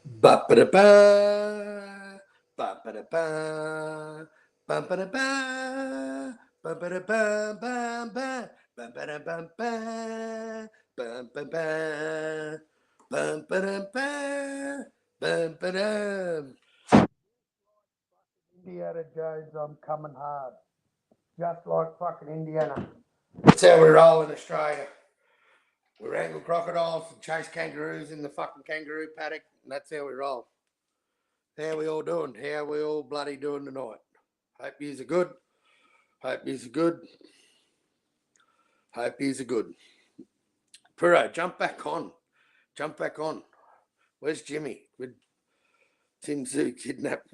Ba-ba-da-ba, ba-ba-da-ba, ba-ba-da-ba, ba-ba-da-ba-ba-ba, ba-ba-da-ba-ba, ba-ba-ba, ba-ba-da-ba, ba-ba-da. Indiana Jones, I'm coming hard. Just like fucking Indiana. That's how we roll in Australia. We wrangle crocodiles and chase kangaroos in the fucking kangaroo paddock, and that's how we roll. How we all doing? How we all bloody doing tonight? Hope yous are good. Hope yous are good. Hope yous are good. Puro, jump back on. Jump back on. Where's Jimmy? With Tszyu kidnapped.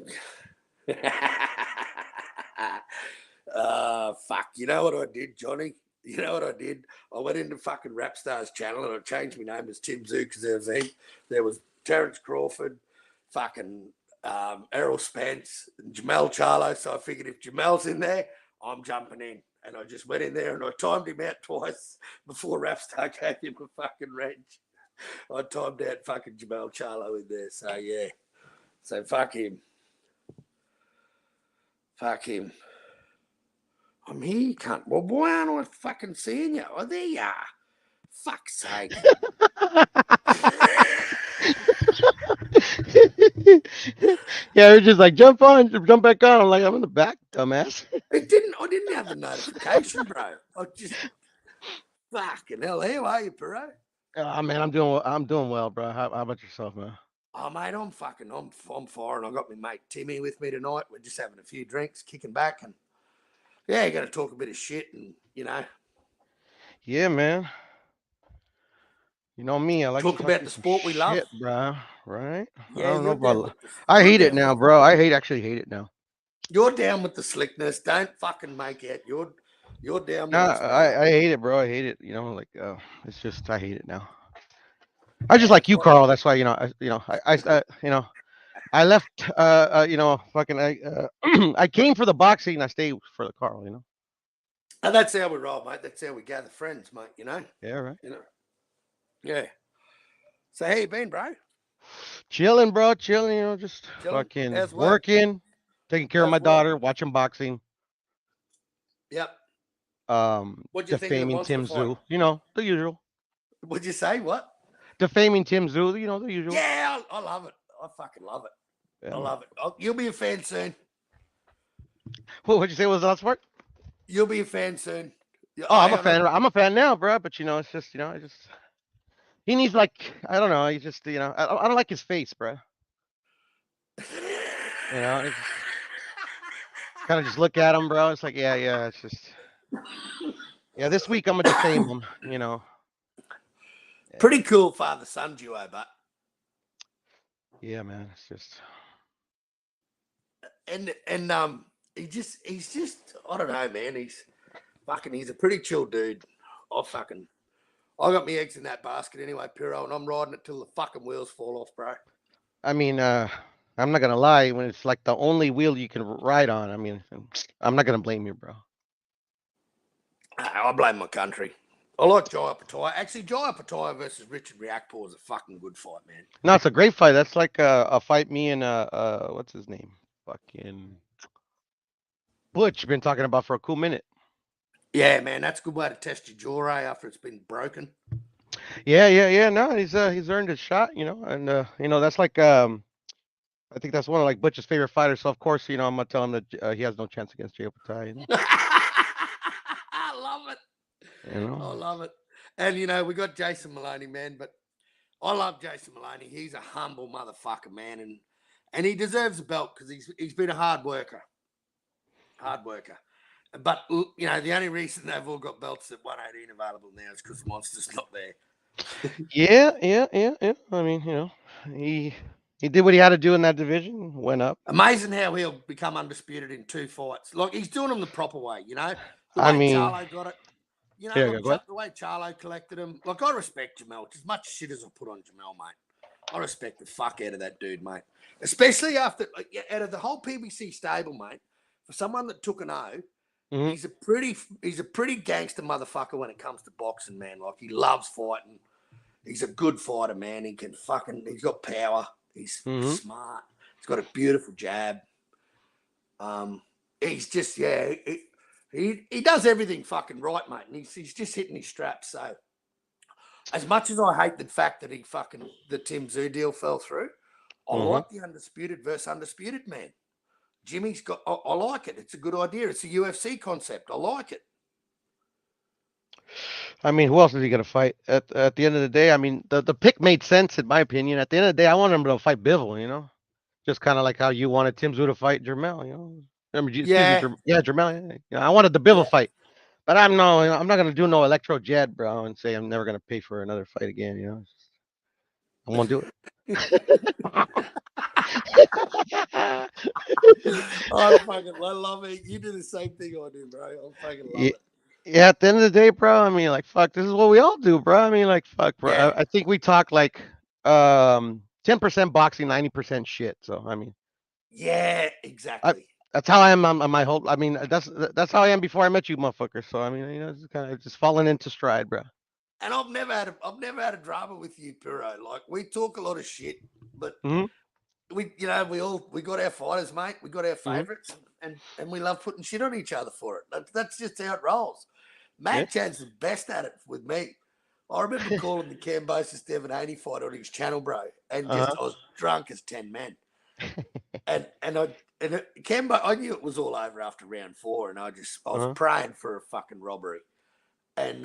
Fuck. You know what I did, Johnny? You know what I did? I went into fucking Rapstar's channel and I changed my name as Tszyu because there was Terence Crawford, fucking Errol Spence, and Jamel Charlo. So I figured if Jamel's in there, I'm jumping in. And I just went in there and I timed him out twice before Rapstar gave him a fucking wrench. I timed out fucking Jamel Charlo in there. So yeah. So fuck him. Fuck him. I'm here, you cunt. Well, why aren't I fucking seeing you? Oh, there you are. Fuck's sake. Yeah, they're just like jump back on. I'm like, I'm in the back, dumbass. I didn't have the notification, bro. I just fucking hell. How are you, bro? Oh man, I'm doing well, bro. How about yourself, man? Oh mate, I'm firing. I got my mate Timmy with me tonight. We're just having a few drinks, kicking back, and yeah, gonna talk a bit of shit and Yeah, man. You know me, I like to talk talk about to the some sport we love. shit, bro. Right? I Yeah, don't know you're down about. with the I you're hate it down now, with bro. Actually hate it now. you're down with the slickness. Don't fucking make out. You're down No, with us, brother. I hate it, bro. I hate it. Like, it's just I hate it now. I just like you, Carl. That's why I left. Fucking I came for the boxing. I stayed for the Carl. And that's how we roll, mate. That's how we gather friends, mate. Yeah, right. You know. Yeah. So how you been, bro? Chilling, bro. Chilling. Just Chilling. fucking How's work? working, taking care of my How's work? daughter, watching boxing, Yep. What'd you think of the defaming monster Tim fight? Zoo. The usual. What'd you say? What? Defaming Tim Zoo. The usual. Yeah, I love it. I fucking love it. Yeah, I man. love it. You'll be a fan soon. What'd you say was the last part? You'll be a fan soon. Oh, I'm a I fan. don't. I'm a fan now, bro. But it's just I just he needs like I don't know. He just I don't like his face, bro. It's just kind of just look at him, bro. It's like yeah. It's just yeah. This week I'm gonna defame him. Yeah, Pretty cool father son duo, but yeah, man. It's just and he's just I don't know, man. He's a pretty chill dude. I got me eggs in that basket anyway, Piro, and I'm riding it till the fucking wheels fall off, bro. I mean, I'm not gonna lie. When it's like the only wheel you can ride on, I mean, I'm not gonna blame you, bro. I blame my country. I like Jai Pattaya. Actually, Jai Pattaya versus Richard Riakporhe is a fucking good fight, man. No, it's a great fight. That's like a fight me and what's his name? Fucking Butch been talking about for a cool minute. Yeah, man, that's a good way to test your jaw after it's been broken. Yeah. No, he's earned his shot, and that's like I think that's one of like Butch's favorite fighters. So of course, I'm gonna tell him that he has no chance against Jay Patai. I love it. You know. I love it. And we got Jason Maloney, man, but I love Jason Maloney. He's a humble motherfucker, man, and he deserves a belt because he's been a hard worker. Hard worker. But the only reason they've all got belts at 118 available now is because Monster's not there. Yeah. I mean, he did what he had to do in that division. Went up. Amazing how he'll become undisputed in 2 fights. Like he's doing them the proper way, the I way mean, Charlo got it. here you go. Go ahead. The way Charlo collected him. Like I respect Jamel. As much shit as I put on Jamel, mate. I respect the fuck out of that dude, mate. Especially after out of the whole PBC stable, mate. For someone that took an O, Mm-hmm. he's a pretty gangster motherfucker when it comes to boxing, man. Like he loves fighting. He's a good fighter, man. He's got power. He's Mm-hmm. smart. He's got a beautiful jab. He's just he does everything fucking right, mate. And he's just hitting his straps. So as much as I hate the fact that the Tim Tszyu deal fell through, I Mm-hmm. like the undisputed versus undisputed man. Jimmy's got. I like it. It's a good idea. It's a UFC concept. I like it. I mean, who else is he gonna fight? At the end of the day, I mean, the pick made sense in my opinion. At the end of the day, I want him to fight Bivol. Just kind of like how you wanted Tim Tszyu to fight Jermell. I mean, excuse me, Yeah, Yeah, Jermell. Yeah. I wanted the Bivol yeah. fight, but I'm not gonna do no electro jet, bro, and say I'm never gonna pay for another fight again. I won't do it. I love it. You do the same thing I do, bro. I fucking love Yeah, it. yeah, at the end of the day, bro, I mean, like, fuck, this is what we all do, bro. I mean, like, fuck, bro. Yeah, I think we talk like 10% boxing, 90% shit. So, I mean, yeah, I exactly. that's how I am on my whole. I mean, that's how I am before I met you, motherfucker. So, I mean, it's kind of just falling into stride, bro. And I've never had a drama with you, Piro. Like we talk a lot of shit, but Hmm. we got our fighters, mate. We got our Hmm. favourites, and we love putting shit on each other for it. That's just how it rolls. Yeah. Mad Chad's the best at it with me. I remember calling the Cambosis Devin Haney fight on his channel, bro, and Uh just I was drunk as 10 men. huh. Cambo, I knew it was all over after round 4, and I Uh was huh. praying for a fucking robbery, and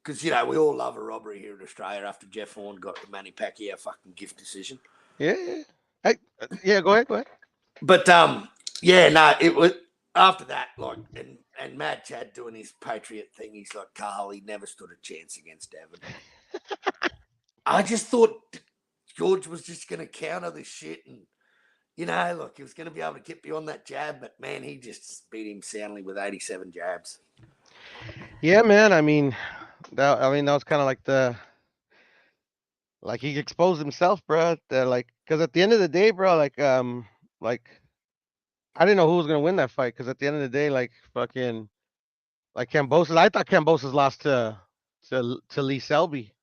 because we all love a robbery here in Australia after Jeff Horn got the Manny Pacquiao fucking gift decision. Yeah. Yeah. Yeah. Go ahead. Go ahead. But yeah, no, it was after that, like, and Mad Chad doing his patriot thing. He's like, Carl, he never stood a chance against Devin. I just thought George was just going to counter this shit, and look, he was going to be able to get beyond that jab, but man, he just beat him soundly with 87 jabs. Yeah, man. I mean, that was kind of like like he exposed himself, bro. Like, because at the end of the day, bro, like I didn't know who was gonna win that fight. Because at the end of the day, like fucking, like Cambosis, I thought Cambosis lost to Lee Selby.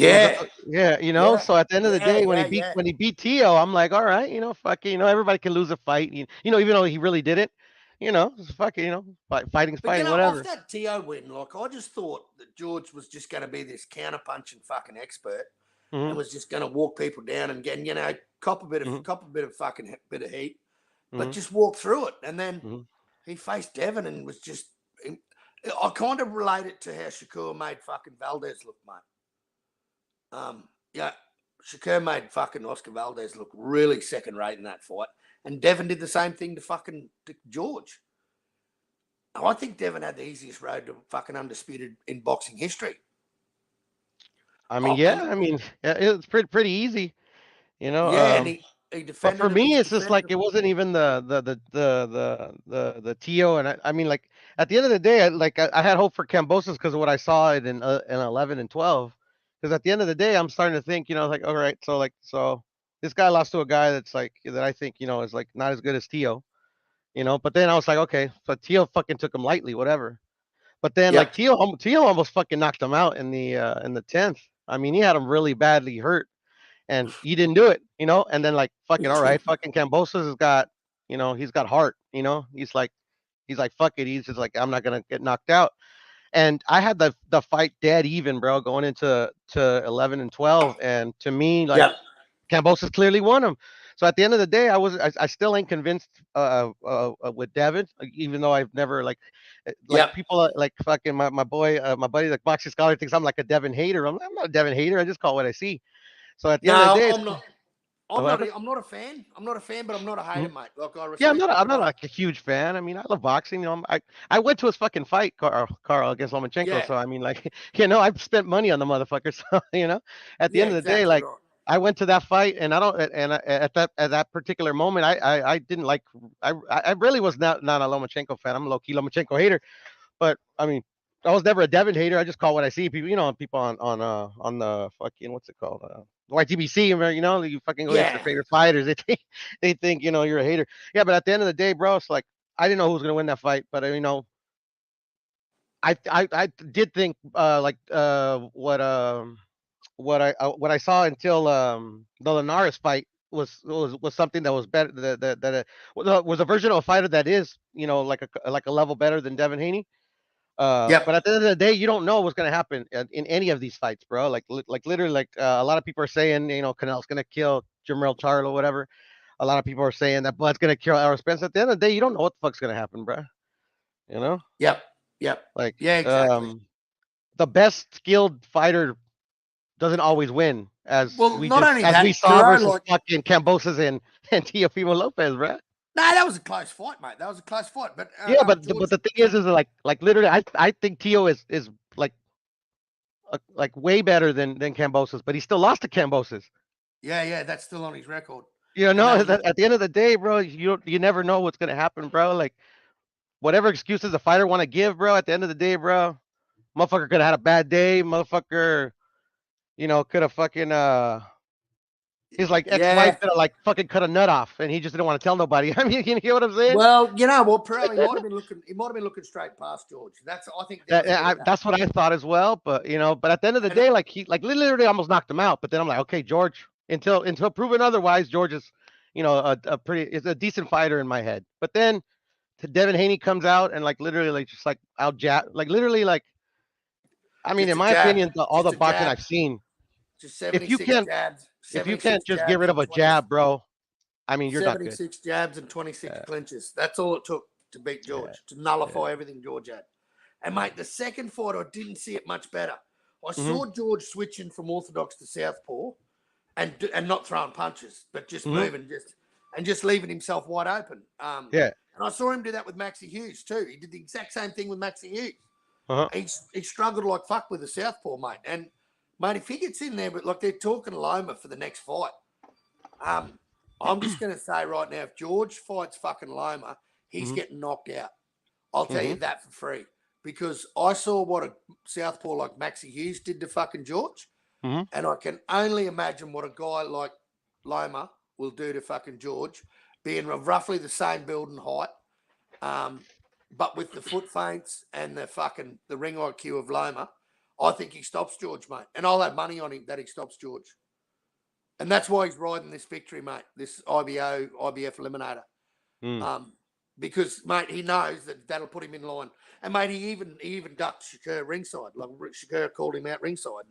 It was, Yeah, yeah, yeah, So at the end of the yeah, day, when yeah, he beat yeah. when he beat Tio, I'm like, all right, fuck it, everybody can lose a fight, even though he really didn't, fuck it, fighting's But fighting, off whatever. that Tio win, like I just thought that George was just going to be this counter punching fucking expert, and Hmm. was just going to walk people down and get Hmm. cop a bit of fucking bit of heat, but Hmm. just walk through it. And then Hmm. he faced Devin and was just. I kind of relate it to how Shakur made fucking Valdez look, mate. Yeah, Shakur made fucking Oscar Valdez look really second rate in that fight, and Devin did the same thing to George. I think Devin had the easiest road to fucking undisputed in boxing history. I mean, Oh, yeah, and yeah, it's pretty easy, you know. yeah, and he But for defended it. me, He's it's just defended like it. it wasn't even the TO, and I mean, like at the end of the day, I had hope for Cambosis because of what I saw in 11 and 12. Because at the end of the day, I'm starting to think, like, all right, so this guy lost to a guy that's like that I think is like not as good as Tio, But then I was like, okay, so Tio fucking took him lightly, whatever. But then like Yep. Tio almost fucking knocked him out in the 10th. I mean, he had him really badly hurt and he didn't do it, And then like fucking all right, fucking Cambosos has got, he's got heart, he's like fuck it, he's just like I'm not gonna get knocked out. And I had the fight dead even, bro, going into 11 and 12, and to me like Yep. Cambosos clearly won him. So at the end of the day, I still ain't convinced with Devin, even though I've never like Yep. people like fucking my boy, my buddy, like Boxing Scholar thinks I'm like a Devin hater. I'm not a Devin hater. I just call it what I see. So at the end of the No, day, I'm not. what happened? I'm not a fan. I'm not a fan, but I'm not a hater, Mhm. mate. Like I Yeah, I'm respect not. him, I'm but not like a huge fan. I mean, I love boxing. I went to his fucking fight, Carl against Lomachenko. yeah, So I mean, like, I've spent money on the motherfucker. So at the yeah, end of the day, exactly like, right. I went to that fight, and I don't. And at that particular moment, I didn't like. I really was not a Lomachenko fan. I'm a low key Lomachenko hater. But I mean, I was never a Devin hater. I just call what I see. People, people on the fucking what's it called, YTBC. You fucking go against their Yeah, favorite fighters. They think you're a hater. Yeah, but at the end of the day, bro, it's like I didn't know who was gonna win that fight, but I did think what what I saw until the Linares fight was something that was better that was a version of a fighter that is like a level better than Devin Haney. But Yep. at the end of the day, you don't know what's gonna happen in any of these fights, bro. Like literally, like a lot of people are saying, Canel's gonna kill Jermell Charlo or whatever. A lot of people are saying that Bud's gonna kill Errol Spence. At the end of the day, you don't know what the fuck's gonna happen, bro. You know, Yep. Yep. like Yeah, exactly. the best skilled fighter doesn't always win, Well, not only as we that, saw Kuro, versus like, fucking Cambosos and Teofimo Lopez, bro. no, that was a close fight, mate. That was a close fight. But Yeah, but George, the thing is like literally, I think Teo is like way better than Cambosos, but he still lost to Cambosos. yeah, that's still on his record. You And know, at the end of the day, bro, you never know what's gonna happen, bro. Like whatever excuses the fighter want to give, bro. At the end of the day, bro, motherfucker could have had a bad day. Motherfucker, could have fucking his like ex-wife yeah, could have like fucking cut a nut off, and he just didn't want to tell nobody. I mean, you know what I'm saying? well, you know what, Perot, he might have been looking. He might have been looking straight past George. I think there was a bit of that. That's what I thought as well. But but at the end of the And day, like he like literally almost knocked him out. But then I'm like, okay, George, until proven otherwise, George is, a pretty is a decent fighter in my head. But then to Devin Haney comes out and like literally like just like out jab, like literally like I mean, just in a my jab, opinion, all just the a boxing jab, I've seen, just if you 76 can't jabs, if you can't 76 just get jabs rid of and a 20, jab, bro, I mean, you're not good. 76 jabs and 26 Yeah, clinches. That's all it took to beat yeah, George, to yeah. nullify everything George had. And, mate, the second fight, I didn't see it much better. I Mhm. saw George switching from orthodox to southpaw and not throwing punches, but just Mhm. moving, just leaving himself wide open. Yeah. And I saw him do that with Maxie Hughes too. He did the exact same thing with Maxie Hughes. Uh-huh. He struggled like fuck with the southpaw, mate. And mate, if he gets in there, but like they're talking Loma for the next fight, I'm just gonna say right now, if George fights fucking Loma, he's Mhm. getting knocked out. I'll tell you Mhm. that for free. Because I saw what a southpaw like Maxie Hughes did to fucking George. Mhm. And I can only imagine what a guy like Loma will do to fucking George, being roughly the same build and height, but with the foot feints and the ring IQ of Loma. I think he stops George, mate. And I'll have money on him that he stops George. And that's why he's riding this victory, mate, this IBF eliminator. Mm. Because, mate, he knows that'll put him in line. And, mate, he even ducked Shakur ringside. Like, Shakur called him out ringside.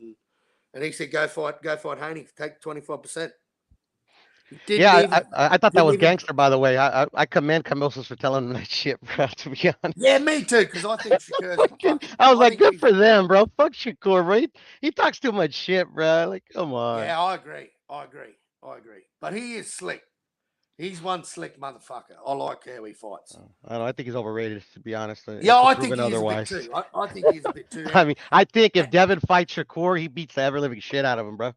And he said, go fight Haney, take 25%. He didn't Yeah, even, I thought that didn't was even, gangster, by the way. I commend Camosos for telling him that shit, bro. To be honest, yeah, me too, because I think Shakur's a fucking, fucking, I was I like, think good he's, for them, bro. Fuck Shakur, bro. He talks too much shit, bro. Like, come on. yeah, I agree. But he is slick. He's one slick motherfucker. I like how he fights. I don't know. I think he's overrated, to be honest, Yeah, until I think proven he is a bit otherwise. too. I think he's a bit too. I mean, I think if Devin fights Shakur, he beats the ever living shit out of him, bro.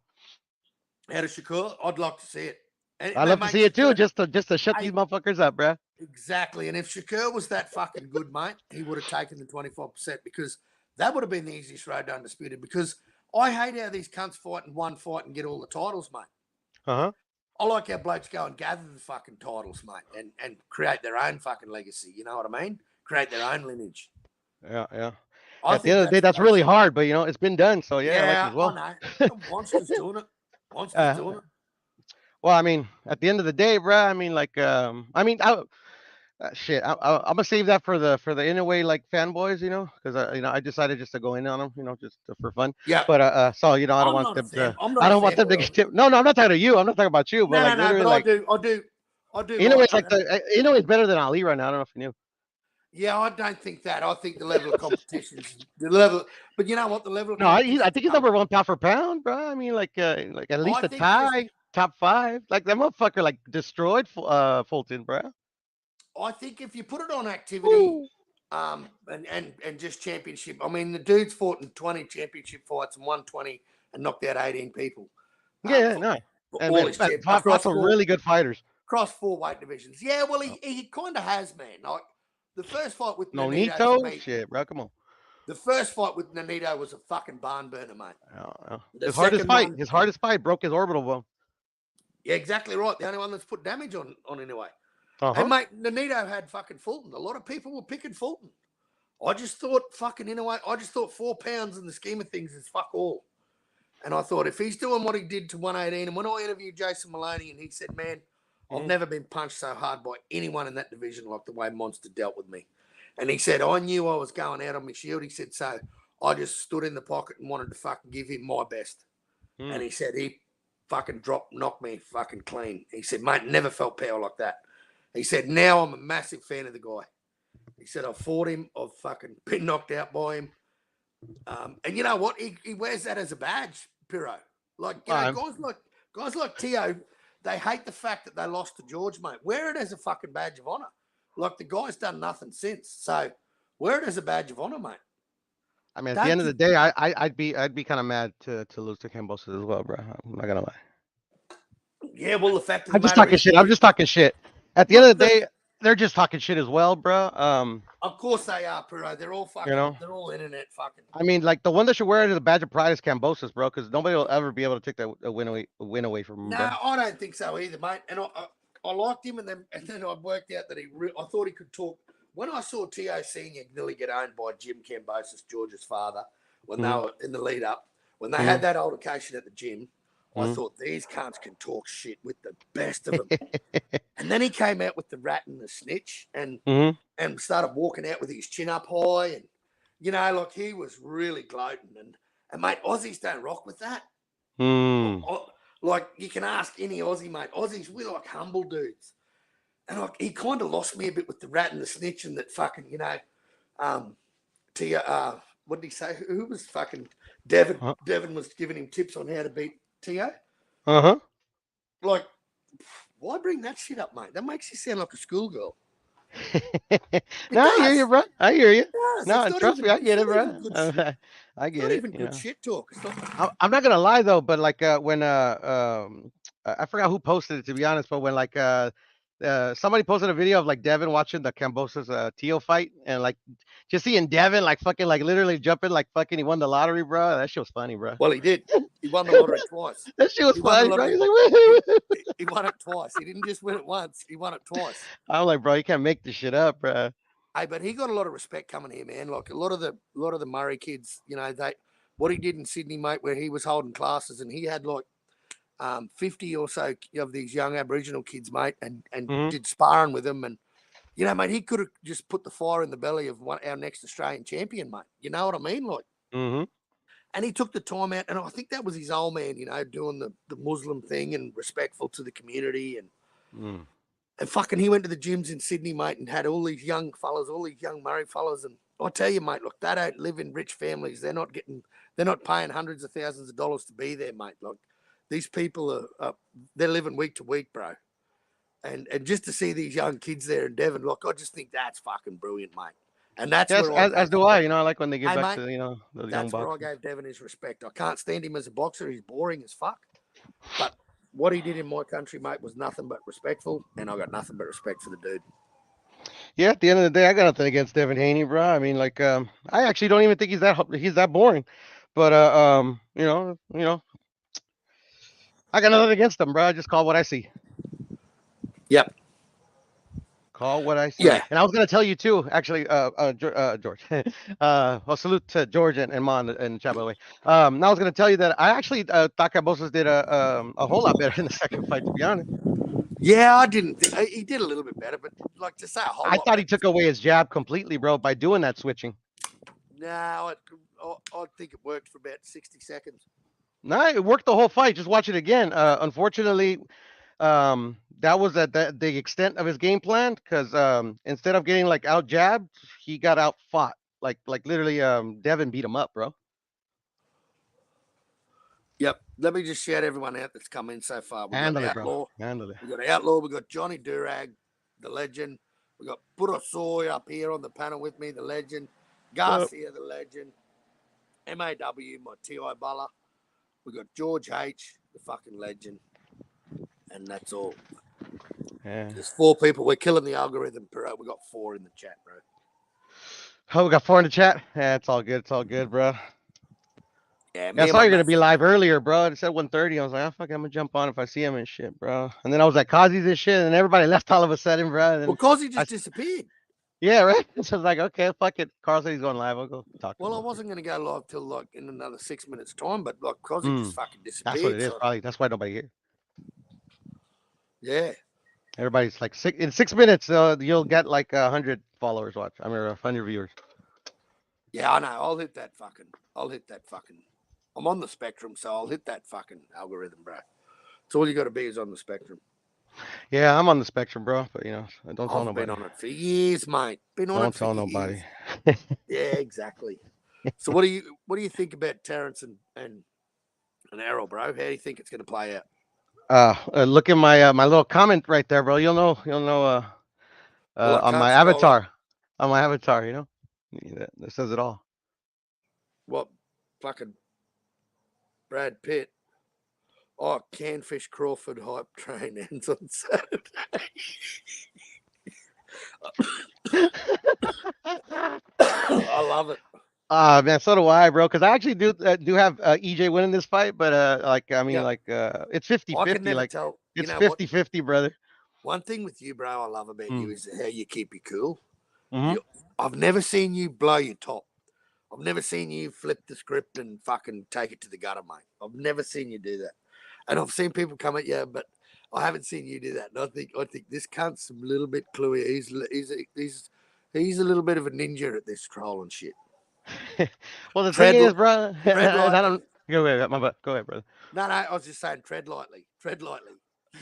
Out of Shakur, I'd like to see it. I And love to mate, see it too, Shakur, just to shut these hey, motherfuckers up, bro. exactly. And if Shakur was that fucking good, mate, he would have taken the 25% because that would have been the easiest road to undisputed. Because I hate how these cunts fight in one fight and get all the titles, mate. Uh huh. I like how blokes go and gather the fucking titles, mate, and create their own fucking legacy. You know what I mean? Create their own lineage. Yeah, yeah. I At the think end of the day, that's the that's way it really should. hard, but it's been done, so yeah, I like it Yeah, as I well. know. Monster's doing it. Monster's uh, doing it. well, I mean, at the end of the day, bro, I mean, like, shit, I'm gonna save that for the Inoue like fanboys, because I decided just to go in on them, just for fun. Yeah. But so I don't I'm want not a them fan. to. I'm I not a don't want them to fanboy. get tipped. No, no, I'm not talking to you. I'm not talking about you, but No, like no, no. literally, But like I do like Inoue's them. like Inoue's better than Ali right now. I don't know if you knew. Yeah, I don't think that. I think the level of competition's the level. But you know what? The level of No, I competition's think he's come. number one pound for pound, bro. I mean, like at I least a think if tie, top five. Like that motherfucker like destroyed Fulton, bro. you put it on activity, Woo. and just championship. I mean, the dude's fought in 20 championship fights and won 20 and knocked out 18 people. Yeah, yeah, For, no. for And all man, his man, champ fought some really good fighters. across four weight divisions. Yeah, well, he kind of has, man. Like the first fight with No Nonito for Nito, me, shit, bro. Come on. the first fight with Nonito was a fucking barn burner, mate. The His hardest second fight. one, His hardest fight broke his orbital bone. yeah, exactly right. The only one that's put damage on Inoue. Uh And huh. mate, Nonito had fucking Fulton. A lot of people were picking Fulton. I just thought fucking Inoue. I just thought 4 pounds in the scheme of things is fuck all. And I thought, if he's doing what he did to 118, and when I interviewed Jason Maloney, and he said, man, I've never been punched so hard by anyone in that division like the way Monster dealt with me. And he said, I knew I was going out on my shield. He said, so I just stood in the pocket and wanted to fucking give him my best. And he said, he fucking knocked me fucking clean. He said, mate, never felt power like that. He said, now I'm a massive fan of the guy. He said, I've fought him. I've fucking been knocked out by him. And you know what? He wears that as a badge, Piro. Like, you know, guys like Tszyu, they hate the fact that they lost to George, mate. Wear it as a fucking badge of honor. Like, the guy's done nothing since. So wear it as a badge of honor, mate. I mean, at the end of the day, I'd be kind of mad to lose to Kambosos as well, bro. I'm not gonna lie. Yeah, well, the fact of the I'm just matter talking is, shit. I'm just talking shit. At the end of the day, they're just talking shit as well, bro. Of course they are, Piro. They're all fucking. You know? They're all internet fucking. I mean, like the one that should wear it as a badge of pride is Kambosos, bro, because nobody will ever be able to take that win away from him. No, bro. I don't think so either, mate. And I liked him, and then I worked out that I thought he could talk. When I saw Tszyu Senior nearly get owned by Jim Kambosos, George's father, when they were in the lead up, when they had that altercation at the gym, I thought these cunts can talk shit with the best of them. And then he came out with the rat and the snitch, and started walking out with his chin up high, and you know, like he was really gloating. And mate, Aussies don't rock with that. Like you can ask any Aussie, mate. Aussies, we're like humble dudes. And like he kind of lost me a bit with the rat and the snitch, and that fucking, you know, what did he say? Who was fucking Devin? Devin was giving him tips on how to beat Tszyu. Like, why bring that shit up, mate? That makes you sound like a schoolgirl. No, I hear you, bro. I hear you. No, trust even, me, I get it, bro. I get it's not it. even good shit talk. I'm not gonna lie though, but like when I forgot who posted it, to be honest, but when like somebody posted a video of like Devin watching the Kambosos Tszyu fight, and like just seeing Devin like fucking like literally jumping like fucking he won the lottery, bro. That shit was funny, bro. Well, he did. He won the lottery twice. That shit was funny, bro. He's like, he won it twice. He didn't just win it once. He won it twice. I'm like, bro, you can't make this shit up, bro. Hey, but he got a lot of respect coming here, man. Like a lot of the Murray kids, you know, what he did in Sydney, mate, where he was holding classes, and he had like 50 or so of these young Aboriginal kids, mate, and did sparring with them. And, you know, mate, he could have just put the fire in the belly of our next Australian champion, mate. You know what I mean? Like, and he took the time out, and I think that was his old man, you know, doing the Muslim thing and respectful to the community. And fucking he went to the gyms in Sydney, mate, and had all these young fellas, all these young Murray fellas. And I tell you, mate, look, they don't live in rich families. They're not paying hundreds of thousands of dollars to be there, mate. Like, these people they're living week to week, bro. And just to see these young kids there in Devon, look, I just think that's fucking brilliant, mate. And that's where as do I. You know, I like when they get back mate, to, you know, the young that's where boxers. I gave Devon his respect. I can't stand him as a boxer. He's boring as fuck. But what he did in my country, mate, was nothing but respectful, and I got nothing but respect for the dude. Yeah, at the end of the day, I got nothing against Devin Haney, bro. I mean, like, I actually don't even think he's that boring. But you know, I got nothing against him, bro. I just call what I see. Yep. Call what I see. Yeah. And I was gonna tell you too, actually, George. Well, salute to George and Mon and chat, by the way. I was gonna tell you that I actually thought Kambosos did a whole lot better in the second fight, to be honest. Yeah, I didn't. He did a little bit better, but like to say a whole lot. I thought he took away his jab completely, bro, by doing that switching. No, I think it worked for about 60 seconds. No, it worked the whole fight. Just watch it again. Unfortunately, that was at the extent of his game plan, because instead of getting like out jabbed, he got out fought. Like literally, Devin beat him up, bro. Yep. Let me just shout everyone out that's come in so far. We got Outlaw. Handle it. We got Outlaw. We got Johnny Durag, the legend. We got Burasoy up here on the panel with me, the legend. Garcia, the legend. MAW, my T.I. Buller. We got George H, the fucking legend. And that's all. Yeah. There's 4 people. We're killing the algorithm, bro. We got 4 in the chat, bro. Oh, we got 4 in the chat? Yeah, it's all good. It's all good, bro. Yeah, I saw you're gonna be live earlier, bro. It said 1:30. I was like, oh, fuck, I'm gonna jump on if I see him and shit, bro. And then I was like, Kazi's and shit, and everybody left all of a sudden, bro. And well, Kazi just disappeared. Yeah, right. So it's like, okay, fuck it. Carl said he's going live. I'll go talk to Well, him I real quick. wasn't going to go live till like in another 6 minutes time, but like because he just Mm, fucking that's what disappeared. it is. So Probably that's why nobody here. yeah, Everybody's like in 6 minutes. You'll get like 100 followers watch. I mean, 100 viewers. yeah, I know. I'll hit that fucking. I'm on the spectrum, so I'll hit that fucking algorithm, bro. It's all you got to be is on the spectrum. Yeah, I'm on the spectrum, bro. But don't tell I've been nobody. on it for years, mate. Been on it Don't for tell nobody. years. Yeah, exactly. So what do you think about Terrence and Errol, bro? How do you think it's going to play out? Look at my little comment right there, bro. You'll know Well, I on my can't scroll up. avatar, that says it all. What fucking Brad Pitt? Oh, Canfish Crawford hype train ends on Saturday. I love it. Man, so do I, bro. Because I actually do have EJ winning this fight, but like I mean, Yeah, like it's 50 I can 50. never Like tell. You it's know what? 50 50, brother. One thing with you, bro, I love about you Mm. is how you keep you cool. Hmm. You, I've never seen you blow your top. I've never seen you flip the script and fucking take it to the gutter, mate. I've never seen you do that. And I've seen people come at you, but I haven't seen you do that. And I think this cunt's a little bit cluey. He's a little bit of a ninja at this troll and shit. Well, the thing Tread is, bro, tread and I lightly. don't go ahead, my butt. Go ahead, brother. No, no, I was just saying tread lightly. Tread lightly.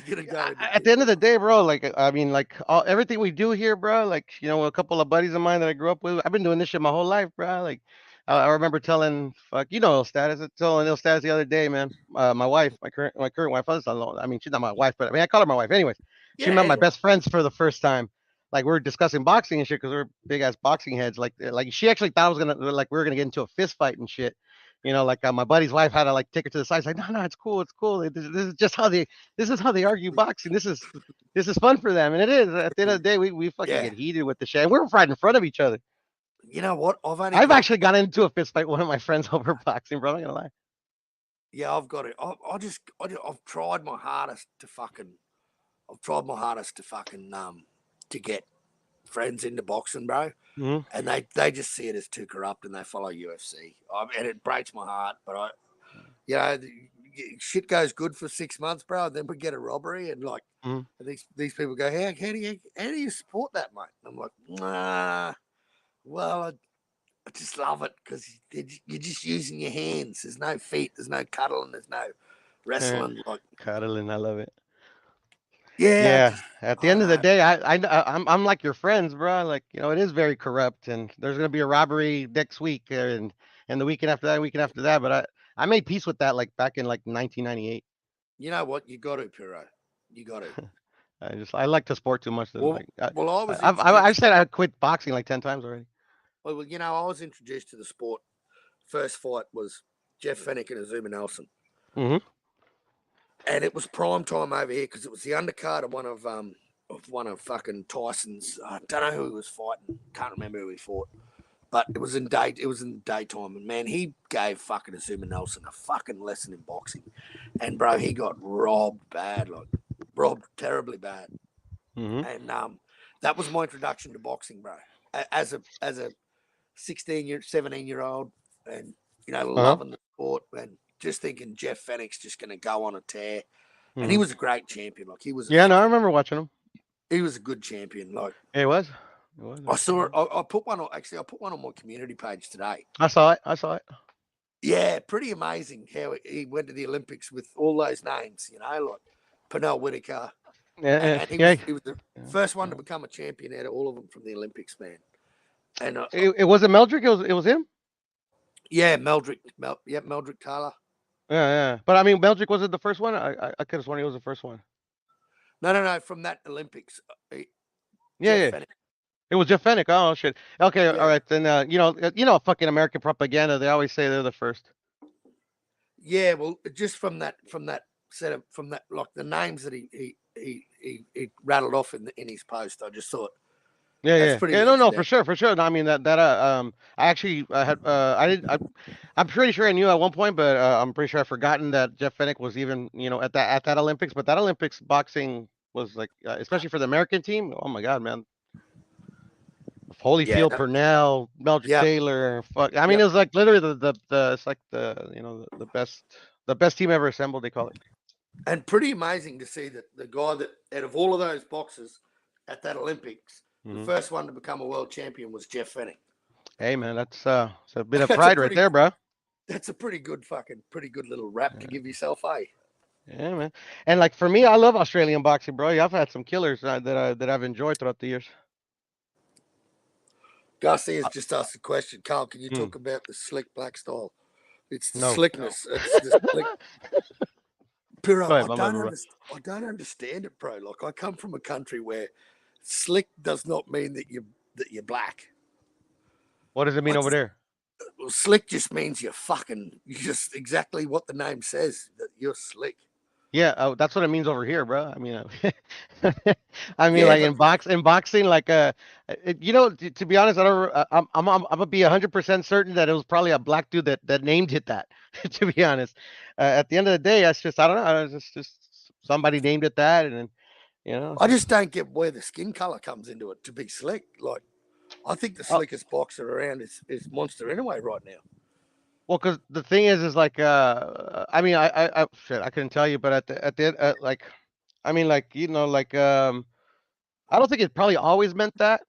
You're gonna go into At the end of the day, bro, like I mean, like everything we do here, bro, like a couple of buddies of mine that I grew up with, I've been doing this shit my whole life, bro. Like I remember telling, fuck, status, telling ill status the other day, man. My wife, my current wife, I mean, she's not my wife, but I mean, I call her my wife, anyways. She met yeah, my yeah, best friends for the first time. Like we were discussing boxing and shit because we're big ass boxing heads. Like she actually thought I was gonna like we were gonna get into a fist fight and shit. Like my buddy's wife had to like take her to the side. She's like, no, no, it's cool, it's cool. This is just how they argue boxing. This is fun for them, and it is. At the end of the day, we fucking yeah. get heated with the shit. And we're right in front of each other. You know what? I've only I've got actually got into a fist fight with one of my friends over boxing, bro. I'm not gonna lie. yeah, I've got it. I've tried my hardest to fucking I've tried my hardest to fucking to get friends into boxing, bro. Hmm. And they just see it as too corrupt and they follow UFC. And it breaks my heart, but you know, shit goes good for 6 months, bro. And then we get a robbery, and like Hmm. these people go, how do you support that, mate? And I'm like, nah. Well, I just love it because you're just using your hands. There's no feet. There's no cuddling. There's no wrestling. Like, Cuddling, I love it. yeah, Yeah. At the I end of the know. day, I'm like your friends, bro. Like it is very corrupt, and there's gonna be a robbery next week, and the weekend after that, weekend after that. But I made peace with that like back in like 1998. You know what? You got to, Piro. You got to. I like to sport too much. To Well, like well, I was I've introduced. said I quit boxing like 10 times already. Well, I was introduced to the sport. First fight was Jeff Fennick and Azuma Nelson, Hmm. and it was prime time over here because it was the undercard of one of fucking Tyson's. I don't know who he was fighting. Can't remember who he fought. But it was in the daytime, and man, he gave fucking Azuma Nelson a fucking lesson in boxing, and bro, he got robbed bad, like robbed terribly bad, Hmm. and that was my introduction to boxing, bro. As a 17-year old, and Uh huh. loving the sport, and just thinking Jeff Fennick's just going to go on a tear, and he Hmm. was a great champion, like Yeah, no, I remember watching him. he was a good champion, like. Yeah, it was. It was I actually. saw it. Yeah. I put one on. Actually, I put one on my community page today. I saw it. I saw it. Yeah, pretty amazing how he went to the Olympics with all those names, like Pernell Whitaker, Yeah, and he yeah, was he was the yeah, first one to yeah. become a champion out of all of them from the Olympics, man. And It wasn't Meldrick. It was him. yeah, Meldrick Taylor. Yeah, yeah. But I mean, Meldrick wasn't the first one. I could have sworn he was the first one. No, from that Olympics, Yeah, Jeff yeah. Fennick. It was Jeff Fennick. Oh shit. Okay, all Yeah, right. Then fucking American propaganda. They always say they're the first. yeah. Well, just from that set of from that like the names that he rattled off in his post, I just thought Yeah, that's yeah, pretty yeah. No, no, legendary. for sure, for sure. No, I mean I actually had I did I'm pretty sure I knew at one point, but I'm pretty sure I've forgotten that Jeff Fennick was even at that Olympics. But that Olympics boxing was like, especially for the American team. Oh my God, man, Yeah, Holyfield, Purnell, Meldrick yep, Taylor. Fuck. I mean, yep. it was like literally the it's like the best team ever assembled. They call it. And pretty amazing to see that the guy that out of all of those boxers at that Olympics, the Hmm. first one to become a world champion was Jeff Fenech. Hey man, that's it's a bit of That's a pride right pretty there, bro. that's a pretty good little rap to give yourself, eh? Yeah, man. And like for me, I love Australian boxing, bro. Yeah, I've had some killers that I've enjoyed throughout the years. Garcia's Uh, just asked a question. Carl, can you hmm, talk about the slick black style? It's the no. slickness. It's the slick. Go Piro, ahead, my bro. I don't understand it, bro. Like I come from a country where slick does not mean that you're black. What does it I mean over just there? Well, slick just means you just exactly what the name says that you're slick. Yeah, that's what it means over here, bro. I mean, I mean, Yeah, like but in boxing, like to be honest, I don't. I'm gonna be 100% certain that it was probably a black dude that named it that. To be honest, at the end of the day, that's just I don't know. It's just somebody named it that, and then I so. just don't get where the skin color comes into it to be slick. Like I think the Oh, slickest boxer around is Monster Inoue right now. well, because the thing is like I mean, shit, I couldn't tell you, but like I mean, like like I don't think it probably always meant that.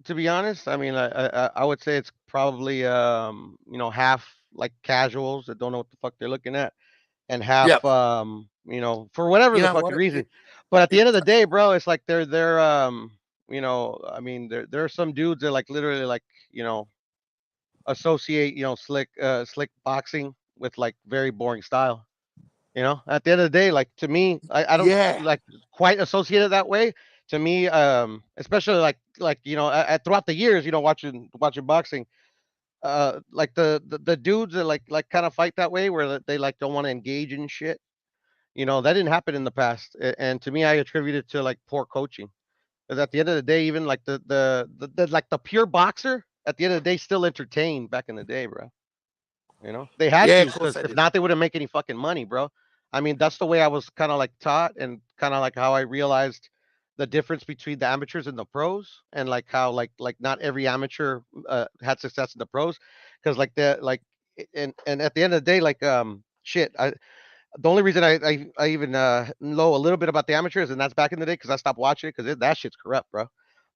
To be honest, I mean, I would say it's probably half like casuals that don't know what the fuck they're looking at, and half Yep. for whatever You the know fucking what? reason. But at the It end of the day, bro, it's like they're I mean, there are some dudes that like literally like associate slick boxing with like very boring style. At the end of the day, like to me, I don't yeah. like quite associate it that way. To me, especially like throughout the years, watching boxing, like the dudes that like kind of fight that way, where they like don't want to engage in shit. That didn't happen in the past, and to me, I attribute it to like poor coaching. Because at the end of the day, even like the like the pure boxer, at the end of the day, still entertained back in the day, bro. They had Yeah, to, of course because they if did. not, they wouldn't make any fucking money, bro. I mean, that's the way I was kind of like taught, and kind of like how I realized the difference between the amateurs and the pros, and like how like not every amateur had success in the pros, because like and at the end of the day, like shit, the only reason I even know a little bit about the amateurs, and that's back in the day, because I stopped watching it because that shit's corrupt, bro.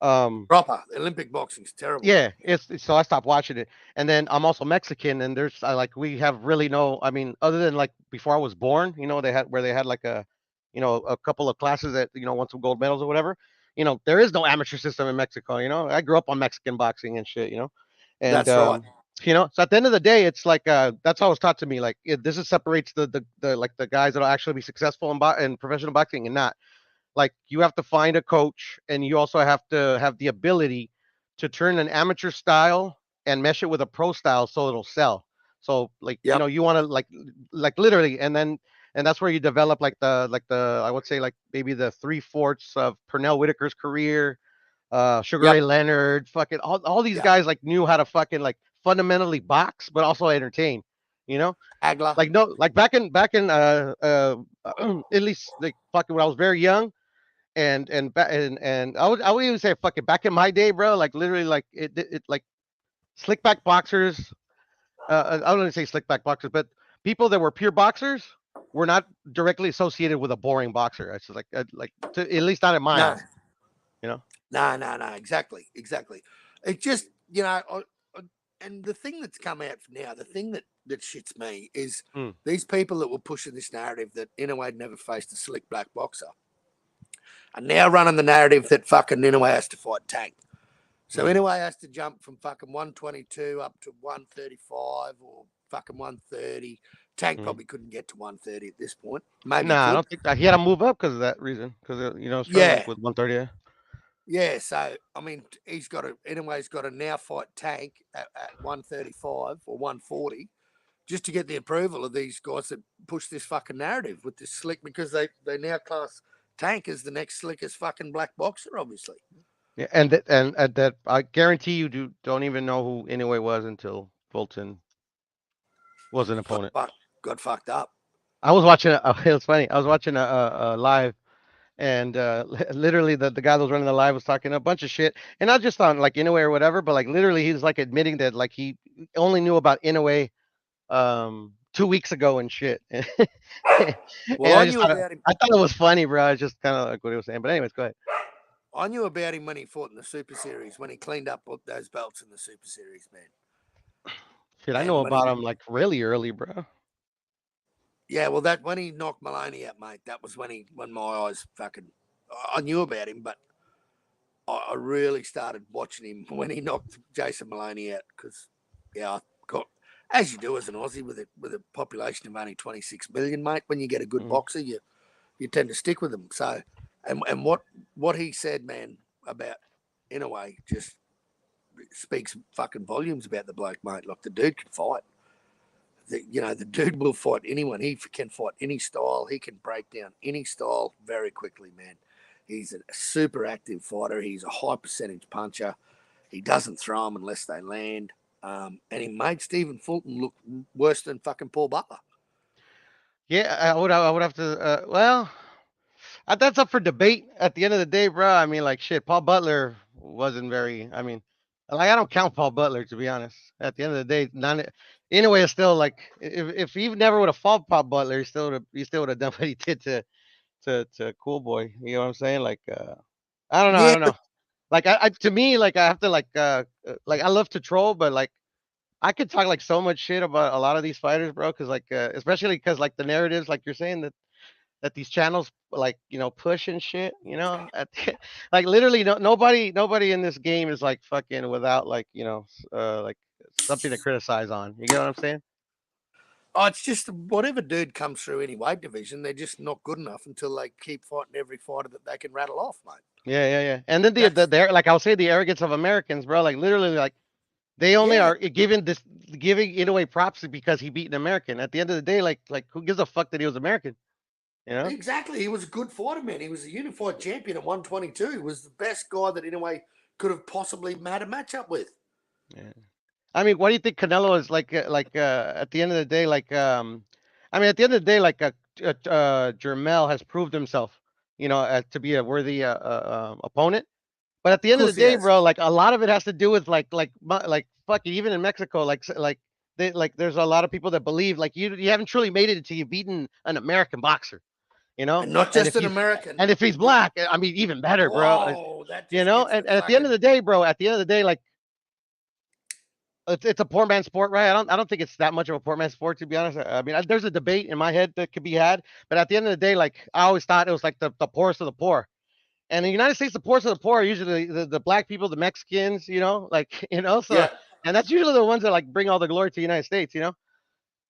Um, Proper. Olympic boxing's terrible. yeah, so I stopped watching it, and then I'm also Mexican, and there's like we have really no. I mean, other than like before I was born, they had like a couple of classes that won some gold medals or whatever. There is no amateur system in Mexico. I grew up on Mexican boxing and shit. And That's right. so at the end of the day, it's like that's how it was taught to me. Like this is separates the like the guys that'll actually be successful in professional boxing and not. Like you have to find a coach, and you also have to have the ability to turn an amateur style and mesh it with a pro style so it'll sell. So like Yep. you want to like literally, and that's where you develop like the I would say like maybe the three-fourths of Pernell Whitaker's career, Sugar Ray Yep. Leonard, fucking all these Yep. guys like knew how to fucking like fundamentally box but also entertain. You know, Agler. like no, like back in at least like fucking when I was very young, and I would even say fucking back in my day, bro. Like literally, like it like slick back boxers. I don't want to say slick back boxers, but people that were pure boxers were not directly associated with a boring boxer. It's just at least not in my No. eyes. You know. No, no, no. Exactly. Exactly. It just, and the thing that's come out now, the thing that shits me is Mm, these people that were pushing this narrative that Inoue never faced a slick black boxer are now running the narrative that fucking Inoue has to fight Tank. So mm. Inoue has to jump from fucking 122 up to 135 or fucking 130. Tank Mm. probably couldn't get to 130 at this point. Maybe he Nah, I could. don't think that he had to move up because of that reason. Because struggling Yeah. with 130. Yeah. Yeah, so I mean, Inoue's got to now fight Tank at 135 or 140 just to get the approval of these guys that push this fucking narrative with this slick because they now class Tank as the next slickest fucking black boxer, obviously. Yeah, and that I guarantee you don't even know who Inoue was until Fulton was an Got opponent. fucked, got fucked up. I was watching. It was funny. I was watching a live, And literally the guy that was running the live was talking a bunch of shit, and not just on like Inoue or whatever, but like literally he was like admitting that like he only knew about Inoue 2 weeks ago and shit. And Well, I I just knew thought about him. I thought it was funny, bro. It's just kind of like what he was saying. But anyways, go ahead. I knew about him when he fought in the Super Series, when he cleaned up those belts in the Super Series, man. Shit, I know And when about he, him like really early, bro. yeah, well, that when he knocked Maloney out, mate, that was when my eyes fucking. I knew about him, but I really started watching him when he knocked Jason Maloney out because, yeah, I got as you do as an Aussie with a population of only 26 million, mate. When you get a good Mm. boxer, you tend to stick with them. So, and what he said, man, about Inoue just speaks fucking volumes about the bloke, mate. Like the dude can fight. The dude will fight anyone. He can fight any style. He can break down any style very quickly, man. He's a super active fighter. He's a high percentage puncher. He doesn't throw them unless they land. And he made Stephen Fulton look worse than fucking Paul Butler. Yeah, I would have to. Well, that's up for debate. At the end of the day, bro. I mean, like shit. Paul Butler wasn't very. I mean, like I don't count Paul Butler to be honest. At the end of the day, none. Anyway, it's still like if he never would have fought Paul Butler, he still would have done what he did to Cool Boy. You know what I'm saying? Like, I don't know. I Yeah, don't but know. Like I to me, like I have to like I love to troll, but like I could talk like so much shit about a lot of these fighters, bro. Because like especially because like the narratives, like you're saying that these channels like push and shit. Like literally nobody in this game is like fucking without like like something to criticize on. You get what I'm saying? it's just whatever dude comes through any weight division, they're just not good enough until they keep fighting every fighter that they can rattle off, mate. Yeah, yeah, yeah. And then That's like I'll say the arrogance of Americans, bro. Like literally, like they only yeah, are giving Inoue props because he beat an American. At the end of the day, like who gives a fuck that he was American? You know? exactly. He was a good fighter, man. He was a unified champion at 122. He was the best guy that Inoue could have possibly had a match up with. Yeah. I mean, what do you think Canelo is like? At the end of the day, like I mean, at the end of the day, like Jermel has proved himself, to be a worthy opponent. But at the Of end of the course he day, has. bro, like a lot of it has to do with like fucking even in Mexico, there's a lot of people that believe like you haven't truly made it until you've beaten an American boxer, you know. And not And just if an you American. and if he's black, I mean, even better, bro. Whoa, that just gets the And at the end of fucking. the day, bro, at the end of the day, like it's a poor man's sport, right? I don't think it's that much of a poor man's sport, to be honest. I mean, there's a debate in my head that could be had, but at the end of the day, like I always thought it was like the poorest of the poor. And in the United States, the poorest of the poor are usually the black people, the Mexicans, like so, Yeah, and that's usually the ones that like bring all the glory to the United States, yeah,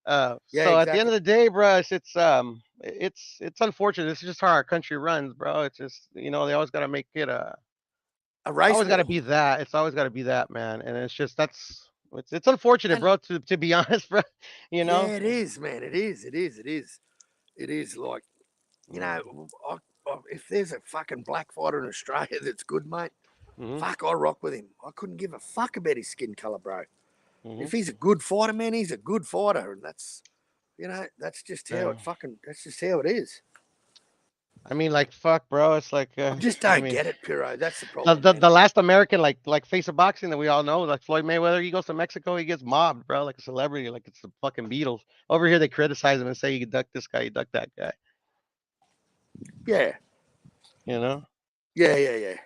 So at the end exactly. of the day, bro, it's unfortunate. This is just how our country runs, bro. It's just they always got to make it A race always got to war. be that. It's always got to be that, man. And it's just it's unfortunate, And bro. To be honest, bro, you know. yeah, it is, man. It is. It is. It is. It is like, you Mm-hmm. know, if there's a fucking black fighter in Australia that's good, mate, Mm-hmm. fuck, I rock with him. I couldn't give a fuck about his skin color, bro. Mm-hmm. If he's a good fighter, man, he's a good fighter. And Yeah. that's just how it is. I mean, like, fuck, bro. It's like, I just I don't mean, get it, Piro. That's the the, problem, the man. the last American like face of boxing that we all know, like Floyd Mayweather, he goes to Mexico, he gets mobbed, bro, like a celebrity, like it's the fucking Beatles. Over here, they criticize him and say you duck this guy, you duck that guy. Yeah. You know? Yeah, yeah, yeah.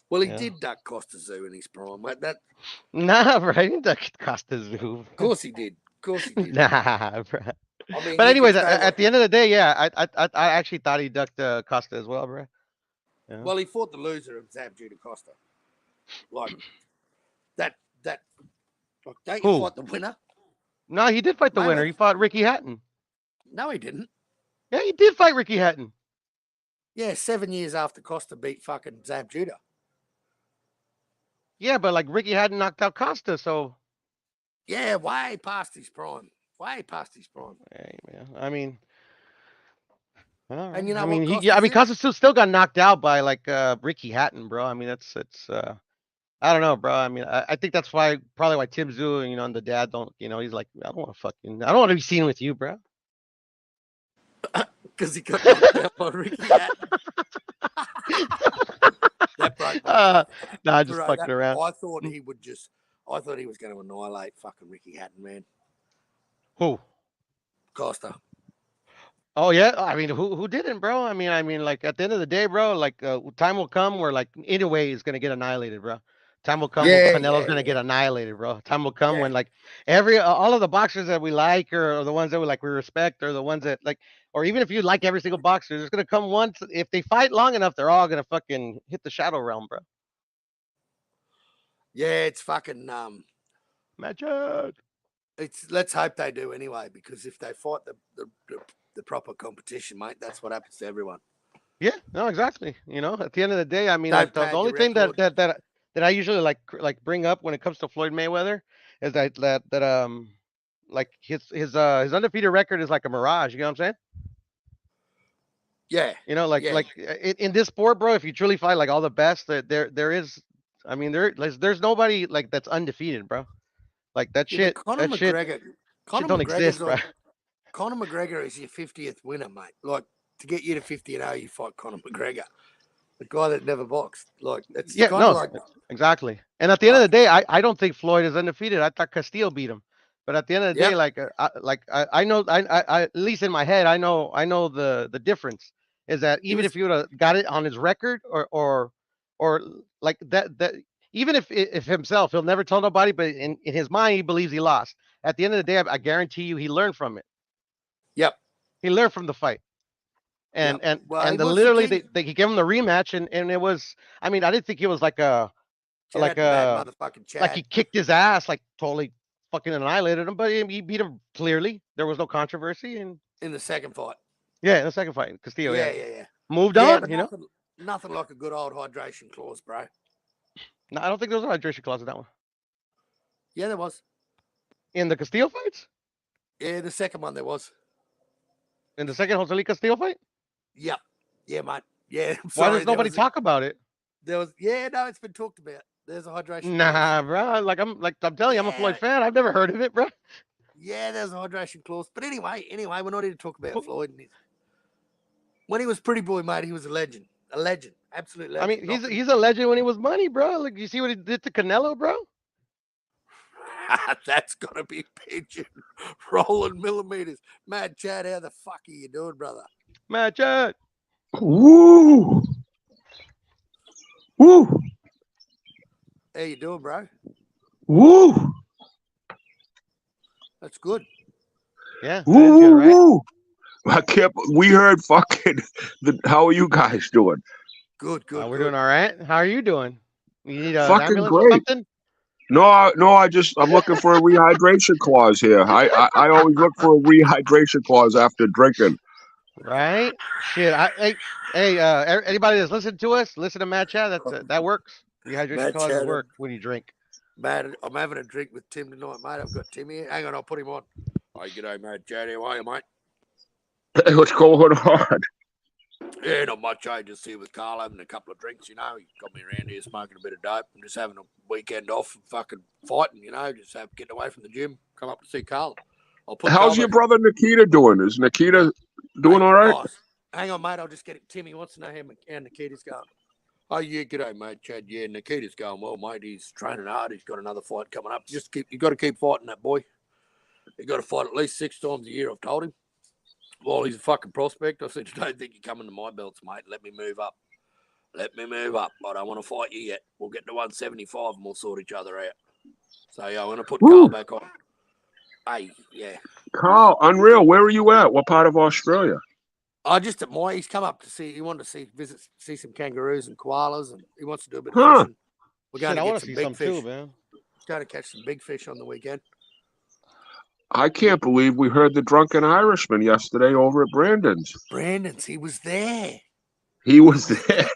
Well, he Yeah. did duck Costa Zoo in his prime, mate. That, Nah, bro, he didn't duck Costa Zoo. of course he did. Of course he did. Nah, bro. I mean, But you could anyways, say at what. the end of the day, yeah, I actually thought he ducked Costa as well, bro. Yeah. Well, he fought the loser of Zab Judah Costa. Like that. That. Like, don't you Who? fight the winner, No, he did fight the winner. Mayweather? He fought Ricky Hatton. No, he didn't. Yeah, he did fight Ricky Hatton. Yeah, 7 years after Costa beat fucking Zab Judah. Yeah, but like Ricky Hatton knocked out Costa, so Yeah, way past his prime. Way past his prime. hey, man. I mean, all right. And you I know mean, what he yeah, Costa I mean, said? Costa still got knocked out by like Ricky Hatton, bro. I mean, it's I don't know, bro. I mean, I think that's why probably why Tim Tszyu, and the dad don't, he's like, I don't want to be seen with you, bro. Because he got knocked out by Ricky Hatton. Nah, just Bro, fucking around. I thought he would just. I thought he was going to annihilate fucking Ricky Hatton, man. Who? Costa. Oh yeah, I mean, who didn't, bro? I mean, like at the end of the day, bro, like time will come where like Inoue is gonna get annihilated, bro. Time will come when Yeah, Canelo's yeah, gonna get yeah, annihilated, bro. Time will come yeah. when like all of the boxers that we like or the ones that we respect or the ones that like or even if you like every single boxer, there's gonna come once if they fight long enough, they're all gonna fucking hit the shadow realm, bro. Yeah, it's fucking. Magic. It's let's hope they do anyway, because if they fight the proper competition, mate, that's what happens to everyone. Yeah, no, exactly. You know, at the end of the day, I mean, Don't like the pad only your thing record. that I usually like bring up when it comes to Floyd Mayweather is that like his undefeated record is like a mirage. You know what I'm saying? Yeah, You know, yeah. in this sport, bro, if you truly fight like all the best, there is, I mean, there's nobody like that's undefeated, bro. Like Yeah, but shit Conor don't McGregor's exist, bro. like Conor McGregor is your 50th winner, mate. Like to get you to 50-0, you fight Conor McGregor, the guy that never boxed. Like it's Yeah, kind of no, like, exactly. And at the end of the day, I don't think Floyd is undefeated. I thought Castillo beat him. But at the end of the day, yep, I know I at least in my head I know the difference is that he even was if you would have got it on his record or like that even if himself he'll never tell nobody, but in his mind he believes he lost. At the end of the day, I guarantee you he learned from it. yep, He learned from the fight. yep. And and Well, he and the, was the literally king. he gave him the rematch and it was, I mean, I didn't think it was like Chad, mad motherfucking like he Chad. kicked his ass, like totally fucking annihilated him, but he beat him clearly. There was no controversy, and In the second fight. yeah, in the second fight, Castillo, yeah, Yeah, yeah, yeah. moved Yeah, on. but nothing like a good old hydration clause, bro. No, I don't think there was a hydration clause in that one. Yeah, there was. In the Castillo fights, Yeah, the second one there was. in the second Jose Castillo fight, Yep. Yeah, mate. Yeah, I'm why sorry. does nobody talk about it? Yeah, no, it's been talked about. There's a hydration clause. Nah, bro. I'm telling you, I'm a Yeah, Floyd fan. I've never heard of it, bro. yeah, there's a hydration clause. But anyway, we're not here to talk about Floyd. When he was pretty boy, mate, he was a legend, absolute I mean, legend. he's a legend when he was money, bro. Like, you see what he did to Canelo, bro? That's gotta be pigeon rolling millimeters. Mad Chad, how the fuck are you doing, brother? Match it. Woo! Woo! How you doing, bro? Woo! That's good. Yeah, Woo! that is good, Woo! right? Woo! I kept. We heard fucking. How are you guys doing? Good, good, We're good. doing all right. How are you doing? You need an Fucking ambulance or great. something? No, I'm looking for a rehydration clause here. I always look for a rehydration clause after drinking. Right? Shit. Hey, anybody that's listening to us, listen to Matt Chat. That works. Rehydration Mad causes Chad, work when you drink. mad. I'm having a drink with Tim tonight, mate. I've got Tim here. Hang on, I'll put him on. Hey, g'day, Mad Chad. How are you, mate? Hey, what's going on? Yeah, not much. Just here with Carl having a couple of drinks, you know. He got me around here smoking a bit of dope. I'm just having a weekend off and fucking fighting, you know, just getting away from the gym. Come up to see Carl. I'll put How's Carl your back. brother Nikita doing? Is Nikita doing all right? Oh, hang on, mate. I'll just get it. Timmy wants to know how Nikita's going. Oh, yeah, g'day, mate, Chad. Yeah, Nikita's going well, mate. He's training hard. He's got another fight coming up. You got to keep fighting that boy. You got to fight at least 6 times a year, I've told him. Well, he's a fucking prospect. I said, you don't think you're coming to my belts, mate. Let me move up. Let me move up. I don't want to fight you yet. We'll get to 175 and we'll sort each other out. So, yeah, I'm going to put Carl back on. Hey, yeah. Carl, unreal. Where are you at? What part of Australia? Just at he's come up to see, he wanted to see some kangaroos and koalas, and he wants to do a bit of fishing. We're going Shit, I to want get to some see big some fish. too, man. Going to catch some big fish on the weekend. I can't believe we heard the drunken Irishman yesterday over at Brandon's. Brandon's, he was there. He was there.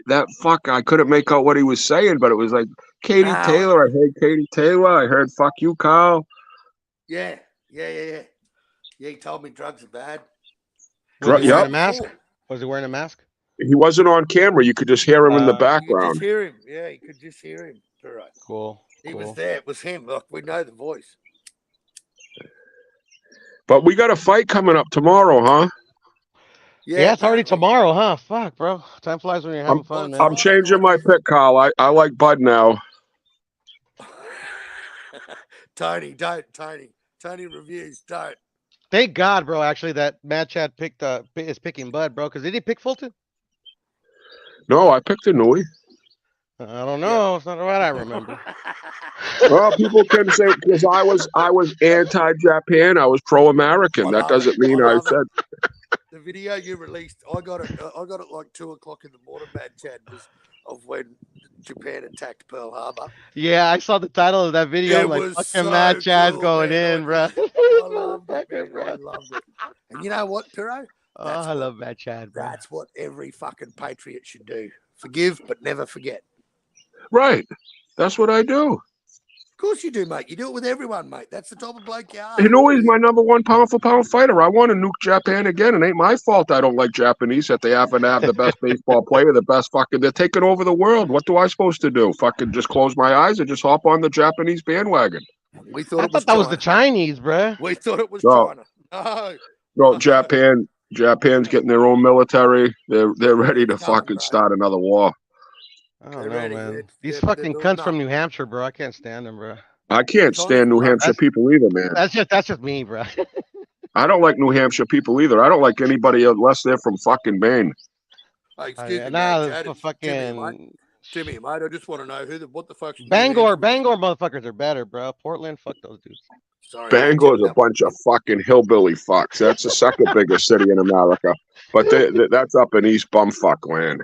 That fuck, I couldn't make out what he was saying, but it was like Katie Taylor. I heard Katie Taylor. I heard fuck you, Carl. Yeah. Yeah, he told me drugs are bad. Was he wearing Yep. a mask? Was he wearing a mask? He wasn't on camera. You could just hear him in the You could just background. hear him. Yeah, you could just hear him. All right. Cool. He was there. It was him. Look, we know the voice. But we got a fight coming up tomorrow, huh? Yeah, it's already apparently. tomorrow, huh? Fuck, bro. Time flies when you're having fun, man. I'm changing my pick, Carl. I like Bud now. Tony, don't. Tony reviews, don't. Thank God, bro. Actually, that Mad Chad is picking Bud, bro. Because did he pick Fulton? No, I picked Inoue. I don't know. It's not what I remember. Well, people can say because I was anti-Japan. I was pro-American. That doesn't mean I said. The video you released, I got it like 2:00 in the morning, Mad Chad, was of when Japan attacked Pearl Harbor. Yeah, I saw the title of that video. It I'm like, was fucking so Mad Chad's cool, going man. in, bro. I loved it, man. I loved it. And you know what, Piro? Oh, I love Mad Chad, bro. That's what every fucking patriot should do. Forgive, but never forget. Right. That's what I do. Of course you do, mate. You do it with everyone, mate. That's the type of bloke you are. Inoue's my #1 pound-for-pound fighter. I want to nuke Japan again. It ain't my fault I don't like Japanese that they happen to have the best baseball player, the best fucking. They're taking over the world. What do I supposed to do? Fucking just close my eyes and just hop on the Japanese bandwagon? We thought I thought that was the Chinese, bro. We thought it was No. China. No. No, Japan's getting their own military. They're ready to fucking start another war. I don't know, ready, man. man. These They're fucking building cunts up. from New Hampshire, bro. I can't stand them, bro. I can't stand New Hampshire people either, man. That's just me, bro. I don't like New Hampshire people either. I don't like anybody unless they're from fucking Maine. Hey, excuse me, nah, Chad. It's fucking Timmy, mate. I just want to know what the fuck's Bangor motherfuckers are better, bro. Portland, fuck those dudes. Sorry, Bangor's a bunch of fucking hillbilly fucks. That's the second biggest city in America, but that's up in East Bumfuck land.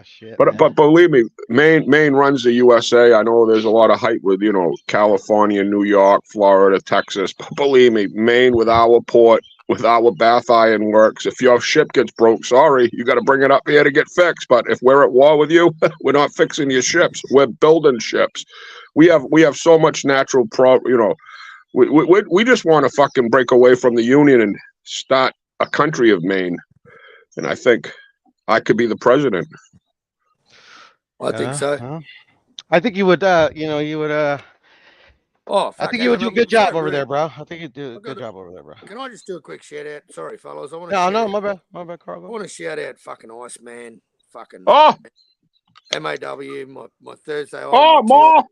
Shit. But believe me, Maine runs the USA. I know there's a lot of hype with California, New York, Florida, Texas. But believe me, Maine with our port, with our Bath Iron Works. If your ship gets broke, sorry, you got to bring it up here to get fixed. But if we're at war with you, we're not fixing your ships. We're building ships. We have so much natural We just want to fucking break away from the Union and start a country of Maine. And I think I could be the president. I think so. I think you would, you would, Oh, I think you would do a good job over there, bro. I think you'd do a good job over there, bro. Can I just do a quick shout out? Sorry, fellas. I want to. No, my bad, Carl. I want to shout out fucking Iceman, fucking MAW, my Thursday. MAW,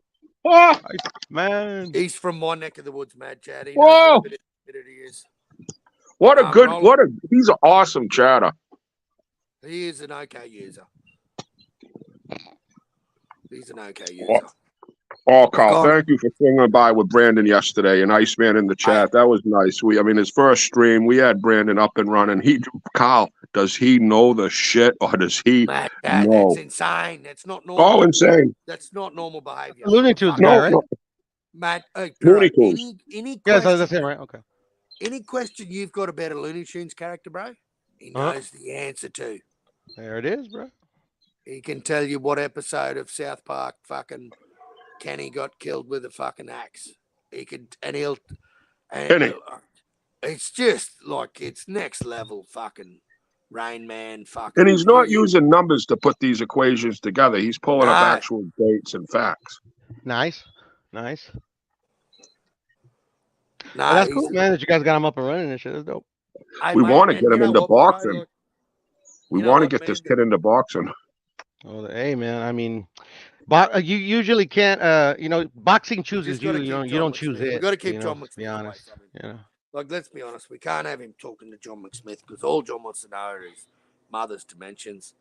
man. He's from my neck of the woods, Mad Chad. He Whoa. knows what it is. He's an awesome chatter. He is an okay user. He's an okay user. Oh, Carl, thank you for swinging by with Brandon yesterday and Iceman in the chat. That was nice. His first stream, we had Brandon up and running. Carl, does he know the shit or does he know? That's insane. That's not normal. Oh, insane. That's not normal behavior. Looney Tunes guy, right? Matt, Looney Tunes. Any question, yes, that's him, right? Okay. Any question you've got about a Looney Tunes character, bro, he knows the answer to. There it is, bro. He can tell you what episode of South Park fucking Kenny got killed with a fucking axe. He could, it's just like it's next level fucking Rain Man fucking. And he's not using numbers to put these equations together. He's pulling up actual dates and facts. Nice. No, that's cool, man. That you guys got him up and running and shit. That's dope. We want to get him into boxing. We want to get this kid into boxing. Oh, hey, man. I mean, you usually can't. Boxing chooses you. You don't choose it. We got to keep John McSmith. Be honest. Yeah. Like, let's be honest. We can't have him talking to John McSmith because all John wants to know is mother's dimensions.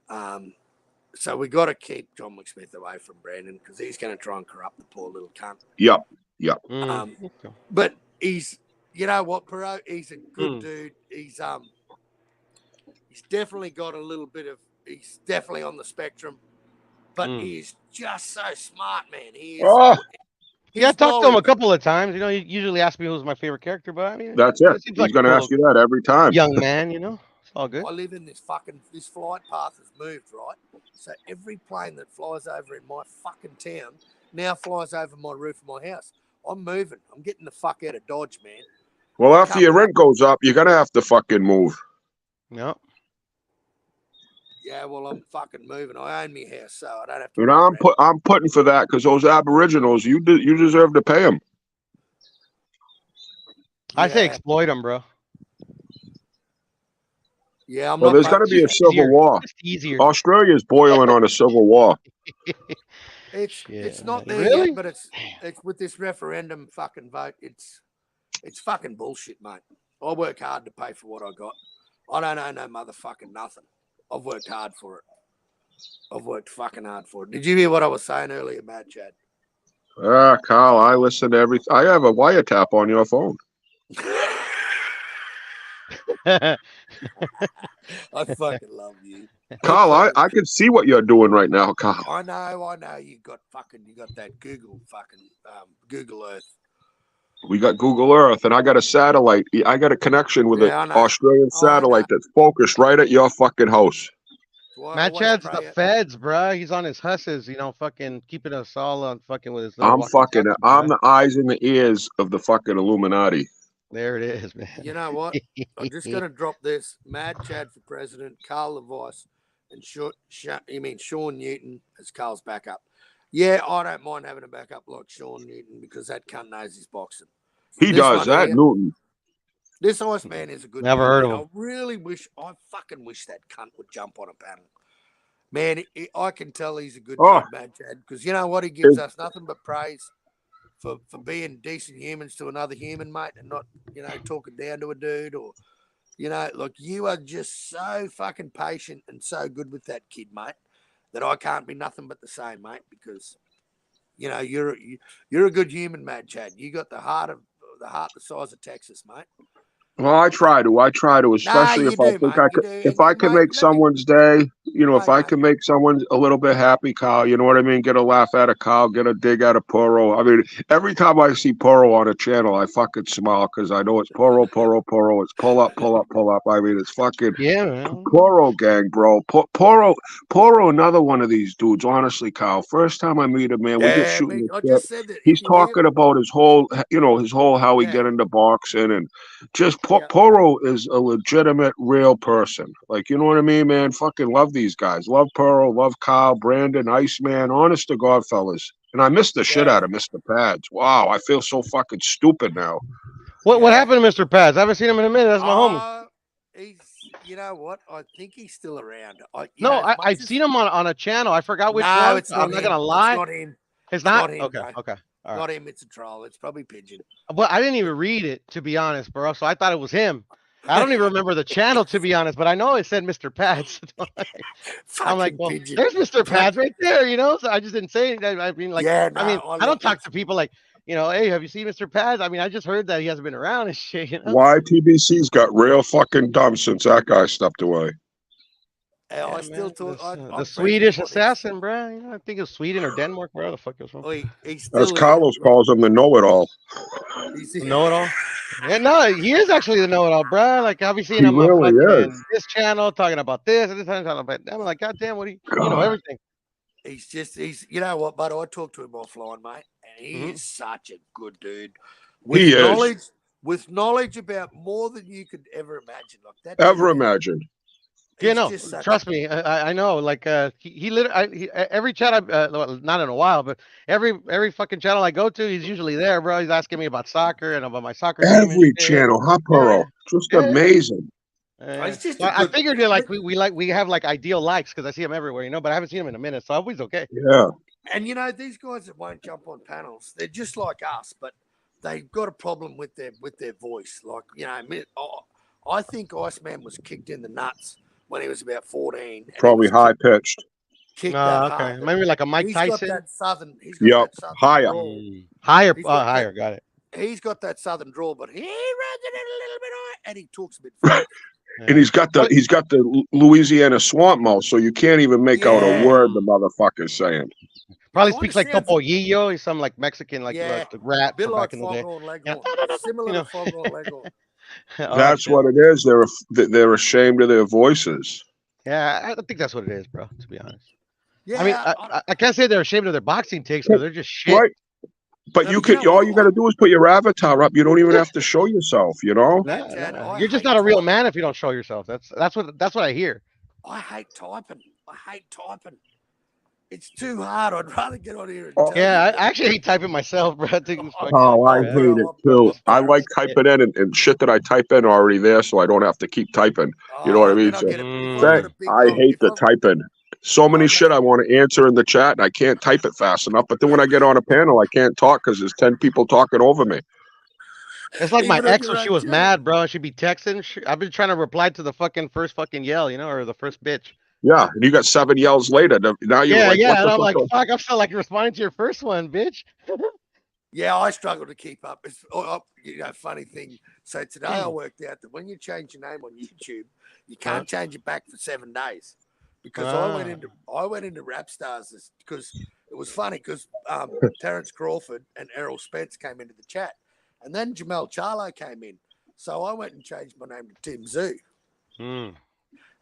So we got to keep John McSmith away from Brandon because he's going to try and corrupt the poor little cunt. Yep. But he's, you know what, Perot? He's a good dude. He's definitely got a little bit of. He's definitely on the spectrum, but he's just so smart, man. He is. Yeah, I talked to him a couple of times. You usually ask me who's my favorite character, but I mean, that's it. He's going to ask you that every time. Young man, it's all good. I live in this flight path has moved, right? So every plane that flies over in my fucking town now flies over my roof of my house. I'm moving. I'm getting the fuck out of Dodge, man. Well, after your rent goes up, you're going to have to fucking move. Yep. Yeah, well, I'm fucking moving. I own my house, so I don't have to. And I'm putting for that because those Aboriginals, you deserve to pay them. I say exploit them, bro. Yeah, I'm Well, not. there's got to be a civil Easier. war. Just easier. Australia's boiling on a civil war. It's Yeah. not there Really? yet, but it's with this referendum fucking vote. It's fucking bullshit, mate. I work hard to pay for what I got. I don't owe no motherfucking nothing. I've worked hard for it. I've worked fucking hard for it. Did you hear what I was saying earlier, Mad Chad? Carl, I listen to everything. I have a wiretap on your phone. I fucking love you. Carl, I can see what you're doing right now, Carl. I know. You got that Google Google Earth. We got Google Earth, and I got a satellite. I got a connection with Yeah, I an know. Australian Oh, I know. satellite that's focused right at your fucking house. Well, I Matt always Chad's the pray it. feds, bruh. He's on his husses, you know, fucking keeping us all on fucking with his little I'm walkie-talkie, I'm bruh. the eyes and the ears of the fucking Illuminati. There it is, man. You know what? I'm just going to drop this. Mad Chad for president, Carl LeVice, and Sean Newton as Carl's backup. Yeah, I don't mind having a backup like Sean Newton because that cunt knows his boxing. He This does one that, here, Newton. This Iceman is a good Never dude, heard of man. him. I fucking wish that cunt would jump on a panel. Man, I can tell he's a good Oh. dude, Mad Chad, because you know what? He gives us nothing but praise for being decent humans to another human, mate, and not, talking down to a dude or, look, you are just so fucking patient and so good with that kid, mate, that I can't be nothing but the same, mate, because, you're a good human, Mad Chad. You got the heart the size of Texas, mate. Well, I try to, especially you if I do, think mate. I You could, do. if And, I can mate, make someone's day, if I mate. can make someone a little bit happy, Kyle, you know what I mean? Get a laugh out of Kyle, get a dig out of Poro. I mean, every time I see Poro on a channel, I fucking smile because I know it's Poro. It's pull up. I mean, it's fucking Yeah, man. Poro gang, bro. Poro, another one of these dudes. Honestly, Kyle, first time I meet him, man, we get shooting mate, the I shit. just said that. He's If you hear, talking about his whole how he Yeah. get into boxing and just Yeah. Poro is a legitimate, real person. Like, you know what I mean, man? Fucking love these guys. Love Poro, love Kyle, Brandon, Iceman. Honest to God, fellas. And I missed the shit out of Mr. Pads. Wow, I feel so fucking stupid now. What happened to Mr. Paz? I haven't seen him in a minute. That's my homie. You know what? I think he's still around. No, I've seen him on a channel. I forgot which No, one. it's not I'm not him. gonna lie. It's not him. It's not? not him, Okay, bro. okay. All right. Not him. It's a troll. It's probably Pigeon. But I didn't even read it, to be honest, bro. So I thought it was him. I don't even remember the channel, to be honest, but I know it said Mr. Pads. I'm like, well, Pigeon. there's Mr. Pads right there, So I just didn't say it. I mean, like, Yeah, no, I don't talk to people like, hey, have you seen Mr. Pads? I mean, I just heard that he hasn't been around and shit, YTBC's got real fucking dumb since that guy stepped away. I Yeah, still man, thought the Swedish assassin, bro. I think it was Sweden or Denmark, where the fuck it was from. He's still As Carlos calls him, the know-it-all. Know-it-all. Yeah, no, he is actually the know-it-all, bro. Like, I'll be seeing He him really on is. this channel talking about this and this channel talking about that. I'm like, God damn, what do you know everything. He's you know what, but I talked to him offline, mate, and he is such a good dude. He is. With knowledge about more than you could ever imagine. Like that. Ever imagined. Yeah, no, trust me. I know. Like, he literally, every chat well, not in a while, but every fucking channel I go to, he's usually there, bro. He's asking me about soccer and about my soccer team. Every channel, huh, Poro? Just amazing. I figured we have like ideal likes because I see him everywhere, but I haven't seen him in a minute, so always okay. Yeah. And these guys that won't jump on panels, they're just like us, but they've got a problem with their voice. Like, I think Iceman was kicked in the nuts when he was about 14. Probably high pitched. Okay. Hard. Maybe like a Mike Tyson. Got that southern. He's got that southern higher. Drawl. Higher. Higher. Got it. He's got that southern drawl, but he runs it a little bit high, and he talks a bit fast. And he's got the Louisiana swamp mouth, so you can't even make out a word the motherfucker's saying. Probably speaks like Topollillo. He's some like Mexican, like the rat bit from like back in the day. Similar to Foghorn Leghorn. That's what it is. They're ashamed of their voices. Yeah, I think that's what it is, bro. To be honest. Yeah, I mean, I can't say they're ashamed of their boxing takes because they're just shit. Right. But all you got to do is put your avatar up. You don't even have to show yourself. No. You're just not a real man if you don't show yourself. That's what I hear. I hate typing. It's too hard. I'd rather get on here and Oh. tell Yeah, you. I actually hate typing myself, bro. I think it's fucking Oh, I bad. hate it too. I like typing in and shit that I type in already there, so I don't have to keep typing. You know what I mean? Then I So, get it. If I've hey, got a big I hate the if typing. So many shit mate. I want to answer in the chat, and I can't type it fast enough. But then when I get on a panel, I can't talk because there's 10 people talking over me. It's like my Even on ex your when she own was channel. mad, bro. She'd be texting. I've been trying to reply to the fucking first fucking yell, you know, or the first bitch. Yeah, and you got 7 yells later. Now you're Yeah, like, yeah. what And the I'm fuck? like, fuck, I'm still like responding to your first one, bitch. Yeah, I struggle to keep up. It's funny thing. So today I worked out that when you change your name on YouTube, you can't change it back for 7 days. Because I went into Rap Stars because it was funny because Terrence Crawford and Errol Spence came into the chat, and then Jamel Charlo came in. So I went and changed my name to Tszyu.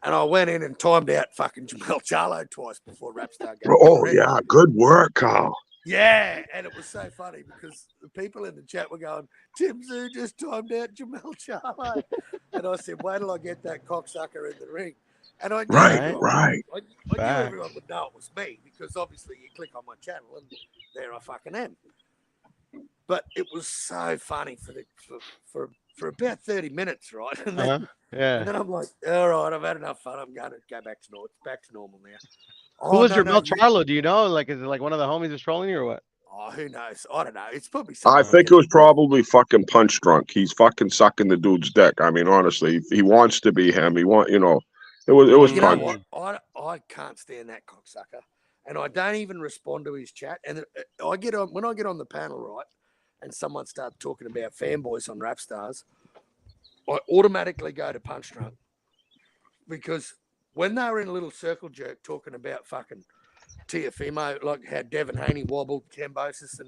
And I went in and timed out fucking Jamel Charlo twice before Rapstar gave me Oh, red. yeah, good work, Carl. Yeah, and it was so funny because the people in the chat were going, Tszyu just timed out Jamel Charlo. And I said, wait till I get that cocksucker in the ring. And I knew Right. I knew everyone would know it was me because obviously you click on my channel and there I fucking am. But it was so funny for about 30 minutes, right? And then, and then I'm like, all right, I've had enough fun. I'm going to go back to normal now. Who was your Mel Charlo? Do you know? Like, is it like one of the homies is trolling you or what? Oh, who knows? I don't know. It's probably I think it was probably fucking punch drunk. He's fucking sucking the dude's dick. I mean, honestly, he wants to be him. He want, it was you punch. know what? I can't stand that cocksucker, and I don't even respond to his chat. And I get on when I get on the panel, right, and someone starts talking about fanboys on Rap Stars, I automatically go to punch drunk because when they were in a little circle jerk talking about fucking Tiafimo, like how Devin Haney wobbled Cambosis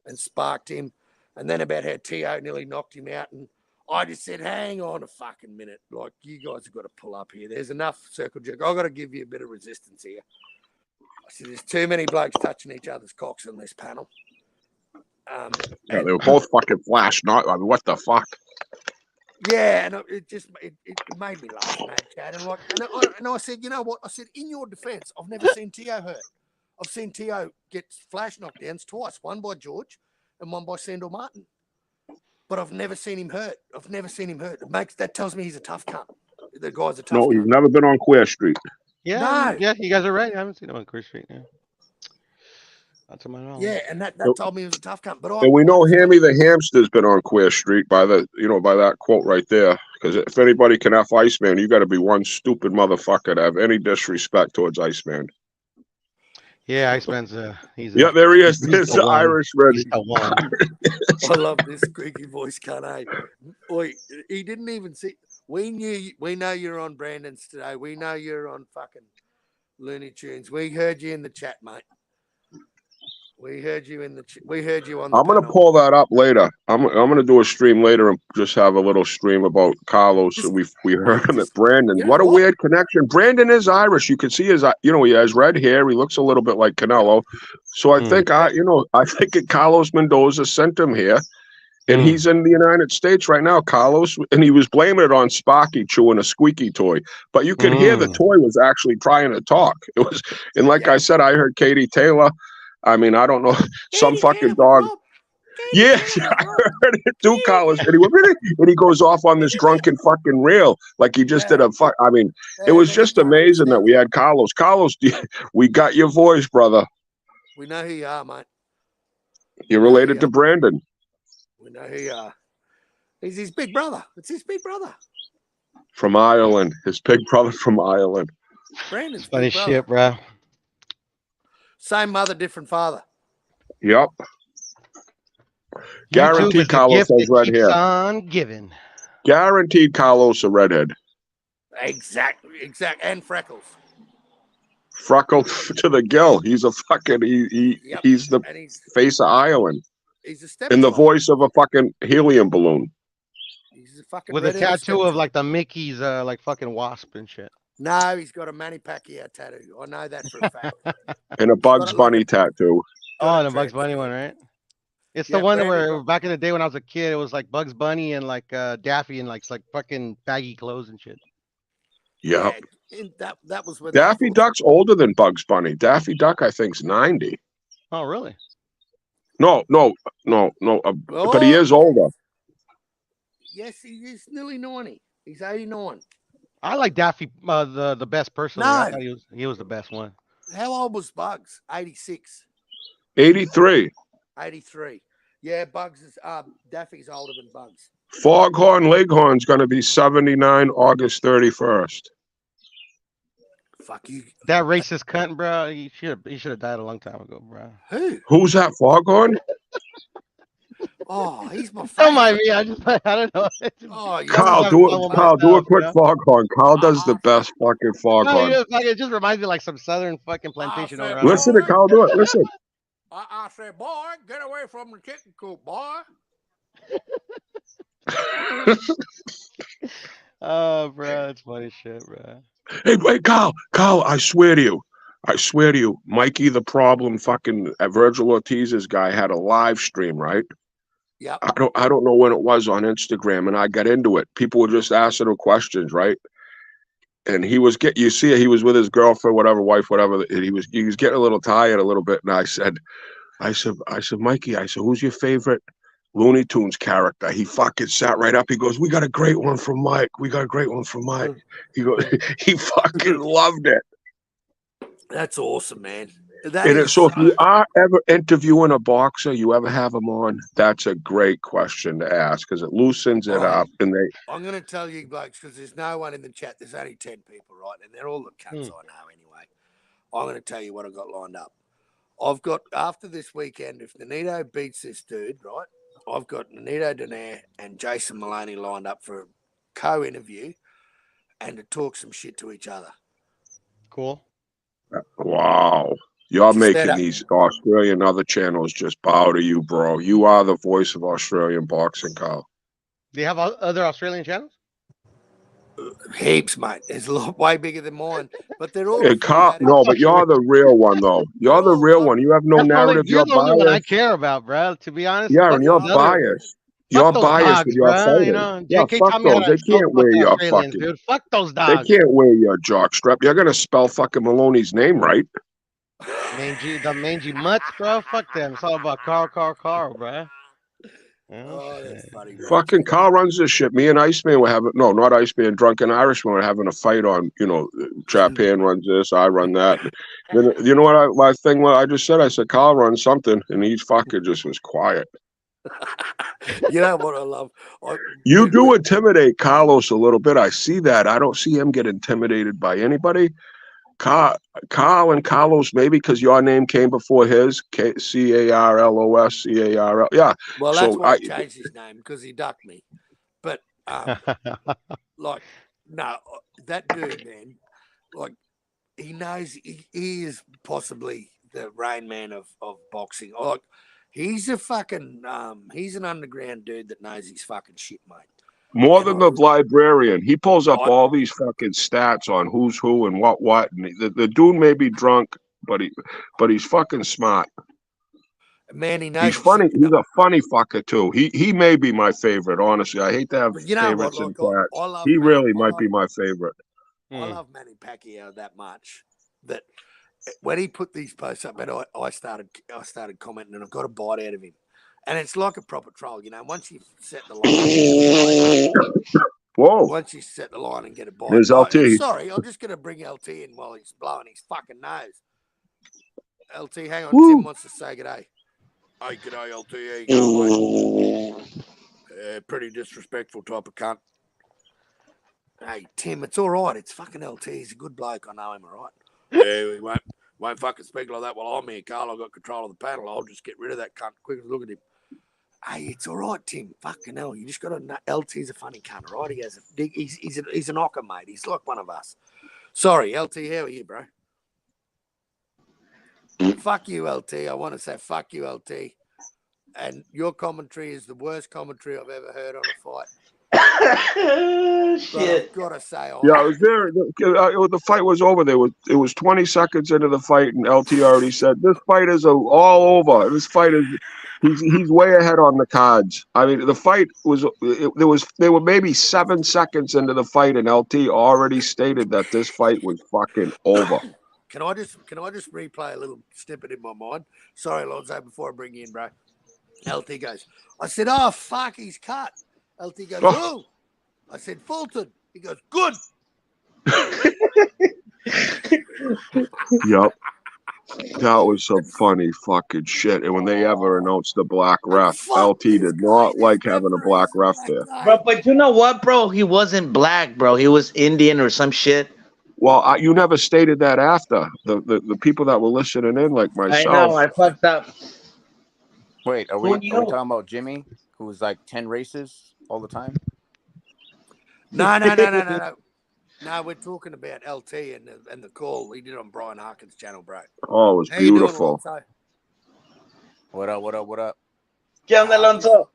and sparked him, and then about how Tszyu nearly knocked him out, and I just said, hang on a fucking minute. Like, you guys have got to pull up here. There's enough circle jerk. I've got to give you a bit of resistance here. I said, there's too many blokes touching each other's cocks on this panel. Yeah, they were both fucking flash. Not, I mean, what the fuck? Yeah, and it just made me laugh, mad chat. And I said, you know what? I said, in your defense, I've never seen Tszyu hurt. I've seen Tszyu get flash knockdowns twice, one by George and one by Sandor Martin. But I've never seen him hurt. That tells me he's a tough cunt. The guy's a tough cunt. No, he's never been on Queer Street. Yeah, yeah, you guys are right. I haven't seen him on Queer Street. Yeah. Not to my knowledge. Yeah, and that told me he was a tough cunt. But and we know Hammy the Hamster's been on Queer Street by that quote right there. Because if anybody can F Iceman, you got to be one stupid motherfucker to have any disrespect towards Iceman. Yeah, Iceman's there he is. There's the Irishman. He's the one. I love this squeaky voice, cunt. Oi, he didn't even see. We know you're on Brandon's today. We know you're on fucking Looney Tunes. We heard you in the chat, mate. We heard you on the. I'm gonna pull that up later. I'm gonna do a stream later and just have a little stream about Carlos. We heard him at Brandon. What a weird connection. Brandon is Irish. You can see his. He has red hair. He looks a little bit like Canelo. So I think I think Carlos Mendoza sent him here, and he's in the United States right now. Carlos, and he was blaming it on Sparky chewing a squeaky toy, but you could hear the toy was actually trying to talk. It was, and like I said, I heard Katie Taylor. I mean, I don't know, some fucking dog. Yeah, I heard it too, Carlos. And he went, really? And he goes off on this drunken fucking reel like he just did a fuck. I mean, it was just amazing that we had Carlos. Carlos, we got your voice, brother. We know who you are, mate. You're related to Brandon. We know who you are. He's his big brother. It's his big brother. From Ireland. His big brother from Ireland. Brandon's funny shit, bro. Same mother, different father. Yep. Guaranteed Carlos has red hair. On giving. Guaranteed Carlos a redhead. Exactly. And freckles. Freckled to the gill. He's a fucking he's the face of Ireland. He's a step in the voice of a fucking helium balloon. He's a fucking with a tattoo of like the Mickey's like fucking wasp and shit. No, he's got a Manny Pacquiao tattoo. I know that for a fact. And a Bugs Bunny tattoo. Oh, and a Bugs Bunny one, right? It's the one where back in the day when I was a kid, it was like Bugs Bunny and like Daffy and like fucking baggy clothes and shit. Yep. Yeah, and that was when Daffy Duck's older than Bugs Bunny. Daffy Duck, I think, is 90. Oh, really? No. But he Oh, is older. yes, he is nearly 90. He's 89. I like Daffy the best personally. I No. thought he was the best one. How old was Bugs? 86. 83. 83. Yeah, Bugs is Daffy's older than Bugs. Foghorn Leghorn's going to be 79 August 31st. Fuck you. That racist cunt, bro. He should have died a long time ago, bro. Who? Who's that, Foghorn? Oh, he's my Don't favorite. mind me. I don't know. Oh, yeah. Kyle, do a quick Foghorn. Kyle does the best fucking Foghorn. No, it just reminds me like some southern fucking plantation said, around. Listen to Kyle do it. Listen. I said, boy, get away from the chicken coop, boy. Oh, bro, it's funny shit, bro. Hey, wait, Kyle, I swear to you, Mikey the Problem, fucking Virgil Ortiz's guy had a live stream, right? Yep. I don't know when it was on Instagram, and I got into it. People were just asking him questions, right? And he was he was with his girlfriend, whatever, wife, whatever. And he was getting a little tired a little bit, and I said, Mikey, who's your favorite Looney Tunes character? He fucking sat right up. He goes, we got a great one from Mike. He goes, he fucking loved it. That's awesome, man. So if you are ever interviewing a boxer, you ever have him on, that's a great question to ask because it loosens it up. And I'm going to tell you, blokes, because there's no one in the chat. There's only 10 people, right? And they're all the cunts I know anyway. I'm going to tell you what I've got lined up. I've got, after this weekend, if Nonito beats this dude, right, I've got Nonito Donaire and Jason Maloney lined up for a co-interview and to talk some shit to each other. Cool. Wow. You're making these Australian other channels just bow to you, bro. You are the voice of Australian boxing, Kyle. Do you have other Australian channels? Heaps, mate. It's a lot way bigger than mine, but they're all. Hey, Kyle, no, but you're the real one, though. You're the real one. You have no narrative. You're the only one I care about, bro. To be honest. Yeah, and you're biased. You're biased with your fighting. You know, yeah, JK fuck those. They can't wear your fucking. Dude. Fuck those dogs. They can't wear your jockstrap. You're gonna spell fucking Maloney's name right. The mangy mutts, bro. Fuck them. It's all about Carl, bro. Oh, that's funny. Bro. Fucking Carl runs this shit. Me and Iceman were having not Iceman, Drunken Irishman were having a fight on. Japan runs this, I run that. Then you know what my thing was? I just said, I said Carl runs something, and he fucking just was quiet. You know what I love? You do intimidate Carlos a little bit. I see that. I don't see him get intimidated by anybody. Carl and Carlos, maybe because your name came before his, Carlos, Carl. Yeah. Well, that's why I changed his name, because he ducked me. But, no, that dude, man, he knows he is possibly the Rain Man of boxing. He's a fucking, he's an underground dude that knows his fucking shit, mate. More than the librarian. He pulls up all these fucking stats on who's who and what. And the dude may be drunk, but he's fucking smart. Man, he knows. He's funny. He's a funny fucker too. He may be my favorite. Honestly, I hate to have favorites in cats. He really might be my favorite. I love Manny Pacquiao that much that when he put these posts up, and I started commenting, and I've got a bite out of him. And it's like a proper troll, once you set the line. Whoa. Once you set the line and get a bite. There's LT. Sorry, I'm just going to bring LT in while he's blowing his fucking nose. LT, hang on. Tim wants to say g'day. Hey, g'day, LT. How you going? Pretty disrespectful type of cunt. Hey, Tim, it's all right. It's fucking LT. He's a good bloke. I know him, all right? Yeah, he won't fucking speak like that while I'm here, Carl. I've got control of the panel. I'll just get rid of that cunt. Quick, look at him. Hey, it's all right, Tim. Fucking hell. You just got to know. LT's a funny cunt, right? He's an ocker, mate. He's like one of us. Sorry, LT, how are you, bro? Fuck you, LT. I want to say fuck you, LT. And your commentary is the worst commentary I've ever heard on a fight. But Shit. I've got to say, Yeah, I was there. The fight was over. It was 20 seconds into the fight, and LT already said, "This fight is all over. This fight is he's way ahead on the cards." I mean, the fight was they were maybe 7 seconds into the fight, and LT already stated that this fight was fucking over. Can I just replay a little snippet in my mind? Sorry, Lonzo, before I bring you in, bro. LT goes, I said, oh, fuck, he's cut. LT goes, who? I said, Fulton. He goes, good. Yep. That was some funny fucking shit. And when they ever announced the black ref, LT did not like having a black ref there. Bro, but you know what, bro? He wasn't black, bro. He was Indian or some shit. Well, you never stated that after. The people that were listening in, like I myself. know, I fucked up. Wait, are we talking about Jimmy, who was like 10 races all the time? No. No, we're talking about LT and the call he did on Brian Harkin's channel, bro. Oh, it was How you doing, beautiful. Alonso? What up? ¿Qué onda, Alonso?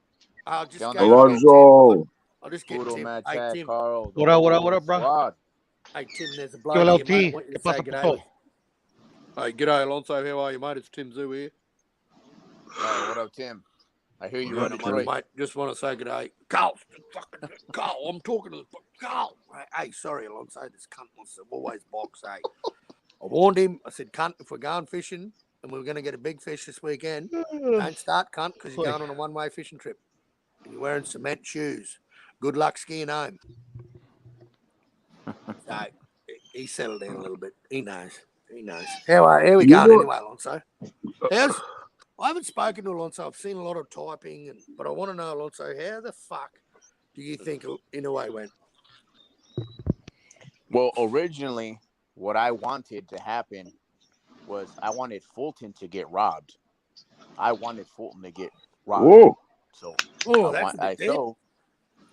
I'll just Down go. Alonso. I'll just get Fulton, Tim. Matt, Hey, Chad, Tim. Carl. What up, bro? Squad. Hey, Tim, there's a Yo, bloke here, LT. mate. I want you to ¿Qué say pasa, g'day. puto? Hey, g'day, Alonso. How are you, mate? It's Tim Tszyu here. What up, Tim? I hear you Right, in Detroit. mate. Just want to say g'day. Carl, I'm talking to the Carl. Hey, sorry, Alonso. This cunt wants to always box, hey. I warned him. I said, cunt, if we're going fishing and we're going to get a big fish this weekend, don't start, cunt, because you're going on a one-way fishing trip. And you're wearing cement shoes. Good luck skiing home. So he settled down a little bit. He knows. How we going anyway, Alonso? I haven't spoken to Alonso. I've seen a lot of typing, but I want to know, Alonso, how the fuck do you think Inoue went? Well, originally, what I wanted to happen was I wanted Fulton to get robbed. I wanted Fulton to get robbed. Whoa. So,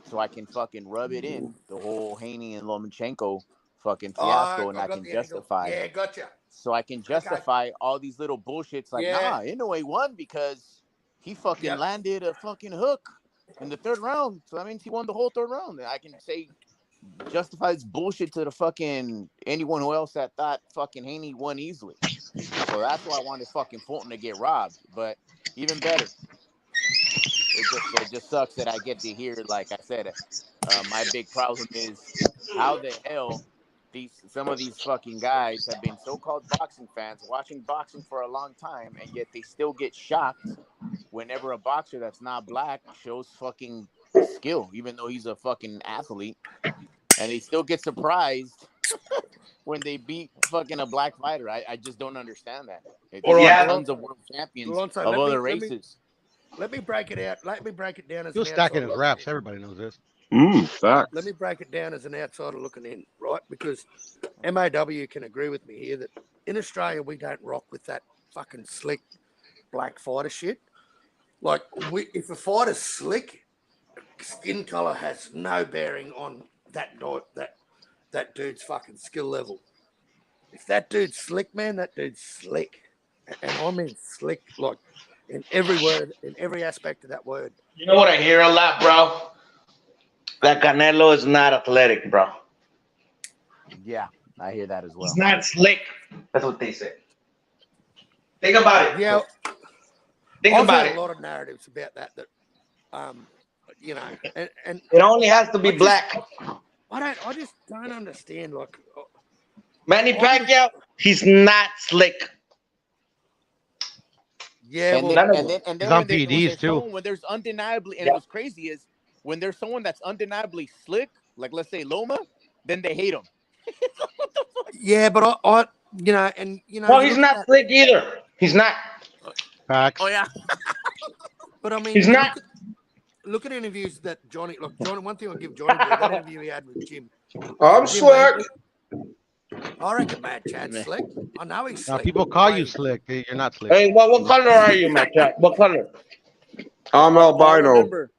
so I can fucking rub it in the whole Haney and Lomachenko fucking fiasco, and I can justify. Yeah, gotcha. So I can justify all these little bullshits like, nah, Inoue won because he fucking landed a fucking hook in the third round. So that means he won the whole third round. I can say, justify this bullshit to the fucking anyone who else that thought fucking Haney won easily. So that's why I wanted fucking Fulton to get robbed. But even better, it just sucks that I get to hear, like I said, my big problem is how the hell some of these fucking guys have been so-called boxing fans watching boxing for a long time, and yet they still get shocked whenever a boxer that's not black shows fucking skill, even though he's a fucking athlete, and they still get surprised when they beat fucking a black fighter. I just don't understand that. Tons of world champions of other races. Let me break it out. Let me break it down as He was stacking his raps. Everybody knows this. Facts. Let me break it down as an outsider looking in, right? Because MAW can agree with me here that in Australia we don't rock with that fucking slick black fighter shit. Like, if a fighter's slick, skin color has no bearing on that dude's fucking skill level. If that dude's slick, man, that dude's slick, and I mean slick, like in every word, in every aspect of that word. You know what I hear a lot, bro? That Canelo is not athletic, bro. Yeah, I hear that as well. He's not slick. That's what they say. Think about it. Yeah. I've heard a lot of narratives about that, you know, and it only has to be black. I just don't understand. Like Manny Pacquiao, he's not slick. Yeah, and then on PEDs too. When there's undeniably, and what's crazy is when there's someone that's undeniably slick, like let's say Loma, then they hate him. What the fuck? Yeah, but I you know, and you know, well, he's not slick either. He's not. Facts. Oh yeah. But I mean, he's not. Look at interviews that Johnny. Look, Johnny. One thing I'll give Johnny that interview he had with Jim. I'm slick. I reckon Mad Chad's slick. I know he's slick. Now people call you slick. You're not slick. Hey, what color are you, Mad Chad? What color? I'm albino. Remember,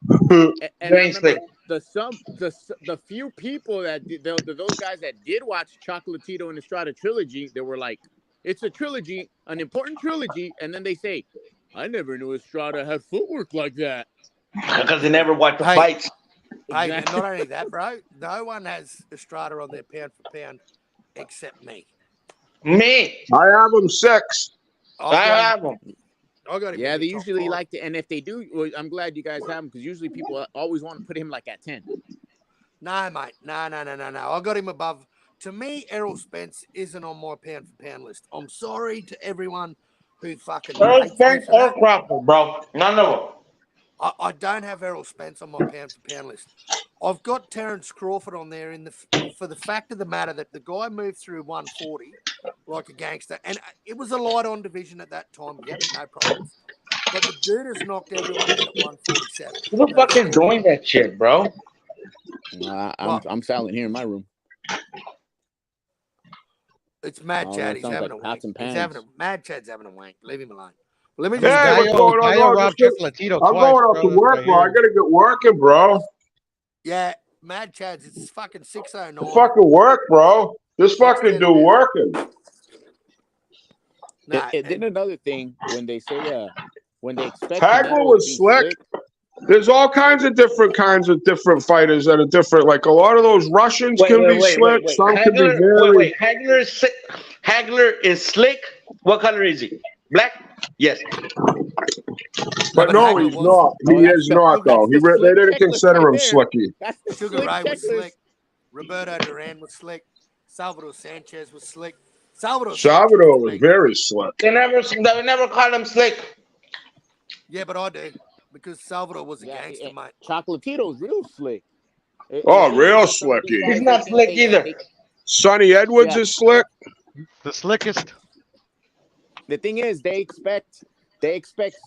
the few people that those guys that did watch Chocolatito and Estrada trilogy, they were like, it's a trilogy, an important trilogy, and then they say, I never knew Estrada had footwork like that. Because they never watched the fights. Hey, and Exactly. not only that, bro. No one has Estrada on their pound for pound except me. Me. I have him 6. I've I got have him. him. I got him. Yeah, in the they top usually 5. like to, and if they do, well, I'm glad you guys have him because usually people always want to put him like at 10. No, mate. No. I got him above. To me, Errol Spence isn't on my pound for pound list. I'm sorry to everyone who fucking hates me Spence for or that. Crawford, bro. None of them. I don't have Errol Spence on my pound for pound list. I've got Terence Crawford on there for the fact of the matter that the guy moved through 140 like a gangster, and it was a light on division at that time. Yep, no problems. But the dude has knocked everyone out at 147. Who the fuck is doing that shit, bro? I'm silent here in my room. It's Mad Oh, Chad. that He's sounds having like a wank. pots and He's pans. having a Mad Chad's having a wank. Leave him alone. Let me This just Hey, what's Gallo, going on? Gallo No, robbed just Chocolatito I'm twice, going out bro. to That's work, what I bro. I hear. gotta get working, bro. yeah, Mad Chad's. It's fucking 6:09. The fucking work, bro. This fucking Instead dude of working. no, Then another thing when they say when they expect Hagler Canelo to was be slick. slick, There's all kinds of different fighters that are different. Like a lot of those Russians can be slick. Some can be very. Hagler is sick. Hagler is slick. What color is he? Black? Yes. But no, Hagler he's was. not. He is not though. that's the They slick didn't checklist consider right him there. slicky. That's the Sugar slick Ray was checklist. slick. Roberto Duran was slick. Salvador Sanchez was slick. Salvador Salvador Sanchez was to me. very slick. They never call him slick. Yeah, but I do because Salvador was a gangster, mate. Chocolatito's real slick. Oh, real Some of these slicky. guys, He's not slick either. Sonny Edwards Yeah. is slick. The slickest. The thing is, they expect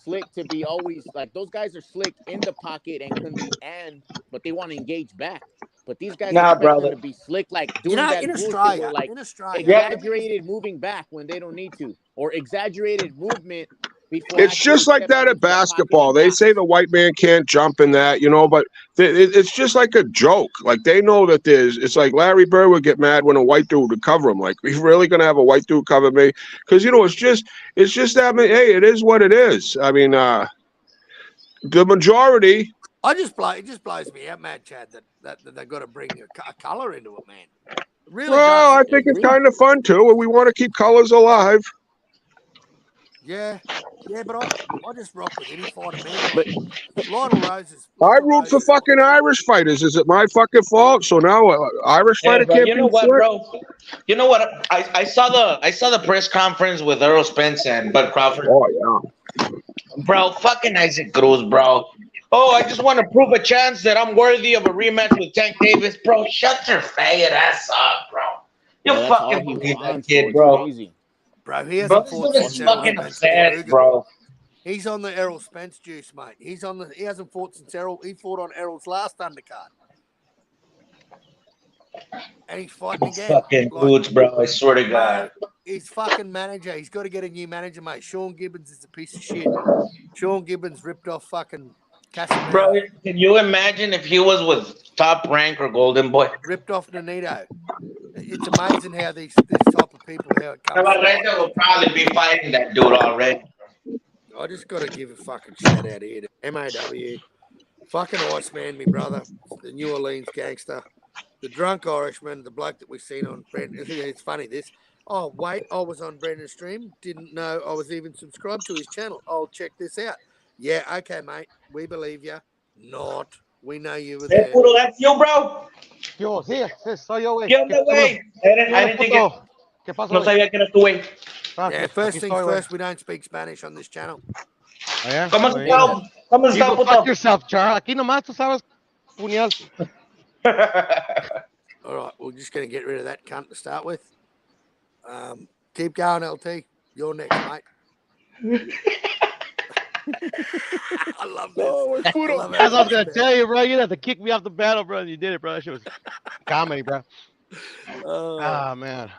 slick to be always like those guys are slick in the pocket but they want to engage back. But these guys Nah, expect brother. them to be slick, like doing that in bullshit Australia, where like in Australia, exaggerated moving back when they don't need to, or exaggerated movement before It's actually just like stepping that at into the pocket basketball. and They back. say the white man can't jump in that, but it's just like a joke. Like they know that it's like Larry Bird would get mad when a white dude would cover him. Like, we really gonna have a white dude cover me? Because it's just that. Hey, it is what it is. I mean, the majority. it just blows me out, Mad Chad, that they got to bring a color into it, man. It really Well, does. I think it's kind of fun too, and we want to keep colors alive. Yeah, but I just rock with any fighter, man. But Lionel Rose is. I root for fucking Irish fighters. Is it my fucking fault? So now Irish fighter bro, can't you be know what, slick? bro? You know what? I saw the press conference with Errol Spence and Bud Crawford. Oh yeah. Bro, fucking Isaac Cruz, bro. Oh, I just want to prove a chance that I'm worthy of a rematch with Tank Davis, bro. Shut your faggot ass up, bro. You that's all fucking he believe that wants, kid, It's bro. crazy. Bro, he Bro, hasn't this fought dude since is Errol fucking Spence obsessed, bro. He's on the Errol Spence juice, mate. He hasn't fought since Errol. He fought on Errol's last undercard. And he's fighting again. Fucking dudes, bro. I swear to God. Bro, his fucking manager. He's got to get a new manager, mate. Sean Gibbons is a piece of shit. Sean Gibbons ripped off fucking Casemiro. Bro, can you imagine if he was with Top Rank or Golden Boy? Ripped off Nonito. It's amazing how these type of people, how it comes. Navarrete will probably be fighting that dude already. I just got to give a fucking shout out here to MAW. Fucking Iceman, me brother. The New Orleans gangster. The drunk Irishman, the bloke that we've seen on Brendan. It's funny this. Oh, wait, I was on Brendan's stream. Didn't know I was even subscribed to his channel. I'll check this out. Yeah, okay, mate. We believe you. Not. We know you were there. Hey, Puro, that's you, bro. Yo, sí, soy yo, güey. ¿Qué onda, güey? I didn't think it. ¿Qué pasó, No güey? sabía que eras tú, güey. Yeah, first things first, we don't speak Spanish on this channel. Oh, yeah? ¿Cómo Oh, has yeah. estado? ¿Cómo has You estado, go fuck puto? yourself, Char. Aquí nomás tú sabes puñal. All right, we're just going to get rid of that cunt to start with. Keep going, LT. You're next, mate. I love this. I love As I was going to tell you, bro, you had to kick me off the battle, bro. You did it, bro. That shit was comedy, bro. Oh, man.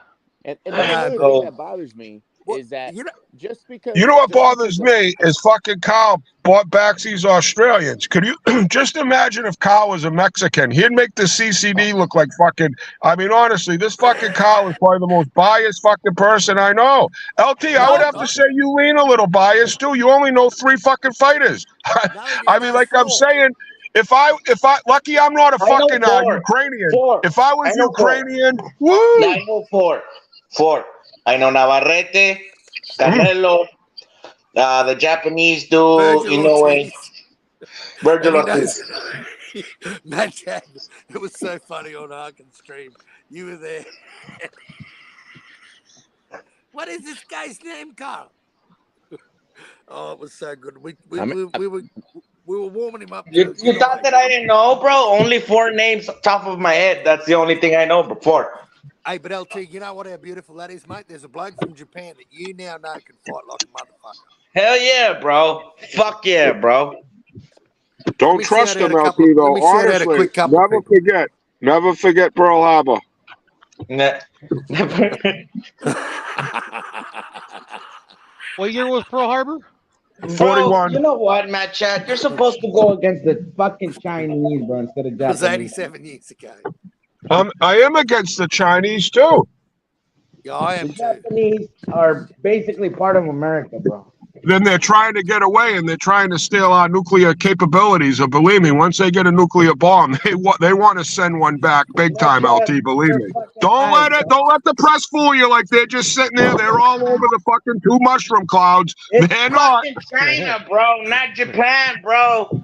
And another thing that bothers me is that just because You know what bothers me is fucking Kyle bought back these Australians. Could you just imagine if Kyle was a Mexican? He'd make the CCD look like fucking. I mean, honestly, this fucking Kyle is probably the most biased fucking person I know. LT, I would have to say you lean a little biased too. You only know 3 fucking fighters. I mean, like I'm saying, If I lucky I'm not a I know fucking four. Ukrainian. Four. If I was I know four. Ukrainian, Yeah, woo! I know four. Four. I know Navarrete, Canelo, the Japanese dude, Virgil Inoue, Ortiz. Virgil And he Ortiz. knows. Matt Chad, it was so funny on Harkin's stream. You were there. What is this guy's name, Carl? Oh, it was so good. We were warming him up. You thought that I didn't know, bro? Only four names top of my head. That's the only thing I know before. Hey, but LT, you know what? How beautiful that is, mate. There's a bloke from Japan that you now know can fight like a motherfucker. Hell yeah, bro. Fuck yeah, bro. Don't trust him, LT, though. Honestly, never forget Pearl Harbor. What year was Pearl Harbor? 41. You know what, Matt Chad? You're supposed to go against the fucking Chinese, bro, instead of It was Japanese. 87 years ago. I am against the Chinese too. Yeah, I am The too. Japanese are basically part of America, bro. Then they're trying to get away and they're trying to steal our nuclear capabilities. Or believe me, once they get a nuclear bomb, they want to send one back big time. LT, believe me. Don't let the press fool you like they're just sitting there. They're all over the fucking two mushroom clouds. It's They're not. fucking China, bro, not Japan, bro.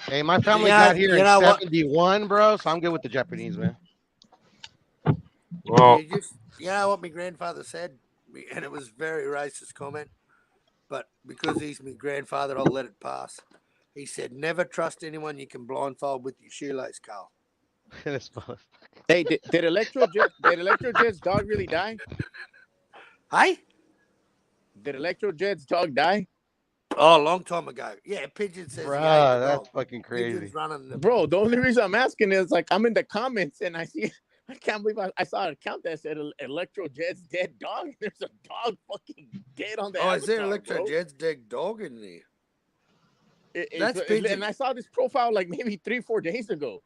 Hey, my family Yeah, got here you in know what? 71, bro. So I'm good with the Japanese, man. Well, You know what my grandfather said? And it was a very racist comment. But because he's my grandfather, I'll let it pass. He said, never trust anyone you can blindfold with your shoelace, Carl. Hey, did Electrojet's dog really die? Hey? Did Electrojet's dog die? Oh, a long time ago. Yeah, Pigeon says he ate Bruh, the that's dog. fucking crazy. Pigeon's running the... Bro, the only reason I'm asking is like I'm in the comments and I see, I can't believe I saw an account that said Electrojet's dead dog. There's a dog fucking dead on the Oh, is there avatar, bro. Electrojet's dead dog in there? That's It's Pigeon. and I saw this profile like maybe 3-4 days ago.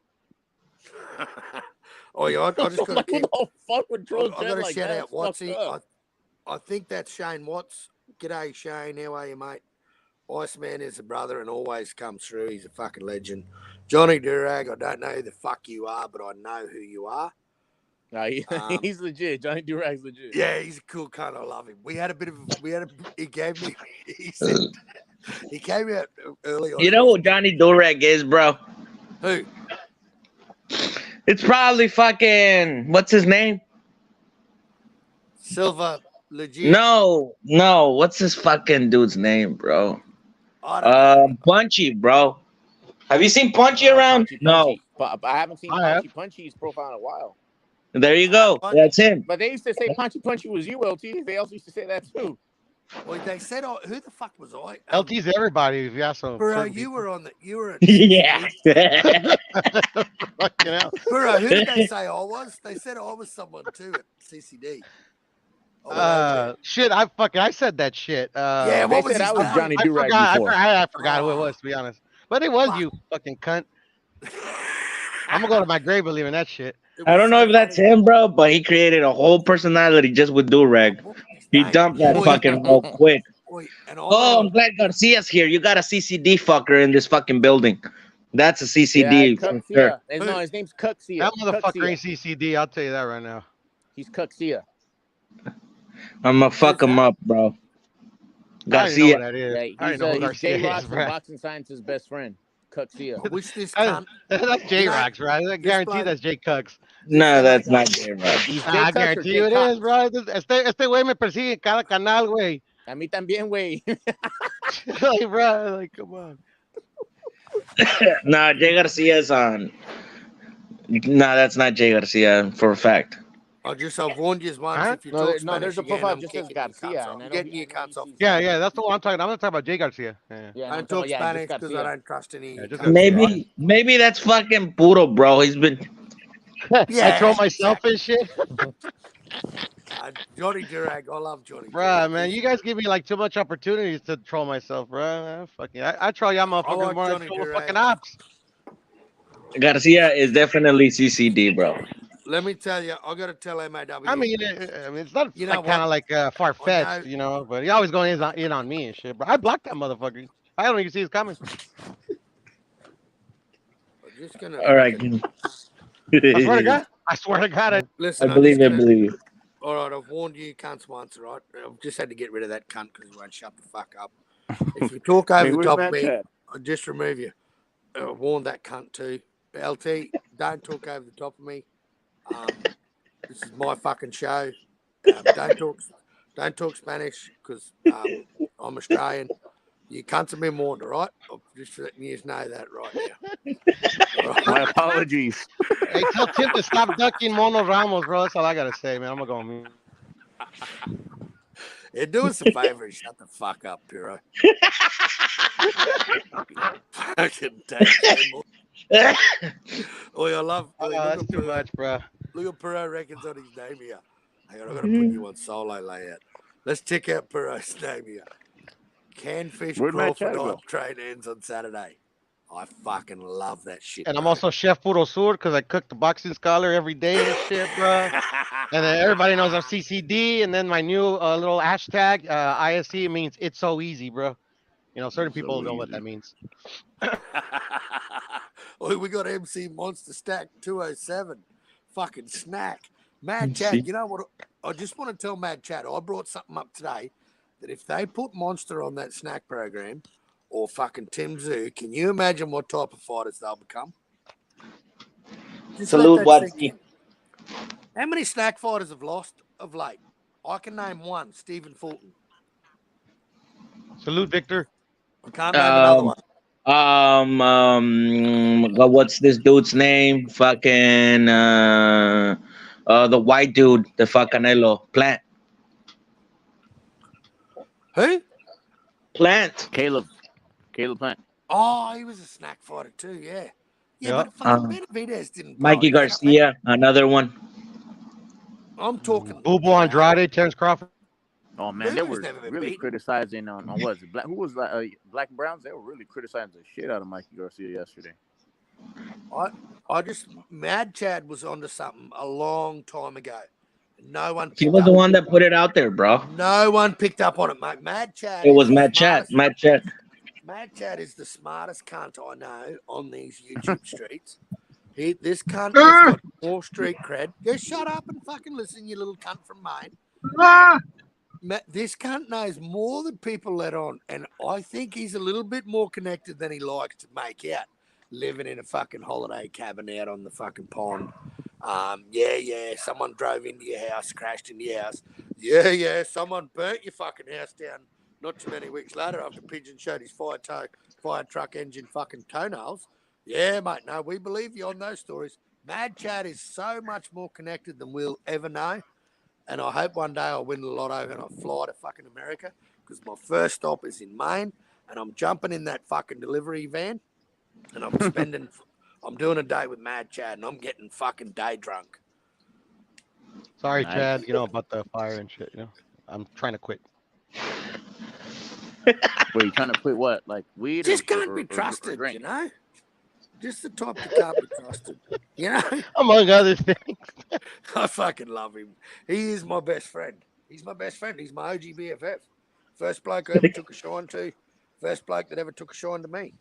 Oh, yeah, I just got to like, keep... who the fuck would troll I got to like shout that? out Watsy. Up. I think that's Shane Watts. G'day, Shane. How are you, mate? Iceman is a brother and always comes through. He's a fucking legend. Johnny Durag, I don't know who the fuck you are, but I know who you are. He's legit. Johnny Durag's legit. Yeah, he's a cool cunt. I love him. He gave me, he said, he came out early on. You know who Johnny Durag is, bro? Who? It's probably fucking, what's his name? Silver legit. No. What's this fucking dude's name, bro? I don't know. Punchy, bro. Have you seen Punchy around? Punchy. No. But I haven't seen Punchy's profile in a while. There you go. That's him. But they used to say Punchy was you, LT. They also used to say that too. Well, they said, who the fuck was I? LT's everybody. If you ask them, Bro, you were on the. You were. Yeah. Fucking hell. Bro, who did they say I was? They said I was someone too at CCD. Shit, I said that shit. Yeah, what was I his was name? Johnny Durag before. I forgot who it was, to be honest. But it was you, fucking cunt. I'm gonna go to my grave believing that shit. I don't know if that's him, bro, but he created a whole personality just with Durag. He dumped that fucking real quick. Oh, I'm glad Garcia's here. You got a CCD fucker in this fucking building. That's a CCD. Yeah, sure. No, his name's Cuxia. That motherfucker ain't CCD. I'll tell you that right now. He's Cuxia. I'm gonna fuck him up, bro. Garcia. He's J-Rock's from Boxing Science's best friend. Cuxia. Which this cunt? That's J-Rock's, right? I guarantee that's J Cucks. No, that's not J-Rock. I guarantee you it is, bro. Este güey me persigue en cada canal, güey. A mí también, güey. Like, bro, like, come on. Nah, Jay Garcia's on. Nah, that's not Jay Garcia for a fact. I've warned you once. If you talk Spanish there's a again, profile I'm just says kicking your Garcia. cunts off. I'm getting your cunts off. Yeah, that's the one I'm talking. I'm gonna talk about Jay Garcia. I don't talk Spanish because I don't trust any. Maybe that's fucking puro, bro. He's been. I troll myself and shit. Johnny Durag, I love Johnny. Bruh, man, you guys give me like too much opportunities to troll myself, bruh. I troll y'all motherfuckers more than I troll fucking ops. Garcia is definitely CCD, bro. Let me tell you, I gotta tell MAW. I mean, it's not kind of like far-fetched, you know, but he always going in on me and shit, bro. I blocked that motherfucker. I don't even see his comments. just gonna. All right. I swear to God. I swear to God. Listen, I believe it. Believe it. All right, I've warned you cunts once, all right? I've just had to get rid of that cunt because he won't shut the fuck up. If you talk over the top of me, I'll just remove you. I warned that cunt too. LT, don't talk over the top of me. This is my fucking show. Don't talk Spanish because I'm Australian. You cunts have been warned, all right? I'm just letting you know that right now. All right? My apologies. Hey, tell Tim to stop ducking Mono Ramos, bro. That's all I gotta say, man. I'm gonna go on mute. Yeah, do us a favor and shut the fuck up, Piro. Fucking I love. That's too much, bro. Look at Piro reckons on his name here. Hang on, I gotta put you on solo layout. Let's check out Piro's name here. Canfish Crawford hype train ends on Saturday. I fucking love that shit. And I'm also Chef Puro Sur because I cook the boxing scholar every day and shit, bro. And then everybody knows I'm CCD. And then my new little hashtag, ISC, means it's so easy, bro. You know, certain people know what that means. Oh, we got MC Monster Stack 207. Fucking snack. Mad Chad, you know what? I just want to tell Mad Chad, I brought something up today that if they put Monster on that snack program, or fucking Tszyu, can you imagine what type of fighters they'll become? Just salute Watsy. How many snack fighters have lost of late? I can name one, Stephen Fulton. Salute, Victor. I can't name another one. What's this dude's name? Fucking the white dude, the Canelo Plant. Who? Plant. Caleb Plant. Oh, he was a snack fighter too, yeah. Yeah, but fucking Benavidez didn't. Mikey Garcia, another one. I'm talking. Bubu Andrade, Terrence Crawford. Oh man, they were really criticizing on what was it? Who was that? Black and Browns. They were really criticizing the shit out of Mikey Garcia yesterday. Mad Chad was onto something a long time ago. No one. He was the one that put it out there, bro. No one picked up on it, mate. Mad Chad. It was Mad Chad. Mad Chad. Mad Chad is the smartest cunt I know on these YouTube streets. This cunt has got more street cred. Just shut up and fucking listen, you little cunt from Maine. This cunt knows more than people let on, and I think he's a little bit more connected than he likes to make out. Living in a fucking holiday cabin out on the fucking pond. Yeah, someone drove into your house, crashed into your house. Yeah, someone burnt your fucking house down not too many weeks later after Pigeon showed his fire truck engine fucking toenails. Yeah, mate, no, we believe you on those stories. Mad Chad is so much more connected than we'll ever know. And I hope one day I'll win the lotto and I'll fly to fucking America because my first stop is in Maine and I'm jumping in that fucking delivery van and I'm doing a day with Mad Chad and I'm getting fucking day drunk. Sorry, Chad, about the fire and shit, I'm trying to quit. Wait, you trying to quit what? Like weed? Just can't be trusted, Just the type that can't be trusted, Among other things. I fucking love him. He is my best friend. He's my best friend. He's my OG BFF. First bloke I ever took a shine to. First bloke that ever took a shine to me.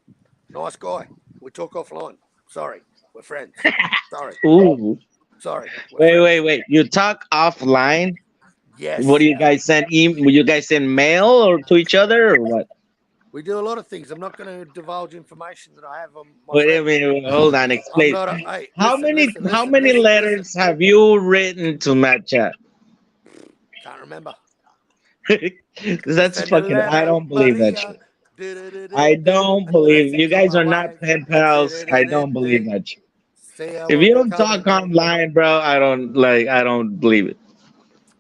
Nice guy. We talk offline. Sorry. We're friends. Sorry. Ooh. Sorry. Wait. You talk offline? Yes. What do you guys send? Will you guys send mail or to each other or what? We do a lot of things. I'm not going to divulge information that I have on my Wait a minute. Hold on. Explain. How many letters have you written to Mad Chat? Can't remember. That's fucking. I don't believe that shit. I don't believe you guys are not pen pals. I don't believe that shit. If you don't talk online, bro, I don't believe it.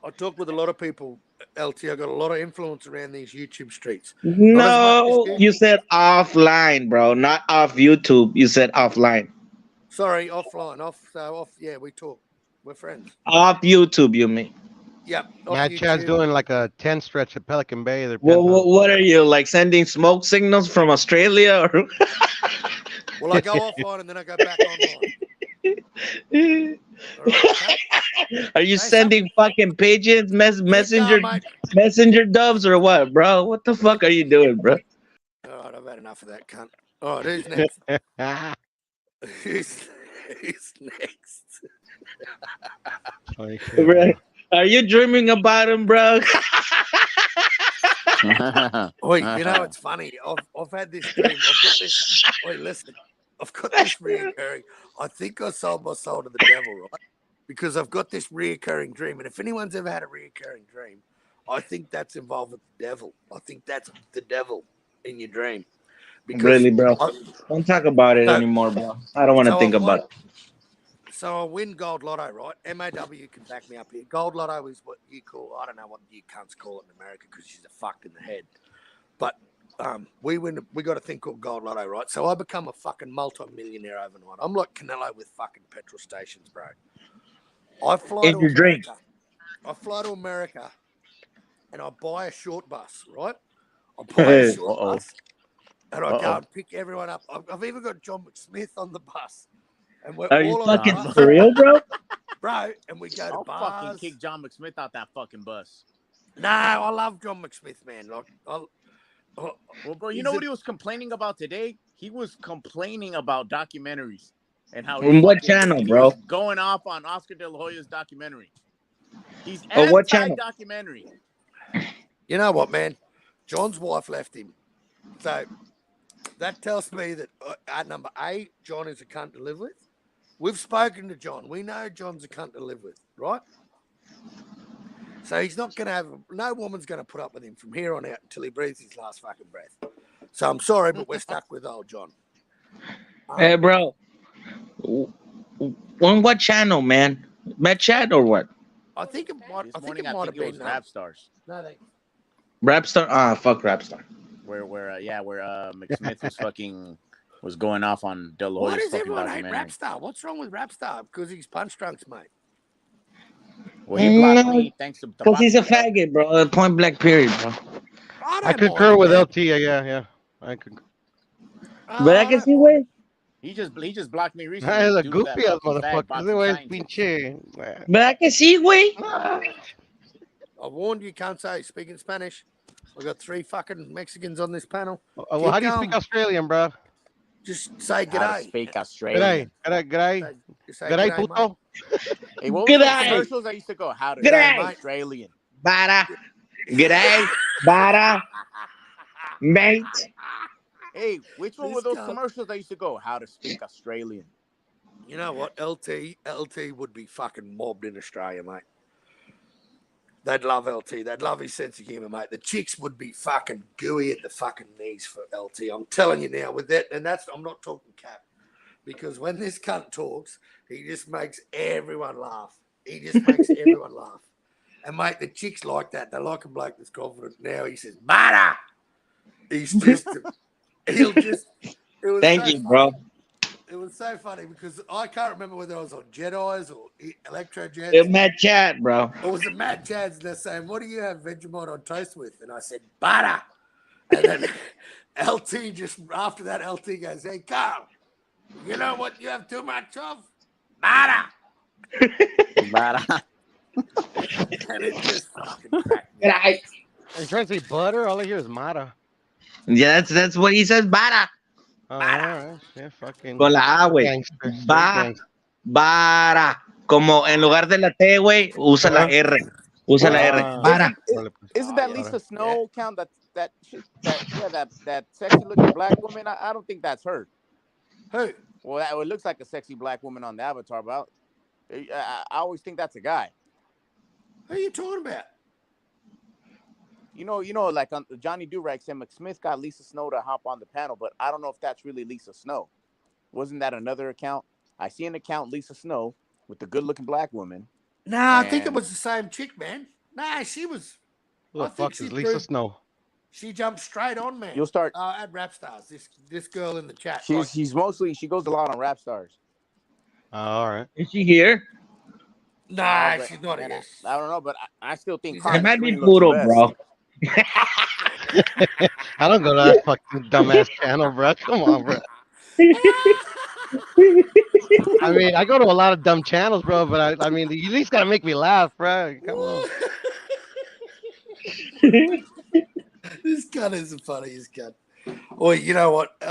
I talk with a lot of people, LT. I got a lot of influence around these YouTube streets. No, you said offline, bro, not off YouTube. You said offline. Sorry, offline. Yeah, we talk. We're friends. Off YouTube, you mean? Yep. Mad Chad's doing like a 10 stretch at Pelican Bay. What are you, like sending smoke signals from Australia? Or? Well, I go offline and then I go back online. Right, are you sending fucking pigeons, messenger doves, or what, bro? What the fuck are you doing, bro? All right, I've had enough of that cunt. All right, who's next? Who's next? Holy shit, Bro, bro. are you dreaming about him, bro? Oi, you know it's funny. I've had this dream. I've got this. Oi, listen. I've got this reoccurring. I think I sold my soul to the devil, right? Because I've got this reoccurring dream. And if anyone's ever had a reoccurring dream, I think that's involved with the devil. I think that's the devil in your dream. Because Really, bro? I, Don't talk about it so, anymore, bro. I don't want to so think I about won. it. So I win Gold Lotto, right? MAW can back me up here. Gold Lotto is what you call, I don't know what you cunts call it in America because she's a fucked in the head. But we win, we got a thing called Gold Lotto, right? So I become a fucking multi-millionaire overnight. I'm like Canelo with fucking petrol stations, bro. I fly In to your dream. America. I fly to America and I buy a short bus, right? I buy a short bus and I go and pick everyone up. I've even got John McSmith on the bus. And we're Are you all on the fucking bus, for real, bro? bro, and we go to I'll bars. fucking kick John McSmith out that fucking bus. No, I love John McSmith, man. Like, Well, bro, you know what he was complaining about today? He was complaining about documentaries and how On what channel, he bro? was going off on Oscar De La Hoya's documentary. He's On what channel? anti-documentary. You know what, man? John's wife left him, so that tells me that at number 8, John is a cunt to live with. We've spoken to John. We know John's a cunt to live with, right? So he's not going to have, no woman's going to put up with him from here on out until he breathes his last fucking breath. So I'm sorry, but we're stuck with old John. Hey, bro. On what channel, man? Met Chat or what? I think it might. This I think morning, it might have it been was Rap Stars. No, they. Rapstar? Ah, fuck Rapstar. Where McSmith was going off on De La Hoya's Why does fucking everyone hate documentary. Rapstar? What's wrong with Rapstar? Because he's punch drunks, mate. Well, he blocked me thanks to Because he's a faggot, bro. Point blank period, bro. I concur with LT. Yeah. I concur. ¿Verdad que sí, güey? He just blocked me recently. Es a due to that goofy ass fucking fag motherfucker. boxing Ese güey es scientist. pinche. ¿Verdad que sí, güey? I warned you, can't say speaking Spanish. I've got 3 fucking Mexicans on this panel. Well, how do you speak Australian, bro? Just say How to g'day. speak Australian. G'day. Say G'day, mate. puto. Hey, what was those G'day. commercials I used to go? How to G'day. speak Australian. Bara. G'day. Bara. Mate. Hey, which one were This those guy- commercials I used to go? How to speak Australian. You know what? LT would be fucking mobbed in Australia, mate. They'd love LT. They'd love his sense of humor, mate. The chicks would be fucking gooey at the fucking knees for LT. I'm telling you now, with that, and that's, I'm not talking cap. Because when this cunt talks, he just makes everyone laugh. He just makes everyone laugh. And, mate, the chicks like that. They like a bloke that's confident. Now he says, butter. He's just, he'll just, it was Thank so you, funny. bro. It was so funny because I can't remember whether I was on Jedi's or Electro Jets. It Met Chat, bro. Or was it Matt Chads? And they're saying, what do you have Vegemite on toast with? And I said, butter. And then LT just, after that, LT goes, hey, Carl, you know what you have too much of? Butter. And it just fucking cracked me. G'day. Are you trying to say butter? All I hear is mata. Yeah, that's what he says. Bara. Oh, all right. Yeah, fucking. Con la A, güey. Gangster. Bara. Como en lugar de la T, güey, usa la R. Usa la R. Bara. Isn't that Lisa Snow count that sexy looking black woman? I don't think that's her. Who? Well, it looks like a sexy black woman on the avatar, but I always think that's a guy. Who are you talking about? You know, like on Johnny Durag said, McSmith got Lisa Snow to hop on the panel, but I don't know if that's really Lisa Snow. Wasn't that another account? I see an account, Lisa Snow, with the good-looking black woman. Nah, I think it was the same chick, man. Nah, she was. Who the fuck is Lisa Snow? She jumped straight on, man. You'll start. At Rap Stars. This girl in the chat. She goes a lot on Rap Stars. All right. Is she here? Nah, she's not here. I don't know, but I still think It might be puro, bro. I don't go to that fucking dumbass channel, bro. Come on, bro. I mean, I go to a lot of dumb channels, bro, but I mean, you at least gotta make me laugh, bro. Come on. This gun is the funniest gun. Well, you know what?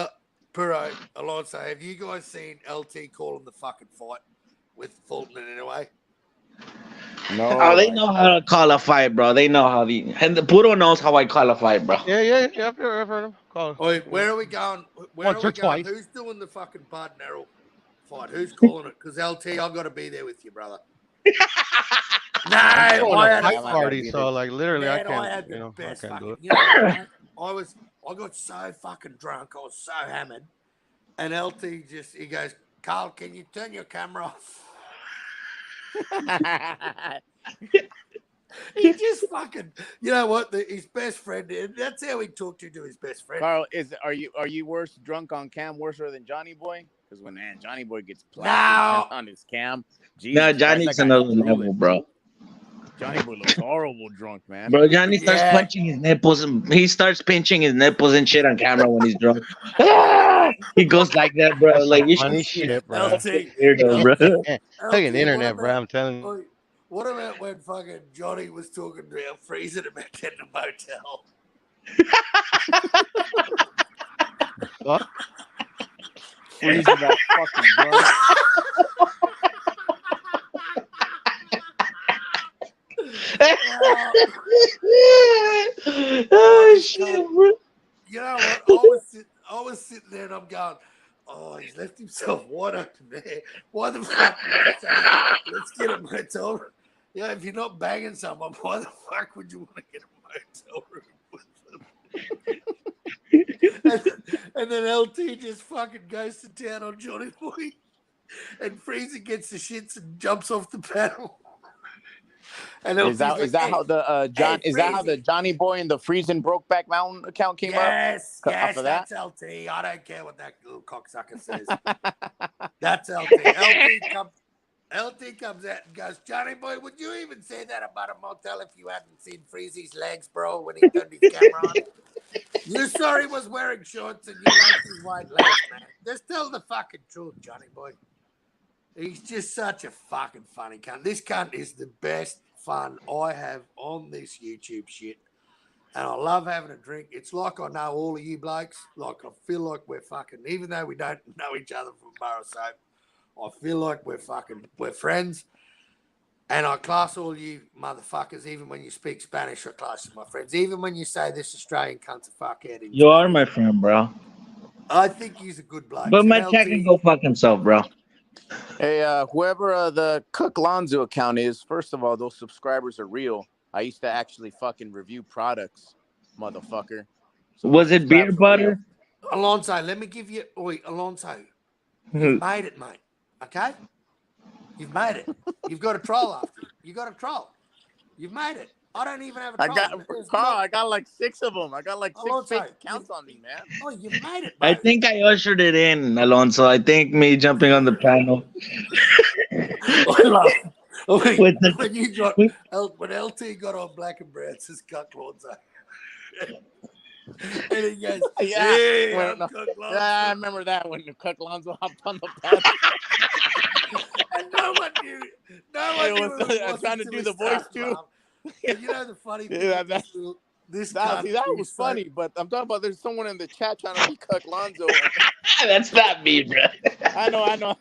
Puro, Alonso, have you guys seen LT calling the fucking fight with Fulton in Inoue? No. Oh, they know how to call a fight, bro. They know how and the Puro knows how I call a fight, bro. Yeah. I've heard him call. Oi, where are we going? Where Once are or we going? twice. Who's doing the fucking Bud and Errol fight? Who's calling it? Because LT, I've got to be there with you, brother. No, I'm going I to had fight a party, fucking- so like literally, I man, can't. I had the You know, I best can't do fucking. it. You know, I got so fucking drunk. I was so hammered, and LT he goes, Carl, can you turn your camera off? He just fucking, you know what? His best friend. That's how he talked to his best friend. Carl, are you worse drunk on cam, worse than Johnny Boy? Because when Johnny Boy gets plastered on his cam, Jesus No, Christ, Johnny's that guy's another drooling. level, bro. Johnny Boy looks horrible drunk, man. Bro, Johnny starts Yeah. punching his nipples and he starts pinching his nipples and shit on camera when he's drunk. He goes like that, bro. That's Like some you funny should see shit, bro. LT, weirdo, bro. Fucking internet, bro. I'm telling you. What about when fucking Johnny was talking to our freezer about getting a motel? Fuck. Freezing that fucking drunk. Oh shit, bro. You know what? I was sitting there and I'm going, oh, he's left himself wide open there. Why the fuck would you say, let's get a motel room? Yeah, if you're not banging someone, why the fuck would you want to get a motel room with them? and then LT just fucking goes to town on Johnny Boy, and Freezer gets the shits and jumps off the panel. And Is that how the Johnny Boy and the freezing Brokeback Mountain account came up? Yes, Off of that? that's LT. I don't care what that little cocksucker says. That's LT. LT comes out and goes, Johnny Boy, would you even say that about a motel if you hadn't seen Freezy's legs, bro, when he turned his camera on? You saw he was wearing shorts and you liked his white legs, man. Just tell the fucking truth, Johnny Boy. He's just such a fucking funny cunt. This cunt is the best fun I have on this YouTube shit. And I love having a drink. It's like I know all of you blokes. Like I feel like we're fucking, even though we don't know each other from Borough Soap, I feel like we're friends. And I class all you motherfuckers, even when you speak Spanish, I class you my friends. Even when you say this Australian cunt's a fuckhead. You are my friend, bro. I think he's a good bloke. But And my cat can go fuck himself, bro. Hey, whoever the Cook Lonzo account is, first of all, those subscribers are real. I used to actually fucking review products, motherfucker. So Was it beer butter? Alonso, let me give you, Alonso, you've made it, mate. Okay? You've made it. You've got a troll after you. You got a troll. You've made it. I don't even have a troll. I got like 6 of them. I got like 6 fake accounts on me, man. Oh, you made it, I buddy. think I ushered it in, Alonso. I think me jumping on the panel. When LT got on Black and Brown, says Cuck Lonzo. And he goes, I remember that when Cuck Lonzo hopped on the panel. And no one knew. I was trying to do the voice too. And you know the funny thing? Yeah, that was so funny, but I'm talking about there's someone in the chat trying to be Cuck Lonzo. That's not me, bro. I know.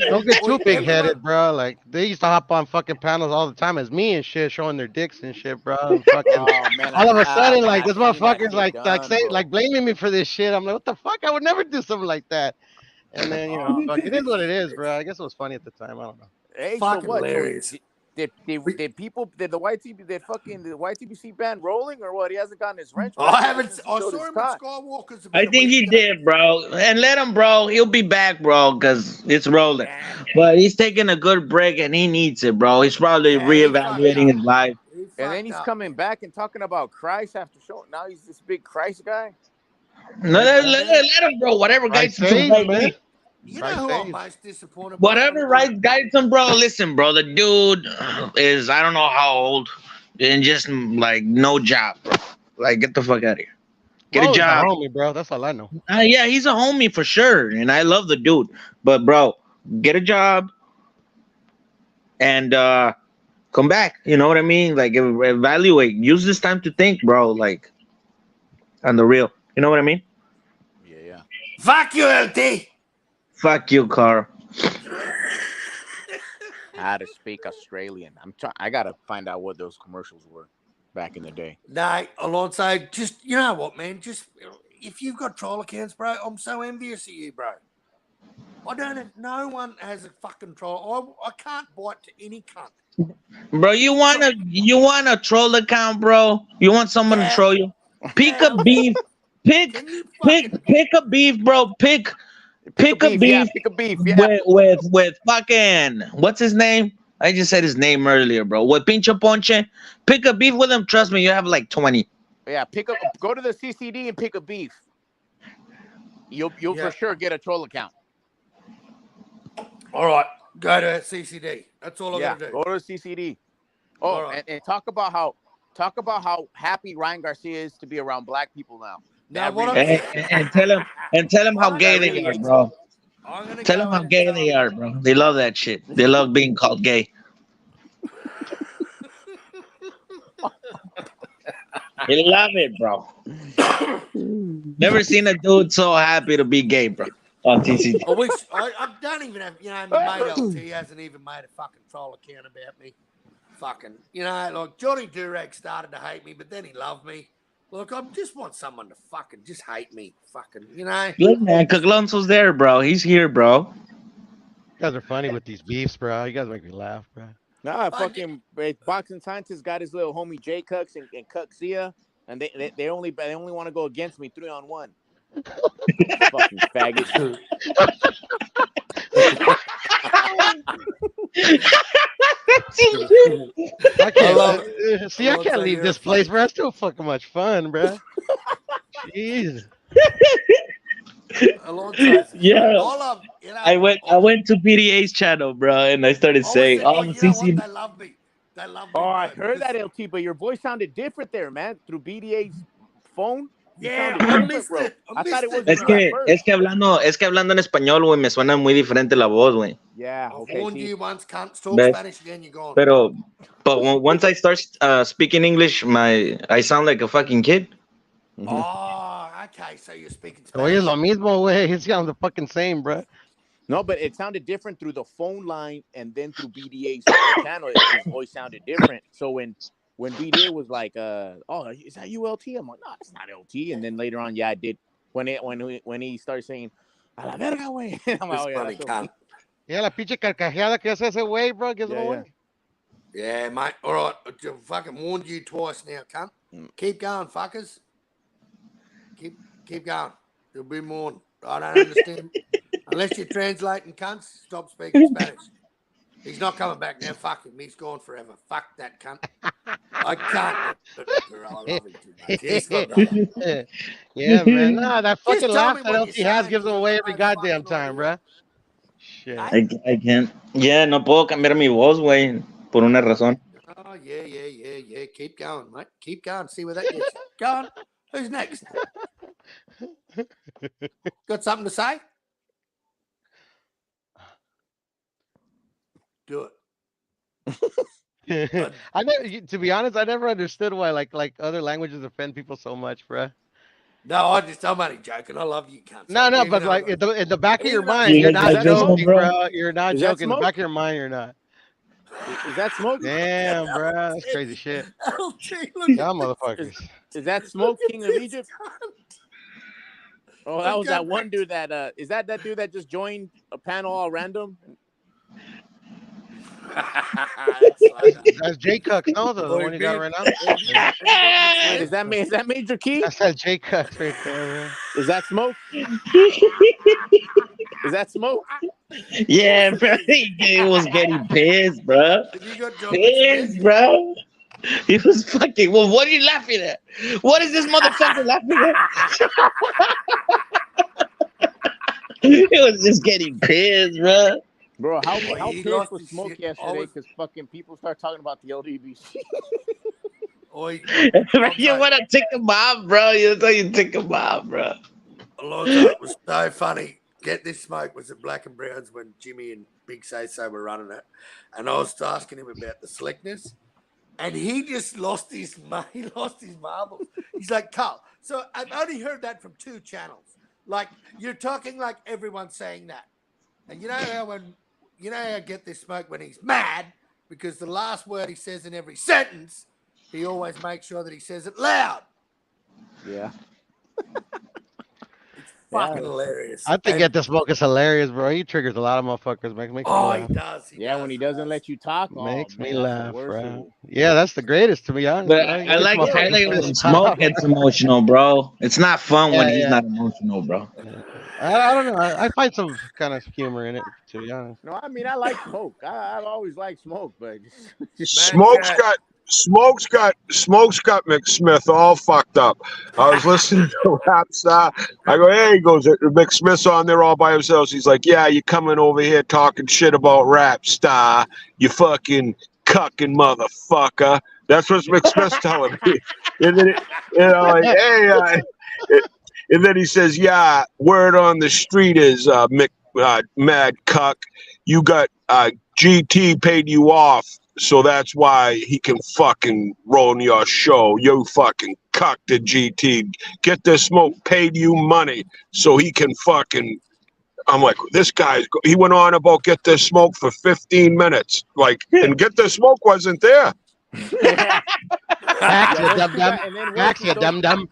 Don't get too big headed, bro. Like they used to hop on fucking panels all the time as me and shit, showing their dicks and shit, bro. And fucking, all of a sudden, like this motherfucker's like blaming me for this shit. I'm like, what the fuck? I would never do something like that. And then fuck, it is what it is, bro. I guess it was funny at the time. I don't know. Hey, fucking so what? hilarious. Did the YTBC band rolling or what? He hasn't gotten his wrench. I saw him at Skywalker's. I think he did, bro. And let him, bro. He'll be back, bro, because it's rolling. But he's taking a good break and he needs it, bro. He's probably reevaluating his life. And then he's coming back and talking about Christ after showing. Now he's this big Christ guy. No, let him, bro. Whatever guides him, man. You know who I'm most disappointed? Whatever guides him, bro. Listen, bro. The dude is, I don't know how old, and just like no job, bro. Like get the fuck out of here. Get a job, homie, bro. That's all I know. Yeah, he's a homie for sure, and I love the dude. But bro, get a job and come back. You know what I mean? Like evaluate. Use this time to think, bro. Like on the real. You know what I mean? Fuck you, LT. Fuck you, Carl. How to speak Australian. I gotta find out what those commercials were back in the day. No, Alonso, just, you know what, man? Just, if you've got troll accounts, bro, I'm so envious of you, bro. I don't have, no one has a fucking troll. I can't bite to any cunt. Bro, you wanna troll account, bro? You want someone to troll you? Pick a beef. Pick a beef, bro. Pick a beef. Yeah, pick a beef. Yeah. With fucking what's his name? I just said his name earlier, bro. With Pincho Ponche. Pick a beef with him. Trust me, you have like 20. Yeah, go to the CCD and pick a beef. You'll for sure get a troll account. All right, go to CCD. That's all I gotta do. Go to CCD. Oh, right. and talk about how happy Ryan Garcia is to be around black people now. And tell him how gay they are, bro. Tell them how gay they are, bro. They love that shit. They love being called gay. They love it, bro. Never seen a dude so happy to be gay, bro. On TCG. I don't even have, my mate LT hasn't even made a fucking troll account about me. Fucking, like Johnny Durag started to hate me, but then he loved me. Look, I just want someone to fucking just hate me. Fucking, Look, man, Caglonzo's there, bro. He's here, bro. You guys are funny with these beefs, bro. You guys make me laugh, bro. Nah, fucking boxing scientist got his little homie J Cucks and Cuxia, and they only want to go against me 3-on-1. Fucking faggot. I can't leave this place, bro. It's still fucking much fun, bro. Jeez. Yeah. I went to PDA's channel, bro, and I started saying, CC. They love me. They love me. Oh, I heard that, LT, but your voice sounded different there, man. Through BDA's phone. Yeah, I missed it. I thought it was. Es que hablando en español, güey, me suena muy diferente la voz, güey. Yeah, okay. I warned you once, can't talk Spanish again, you're gone. But once I start speaking English, I sound like a fucking kid. Mm-hmm. Oh, okay, so you're speaking Oye, Spanish. lo mismo, güey. It sounds the fucking same, bro. No, but it sounded different through the phone line and then through BDA's channel. His voice sounded different. So when BDA was like, "Oh, is that you, LT?" I'm like, "No, it's not LT." And then later on, I did. When he started saying, "A la verga, güey," I'm like, "Oh yeah, that's LT." Yeah, la pinche carcajeada que hace ese güey, bro, gives him away. Yeah, mate. All right, I fucking warned you twice now, cunt. Keep going, fuckers. Keep going. There'll be more. I don't understand. Unless you're translating, cunts, stop speaking Spanish. He's not coming back now. Fuck him. He's gone forever. Fuck that cunt. I can't. I love him too much. He's my brother. Yeah, man. Nah, that fucking tell laugh me that what LT you're has saying, gives him because away I every know the goddamn fucking time, bro. Shit. I can't. Yeah, no puedo cambiar mi voz, güey, por una razón. Oh, yeah. Keep going, mate. Keep going. See where that gets you. Go on. Who's next? Got something to say? Do it. To be honest, I never understood why like other languages offend people so much, bro. No, I'm only joking. I love you, cunts. No, but like in the back of your mind, You you're like not that joke, joking, bro? bro. You're not Is that joking. In the smoke? back of your mind, you're not. Is that smoke? Damn, bro, that's crazy shit. LT, Y'all motherfuckers. Is that Smoke, King of Egypt? Oh, that was that one dude that is that dude that just joined a panel all random? That's J Cucks, no, the one you got right now. Is that Major Key? That's that J Cucks right there, man. Is that Smoke? Is that Smoke? Yeah, bro. He was getting pissed, bro. Pissed, bro. He was fucking. Well, what are you laughing at? What is this motherfucker laughing at? He was just getting pissed, bro. Bro, how pissed was Smoke yesterday? Because fucking people start talking about the LDBC. You want to tick him off, bro? That's how you tick him off, bro. Alonzo, it was so funny. Get this, Smoke was at Black and Browns when Jimmy and Big Say-So were running it. And I was asking him about the slickness. And he just lost his marbles. He's like, Carl, so I've only heard that from two channels. Like you're talking like everyone's saying that. And you know how Get This Smoke when he's mad because the last word he says in every sentence, he always makes sure that he says it loud. Yeah. It's fucking hilarious. I think Get the Smoke is hilarious, bro. He triggers a lot of motherfuckers. Makes me laugh. He does. When he doesn't let you talk, Makes me that's the laugh, worst bro. rule. Yeah, that's the greatest, to be honest. But Bro. He I gets like motherfuckers when saying Smoke stop. gets emotional, bro. It's not fun when he's Yeah. not emotional, bro. I don't know. I find some kind of humor in it, to be honest. No, I mean I like Smoke. I've always liked Smoke, but Smoke's got McSmith all fucked up. I was listening to Rap Star. I go, hey, he goes, McSmith's on there all by himself. He's like, yeah, you coming over here talking shit about Rap Star, you fucking cucking motherfucker. That's what McSmith's telling me. And then, like, hey, and then he says, yeah, word on the street is, Mad Cuck, you got GT paid you off. So that's why he can fucking roll your show. You fucking cuck the GT. Get This Smoke paid you money so he can fucking. I'm like, this guy. He went on about Get This Smoke for 15 minutes. Like, and Get This Smoke wasn't there. Facts, you dum-dum. Facts, you dum-dum.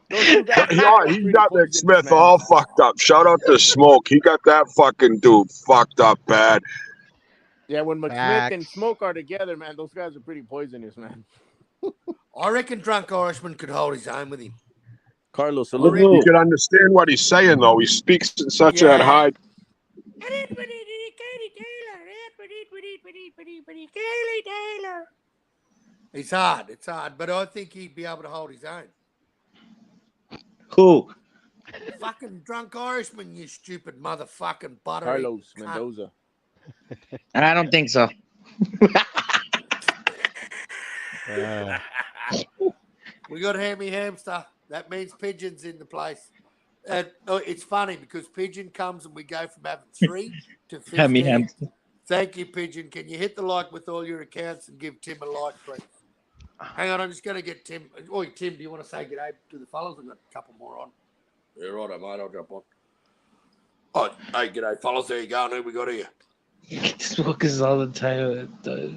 He got McSmith all fucked up. Shout out to Smoke. He got that fucking dude fucked up bad. Yeah, when McSmith and Smoke are together, man, those guys are pretty poisonous, man. I reckon Drunk Irishman could hold his own with him. Carlos, you can understand what he's saying, though. He speaks in such a high. It's hard, but I think he'd be able to hold his own. Who? Fucking Drunk Irishman, you stupid motherfucking butter. Carlos Mendoza. I don't think so. We got Hammy Hamster. That means Pigeon's in the place. And it's funny because Pigeon comes and we go from having 3 to 15. Hammy Hamster. Thank you, Pigeon. Can you hit the like with all your accounts and give Tim a like, please? Hang on, I'm just going to get Tim. Oi, Tim, do you want to say g'day to the fellas? I've got a couple more on. Yeah, right, mate. I'll jump on. Oh, hey, g'day, fellas. There you go. Who we got here? This book is all the time. There's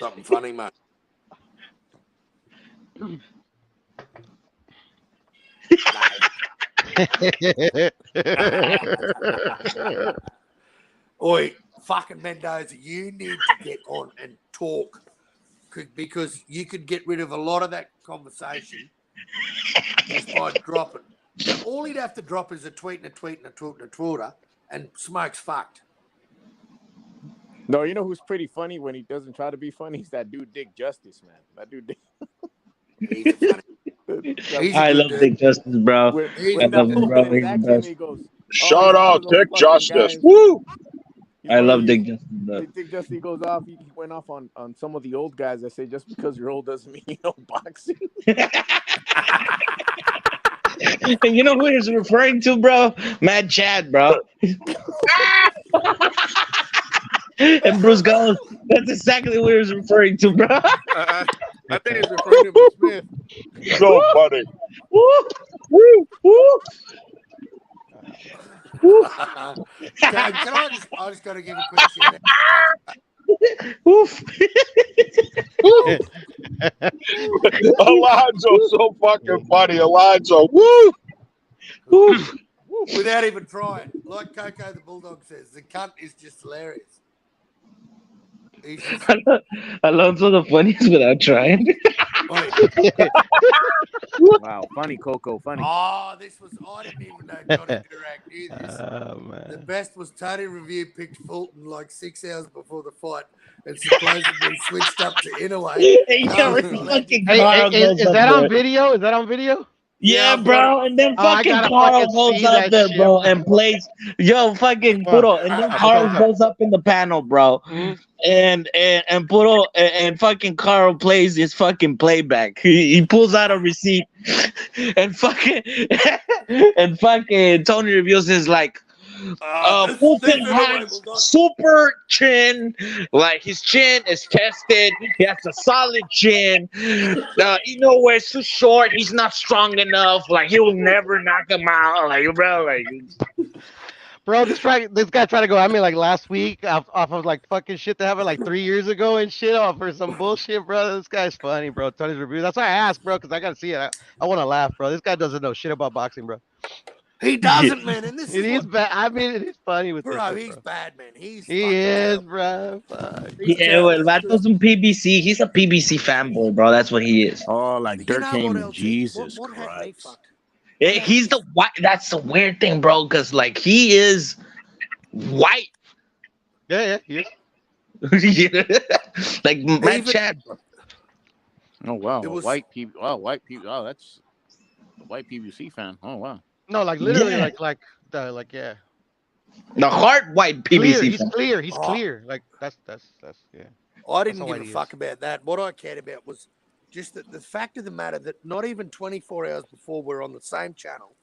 something funny, mate. Oi, fucking Mendoza, you need to get on and talk because you could get rid of a lot of that conversation just by dropping. All he'd have to drop is a tweet and a tweet and a tweet and a tweeter, and Smoke's fucked. No, you know who's pretty funny when he doesn't try to be funny? He's that dude Dick Justice, man. That dude Dick. I love Dick Justice, bro. I love him, bro. He's the best. Shout out Dick Justice. Woo! I love Dick Justice, bro. Dick Justice goes off. He went off on some of the old guys that say just because you're old doesn't mean you know boxing. And you know who he's referring to, bro? Mad Chad, bro. And Bruce goes, that's exactly what he was referring to, bro. I think he's referring to Smith. So funny. Woo! Woo! Woo! I just got to give a quick shout out. Woof. Alonzo's so fucking funny. Alonzo, woo! Woof. Without even trying. Like Coco the Bulldog says, the cunt is just hilarious. Alonzo the funniest without trying. Wow, funny Coco, funny. Oh, this was, I didn't even know Johnny Durack knew this. Oh, man. The best was Tony Review picked Fulton like 6 hours before the fight and supposedly switched up to Inoue. Is that on video? Is that on video? Yeah, bro. And then fucking Carl goes up there, bro, and plays. Yo, fucking Puro. And then Carl goes up in the panel, bro. And Puro and fucking Carl plays his fucking playback. He pulls out a receipt and fucking Tony Reviews is like, Fulton has super chin. Like his chin is tested. He has a solid chin. Inoue is too short. He's not strong enough. Like he will never knock him out. Like bro, like. Bro, this guy tried to go at me like last week off of like fucking shit that happened like 3 years ago and shit off for some bullshit, bro. This guy's funny, bro. Tony's review. That's why I asked, bro, because I gotta see it. I want to laugh, bro. This guy doesn't know shit about boxing, bro. He doesn't, man. And this It is bad. I mean, it is funny with this. Bro, he's bad, man. He is, bro. Fuck. Yeah, well, Vato's some PBC. He's a PBC fanboy, bro. That's what he is. Oh, like Dirk Heyman. Jesus Christ. He's the white. That's the weird thing, bro. Because like he is white. Yeah, he is. Like Matt Chad. Oh wow, white people. Oh, white people. Oh, that's a white PBC fan. Oh wow. No, like literally, Yeah. like yeah. The hard white PBC. He's fan. clear. He's clear. Like that's yeah. I didn't That's give how a he fuck about that. What I cared about was just the fact of the matter that not even 24 hours before we're on the same channel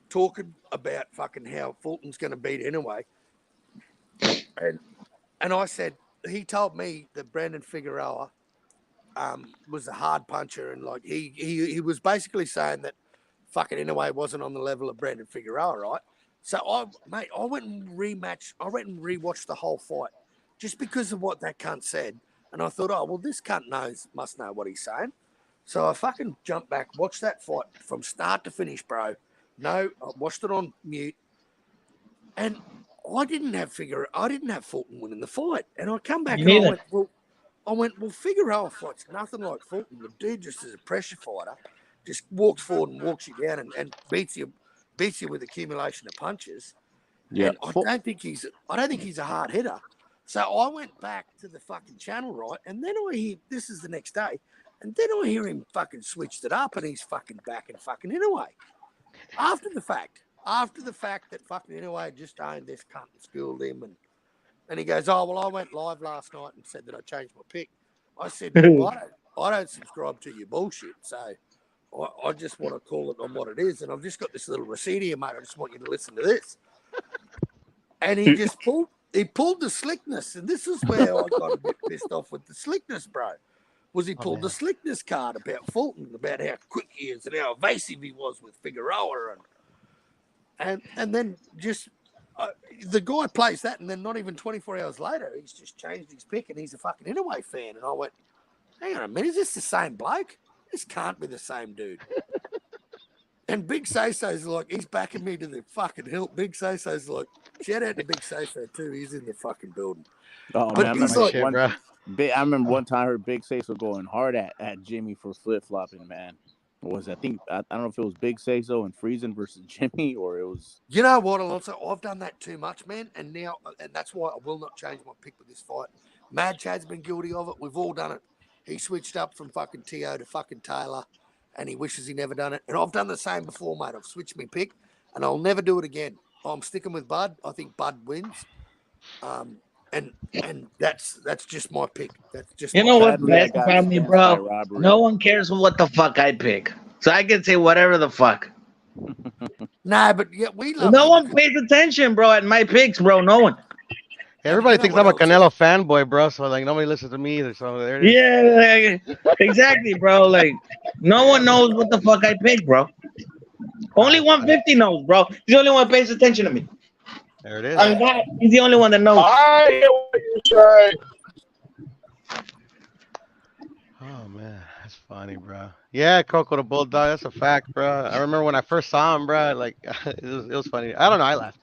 talking about fucking how Fulton's going to beat Inoue. And I said, he told me that Brandon Figueroa was a hard puncher, and like he was basically saying that fucking Inoue wasn't on the level of Brandon Figueroa, right? So I went and rewatched the whole fight just because of what that cunt said. And I thought, oh, well, this cunt must know what he's saying. So I fucking jumped back, watched that fight from start to finish, bro. No, I watched it on mute. And I didn't have Fulton winning the fight. And I come back and I went, well, Figueroa fights nothing like Fulton. The dude just is a pressure fighter, just walks forward and walks you down and beats you with accumulation of punches. Yeah. And I don't think he's a hard hitter. So I went back to the fucking channel, right? And then I hear, this is the next day, and then I hear him fucking switched it up and he's fucking back and fucking Inoue. After the fact that fucking Inoue just owned this cunt and schooled him, and he goes, oh, well, I went live last night and said that I changed my pick. I said, well, I don't subscribe to your bullshit, so I just want to call it on what it is, and I've just got this little receipt here, mate. I just want you to listen to this. And he just pulled the slickness, and this is where I got a bit pissed off with the slickness, bro. Was he pulled the slickness card about Fulton, about how quick he is and how evasive he was with Figueroa, and then just the guy plays that, and then not even 24 hours later, he's just changed his pick, and he's a fucking Inoue fan. And I went, hang on a minute, is this the same bloke? This can't be the same dude. And Big Say-So's like, he's backing me to the fucking hill. Big Say-So's like, shout out to Big Say-So too. He's in the fucking building. Oh, but man, I remember one time I heard Big Say-So going hard at Jimmy for flip-flopping, man. I don't know if it was Big Say-So and Friesen versus Jimmy, or it was... You know what, Alonso? I've done that too much, man. And that's why I will not change my pick with this fight. Mad Chad's been guilty of it. We've all done it. He switched up from fucking Tszyu to fucking Taylor, and he wishes he never done it. And I've done the same before, mate. I've switched my pick, and I'll never do it again. I'm sticking with Bud. I think Bud wins. And that's just my pick. That's just you know what best about me, bro? No one cares what the fuck I pick, so I can say whatever the fuck. Nah, but yeah, we love. No one pays attention, bro, at my picks, bro. No one. Everybody thinks I'm a Canelo fanboy, bro. So like nobody listens to me either. So there it is. Yeah, exactly, bro. Like no one knows what the fuck I pick, bro. Only 150 knows, bro. He's the only one who pays attention to me. There it is. He's the only one that knows. I hear what you say. Oh man, that's funny, bro. Yeah, Coco the Bulldog. That's a fact, bro. I remember when I first saw him, bro. Like it was funny. I don't know. I laughed.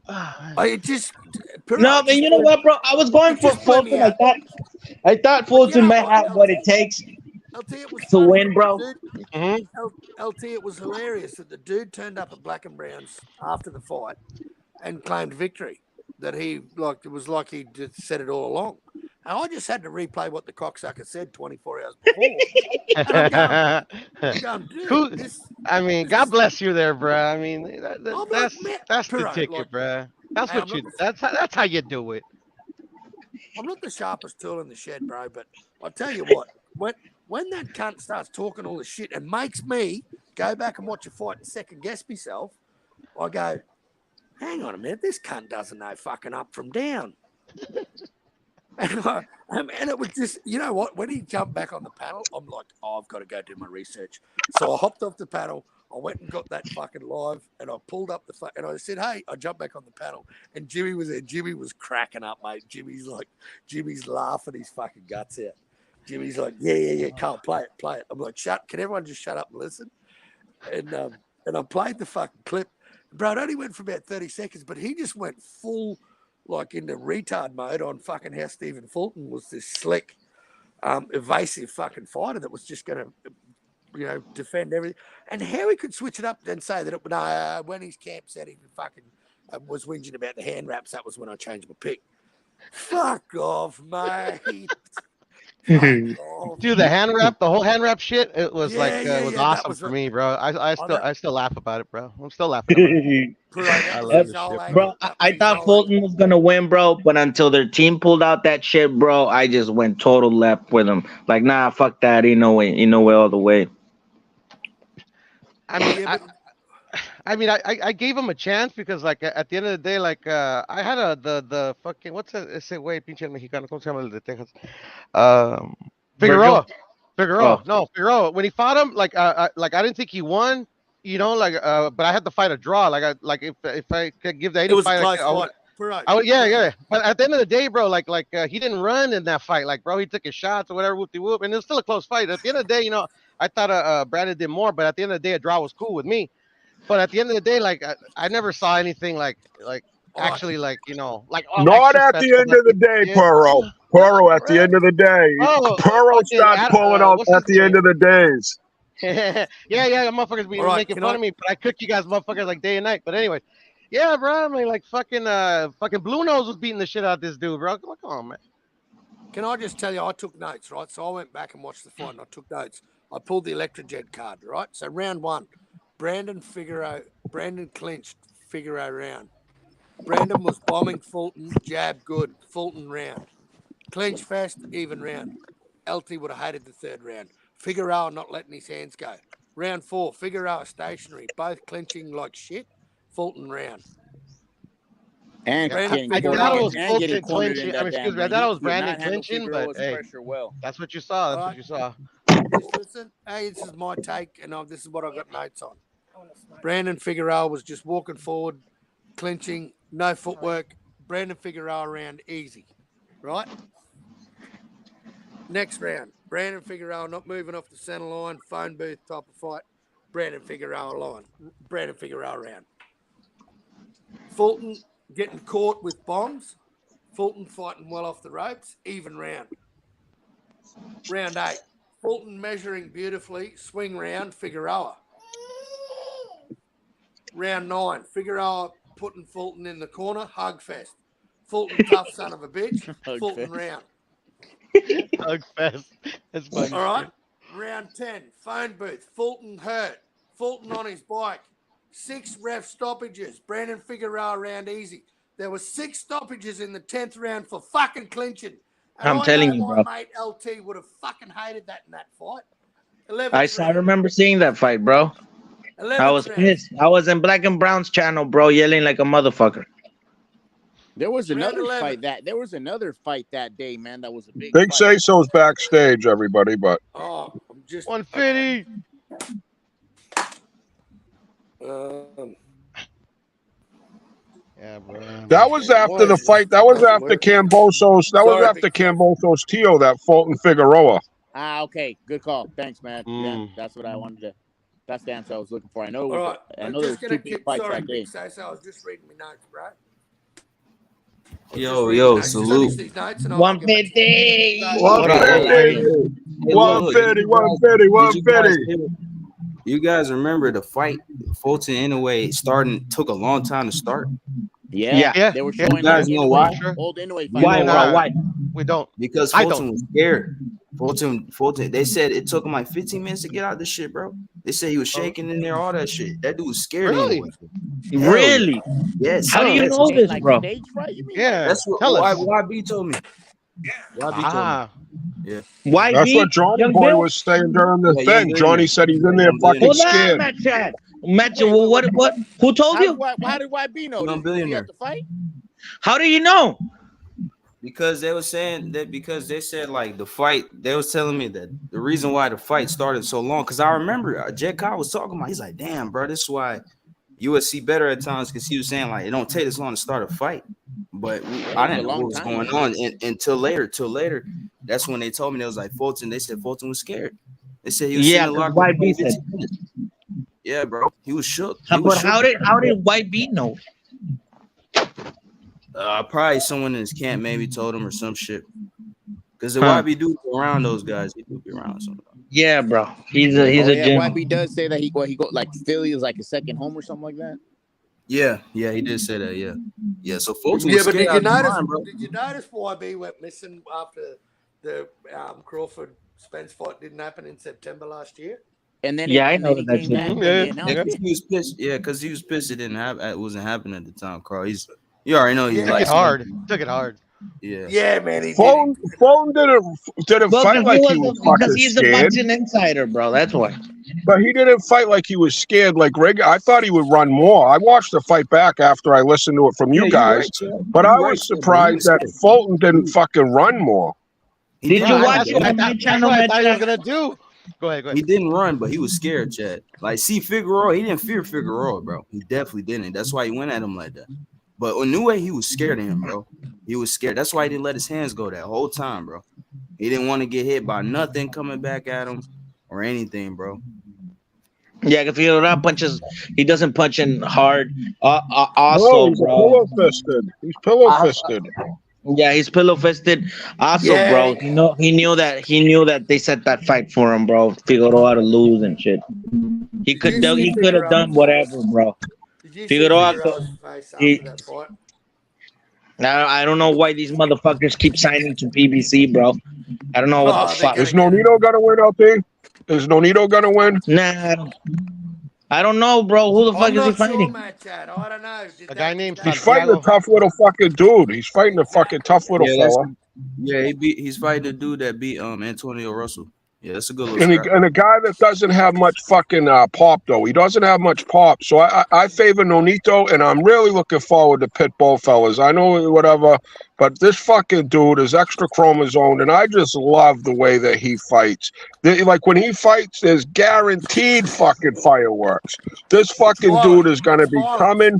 No, but you know what, bro? I was going for Fulton. I thought Fulton might have what it takes to win, bro. LT, it was hilarious that the dude turned up at Black and Browns after the fight and claimed victory. That it was like he just said it all along. And I just had to replay what the cocksucker said 24 hours before. God bless you there, bro. I mean, that's the ticket, bro. That's how you do it. I'm not the sharpest tool in the shed, bro, but I'll tell you what, when that cunt starts talking all this shit and makes me go back and watch a fight and second guess myself, I go, hang on a minute, this cunt doesn't know fucking up from down. And it was just, you know what? When he jumped back on the panel, I'm like, oh, I've got to go do my research. So I hopped off the panel. I went and got that fucking live, and I pulled up and I said, hey, I jumped back on the panel, and Jimmy was there. Jimmy was cracking up, mate. Jimmy's laughing his fucking guts out. Jimmy's like, yeah, Carl, play it. I'm like, can everyone just shut up and listen? And I played the fucking clip. Bro, it only went for about 30 seconds, but he just went full, like, into retard mode on fucking how Stephen Fulton was this slick, evasive fucking fighter that was just going to, defend everything. And how he could switch it up and say that when his camp said he fucking was whinging about the hand wraps, that was when I changed my pick. Fuck off, mate. Dude, the whole hand wrap shit, it was awesome for me, bro. I still laugh about it, bro. I'm still laughing about it. I love this shit, bro. I thought Fulton was gonna win, bro, but until their team pulled out that shit, bro, I just went total left with him. Like, nah, fuck that, Inoue all the way. I gave him a chance because, like, at the end of the day, like, I had the fucking, what's ese güey, pinche mexicano, ¿cómo se llama el de Texas? Figueroa. No, Figueroa. When he fought him, like I didn't think he won, but I had to fight a draw. If I could give the it was fight, a close fight. Yeah. But at the end of the day, bro, he didn't run in that fight. Like, bro, he took his shots or whatever, whoop-de-whoop, and it was still a close fight. At the end of the day, I thought Brandon did more, but at the end of the day, a draw was cool with me. But at the end of the day, like, I never saw anything actually, like, not at the end of the day, Puro. Puro, at the end of the day, Puro starts pulling out at the end of the days. yeah, motherfuckers be making fun of me, but I cook you guys motherfuckers like day and night. But anyway, yeah, bro, I mean, like, fucking Blue Nose was beating the shit out of this dude, bro. Come on, man. Can I just tell you, I took notes, right? So I went back and watched the fight, and I took notes. I pulled the Electrojet card, right? So round one, Brandon clinched Figueroa round. Brandon was bombing Fulton, jab good, Fulton round. Clinch fast, even round. LT would have hated the third round. Figueroa not letting his hands go. Round 4, Figueroa stationary, both clinching like shit, Fulton round. And I thought it was Fulton clinching. I thought it was Brandon clinching, but hey, that's what you saw. That's what you saw. Just listen, hey, this is my take, and this is what I got notes on. Brandon Figueroa was just walking forward, clinching, no footwork. Brandon Figueroa round easy, right? Next round, Brandon Figueroa not moving off the center line, phone booth type of fight. Brandon Figueroa round. Fulton getting caught with bombs. Fulton fighting well off the ropes, even round. Round 8, Fulton measuring beautifully, swing round, Figueroa. Round 9, Figueroa putting Fulton in the corner, hug fest. Fulton tough son of a bitch, Fulton round. Hug fest. That's funny. All right. Round 10, phone booth, Fulton hurt. Fulton on his bike. 6 ref stoppages. Brandon Figueroa round easy. There were 6 stoppages in the 10th round for fucking clinching. And I'm telling you, bro. My mate LT would have fucking hated that in that fight. I remember seeing that fight, bro. I was pissed. I was in Black and Brown's channel, bro, yelling like a motherfucker. There was another fight that day, man. That was a big Big fight. say-so's backstage, everybody, but I'm just 150. Yeah, bro. that was after the fight. That was after Cambosos. That was after Cambosos Tio, that Fulton Figueroa. Okay. Good call. Thanks, man. Yeah, that's what I wanted to. That's the answer I was looking for. I know it was. All right. I know there was 2 big fights that day. So I was just reading my notes, bro. Yo, salute. 150. 150. You guys remember the fight? Fulton Inoue took a long time to start. Yeah. They were showing. You guys know why? Old Inoue Why, fight. bro? Why? We don't. Because Fulton was scared. Fulton. They said it took him like 15 minutes to get out of this shit, bro. They said he was shaking in there, all that shit. That dude was scared. Really? Really? Yes. How do you know this, bro? Stage fright, you mean? Yeah. That's what YB told me. YB told me. Yeah. YB, That's what Johnny Young Boy Bill? was saying during the Yeah, Young thing. Billionaire. Johnny said he's in there Young fucking Hold Billionaire. on, scared. Matt Chad. Matt, Wait, wait, what? What? Who told you? How did YB know? Young Does he have Billionaire. to fight? How do you know? Because they were saying that because they said like the fight, they was telling me that the reason why the fight started so long. Because I remember Jet Kyle was talking about, he's like, damn, bro, this is why USC better at times, because he was saying like it don't take this long to start a fight. But I didn't know what was going on until later. That's when they told me. They was like Fulton. They said Fulton was scared. They said he was sitting in the locker room for 15 minutes. Yeah, bro, he was shook. But how did YB know? Probably someone in his camp maybe told him or some shit. Because the YB do be around those guys. He do be around sometimes. Yeah, bro. He's a gentleman. YB does say that he go like Philly is like a second home or something like that. Yeah, he did say that. Yeah. So folks, Yeah, but did you notice YB went missing after the Crawford Spence fight didn't happen in September last year? And then I know that shit. He was pissed. Yeah, because he was pissed. It wasn't happening at the time, Carl. You already know he took it hard. Took it hard. Yeah, man. Fulton didn't fight like he was fucking because he's the boxing insider, bro. That's why. But he didn't fight like he was scared. Like I thought he would run more. I watched the fight back after I listened to it from you guys. But I was surprised that Fulton didn't fucking run more. Did you watch it on my channel? That's what I thought he was gonna do. Go ahead. He didn't run, but he was scared, Chad. Like, see, Figueroa, he didn't fear Figueroa, bro. He definitely didn't. That's why he went at him like that. But Inoue, he was scared of him, bro. He was scared. That's why he didn't let his hands go that whole time, bro. He didn't want to get hit by nothing coming back at him or anything, bro. Yeah, because he doesn't punch in hard. Also, he's bro. Pillow-fisted. He's pillow-fisted. Yeah, he's pillow-fisted. Also, bro, he knew that they set that fight for him, bro. Figueroa to lose and shit. He could have done whatever, bro. Figueroa. Now I don't know why these motherfuckers keep signing to PBC, bro. I don't know what the fuck. Is Nonito gonna win out there? Is Nonito gonna win? Nah, I don't know, bro. Who the fuck is he fighting? I don't know. A guy named He's fighting a tough little fucking dude. He's fighting a fucking tough little fella. Yeah, he's fighting the dude that beat Antonio Russell. Yeah, that's a good little and a guy that doesn't have much fucking pop, though. He doesn't have much pop. So I favor Nonito, and I'm really looking forward to Pitbull, fellas. I know whatever, but this fucking dude is extra chromosome, and I just love the way that he fights. Like, when he fights, there's guaranteed fucking fireworks. This fucking dude is going to be coming.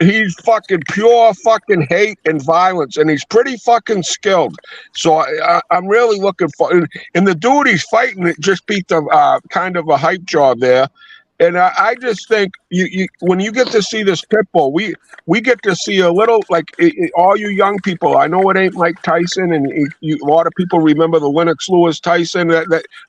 He's fucking pure fucking hate and violence, and he's pretty fucking skilled. So I'm really looking for. And the dude he's fighting just beat the kind of a hype job there. And I just think when you get to see this Pitbull, we get to see a little, like, all you young people. I know it ain't Mike Tyson, and a lot of people remember the Lennox Lewis Tyson.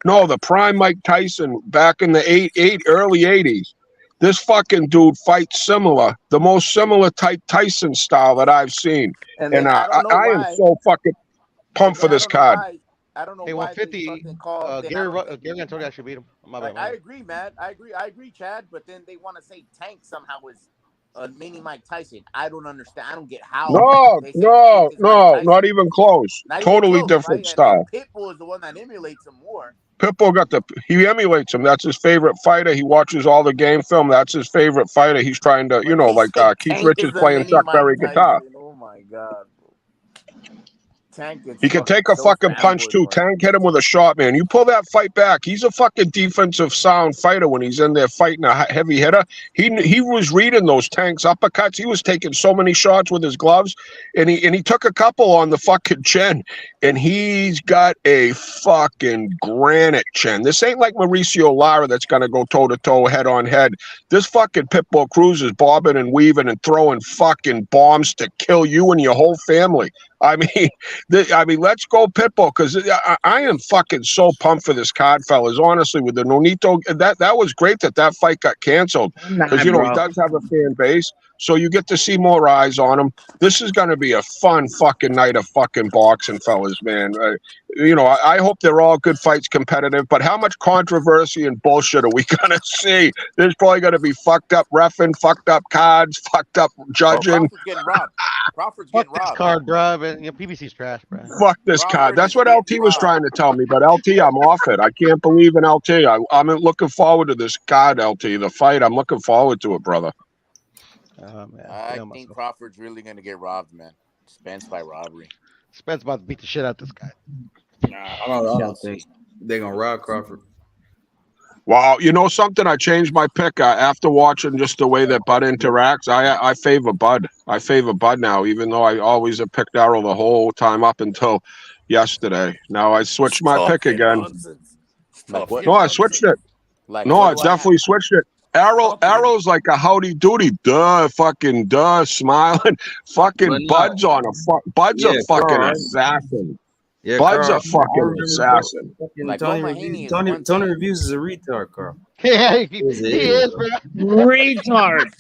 No, the prime Mike Tyson back in the early 80s. This fucking dude fights the most similar type Tyson style that I've seen. And I am so fucking pumped for this card. I don't know why 150. Gary Antonio should beat him. I agree, Matt. I agree, Chad. But then they want to say Tank somehow is mini Mike Tyson. I don't understand. I don't get how. No, not even close. Totally different style. Pitbull is the one that emulates him more. Pitbull he emulates him. That's his favorite fighter. He watches all the game film. That's his favorite fighter. He's trying to, like Keith Richards playing Chuck Berry guitar. Oh my God. Tank he can take a fucking punch too. Tank hit him with a shot, man. You pull that fight back. He's a fucking defensive sound fighter when he's in there fighting a heavy hitter. He was reading those Tank's uppercuts. He was taking so many shots with his gloves, and he took a couple on the fucking chin. And he's got a fucking granite chin. This ain't like Mauricio Lara that's gonna go toe to toe, head on head. This fucking Pitbull Cruz is bobbing and weaving and throwing fucking bombs to kill you and your whole family. I mean, let's go Pitbull, because I am fucking so pumped for this card, fellas. Honestly, with the Nonito, that was great that fight got canceled, because he does have a fan base, so you get to see more eyes on him. This is going to be a fun fucking night of fucking boxing, fellas, man. you know, I hope they're all good fights, competitive. But how much controversy and bullshit are we gonna see? There's probably gonna be fucked up reffing, fucked up cards, fucked up judging. Crawford's getting robbed. Crawford's Fuck getting this robbed. card, bro. But you know, PBC's trash, bro. Fuck this card. Crawford That's is what getting LT was robbed. trying to tell me. But LT, I'm off it. I can't believe in LT. I'm looking forward to this card, LT. The fight. I'm looking forward to it, brother. Oh man, I think Crawford's really gonna get robbed, man. Spence by robbery. Spence about to beat the shit out of this guy. Nah, I don't think they're gonna rob Crawford. Wow, you know something? I changed my pick after watching just the way that Bud interacts. I favor Bud. I favor Bud now, even though I always have picked Errol the whole time up until yesterday. Now I switched my pick again. Like what? No, I switched it. Like No, what I do definitely switched it. Arrow's like a howdy doody, fucking smiling. Fucking Bud's on Bud's a fucking assassin. Yeah, Bud's Carl, a fucking assassin. Like Tony Reviews is a retard, Carl. Yeah, he is, bro. Retard.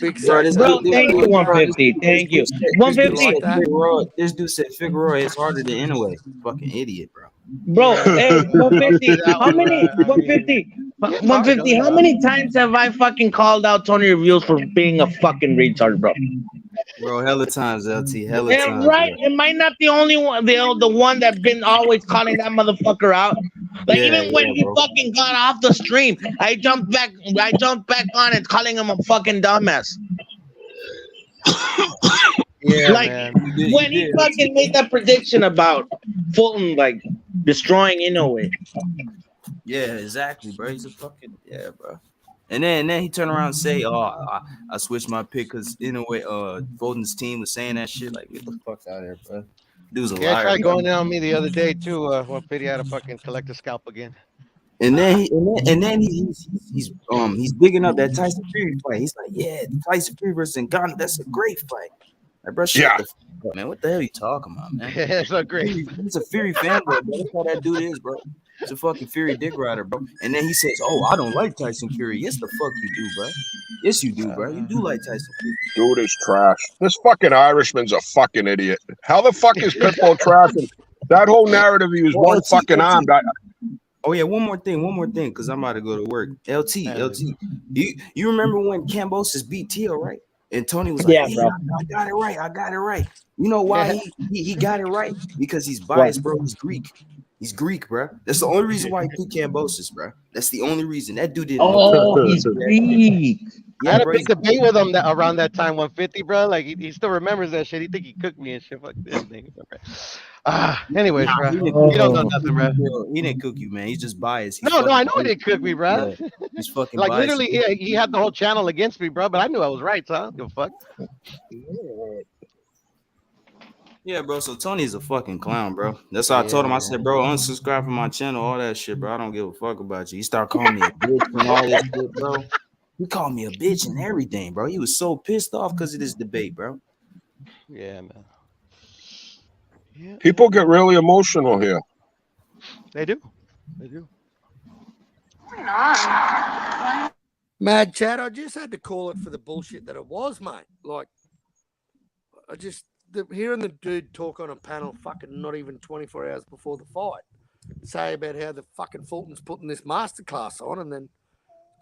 Bro, thank you, 150. Thank you. 150. This dude said Figueroa is harder than Inoue. Fucking idiot, bro. Bro, hey, 150. How many? 150. 150. How many times have I fucking called out Tony Reviews for being a fucking retard, bro? Bro, hella times, LT. Hella Yeah, times. right. Bro. Am I not the only one, the one that's been always calling that motherfucker out? Like even when he fucking got off the stream, I jumped back on and calling him a fucking dumbass. Yeah, like man. when he fucking made that prediction about Fulton like destroying Inoue. Yeah, exactly, bro. He's a fucking bro. And then he turned around and say, "Oh, I switched my pick because Inoue, Fulton's team was saying that shit." Like, get the fuck out of here, bro. Dude's a liar. I tried going down on me the other day too. When Pity had to fucking collect a scalp again. And then he's bigging up that Tyson Fury fight. He's like, yeah, Tyson Fury versus Ngannou, that's a great fight. Like, bro, shut the fuck up, man. What the hell are you talking about, man? It's so great. He's a Fury fanboy, bro. That's how that dude is, bro. He's a fucking Fury dick rider, bro. And then he says, "Oh, I don't like Tyson Fury." Yes, the fuck you do, bro. Yes, you do, bro. You do like Tyson Fury. Dude is trash. This fucking Irishman's a fucking idiot. How the fuck is Pitbull trash? That whole narrative, he was one fucking arm. Oh yeah, one more thing, because I'm about to go to work. LT, you remember when Kambosos beat Tszyu, right? And Tony was like, "Yeah, bro, I got it right. You know why he got it right? Because he's biased, bro. He's Greek. He's Greek, bro. That's the only reason why he beat Kambosos, bro. That's the only reason. That dude didn't. Oh, he's Greek. I had a big debate with him around that time, 150, bro. Like he still remembers that shit. He think he cooked me and shit. Fuck this thing. Anyways, bro. You don't know nothing, bro. He didn't cook you, man. He's just biased. No, I know he didn't cook me, bro. Yeah, he's fucking like biased. literally, he had the whole channel against me, bro. But I knew I was right, so I don't give a fuck. Yeah, bro. So Tony's a fucking clown, bro. That's why I told him. I said, bro, unsubscribe from my channel, all that shit, bro. I don't give a fuck about you. He started calling me a bitch and all this shit, bro. He called me a bitch and everything, bro. He was so pissed off because of this debate, bro. Yeah, man. Yeah. People get really emotional here. They do. They do. Mad chat, I just had to call it for the bullshit that it was, mate. Like, hearing the dude talk on a panel fucking not even 24 hours before the fight, say about how the fucking Fulton's putting this masterclass on, and then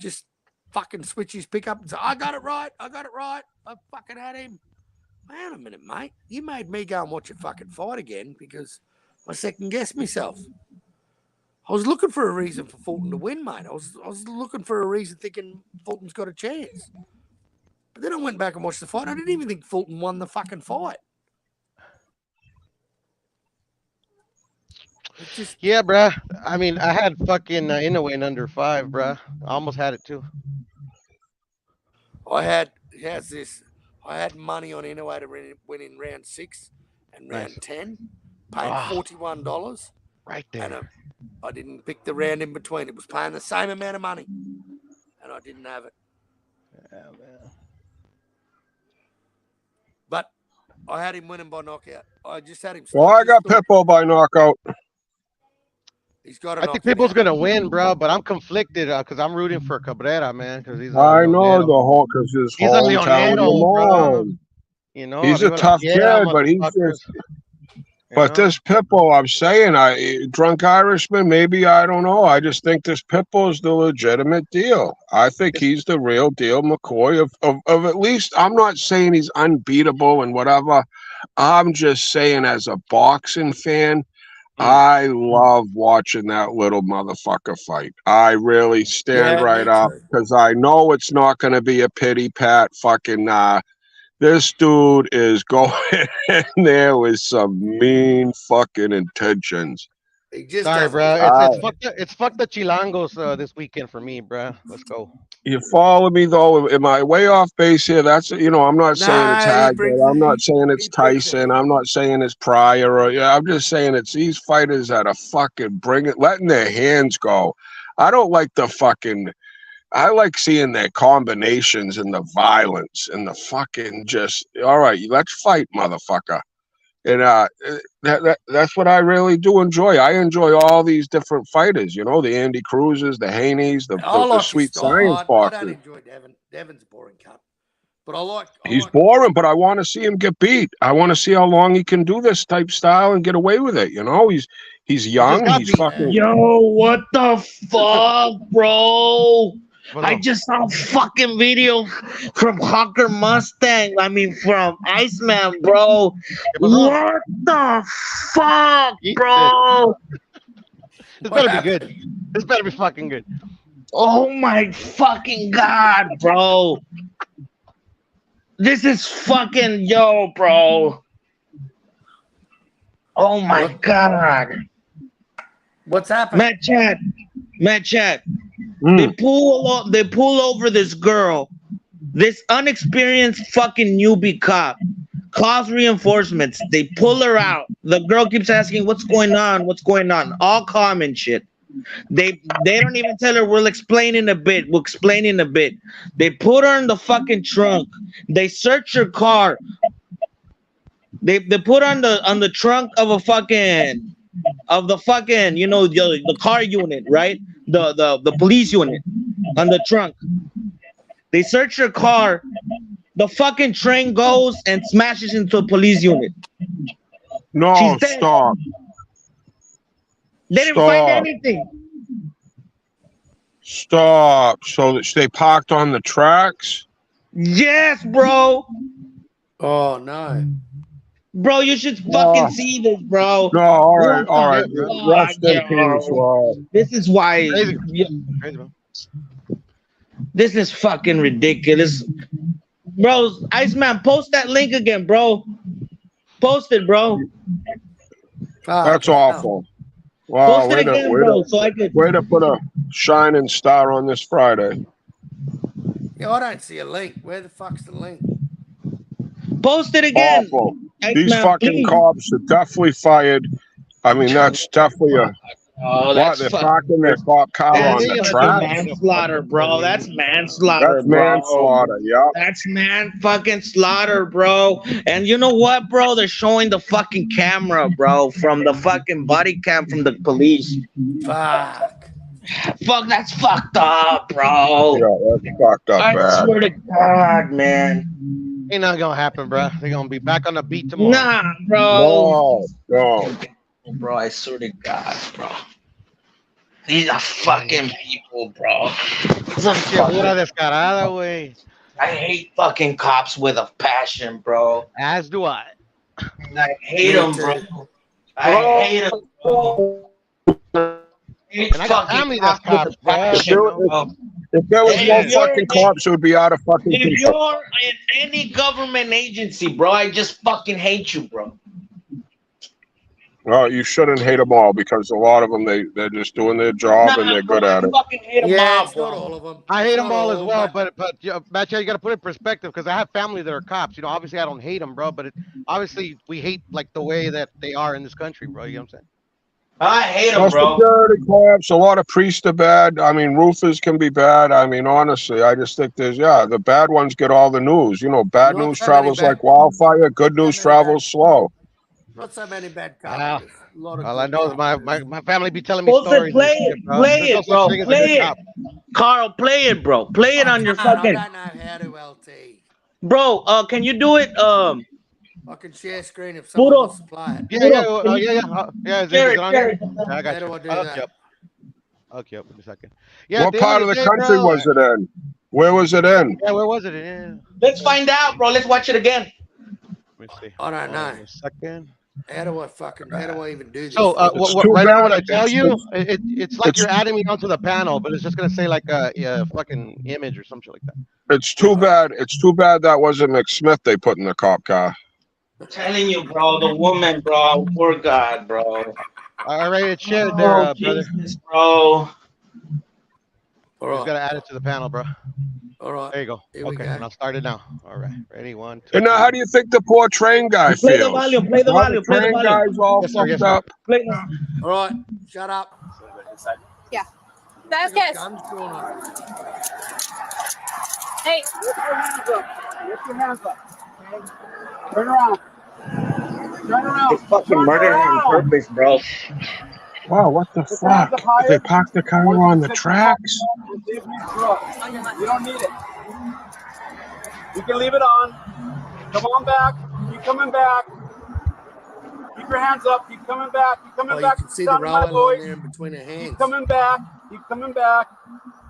just fucking switch his pick up and say, I got it right. I fucking had him. Wait a minute, mate. You made me go and watch a fucking fight again because I second-guessed myself. I was looking for a reason for Fulton to win, mate. I was looking for a reason thinking Fulton's got a chance. But then I went back and watched the fight. I didn't even think Fulton won the fucking fight. Yeah, bruh. I mean, I had fucking Inoue in under 5, bruh. I almost had it too. I had money on Inoue to win in round 6 and round 10. Paid $41. Right there. And I didn't pick the round in between. It was paying the same amount of money, and I didn't have it. Yeah, man. But I had him winning by knockout. I just had him. Well, I got Pitbull by knockout. He's got. I think Pitbull's gonna win, bro. But I'm conflicted because I'm rooting for Cabrera, man. Because he's. I know the whole because his hometown. Bro. You know, he's a tough kid, but he's just. But this Pitbull, I'm saying, drunk Irishman, maybe, I don't know. I just think this Pitbull is the legitimate deal. I think he's the real deal, McCoy, of at least, I'm not saying he's unbeatable and whatever. I'm just saying as a boxing fan, I love watching that little motherfucker fight. I really stand right up because I know it's not going to be a pity pat fucking. This dude is going in there with some mean fucking intentions. Sorry, bro. It's fuck the Chilangos this weekend for me, bro. Let's go. You follow me though? Am I way off base here? That's I'm not saying it's Hagler. I'm not saying it's Tyson. I'm not saying it's Pryor. I'm just saying it's these fighters that are fucking letting their hands go. I don't like the fucking. I like seeing their combinations and the violence and the fucking just. All right, let's fight, motherfucker. And that's what I really do enjoy. I enjoy all these different fighters, the Andy Cruzes, the Haneys, the Sweet Science boxers. I don't enjoy Devin. Devin's a boring cunt. But I like... He's boring, but I want to see him get beat. I want to see how long he can do this type style and get away with it, He's young. He's fucking... Yo, what the fuck, bro? I just saw a fucking video from Hawker Mustang. I mean, from Iceman, bro. What the fuck, bro? This better be good. This better be fucking good. Oh my fucking god, bro. This is fucking bro. Oh my god. What's happening? Matt Chat. They pull over this girl, this unexperienced fucking newbie cop, calls reinforcements. They pull her out. The girl keeps asking, "What's going on? What's going on?" All calm and shit. They don't even tell her, "We'll explain in a bit. We'll explain in a bit." They put her in the fucking trunk. They search her car. They put on the trunk of the fucking the car unit, right? The police unit on the trunk. They search her car. The fucking train goes and smashes into a police unit. No, stop. They didn't find anything. Stop. So they parked on the tracks? Yes, bro. Oh, no. Bro, you should fucking see this, bro. No, all right. This is why. This is fucking ridiculous. Bro, Iceman, post that link again, bro. Post it, bro. That's awful. Wow, post it again, bro, so I could... way to put a shining star on this Friday. Yeah, I don't see a link. Where the fuck's the link? Post it again. Awful. These fucking cops are definitely fired. I mean, that's definitely a... they're parking their cop car on the track? Manslaughter, bro. That's manslaughter, That's manslaughter, yeah. That's fucking slaughter, bro. And you know what, bro? They're showing the fucking camera, bro, from the fucking body cam from the police. Fuck, that's fucked up, bro. Yeah, that's fucked up, I swear to God, man. Ain't not gonna happen, bro. They're gonna be back on the beat tomorrow. Nah, bro. No. Bro, I swear to God, bro. These are fucking people, bro. I hate fucking cops with a passion, bro. As do I. I hate them, bro. I hate them, bro. And I got family that's cops, bro. If there was no fucking cops, it would be out of fucking control. If you're in any government agency, bro, I just fucking hate you, bro. Well, you shouldn't hate them all because a lot of them, they're just doing their job and they're good at it. Fucking hate them all, it's not all of them. I hate them all as well, but Matt, you got to put it in perspective because I have family that are cops. Obviously I don't hate them, bro, but obviously we hate like the way that they are in this country, bro. You know what I'm saying? I hate them, bro. Security cops, a lot of priests are bad. I mean, roofers can be bad. I mean, honestly, I just think the bad ones get all the news. Bad news travels like wildfire. Good news travels slow. Not so many bad cops. All I know is my family be telling me stories. Play it, bro. Play it. Carl, play it, bro. Play it on your fucking... I don't know how to LT. Bro, can you do it? I can share screen if someone Puro. wants to play it. Yeah. Is Jared, it on Jared. here? Yeah, I got How do you. I do I'll that? hook you up. Okay, up in a second. Yeah, What the part other of the day, country bro. was it in? Where was it in? Yeah, where was it? Yeah. Let's find out, bro. Let's watch it again. Let me see. I don't Hold on know. a second. How do I even do this? So, It's what too right now? What I bad. tell you, it's like It's you're adding me onto the panel, but it's just gonna say like a fucking image or something like that. it's too bad. It's too bad that wasn't McSmith they put in the cop car. I'm telling you, bro. The woman, bro. Poor God, bro. All right, it's shared there, Oh, brother. Jesus, bro. All You just right. gotta add it to the panel, bro. All right. There you go. Here we Okay, go. and I'll start it now. All right, ready? 1, 2, And now, 3. how do you think the poor train guy Play the feels? volume. Play the Now volume. Play the train volume. guy's all Yes, sir. Yes, fucked sir. up. Play the... All right. Shut up. Yeah. They got Vasquez. guns drawn on it. Hey. Lift your hands up. Lift your hands up. Okay? Turn around. Turn around. They fucking Turn murdered her on around. purpose, bro. Wow, what the Lift your hands fuck? up higher. They parked the car Or on the take the top tracks. off and see if we drop. You don't need it. You can leave it on. Come on back. Keep coming back. Keep your hands up. Keep coming back. Keep coming Oh, you back. can see Down the to my railway line voice. there in between her hands. Keep coming back. Keep coming back.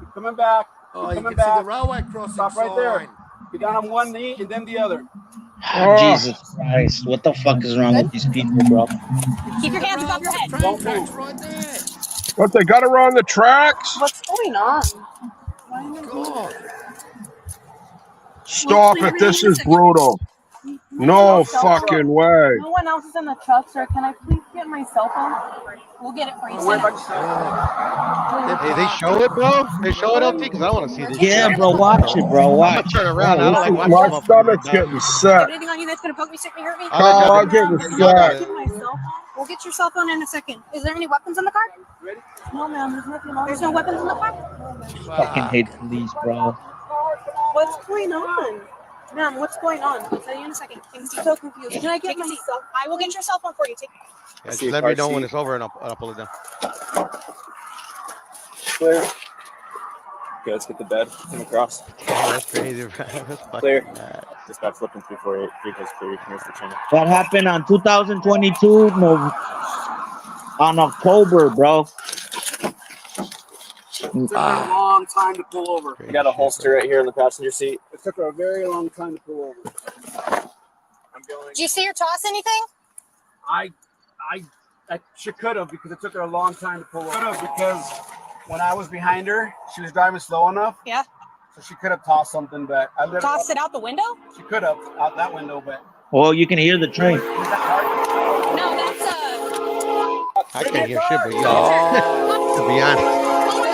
Keep coming back. Oh, Keep you coming can see the back. railway crossing Stop right there. sign. Get down on one knee and then the other. Oh, Jesus Christ. What the fuck is wrong with these people, bro? Keep your hands above your head. Train Don't tracks move. right there. what, they got her on the tracks? What's going on? God. Stop it. This is brutal. No fucking way. No one else is in the truck, sir. Can I please get my cell phone? We'll get it for you. Don't worry Sit about down. yourself. Hey, they show it, bro. They show it, LT, because I want to see this Yeah, shit. bro. Watch it, bro. I'm Watch. gonna turn around. I Wow, don't like watching my this motherfucker stomach's get down. getting sick. Get anything on you that's gonna poke me, stick me, hurt me? I'll let y'all Oh, I'm do it. getting Y'all got sick. Get my cell phone. We'll get your cell phone in a second. Is there any weapons in the car? Ready? No, ma'am. There's nothing on. There's no weapons in the car. Fucking hate police, bro. What's going on? Ma'am, what's going on? I'll tell you in a second. I'm so confused. Can I get my cell phone? I will get your cell phone for you. Take Yeah, just let me know when it's over and I'll pull it down. Clear. Okay, let's get the bed. Come across. That's crazy, bro. That's Clear. fucking mad. Dispatch flipping 348. Vehicle's clear. Here's the channel. That happened on 2022 on October, bro. It took her a long time to pull over. We got a holster right here in the passenger seat. It took her a very long time to pull over. I'm going. Do you see her toss anything? I she could have because it took her a long time to pull over. Could have because when I was behind her, she was driving slow enough. Yeah. So she could have tossed something back. Tossed it out the window? She could have out that window, but Oh, you can hear the train. No, that's I can't hear shit, but Oh, to be honest. Oh my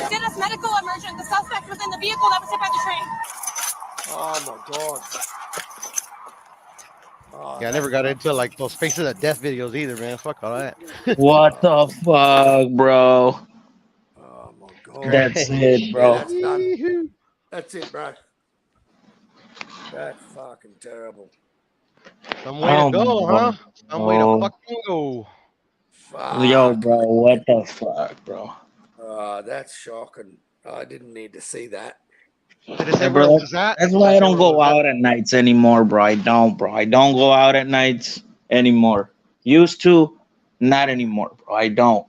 god! Send us medical emergent. The suspect was in the vehicle that was hit by the train. oh my God. Oh, Yeah, I never got into like those faces of death videos either, man. Fuck all that. What the fuck, bro? oh my God. That's it, Yeah, bro. that's done. That's it, bro. That's fucking terrible. Some way to go, huh? Some way to Oh. fucking go. Fuck. Yo, bro, what the fuck, bro? That's shocking. I didn't need to see that. Did it say Hey, where bro, it was at? that's why I don't Did it say where it go was at? out at nights anymore, bro. I don't go out at nights anymore. Used to, not anymore, bro. I don't.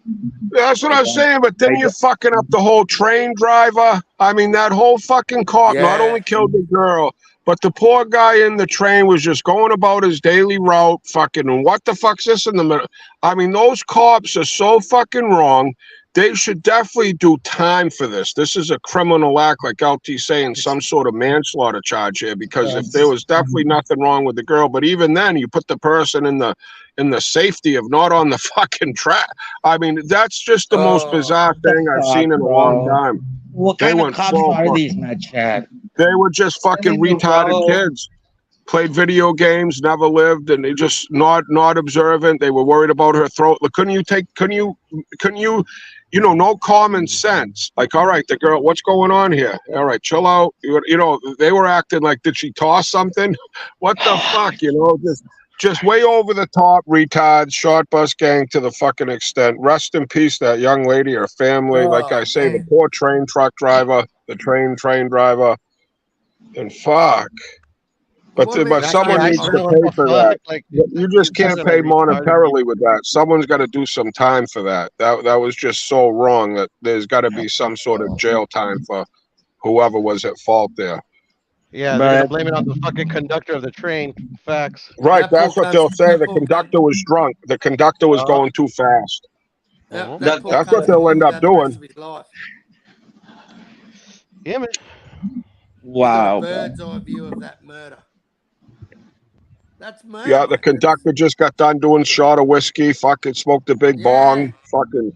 That's what I'm saying, but then you're fucking up the whole train driver. I mean, that whole fucking cop not Yeah. only killed the girl, but the poor guy in the train was just going about his daily route, fucking, and what the fuck's this in the middle? I mean, those cops are so fucking wrong. They should definitely do time for this. This is a criminal act, like LT saying, some sort of manslaughter charge here, because if there was definitely nothing wrong with the girl, but even then, you put the person in the safety of not on the fucking track. I mean, that's just the most bizarre thing I've seen in a long time. What They kind of went cops full are fuck- these, Matt Chad? They were just fucking Telling you, retarded bro. kids. Played video games, never lived, and they just not observant. They were worried about her throat. Like, couldn't you, no common sense. Like, all right, the girl, what's going on here? All right, chill out. You know, they were acting like, did she toss something? What the fuck, just way over the top retards, short bus gang to the fucking extent. Rest in peace, that young lady, her family. Like I say, the poor train driver, and fuck. But someone needs to pay for that. Like, You just can't pay monetarily with that. Someone's got to do some time for that. That was just so wrong. That there's got to be some sort of jail time for whoever was at fault there. Yeah, they're gonna blame it on the fucking conductor of the train. Facts. Right, that's what they'll say. The conductor was drunk. The conductor was going too fast. That's what they'll end up doing. Yeah, man. Wow. Bird's eye view of that murder. That's murder. Yeah, the conductor just got done doing shot of whiskey. Fucking smoked a big bong. Fucking.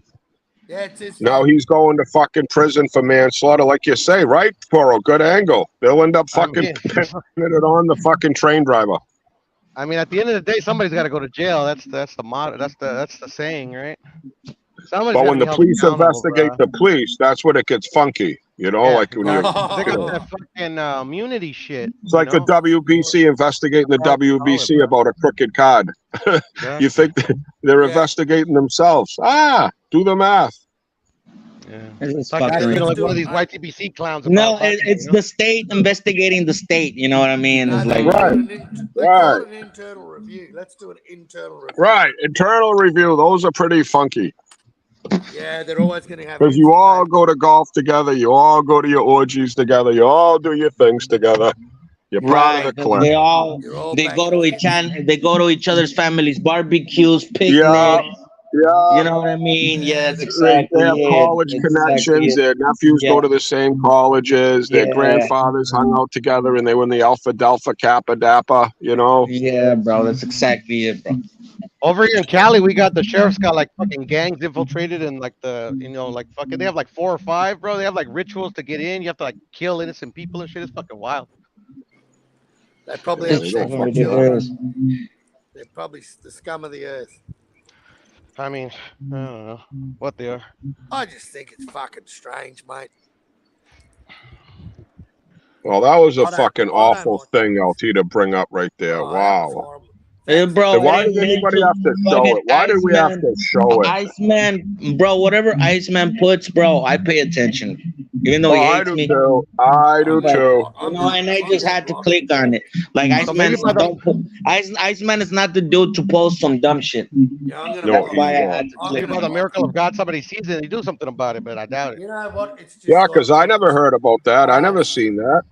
Yeah, it's his Now fault. he's going to fucking prison for manslaughter, like you say, right, Poro? Good angle. They'll end up fucking pinning it on the fucking train driver. I mean, at the end of the day, somebody's got to go to jail. That's the motto. That's the saying, right? Somebody's But when gotta the be held police accountable, investigate bro. the police, that's when it gets funky. You know, Yeah, like when you. they got that fucking immunity shit. It's like the WBC investigating the WBC about a crooked card. You think they're investigating themselves? Do the math. Yeah. It's like fucking- like one of these YTBC clowns. No, about it's the state investigating the state. You know what I mean? It's like They call it an internal review. Let's do an internal review. Right, internal review. Those are pretty funky. Yeah, they're always going to have. Because you all go to golf together, you all go to your orgies together, you all do your things together. You're part of the clan. They go to each other's families, barbecues, picnics. Yeah. You know what I mean? Yes, exactly. They have college connections. Their nephews go to the same colleges. Their grandfathers hung out together, and they were in the Alpha Delta Kappa Dappa. You know? Yeah, bro. That's exactly it, bro. Over here in Cali, we got the sheriff's got like fucking gangs infiltrated, and like like fucking they have like 4 or 5, bro. They have like rituals to get in. You have to like kill innocent people and shit. It's fucking wild. They probably have sex with children. They're probably the scum of the earth. I mean, I don't know what they are. I just think it's fucking strange, mate. Well, that was a fucking awful thing, LT, to bring up right there. Wow. Hey, bro, So why does anybody have to show it? Why do we have to show it? Iceman, bro, whatever Iceman puts, bro, I pay attention. Even though he hates me. I do too. You know, and I just had to click on it. Like Iceman is not the dude to post some dumb shit. That's why I had to click By the miracle of God, somebody sees it and they do something about it, but I doubt it. You know what? It's just Because I never heard about that. I never seen that.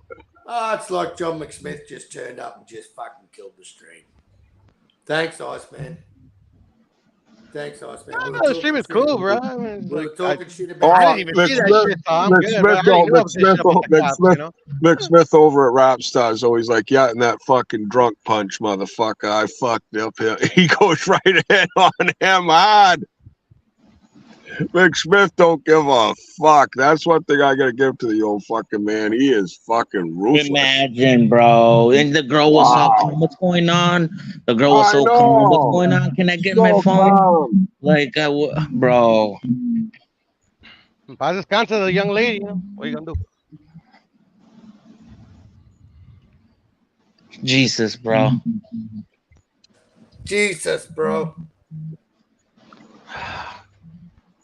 it's like John McSmith just turned up and just fucking killed the stream. Thanks, Iceman. Thanks, Iceman. The stream is cool, bro. I mean, we were talking shit I about. didn't even see that shit, so I'm good. But I already knew I was gonna shut up with the cops, you know? Mick Smith over at Rapstar is always like, yeah, and that fucking drunk punch, motherfucker. I fucked up here. He goes right in on him hard. Mick Smith don't give a fuck. That's one thing I gotta give to the old fucking man. He is fucking ruthless. Imagine, bro. And the girl was all calm. What's going on? The girl was so calm. What's going on? Can I get my phone? Calm. Like, bro. I just got to the young lady, you know? What are you gonna do? Jesus, bro. Jesus, bro.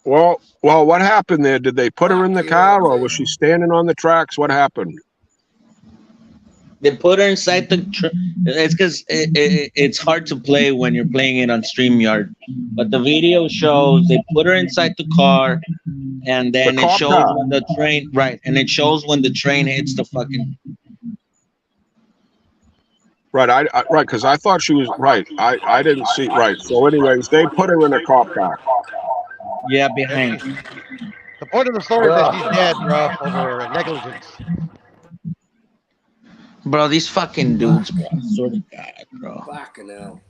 Well, what happened there? Did they put her in the car, or was she standing on the tracks? What happened? They put her inside the. It's because it's hard to play when you're playing it on StreamYard. But the video shows they put her inside the car, and then it shows when the train and it shows when the train hits the fucking. Right, because I thought she was right. I didn't see right. So, anyways, they put her in a cop car. Yeah, behind. The point of the story is that she's dead, bro, over negligence. Bro, these fucking dudes, bro. I swear to God, bro. Fucking hell.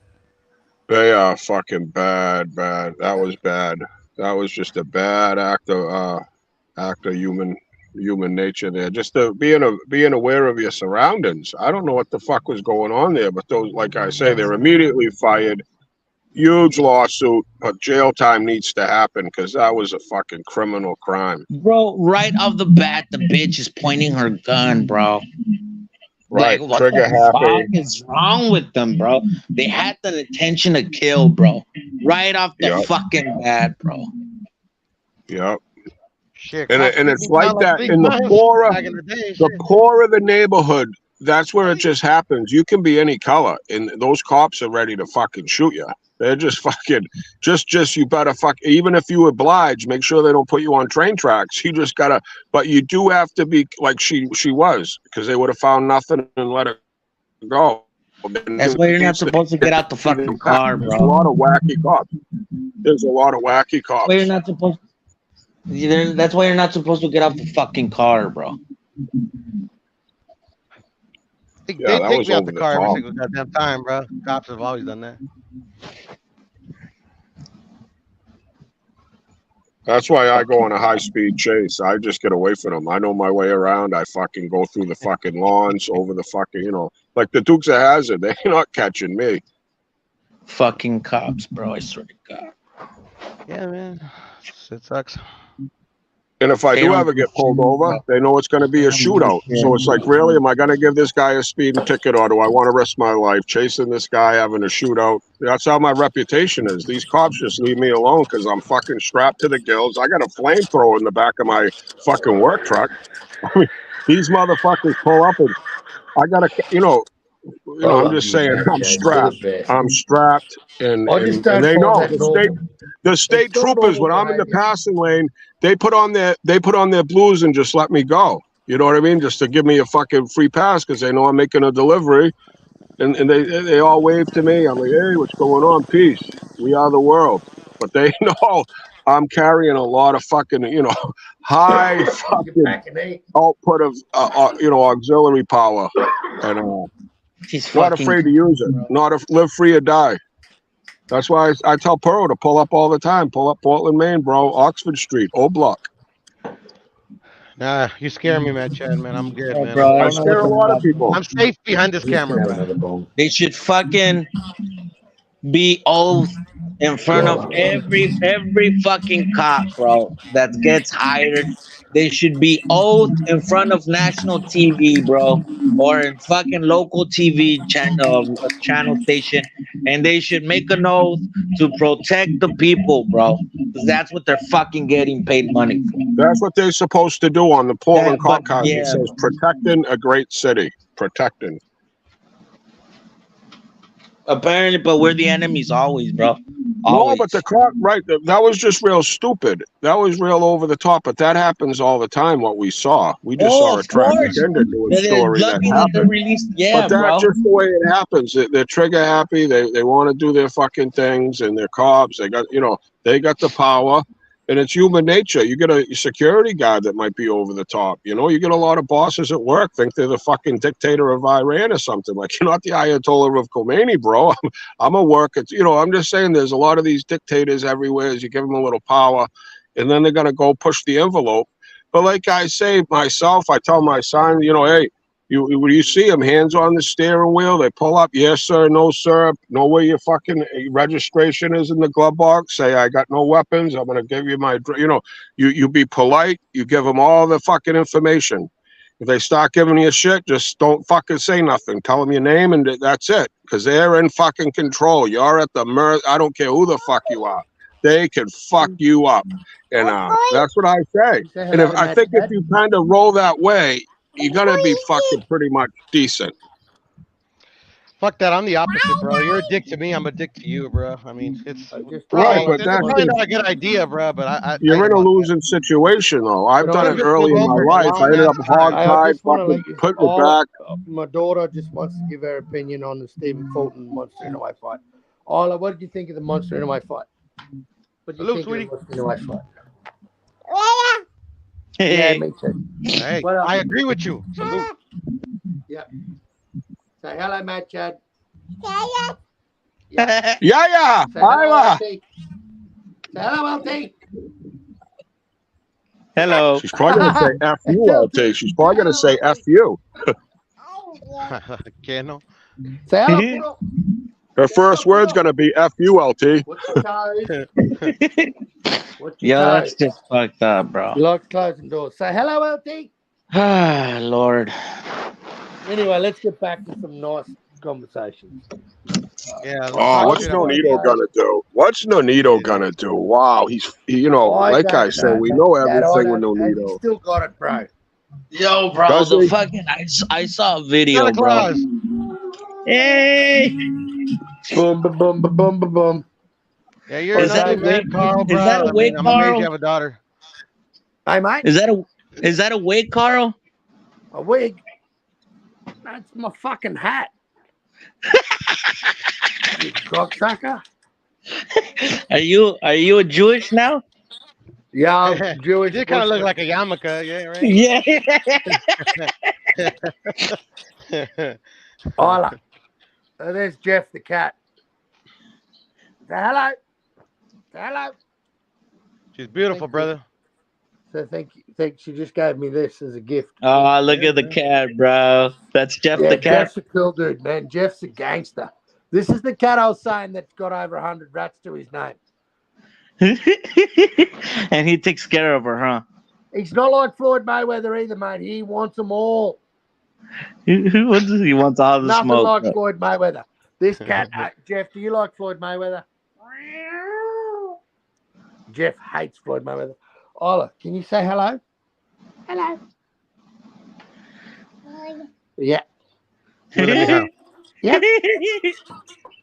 They are fucking bad. That was bad. That was just a bad act of human nature there. Just being aware of your surroundings. I don't know what the fuck was going on there, but those, like I say, they're immediately fired. Huge lawsuit, but jail time needs to happen because that was a fucking criminal crime. Bro, right off the bat, the bitch is pointing her gun, bro. Right, like, what trigger the happy. fuck is wrong with them, bro? They had the intention to kill, bro. Right off the fucking bat, bro. Yep. Shit, and it's like that in the core of the neighborhood. that's where it just happens. You can be any color, and those cops are ready to fucking shoot you. They're just fucking, just you better even if you oblige, make sure they don't put you on train tracks. You just gotta, but you do have to be like she was, because they would have found nothing and let her go. That's why you're not supposed to get out the fucking car, bro. There's a lot of wacky cops. There's a lot of wacky cops. That's why you're not supposed. That's why you're not supposed to get out the fucking car, bro. They Yeah, that take was me out over the the car every top. single goddamn time, bro. Cops have always done that. That's why I go on a high-speed chase. I just get away from them. I know my way around. I fucking go through the fucking lawns, over the fucking, like the Dukes of Hazzard. They're not catching me. Fucking cops, bro. I swear to God. Yeah, man. It sucks. And if I They do don't ever do get pulled shit, over, bro. they know it's going to be a shootout. So it's like, really, am I going to give this guy a speeding ticket, or do I want to risk my life chasing this guy, having a shootout? That's how my reputation is. These cops just leave me alone because I'm fucking strapped to the gills. I got a flamethrower in the back of my fucking work truck. I mean, these motherfuckers pull up and I got to, I'm just saying, I'm strapped. I'm strapped, and they know the state troopers. When I'm in the passing lane, they put on their blues and just let me go. You know what I mean? Just to give me a fucking free pass because they know I'm making a delivery, and they all wave to me. I'm like, hey, what's going on? Peace. We are the world. But they know I'm carrying a lot of fucking, high fucking output of, auxiliary power, and He's not afraid to use it. Live free or die. That's why I tell Pearl to pull up all the time. Pull up Portland, Maine, bro. Oxford Street, O Block. Nah, you scare me, man, Chad, man. I'm good, man. Bro, I scare a lot of people. I'm safe behind this camera, bro. They should fucking be oath in front of every fucking cop, bro, that gets hired. They should be oath in front of national TV, bro, or in fucking local TV channel station, and they should make an oath to protect the people, bro, because that's what they're fucking getting paid money for. That's what they're supposed to do on the Portland cop card. yeah, It says protecting a great city. Protecting. Apparently, but we're the enemies always, bro. No, but the cop, right? That was just real stupid. That was real over the top. But that happens all the time. What we saw, we just saw a tragic ending to a story that happened. Yeah, but that's just the way it happens. They're trigger happy. They want to do their fucking things, and they're cops. They got they got the power. And it's human nature. You get a security guard that might be over the top. You get a lot of bosses at work think they're the fucking dictator of Iran or something. Like, you're not the Ayatollah of Khomeini, bro. I'm a worker. I'm just saying there's a lot of these dictators everywhere. As you give them a little power, and then they're going to go push the envelope. But like I say myself, I tell my son, hey, when you see them, hands on the steering wheel, they pull up, yes, sir, no, sir, know where your fucking registration is in the glove box, say, I got no weapons, I'm going to give you my, you be polite, you give them all the fucking information. If they start giving you shit, just don't fucking say nothing. Tell them your name, and that's it, because they're in fucking control. You're at the mercy. I don't care who the fuck you are. They can fuck you up. And that's what I say. And I think if you kind of roll that way, you're gonna be fucking pretty much decent. Fuck that. I'm the opposite, bro. You're a dick to me. I'm a dick to you, bro. I mean, it's right, but it's probably not a good idea, bro. But you're in a losing situation, though. I've done it early in my life. I ended up hog-tied, fucking put it back. My daughter just wants to give her opinion on the Stephen Fulton Monster Inoue fight. Ola, what did you think of the Monster Inoue fight? What did you think sweetie. of the Monster Inoue fight? Yeah, me too. Hey, I agree with you. Salute. Yeah. Say hello, Matt Chad. Yeah. Say hello, Isla. LT. Say hello, LT. Hello. She's probably gonna say F you, LT. She's probably gonna say F you. Okay, no. Say hello, Puro. Her first word's gonna be F you, LT. What's your toes? What's your Yo, toes? that's just fucked up, bro. You like closing doors. Say hello, LT. Ah, Lord. Anyway, let's get back to some nice conversations. Yeah. Oh, what's Nonito gonna do? What's Nonito gonna do? Wow, he's like I said, we know everything with He's Nonito. still got it, bro. Yo, bro, Does the he? fucking I saw a video, Santa bro. Claus. Hey, Boom, ba boom, ba boom, ba boom. Yeah, you're is an that a ugly wig? man, Carl, Is bro. that a I mean, wig, I'm amazed you Carl? have a daughter. Hey, mate, Is that a wig, Carl? a wig. That's my fucking hat. You cocksucker. Are you a Jewish now? Yeah, I'm You Jewish. did kind of look Muslim. like a yarmulke, yeah, Yeah. right? Isla. There's Jeff the cat. Say hello. Say hello. She's beautiful, Thank you. brother. So thank you. She just gave me this as a gift. Oh, look Yeah, at the man. cat, bro. That's Jeff Yeah, the cat. Jeff's a cool dude, man. Jeff's a gangster. This is the cat I was saying that's got over 100 rats to his name. And he takes care of her, huh? He's not like Floyd Mayweather either, mate. He wants them all. What does he want all the Nothing smoke? like Bro? Floyd Mayweather. This cat, Jeff, do you like Floyd Mayweather? Jeff hates Floyd Mayweather. Ola, can you say hello? Hello. Yeah. Let me have. Yep.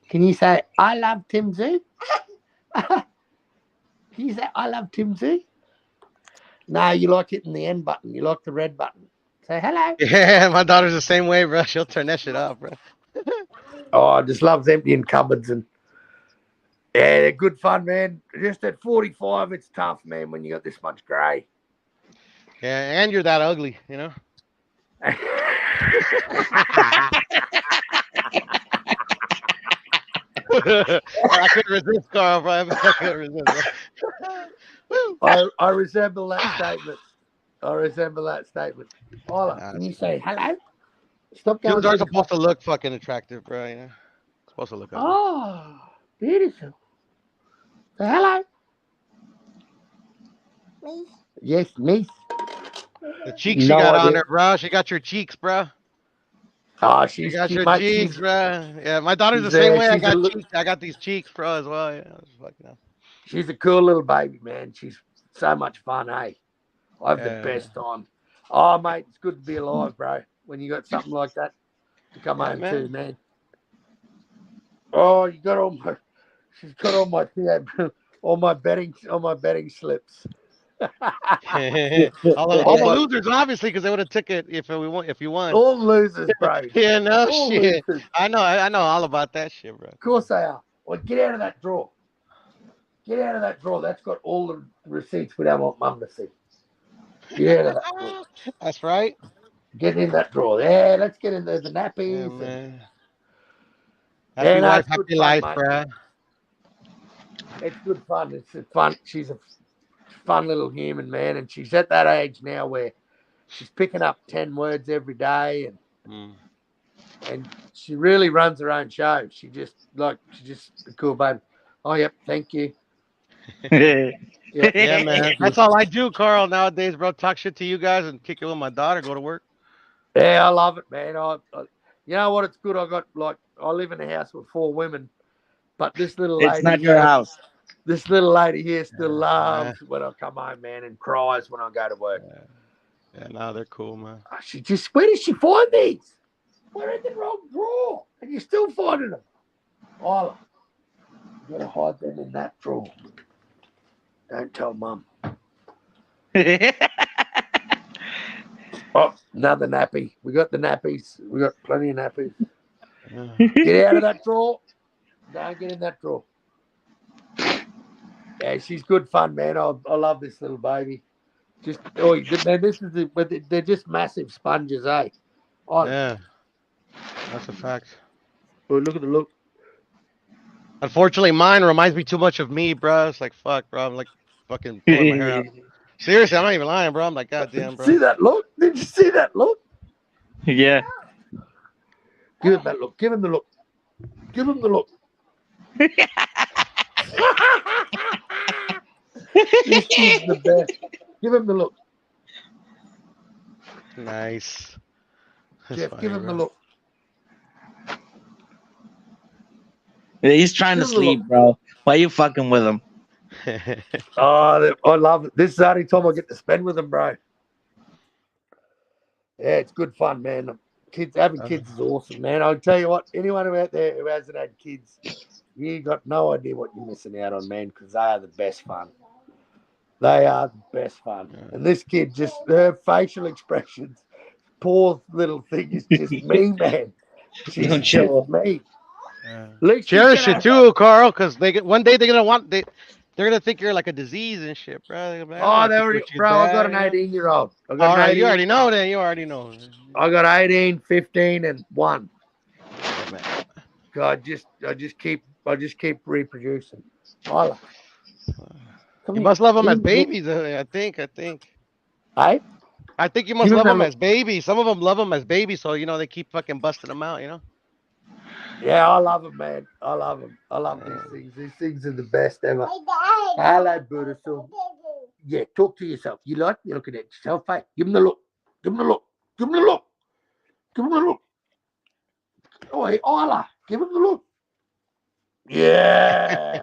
Can you say, I love Tim Z? Can you say, I love Tim Z? No, you like hitting the end button. You like the red button. Say hello. Yeah, my daughter's the same way, bro. She'll turn that shit off, bro. Oh, I just loves emptying cupboards and yeah, they're good fun, man. Just at 45, it's tough, man, when you got this much grey. Yeah, and you're that ugly, you know. I couldn't resist, Carl, bro. I couldn't resist, bro. I resemble that statement. I resemble that statement. Ola, Nah, can you it's say hello? Stop going humans are through the supposed to look fucking attractive, bro. You know, supposed to look ugly. Oh, beautiful. Say hello. Me. Yes, miss. The cheeks she No got on idea. her, bro. She got your cheeks, bro. Oh, She she's got cute, your mate. cheeks, bro. Yeah, my daughter's the same way. I got cheeks. I got these cheeks, bro, as well. Yeah, it's fucking. She's a cool little baby, man. She's so much fun, eh? I have the Yeah. best time. Oh, mate, it's good to be alive, bro. When you got something like that to come home to, man. Oh, you got all my. She's got all my all my betting slips. all the losers, obviously, because they would have took it if you won. All losers, bro. Yeah, no All shit. losers. I know all about that shit, bro. Of course they are. Well, get out of that drawer. Get out of that drawer. That's got all the receipts we don't want Mum to see. Get out of that drawer. That's right. Get in that drawer. Yeah, let's get in there. The Yeah, nappies. man. Yeah, Happy no, wife, it's good happy fun, life, mate. bro. It's good fun. It's fun. She's a fun little human, man, and she's at that age now where she's picking up 10 words every day, and she really runs her own show. She's just a cool baby. Oh, yep, thank you. Yeah, man. That's all I do, Carl, nowadays, bro. Talk shit to you guys and kick it with my daughter. Go to work. Yeah, I love it, man. You know what? It's good. I live in a house with 4 women, but this little lady. It's not your house. This little lady here still loves when I come home, man, and cries when I go to work. Yeah, no, they're cool, man. Where did she find these? We're in the wrong drawer, and you're still finding them. Isla, you gotta hide them in that drawer. Don't tell Mum. Oh, another nappy. We got the nappies. We got plenty of nappies. Get out of that drawer. Don't get in that drawer. Yeah, she's good fun, man. I love this little baby. They're just massive sponges, eh? Yeah, that's a fact. Oh, look at the look. Unfortunately, mine reminds me too much of me, bro. It's like, fuck, bro. I'm like fucking pulling my hair out. Seriously, I'm not even lying, bro. I'm like, goddamn, bro. See that look? Did you see that look? Yeah. Give him that look. Give him the look. Give him the look. This is the best. Give him the look. Nice. That's Jeff, funny, give him bro. the look. He's trying to Give him the sleep, look. bro. Why you fucking with him? Oh, I love it. This is the only time I get to spend with him, bro. Yeah, it's good fun, man. Having kids is awesome, man. I'll tell you what, anyone out there who hasn't had kids, you got no idea what you're missing out on, man, because they are the best fun. They are the best fun. And this kid, just her facial expressions, poor little thing is just me, man. She's Don't just show. me. Yeah. At least she's Cherish gonna it too, Carl, because one day they're gonna think you're like a disease and shit, bro. They're gonna be like, I Oh, don't they think already, what your bro, I got dad, an you know? 18-year-old. I got All an right, 18. you already know then. You already know. I got 18, 15, and 1. Yeah, man. I just keep reproducing. Holla. Come You here. must love them Give as him the look. babies. I think. Hey, I think you give must him love the them look. as babies. Some of them love them as babies, so they keep fucking busting them out. Yeah, I love them, man. I love them. I love these things. These things are the best ever. Hello, Buddha. Yeah, talk to yourself. You like you're looking at yourself, hey? Give him the look. Give him the look. Give him the look. Give him the look. Oh, hey, Isla. Give him the look. Yeah.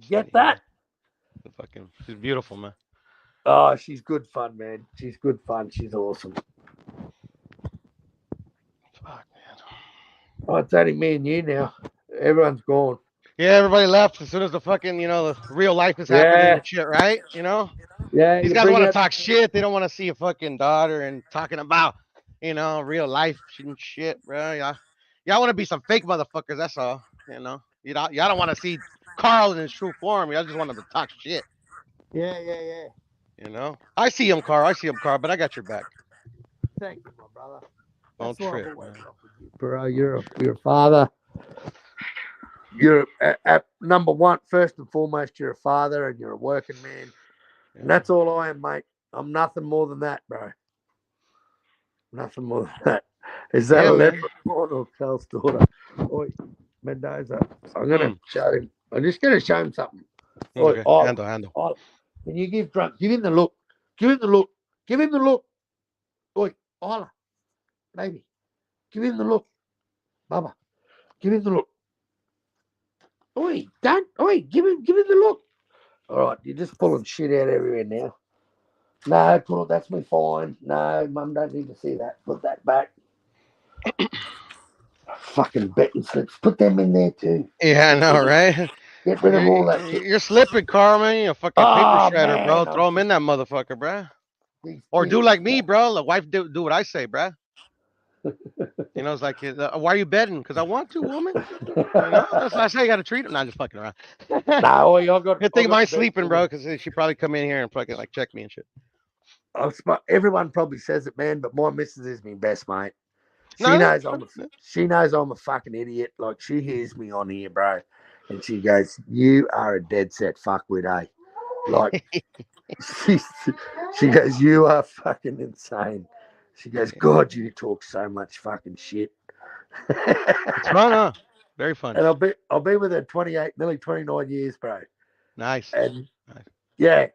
Get that? She's beautiful, man. Oh, she's good fun, man. She's good fun. She's awesome. Fuck, man. Oh, it's only me and you now. Everyone's gone. Yeah, everybody left as soon as the fucking the real life is happening Yeah. and shit, right? Yeah, These you guys bring want to out. talk shit. They don't want to see a fucking daughter and talking about real life and shit, bro. Y'all want to be some fake motherfuckers. That's all. Y'all don't want to see Carl in his true form. Y'all just want him to talk shit. Yeah. I see him, Carl. But I got your back. Thank you, my brother. Don't That's what I've trip, always man. loved with you, bro. You're a father. You're at number one, first and foremost. You're a father, and you're a working man, and that's all I am, mate. I'm nothing more than that, bro. Nothing more than that. Is that Yeah, a man. leprechaun or Cal's daughter? Oi, Mendoza. I'm gonna show him. I'm just gonna show him something. Oi, Okay. Isla, Handle. Isla. Can you give drunk? Give him the look. Give him the look. Give him the look. Oi, Isla, baby. Give him the look. Baba. Give him the look. Oi, don't. Oi, give him the look. All right, you're just pulling shit out everywhere now. No, that's me fine. No, Mum, don't need to see that. Put that back. Fucking betting slips. Put them in there too. Yeah, I know, right? Get rid of all that shit. You're slipping, Carl, man. You're a fucking paper Oh, shredder, bro. man. Throw him in that motherfucker, bro. These Or do kids. like me, bro. The wife do what I say, bro. It's like, why are you betting? Because I want to, woman. That's how you got to treat him. Not just fucking around. No, I got Good thing mine's the best sleeping, woman. bro, because she probably come in here and fucking like check me and shit. Everyone probably says it, man, but my missus is my best mate. She No, knows I'm a fucking idiot. Like, she hears me on here, bro, and she goes, "You are a dead set fuckwit, eh?" Like, she goes, "You are fucking insane." She goes, "God, you talk so much fucking shit." It's fun, huh? Very fun. And I'll be with her 28, nearly 29 years, bro. Nice. And nice. yeah,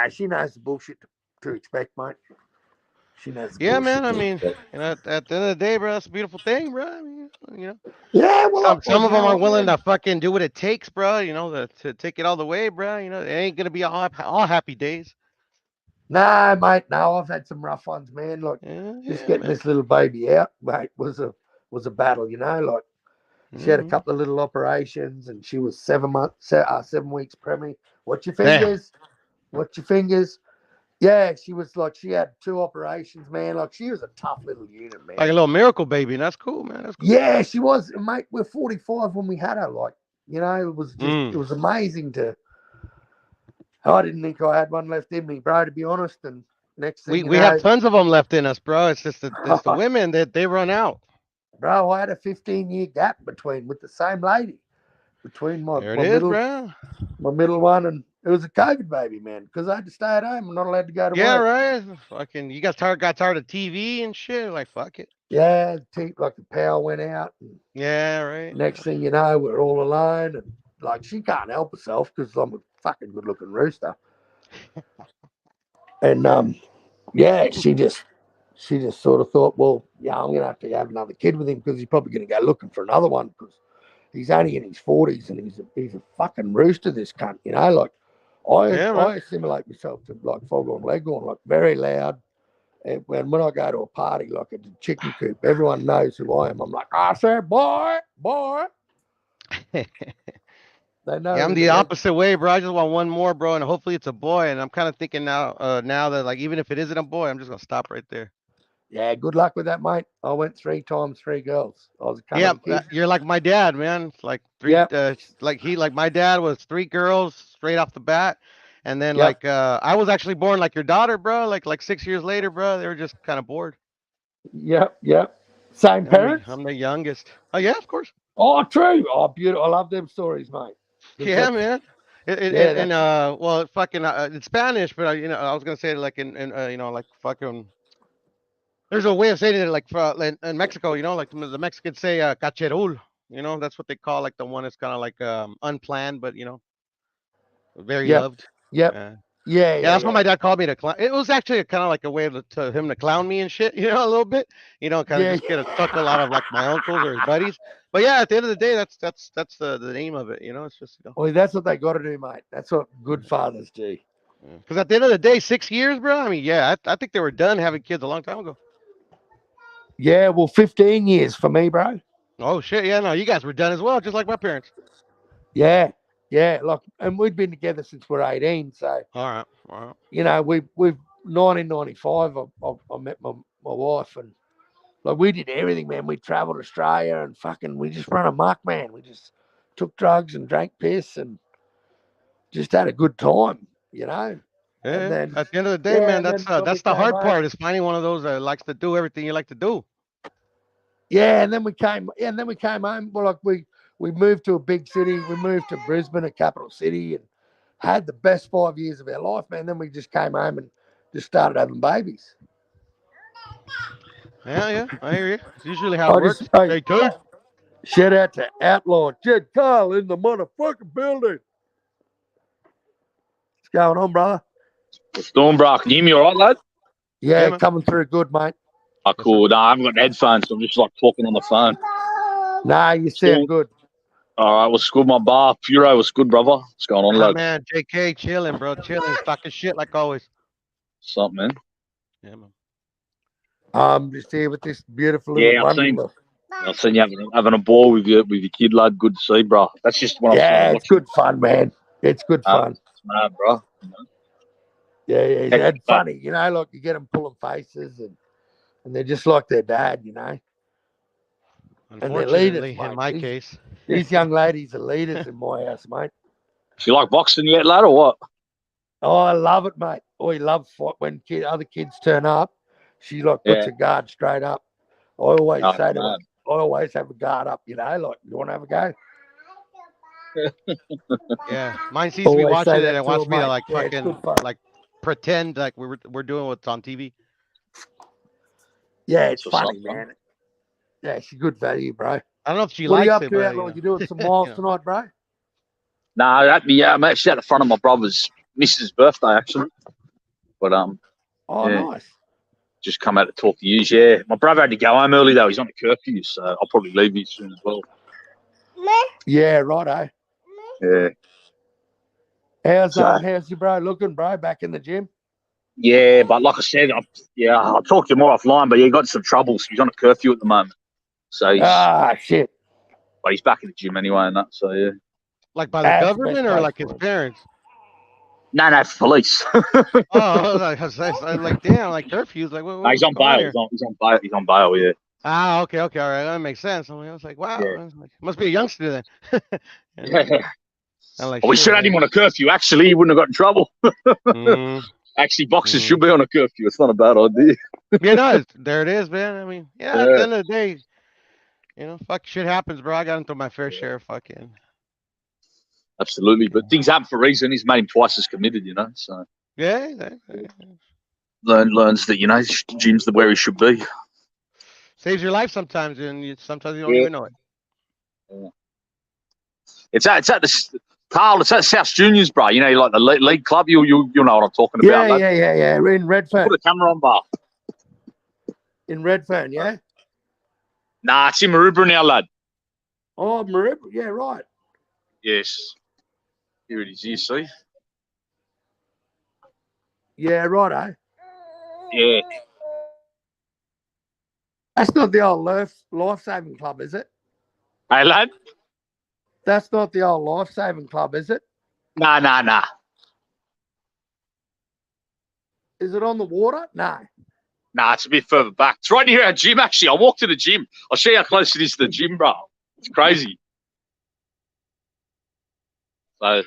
she knows the bullshit to expect, mate. She knows. Yeah, man. I mean, at the end of the day, bro, that's a beautiful thing, bro. I mean, Yeah, well, some of them are what, willing man? to fucking do what it takes, bro. To take it all the way, bro. It ain't gonna be all happy days. No, mate. No, I've had some rough ones, man. Like, just getting man. this little baby out, mate, was a battle. Like, she had a couple of little operations, and she was 7 weeks preemie. Watch your fingers. Watch your fingers. Yeah, she was like, she had 2 operations, man. Like, she was a tough little unit, man. Like a little miracle baby. That's cool, man. That's cool. Yeah, she was, mate. We're 45 when we had her. Like, it was just, it was amazing to. I didn't think I had one left in me, bro, to be honest. And next thing We have tons of them left in us, bro. It's just the women that they run out. Bro, I had a 15-year gap with the same lady, between my middle one, and it was a COVID baby, man, because I had to stay at home. I'm not allowed to go to work. Yeah, right. Fucking, you got tired of TV and shit. Like, fuck it. Yeah, like the power went out. And yeah, right. Next thing you know, we're all alone, and like, she can't help herself because I'm a fucking good-looking rooster. And yeah, she just sort of thought, well, yeah, I'm gonna have to have another kid with him because he's probably gonna go looking for another one because he's only in his 40s and he's a fucking rooster, this cunt, Like, I assimilate myself to like Foghorn Leghorn, like very loud, And when I go to a party, like at the chicken coop, everyone knows who I am. I'm like, I said, boy. They know. Yeah, I'm who the legend- opposite way, bro. I just want one more, bro, and hopefully it's a boy. And I'm kind of thinking now that like even if it isn't a boy, I'm just gonna stop right there. Yeah, good luck with that, mate. I went 3 times, 3 girls. I was kind Yeah, of a kid. you're like my dad, man. Like Yep. like my dad was 3 girls straight off the bat, and then Yep. like I was actually born like your daughter, bro. Like 6 years later, bro. They were just kind of bored. Yep. Same parents? I'm the youngest. Oh yeah, of course. Oh, true. Oh, beautiful. I love them stories, mate. 'Cause Yeah, that's- man. Yeah, And well, fucking in Spanish, but I was gonna say it like in like fucking. There's a way of saying it like in Mexico, like the Mexicans say cacherul. That's what they call like the one that's kind of like unplanned, but very Yep. loved. Yep. Yeah. Yeah. Yeah, that's what my dad called me to clown. It was actually kind of like a way to him to clown me and shit, a little bit, kind of Yeah. just get a chuckle out of like my uncles or his buddies. But yeah, at the end of the day, that's the name of it, It's just Well, that's what they got to do, mate. That's what good fathers do. because at the end of the day, 6 years, bro. I mean, yeah, I think they were done having kids a long time ago. Yeah, well, 15 years for me, bro. Oh shit, yeah, no, you guys were done as well, just like my parents. Yeah. Look, and we'd been together since we're 18. So, All right. we've 1995. I met my wife, and like we did everything, man. We traveled Australia and fucking we just run amok, man. We just took drugs and drank piss and just had a good time, Yeah. And then At the end of the day, man, and then when we that's the came hard home- part is finding one of those that likes to do everything you like to do. Yeah, and then we came home. Well, like we moved to a big city. We moved to Brisbane, a capital city, and had the best 5 years of our life, man. Then we just came home and just started having babies. Yeah, I hear you. It's usually how it works. Hey, Stay tuned. shout out to Outlaw Jed Carl in the motherfucking building. What's going on, brother? What's doing, bro? Can you hear me all right, lad? Yeah, man. coming through good, mate. Oh, cool. No, I haven't got headphones, so I'm just like talking on the phone. Nah, you sound good. All right, what's good, my bar? Furo, what's good, brother? What's going on, lad? Man, JK chilling, bro. Chilling, talking shit like always. Something, man. Yeah, man. I'm just here with this beautiful little Yeah, bundle. I've seen you having a ball with your kid, lad. Good to see, bro. That's just what I'm It's good fun, man. It's good fun. It's mad, bro. Yeah, it's funny, like you get them pulling faces and they're just like their dad, And they're leaders, Unfortunately, in mate. my case. These young ladies are leaders in my house, mate. Do you like boxing yet, lad, or what? Oh, I love it, mate. I love when other kids turn up. She puts her guard straight up. I always say to her, I always have a guard up, like, you want to have a go? Yeah, mine sees me Always watching say it that and to wants her, me to mate. like Yeah, it's fucking good fun. like pretend like we're doing what's on TV. Yeah, it's That's what's funny, up, bro. man. Yeah, she's good value, bro. I don't know if she What are you likes up it, to, but Outlaw? You doing some miles tonight, bro? Nah, I'm actually at the front of my brother's missus' birthday, actually. But Oh, yeah. nice. Just come out to talk to you. Yeah, my brother had to go home early though. He's on a curfew, so I'll probably leave you soon as well. Yeah, righto. Yeah. How's your bro looking, bro? Back in the gym? Yeah, but like I said, I'll talk to you more offline. But he got some troubles. He's on a curfew at the moment, so shit. But he's back in the gym anyway, and that. So yeah. Like by the That's the government best or place like for his it. parents? No, police. I was like, damn, like curfews. Like, No, he's on bail. He's on bail. He's on bail. Yeah. Ah, okay, all right, that makes sense. I was like, wow, Yeah. I was like, must be a youngster then. I'm like, we should have had him on a curfew. Actually, he wouldn't have got in trouble. Mm, Actually, boxers should be on a curfew. It's not a bad idea. yeah, no, there it is, man. I mean, yeah, at the end of the day, fuck, shit happens, bro. I got into my fair share of fucking. Absolutely, but things happen for a reason. He's made him twice as committed, So Yeah, exactly. learns that gym's where he should be. Saves your life sometimes, and sometimes you don't even know it. Yeah. It's at the Carl. It's at South Juniors, bro. Like the league club. You'll know what I'm talking about. Lad. Yeah. We're in Redfern. Put a camera on, bar. In Redfern, yeah? Nah, it's in Maroubra now, lad. Oh, Maroubra. Yeah, right. Yes. Here it is. Here, see? Yeah, right, Yeah. That's not the old life-saving club, is it? Hey, lad? That's not the old life-saving club, is it? Nah. Is it on the water? No. Nah, it's a bit further back. It's right near our gym, actually. I walked to the gym. I'll show you how close it is to the gym, bro. It's crazy. So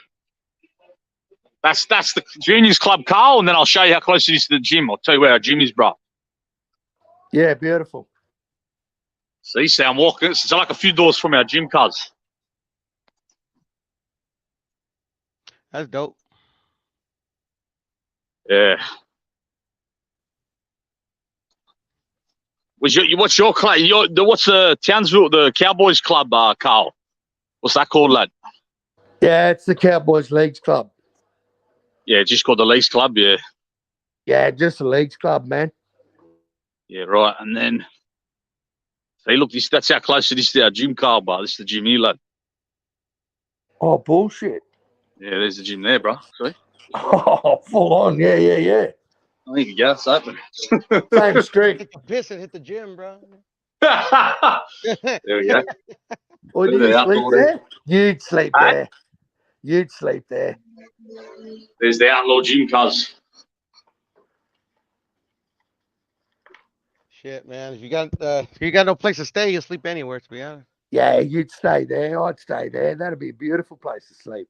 that's the juniors club, Carl, and then I'll show you how close it is to the gym. I'll tell you where our gym is, bro. Yeah, beautiful. See, I'm walking. It's like a few doors from our gym, cuz. That's dope. Yeah. What's your club? What's the Townsville, the Cowboys club, Carl? What's that called, lad? Yeah, it's the Cowboys Leagues Club. Yeah, just called the Leagues Club, yeah. Yeah, just the Leagues Club, man. Yeah, right. And then, see, look, that's how close it is to our gym, Carl, bro. This is the gym here, lad. Oh, bullshit. Yeah, there's the gym there, bro. See? Oh, full on. Yeah. There you go. It's open. Same street. Take a piss and hit the gym, bro. There we go. Or do you sleep there? You'd sleep Huh? there. You'd sleep there. There's the outlaw gym, cuz. Shit, man. If you got no place to stay, you'll sleep anywhere, to be honest. Yeah, you'd stay there. I'd stay there. That'd be a beautiful place to sleep.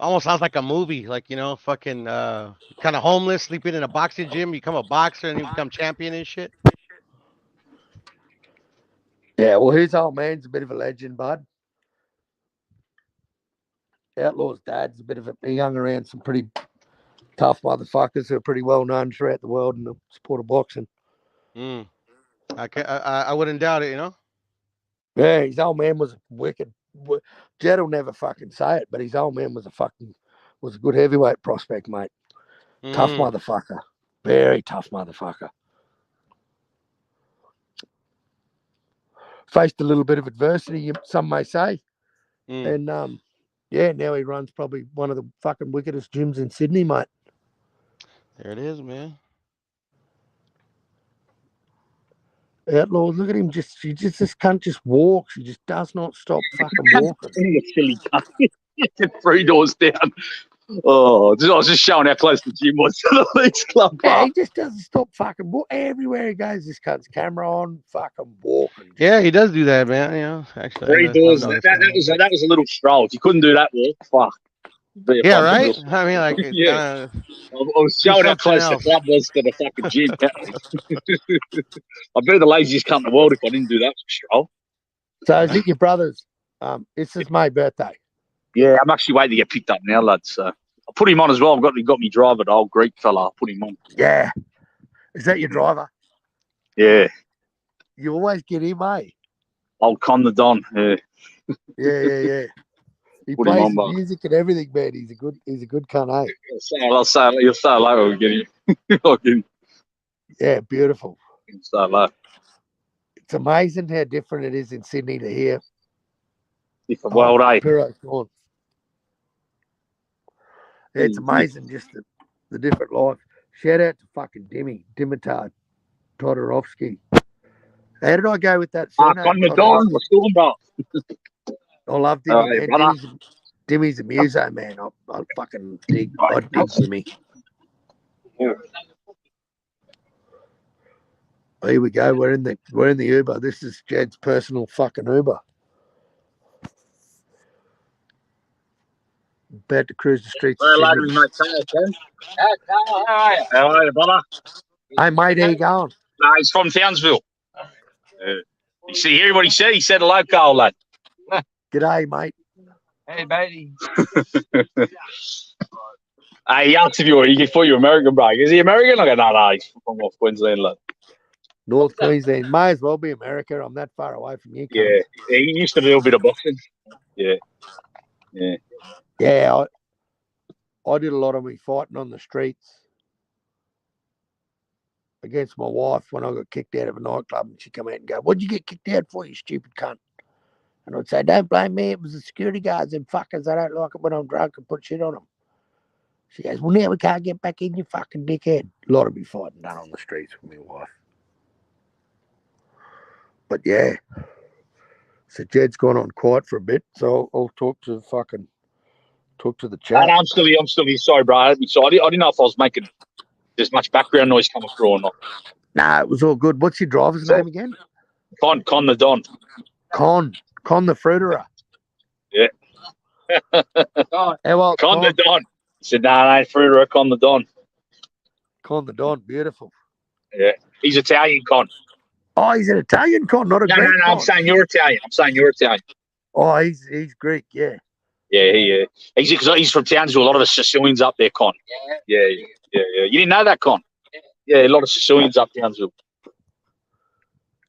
Almost sounds like a movie, like, fucking kind of homeless, sleeping in a boxing gym, you become a boxer and you become champion and shit. Yeah, well, his old man's a bit of a legend, bud. Outlaw's dad's a bit of he hung around some pretty tough motherfuckers who are pretty well known throughout the world in the sport of boxing. I wouldn't doubt it, Yeah, his old man was wicked. Jed will never fucking say it, but his old man was a good heavyweight prospect, mate. Tough motherfucker. Very tough motherfucker. Faced a little bit of adversity, some may say. And now he runs probably one of the fucking wickedest gyms in Sydney, mate. There it is, man. Outlaw, look at him. This cunt just walks. He just does not stop fucking walking. You silly cunt. 3 doors down. Oh, I was just showing how close the gym was to the Leagues Club. Yeah, he just doesn't stop fucking walking. Everywhere he goes, this cunt's camera on, fucking walking. Yeah, he does do that, man. Actually. 3 doors. That was a little stroll. If you couldn't do that walk, fuck. Yeah, right? I mean, like, it's yeah. I was showing how close the club was to the fucking gym. I'd be the laziest cunt in the world if I didn't do that stroll. So is it your brother's? It's his May birthday. Yeah, I'm actually waiting to get picked up now, lad. So I'll put him on as well. I've got me driver, the old Greek fella. I'll put him on. Yeah. Is that your driver? Yeah. You always get him, eh? Old Con the Don. Yeah. Yeah. He Put plays him on, the music and everything, man. He's a good cunt, eh? You'll say hello when we get him. I'll get him. Yeah, beautiful. Say hello. It's amazing how different it is in Sydney to here. Different world, eh? Piro's gone. Yeah, it's amazing just the different life. Shout out to fucking Dimitar Todorovsky. How did I go with that? Con the Don. What's going on, bro? I love Dimmy, man. Dimmy's a muso, man. I fucking dig Dimmy. Yeah. Oh, here we go. We're in the Uber. This is Jed's personal fucking Uber. About to cruise the streets. How are you, brother? Hey, mate, how you going? No, he's from Townsville. You see, hear what he said? He said hello, Carl, lad. G'day, mate. Hey, baby. Hey, he asked if you thought you were American, bro. Is he American? I go, no, he's from North Queensland, lad. North Queensland. May as well be America. I'm that far away from you. Yeah, he used to do a bit of boxing. Yeah. Yeah, I did a lot of me fighting on the streets against my wife when I got kicked out of a nightclub, and she'd come out and go, "What'd you get kicked out for, you stupid cunt?" And I'd say, "Don't blame me. It was the security guards and fuckers. I don't like it when I'm drunk and put shit on them." She goes, "Well, now we can't get back in, you fucking dickhead." A lot of me fighting done on the streets with my wife. But yeah. So Jed's gone on quiet for a bit, so I'll talk to the chat. And I'm still here. Sorry, bro. I didn't know if I was making there's much background noise coming through or not. Nah, it was all good. What's your driver's name again? Con the Don. Con the fruiterer. Yeah. Well, Con the Don. He said, nah, I ain't fruiterer, Con the Don. Con the Don, beautiful. Yeah. He's Italian, Con. Oh, he's an Italian Con, not a Greek Con. I'm saying you're Italian. Oh, he's Greek, yeah. Yeah. He's from Townsville. A lot of the Sicilians up there, Con. Yeah. You didn't know that, Con? Yeah, a lot of Sicilians up Townsville.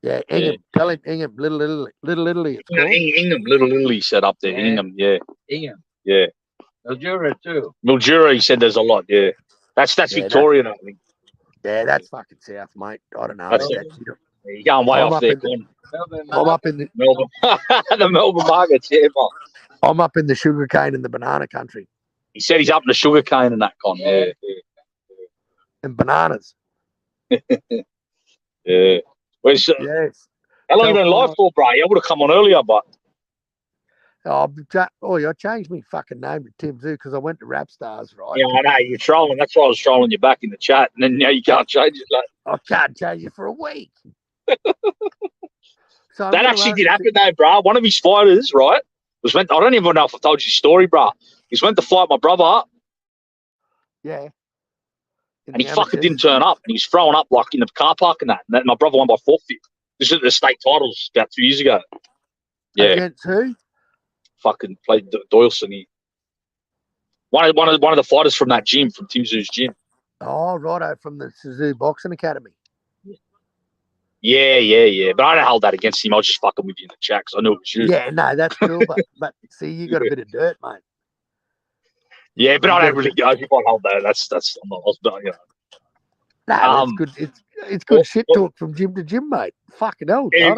Yeah, Ingham. Tell him Ingham, Little Italy. It's called. Ingham, Little Italy set up there. Ingham, yeah. Ingham. Yeah. Mildura too. Mildura, he said there's a lot, yeah. That's Victorian, I think. Yeah, that's fucking south, mate. I don't know. You're going way off there, Con. I'm up in the Melbourne. The Melbourne markets, yeah, man. I'm up in the sugarcane and the banana country. He said he's up in the sugarcane and that, Con. Yeah. And bananas. Yeah. Yes. How long you been live for, bro? I would have come on earlier, but. I changed my fucking name to Tim Tszyu because I went to Rap Stars, right? Yeah, I know. You're trolling. That's why I was trolling you back in the chat. And then now you can't change it. Like. I can't change it for a week. So that actually did happen, though, bro. One of his fighters, right, I don't even know if I told you the story, bro. He went to fight my brother. Yeah. And he fucking didn't turn up. And he's throwing up like in the car park and that. And my brother won by forfeit. This is the state titles about 2 years ago. Yeah. Against who? Fucking played Doyleson. One of the fighters from that gym, from Tim Tszyu's gym. Oh, righto, from the Tszyu Boxing Academy. Yeah. But I don't hold that against him. I was just fucking with you in the chat because I knew it was you. Yeah, no, that's cool. but see, you got a bit of dirt, mate. Yeah, but I don't really go. If I hold that, that's I'm not. You know. Nah, that's good. It's good shit talk from gym to gym, mate. Fucking hell, gym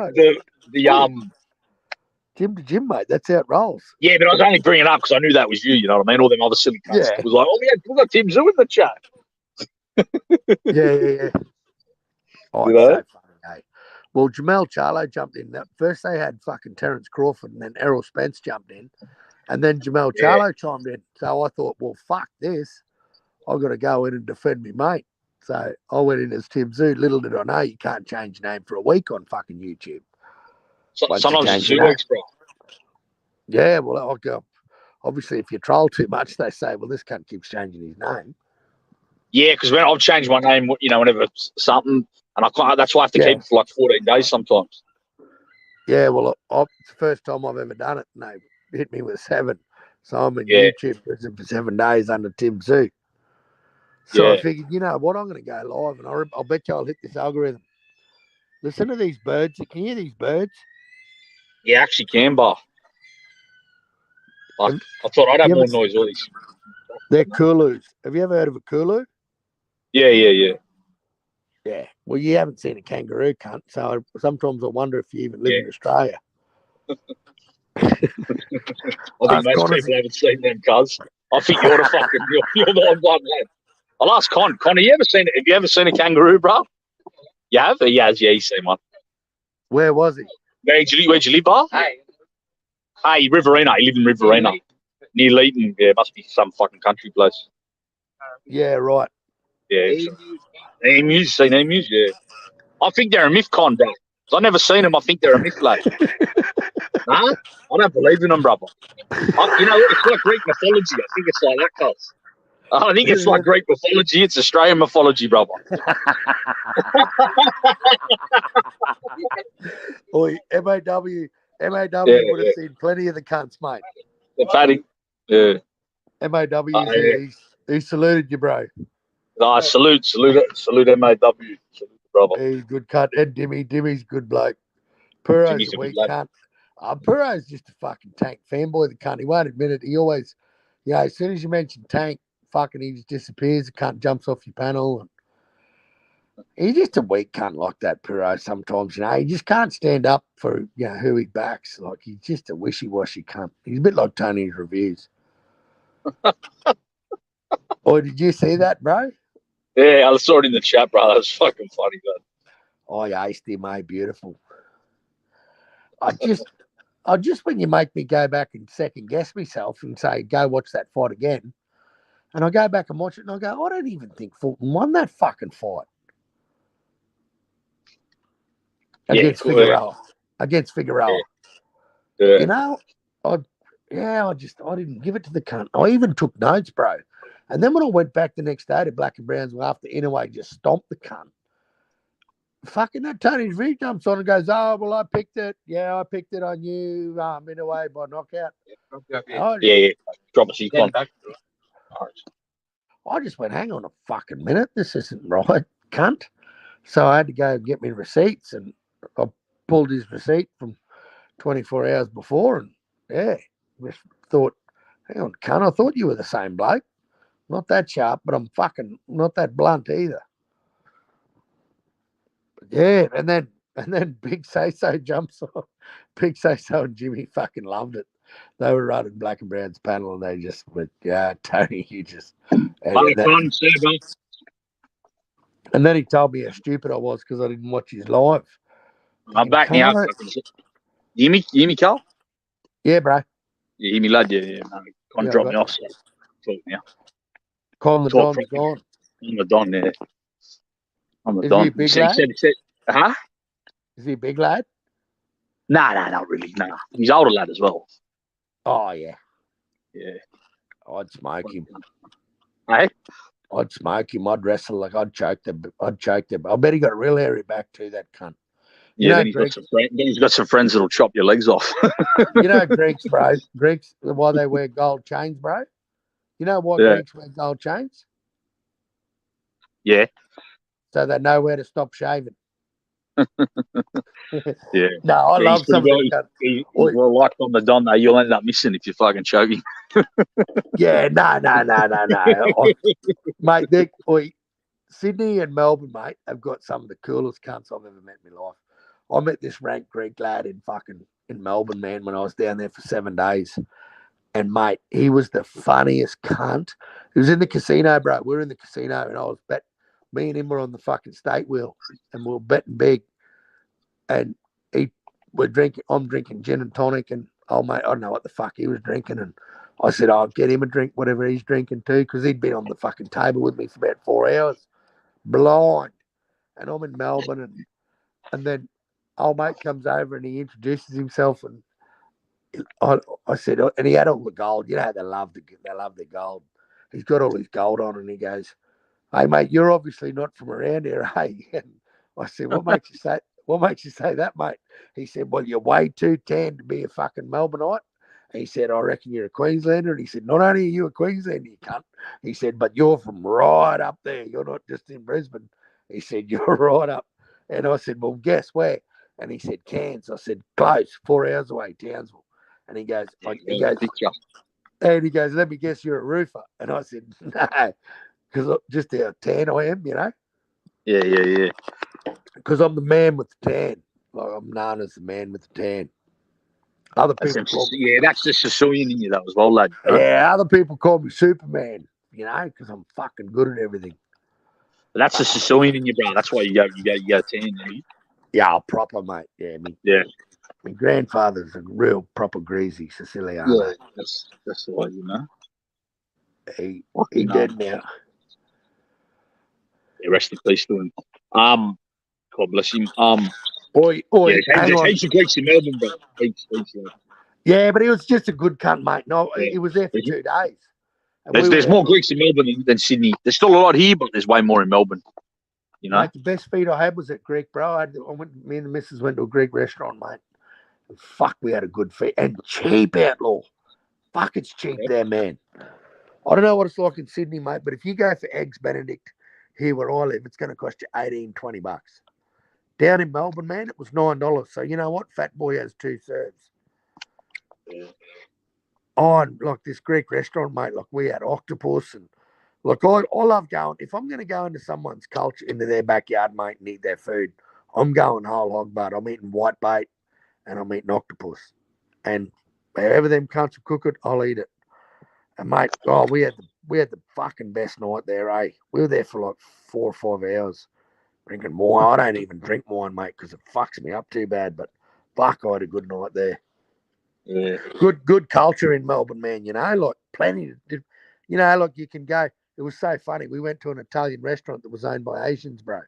to gym, mate. That's how it rolls. Yeah, but I was only bringing it up because I knew that was you. You know what I mean? All them other silly cunts. Yeah. It was like, oh yeah, we got Tim Tszyu in the chat. Yeah. Oh, You know? it's so funny, eh? Well, Jamel Charlo jumped in. First they had fucking Terence Crawford, and then Errol Spence jumped in, and then Jamel Charlo chimed in. So I thought, well, fuck this. I've got to go in and defend me, mate. So I went in as Tim Tszyu. Little did I know you can't change your name for a week on fucking YouTube. Sometimes it's 2 weeks, bro. Yeah, well, I'll go. Obviously, if you troll too much, they say, well, this cunt keeps changing his name. Yeah, because when I've changed my name, you know, whenever something, and I can't. That's why I have to keep it for like 14 days sometimes. Yeah, well, it's the first time I've ever done it, and they hit me with 7. So I'm in YouTube prison for 7 days under Tim Tszyu. So I figured, you know what, I'm going to go live, and I'll bet you I'll hit this algorithm. Listen to these birds. Can you hear these birds? Yeah, actually can, but I thought I'd have more noise with these. They're Kulus. Have you ever heard of a Kulu? Yeah. Yeah. Well, you haven't seen a kangaroo, cunt. So sometimes I wonder if you even live in Australia. I think most people haven't seen them, cuz. I think you're the one, man. I'll ask Con. Con, have you ever seen a kangaroo, bro? You have? Yeah, he's seen one. Where was he? Where'd you live, bro? Hey, Riverina. He lived in Riverina. Near Leeton. Yeah, must be some fucking country place. Yeah, right. Yeah. Emus, seen emus, yeah. I think they're a myth, Con, bro. I've never seen them. I think they're a myth, lad. Huh? I don't believe in them, brother. You know, it's like Greek mythology. I think it's like that, cuz. I think it's like Greek mythology. It's Australian mythology, brother. Oi, MAW would have seen plenty of the cunts, mate. The fatty. Yeah. MAW, he saluted you, bro. No, salute MAW. Salute, brother. He's good cunt. And Dimmy's good bloke. Puro's a weak cunt. Puro's just a fucking Tank fanboy, the cunt. He won't admit it. He always, you know, as soon as you mention Tank, fucking he just disappears. The cunt jumps off your panel. And he's just a weak cunt like that, Puro, sometimes, you know. He just can't stand up for, you know, who he backs. Like, he's just a wishy-washy cunt. He's a bit like Tony's reviews. Oh, did you see that, bro? Yeah, I saw it in the chat, bro. That was fucking funny, man. Oh, yeah, aced him, mate. Beautiful. just when you make me go back and second guess myself and say, go watch that fight again. And I go back and watch it and I go, I don't even think Fulton won that fucking fight. Against Figueroa. Against Figueroa. Yeah. You know, I didn't give it to the cunt. I even took notes, bro. And then when I went back the next day to Black and Browns after Inoue just stomped the cunt, fucking that Tony V jumps on and goes, oh, well, I picked it. Yeah, I picked it on you, Inoue by knockout. Yeah. Drop a sequence. I just went, hang on a fucking minute. This isn't right, cunt. So I had to go get me receipts, and I pulled his receipt from 24 hours before, and yeah, just thought, hang on, cunt, I thought you were the same bloke. Not that sharp, but I'm fucking not that blunt either. But yeah, and then Big Say-So jumps on. Big Say-So and Jimmy fucking loved it. They were running Black and Brown's panel, and they just went, yeah, Tony, you just... And then he told me how stupid I was because I didn't watch his live. I'm back now. You hear me, Carl? Yeah, bro. You hear me, lad? Yeah. Can't drop me off. So talk now. Colin the Don's gone. I'm the Don, yeah. I'm the Is Don. he a big lad? Huh? Is he a big lad? Nah, not really. Nah. He's older lad as well. Oh, yeah. Yeah. I'd smoke him. Hey? I'd smoke him. I'd wrestle like I'd choke them. I bet he got a real hairy back too, that cunt. Yeah, then he's got some friends that'll chop your legs off. You know Greeks, bro. Greeks, why they wear gold chains, bro? You know why Greeks wear gold chains? Yeah. So they know where to stop shaving. Yeah. No, I love some of that. He's well liked on the Don, though. You'll end up missing if you're fucking choking. Yeah, no. Mate, Sydney and Melbourne, mate, have got some of the coolest cunts I've ever met in my life. I met this rank Greek lad in Melbourne, man, when I was down there for 7 days. And, mate, he was the funniest cunt. He was in the casino, bro. We were in the casino, and me and him were on the fucking state wheel, and we were betting big. And I'm drinking gin and tonic, and oh, mate, I don't know what the fuck he was drinking. And I said, I'll get him a drink, whatever he's drinking too, because he'd been on the fucking table with me for about 4 hours, blind. And I'm in Melbourne, and then old mate comes over and he introduces himself, and I said, and he had all the gold. You know, they love the gold. He's got all his gold on, and he goes, hey, mate, you're obviously not from around here, hey? And I said, what makes you say that, mate? He said, well, you're way too tan to be a fucking Melbourneite. And he said, I reckon you're a Queenslander. And he said, not only are you a Queenslander, you cunt. He said, but you're from right up there. You're not just in Brisbane. He said, you're right up. And I said, well, guess where? And he said, Cairns. I said, close, 4 hours away, Townsville. And he goes, let me guess, you're a roofer. And I said, no, because just how tan I am, you know? Yeah. Because I'm the man with the tan. Like, I'm known as the man with the tan. Other people that's the Sicilian in you, that was well, lad. Huh? Yeah, other people call me Superman, you know, because I'm fucking good at everything. But that's the Sicilian in you, bro. That's why you got tan. Yeah, proper, mate. Yeah, my grandfather's a real proper greasy Sicilian. Yeah, that's the way, you know. He dead now. Yeah, rest in peace to him. God bless him. Oi, he's a Greeks in Melbourne, bro. He's yeah, but he was just a good cunt, mate. No, he was there for 2 days. There's more Greeks in Melbourne than Sydney. There's still a lot here, but there's way more in Melbourne. You know, mate, the best feed I had was at Greek, bro. Me and the missus went to a Greek restaurant, mate. And fuck, we had a good feed. And cheap, outlaw. Fuck, it's cheap there, man. I don't know what it's like in Sydney, mate, but if you go for Eggs Benedict here where I live, it's going to cost you $18-20. Down in Melbourne, man, it was $9. So you know what? Fat Boy has 2 serves. Yeah. Oh, and like this Greek restaurant, mate, like we had octopus and look, I love going. If I'm going to go into someone's culture, into their backyard, mate, and eat their food, I'm going whole hog, but I'm eating white bait and I'm eating octopus. And however them cunts will cook it, I'll eat it. And mate, we had the fucking best night there, eh? We were there for like 4 or 5 hours drinking wine. I don't even drink wine, mate, because it fucks me up too bad. But fuck, I had a good night there. Yeah. Good culture in Melbourne, man. You know, like plenty. You know, like you can go. It was so funny. We went to an Italian restaurant that was owned by Asians, bro.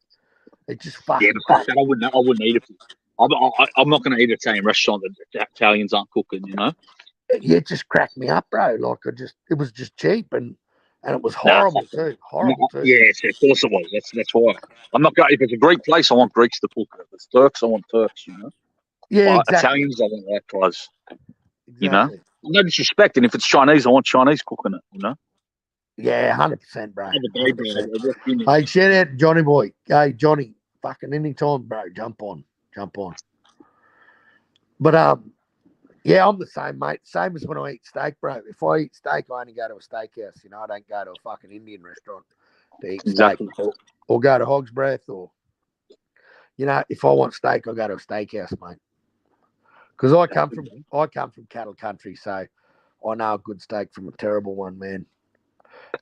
It just fucking. Yeah, but fuck that. I wouldn't eat it. I'm not going to eat at an Italian restaurant that Italians aren't cooking. You know. Yeah, it just cracked me up, bro. Like it was just cheap and it was Nah, horrible fuck it. too. Horrible too. Yeah, of course it was. That's why. I'm not going. If it's a Greek place, I want Greeks to cook it. If it's Turks, I want Turks. You know. Yeah, But exactly. Italians, I want white guys. Exactly. You know. No disrespect, and if it's Chinese, I want Chinese cooking it. You know. Yeah, 100%, bro. Have a day, bro. 100%. I walked in there. Hey, shout out to Johnny boy. Hey, Johnny, fucking anytime, bro. Jump on. But yeah, I'm the same, mate. Same as when I eat steak, bro. If I eat steak, I only go to a steakhouse. You know, I don't go to a fucking Indian restaurant to eat Exactly. steak or go to Hog's Breath or, you know, if I want steak, I go to a steakhouse, mate. Because I come from cattle country, so I know a good steak from a terrible one, man.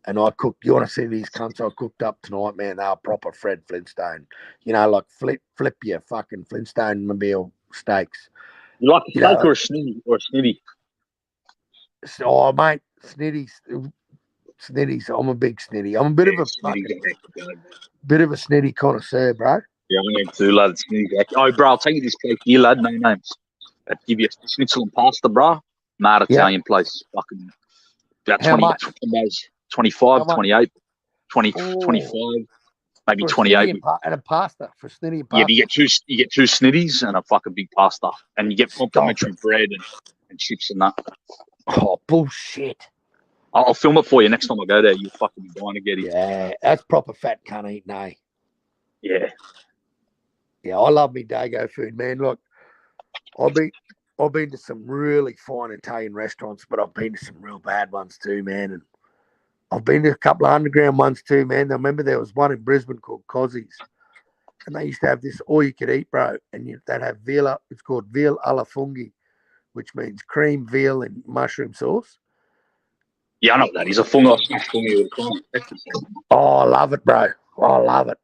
And I cooked. You want to see these cunts I cooked up tonight, man? They were proper Fred Flintstone. You know, like flip your fucking Flintstone mobile steaks. You like a You steak know, or a snitty? Oh, mate, snitties. I'm a big snitty. I'm a bit of a fucking, bit of a snitty connoisseur, bro. Yeah, I am too, lad. Oh, bro, I'll take you to this place here, lad. No names. I'd give you a schnitzel and pasta, bro. Mad Italian place. Fucking about How 20, much? 25, How much? 28, 20, Oh. 25, maybe For a 28. snitty and a pasta for snitty and pasta. Yeah, but you get two snitties and a fucking big pasta, and you get complimentary bread and chips and that. Oh, bullshit. I'll film it for you next time I go there. You'll fucking be dying to get it. Yeah, that's proper fat cunt eating, eh? Yeah. Yeah, I love me Dago food, man. Look, I've been to some really fine Italian restaurants, but I've been to some real bad ones too, man. And I've been to a couple of underground ones too, man. I remember there was one in Brisbane called Cozzi's, and they used to have this all you could eat, bro. And they'd have veal. It's called veal alla funghi, which means cream veal and mushroom sauce. Yeah, I know what that is. A fungi all the time. Oh, I love it, bro. Oh, I love it.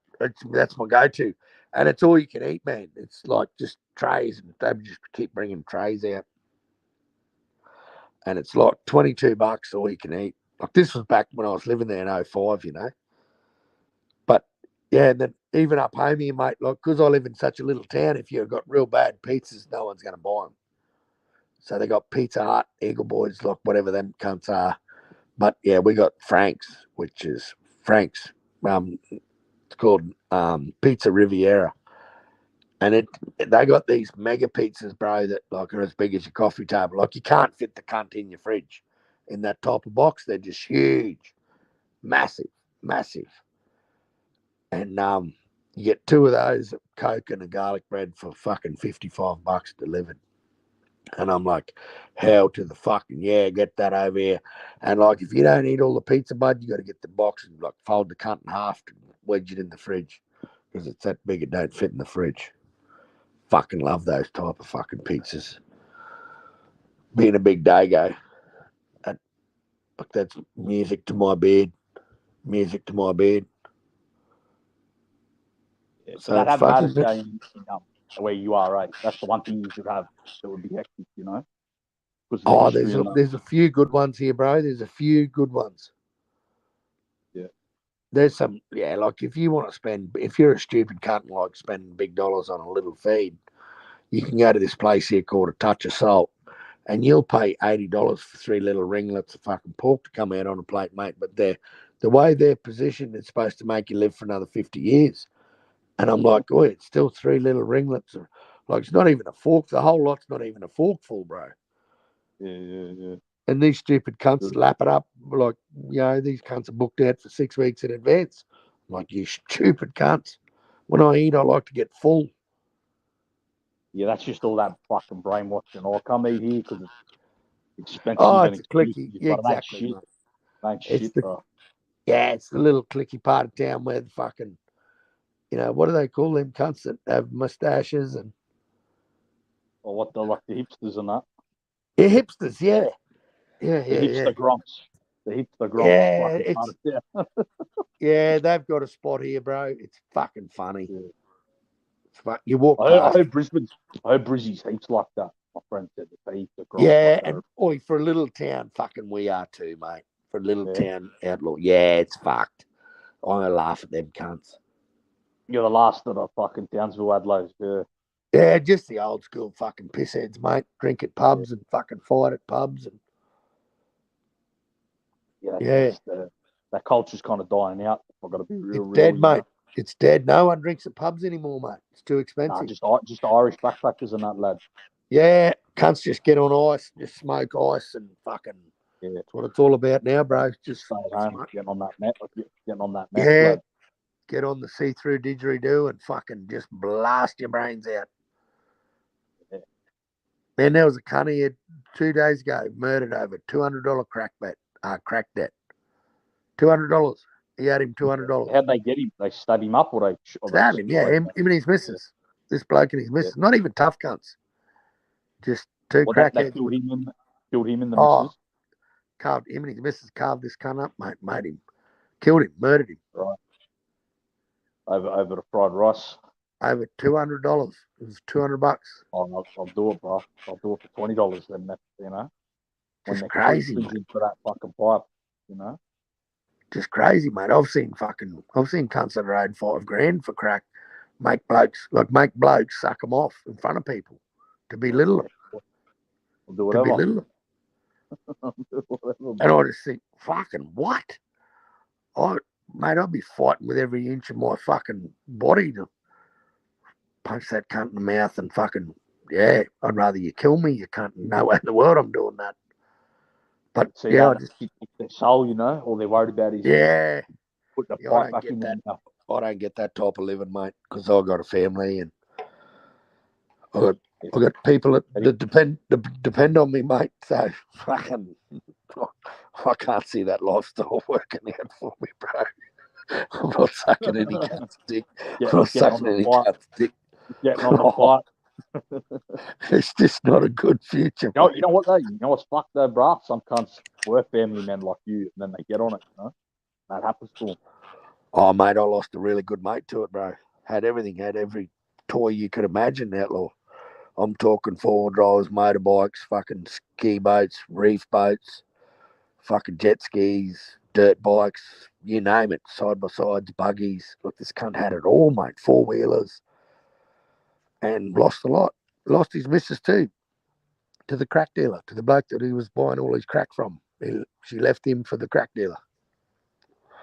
That's my go-to. And it's all you can eat, man. It's like just trays, and they just keep bringing trays out. And it's like $22 all you can eat. Like this was back when I was living there in 05, you know. But yeah, and then even up home here, mate, like because I live in such a little town, if you've got real bad pizzas, no one's going to buy them. So they got Pizza Hut, Eagle Boys, like whatever them cunts are. But yeah, we got Frank's, which is Frank's. It's called Pizza Riviera, and they got these mega pizzas, bro, that like are as big as your coffee table. Like you can't fit the cunt in your fridge in that type of box. They're just huge, massive. And you get two of those, a Coke and a garlic bread for fucking $55 delivered. And I'm like, hell to the fucking yeah, get that over here. And like, if you don't eat all the pizza, bud, you got to get the box and like fold the cunt in half to wedge it in the fridge because it's that big it don't fit in the fridge. Fucking love those type of fucking pizzas. Being a big Dago, that's music to my beard. Music to my beard. Yeah, so that have mad Italian where you are, right? That's the one thing you should have that would be hectic, you know. Oh, there's a few good ones here, bro. There's a few good ones. Yeah. There's some, yeah, like if you want to spend, if you're a stupid cunt and like spending big dollars on a little feed, you can go to this place here called A Touch of Salt, and you'll pay $80 for 3 little ringlets of fucking pork to come out on a plate, mate. But the way they're positioned, it's supposed to make you live for another 50 years. And I'm like, oh, it's still 3 little ringlets. Like, it's not even a fork. The whole lot's not even a forkful, bro. Yeah. And these stupid cunts lap it up. Like, you know, these cunts are booked out for 6 weeks in advance. I'm like, you stupid cunts. When I eat, I like to get full. Yeah, that's just all that fucking brainwashing. I'll come eat here because it's expensive. Oh, it's a clicky. Yeah, exactly, mate. Shit, bro. Yeah, it's the little clicky part of town where the fucking, you know, what do they call them cunts that have mustaches and... Or what the hipsters and that. Yeah, hipsters, yeah. The hipster grumps. The hipster grumps. Yeah, yeah, they've got a spot here, bro. It's fucking funny. Yeah. You walk I past. heard Brisbane's heaps like that. My friend said the heaps across. Yeah, and for a little town, fucking we are too, mate. For a little town outlaw, it's fucked. I'm gonna laugh at them cunts. You're the last of the fucking Townsville Adelaide, yeah. Yeah, just the old school fucking pissheads, mate. Drink at pubs and fucking fight at pubs and that culture's kind of dying out. I've got to be real. It's dead, mate. It's dead. No one drinks at pubs anymore, mate. It's too expensive. Just Irish backpackers and that, lad. Yeah, cunts just get on ice, just smoke ice and fucking. Yeah, that's what it's all about now, bro. Just stay at home, getting on that net, lad. Get on the see-through didgeridoo and fucking just blast your brains out. Yeah. Man, there was a cunt here 2 days ago murdered over $200 crack debt. $200. He had him $200. How'd they get him? They stab him up or they stab him? Yeah, him and his missus. This bloke and his missus. Not even tough cunts. Just two crackheads. They killed him in the missus. Carved him and his missus carved this cunt up, mate. Made him, killed him, murdered him. Right. Over the fried rice. Over $200. It was $200. Oh, I'll do it, bro. I'll do it for $20. Then that's just crazy, mate. For that fucking pipe, Just crazy, mate. I've seen cunts that are owed $5,000 for crack. Make blokes suck them off in front of people to belittle them. I'll do whatever. To belittle them. And I just think, fucking what? I'd be fighting with every inch of my fucking body to punch that cunt in the mouth and fucking, I'd rather you kill me, you cunt. No way in the world I'm doing that. But I just their soul, all they're worried about is putting a fight back in them. I don't get that type of living, mate, because I've got a family and I've got people that depend on me, mate. So fucking, I can't see that lifestyle working out for me, bro. I'm not sucking any cunt's dick. I'm not sucking any cunt's dick. Getting on the fight. It's just not a good future. You know what though? You know what's fucked though, bro? Some cunts were family men like you, and then they get on it. That happens to them. Oh, mate, I lost a really good mate to it, bro. Had everything, had every toy you could imagine, outlaw. I'm talking 4-wheel drivers, motorbikes, fucking ski boats, reef boats, fucking jet skis, dirt bikes, you name it, side-by-sides, buggies. Look, this cunt had it all, mate, 4-wheelers. And lost a lot. Lost his missus too, to the crack dealer, to the bloke that he was buying all his crack from. She left him for the crack dealer.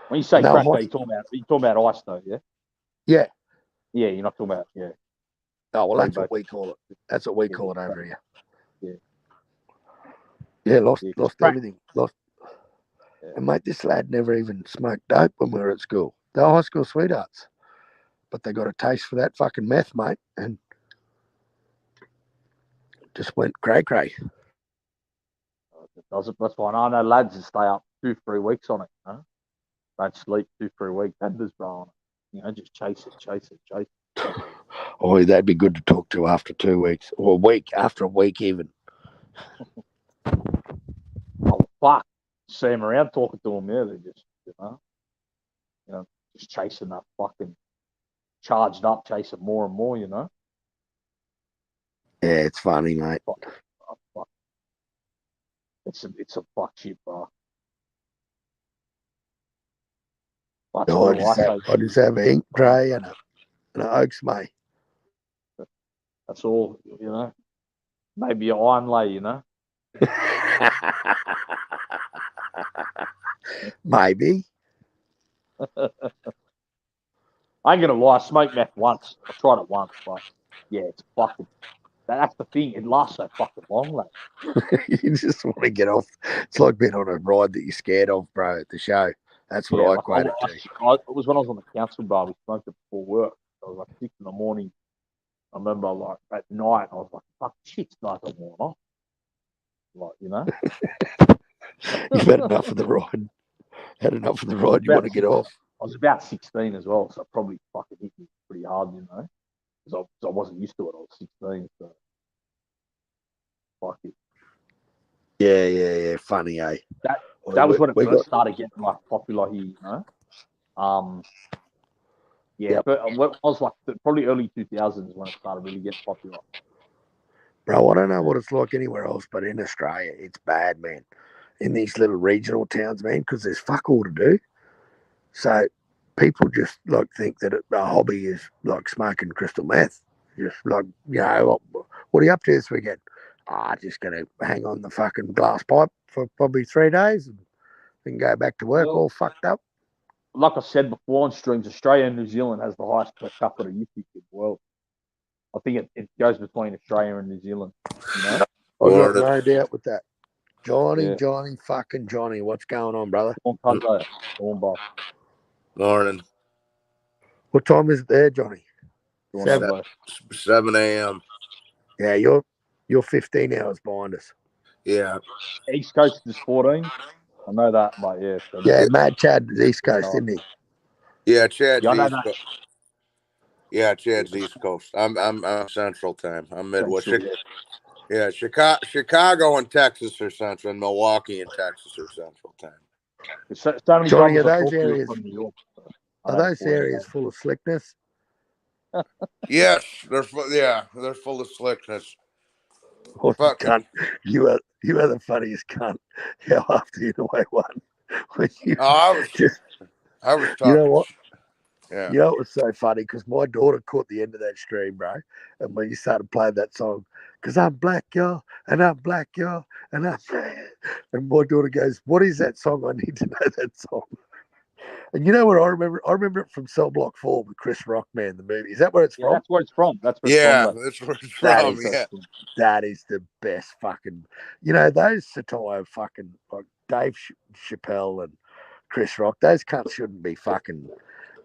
When you say crack, you're talking about ice though, yeah? Yeah. Yeah, you're not talking about, yeah. Oh, well, that's what we call it. That's what we call it over here. Yeah, lost everything. Lost. Yeah. And, mate, this lad never even smoked dope when we were at school. They were high school sweethearts. But they got a taste for that fucking meth, mate, and just went cray-cray. That's fine. I know lads that stay up 2-3 weeks on it, Don't sleep 2-3 weeks. Benders, bro, on it. Just chase it. Oh, that'd be good to talk to after 2 weeks, or after a week even. Oh, fuck. See them around talking to them, they're just, just chasing that fucking charged up, chasing more and more, Yeah, it's funny, mate. Fuck. It's a fuck shit, bro. I just have an ink tray and an oaks, mate. That's all, Maybe an iron lay, Maybe. I ain't gonna lie, I smoked meth once. I tried it once, but it's fucking. That's the thing. It lasts so fucking long, like. You just want to get off. It's like being on a ride that you're scared of, bro. At the show. That's what I equate it to. It was when I was on the council bar. We smoked it before work. I was like 6 in the morning. I remember, like at night, I was like, "Fuck, shit's nice and warm." Like, You've had enough of the ride. Had enough of the ride. You want to get off. I was about 16 as well, so it probably fucking hit me pretty hard, because I wasn't used to it. I was 16, so fuck it. Yeah. Funny, eh? That was when it first started getting like popular here, Yeah, but what was like probably early 2000s when it started really getting popular. Bro, I don't know what it's like anywhere else, but in Australia, it's bad, man. In these little regional towns, man, because there's fuck all to do. So people just like think that a hobby is like smoking crystal meth. Just like, what are you up to this weekend? Just going to hang on the fucking glass pipe for probably 3 days and then go back to work all fucked up. Like I said before on streams, Australia and New Zealand has the highest per capita usage in the world. I think it goes between Australia and New Zealand. You know? I got no doubt with that. Johnny, fucking Johnny, what's going on, brother? Morning. What time is it there, Johnny? 7 a.m. Yeah, you're 15 hours behind us. Yeah. East Coast is 14. I know that, but yeah. So Mad Chad is East Coast, isn't he? Yeah, Chad's Yeah, I know East that. Coast. Yeah, Chad's East Coast. I'm Central Time. I'm Midwest. Yeah, Chicago and Texas are Central, and Milwaukee and Texas are Central Time. So many Johnny, times are I those talk to you areas from New York. are those areas full of slickness? Yes, they're full of slickness. Oh, cunt. You are the funniest cunt. How after Inoue won. I was talking. You know what? Yeah. You know it was so funny because my daughter caught the end of that stream, bro. And when you started playing that song, because I'm black, y'all, and I'm black, y'all, and I'm and my daughter goes, "What is that song? I need to know that song." And you know what I remember? I remember it from Cell Block 4 with Chris Rock, man, the movie. Is that where it's from? That's where it's from. That's where it's from. That is the best fucking. You know, those Satire fucking, like Dave Chappelle and Chris Rock, those cunts shouldn't be fucking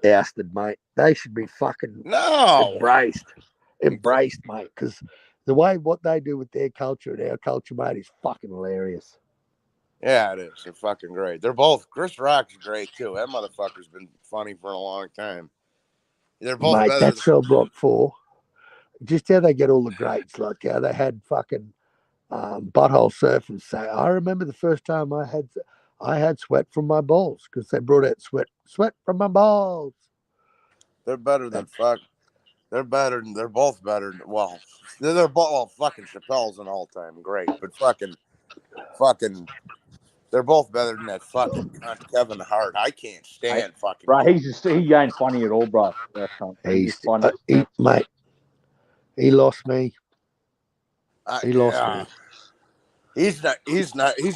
ousted, mate. They should be fucking embraced, mate. Because the way what they do with their culture and our culture, mate, is fucking hilarious. Yeah, it is. They're fucking great. They're both. Chris Rock's great too. That motherfucker's been funny for a long time. They're both Mate, better. that's Cell Block 4. Just how they get all the greats, like how they had fucking Butthole Surfers say, I remember the first time I had sweat from my balls because they brought out sweat from my balls. They're better than fuck. They're better. They're both better. Well, they're both. Well, fucking Chappelle's an all-time great, but fucking, they're both better than that fucking cunt Kevin Hart. I can't stand fucking. Bro, he ain't funny at all, bro. He's funny. Mate, he lost me. He lost me. He's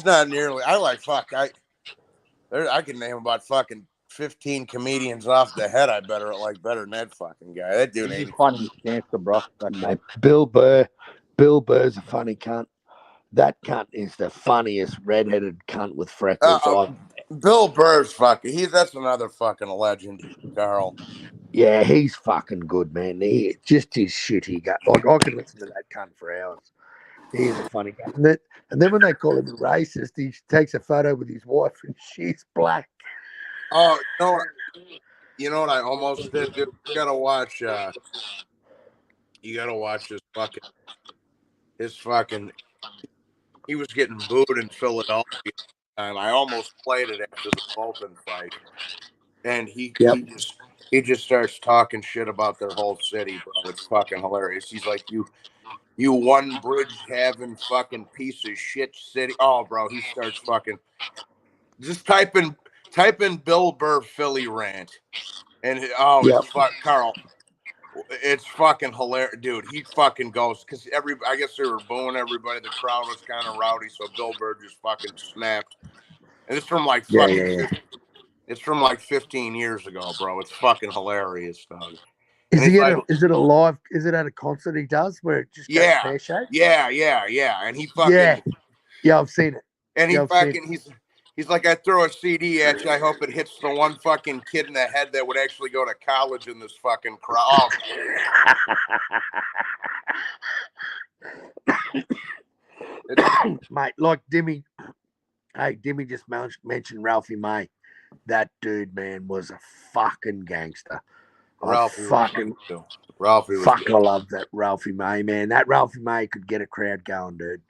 not nearly. I like fuck. I can name about fucking 15 comedians off the head. I like better than that fucking guy. That dude ain't funny cancer, bro. Mate, Bill Burr's a funny cunt. That cunt is the funniest redheaded cunt with freckles. Bill Burr's fucking. That's another fucking legend, Carl. Yeah, he's fucking good, man. Just his shit he got. Like I can listen to that cunt for hours. He's a funny guy. And then when they call him a racist, he takes a photo with his wife and she's black. Oh, you know what I almost did, dude? You gotta watch his fucking. He was getting booed in Philadelphia, and I almost played it after the Fulton fight. And he just starts talking shit about their whole city, bro. It's fucking hilarious. He's like, you one bridge having fucking piece of shit city. Oh, bro, he starts fucking just type in Bill Burr Philly rant, and it's Carl. It's fucking hilarious, dude. He fucking goes because I guess they were booing everybody. The crowd was kind of rowdy, so Bill Burr just fucking snapped. And it's from like fucking. It's from like 15 years ago, bro. It's fucking hilarious, dog. Is it a live? Is it at a concert he does where it just goes pear shaped? Yeah. And he fucking I've seen it. And he's like, I throw a CD at you. I hope it hits the one fucking kid in the head that would actually go to college in this fucking crowd. Mate, like Dimmy. Hey, Dimmy just mentioned Ralphie May. That dude, man, was a fucking gangster. Ralphie. I love that Ralphie May, man. That Ralphie May could get a crowd going, dude.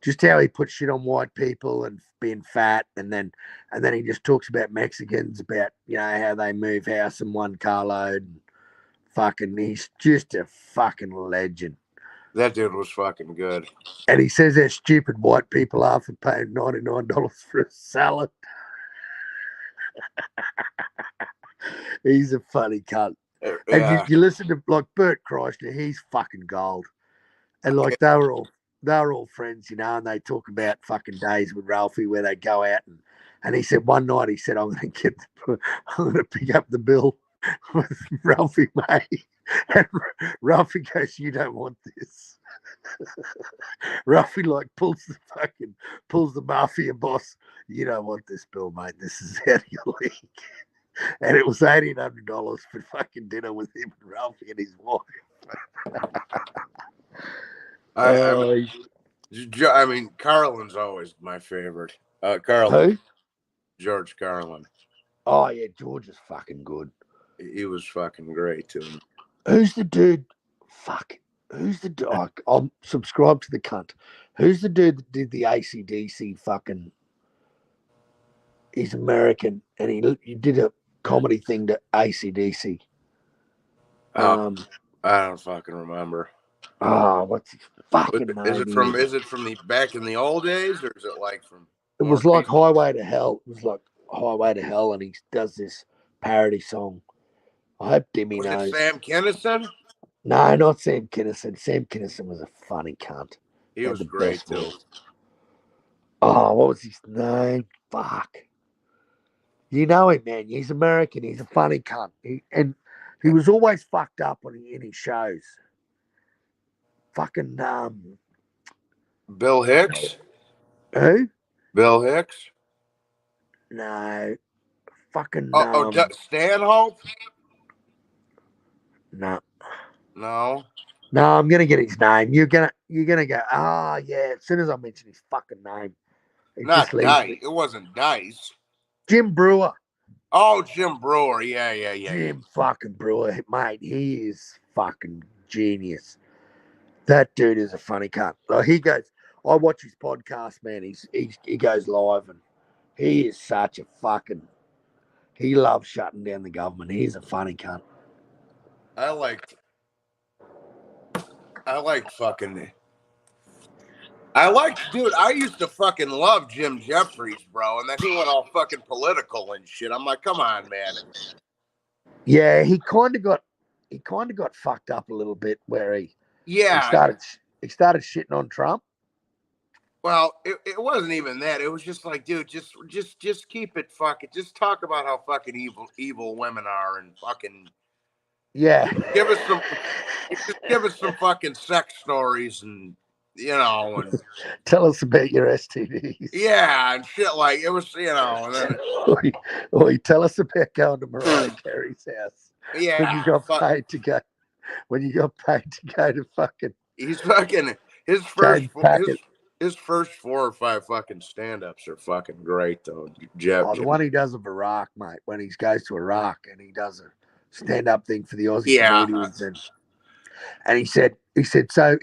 Just how he put shit on white people and being fat, and then he just talks about Mexicans, about how they move house in one carload. He's just a fucking legend. That dude was fucking good. And he says how stupid white people are for paying $99 for a salad. He's a funny cunt. Yeah. And you listen to like Bert Kreischer, he's fucking gold. And like they were all friends, you know, and they talk about fucking days with Ralphie where they go out and he said one night he said I'm gonna pick up the bill with Ralphie May. And Ralphie goes, "You don't want this." Ralphie like pulls the mafia boss. "You don't want this bill, mate. This is out of your league." And it was $1,800 for fucking dinner with him and Ralphie and his wife. I mean, Carlin's always my favorite. Carlin. Who? George Carlin. Oh yeah, George is fucking good. He was fucking great too. Who's the dude? Who's the dude? I'm subscribed to the cunt. Who's the dude that did the AC/DC fucking? He's American and he did a comedy thing to AC/DC. I don't fucking remember. What's his fucking name? Is it from the back in the old days, or is it like from? It was like Highway to Hell. It was like Highway to Hell, and he does this parody song. I hope Dimmy knows. Was it Sam Kinison? No, not Sam Kinison. Sam Kinison was a funny cunt. He was great too. Oh, what was his name? Fuck. You know him, man. He's American. He's a funny cunt. He was always fucked up in his shows. Fucking Bill Hicks. Who? Bill Hicks. No. Fucking Stanhope. No. No. No, I'm gonna get his name. You're gonna go. Yeah. As soon as I mention his fucking name, Not Dice. It wasn't Dice. Jim Brewer. Oh, Jim Brewer. Yeah. Jim fucking Brewer, mate. He is fucking genius. That dude is a funny cunt. Like I watch his podcast, man. He goes live and he is such a fucking. He loves shutting down the government. He's a funny cunt. I liked dude, I used to fucking love Jim Jeffries, bro, and then he went all fucking political and shit. I'm like, come on, man. Yeah, he kind of got fucked up a little bit where he started shitting on Trump. Well, it wasn't even that. It was just like, dude, just keep it fucking. Just talk about how fucking evil women are and fucking. Yeah. Give us some fucking sex stories and and tell us about your STDs. Yeah, and shit like it was, and then tell us about going to Mariah Carey's house. Yeah. When you got paid to go to fucking. He's fucking his first 4 or 5 fucking stand-ups are fucking great though. Jeff. The one he does of Iraq, mate, when he goes to Iraq and he does a stand-up thing for the Aussie comedians, and he said, so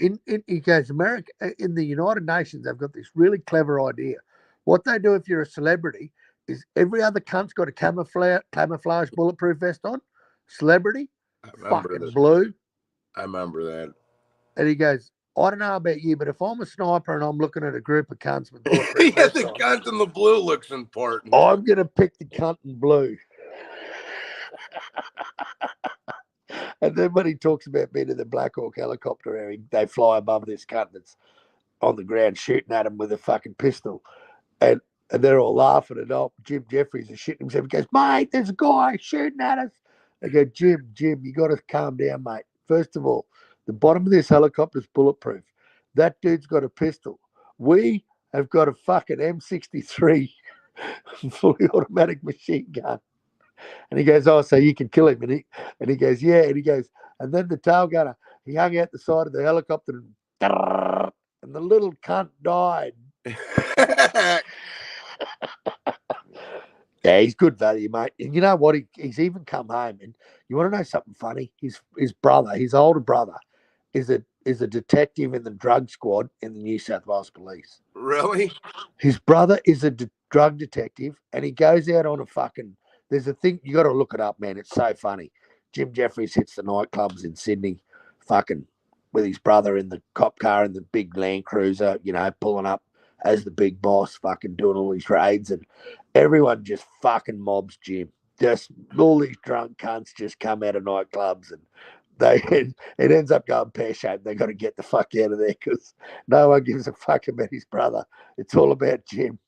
he goes, America in the United Nations, they've got this really clever idea. What they do if you're a celebrity is every other cunt's got a camouflage bulletproof vest on. Celebrity, fucking blue. I remember that. And he goes, I don't know about you, but if I'm a sniper and I'm looking at a group of cunts with bulletproof vests the cunt in the blue looks important. I'm gonna pick the cunt in blue. And then when he talks about being in the Black Hawk helicopter, they fly above this cunt that's on the ground shooting at him with a fucking pistol. And they're all laughing and Jim Jeffries is shitting himself. He goes, mate, there's a guy shooting at us. They go, Jim, you got to calm down, mate. First of all, the bottom of this helicopter's bulletproof. That dude's got a pistol. We have got a fucking M63 fully automatic machine gun. And he goes, oh, so you can kill him. And he goes, yeah. And he goes, and then the tail gunner, he hung out the side of the helicopter and the little cunt died. Yeah, he's good value, mate. And you know what? He's even come home. And you want to know something funny? His older brother, is a detective in the drug squad in the New South Wales Police. Really? His brother is a drug detective, and he goes out on a fucking. There's a thing, you got to look it up, man. It's so funny. Jim Jeffries hits the nightclubs in Sydney, fucking with his brother in the cop car and the big Land Cruiser, you know, pulling up as the big boss, fucking doing all these raids, and everyone just fucking mobs Jim. Just all these drunk cunts just come out of nightclubs, and it ends up going pear-shaped. They got to get the fuck out of there because no one gives a fuck about his brother. It's all about Jim.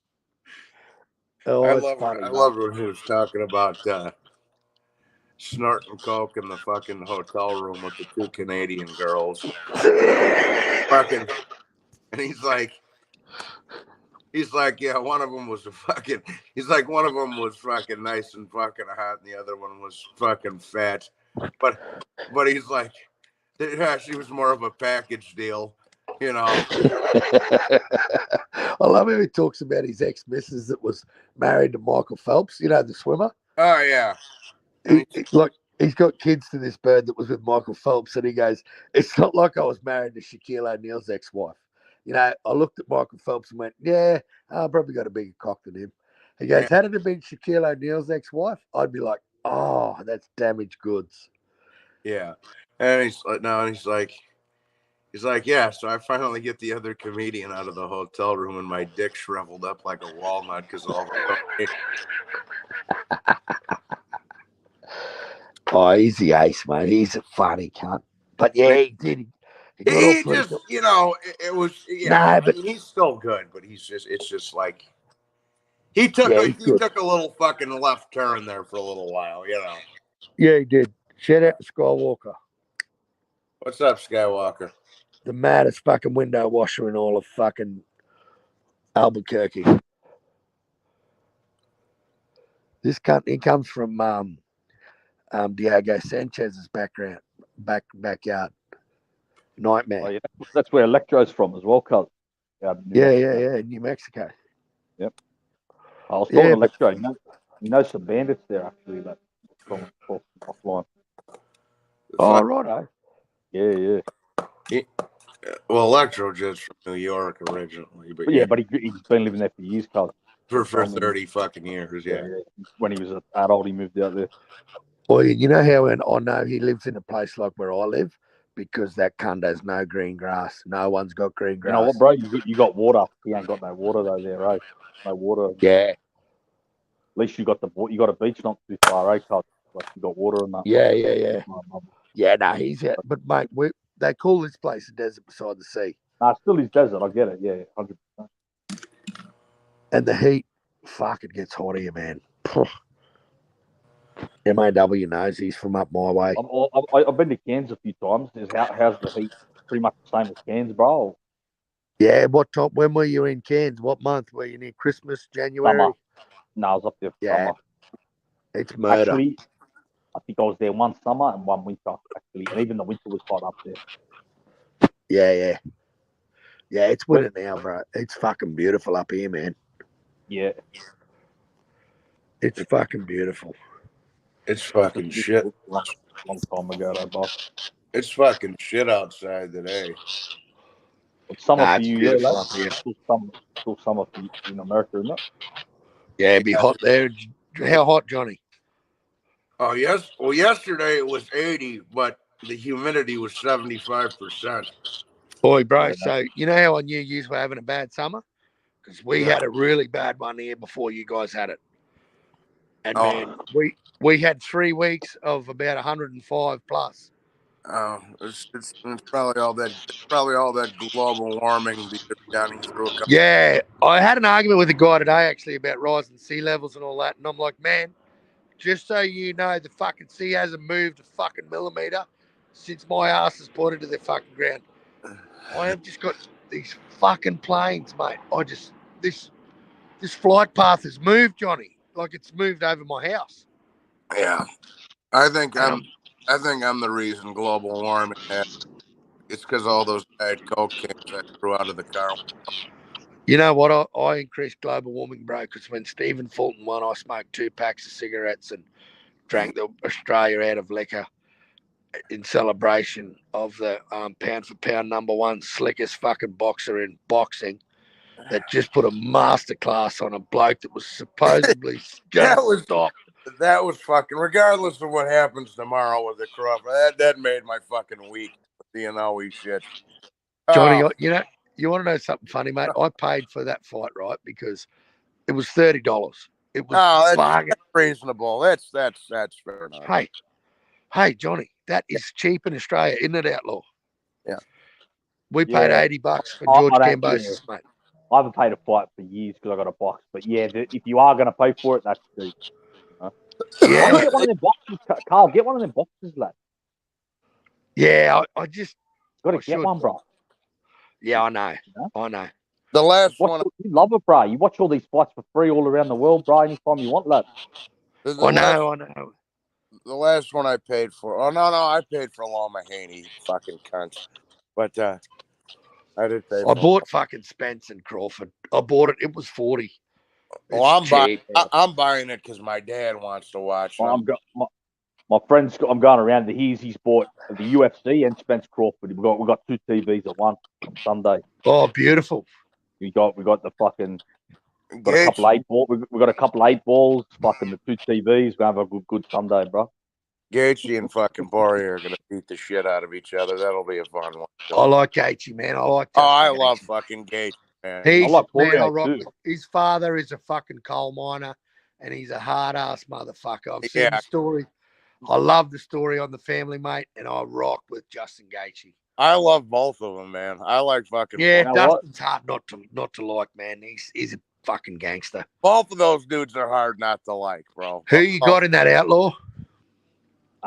Oh, I it's love funny. I love when he was talking about snorting coke in the fucking hotel room with the two Canadian girls. Fucking, and he's like, yeah, one of them was one of them was fucking nice and fucking hot, and the other one was fucking fat. But he's like, yeah, she was more of a package deal, you know. I love how he talks about his ex-missus that was married to Michael Phelps, you know, the swimmer. Oh, yeah. He's got kids to this bird that was with Michael Phelps, and he goes, it's not like I was married to Shaquille O'Neal's ex-wife. You know, I looked at Michael Phelps and went, yeah, I probably got a bigger cock than him. He goes, had it been Shaquille O'Neal's ex-wife, I'd be like, oh, that's damaged goods. Yeah. And he's like, yeah, so I finally get the other comedian out of the hotel room and my dick shriveled up like a walnut because all the Oh, he's the ace, mate. He's a funny cunt. But yeah, he did. He just, you know, it was, yeah. I mean, he's still good, but it's just like he took a little fucking left turn there for a little while, you know. Yeah, he did. Shout out to Skywalker. What's up, Skywalker? The maddest fucking window washer in all of fucking Albuquerque. This cunt, he comes from Diego Sanchez's backyard. Nightmare. Oh, yeah. That's where Electro's from as well, cuz. Yeah, New Mexico. Yep. I was talking to Electro. He knows some bandits there, actually, that from offline. Oh, right, Yeah. Well, Electro just from New York originally, but yeah, but he's been living there for years, cuz. For 30 fucking years, yeah. When he was an adult, he moved out there. Well, you know how I know he lives in a place like where I live because that cunt has no green grass. No one's got green grass. You know what, bro? You got water. He ain't got no water though there, right? No water. Yeah. At least you got a beach not too far, right? Cuz like you got water and that. Yeah. Yeah, no, he's out. But mate, they call this place a desert beside the sea. Nah, still is desert. I get it. Yeah, 100%. And the heat, fuck, it gets hot here, man. MAW knows he's from up my way. I've been to Cairns a few times. How's the heat? Pretty much the same as Cairns, bro. Yeah, what time? When were you in Cairns? What month? Were you near Christmas, January? Summer. No, I was up there for summer. It's murder. Actually, I think I was there one summer and one winter, actually. And even the winter was hot up there. Yeah. Yeah, it's winter now, bro. It's fucking beautiful up here, man. Yeah. It's fucking beautiful. It's fucking shit. Long time ago, though, boss. It's fucking shit outside today. It's summer for you, yeah. Still summer for you in America, isn't it? Yeah, it'd be hot there. How hot, Johnny? Oh, yes. Well, yesterday it was 80, but the humidity was 75%. Boy, bro, so you know how I knew you were having a bad summer? Because we had a really bad one here before you guys had it. And man, we had 3 weeks of about 105 plus. Oh, it's probably all that global warming down through. Yeah, I had an argument with a guy today actually about rising sea levels and all that, and I'm like, man, just so you know, the fucking sea hasn't moved a fucking millimeter since my ass has pointed to the fucking ground. I have just got these fucking planes, mate. This flight path has moved, Johnny. Like it's moved over my house. Yeah, I think I'm the reason global warming. It's because all those Diet Coke cans I threw out of the car. You know what? I increased global warming, bro, because when Stephen Fulton won, I smoked 2 packs of cigarettes and drank the Australia out of liquor in celebration of the pound for pound #1 slickest fucking boxer in boxing that just put a masterclass on a bloke that was supposedly going to stop that was fucking. Regardless of what happens tomorrow with the Crawford, that made my fucking week. The Inoue shit. Johnny, you want to know something funny, mate? I paid for that fight, right? Because it was $30. It was bargain. That's reasonable. That's fair enough. Hey, Johnny, that is cheap in Australia, isn't it, Outlaw? Yeah. We paid $80 for George Cambosis, mate. I haven't paid a fight for years because I got a box. But yeah, if you are going to pay for it, that's cheap. Yeah. I'm gonna get one of them boxes, Carl. Get one of them boxes, lad. Yeah, I just got to get one, bro. Yeah, I know. I know. The last one, you love it, bro. You watch all these fights for free all around the world, bro. Anytime you want, lad. I know. The last one I paid for. Oh no, I paid for Loma Haney, fucking cunt. But I did pay. I bought fucking Spence and Crawford. I bought it. It was 40. Well, I'm buying it because my dad wants to watch. My friend's. I'm going around. He's bought the UFC and Spence Crawford. We got two TVs at one on Sunday. Oh, beautiful. We got the fucking. Got a couple 8 balls. We got a couple 8 balls. Fucking the two TVs. We have a good Sunday, bro. Gaethje and fucking Poirier are gonna beat the shit out of each other. That'll be a fun one. I like Gaethje, man. I like. I love fucking Gaethje, man. He's, I like man, I Poirier rock too. with, his father is a fucking coal miner, and he's a hard ass motherfucker. I've seen the story. I love the story on the family, mate, and I rock with Justin Gaethje. I love both of them, man. I like fucking. Yeah, Dustin's hard not to like, man. He's a fucking gangster. Both of those dudes are hard not to like, bro. Who you got in that Outlaw?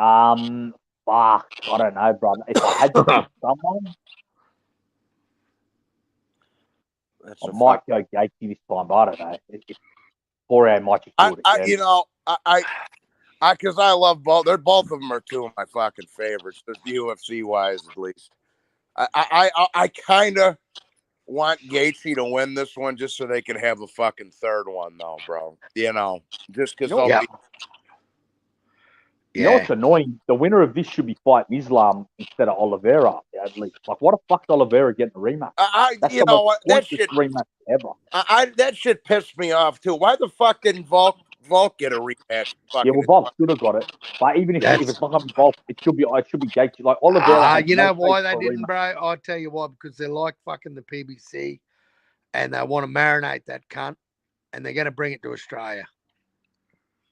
Fuck, I don't know, bro. If I had to pick someone, I might go Gaethje this time, but I don't know. Poirier might just do it again. Because I love both. Both of them are two of my fucking favorites, UFC wise at least. I kind of want Gaethje to win this one just so they can have a fucking third one, though, bro. Just because. You know what's annoying? The winner of this should be fighting Islam instead of Oliveira, at least. Like, what the fuck Oliveira getting a rematch? That's the most pointless rematch ever. That shit pissed me off too. Why the fuck didn't Volk get a rematch? Yeah, well, Volk should have got it. But even if it's not going to be Volk, it should be Gaethje. Like Oliveira. You know why they didn't, bro? I'll tell you why. Because they're like fucking the PBC, and they want to marinate that cunt, and they're going to bring it to Australia.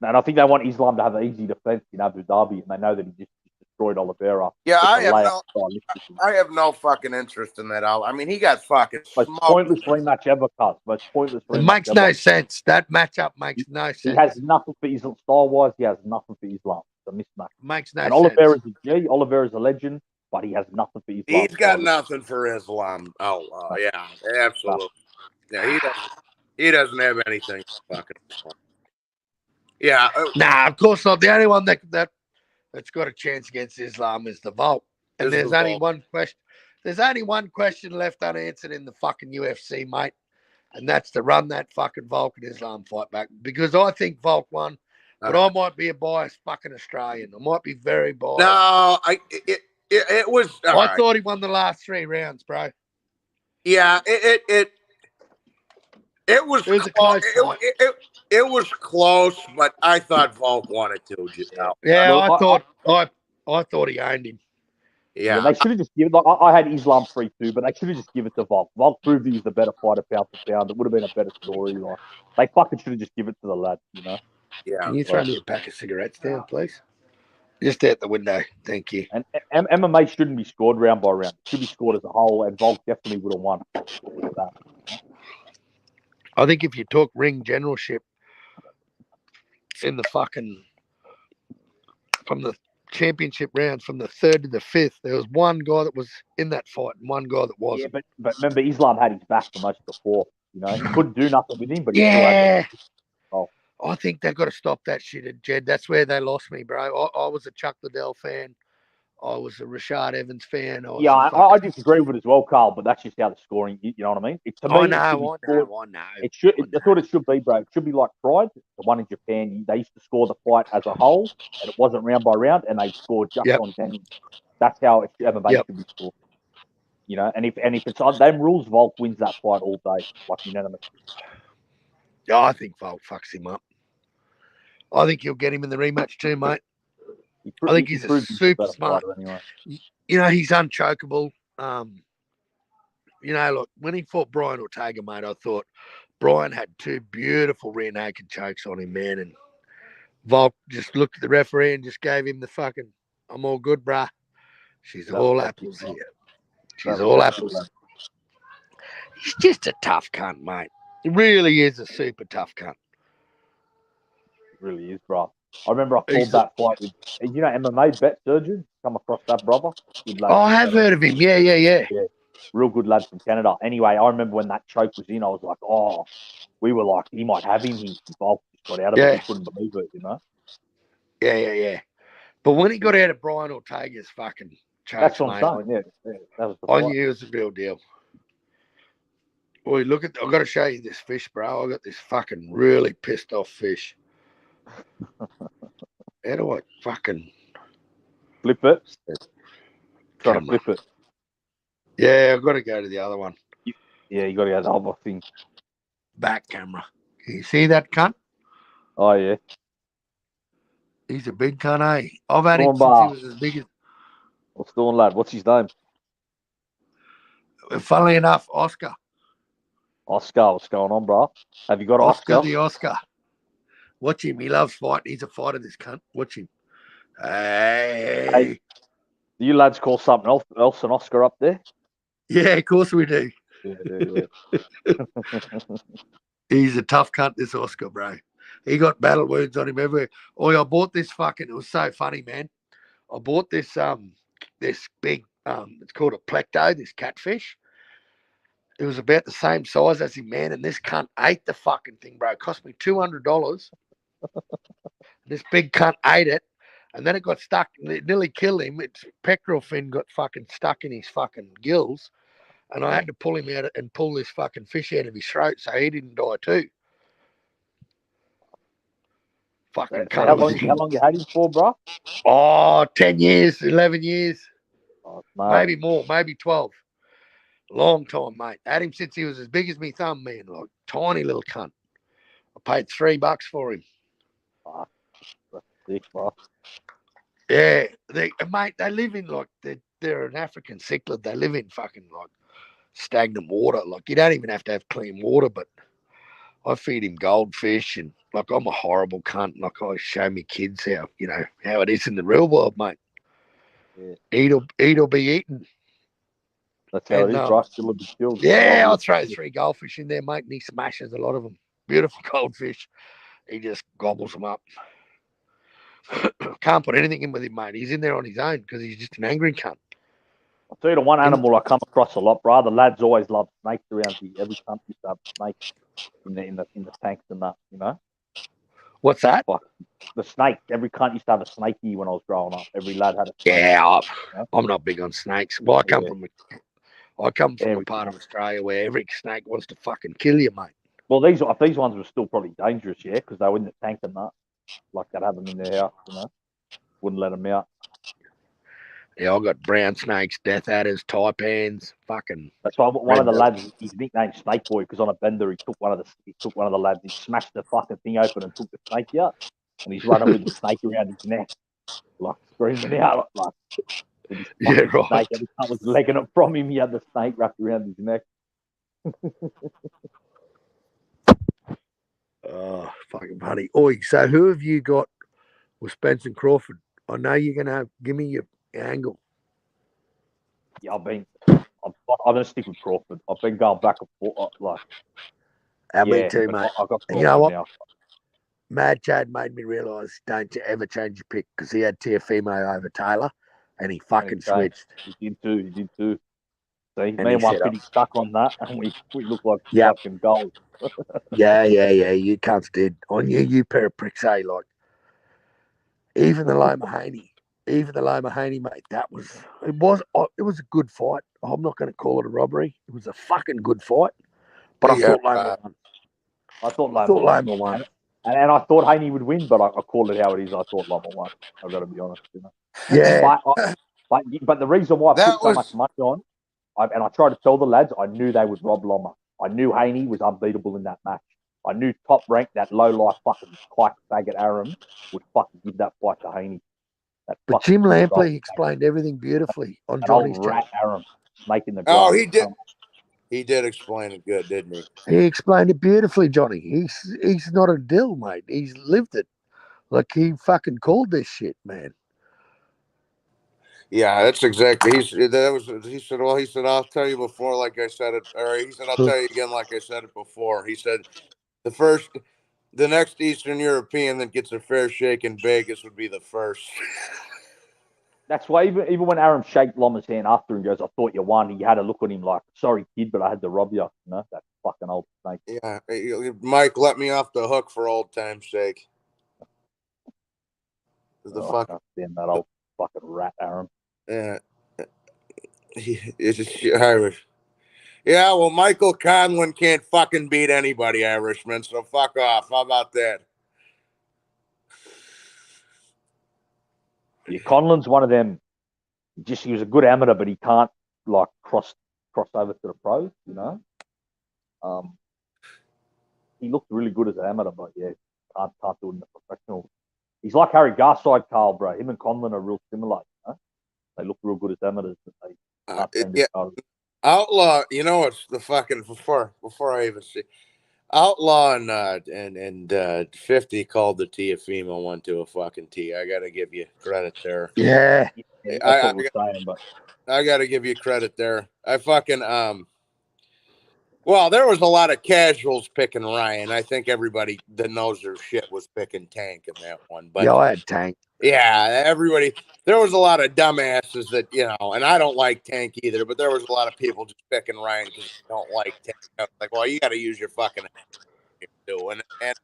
And I think they want Islam to have an easy defense in Abu Dhabi, and they know that he just destroyed Oliveira. Yeah, I have no fucking interest in that. I mean, he got fucking smoked. Pointless rematch ever, cuz. But pointless rematch. It makes no sense. That matchup makes no sense. He has nothing for Islam style-wise. He has nothing for Islam. It's a mismatch. Makes no sense. And Oliveira's a G. Oliveira's a legend, but he has nothing for Islam. He's got nothing for Islam. Yeah, absolutely. Yeah, he doesn't have anything fucking. Yeah. Nah, of course not. The only one that's got a chance against Islam is the Volk. And there's only one question. There's only one question left unanswered in the fucking UFC, mate. And that's to run that fucking Volk and Islam fight back. Because I think Volk won, but I might be a biased fucking Australian. I might be very biased. No, it was. I thought he won the last 3 rounds, bro. Yeah, it was close. It was close, but I thought Volk won it too. Yeah, I thought he owned him. Yeah, they should have just given. Like, I had Islam 3-2, but they should have just given it to Volk. Volk proved he was the better fighter, pound for pound. It would have been a better story. Like, they fucking should have just given it to the lad. Yeah. Can you throw me a pack of cigarettes down, please? Just out the window. Thank you. And MMA shouldn't be scored round by round. It should be scored as a whole, and Volk definitely would have won. I think if you took ring generalship in the fucking from the championship rounds from the 3rd to the 5th, there was one guy that was in that fight and one guy that wasn't. Yeah, but remember, Islam had his back for most of the 4th. You know, he couldn't do nothing with him, but I think they've got to stop that shit, Jed. That's where they lost me, bro. I was a Chuck Liddell fan. I was a Rashad Evans fan. I disagree with it as well, Carl, but that's just how the scoring, you know what I mean? To me, I know. I thought it should be, bro. It should be like Pride, the one in Japan. They used to score the fight as a whole, and it wasn't round by round, and they scored just on 10. That's how MMA should be scored. You know, and if it's on them rules, Volk wins that fight all day, like unanimous. Yeah, I think Volk fucks him up. I think you'll get him in the rematch too, mate. I think he's a super smart. Anyway. You know, he's unchokeable. You know, look, when he fought Brian Ortega, mate, I thought Brian had 2 beautiful rear naked chokes on him, man. And Volk just looked at the referee and just gave him the fucking, I'm all good, bruh. She's all apples here. She's all apples. He's just a tough cunt, mate. He really is a super tough cunt. Really is, bro. I remember I called that fight with, you know, MMA bet surgeon. Come across that brother. Good lad. Oh, I have heard of him. Yeah. Real good lad from Canada. Anyway, I remember when that choke was in, I was like, oh, we were like, he might have him. He got out of it. We couldn't believe it, you know? Yeah. But when he got out of Brian Ortega's fucking chokes, that's what I'm saying. Yeah, that was the I fight. knew it was a real deal. Boy, look at, I've got to show you this fish, bro. I got this fucking really pissed off fish. How do I fucking flip it? Trying to flip it. Yeah, I've got to go to the other one. Yeah, you got to go to the other thing. Back camera. Can you see that cunt? Oh, yeah. He's a big cunt, eh? I've had him since he was as big as... What's doing, lad? What's his name? Funnily enough, Oscar. Oscar, what's going on, bro? Have you got Oscar? The Oscar. Watch him. He loves fighting. He's a fighter, this cunt. Watch him. Hey. Do you lads call something else an Oscar up there? Yeah, of course we do. Yeah. He's a tough cunt, this Oscar, bro. He got battle wounds on him everywhere. Oh, I bought this fucking, it was so funny, man. I bought this this big it's called a plecto, this catfish. It was about the same size as him, man, and this cunt ate the fucking thing, bro. It cost me $200. This big cunt ate it, and then it got stuck. It nearly killed him. Its pectoral fin got fucking stuck in his fucking gills, and I had to pull him out and pull this fucking fish out of his throat so he didn't die too. Fucking how long you had him for, bro? Oh, 10 years, 11 years. Oh, maybe more, maybe 12. Long time, mate. Had him since he was as big as me thumb, man. Like tiny little cunt. I paid $3 for him. Oh, that's sick, bro. Yeah, mate, they live in like they're an African cichlid. They live in fucking like stagnant water. Like you don't even have to have clean water, but I feed him goldfish and like I'm a horrible cunt. Like I show me kids how, you know, how it is in the real world, mate. Yeah. Eat or be eaten. That's how it is, bro. Still a bit chilled. Yeah, I'll throw 3 goldfish in there, mate, and he smashes a lot of them. Beautiful goldfish. He just gobbles them up. Can't put anything in with him, mate. He's in there on his own because he's just an angry cunt. I'll tell you the one animal I come across a lot, bro. The lads always love snakes around here. Every country used to have snakes in the tanks and that, you know. What's that? The snake. Every cunt used to have a snakey when I was growing up. Every lad had a snake. Yeah, I'm not big on snakes. Well, I come from a part of Australia where every snake wants to fucking kill you, mate. Well, these ones were still probably dangerous, yeah, because they were in the tank and that. Like they'd have them in their house, you know. Wouldn't let them out. Yeah, I got brown snakes, death adders, taipans, fucking. That's why one of the lads, his nickname Snake Boy, because on a bender he took one of the lads, he smashed the fucking thing open and took the snake out, and he's running with the snake around his neck, like screaming out, like. Yeah, right. Snake, every time was legging it from him, he had the snake wrapped around his neck. Oh, fucking funny. Oi, so who have you got with Spence and Crawford? I know you're going to give me your angle. Yeah, I'm going to stick with Crawford. I've been going back and forth. Me too, mate. I got you know what? Now. Mad Chad made me realise don't ever change your pick because he had Teofimo over Taylor and he fucking switched. He did too. So me and one pretty stuck on that and we look like fucking gold. Yeah. You cunts did. On you pair of pricks, eh? Like, even the Loma Haney, mate, it was a good fight. I'm not going to call it a robbery. It was a fucking good fight. But I thought Loma won. I thought Loma won. And I thought Haney would win, but I called it how it is. I thought Loma won. I've got to be honest, you know. Yeah. But the reason why I put so much money on, and I tried to tell the lads, I knew they would rob Loma. I knew Haney was unbeatable in that match. I knew Top Rank, that low life fucking kike faggot Aram, would fucking give that fight to Haney. That But fucking Jim old, Lampley explained everything beautifully on that old Johnny's rat channel. Aram making the Oh, grass. he did. He did explain it good, didn't he? He explained it beautifully, Johnny. He's not a dill, mate. He's lived it. Like, he fucking called this shit, man. Yeah, that's exactly. He said, well, he said, I'll tell you before, like I said it, or he said, I'll tell you again, like I said it before. He said, the next Eastern European that gets a fair shake in Vegas would be the first. That's why even when Aram shaked Loma's hand after and goes, I thought you won, he had to look at him like, sorry, kid, but I had to rob you. You know, that fucking old snake. Yeah, Mike, let me off the hook for old time's sake. I can't stand that old fucking rat, Aram. Yeah. It's just Irish. Yeah, well, Michael Conlon can't fucking beat anybody, Irishman, so fuck off. How about that? Yeah, Conlon's one of them. He was a good amateur, but he can't like cross over to the pros, you know. He looked really good as an amateur, but yeah, can't do it in the professional. He's like Harry Garside, Carl, bro. Him and Conlon are real similar, you know? They look real good as amateurs, but they can't stand it. Outlaw, you know, it's the fucking before I even see Outlaw and 50 called the Tiafimo one to a fucking T. I gotta give you credit there. Yeah, that's what we're saying, but I gotta give you credit there. I fucking well, there was a lot of casuals picking Ryan. I think everybody that knows their shit was picking Tank in that one. But yeah, I had Tank. Yeah, everybody. There was a lot of dumbasses that, you know, and I don't like Tank either, but there was a lot of people just picking Ryan because they don't like Tank. I was like, well, you got to use your fucking doing and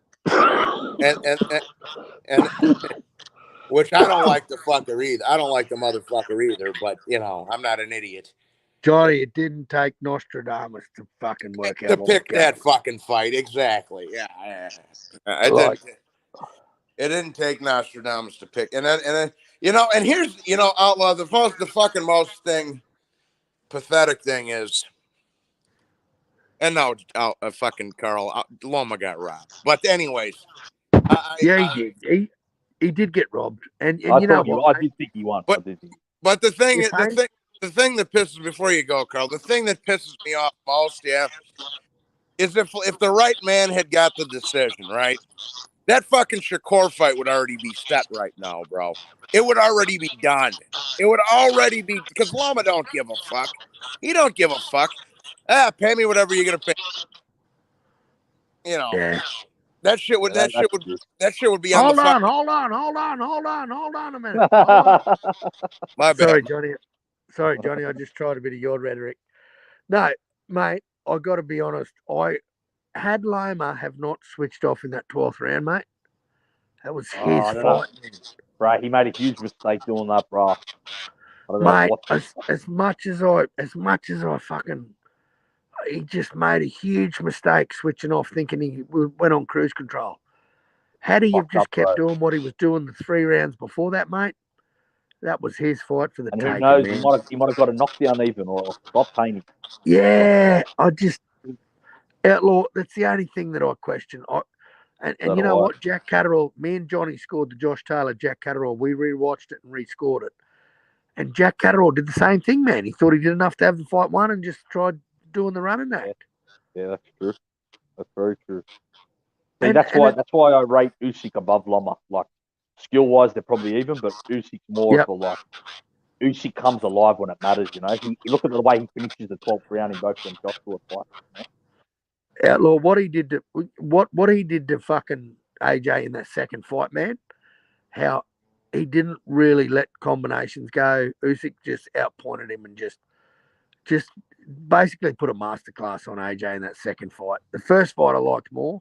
which I don't like the fucker either. I don't like the motherfucker either, but you know, I'm not an idiot. Johnny, it didn't take Nostradamus to fucking work out to pick that fucking fight. Exactly. Yeah. It didn't take Nostradamus to pick, and then you know, and here's, you know, Outlaw, the fucking most pathetic thing is, and no, fucking Carl Loma got robbed, but anyways, he did. He did get robbed, and I you know what? I did think he won. But the thing that pisses, before you go, Carl, the thing that pisses me off most, is if the right man had got the decision, right? That fucking Shakur fight would already be set right now, bro. It would already be done. It would already be, because Loma don't give a fuck. He don't give a fuck. Pay me whatever you're gonna pay. You know, that shit would be on hold the on, hold on a minute. Hold on. My bad. Sorry, Johnny. I just tried a bit of your rhetoric. No, mate. I got to be honest. Had Loma have not switched off in that 12th round, mate, that was his fight. Bro, he made a huge mistake doing that, bro. Mate, as much as I fucking, he just made a huge mistake switching off, thinking he went on cruise control. Had he have just kept doing what he was doing the 3 rounds before that, mate, that was his fight for the taking. Who knows? He might have got a knockdown even, or stopped Haney. Yeah, I just Outlaw. That's the only thing that I question. And you know what, Jack Catterall, me and Johnny scored the Josh Taylor, Jack Catterall. We rewatched it and rescored it. And Jack Catterall did the same thing, man. He thought he did enough to have the fight won and just tried doing the running act. Yeah, that's true. That's very true. See, that's why I rate Usyk above Loma. Like, skill wise, they're probably even, but Usyk's more of a like. Usyk comes alive when it matters, you know. He look at the way he finishes the 12th round in both them Joshua fights. You know? Outlaw, what he did to fucking AJ in that second fight, man. How he didn't really let combinations go. Usyk just outpointed him and just basically put a masterclass on AJ in that second fight. The first fight I liked more.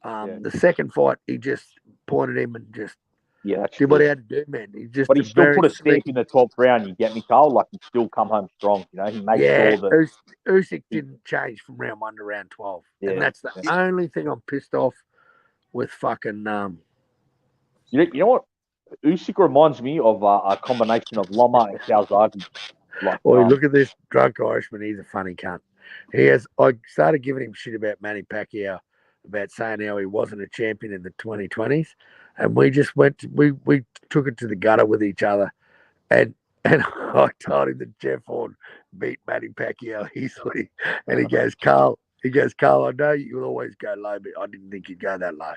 The second fight, he just pointed him and just did what he had to do, man. But he still put a stamp in the 12th round. You get me, Carl? Like, he still come home strong. You know, he made sure that Usyk didn't change from round 1 to round 12, and that's the only thing I'm pissed off with fucking. You know what? Usyk reminds me of a combination of Loma and Calzaghe. Like, look at this drunk Irishman. He's a funny cunt. I started giving him shit about Manny Pacquiao about saying how he wasn't a champion in the 2020s, and we just we took it to the gutter with each other, and I told him that Jeff Horn beat Manny Pacquiao easily, and he goes, Carl, I know you'll always go low, but I didn't think you'd go that low.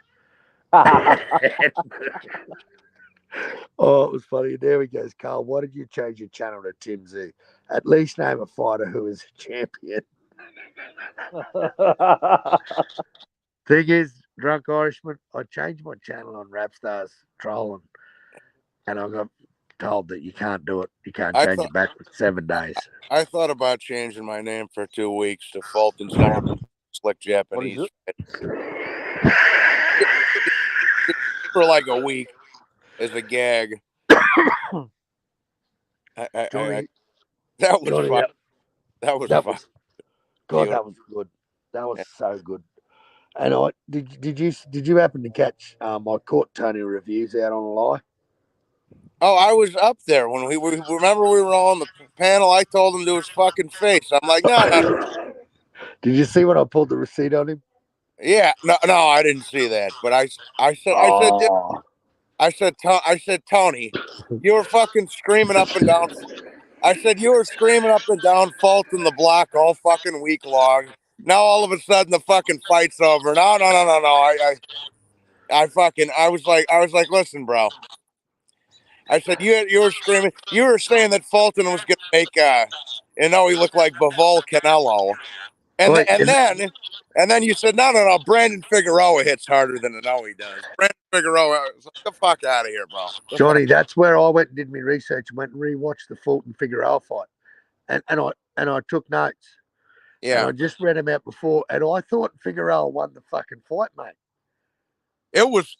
Oh, it was funny. There he goes, Carl. Why did you change your channel to Tim Z? At least name a fighter who is a champion. Thing is, Drunk Irishman, I changed my channel on Rapstars trolling, and I got told that you can't do it. You can't change it back for 7 days. I thought about changing my name for 2 weeks to Fulton Slick Japanese. For like a week as a gag. That was Johnny, fun. That was fun. God, that was good. That was so good. And did you happen to catch I caught Tony reviews out on a lie? Oh, I was up there when we remember we were on the panel. I told him to his fucking face. I'm like, no. Did you see when I pulled the receipt on him? Yeah, no, I didn't see that. But I said, Tony, you were fucking screaming up and down. I said, you were screaming up and down Fulton the block all fucking week long. Now all of a sudden the fucking fight's over. No. I was like, listen, bro. I said, you were screaming. You were saying that Fulton was going to make Inoue look like Bivol Canelo. And then you said, no. Brandon Figueroa hits harder than Inoue does. Brandon Figueroa, get the fuck out of here, bro. Johnny, that's where I went and did my research and went and rewatched the Fulton Figueroa fight. And I took notes. Yeah. And I just read them out before, and I thought Figueroa won the fucking fight, mate. It was...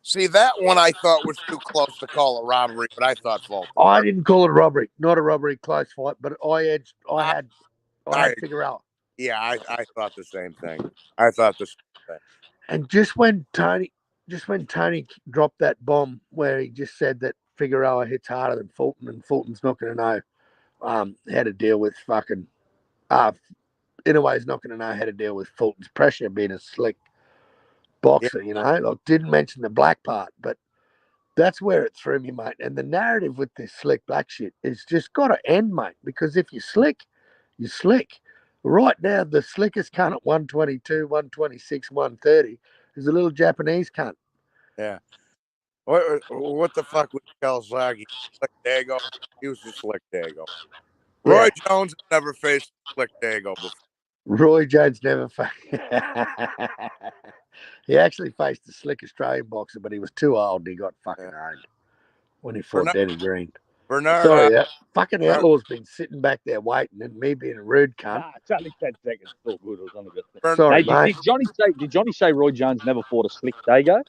See, that one I thought was too close to call a robbery, but I thought Fulton. I didn't call it a robbery. Not a robbery, close fight, but I had Figueroa. Yeah, I thought the same thing. I thought the same thing. And just when Tony dropped that bomb where he just said that Figueroa hits harder than Fulton, and Fulton's not going to know how to deal with fucking... Inoue's not going to know how to deal with Fulton's pressure being a slick boxer, you know. Like, didn't mention the black part, but that's where it threw me, mate. And the narrative with this slick black shit is just got to end, mate, because if you're slick, you're slick. Right now, the slickest cunt at 122, 126, 130 is a little Japanese cunt. Yeah. What the fuck was Calzaghe? Slick Dago? He was just Slick Dago. Roy Jones never faced Slick Dago before. Roy Jones never faced... He actually faced the slick Australian boxer, but he was too old and he got fucking owned when he fought Denny Green. Bernard, fucking Outlaw's been sitting back there waiting, and me being a rude cunt. Nah, it's only 10 seconds. Still good. It was only good. Sorry, hey, mate. did Johnny say Roy Jones never fought a slick Dago?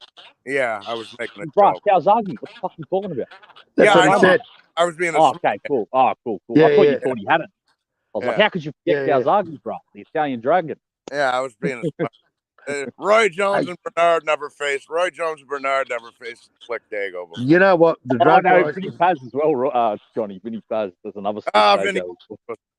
Yeah, I was making a Bro, joke. Calzaghe, what the fuck are you talking about? That's what I said. I was being a... Oh, okay, cool. Oh, cool. Yeah, I thought you thought he hadn't. I was like, Yeah. how could you forget Calzaghe, bro? The Italian Dragon. Yeah, I was being a... Roy Jones and Bernard never faced. Roy Jones and Bernard never faced Slick Dago before. You know what? The drug guys... Vinny Paz as well, Johnny. Vinny Paz. There's another Slick Vinny Dago.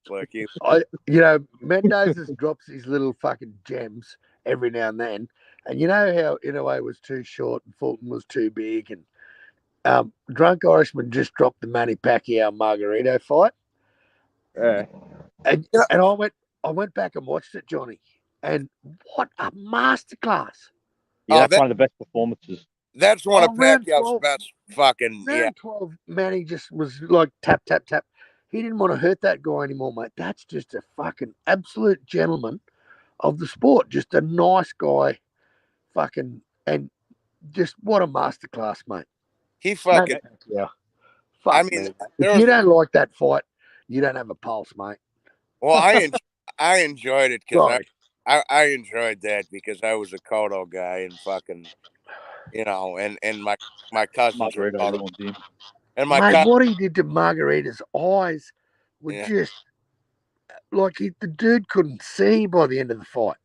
Slick. You know, Mendoza drops these little fucking gems every now and then. And you know how Inoue was too short and Fulton was too big, and Drunk Irishman just dropped the Manny Pacquiao Margarito fight. Yeah. And I went back and watched it, Johnny. And what a masterclass. Yeah, that's one of the best performances. That's one of Pacquiao's best fucking... Round 12, Manny just was like tap, tap, tap. He didn't want to hurt that guy anymore, mate. That's just a fucking absolute gentleman of the sport. Just a nice guy. Fucking... And just what a masterclass, mate. He fucking... Yeah. I mean... If you don't like that fight, you don't have a pulse, mate. Well, I enjoyed it because I enjoyed that because I was a Kodo guy and fucking, you know, and my cousins were Kodo. And mate, what he did to Margarita's eyes were just like the dude couldn't see by the end of the fight.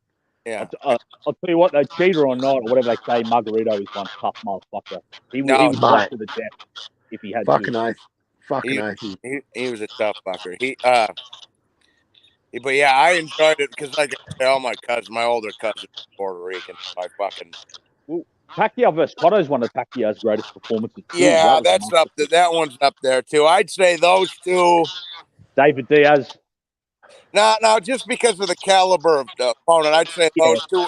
Yeah. I'll tell you what, though, cheater or not, or whatever they say, Margarito is one tough motherfucker. He was close to the death if he had fucking to. oath. Fucking oath. He was a tough fucker. But yeah, I enjoyed it because, like, all my cousins, my older cousins, Puerto Rican. I fucking Pacquiao versus Cotto is one of Pacquiao's greatest performances. Too. yeah, That that's up. That one's up there too. I'd say those two. David Diaz. Now, just because of the caliber of the opponent, I'd say those two.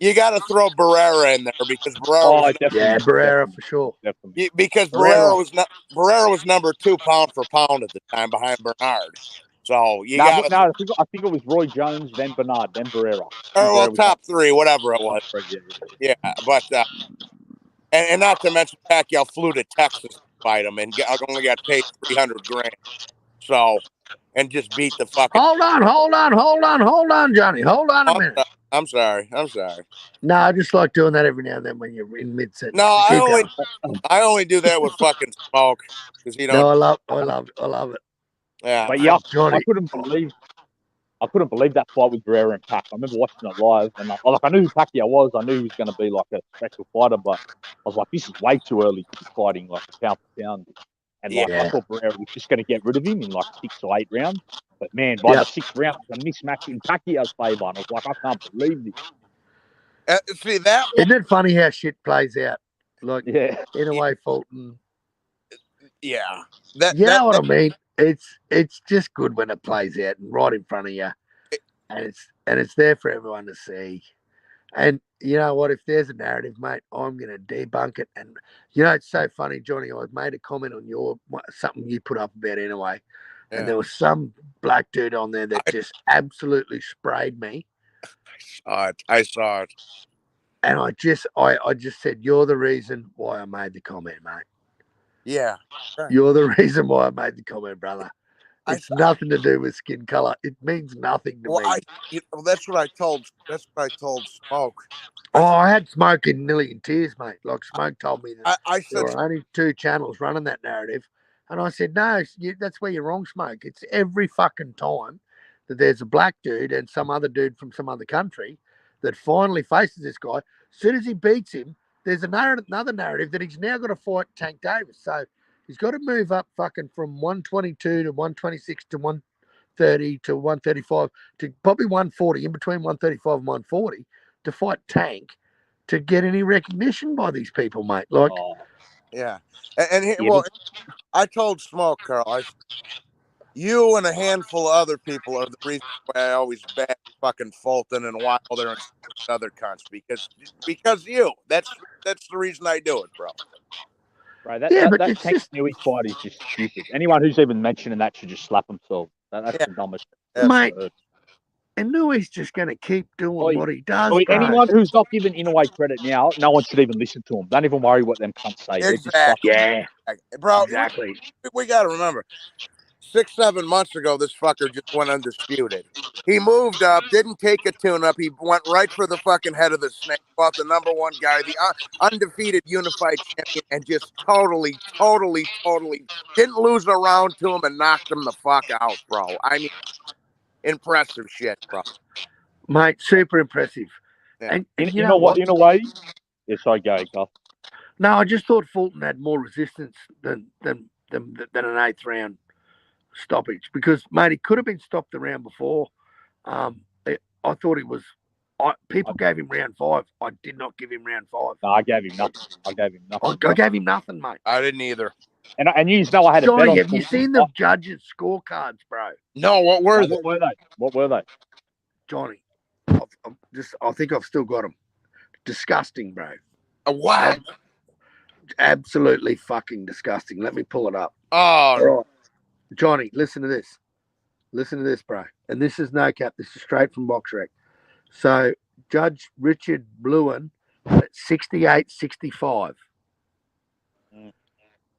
You got to throw Barrera in there because Barrera was Barrera for sure. Definitely. Because Barrera was number 2 pound for pound at the time behind Bernard. So you got I think it was Roy Jones, then Bernard, then Barrera. Top 3, whatever it was. Yeah, but and not to mention Pacquiao flew to Texas to fight him and only got paid $300,000. So and just beat the fucking. Hold on, Johnny. Hold on a minute. I'm sorry. No, I just like doing that every now and then when you're in mid sentence. No, I only do that with fucking Smoke because No, I love it. Yeah, but yeah, I couldn't believe that fight with Barrera and Pac. I remember watching it live, and I knew who Pacquiao was. I knew he was going to be like a special fighter, but I was like, this is way too early to be fighting like pound for pound. And I thought Barrera was just going to get rid of him in like 6 or 8 rounds. But man, by the 6th round, it was a mismatch in Pacquiao's favor, and I was like, I can't believe this. See that? Isn't it funny how shit plays out? Like, in a way, Fulton. Yeah, you know what I mean. It's just good when it plays out and right in front of you, and it's there for everyone to see. And you know what? If there's a narrative, mate, I'm going to debunk it. And you know, it's so funny, Johnny. I made a comment on something you put up about Inoue, and there was some black dude on there that just absolutely sprayed me. I saw it. And I just said, you're the reason why I made the comment, mate. Yeah. Right. You're the reason why I made the comment, brother. It's nothing to do with skin color. It means nothing to me. That's what I told Smoke. I had Smoke nearly in tears, mate. Like Smoke told me that I said, there were only 2 channels running that narrative. And I said, no, that's where you're wrong, Smoke. It's every fucking time that there's a black dude and some other dude from some other country that finally faces this guy. As soon as he beats him, there's another narrative that he's now got to fight Tank Davis. So he's got to move up fucking from 122 to 126 to 130 to 135 to probably 140, in between 135 and 140 to fight Tank to get any recognition by these people, mate. Like, yeah. Well, I told Smoke, Carl, you and a handful of other people are the reason why I always back fucking Fulton and Wilder and other cunts because you. That's the reason I do it, bro. Right, that Tank Inoue fight is just stupid. Anyone who's even mentioning that should just slap themselves. That's the dumbest. Mate, Inoue's just going to keep doing what he does. Anyone who's not giving Inoue credit now, no one should even listen to him. Don't even worry what them cunts say. Exactly. Bro. Exactly. We got to remember, 6-7 months ago, this fucker just went undisputed. He moved up, didn't take a tune-up. He went right for the fucking head of the snake, fought the number 1 guy, the undefeated unified champion, and just totally didn't lose a round to him and knocked him the fuck out, bro. I mean, impressive shit, bro. Mate, super impressive. Yeah. And you know what? In a way, yes, I go, Carl. No, I just thought Fulton had more resistance than an 8th round stoppage because, mate, he could have been stopped the round before. I thought he was. People gave him round 5. I did not give him round 5. No, I gave him nothing. I gave him nothing, mate. I didn't either. And you know I had a bet on. Have you seen the judges' scorecards, bro? No, what were they? What were they? Johnny, I think I've still got them. Disgusting, bro. What? Absolutely fucking disgusting. Let me pull it up. Oh, all right. Johnny, listen to this. Listen to this, bro. And this is no cap. This is straight from BoxRec. So Judge Richard Bluin at 68-65.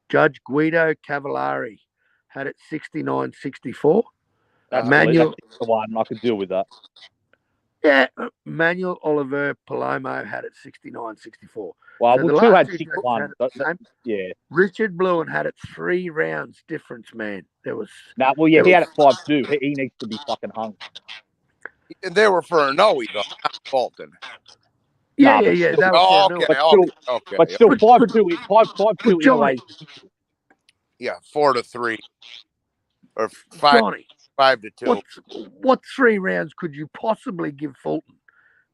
Judge Guido Cavallari had it 69-64. Manuel, that's the one. I could deal with that. Yeah, Manuel Oliver Palomo had it 69-64. Well, so two had 6-1. Yeah. Richard Bluin had it 3 rounds difference, man. There was. Nah, well, yeah, he had it 5-2. He needs to be fucking hung. And they were for Inoue, though, not Fulton. Yeah. That was okay. But still, 5-2 Inoue. Yeah, 4-3 or 5. Johnny, 5-2. What 3 rounds could you possibly give Fulton?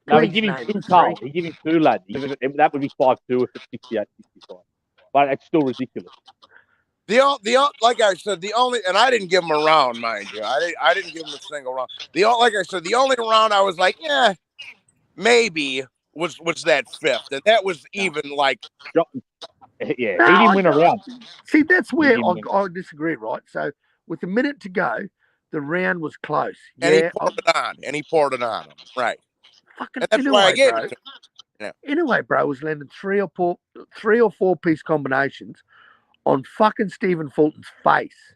No, he Please give him name 2, the Carl. 3. He give him 2, lad. That would be 5-2 if it's 68, 65. But it's still ridiculous. Like I said, and I didn't give him a round, mind you. I didn't give him a single round. Like I said, the only round I was like, yeah, maybe was that 5th, and that was even like, yeah, No, he didn't win a round. See, that's where didn't win. I disagree, right? So with a minute to go, the round was close. and he Yeah, poured it on him, right? fucking And that's why I Inoue, gave bro. it to him. Yeah. Inoue, bro, was landing 3 or 4 piece combinations on fucking Stephen Fulton's face.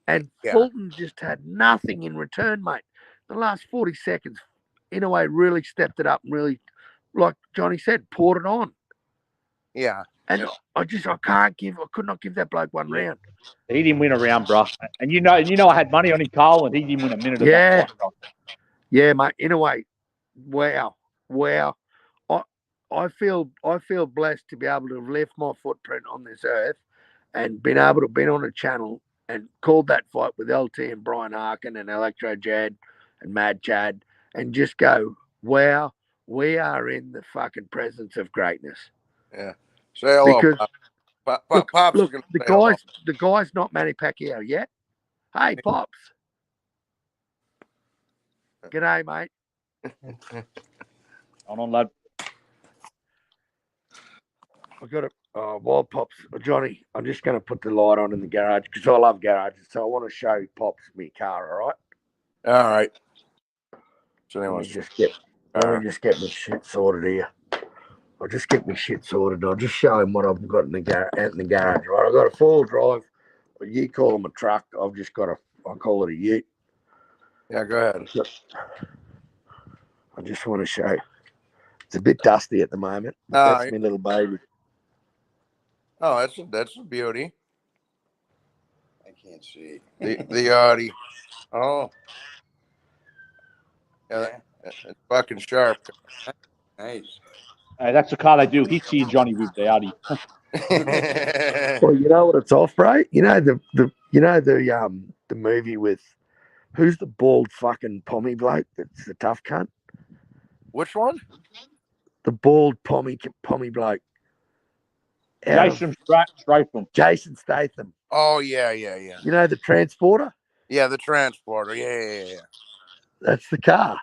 And Fulton just had nothing in return, mate. The last 40 seconds, Inoue really stepped it up and really, like Johnny said, poured it on. Yeah. And I could not give that bloke one round. He didn't win a round, bro. And you know, I had money on him, Carl, and he didn't win a minute of that fight. Yeah, mate. Inoue, wow. I feel blessed to be able to have left my footprint on this earth and been able to be on a channel and called that fight with LT and Brian Harkin and Electro Jad and Mad Chad and just go, wow, we are in the fucking presence of greatness. Yeah. Say hello, because, Pops. Look, the guy's not Manny Pacquiao yet. Hey, Pops. G'day, mate. On, lad. I've got while Pops, Johnny, I'm just going to put the light on in the garage because I love garages. So I want to show Pops my car, all right? All right. So let me just get my shit sorted here. I'll just get my shit sorted. I'll just show him what I've got in the garage, right? I've got a 4-wheel drive. You call them a truck. I've just got I call it a ute. Yeah, go ahead. I just want to show. It's a bit dusty at the moment. But that's my little baby. Oh, that's a beauty. I can't see the Audi. Oh, yeah, that's fucking sharp. Nice. That's the car they do. He's here, Johnny, with the Audi. Well, you know what it's off, bro. You know the movie with who's the bald fucking pommy bloke? That's the tough cunt. Which one? The bald pommy bloke. Jason Statham. Jason Statham. Oh yeah. You know the transporter? Yeah, the transporter. Yeah. That's the car.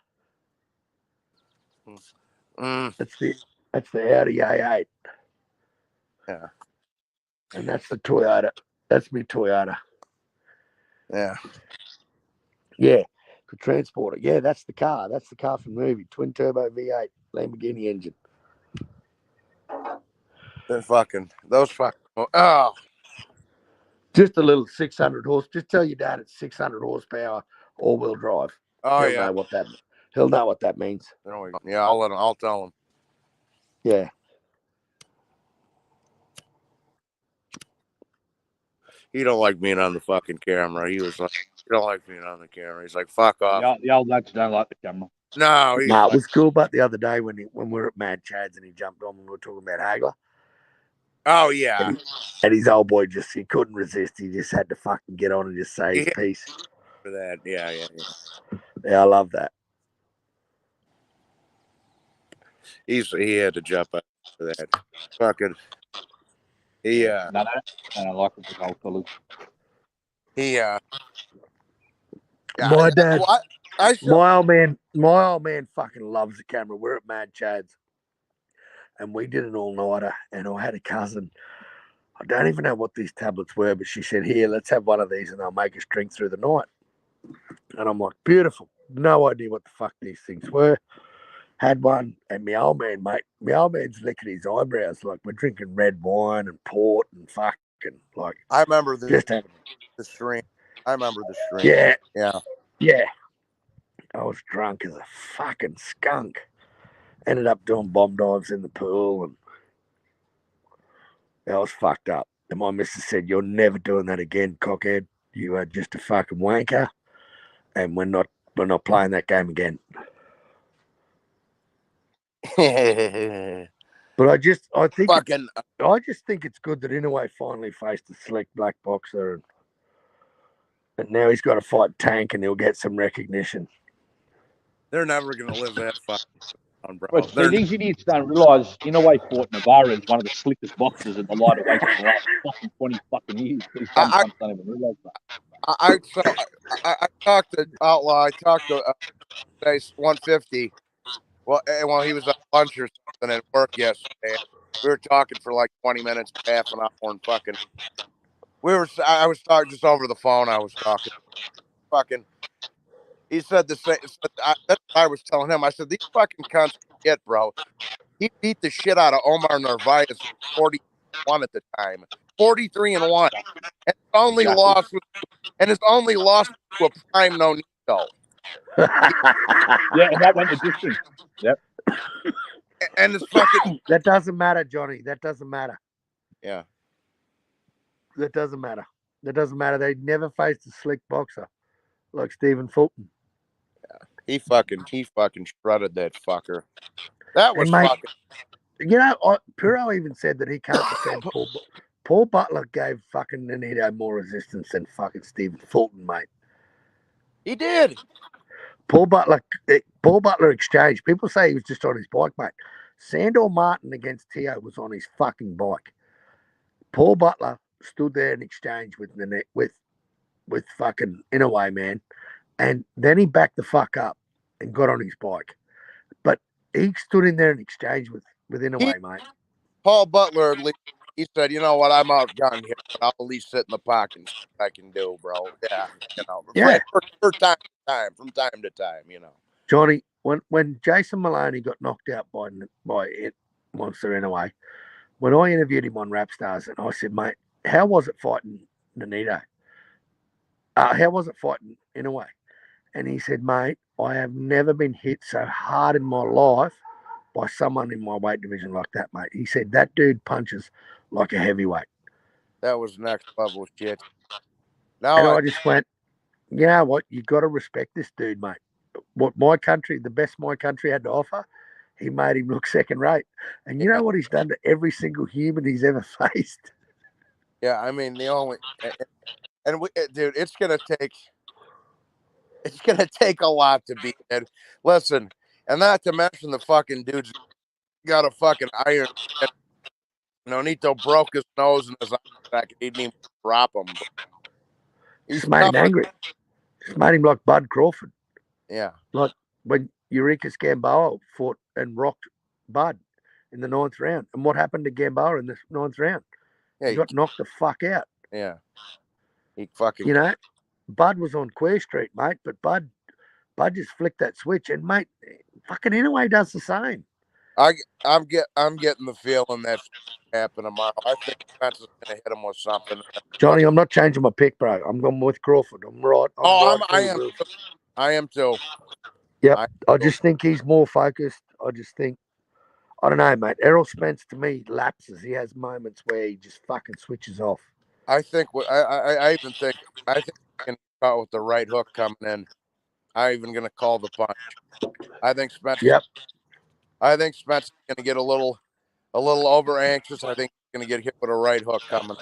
Mm. That's the Audi A8. Yeah. And that's the Toyota. That's me Toyota. Yeah. Yeah. The transporter. Yeah, that's the car. That's the car from the movie. Twin turbo V8 Lamborghini engine. Those fucking. Oh. Just a little 600 horse. Just tell your dad it's 600 horsepower all-wheel drive. Oh, He'll know what that means. Yeah, I'll tell him. Yeah. He don't like being on the fucking camera. He was like, he don't like being on the camera. He's like, fuck off. The old lads don't like the camera. No, it was cool. But the other day when we were at Mad Chad's and he jumped on and we were talking about Hagler. Oh yeah. And his old boy he couldn't resist. He just had to fucking get on and just say his piece. For that, yeah. Yeah, I love that. He had to jump up for that. Fucking. No, I don't like it with old fellas. My dad. My old man fucking loves the camera. We're at Mad Chad's. And we did an all-nighter, and I had a cousin. I don't even know what these tablets were, but she said, here, let's have one of these, and I'll make us drink through the night. And I'm like, beautiful. No idea what the fuck these things were. Had one, and my old man's licking his eyebrows like we're drinking red wine and port and fucking like. I remember the stream. I remember the stream. Yeah. I was drunk as a fucking skunk. Ended up doing bomb dives in the pool, and I was fucked up. And my missus said, "You're never doing that again, cockhead. You are just a fucking wanker, and we're not playing that game again." But I just think it's good that Inoue finally faced a slick black boxer. And now he's got to fight Tank, and he'll get some recognition. They're never gonna live that fucking down, bro. But They're these idiots don't realise Inoue fought Navarro as one of the slickest boxers at the lighter weight for the last fucking 20 fucking years. These dumb cunts don't even realise that. I talked to Outlaw. I talked to 150. Well, he was at lunch or something at work yesterday. We were talking for like 20 minutes, half an hour, and fucking. I was talking just over the phone. I was talking, fucking. He said the same. That's what I was telling him. I said these fucking cunts get, bro. He beat the shit out of Omar Narvaez, 41 at the time, 43-1, and only lost. And his only loss to a prime Nonito. Yeah, and that went the distance. Yep. And it's fucking. That doesn't matter, Johnny. That doesn't matter. Yeah. That doesn't matter. That doesn't matter. They never faced a slick boxer like Stephen Fulton. Yeah. He fucking shredded that fucker. That was mate, fucking. You know, Puro even said that he can't defend Paul. Paul Butler gave fucking Nonito more resistance than fucking Stephen Fulton, mate. He did. Paul Butler exchange. People say he was just on his bike, mate. Sandor Martin against Tszyu was on his fucking bike. Paul Butler stood there and exchanged with fucking Inoue, man. And then he backed the fuck up and got on his bike. But he stood in there and exchanged with Inoue, mate. Paul Butler, he said, you know what, I'm outgunned here, but I'll at least sit in the pocket and see what I can do, bro. Yeah, you know. Yeah. From time to time, you know. Johnny, when Jason Maloney got knocked out by Monster Inoue, when I interviewed him on Rap Stars, and I said, mate, how was it fighting Nonito? How was it fighting Inoue? And he said, mate, I have never been hit so hard in my life by someone in my weight division like that, mate. He said, that dude punches like a heavyweight. That was next level shit. I just went, you know what? You got to respect this dude, mate. What the best my country had to offer, he made him look second rate. And you know what he's done to every single human he's ever faced? Yeah, I mean, dude, it's gonna take a lot to beat it. Listen, and not to mention the fucking dude's got a fucking iron. Nonito broke his nose and his eye. He didn't even drop him. He's made him angry. Just made him like Bud Crawford. Yeah. Like when Eureka's Gamboa fought and rocked Bud in the 9th round. And what happened to Gamboa in the 9th round? Yeah, he got knocked the fuck out. Yeah. He fucking. You know, Bud was on Queer Street, mate, but Bud just flicked that switch, and mate, fucking Inoue does the same. I'm getting the feeling that's happen tomorrow. I think Spence is gonna hit him with something. Johnny, I'm not changing my pick, bro. I'm going with Crawford. I'm right. I am too. Yeah, I just think he's more focused. I don't know, mate. Errol Spence to me lapses. He has moments where he just fucking switches off. I think I even think he can caught with the right hook coming in. I'm even gonna call the punch. I think Spence. Yep. I think Spence is gonna get a little over anxious. I think he's gonna get hit with a right hook coming,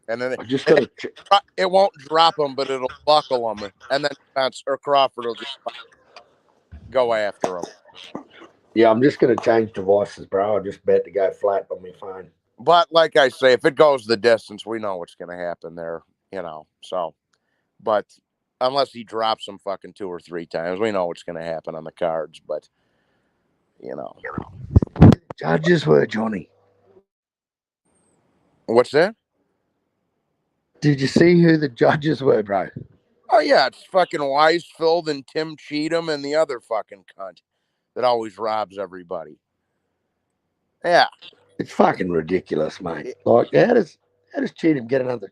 and then it won't drop him, but it'll buckle him, and then Spence or Crawford will just go after him. Yeah, I'm just gonna change devices, bro. I just bet to go flat on my phone. But like I say, if it goes the distance, we know what's gonna happen there, you know. So, but unless he drops him fucking 2 or 3 times, we know what's gonna happen on the cards. But you know. Judges were Johnny. What's that? Did you see who the judges were, bro? Oh yeah, it's fucking Weisfeld and Tim Cheatham and the other fucking cunt that always robs everybody. Yeah. It's fucking ridiculous, mate. Like how does Cheatham get another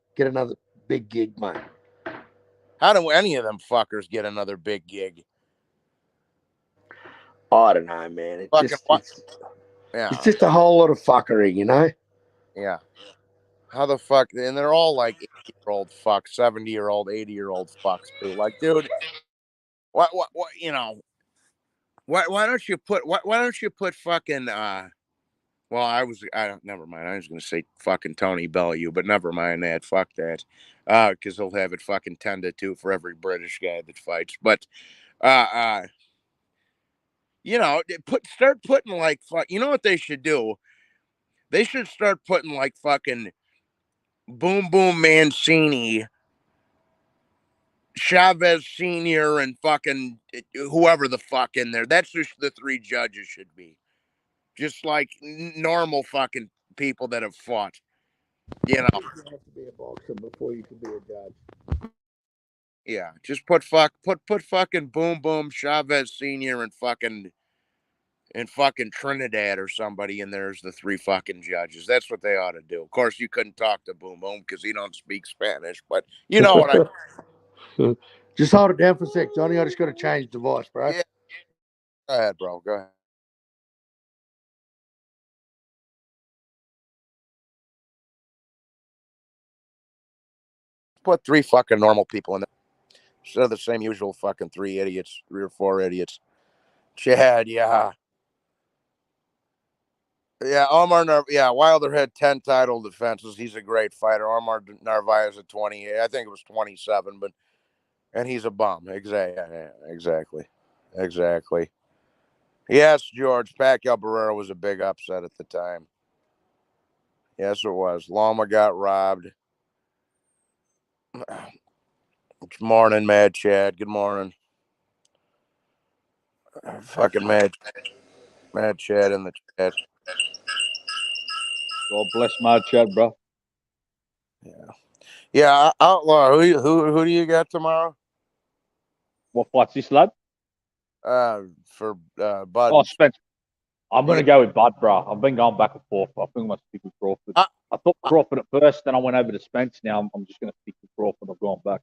big gig, mate? How do any of them fuckers get another big gig? I don't know, man. It's just a whole lot of fuckery, you know? Yeah. How the fuck? And they're all like 80-year-old fucks, 70-year-old, 80-year-old fucks too. Like, dude, what? You know, why don't you put fucking Well, never mind. I was going to say fucking Tony Bellew, but never mind that. Fuck that. Because he'll have it fucking 10-2 for every British guy that fights. But, you know, start putting like, you know what they should do? They should start putting like fucking Boom Boom Mancini, Chavez Sr., and fucking whoever the fuck in there. That's just the 3 judges should be. Just like normal fucking people that have fought. You know. You have to be a boxer before you can be a judge. Yeah, just put fucking Boom Boom, Chavez Sr., and fucking Trinidad or somebody in there as the 3 fucking judges. That's what they ought to do. Of course, you couldn't talk to Boom Boom because he don't speak Spanish, but you know what I Just hold it down for a sec, Johnny. I just got to change device, bro. Yeah. Go ahead, bro. Go ahead. Put 3 fucking normal people in there instead of the same usual fucking 3 idiots, 3 or 4 idiots. Chad, yeah. Yeah, Wilder had 10 title defenses. He's a great fighter. Omar Narvaez at 20. I think it was 27, and he's a bum. Exactly. Yes, George. Pacquiao Barrera was a big upset at the time. Yes, it was. Loma got robbed. Good morning, Mad Chad. Good morning. Fucking Mad Chad in the chat. God bless Mad Chad, bro. Yeah, Outlaw. Who do you got tomorrow? What fight's this, lad? For Bud. Oh, Spence. I'm going to go with Bud, bro. I've been going back and forth. I think I'm going to stick with Crawford. I thought Crawford at first, then I went over to Spence. Now I'm just going to stick with Crawford. I've gone back.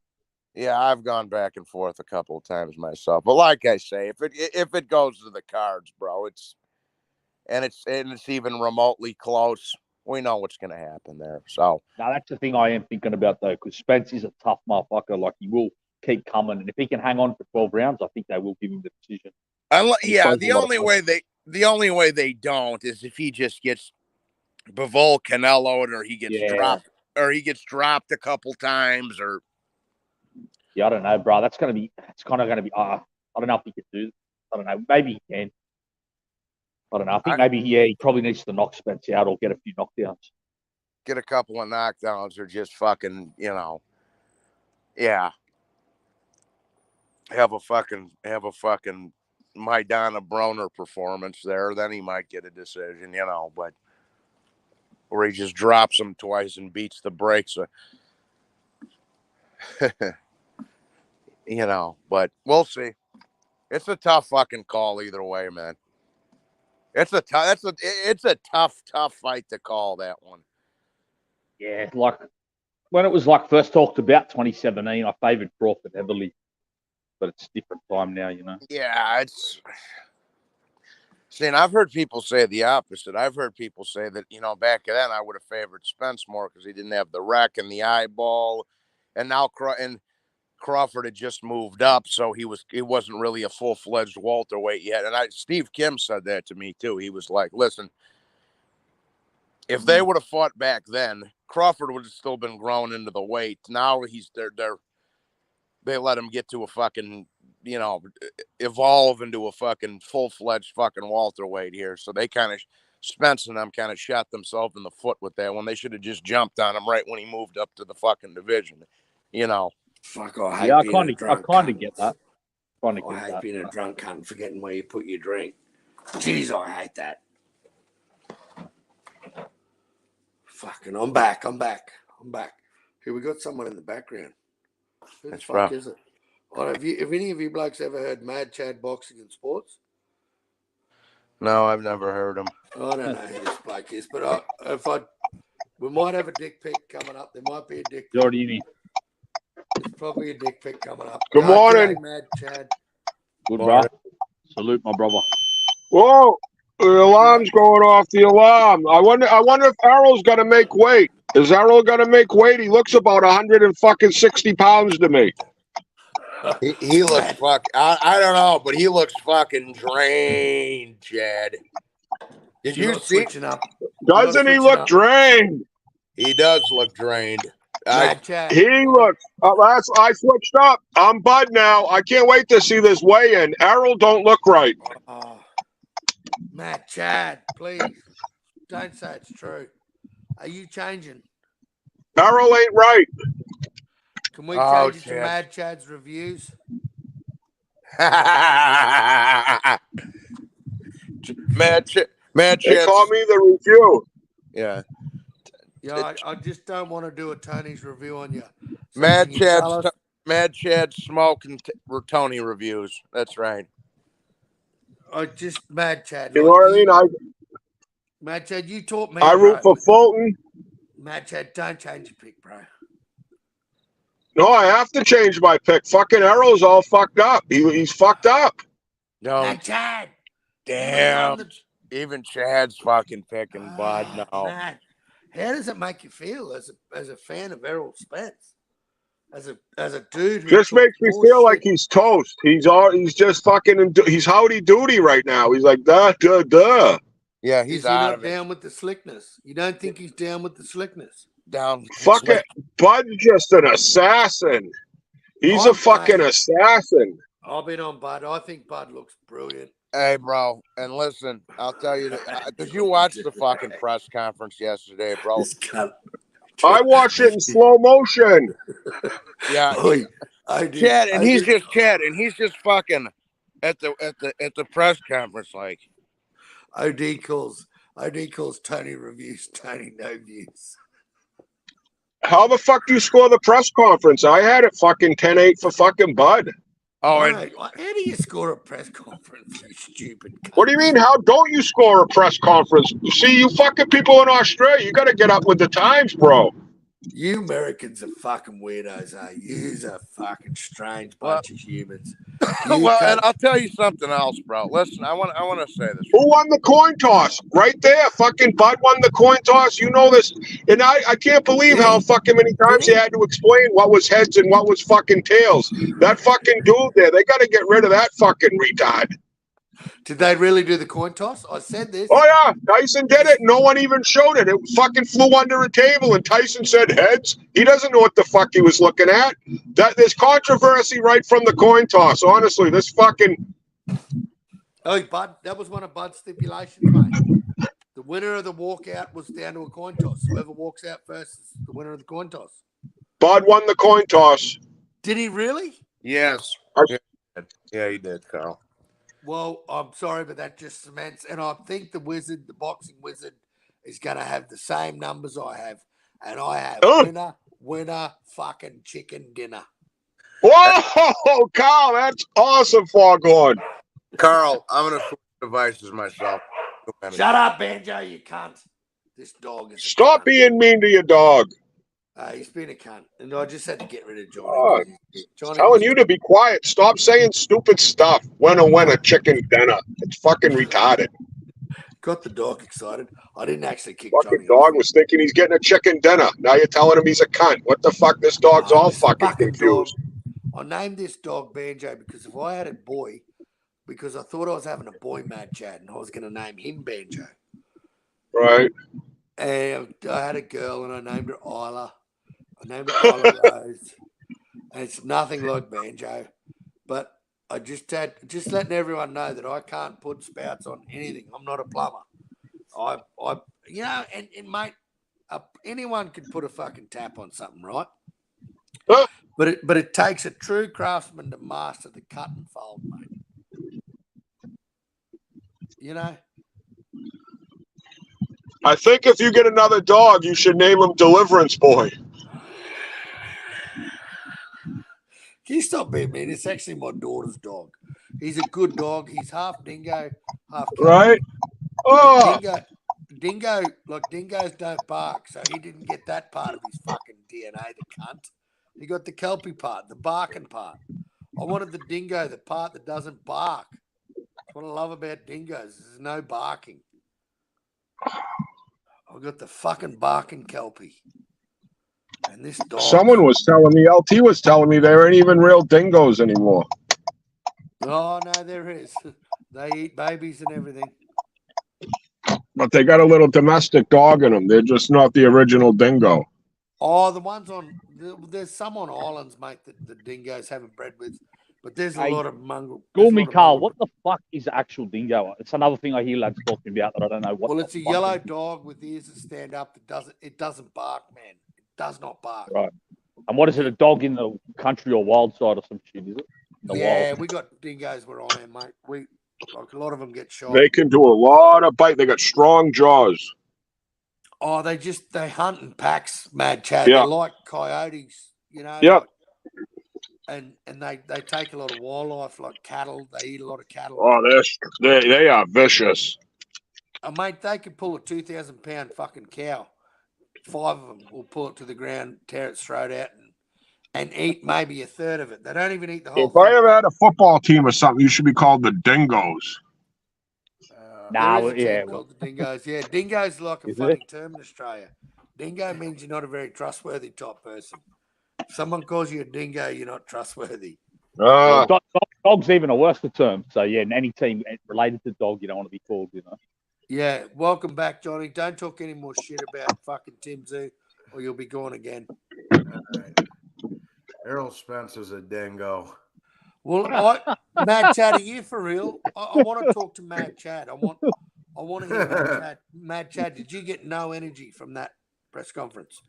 Yeah, I've gone back and forth a couple of times myself. But like I say, if it goes to the cards, bro, it's even remotely close, we know what's going to happen there. So now that's the thing I am thinking about though, because Spence is a tough motherfucker. Like, he will keep coming, and if he can hang on for 12 rounds, I think they will give him the decision. The only way they don't is if he just gets Bivol Canelo'd, or he gets dropped a couple times, or yeah, I don't know, bro. It's kind of going to be. I don't know if he can do it. I don't know. Maybe he can. I don't know. I think maybe he probably needs to knock Spence out or get a few knockdowns. Get a couple of knockdowns, or just fucking, yeah. Have a fucking Maidana Broner performance there, then he might get a decision, but or he just drops him twice and beats the brakes. But we'll see. It's a tough fucking call either way, man. It's a tough fight to call, that one. Yeah, like when it was like first talked about 2017, I favoured Crawford heavily, but it's a different time now, Yeah, and I've heard people say the opposite. I've heard people say that, back then I would have favored Spence more because he didn't have the wreck and the eyeball, and now Crawford had just moved up, so he wasn't really a full-fledged welterweight yet. And Steve Kim said that to me too. He was like, "Listen, if they would have fought back then, Crawford would have still been grown into the weight. Now they let him get to a fucking, evolve into a fucking full-fledged fucking welterweight here. So they kind of, Spence and them kind of shot themselves in the foot with that when they should have just jumped on him right when he moved up to the fucking division, Fuck, I hate being a drunk cunt. I kind of get that. I hate being a drunk cunt and forgetting where you put your drink. Jeez, I hate that. Fucking, I'm back. Here, we got someone in the background. Who the fuck is it? Have any of you blokes ever heard Mad Chad Boxing and Sports? No, I've never heard him. I don't know who this bloke is, but we might have a dick pic coming up. There might be a dick pic. There's probably a dick pic coming up. Good morning, today, Mad Chad. Good, bro. Salute, my brother. Whoa, the alarm's going off. The alarm. I wonder if Errol's gonna make weight. Is Errol gonna make weight? He looks about 160 pounds to me. He looks fucking. I don't know, but he looks fucking drained, Chad. Did You're you not see? switching up. You're not Doesn't he switching look up. drained? He does look drained. Mad Chad. He looks. I switched up. I'm Bud now. I can't wait to see this weigh-in. Errol don't look right. Oh, Mad Chad, please don't say it's true. Are you changing? Errol ain't right. Can we change it to Mad Chad's reviews? Mad Chad. They call me the review. Yeah. Yeah, I just don't want to do a Tony's review on you. So Mad can you tell Chad. us- Mad Chad smoking Tony reviews. That's right. I just Mad Chad. You know what I mean? Mad Chad, you taught me. I root for Fulton. Mad Chad, don't change your pick, bro. No, I have to change my pick. Fucking Errol's all fucked up. He's fucked up. No. Mad Chad. Damn. Even Chad's fucking picking Bud now. Man, how does it make you feel as a fan of Errol Spence? As a dude who Just makes me feel like he's toast. He's just fucking. He's howdy doody right now. He's like duh. Yeah, Is he not down with the slickness? You don't think he's down with the slickness? Down. Fuck it. Bud's just an assassin. He's a fucking assassin. I've been on Bud. I think Bud looks brilliant. Hey, bro, and listen, I'll tell you, did you watch the fucking press conference yesterday, bro? I watched it in slow motion. Yeah, Chad, and he's just fucking at the press conference like. OD calls Tony reviews, Tony no views. How the fuck do you score the press conference? I had it fucking 10-8 for fucking Bud. Oh, and how do you score a press conference, you stupid cunt? What do you mean? How don't you score a press conference? See, you fucking people in Australia, you got to get up with the times, bro. You Americans are fucking weirdos, eh? You're a fucking strange bunch of humans. And I'll tell you something else, bro. Listen, I want to say this. Who won the coin toss? Right there, fucking Bud won the coin toss. You know this, and I can't believe how fucking many times he had to explain what was heads and what was fucking tails. That fucking dude there, they got to get rid of that fucking retard. Did they really do the coin toss? I said this. Oh yeah, Tyson did it. No one even showed it. It fucking flew under a table, and Tyson said heads. He doesn't know what the fuck he was looking at. There's controversy right from the coin toss. Honestly, this fucking. Oh, Bud, that was one of Bud's stipulations, mate. The winner of the walkout was down to a coin toss. Whoever walks out first is the winner of the coin toss. Bud won the coin toss. Did he really? Yes. Yeah, he did, Carl. Well, I'm sorry, but that just cements. And I think the boxing wizard, is going to have the same numbers I have. And I have winner, fucking chicken dinner. Whoa, Carl, that's awesome, Foghorn. Carl, I'm going to switch devices myself. Shut up, Banjo, you cunt. This dog is. Stop being mean to your dog. He's been a cunt. And I just had to get rid of Johnny. Oh, telling you to be quiet. Stop saying stupid stuff. Winner, chicken dinner. It's fucking retarded. Got the dog excited. I didn't actually kick fucking Johnny. Dog was thinking he's getting a chicken dinner. Now you're telling him he's a cunt. What the fuck? This dog's all fucking confused. I named this dog Banjo because if I had a boy, because I thought I was having a boy Mad Chad and I was going to name him Banjo. Right. And I had a girl and I named her Isla. I named her Isla Rose. And it's nothing like Banjo. But I just letting everyone know that I can't put spouts on anything. I'm not a plumber. And mate, anyone can put a fucking tap on something, right? Huh? But it takes a true craftsman to master the cut and fold, mate. You know? I think if you get another dog, you should name him Deliverance Boy. Can you stop being mean? It's actually my daughter's dog. He's a good dog. He's half dingo, half cat. Right? Oh. Dingoes don't bark, so he didn't get that part of his fucking DNA, the cunt. He got the kelpie part, the barking part. I wanted the dingo, the part that doesn't bark. That's what I love about dingoes. There's no barking. I got the fucking barking kelpie. And this dog. Someone was telling me, LT was telling me there ain't even real dingoes anymore. Oh, no, there is. They eat babies and everything. But they got a little domestic dog in them. They're just not the original dingo. Oh, the ones on there's some on islands, mate, that the dingoes haven't bred with, but there's a lot of mongrel. Call me Carl. What the fuck is the actual dingo? It's another thing I hear lads talking about that I don't know what. Well, it's a yellow dog with ears that stand up. It doesn't bark, man. It does not bark. Right. And what is it? A dog in the country or wild side or some shit? Is it? Yeah, we got dingoes. We're on there, mate. Like a lot of them get shot. They can do a lot of bite. They got strong jaws. Oh, they hunt in packs, Mad Chad. Yeah. They're like coyotes, you know. Yep. And they take a lot of wildlife, like cattle. They eat a lot of cattle. Oh, they are vicious. Mate, they could pull a 2,000-pound fucking cow. 5 of them will pull it to the ground, tear its throat out, and eat maybe a third of it. They don't even eat the whole If thing. I ever had a football team or something, you should be called the Dingoes. There is a team called the Dingoes. Yeah, Dingo's like a funny term in Australia. Dingo means you're not a very trustworthy type person. If someone calls you a dingo, you're not trustworthy. Dog's even a worse term. So yeah, any team related to dog, you don't want to be called, you know. Yeah, welcome back, Johnny. Don't talk any more shit about fucking Tszyu, or you'll be gone again. All right. Errol Spence is a dingo. Well, Mad Chad, are you for real? I want to talk to Mad Chad. I want to hear Mad Chad. Mad Chad, did you get no energy from that press conference?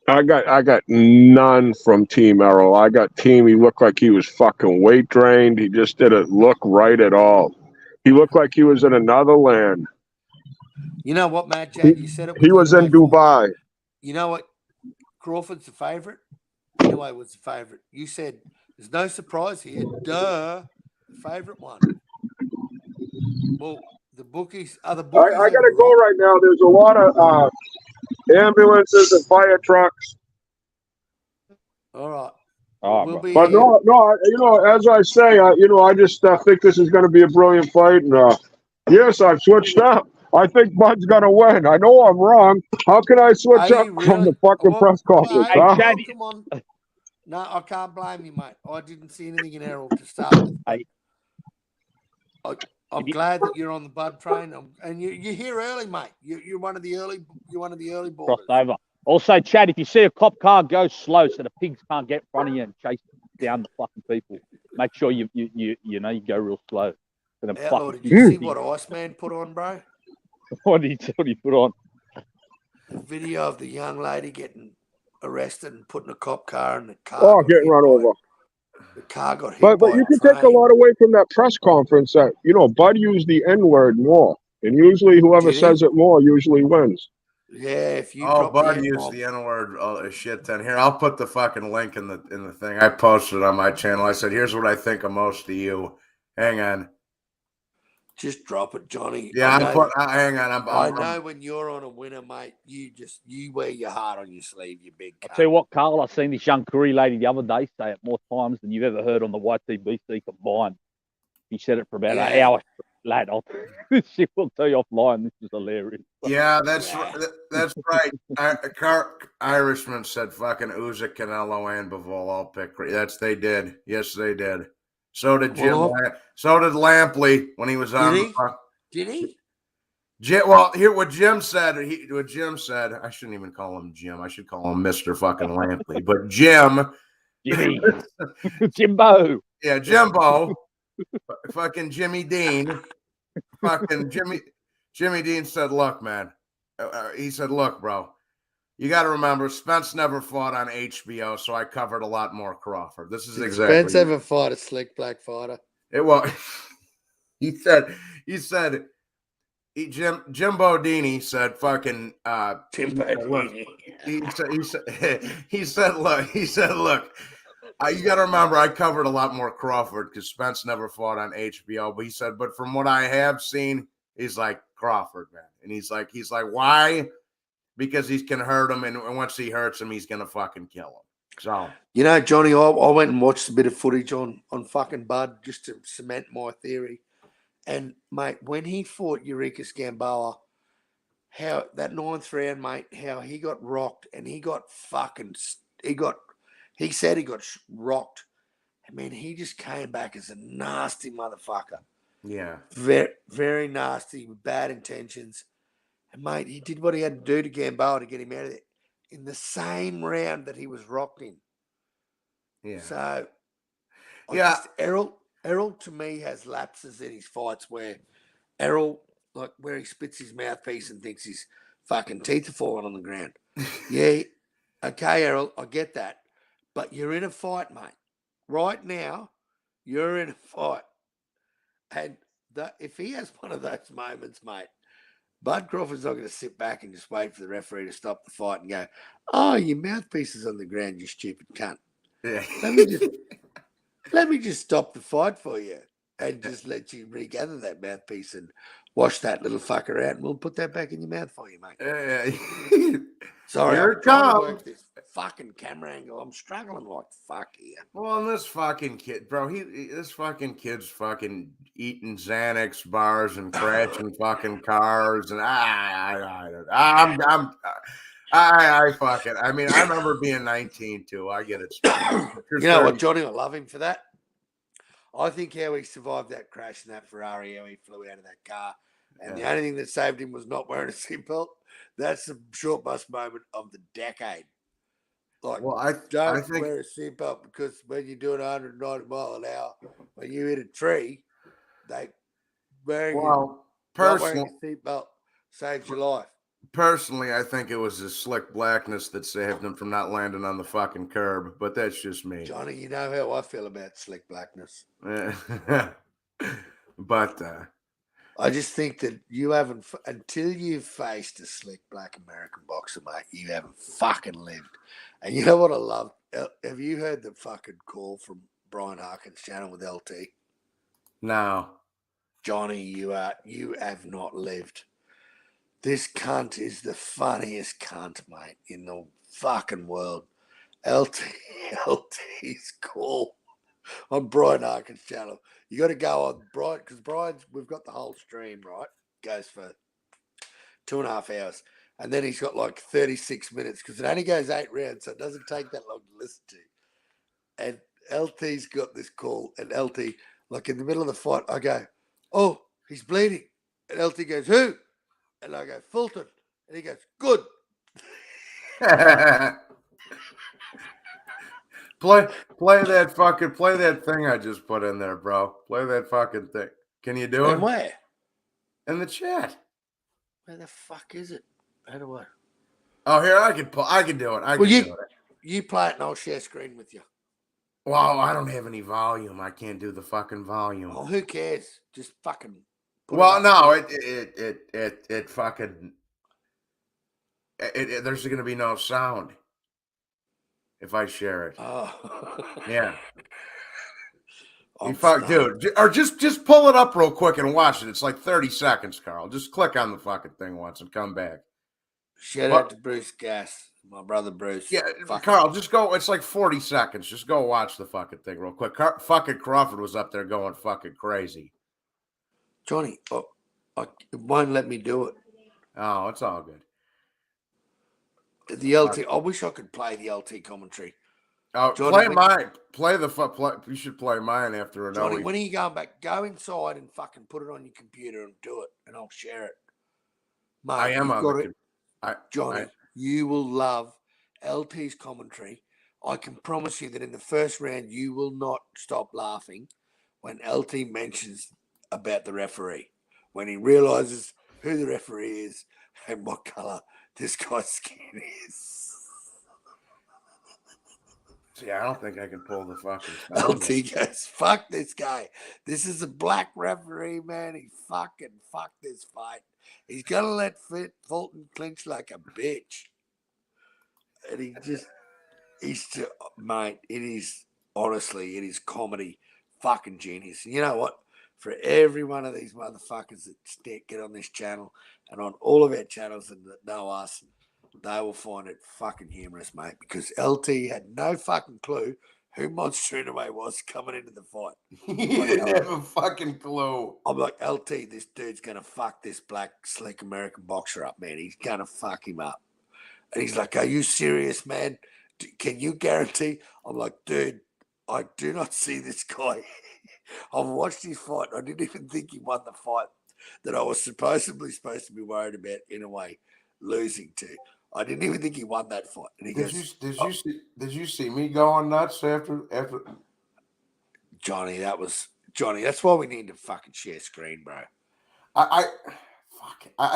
I got none from Team Errol. I got Team. He looked like he was fucking weight drained. He just didn't look right at all. He looked like he was in another land. You know what, Mad Chad? You said it. He was in Dubai. You know what? Crawford's the favorite. Inoue was the favorite. You said there's no surprise here. Duh, the favorite one. Well, the bookies are the bookies. I gotta go right now. There's a lot of ambulances and fire trucks. All right. We'll be but here. no, as I say, I just think this is going to be a brilliant fight. And yes, I've switched up. I think Bud's going to win. I know I'm wrong. How can I switch up from the fucking press conference? Come on. No, I can't blame you, mate. I didn't see anything in Errol to start with. I'm glad that you're on the Bud train, and you're here early, mate. You're one of the early. You're one of the early boys. Crossed over. Also, Chad, if you see a cop car, go slow so the pigs can't get in front of you and chase down the fucking people. Make sure you go real slow. Outlaw, did you see what Iceman put on, bro? What did he put on? The video of the young lady getting arrested and put in a cop car, and the car. Oh, getting run over. The car got hit. But you can take a lot away from that press conference. That Bud used the N-word more, and usually whoever says it more usually wins. Yeah, if you. Oh, Bud used the N-word a shit ton. Here, I'll put the fucking link in the thing. I posted it on my channel. I said, "Here's what I think of most of you." Hang on. Just drop it, Johnny. Yeah, hang on. I know when you're on a winner, mate. You wear your heart on your sleeve, you big. I'll tell you what, Carl. I seen this young Koori lady the other day say it more times than you've ever heard on the YTBC combined. She said it for about an hour. Lad, she will tell you offline. This is hilarious. Yeah, that's right. Irishman said fucking Usyk, Canelo, and Bivol all picked. They did. Yes, they did. So did Jim. So did Lampley when he was on. Did he? Well, here what Jim said. I shouldn't even call him Jim. I should call him Mr. fucking Lampley. But Jimmy, Jimbo. Yeah, Jimbo. Fucking Jimmy Dean. Fucking Jimmy Dean said, "Look, man." He said, "Look, bro. You got to remember, Spence never fought on HBO, so I covered a lot more Crawford. This is exactly." Spence ever fought a slick black fighter? It was. He said. Jimbo Deany said, "Fucking." Jimbo. He said, "Look. You got to remember, I covered a lot more Crawford because Spence never fought on HBO. But he said, but from what I have seen, he's like Crawford, man. And he's like, why? Because he can hurt him, and once he hurts him, he's gonna fucking kill him." So Johnny, I went and watched a bit of footage on fucking Bud just to cement my theory. And mate, when he fought Eureka Gamboa, how that 9th round, mate, how he got rocked and he said he got rocked. I mean, he just came back as a nasty motherfucker. Yeah. Very, very nasty with bad intentions. And, mate, he did what he had to do to Gamboa to get him out of there in the same round that he was rocked in. Yeah. So, Yeah. Errol to me has lapses in his fights where Errol, like where he spits his mouthpiece and thinks his fucking teeth are falling on the ground. Yeah, okay, Errol, I get that. But you're in a fight, mate. Right now, you're in a fight. And if he has one of those moments, mate, Bud Crawford's not going to sit back and just wait for the referee to stop the fight and go, "Oh, your mouthpiece is on the ground, you stupid cunt. Yeah. Let me just stop the fight for you and just let you regather that mouthpiece and wash that little fucker out, and we'll put that back in your mouth for you, mate." Sorry, Here I'm it trying to comes. work this fucking camera angle. I'm struggling like fuck here. Well, and this fucking kid, bro, this fucking kid's fucking eating Xanax bars and crashing fucking cars, and I fucking, I mean, I remember being 19 too. I get it. You know what, Johnny? I love him for that. I think how he survived that crash in that Ferrari, how he flew out of that car, and the only thing that saved him was not wearing a seatbelt. That's the short bus moment of the decade. Like, well, don't think, wear a seatbelt because when you're doing 190 mile an hour, when you hit a tree, not wearing a seatbelt saves your life. Personally, I think it was his slick blackness that saved him from not landing on the fucking curb, but that's just me. Johnny, you know how I feel about slick blackness. But I just think that you haven't, until you've faced a slick black American boxer, mate, you haven't fucking lived. And you know what I love? Have you heard the fucking call from Brian Harkin's channel with LT? No. Johnny, you have not lived. This cunt is the funniest cunt, mate, in the fucking world. LT's call on Brian Harkin's channel. You got to go on Brian, because Brian's, we've got the whole stream, right? Goes for 2.5 hours. And then he's got like 36 minutes because it only goes 8 rounds, so it doesn't take that long to listen to. And LT's got this call, and LT, like in the middle of the fight, I go, "Oh, he's bleeding." And LT goes, "Who?" And I go, "Fulton." And he goes, "Good." Play that thing I just put in there, bro. Play that fucking thing. Can you do it? And where? In the chat. Where the fuck is it? How do I? Oh, here, I can do it. You play it and I'll share screen with you. Well, I don't have any volume. I can't do the fucking volume. Oh, who cares? Just fucking. Well, no, it fucking. There's going to be no sound if I share it. Oh. Yeah. Dude, or just pull it up real quick and watch it. It's like 30 seconds, Carl. Just click on the fucking thing once and come back. Shout out to Bruce Gass, my brother Bruce. Yeah, Carl, just go. It's like 40 seconds. Just go watch the fucking thing real quick. Fucking Crawford was up there going fucking crazy. Johnny, it won't let me do it. Oh, it's all good. The LT. I wish I could play the LT commentary. Oh, Johnny, play mine. You should play mine after Inoue. Johnny, when are you going back? Go inside and fucking put it on your computer and do it, and I'll share it. Mate, I am on the Johnny, you will love LT's commentary. I can promise you that in the first round, you will not stop laughing when LT mentions about the referee, when he realizes who the referee is and what color this guy's skin is. See, I don't think I can pull the fucking LT goes, "Fuck this guy. This is a black referee, man. He fucking fucked this fight. He's going to let Fulton clinch like a bitch." And mate, it is comedy fucking genius. And you know what? For every one of these motherfuckers that get on this channel and on all of our channels and that know us, they will find it fucking humorous, mate, because LT had no fucking clue who Monster Inoue was coming into the fight. He didn't have a fucking clue. I'm like, LT, this dude's going to fuck this black, slick American boxer up, man. He's going to fuck him up. And he's like, "Are you serious, man? Can you guarantee?" I'm like, "Dude, I do not see this guy. I've watched his fight. I didn't even think he won the fight. that I was supposed to be worried about Inoue losing to. I didn't even think he won that fight. And he Did you see me going nuts after? Johnny, that's why we need to fucking share screen, bro. I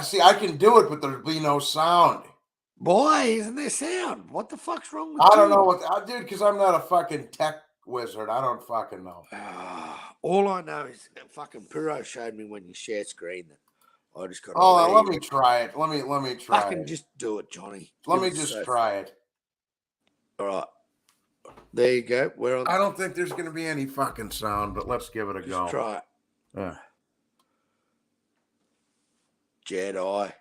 see. I can do it, but there'll be no sound. Why isn't there sound? What the fuck's wrong with I you? don't know what I did because I'm not a fucking tech wizard. I don't fucking know. All I know is fucking Puro showed me when you share screen that I just got. Oh, let me try it. Let me try fucking it. just do it, Johnny. Let me just try it. All right. There you go. We're on. I don't think there's going to be any fucking sound, but let's give it a go. Try it. Yeah. Jedi.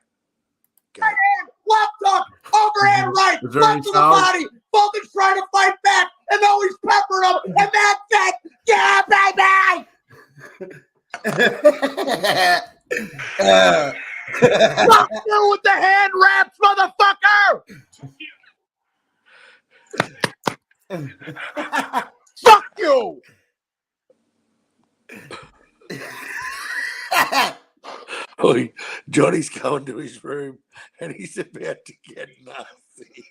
Go. Left hook, overhand right, Is there left any to the sound? body. Fulton's trying to fight back, and though he's peppered him, and that's it. Yeah, baby. Fuck you with the hand wraps, motherfucker. Fuck you. Oh, Johnny's going to his room and he's about to get nasty.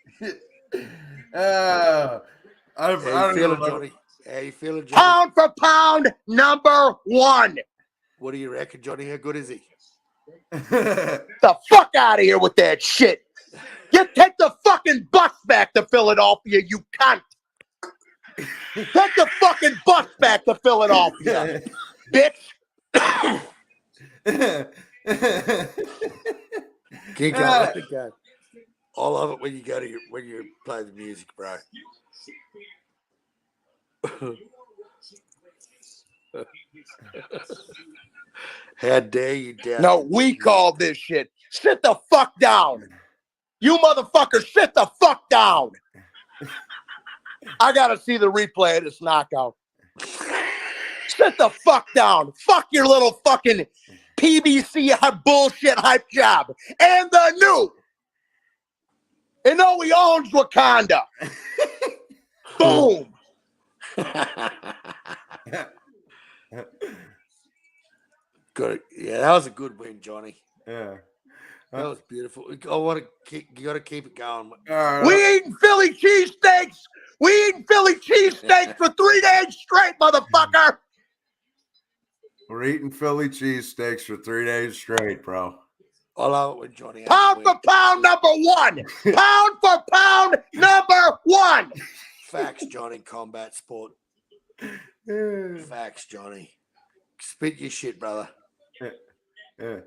How you feeling, Johnny? How you feeling, Johnny? Pound for pound, number one. What do you reckon, Johnny? How good is he? The fuck out of here with that shit. Take the fucking bus back to Philadelphia, you cunt. Take the fucking bus back to Philadelphia, bitch. Keep going, let it go. I love it when you play the music, bro. How dare you doubt? No, we called this shit. Sit the fuck down. You motherfucker, sit the fuck down. I gotta see the replay of this knockout. Sit the fuck down. Fuck your little fucking PBC bullshit hype job. And the new Inoue owns Wakanda. Boom. Good. Yeah, that was a good win, Johnny. Yeah. That was beautiful. You got to keep it going. We eating Philly cheesesteaks. We eating Philly cheesesteaks for 3 days straight, motherfucker. We're eating Philly cheesesteaks for 3 days straight, bro. I love it when Johnny. Pound for pound, number one. Pound for pound, number one. Facts, Johnny. Combat sport. Facts, Johnny. Spit your shit, brother. Yeah.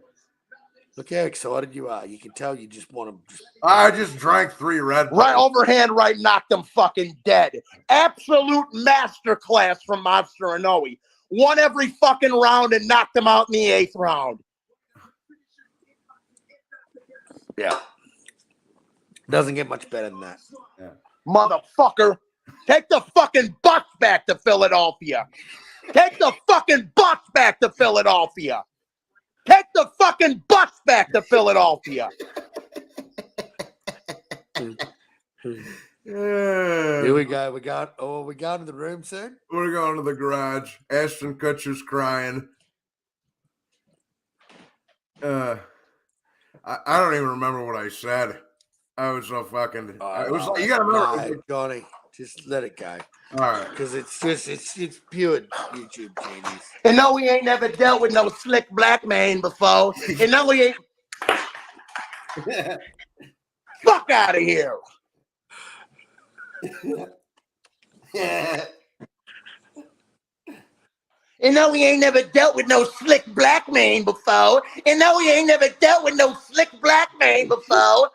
Look how excited you are. You can tell you just want to. I just drank 3 Red Bulls. Right overhand, right, knocked him fucking dead. Absolute masterclass from Monster Inoue. Won every fucking round and knocked him out in the 8th round. Yeah. Doesn't get much better than that. Yeah. Motherfucker. Take the fucking bus back to Philadelphia. Take the fucking bus back to Philadelphia. Take the fucking bus back to Philadelphia. Here we go. We going to the room soon? We're going to the garage. Ashton Kutcher's crying. I don't even remember what I said. I was so fucking. It was like, you gotta remember, Johnny. Just let it go. All right. Because it's pure YouTube genius. And no, we ain't never dealt with no slick black man before. And no, we ain't. Fuck out of here. And no, we ain't never dealt with no slick black man before. And no, we ain't never dealt with no slick black man before.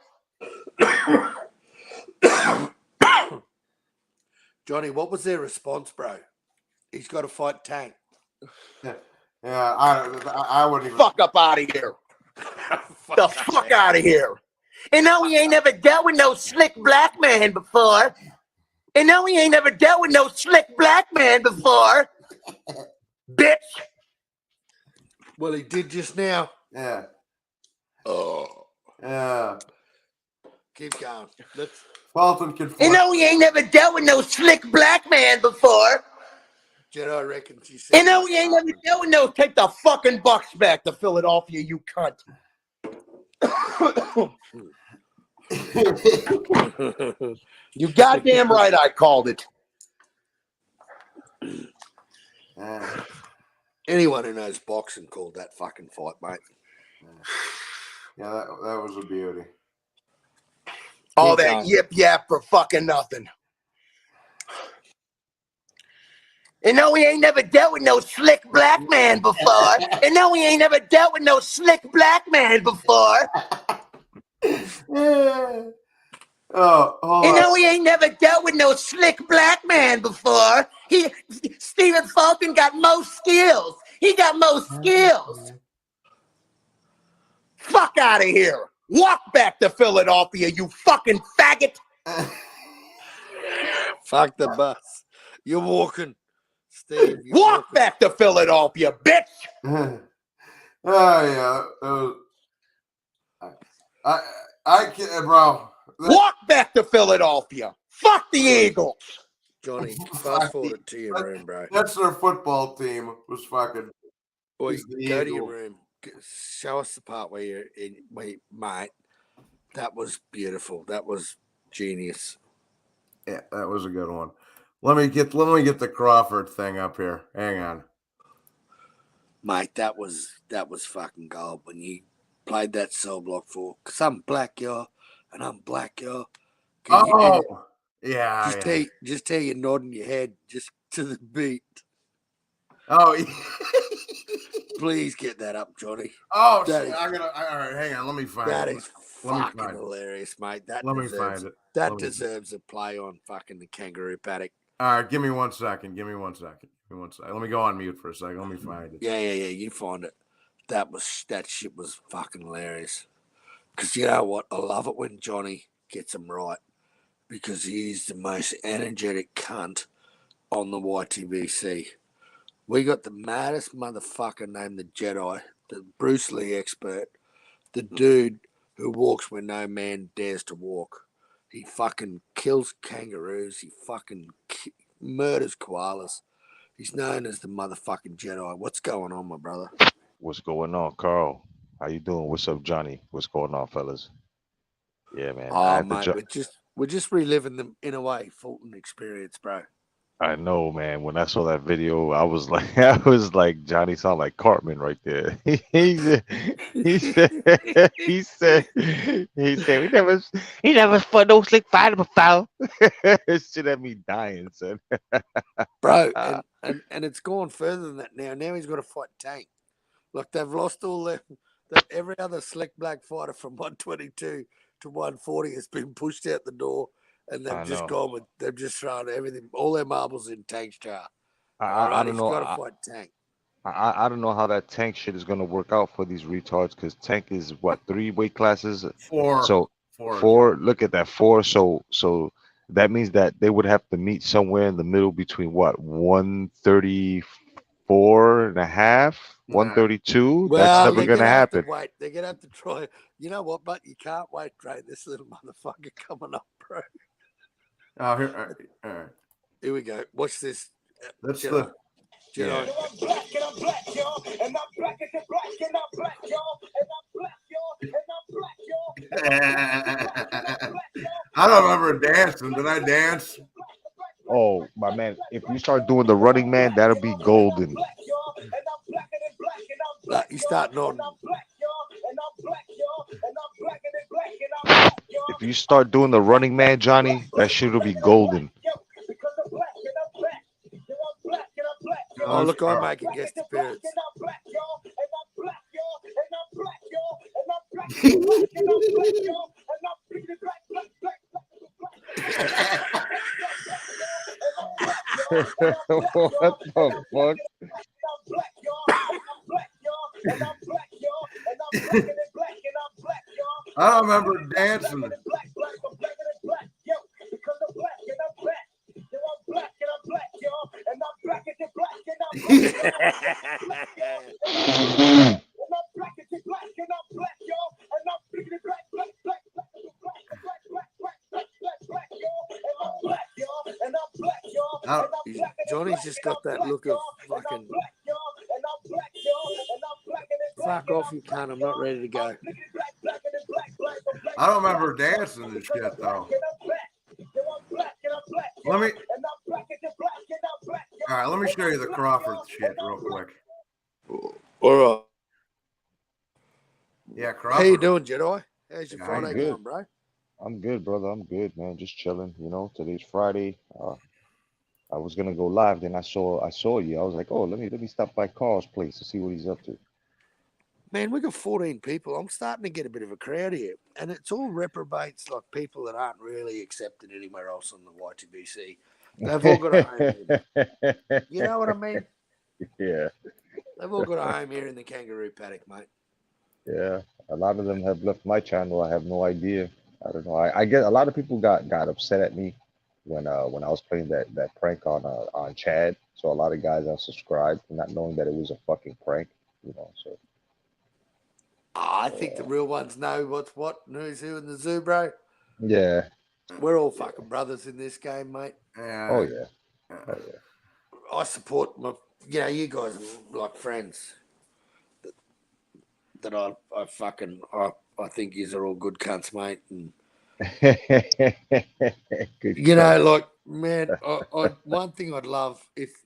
Johnny, what was their response, bro? He's got to fight Tank. Yeah, I wouldn't even. Fuck up out of here. The fuck out of here. And no, we ain't never dealt with no slick black man before. And no, we ain't never dealt with no slick black man before. Bitch. Well, he did just now. Yeah. Oh. Yeah. Keep going. Let's. Fulton can. And no, we ain't never dealt with no slick black man before. Jedi reckons you said. And now we ain't never doing no. Take the fucking Bucks back to Philadelphia, you cunt. You goddamn right I called it. Anyone who knows boxing called that fucking fight, mate. Yeah, that was a beauty. All that yip yap for fucking nothing. And no, we ain't never dealt with no slick black man before. And no, we ain't never dealt with no slick black man before. Oh, hold and on. no, we ain't never dealt with no slick black man before. Stephen Fulton got most skills. He got most skills. Fuck out of here. Walk back to Philadelphia, you fucking faggot. Fuck the bus. You're walking. Steve, walk back to Philadelphia, bitch. Oh yeah. I can't, bro. Walk back to Philadelphia. Fuck the Eagles. Johnny, fast forward to your room, bro. That's their football team. Was fucking. Boy, go to your room. Show us the part where you're in. Wait, mate. That was beautiful. That was genius. Yeah, that was a good one. Let me get the Crawford thing up here. Hang on. Mate, that was fucking gold when you played that cell block for. Cause I'm black, y'all, and I'm black, y'all. Yeah. Just tell you nodding your head just to the beat. Oh, please get that up, Johnny. Oh, all right, hang on. Let me find it. That is fucking hilarious, mate. Let me find it. That deserves a play on fucking the kangaroo paddock. All right, give me 1 second. Give me 1 second. Let me go on mute for a second. Let me find it. Yeah. You find it. That shit was fucking hilarious. Because you know what? I love it when Johnny gets them right. Because he's the most energetic cunt on the YTVC. We got the maddest motherfucker named the Jedi, the Bruce Lee expert, the dude who walks where no man dares to walk. He fucking kills kangaroos. He fucking murders koalas. He's known as the motherfucking Jedi. What's going on, my brother? What's going on, Carl? How you doing? What's up, Johnny? What's going on, fellas? Yeah, man. Oh, mate, we're just reliving the Inoue Fulton experience, bro. I know, man. When I saw that video, I was like, Johnny sound like Cartman right there. he said, he never fought no slick fighter before. Shit had me dying, son. Bro, and it's gone further than that now. Now he's got to fight Tank. Like they've lost all that every other slick black fighter from 122 to 140 has been pushed out the door. And they've just thrown everything, all their marbles in Tank's jar. I don't know. He's got to fight Tank. I don't know how that Tank shit is gonna work out for these retards because Tank is what 3 weight classes? 4. So 4. Look at that 4. So that means that they would have to meet somewhere in the middle between what 134 and a half, 132. Well, that's never gonna happen. Wait, they're gonna have to try. You know what? But you can't wait, Dre. This little motherfucker coming up, bro. Oh, here, all right. Here we go. Watch this. That's Jedi. Yeah. I don't remember dancing. Did I dance? Oh, my man. If you start doing the running man, that'll be golden. You start nodding. If you start doing the running man, Johnny, that shit will be golden. Oh, look, I'm making guest appearance. What the fuck? I don't remember dancing. Johnny's just got that look of fucking fuck off, you cunt. I'm not ready to go. I don't remember dancing and shit though. All right, let me show you the Crawford shit real quick. All right. Yeah, Crawford. How you doing, Jedi? How's your I'm Friday good. going, bro? I'm good, brother. I'm good, man. Just chilling. You know, today's Friday. I was gonna go live, then I saw you. I was like, oh, let me stop by Carl's place to see what he's up to. Man, we got 14 people. I'm starting to get a bit of a crowd here, and it's all reprobates, like people that aren't really accepted anywhere else on the YTBC. They've all got a home here. You know what I mean? Yeah. They've all got a home here in the kangaroo paddock, mate. Yeah. A lot of them have left my channel. I have no idea. I don't know. I get a lot of people got upset at me when I was playing that prank on Chad. So a lot of guys unsubscribed, not knowing that it was a fucking prank. You know, so. I think the real ones know what's what, who's who in the zoo, bro. Yeah. We're all fucking brothers in this game, mate. Oh yeah. Oh yeah. I support my, you guys are like friends. That I think yous are all good cunts, mate. And Good like, man, I one thing I'd love if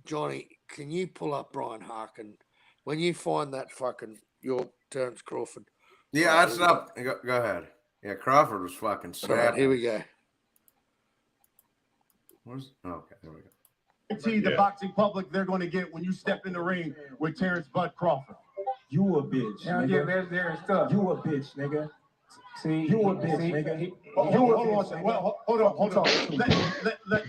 Johnny, can you pull up Brian Harkin when you find that fucking your Terence Crawford? Yeah, that's up. Go ahead. Yeah, Crawford was fucking sad. All right, here we go. Okay, there we go. Guarantee the boxing public they're going to get when you step in the ring with Terence Bud Crawford. You a bitch. Yeah, there and stuff. You a bitch, nigga. See, you a bitch, nigga. Hold on.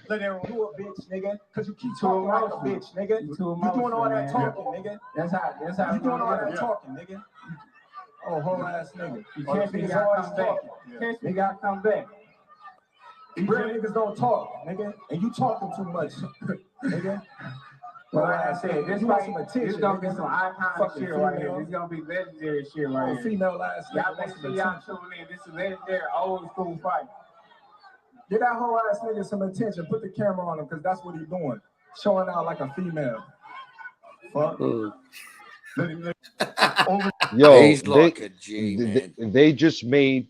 Let everyone. You a bitch, nigga. Cause you keep talking like a bitch, nigga. You doing all that talking, nigga. That's how you doing all that talking, nigga. Oh, whole ass nigga. You can't be always talking. Nigga, I come back. Real niggas don't talk, nigga. And you talking too much, nigga. Well, like I said, this gonna be some iconic shit right here. Female. This gonna be legendary shit right here. Female ass nigga. Y'all make sure y'all tuning in. This is legendary old school fight. Get that whole ass nigga some attention. Put the camera on him, because that's what he's doing. Showing out like a female. Fuck. Yo, he's like a G, man. They just made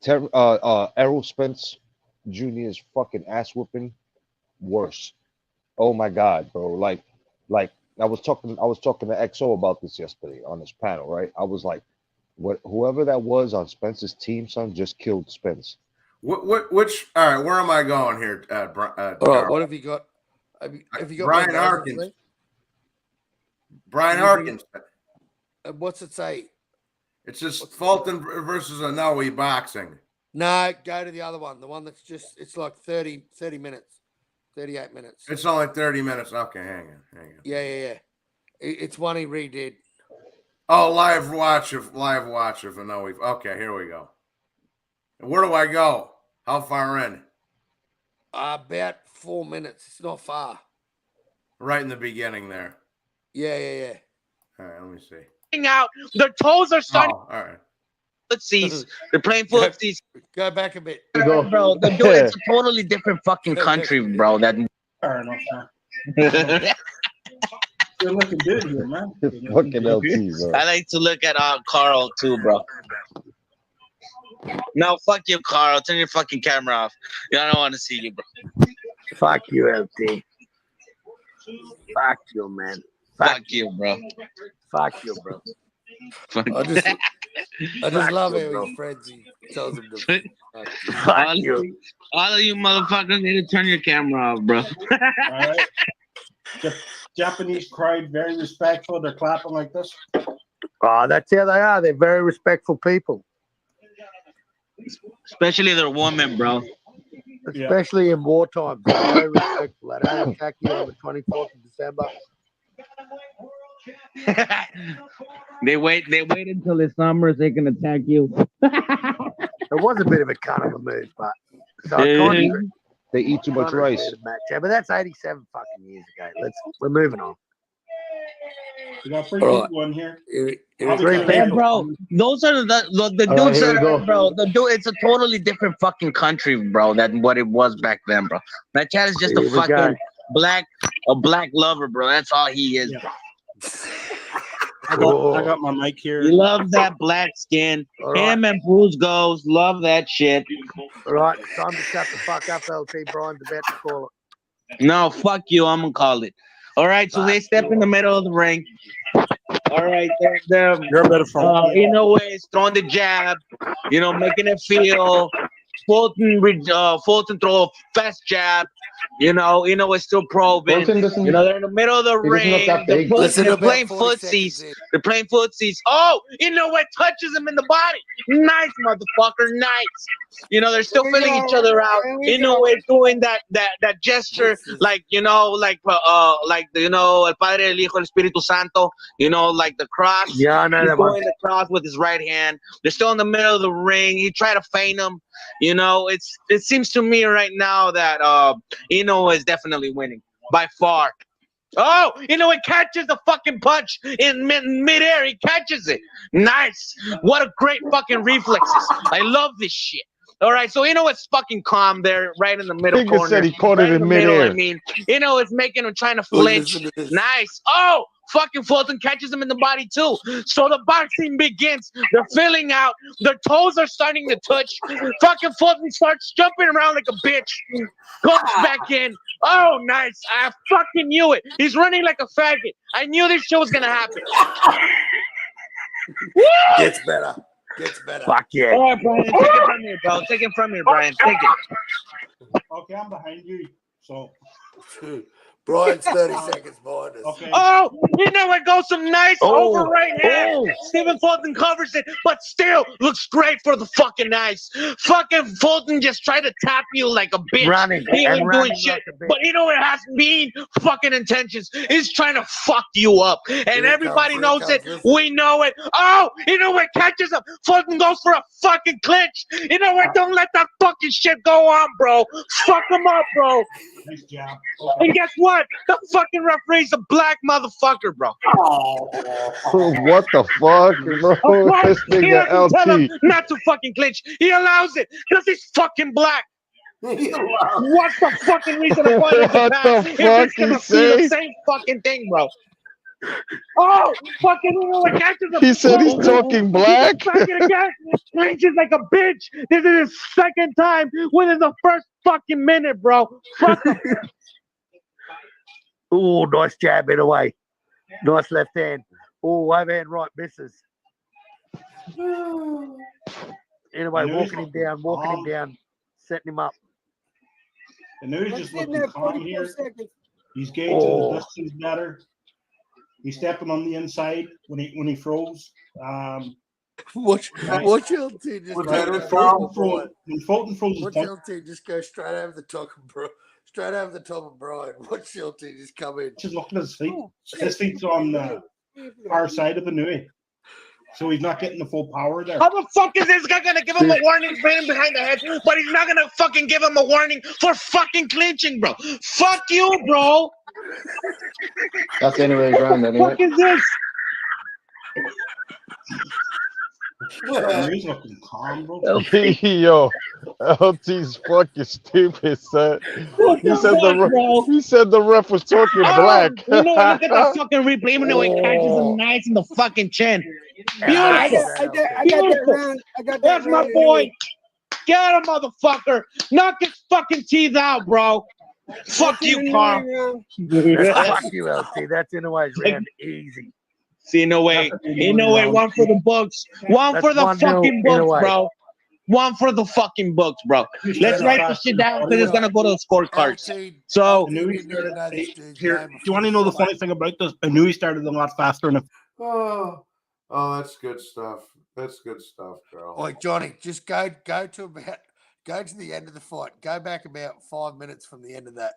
Errol Spence Jr.'s fucking ass whooping worse. Oh my god, bro. Like I was talking to XO about this yesterday on this panel, right? I was like, whoever that was on Spence's team, son, just killed Spence. Which all right, where am I going here? All right, what have you got? Have you got Brian Harkins? Brian Harkins. What's it say? It's just Fulton versus Inoue boxing. No, go to the other one. The one that's just, it's like 30 minutes, 38 minutes. It's only 30 minutes. Okay, hang on. Yeah. It's one he redid. Oh, live watch of Inoue. Okay, here we go. Where do I go? How far in? About 4 minutes. It's not far. Right in the beginning there. Yeah. All right, let me see. Out, their toes are starting. Oh, all right. Footsies. They're playing footsies. Go back a bit. Bro, it's a totally different fucking country, bro. That. You're looking good here, man. Fucking LT, bro. I like to look at Carl too, bro. No, fuck you, Carl. Turn your fucking camera off. I don't want to see you, bro. Fuck you, LT. Fuck you, man. Fuck you, bro. Fuck you, bro. I just love how his friends, he tells him to fuck you. All of you motherfuckers need to turn your camera off, bro. All right. The Japanese crowd, very respectful. They're clapping like this. Oh, that's how they are. They're very respectful people. Especially their women, bro. Especially in wartime. They're very respectful. They don't attack you on the 24th of December. They wait until it's summer so they can attack you. It was a bit of a kind of a move, but so I kind of, they eat too much rice. Yeah, but that's 87 fucking years ago. We're moving on. We got a pretty good one here. Yeah, bro. Those are the All right, dudes here that we are, go. bro. The dude, it's a totally different fucking country, bro, than what it was back then, bro. That cat is just Here a we go. fucking black lover, bro. That's all he is, bro. I got my mic here. He loves that black skin. Him and Bruce goes, love that shit. All right, time to shut the fuck up, LT. Brian's about to call it. No, fuck you. I'm gonna call it. All right, so they step in the middle of the ring. All right, they're Inoue is throwing the jab, making it feel. Fulton throw a fast jab. Inoue is still probing. They're in the middle of the ring. They're playing footsies. They're playing footsies. Oh, Inoue touches him in the body. Nice, motherfucker. Nice. They're still filling each other out. Inoue doing that gesture, like El Padre, el Hijo, el Espíritu Santo. Like the cross. Yeah, I know He's that one. doing the cross with his right hand. They're still in the middle of the ring. He tried to feint him. It seems to me right now that Inoue is definitely winning by far. Oh, Inoue catches the fucking punch in midair. He catches it. Nice. What a great fucking reflexes. I love this shit. All right, so Inoue's fucking calm there, right in the middle Nigga corner. said he caught right it in the middle, midair. I mean, Inoue is making him trying to flinch. Nice. Oh, fucking Fulton catches him in the body too. So the boxing begins. They're filling out. Their toes are starting to touch. Fucking Fulton starts jumping around like a bitch. Comes back in. Oh, nice. I fucking knew it. He's running like a faggot. I knew this shit was gonna happen. Gets better. Gets better. Fuck yeah. All right, Brian, take it from here, bro. Take it from here, Brian. Take it. Okay, I'm behind you. So Brian's 30 seconds behind us. Okay. Oh, it goes some nice over right hand. Stephen Fulton covers it, but still looks great for the fucking ice. Fucking Fulton just tried to tap you like a bitch. He ain't doing shit. But it has mean fucking intentions. He's trying to fuck you up. And everybody knows it. We know it. Oh, it catches him. Fulton goes for a fucking clinch. Don't let that fucking shit go on, bro. Fuck him up, bro. Nice job. And guess what? The fucking referee's a black motherfucker, bro. What the fuck, bro? This He nigga doesn't tell him LT. not to fucking clinch. He allows it because he's fucking black. What's the fucking reason I'm going into What that? the If fuck it's gonna he be say? the same fucking thing, bro. Oh, fucking catches him. He said he's talking black. Fucking again. Clinches like a bitch. This is his second time within the first fucking minute, bro. Fuck him. Oh, nice jab in a way. Nice left hand. Oh, overhand right misses. Anyway, walking him down, setting him up. And now he's just looking calm here. He's gauging the distance better. He's stepping on the inside when he throws. Watch LT just when Fulton throws his watch punch. LT just go straight over the top of Brian. Watch LT just come in. Just look at his feet. His feet's on the far side of the Inoue. So he's not getting the full power there. How the fuck is this guy gonna give him a warning for hitting behind the head, but he's not gonna fucking give him a warning for fucking clinching, bro? Fuck you, bro. That's anyway, grand anyway. What the fuck is this? He's looking calm, bro. Yo, LT's fucking stupid, son. What He the said fuck, the bro? he said the ref was talking black. Look at that fucking replay. Even though it catches him nice in the fucking chin. Beautiful. I got that That's my round. boy. Get him, motherfucker. Knock his fucking teeth out, bro. Fuck you, Carl. Fuck you, LT. That's Inoue's round. Easy. See, no way. One for the books. One for the 1-0 fucking books, Inoue. bro. One for the fucking books, bro. Let's write this shit down because it's gonna go to the scorecards. So, Inoue started here. Do you want to know the funny thing about this? Inoue started a lot faster. Oh, that's good stuff. That's good stuff, girl. Oi, Johnny, just go to the end of the fight. Go back about 5 minutes from the end of that,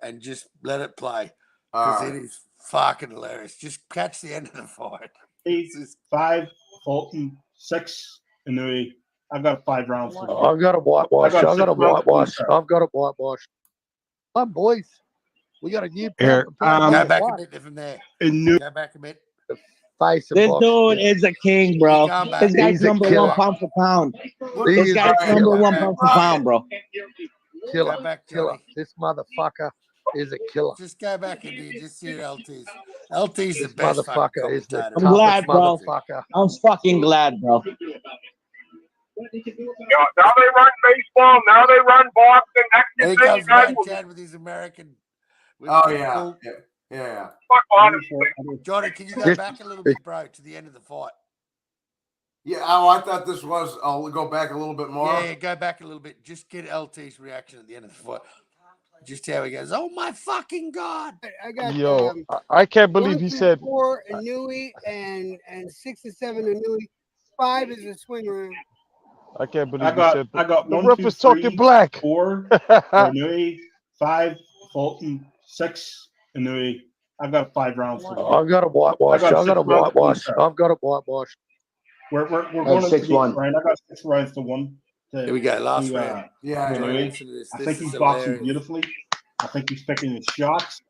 and just let it play because it is fucking hilarious. Just catch the end of the fight. 5, Fulton, 6, Inoue. I've got 5 rounds. I've got a whitewash. I've got a whitewash. Come on, boys. We got a new Here, go back a bit from there. Go back a bit. Face of This boxing. dude is a king, bro. This guy's He's a number killer. one pound for pound. He This is guy's a number killer. one pound for pound, bro. Killer. Go back, Killer. Johnny. This motherfucker is a killer. Just go back and just see LT's. LT's the This best fucking motherfucker is the commentator. I'm toughest glad, bro. motherfucker. I'm fucking glad, bro. Yeah, now they run baseball. Now they run boxing. Next He thing you comes guys back, will Chad, with his American. With Oh his yeah, full- yeah. fuck honestly. Johnny, can you go back a little bit, bro, to the end of the fight? Yeah. Oh, I thought this was. I'll go back a little bit more. Yeah, go back a little bit. Just get LT's reaction at the end of the fight. Just how he goes, oh my fucking God. I got Yo, I can't 1 believe he through said. 4 Inoue and 6 and 7 Inoue. 5 is a swing round. I can't believe I got he said. I got The 1, ref 2, is talking 3, black. 4 Inoue, 5 Fulton, 6 Inoue. I've got 5 rounds to go. I've got a whitewash. I've got a 6 rounds to whitewash. start. I've got a whitewash. We're going into the 6-1. round. I got 6 rounds to 1. Here we go, last round. Yeah, Inoue. listen to this. I This think is he's boxing hilarious. beautifully. I think he's picking his shots.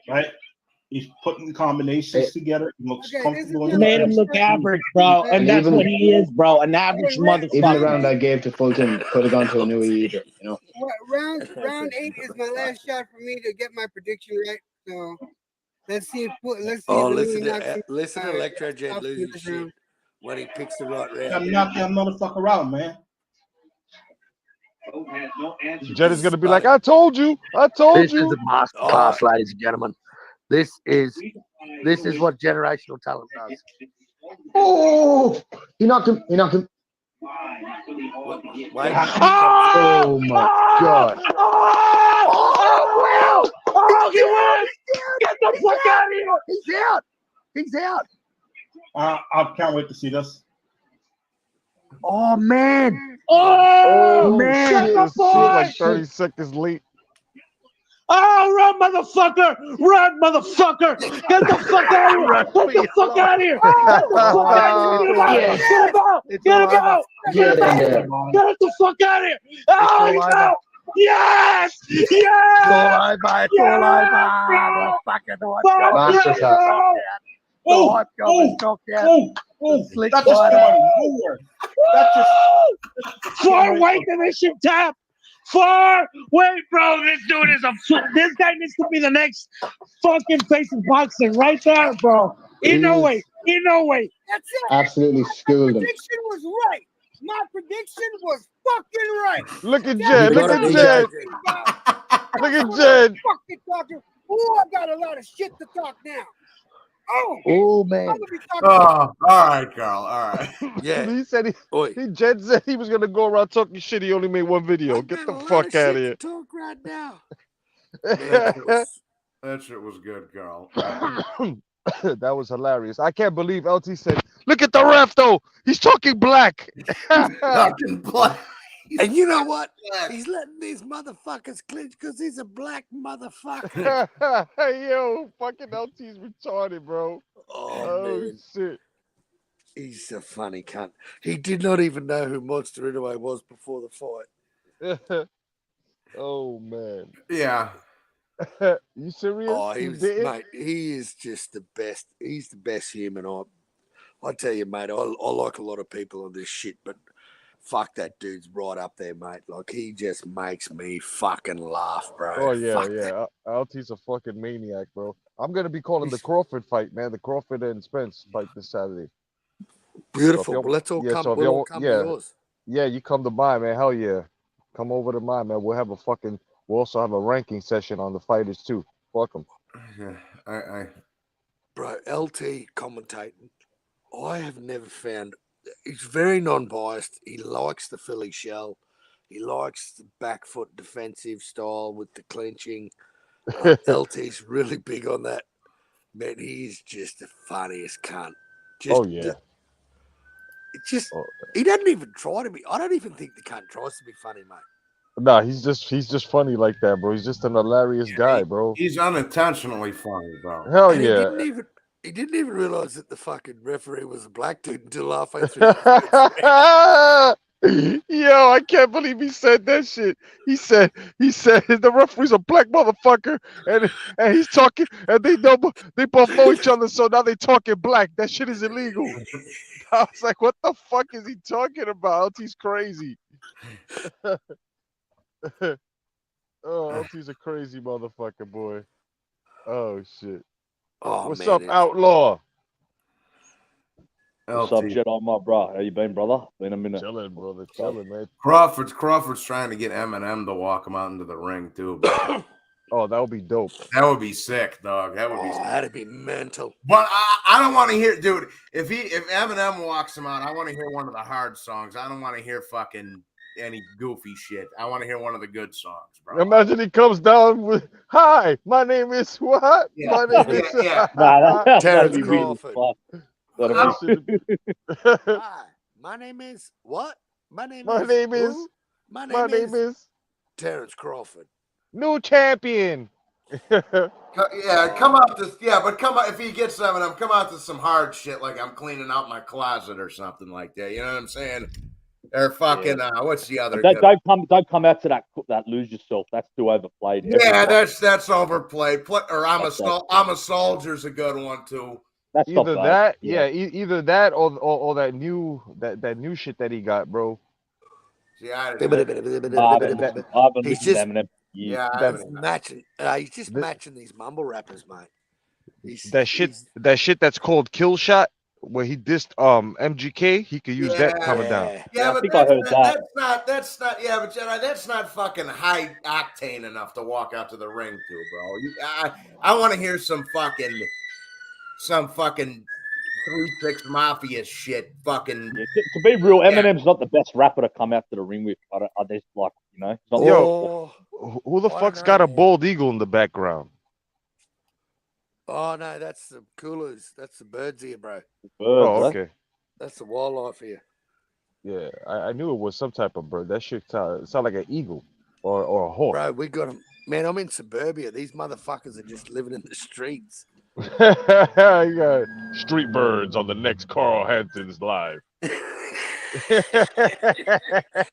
Right? He's putting the combinations together. He looks comfortable. You made him look average, bro, and that's even, what he is, bro. An average even the motherfucker. round I gave to Fulton could have gone to Inoue either. You know. Round 8 is my last shot for me to get my prediction right. So let's see if Oh, Inoue listen knocks to him Electro Jet out lose in his this shit round. when he picks the right round. I'm not that motherfucker out, man. Jet is gonna be like, I told you. I told This you. is a masterclass, ladies and gentlemen. This is what generational talent does. Oh, he knocked him. He knocked him. Wait. Oh my God. Oh, wow. Oh, he won! Get the fuck out of here! He's out. He's out. I can't wait to see this. Oh, man. Oh, man. shut the Shit, like fuck! 30 seconds late. Oh, run, motherfucker! Run, motherfucker! Get the fuck out of here! Get the fuck out of here! Get the fuck out of here! Get him out! Get him out! Get in there. Get the fuck out of here! Oh, he's out! Yes! Yes! It's all over. It's all over. The fucking Master shot. The hype gob is knocked out. The slick That just came fighter. out of nowhere. That just Far weight division tap! Far weight, bro! This dude is this guy needs to be the next fucking face of boxing right there, bro. Inoue. Inoue. That's it. Absolutely schooled him. Prediction was right. My prediction was fucking right. Look at Jed. Look at Jed. Look at Jed. Fucking talking. Oh, I got a lot of shit to talk now. Oh, man. I'm gonna be talking Oh, all right, Carl. All right. Yeah. He said Jed said he was gonna go around talking shit. He only made one video. Get the fuck out of here. Talk right now. That shit was good, Carl. That was hilarious. I can't believe LT said, "Look at the ref, though. He's talking black." Talking black. And you know what? He's letting these motherfuckers clinch because he's a black motherfucker. Yo, fucking LT's retarded, bro. Oh, man. Shit. He's a funny cunt. He did not even know who Monster Inoue was before the fight. Oh man. Yeah. You serious? Oh, You didn't? mate. He is just the best. He's the best human. I tell you, mate. I like a lot of people on this shit, but fuck, that dude's right up there, mate. Like, he just makes me fucking laugh, bro. Oh yeah, Fuck yeah. LT's a fucking maniac, bro. I'm gonna be calling the Crawford fight, man. The Crawford and Spence fight this Saturday. Beautiful. So Well, let's all come. so if We'll y'all- all come yeah, to yours. yeah, you come to mine, man. Hell yeah, come over to mine, man. We'll have a fucking. We'll also have a ranking session on the fighters too. Fuck them. Yeah, Bro, LT commentating. I have never found. He's very non-biased. He likes the Philly shell. He likes the back foot defensive style with the clinching. LT's really big on that. Man, he's just the funniest cunt. Just, Oh yeah. He doesn't even try to be. I don't even think the cunt tries to be funny, mate. Nah, he's just funny like that, bro. He's just an hilarious guy, bro. He's unintentionally funny, bro. Hell And yeah. He didn't even realize that the fucking referee was a black dude until halfway through. The Yo, I can't believe he said that shit. He said the referee's a black motherfucker, and he's talking, and they both know each other, so now they talking black. That shit is illegal. I was like, what the fuck is he talking about? He's crazy. Oh, LT's a crazy motherfucker, boy. Oh shit. Oh, What's man, up, it's- Outlaw? What's up, Jedi, my bro? How you been, brother? Been a minute. Chilling, brother. Chilling, man. Crawford's trying to get Eminem to walk him out into the ring too. Bro. Oh, that would be dope. That would be sick, dog. That would be. Sick. That'd be mental. But I don't want to hear, dude. If Eminem walks him out, I want to hear one of the hard songs. I don't want to hear fucking any goofy shit. I want to hear one of the good songs, bro. Imagine he comes down with, "Hi, my name is what? Yeah. My name is Terrence Crawford. Hi, my name is what? My name is who? My name is Terrence Crawford. New champion." Yeah, come out to but come out if he gets Eminem, come out to some hard shit like I'm cleaning out my closet or something like that. You know what I'm saying? Or fucking what's the other? Don't come out to that lose yourself. That's too overplayed. Yeah, that's overplayed. Or I'm a soldier's a good one too. That's either that, either that or that new shit that he got, bro. Yeah, he's just matching. He's just matching these mumble rappers, mate. That shit that's called Kill Shot, where he dissed MGK. He could use that coming down. Yeah, but that's not. Yeah, but Jedi, that's not fucking high octane enough to walk out to the ring to, bro. I want to hear some fucking 3-6 Mafia shit. Fucking. Yeah, to be real, Eminem's not the best rapper to come out to the ring with. I just like, you know. Yo, who the fuck's got a bald eagle in the background? Oh no, that's the coolers. That's the birds here, bro. Oh, okay. That's the wildlife here. Yeah, I knew it was some type of bird. That shit sound like an eagle or a hawk. Bro, we got them. Man, I'm in suburbia. These motherfuckers are just living in the streets. You got street birds on the next Carl Hampton's live.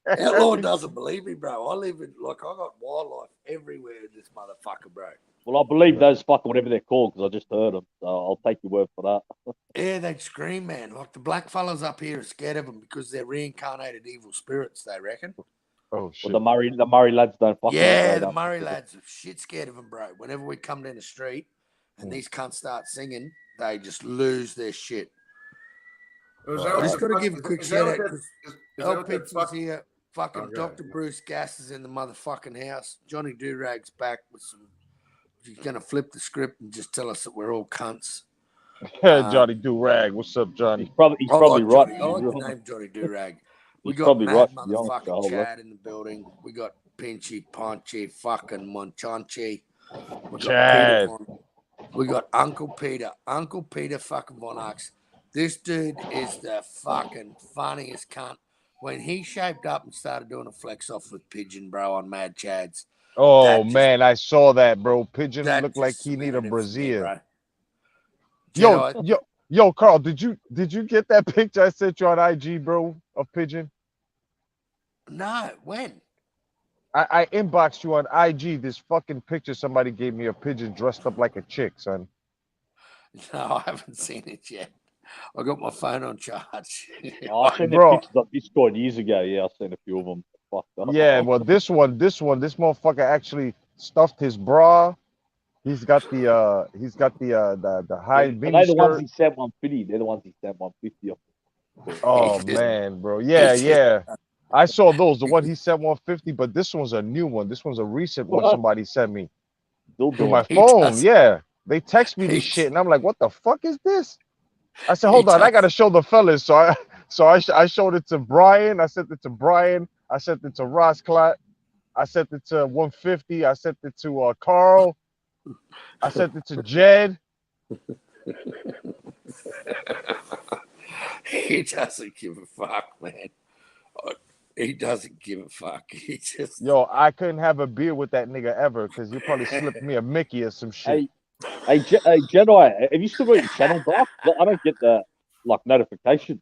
Outlaw doesn't believe me, bro. I live in I got wildlife everywhere in this motherfucker, bro. Well, I believe those fucking whatever they're called because I just heard them. So I'll take your word for that. Yeah, they'd scream, man. Like the black fellas up here are scared of them because they're reincarnated evil spirits, they reckon. Oh shit! Well, the Murray lads don't fucking. Yeah, the Murray lads are shit scared of them, bro. Whenever we come down the street and these cunts start singing, they just lose their shit. I just got to give a quick shout out because El Pizza's here. Fucking Dr. Bruce Gas is in the motherfucking house. Johnny Durag's back with some. He's going to flip the script and just tell us that we're all cunts. Johnny Durag. What's up, Johnny? He's probably right. I like the name Johnny Durag. We He's got probably Mad right, motherfucking Chad in the building. We got Pinchy, Ponchi, fucking Monchanchi. We got Chad. We got Uncle Peter fucking Von Ox. This dude is the fucking funniest cunt. When he shaped up and started doing a flex off with Pigeon, bro, on Mad Chads. Oh man, I saw that, bro. Pigeon looked like he need a brazier. Yo, Carl, did you get that picture I sent you on IG, bro, of Pigeon? No, when? I inboxed you on IG this fucking picture. Somebody gave me a pigeon dressed up like a chick, son. No, I haven't seen it yet. I got my phone on charge. I seen the pictures on Discord years ago. Yeah, I've seen a few of them. Yeah, well, this motherfucker actually stuffed his bra. He's got the high mini They're the skirt. ones he sent 150. They're the ones he sent 150. Oh man, bro. Yeah. I saw those. The one he sent 150, but this one's a new one. This one's a recent one somebody sent me through my phone. Yeah. They text me this shit, and I'm like, what the fuck is this? I said, hold on, I gotta show the fellas. So I showed it to Brian. I sent it to Brian. I sent it to Ross Clot. I sent it to 150. I sent it to Carl. I sent it to Jed. He doesn't give a fuck, man. He doesn't give a fuck. He just I couldn't have a beer with that nigga ever because he probably slipped me a Mickey or some shit. Hey, Jedi, have you still got your channel, bro? I don't get the notifications.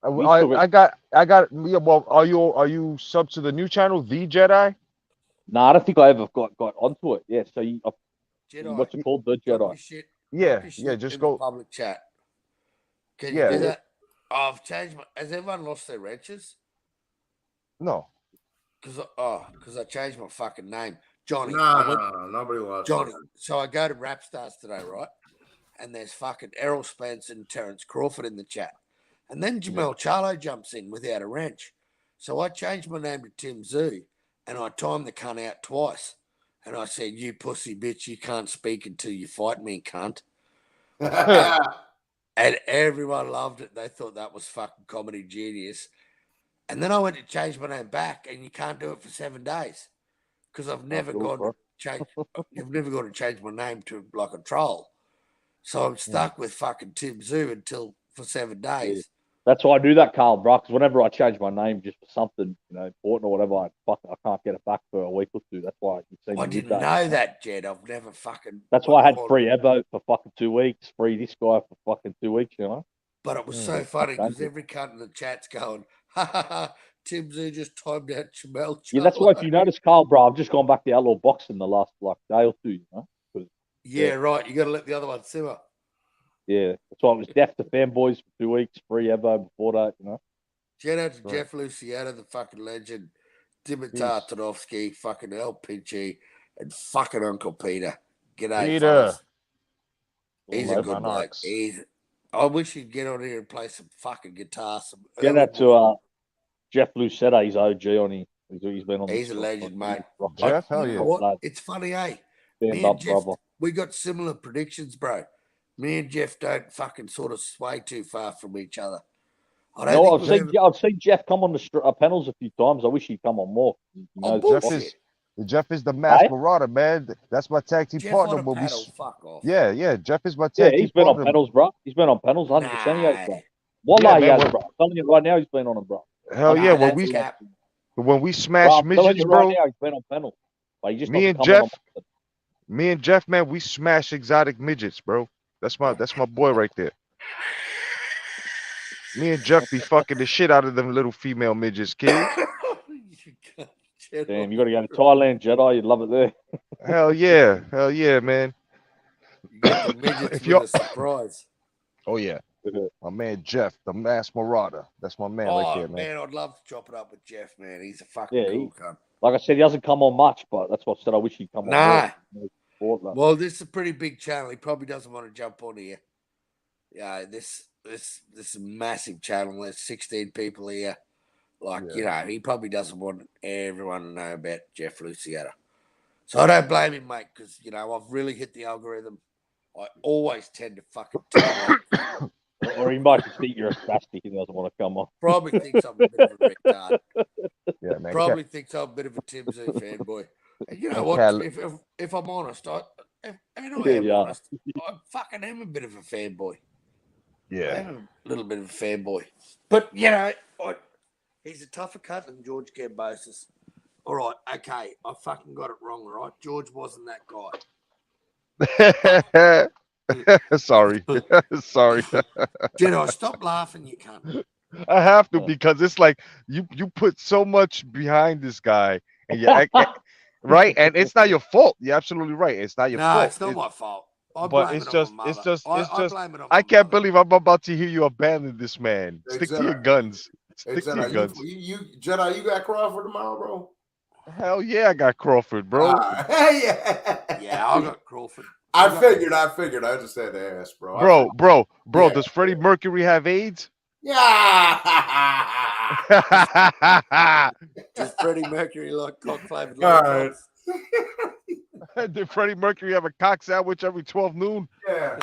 I got. Yeah, well, are you sub to the new channel, The Jedi? No, I don't think I ever got onto it. Yeah, so Jedi, what's it called? The drop Jedi. your shit. Yeah, Drop your yeah. shit Just in the go. public chat. Can you Yeah. do that? Oh, I've changed my. Has everyone lost their wrenches? No. Because I changed my fucking name, Johnny. No, nobody lost. Johnny. So I go to Rap Stars today, right? And there's fucking Errol Spence and Terrence Crawford in the chat. And then Jamel Charlo jumps in without a wrench. So I changed my name to Tim Tszyu, and I timed the cunt out twice. And I said, "You pussy bitch, you can't speak until you fight me, cunt." And everyone loved it. They thought that was fucking comedy genius. And then I went to change my name back, and you can't do it for 7 days because I've never gone to change. You've never got to change my name to like a troll. So I'm stuck with fucking Tim Tszyu for 7 days. Yeah. That's why I do that, Carl, bro. Because whenever I change my name just for something, important or whatever, I can't get it back for a week or two. That's why you see me I didn't know that, Jed. I've never fucking. That's why I had free Evo for fucking 2 weeks, free this guy for fucking 2 weeks, But it was so funny because every cunt in the chat's going, "Ha ha ha! Tim Tszyu just timed out Jamel." Yeah, that's why if you notice, Carl, bro, I've just gone back to outlaw boxing the last day or two, Yeah, right. You got to let the other one simmer. Yeah, that's why it was deaf to fanboys for 2 weeks, free Evo before that, Shout out to Jeff Luciano, the fucking legend, Dimitar Tarnowski, fucking El Pinchy, and fucking Uncle Peter. G'day, fellas. He's a good bloke. I wish he'd get on here and play some fucking guitar. Shout out to Jeff Lucetta, he's OG on him. He's been on. He's a legend, mate. Jeff, hell yeah. What? It's funny, eh? Me and Jeff, we got similar predictions, bro. Me and Jeff don't fucking sort of sway too far from each other. I've seen Jeff come on the panels a few times. I wish he'd come on more. Jeff is the mass marauder, man. That's my tag team partner. Fuck off. Yeah. Jeff is my tag team he's been partner. on panels, bro. He's been on panels 100%. He has, bro. Wallah, he has, bro. I'm telling you right now, he's been on them, bro. Hell yeah, when we smash midgets, bro. Right now, he's been on panels. Me and Jeff, man, we smash exotic midgets, bro. That's my boy right there. Me and Jeff be fucking the shit out of them little female midgets, kid. Damn, you got to go to Thailand, Jedi. You'd love it there. Hell yeah, man. You get the midgets with a surprise. Oh yeah, my man Jeff, the mass marauder. That's my man right there, man. I'd love to chop it up with Jeff, man. He's a fucking cool cunt. Like I said, he doesn't come on much, but that's what I said. I wish he'd come on more. Well, this is a pretty big channel. He probably doesn't want to jump on here. Yeah, this is a massive channel. There's 16 people here. He probably doesn't want everyone to know about Jeff Luciano. So I don't blame him, mate, because, I've really hit the algorithm. I always tend to fucking tell him. Or he might just think you're a spastic and doesn't want to come on. Probably thinks I'm a bit of a retard. Yeah, man. Probably thinks I'm a bit of a Tim Tszyu fanboy. And you know what? If I'm honest, I fucking am a bit of a fanboy. Yeah. I am a little bit of a fanboy. But, he's a tougher cunt than George Gambosis. All right, okay. I fucking got it wrong, all right? George wasn't that guy. Sorry. Jedi, stop laughing, you cunt. I have to because it's like you put so much behind this guy and right, and it's not your fault. You're absolutely right. It's not your fault. No, it's not my fault. I can't believe I'm about to hear you abandon this man. Stick to your guns. Stick to your guns. You Jedi, you got Crawford tomorrow, bro? Hell yeah, I got Crawford, bro. Yeah, I got Crawford. I figured. I just had to ask, bro. Bro. Does Freddie Mercury have AIDS? Yeah. Does Freddie Mercury like cock flavored? All right. Did Freddie Mercury have a cock sandwich every 12 noon? Yeah.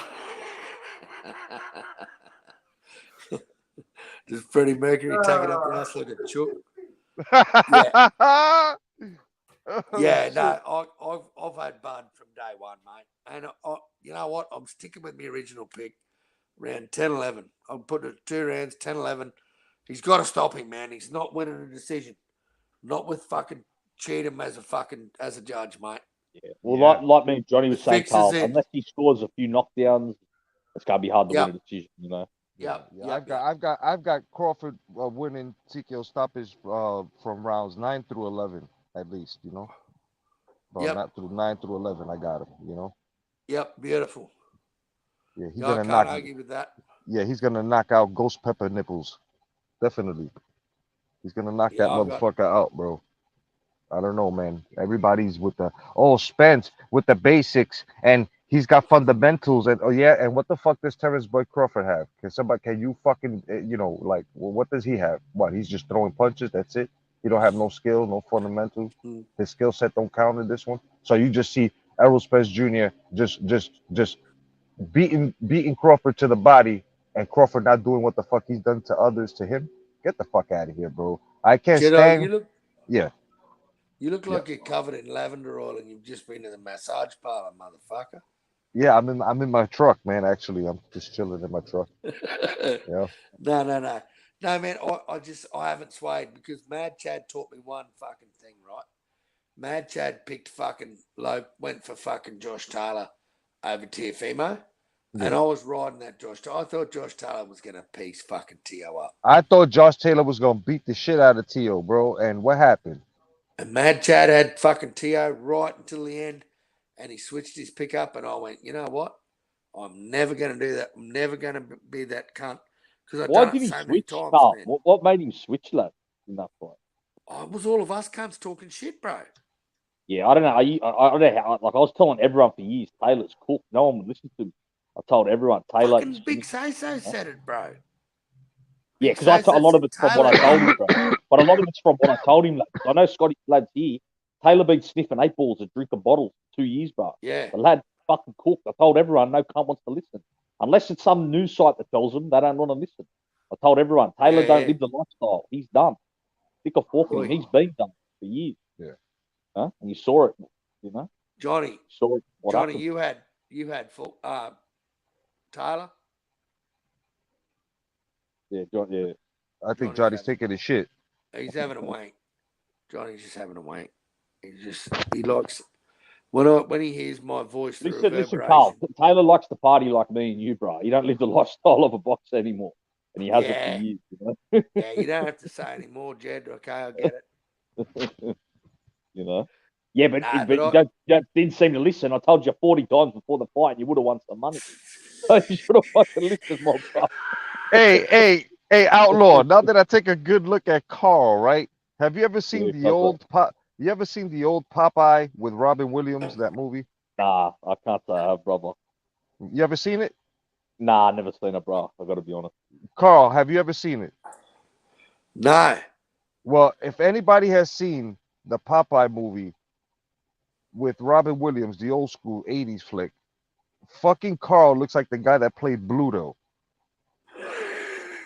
Does Freddie Mercury take it up the ass like a chook? Yeah, no, I've had Bud from day one, mate. And you know what? I'm sticking with my original pick, round 10-11. I'm putting it 2 rounds, 10-11. He's got to stop him, man. He's not winning a decision. Not with fucking Cheatham as a judge, mate. Yeah. Well, like me and Johnny was saying, Carl, unless he scores a few knockdowns, it's going to be hard to win a decision, Yep. Yeah, I've got Crawford winning TKO stoppage from rounds 9 through 11 at least. You know, Yep. not through 9 through 11. I got him. You know. Yep. Beautiful. Yeah, he's Yeah, I gonna can't knock. argue with that. Yeah, he's gonna knock out Ghost Pepper Nipples. Definitely, he's gonna knock Yeah, that I got. motherfucker out, bro. I don't know, man. Everybody's with the Spence with the basics, and he's got fundamentals, and and what the fuck does Terrence Boy Crawford have? Can you fucking like what does he have? What, he's just throwing punches? That's it. He don't have no skill, no fundamentals. His skill set don't count in this one. So you just see Errol Spence Jr. just beating Crawford to the body, and Crawford not doing what the fuck he's done to others to him. Get the fuck out of here, bro. I can't Jedi, stand. Yeah. You look Yeah. like you're covered in lavender oil and you've just been to the massage parlor, motherfucker. Yeah, I'm in my truck, man. Actually, I'm just chilling in my truck. Yeah. No, man. I haven't swayed because Mad Chad taught me one fucking thing, right? Mad Chad picked went for fucking Josh Taylor over Tiafimo, and I was riding that Josh Taylor. I thought Josh Taylor was gonna piece fucking Tszyu up. I thought Josh Taylor was gonna beat the shit out of Tszyu, bro. And what happened? And Mad Chad had fucking Tszyu right until the end, and he switched his pickup, and I went, you know what? I'm never going to do that. I'm never going to be that cunt because I've Why done did it he so many switch, times, Carl? man. What made him switch, lad, in that fight? It was all of us cunts talking shit, bro. Yeah, I don't know. I don't know how. Like I was telling everyone for years, Taylor's cooked. No one would listen to me. I told everyone Taylor. Fucking Big Say-So said it, bro. Yeah, because a lot of it's from what I told him, bro. But a lot of it's from what I told him. Like, I know Scotty lads here. Taylor been sniffing 8 balls and drinking bottles for 2 years, bro. Yeah. The lad fucking cooked. I told everyone no cunt wants to listen. Unless it's some news site that tells them they don't want to listen. I told everyone Taylor don't live the lifestyle. He's done. Stick a fork in him. He's been done for years. Yeah. Huh? And you saw it, you know? Johnny. Saw it, Johnny, happened. you had Taylor. Yeah, John. Yeah. I think Johnny's taking his shit. He's having a wank. Johnny's just having a wank. He likes when he hears my voice. Listen, Carl. Taylor likes to party like me and you, bro. You don't live the lifestyle of a boxer anymore, and he hasn't for years. You know? Yeah, you don't have to say anymore, Jed. Okay, I get it. You know. Yeah, but, Nah, you didn't seem to listen. I told you 40 times before the fight, and you would have won some money. So you should have fucking listened more, bro. Hey, Outlaw. Now that I take a good look at Carl, right? Have you ever seen the old You ever seen the old Popeye with Robin Williams? That movie? Nah, I can't say I have, brother. You ever seen it? Nah, never seen it, bro. I got to be honest. Carl, have you ever seen it? No. Well, if anybody has seen the Popeye movie with Robin Williams, the old school 80s flick, fucking Carl looks like the guy that played Bluto.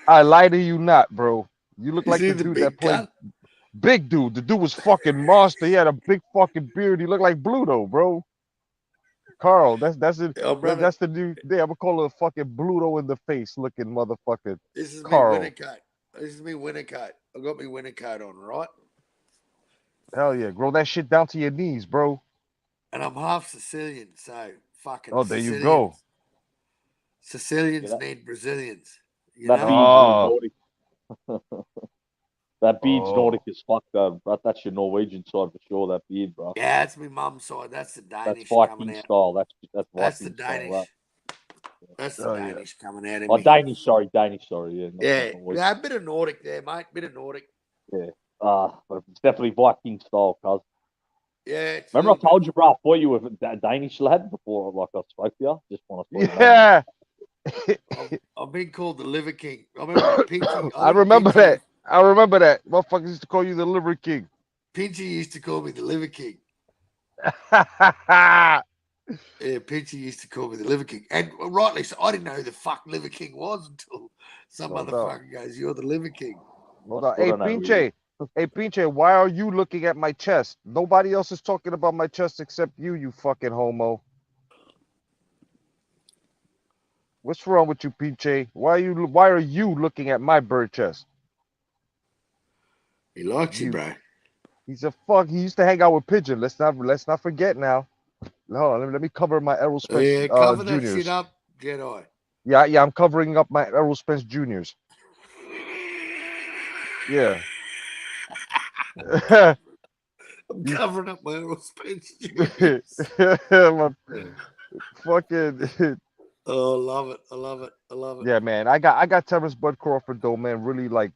I lie to you not, bro. You look like the dude that played big dude. The dude was fucking monster. He had a big fucking beard. He looked like Bluto, bro. Carl, that's it. That's the dude. I'm gonna call it a fucking Bluto in the face looking motherfucker. This is Carl. me winter coat. This is me winter coat. I got me winter coat on, right? Hell yeah, grow that shit down to your knees, bro. And I'm half Sicilian, so fucking. Oh, there you go. Sicilians need Brazilians. You that know? beard's Nordic. That beard's Nordic as fuck, though. That's your Norwegian side for sure. That beard, bro. Yeah, that's my mum's side. That's the Danish. That's Viking style. That's the Viking Danish. style. Right? That's the Danish coming out of me. me. Danish, sorry. Yeah. Yeah, a bit of Nordic there, mate. Bit of Nordic. Yeah. But it's definitely Viking style, cuz. Yeah. Remember I told you, bro, I thought you were a Danish lad before, like I spoke to you. Just want to. Yeah. I've been called the Liver King. I remember Pinchy. I remember that. Motherfuckers used to call you the Liver King. Pinchy used to call me the Liver King. Yeah, Pinchy used to call me the Liver King. And rightly so. I didn't know who the fuck Liver King was until some motherfucker goes, "You're the Liver King." Hold on. Hey, Pinche. Hey, Pinche, why are you looking at my chest? Nobody else is talking about my chest except you, you fucking homo. What's wrong with you, Pinche? Why are you looking at my bird chest? He likes you, bro. He's a fuck. He used to hang out with Pigeon. Let's not forget now. Hold on, let me cover my Errol Spence cover that juniors. shit up, Jedi. Yeah, I'm covering up my Errol Spence Juniors. Yeah. I'm covering up my Errol Spence. My fucking Oh, I love it. I love it. I love it. yeah, man. I got Terrence Bud Crawford though, man. Really like,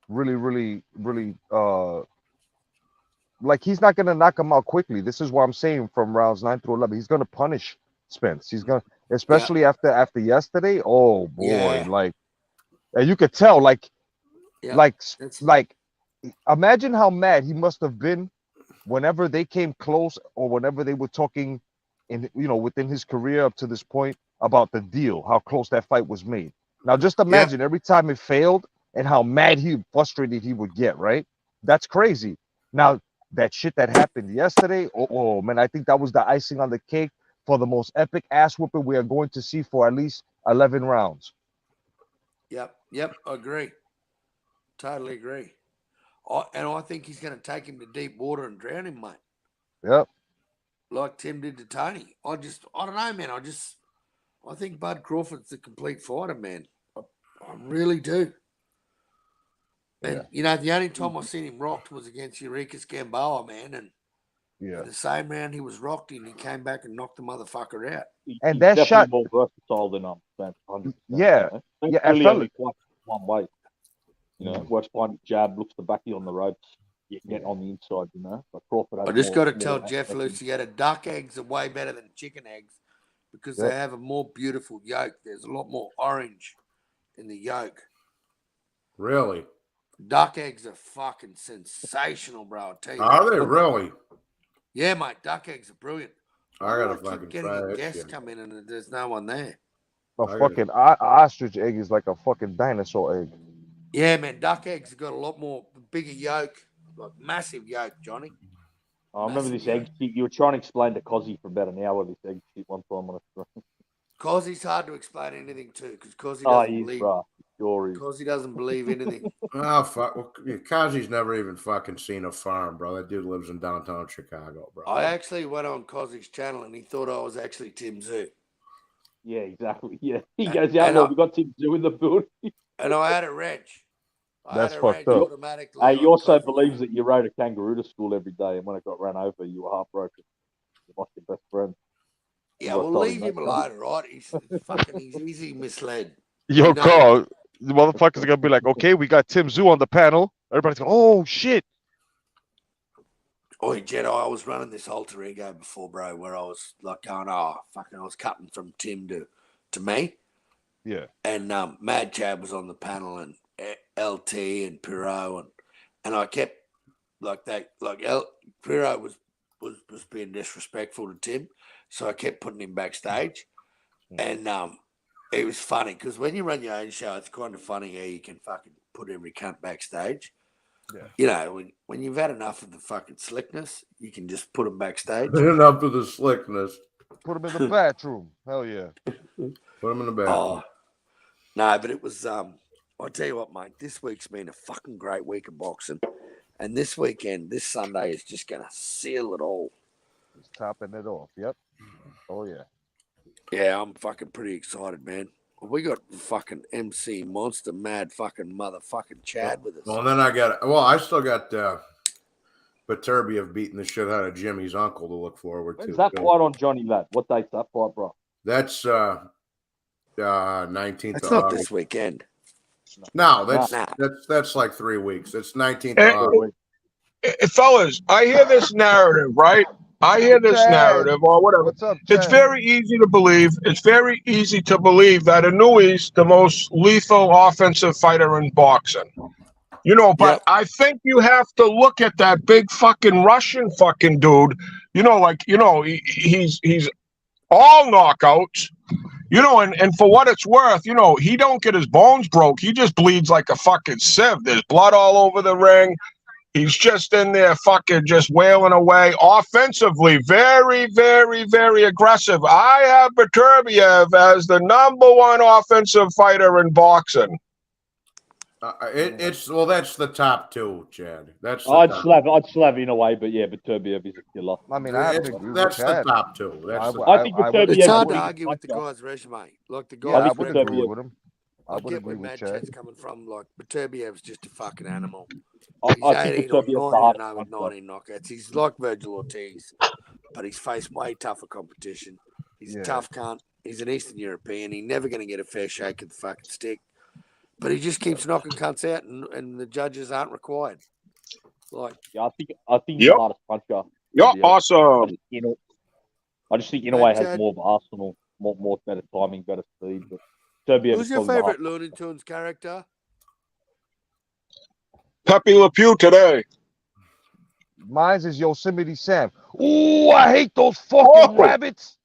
really, like he's not gonna knock him out quickly. This is what I'm saying from rounds 9 through 11. He's gonna punish Spence. He's gonna, especially after yesterday. Oh boy, Yeah. like, and you could tell, like, Yeah. like, imagine how mad he must have been whenever they came close or whenever they were talking in, within his career up to this point about the deal, how close that fight was made. Now just imagine every time it failed and how mad frustrated he would get, right? That's crazy. Now that shit that happened yesterday, oh man, I think that was the icing on the cake for the most epic ass whooping we are going to see for at least 11 rounds. Yep, agree. Totally agree. And I think he's going to take him to deep water and drown him, mate. Yep. Like Tim did to Tony. I don't know, man. I think Bud Crawford's the complete fighter, man. I really do. And, the only time I seen him rocked was against Eureka's Gamboa, man. And in the same round he was rocked in, he came back and knocked the motherfucker out. And that shot more versatile than Spence. 100%. Yeah. Spence really only fights one way. Whereas finding jab looks to back you on the ropes, you get on the inside, But Crawford has I just more- got to tell more Jeff Lucietta, duck eggs are way better than chicken eggs because they have a more beautiful yolk. There's a lot more orange in the yolk. Really? Duck eggs are fucking sensational, bro. I'll tell you. Are they really? Yeah, mate. Duck eggs are brilliant. I gotta keep fucking getting try a that guest shit. come in and there's no one there. A fucking ostrich egg is like a fucking dinosaur egg. Yeah, man. Duck eggs have got a lot more bigger yolk, like massive yolk, Johnny. I remember this egg shit. You were trying to explain to Cozzy for about an hour this egg shit one time on a stream. Cozzy's hard to explain anything to because Cozzy doesn't believe. Cozzy doesn't believe anything. Oh, fuck. Well, Kazi's never even fucking seen a farm, bro. That dude lives in downtown Chicago, bro. I actually went on Cozzy's channel and he thought I was actually Tim Tszyu. Yeah, exactly. Yeah. He goes, yeah, well, we got Tim Tszyu in the building. And I had a wrench. That's fucked up. Hey, he also believes that you rode a kangaroo to school every day, and when it got run over, you were heartbroken. You lost your best friend. Yeah, well, leave him alone, right? He's easy misled. Yo, Carl, the motherfuckers are gonna be like, okay, we got Tim Tszyu on the panel. Everybody's going, oh shit. Oi, Jedi, I was running this alter ego before, bro, where I was like going, I was cutting from Tim to me. Yeah. And Mad Chad was on the panel and LT and Pirot and I kept Pirot was being disrespectful to Tim, so I kept putting him backstage. And it was funny because when you run your own show, it's kind of funny how you can fucking put every cunt backstage. Yeah. When you've had enough of the fucking slickness, you can just put them backstage. Enough of the slickness. Put him in the bathroom. Hell yeah. Put him in the bathroom. No, but it was, I'll tell you what, mate, this week's been a fucking great week of boxing. And this weekend, this Sunday is just going to seal it all. It's topping it off. Yep. Oh, yeah. Yeah, I'm fucking pretty excited, man. We got fucking MC Monster Mad fucking motherfucking Chad with us. Well, then I still got Viterbi beating the shit out of Jimmy's uncle to look forward to. When's that fight on Johnny Lad? What date's that fight, bro? That's 19th That's of not August. this weekend. No, that's like 3 weeks. It's 19th of August. Fellas, I hear this narrative, right? I hear this narrative or whatever. What's up, it's very easy to believe. It's very easy to believe that Inoue's the most lethal offensive fighter in boxing. But I think you have to look at that big fucking Russian fucking dude. He's all knockouts. And for what it's worth, he don't get his bones broke. He just bleeds like a fucking sieve. There's blood all over the ring. He's just in there fucking just wailing away. Offensively, very, very, very aggressive. I have Beterbiev as the #1 offensive fighter in boxing. It's well, that's the top two, Chad. That's the I'd top. still have Inoue, but yeah, Beterbiev is a killer. I mean, I have to agree with That's the Chad. top two. That's the I think would Beterbiev It's hard to is argue with the guy's resume. Like the guy. Yeah, I think would Beterbiev- agree with him. I I would get agree where with Mad Chad. Chat's coming from. Like Beterbiev's just a fucking animal. I He's think 18 or Beterbiev's the 19 hardest and with puncher. 19 knockouts. He's like Virgil Ortiz, but he's faced way tougher competition. He's a tough cunt. He's an Eastern European. He's never going to get a fair shake of the fucking stick. But he just keeps knocking cunts out, and the judges aren't required. Like, Yeah, I think he's the hardest puncher. Yep, awesome. I just think Inoue has more of an arsenal, more better timing, better speed. But Beterbiev who's is your probably the favorite Looney Tunes character? Pepe Le Pew today. Mine's is Yosemite Sam. Ooh, I hate those fucking rabbits.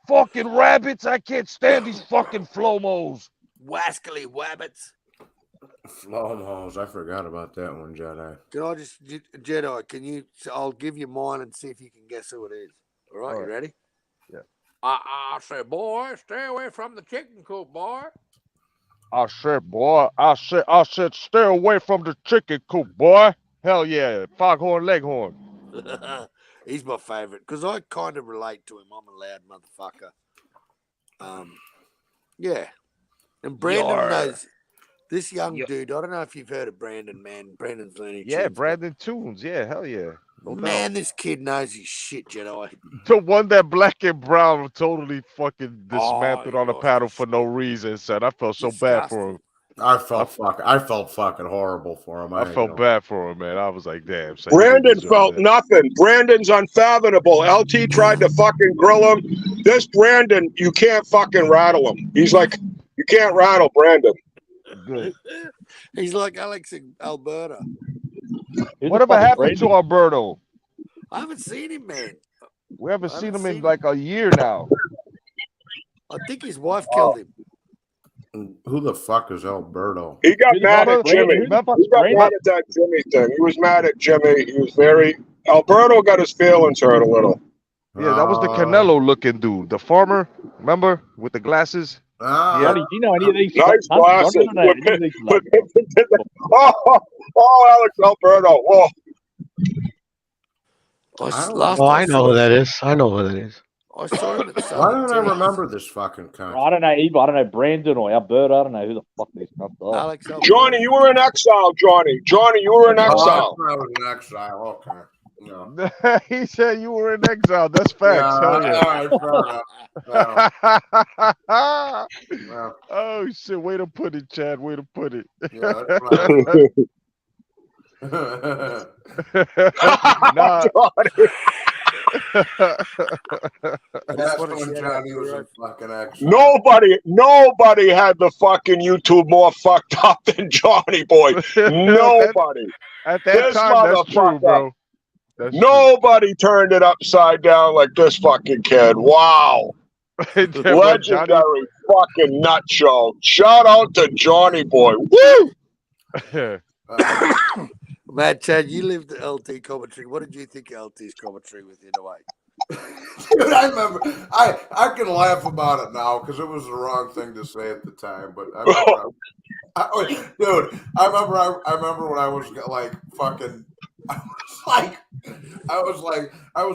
Fucking rabbits. I can't stand these fucking flomos. Wascally Wabbits. Flomos. I forgot about that one, Jedi. Can I just, Jedi, can you, I'll give you mine and see if you can guess who it is. All right, you ready? Yeah. I say, boy, stay away from the chicken coop, boy. I said, boy, I said, stay away from the chicken coop, boy. Hell yeah, foghorn leghorn. He's my favorite because I kind of relate to him. I'm a loud motherfucker. Yeah. And Brandon knows this young dude. I don't know if you've heard of Brandon, man. Brandon's Looney Yeah, Tunes, Brandon Tunes. Yeah, hell yeah. No man, doubt. this kid knows his shit, Jedi. The one that Black and Brown totally fucking dismantled on the paddle for no reason, son. I felt so bad for him. I felt fucking horrible for him. I felt bad for him, man. I was like, damn. Son, Brandon felt nothing. Brandon's unfathomable. LT tried to fucking grill him. This Brandon, you can't fucking rattle him. He's like, you can't rattle Brandon. Good. He's like Alex in Alberta. Whatever happened to Alberto? I haven't seen him, man. We haven't seen him in like a year now. I think his wife killed him. Who the fuck is Alberto? He got mad at Jimmy. He got mad at that Jimmy thing. He was mad at Jimmy. He was very. Alberto got his feelings hurt a little. Yeah, that was the Canelo looking dude. The farmer, remember? With the glasses? Yeah. Do you know any of these? Nice glasses. Alex Alberto. Oh. I know who that is. I know who that is. I saw him at the Why don't I remember this fucking cunt? I don't know either. I don't know Brandon or Alberta. I don't know who the fuck these cunts are. Alex Johnny, you were in exile, Johnny. Johnny, you were in exile. I was in exile. Okay. No. He said you were in exile. That's facts. Hell yeah. All right, Oh shit! Way to put it, Chad. Way to put it. Yeah, Nah. That's when Johnny was in fucking exile. Nobody had the fucking YouTube more fucked up than Johnny Boy. Nobody. At that time, that's true, bro. Nobody turned it upside down like this fucking kid. Wow. Legendary fucking nut show. Shout out to Johnny Boy. Woo! Matt, Chad, you lived at LT commentary. What did you think of LT's commentary with Inoue? Dude, I remember. I can laugh about it now because it was the wrong thing to say at the time. But I remember when I was like fucking. I was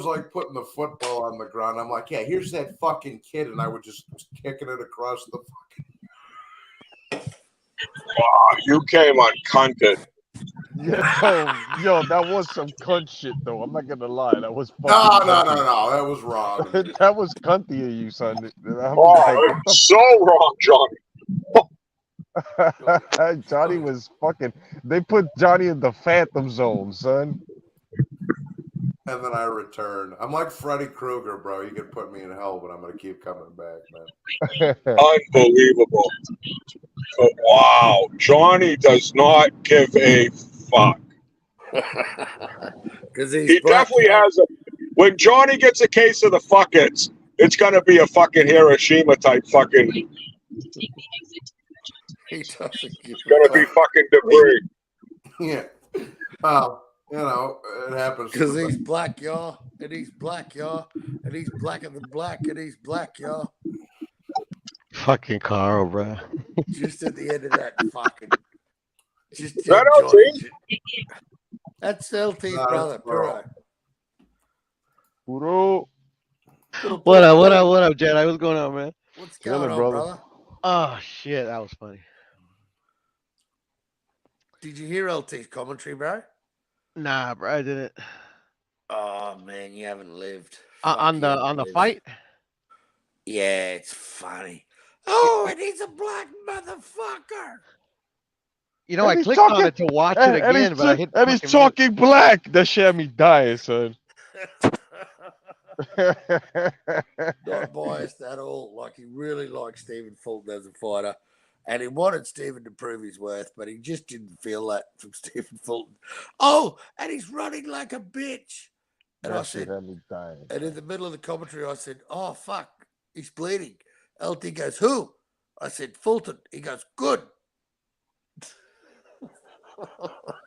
like putting the football on the ground. I'm like, yeah, here's that fucking kid, and I would just kicking it across the fucking. Wow, you came uncunted. Yo, that was some cunt shit, though. I'm not gonna lie. That was No, that was wrong. That was cunty of you, son. It's so wrong, Johnny. Johnny was fucking. They put Johnny in the Phantom Zone, son. And then I return. I'm like Freddy Krueger, bro. You can put me in hell, but I'm gonna keep coming back, man. Unbelievable. But wow, Johnny does not give a fuck. He definitely has a. When Johnny gets a case of the fuckets, it's gonna be a fucking Hiroshima type fucking. He doesn't give It's gonna be fucking debris. Yeah. Well, you know, it happens. Because he's black, y'all. And he's black, y'all. And he's blacker than black. And he's black, y'all. Fucking Carl, bro. Just at the end of that fucking. Just That Johnny. That's LT's brother, Puro. Puro. What up, Jedi? What's going on, man? What's going on, brother? Oh shit, that was funny. Did you hear LT's commentary, bro? Nah, bro, I didn't. Oh man, you haven't lived. On the fight? Yeah, it's funny. Oh, and he's a black motherfucker. You know, I clicked on it to watch it again, but I hit. And he's talking black. That shit had me dying, son. Not biased at all. Like, he really liked Stephen Fulton as a fighter, and he wanted Stephen to prove his worth, but he just didn't feel that from Stephen Fulton. Oh, and he's running like a bitch. And That I shit said, had me dying. and in the middle of the commentary, I said, "Oh fuck, he's bleeding." LT goes, "Who?" I said, "Fulton." He goes, "Good."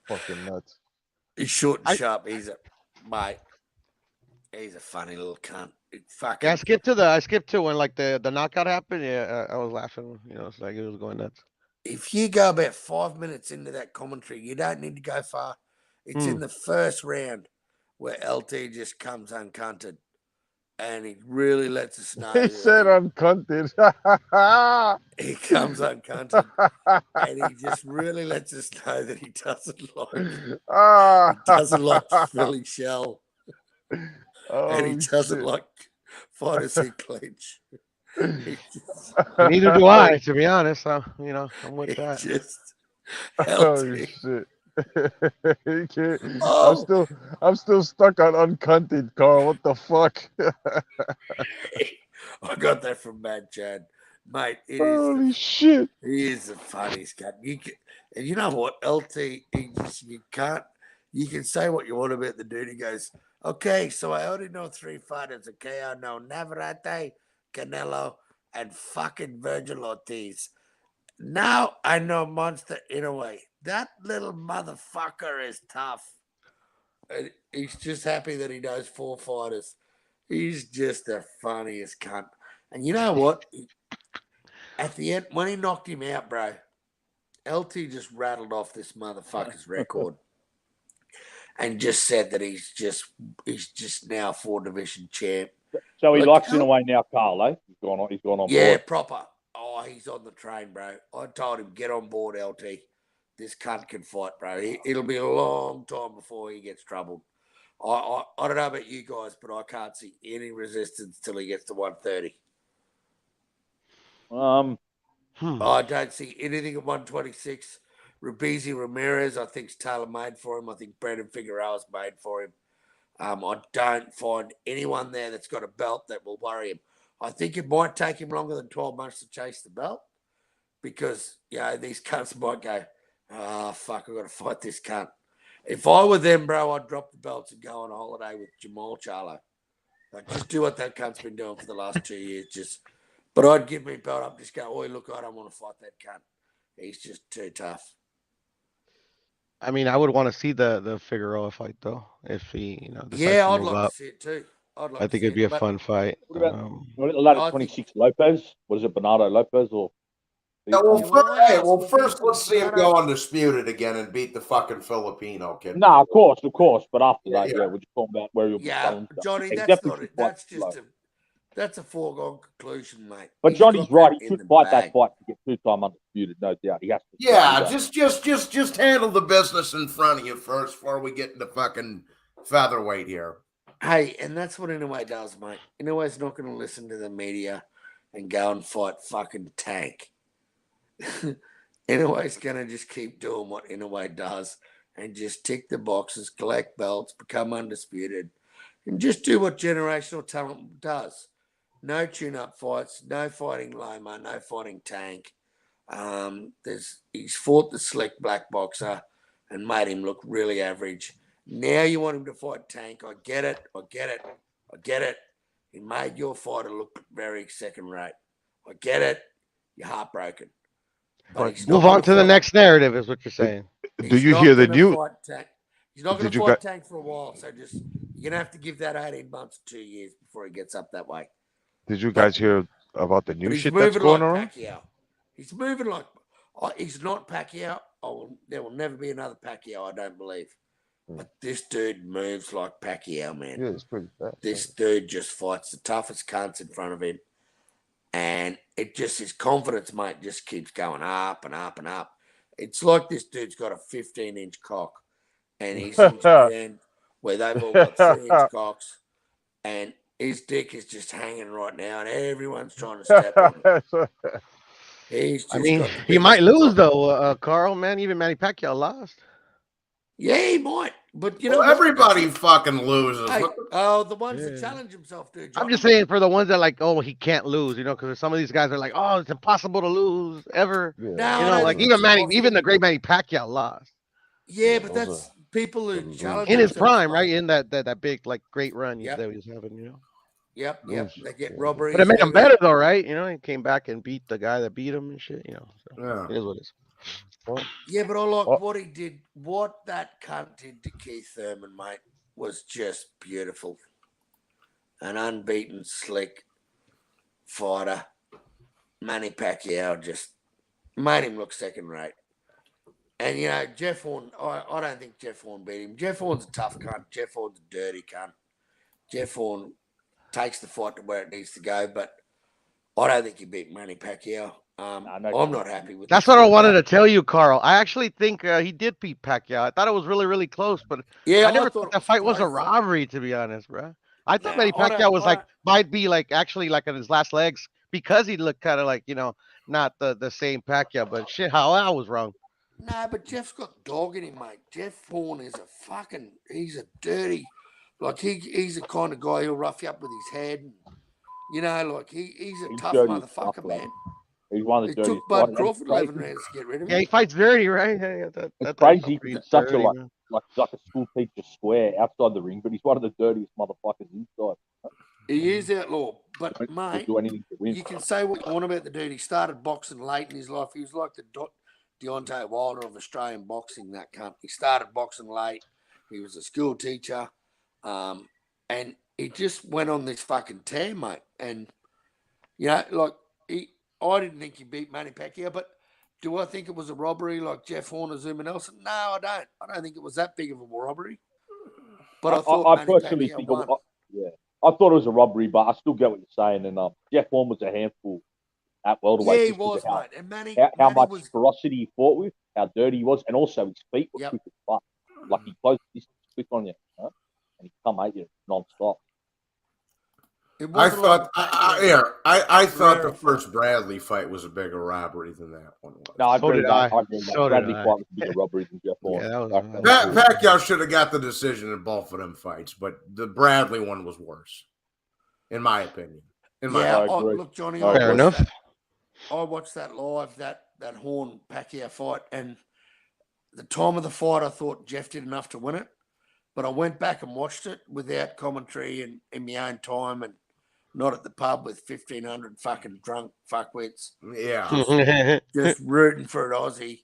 Fucking nuts. He's short and sharp. He's a mate. He's a funny little cunt. Fucking. Yeah, I skipped to when like the knockout happened. Yeah, I was laughing. You know, it's like it was going nuts. If you go about 5 minutes into that commentary, you don't need to go far. It's in the first round where LT just comes uncunted, and he really lets us know. He said uncunted. He comes uncunted, and he just really lets us know that he doesn't like Philly shell, and he doesn't like fighters who clench. Neither do I, to be honest. So, you know, I'm with that. Just Oh shit. He can't. I'm still stuck on uncunted, Carl. What the fuck? I got that from Mad Chad, mate. Holy shit! He is the funniest guy. And you know what, LT? You can say what you want about the dude. He goes, "Okay, so I only know 3 fighters. Okay, I know Navarrete, Canelo, and fucking Virgil Ortiz. Now I know Monster Inoue. That little motherfucker is tough." And he's just happy that he knows 4 fighters. He's just the funniest cunt. And you know what? At the end, when he knocked him out, bro, LT just rattled off this motherfucker's record and just said that he's just now 4 division champ. So he likes in a way now, Carl, eh? He's gone on Yeah, board. proper. Oh, he's on the train, bro. I told him, get on board, LT. This cunt can fight, bro. It'll be a long time before he gets troubled. I don't know about you guys, but I can't see any resistance till he gets to 130. I don't see anything at 126. Rubizi Ramirez, I think, is tailor-made for him. I think Brandon Figueroa's made for him. I don't find anyone there that's got a belt that will worry him. I think it might take him longer than 12 months to chase the belt because, you know, these cunts might go, "Oh, fuck, I've got to fight this cunt." If I were them, bro, I'd drop the belts and go on holiday with Jamal Charlo. Like, just do what that cunt's been doing for the last 2 years. But I'd give me a belt up, just go, "Oi, look, I don't want to fight that cunt. He's just too tough." I mean, I would want to see the Figueroa fight though, if he, you know, decides Yeah, to I'd move like up. to see it too. I think it'd be a fun fight. What about the lad at 26, Lopez? What is it, Bernardo Lopez or? Yeah, well, first let's see him go undisputed again and beat the fucking Filipino kid. No, of course. But after that, yeah, we're just talking about where you'll be Yeah, selling stuff. Johnny, He that's definitely not should it. fight That's just slow. that's a foregone conclusion, mate. But He's Johnny's got right. that He in should the fight bag. that fight to get 2-time undisputed, no doubt. He has to. Yeah, just handle the business in front of you first before we get into fucking featherweight here. Hey, and that's what Inoue does, mate. Inoue's not going to listen to the media and go and fight fucking Tank. Inoue's going to just keep doing what Inoue does and just tick the boxes, collect belts, become undisputed, and just do what generational talent does. No tune-up fights, no fighting Loma, no fighting Tank. He's fought the slick black boxer and made him look really average. Now you want him to fight Tank. I get it. He made your fighter look very second rate. I get it. You're heartbroken. But he's Move not on to the next narrative, is what you're saying. Do you hear the new? He's not going to fight Tank for a while. So you're going to have to give that 18 months, 2 years before he gets up that way. Did you guys hear About the new But he's shit that's moving going like on. Pacquiao. He's moving like he's not Pacquiao. There will never be another Pacquiao, I don't believe. But this dude moves like Pacquiao, man. Yeah, it's pretty fast. This dude just fights the toughest cunts in front of him. And it just, his confidence, mate, just keeps going up and up and up. It's like this dude's got a 15-inch cock. And he's in Japan where they've all got 3-inch cocks. And his dick is just hanging right now. And everyone's trying to step on him. He's just got the he might biggest lose cock. though, Carl. Man, even Manny Pacquiao lost. Yeah, he might. But you know Well, what? everybody fucking loses. Hey, the ones that Yeah. challenge himself, dude. I'm just saying for the ones that like, oh, he can't lose, you know, because some of these guys are like, oh, it's impossible to lose ever. No, You I know, don't like think even it's Manny, impossible. even the great Manny Pacquiao lost Yeah, but that's people who challenge in his themselves, prime, mate. right? In that big like great run Yep. that he was having, you know. Yep. They get robberies. But it made him everything. better though, right? You know, he came back and beat the guy that beat him and shit. You know, so Yeah. it is what it is. Well, Yeah, but I like what he did. What that cunt did to Keith Thurman, mate, was just beautiful. An unbeaten, slick fighter. Manny Pacquiao just made him look second rate. And, you know, Jeff Horn, I don't think Jeff Horn beat him. Jeff Horn's a tough cunt. Jeff Horn's a dirty cunt. Jeff Horn takes the fight to where it needs to go, but I don't think he beat Manny Pacquiao. I'm not happy with that's the what I scorecard. wanted to tell you, Carl. I actually think he did beat Pacquiao. I thought it was really, really close, but Yeah, I never I thought thought it that was fight was a close. robbery, to be honest, bro. I thought Nah, Manny I Pacquiao don't- was I like don't- might be like actually like on his last legs because he looked kind of like, you know, not the same Pacquiao, but shit, how I was wrong. No, but Jeff's got dog in him, mate. Jeff Horn is he's a dirty, like he's the kind of guy who'll rough you up with his head. And, you know, like he's a tough dirty as fuck, motherfucker, bro. man. He's one of the It took dirtiest. Bud Crawford 11 rounds to get rid of him. Yeah, he fights dirty, right? Yeah, It's crazy pretty because it's such dirty, a man. like he's like a school teacher square outside the ring, but he's one of the dirtiest motherfuckers inside. He is outlaw, but He'll mate, do anything to win. you can say what you want about the dude. He started boxing late in his life. He was like the Deontay Wilder of Australian boxing. That cunt. He started boxing late. He was a school teacher, and he just went on this fucking tear, mate. And you know, like I didn't think he beat Manny Pacquiao, but do I think it was a robbery like Jeff Horn or Zuma Nelson? No, I don't. I don't think it was that big of a robbery. But I thought I Manny personally Pacquiao think won. I thought it was a robbery, but I still get what you're saying. And Jeff Horn was a handful at welterweight. Yeah, he just because was, of how, mate. And Manny, how Manny much was. ferocity he fought with, how dirty he was, and also his feet were Yep. quick as fuck. Like he closed the distance quick on you, huh? And he come at you non-stop. I thought I thought the first Bradley fight was a bigger robbery than that one was. No, I So agree. did with I. that. I agree. with that. So did Bradley I. fight was a bigger robbery than Jeff Horn. Yeah, that was. Pacquiao should have got the decision in both of them fights, but the Bradley one was worse, in my opinion. Look, Johnny, Fair enough. I watched that live, that Horn Pacquiao fight, and the time of the fight, I thought Jeff did enough to win it, but I went back and watched it without commentary and in my own time, and not at the pub with 1,500 fucking drunk fuckwits. Yeah, just rooting for an Aussie,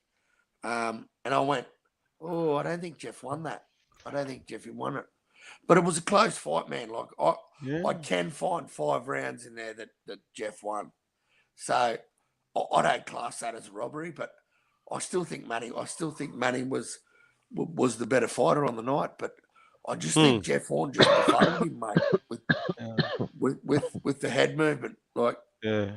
and I went, oh, I don't think Jeff won that. I don't think Jeffy won it, but it was a close fight, man. Like I can find 5 rounds in there that Jeff won. So I don't class that as a robbery, but I still think Manny was the better fighter on the night. But I just think Jeff Horn just befuddled him, mate, with the head movement, like Yeah.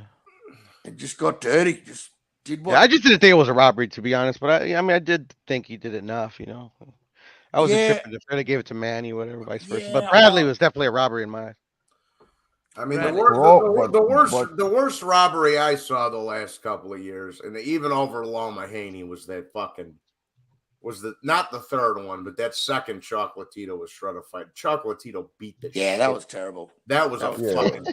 and just got dirty. Just did what? Yeah, I just didn't think it was a robbery, to be honest. But I mean, I did think he did enough, you know. I wasn't tripping if they gave it to Manny, whatever, vice versa. But Bradley was definitely a robbery in my eyes. I mean, Bradley. the worst robbery I saw the last couple of years, and even over Loma Haney, was that not the third one, but that second Chocolatito was Shredder fight. Chocolatito beat the shit. That was terrible. That was fucking.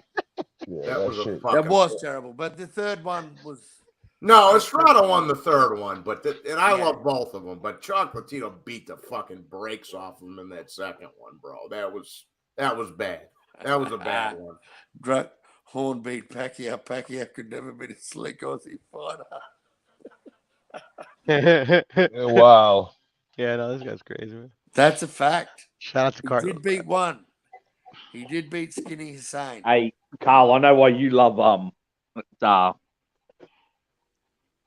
That was terrible. But the third one was. No, Estrada won the third one, and I love both of them. But Chocolatito beat the fucking brakes off him in that second one, bro. That was bad. That was a bad one. Horn beat Pacquiao. Pacquiao could never be a slick Aussie fighter. Wow. Yeah, no, this guy's crazy, man. That's a fact. Shout out to He Carlos. did beat one. He did beat Skinny Hussein. Hey, Carl, I know why you love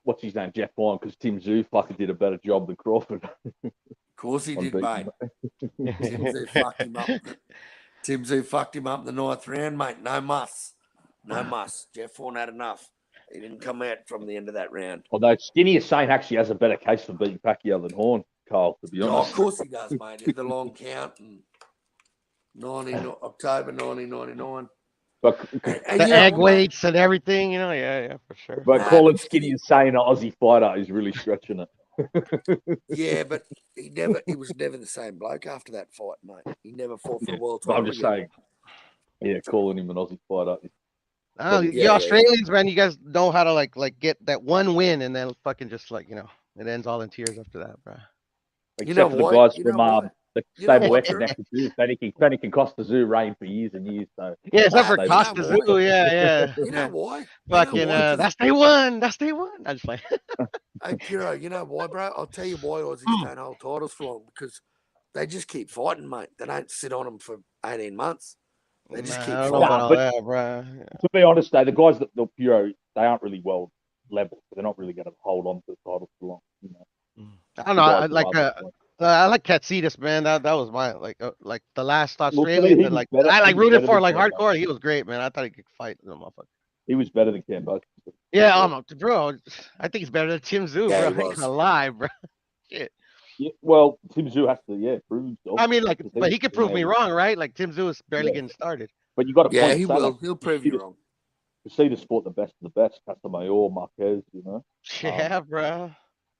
What's his name, Jeff Vaughn, because Tim Tszyu fucking did a better job than Crawford. Of course he did, mate. Tim Tszyu fucked him up. Tim Tszyu fucked him up in the 9th round, mate. No muss. No muss. Jeff Vaughn had enough. He didn't come out from the end of that round. Although Skinny is saying actually has a better case for beating Pacquiao than Horn, Carl, to be Oh, honest. of course he does, mate. The long count and October 1999. But The egg weights and everything, yeah, for sure. But calling Skinny and saying an Aussie fighter is really stretching it. Yeah, but he was never the same bloke after that fight, mate. He never fought for a world But title. I'm just saying, calling him an Aussie fighter. Oh, you Australians, man, you guys know how to like get that one win and then fucking just it ends all in tears after that, bro. Except for the guys from the stable F next to Zoo. Fanny can cost the Zoo reign for years and years. So yeah, except for Costa Zoo, yeah. You know why? Fucking that's day one. That's day one. I just like hey Kiro, you know why, bro? I'll tell you why Aussies don't hold titles for long, because they just keep fighting, mate. They don't sit on them for 18 months. They just keep fighting. Bro. To be honest, though, the guys that the Puro, they aren't really well leveled. They're not really going to hold on to the title for long. I don't know. I like Katsitas, man. That was my like the last Australian that I rooted for like hardcore. He was great, man. I thought he could fight the motherfucker. He was better than Cambo. Yeah, bro. I think he's better than Tim Tszyu, bro. I ain't gonna lie, bro. Shit. Yeah, well, Tim Tszyu has to, prove himself. I mean, but he could prove me wrong, right? Like Tim Tszyu is barely getting started. But you got to he will. He'll prove you wrong. You see the sport the best of the best. Casamayor, Marquez, Yeah, bro.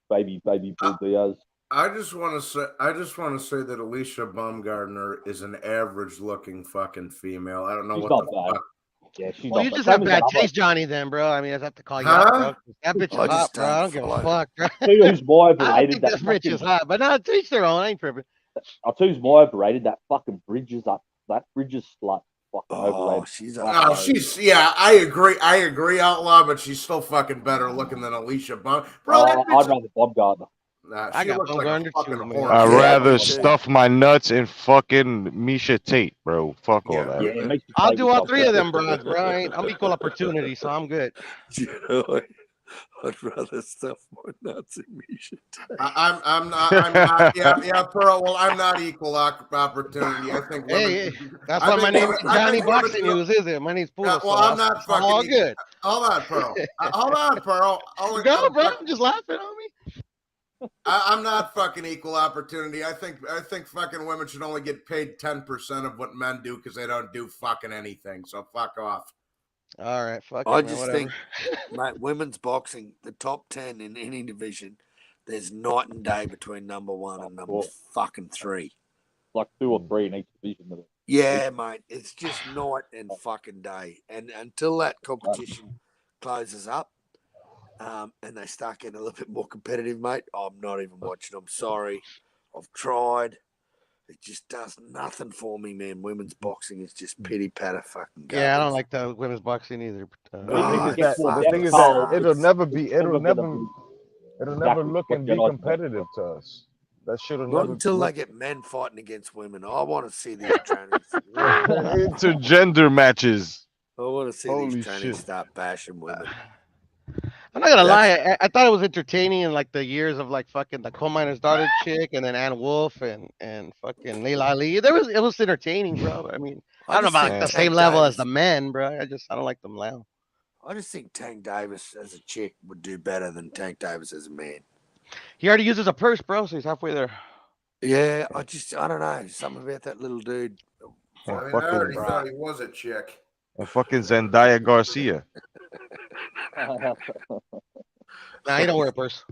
Baby Bull Diaz. I just want to say that Alicia Baumgartner is an average-looking fucking female. I don't know She's what not the bad. fuck. Yeah, she's Well, you just have bad taste, Johnny. Then, bro. I mean, I have to call you out, bro. That bitch is hot, bro. I don't give a fuck, bro. I'll tell you who's more I overrated. think this bitch is hot, but no, to each their own. I ain't tripping. I'll tell you who's more overrated. That fucking Bridges up. That Bridges slut. Fucking overrated. I agree, Outlaw, but she's still fucking better looking than Alicia Bum. Bro, I'd rather Bob Gardner. I got Baumgartner too, man. I'd rather stuff my nuts in fucking Misha Tate, bro. Fuck all that. Yeah, I'll do all three of them, bro. I'm equal opportunity, so I'm good. I'd rather stuff my nuts in Misha Tate. I'm not. Yeah, Pearl. Well, I'm not equal opportunity. I think. Hey, that's why my name is Johnny Boxing News, is it? My name's Pula. Well, I'm not fucking. All good. Hold on, Pearl. Hold on, Pearl. Go, bro. I'm just laughing on me. I'm not fucking equal opportunity. I think fucking women should only get paid 10% of what men do because they don't do fucking anything. So fuck off. All right, fuck. I just think, mate, women's boxing, the top 10 in any division, there's night and day between number 1 and number fucking 3. Like 2 or 3 in each division. Yeah, mate, it's just night and fucking day. And until that competition closes up, and they start getting a little bit more competitive, mate, I'm not even watching. I'm sorry. I've tried. It just does nothing for me, man. Women's boxing is just pity patter fucking garbage. Yeah, I don't like the women's boxing either. But, the thing is that it'll never look and be competitive to us. That shit'll Not never until they get men fighting against women. I want to see these trainers. intergender matches. I want to see these trainers start bashing women. I'm not gonna lie. I thought it was entertaining in like the years of like fucking the coal miner's daughter chick, and then Ann Wolf and fucking Layla Ali. It was entertaining, bro. I mean, I don't know about like the same level as the men, bro. I don't like them now. I just think Tank Davis as a chick would do better than Tank Davis as a man. He already uses a purse, bro, so he's halfway there. Yeah, I don't know. Something about that little dude. I already thought he was a chick. And fucking Zendaya Garcia. Nah, he don't wear a purse.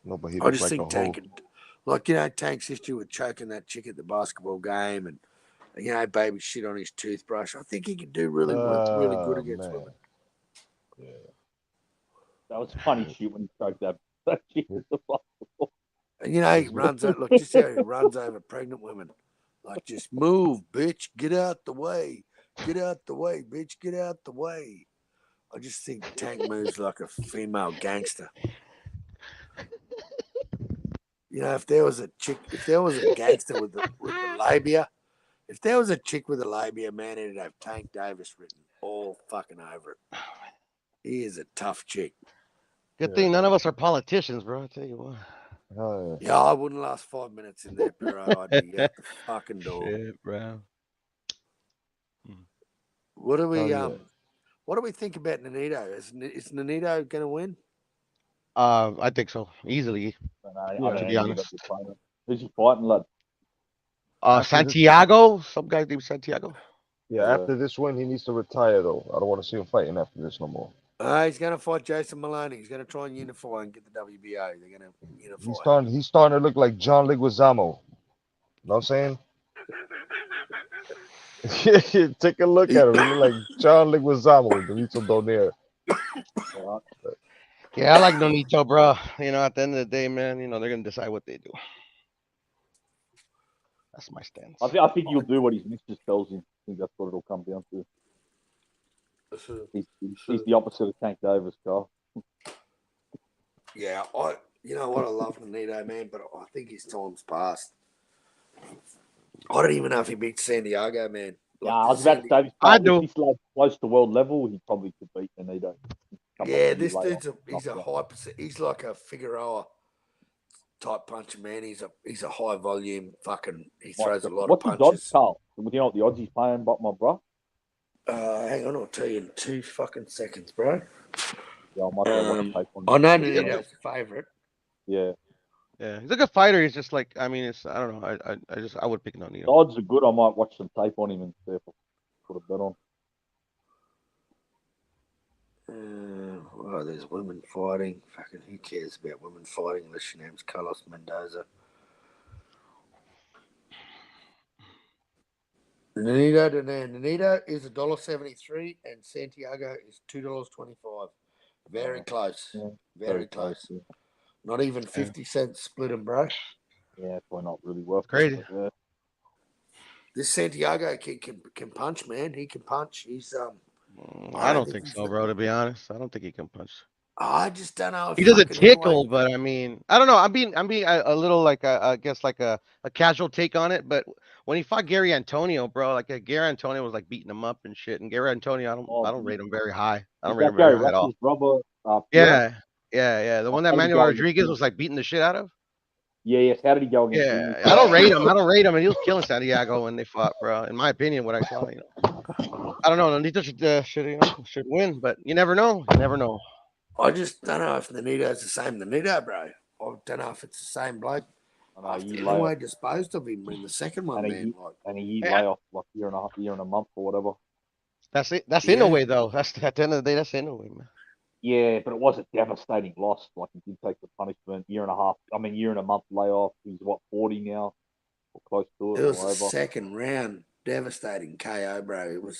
No, but he I looks just like think a whole... Tank's history with choking that chick at the basketball game and baby shit on his toothbrush. I think he could do really good against women. Yeah. That was funny shit when he choked that chick at the basketball. And he runs out. Look, just how he runs over pregnant women. Like, just move, bitch. Get out the way. Get out the way, bitch. Get out the way. I just think Tank moves like a female gangster. If there was a gangster with the labia, if there was a chick with a labia, man, it'd have Tank Davis written all fucking over it. He is a tough chick. Good thing none of us are politicians, bro. I tell you what. Oh, Yeah, I wouldn't last 5 minutes in there, Pero. I'd be out the fucking door. Shit, bro. What do we yeah. what do we think about Nonito? Is Nonito gonna win? I think so. Easily. I To don't be think he's honest. a good opponent. Who's he fighting, lad? After this- Santiago. Some guy named Santiago. Yeah, after this win, he needs to retire though. I don't want to see him fighting after this no more. He's gonna fight Jason Maloney. He's gonna try and unify and get the WBO. They're gonna unify. He's starting to look like John Leguizamo. Know what I'm saying? Take a look at him. He look like John Leguizamo, Benito Donaire. Yeah, I like Nonito, bro. You know, at the end of the day, man, you know, they're gonna decide what they do. That's my stance. I think he'll do what his missus tells him. I think that's what it'll come down to. He's the opposite of Tank Davis, Carl. Yeah, you know what, I love Nonito, man, but I think his time's passed. I don't even know if he beats Santiago, man. Yeah, I was about to say, if this lad's close to world level, he probably could beat Nonito. Yeah, this dude's he's like a Figueroa type puncher, man. He's a high volume fucking. He throws a lot of punches. What's his odds, Carl? Do you know what the odds he's paying, but my bro? Hang on, I'll tell you in 2 fucking seconds, bro. Yeah, I might I know Nonito's the favorite. Yeah. Yeah, he's a good fighter. He's just like, I mean, I don't know. I would pick Nonito. The odds are good. I might watch some tape on him and see if I put a bet on. Oh, there's women fighting. Fucking who cares about women fighting unless your name's Carlos Mendoza. Nonito is $1.73 and Santiago is $2.25. Very close. Yeah, very close. Yeah. Not even 50 cents split them, bro. Yeah, it's probably not really worth crazy. It, yeah. This Santiago kid can punch, man. He can punch. He's I don't think so, bro. To be honest, I don't think he can punch. I just don't know. If He doesn't tickle, but I mean, I don't know. I'm being a little like I guess like a casual take on it. But when he fought Gary Antonio, bro, like Gary Antonio was like beating him up and shit. And Gary Antonio, I don't rate him very high. I don't rate him very high at all. Brother, yeah. The one that Manuel Rodriguez was like beating the shit out of. Yes. How did he go against him? I don't rate him. And he was killing Santiago when they fought, bro. In my opinion, what I saw, you know. I don't know. Nonito should win, but you never know. I just don't know if Nonito's the same Nonito, bro. I don't know if it's the same bloke. Inoue disposed of him in the second one, man. And he lay off like year and a month or whatever. That's it. That's Inoue, though. That's at the end of the day, that's Inoue, man. Yeah, but it was a devastating loss. Like he did take the punishment, year and a month layoff. He's 40 now, or close to it. It was the second round, devastating KO, bro.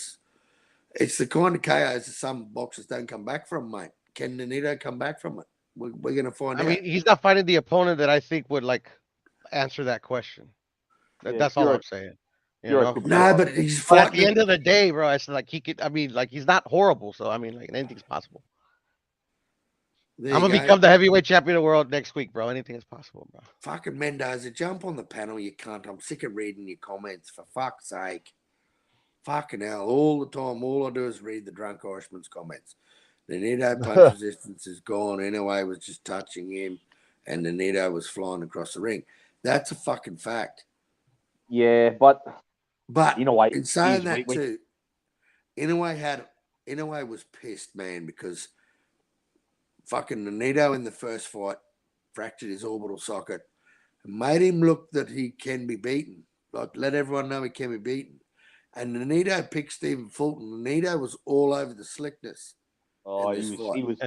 It's the kind of KOs that some boxers don't come back from, mate. Can Nonito come back from it? We're gonna find out. I mean, he's not fighting the opponent that I think would like answer that question. That's all I'm saying. You know? No, but he's fighting. At the end of the day, bro, it's like he could. I mean, like he's not horrible, so I mean, like anything's possible. I'm gonna become the heavyweight champion of the world next week, bro. Anything is possible, bro. Fucking Mendoza, jump on the panel, you cunt. I'm sick of reading your comments, for fuck's sake. Fucking hell, all the time, all I do is read the drunk Irishman's comments. Nonito punch resistance is gone. Inoue was just touching him, and Nonito was flying across the ring. That's a fucking fact. Yeah, but Inoue, in saying that too, Inoue was pissed, man, because fucking Nonito in the first fight fractured his orbital socket and made him look that he can be beaten. Like, let everyone know he can be beaten. And Nonito picked Stephen Fulton. Nonito was all over the slickness. Oh, he was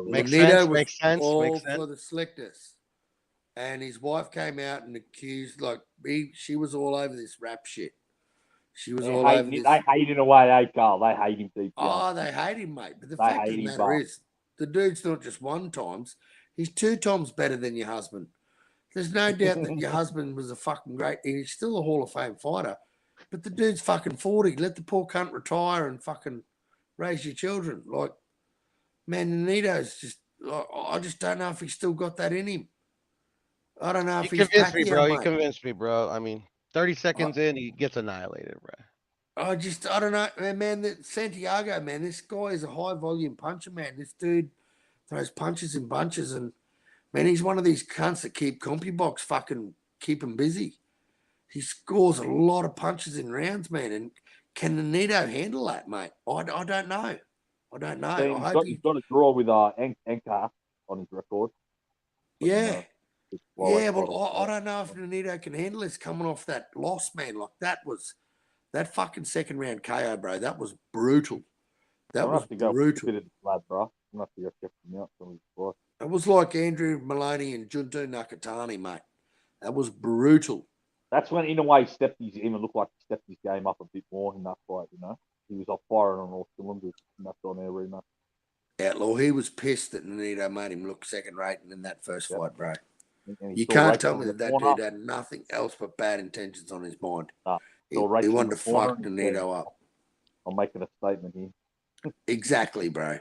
makes sense. All for the slickness. And his wife came out and accused, she was all over this rap shit. She was all over this. They hate him away, Carl. They hate him deep down. Oh, they hate him, mate. But the fact of the matter is, the dude's not just 1 times. He's 2 times better than your husband. There's no doubt that your husband was a fucking great. He's still a Hall of Fame fighter. But the dude's fucking 40. Let the poor cunt retire and fucking raise your children. Like, man, Nonito's just, I just don't know if he's still got that in him. I don't know if he's convinced me, bro. You convinced me, bro. I mean, 30 seconds in, he gets annihilated, bro. I don't know, man. That Santiago, man, this guy is a high volume puncher, man. This dude throws punches in bunches, and man, he's one of these cunts that keep CompuBox fucking keep him busy. He scores a lot of punches in rounds, man. And can Nonito handle that, mate? I don't know. I don't know. So I hope he's got a draw with Anka on his record. Yeah. Well, Yeah, well, I don't know if Nonito can handle this coming off that loss, man. Like that fucking second round KO, bro. That was brutal. That was brutal. Lad, bro. I'm gonna have to go check him out from his sport. It was like Andrew Maloney and Junto Nakatani, mate. That was brutal. That's when, in a way, even looked like he stepped his game up a bit more in that fight. You know, he was off firing on all cylinders in that on air rematch. Outlaw, he was pissed that Nonito made him look second rate in that first fight, bro. And You can't tell me that dude had nothing else but bad intentions on his mind. He wanted to fuck Nonito up. I'm making a statement here. Exactly, bro.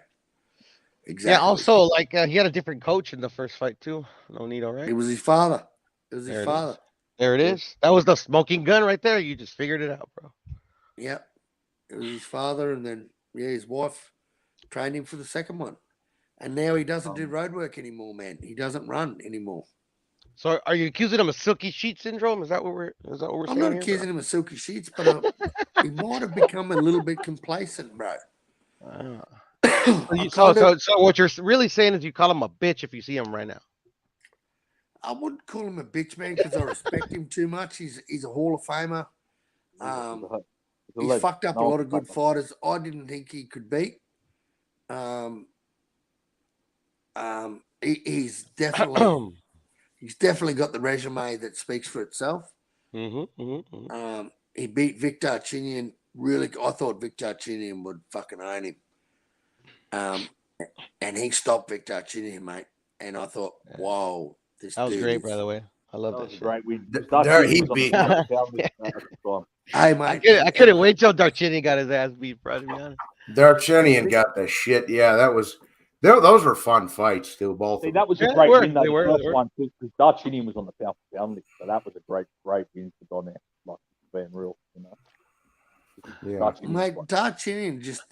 Exactly. Yeah, also, like, he had a different coach in the first fight, too. Nonito, right? It was his father. It was his father. There it is. That was the smoking gun right there. You just figured it out, bro. Yep. It was his father, and then, his wife trained him for the second one. And now he doesn't do road work anymore, man. He doesn't run anymore. So are you accusing him of silky sheet syndrome? Is that what we're saying? I'm not accusing him of silky sheets, but he might have become a little bit complacent, bro. So what you're really saying is you call him a bitch if you see him right now. I wouldn't call him a bitch, man, because I respect him too much. He's a Hall of Famer. He's fucked up a lot of good fighters I didn't think he could beat. He's definitely got the resume that speaks for itself. He beat Victor Chinian. Really, I thought Victor Chinian would fucking own him. And he stopped Victor Chinian, mate. And I thought, whoa, this that was dude great, by the way. I love that shit. Great win. He beat. Hey, mate. I couldn't wait till Darchinian got his ass beat, bro, to be honest. Darchinian got the shit. Yeah, those were fun fights too. Both. See, that was a great win. That first one because Darchinian was on the pound for pound list, so that was a great win for Don. Like being real, you know. Yeah, mate, Darchinian just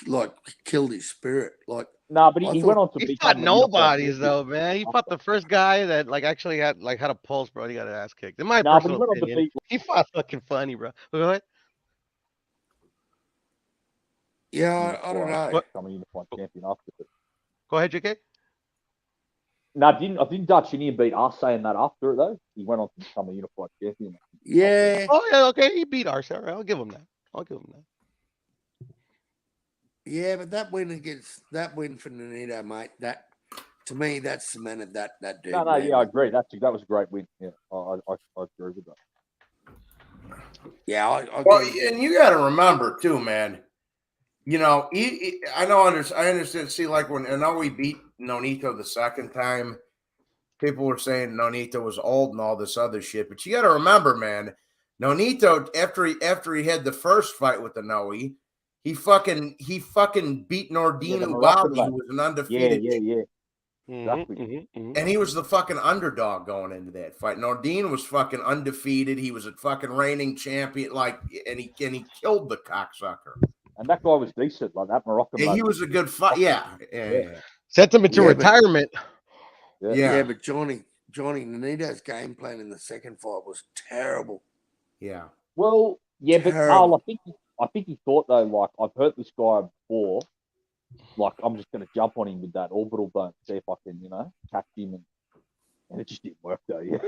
like killed his spirit. Like, nah, but he went on to he fought nobodies though, man. He fought the first guy that like actually had a pulse, bro. He got his ass kicked. In my personal opinion, he fought fucking funny, bro. Go ahead. Yeah, I don't know. Go ahead, JK. No, I didn't Darchinian beat us saying that after it though. He went on to become a unified champion. Yeah. Oh yeah, okay. He beat Arce. All right, I'll give him that. Yeah, but that win for Nonito, mate, that to me that cemented that dude. No, man. yeah, I agree. That was a great win. Yeah, I agree with that. Yeah, and you got to remember too, man. You know, I understand. See, like when Inoue beat Nonito the second time, people were saying Nonito was old and all this other shit. But you got to remember, man, Nonito after he had the first fight with Inoue, he fucking beat Nordine Bobby, who was an undefeated. Yeah. Exactly. And he was the fucking underdog going into that fight. Nordine was fucking undefeated. He was a fucking reigning champion, and he killed the cocksucker. And that guy was decent, like that Moroccan. Yeah, he was a good fight. Yeah. Sent him into retirement. But Johnny Nonito's game plan in the second fight was terrible. Yeah. Well, yeah, but Carl, I think he thought though, like I've hurt this guy before, like I'm just going to jump on him with that orbital bone, see if I can, catch him, and it just didn't work though. Yeah.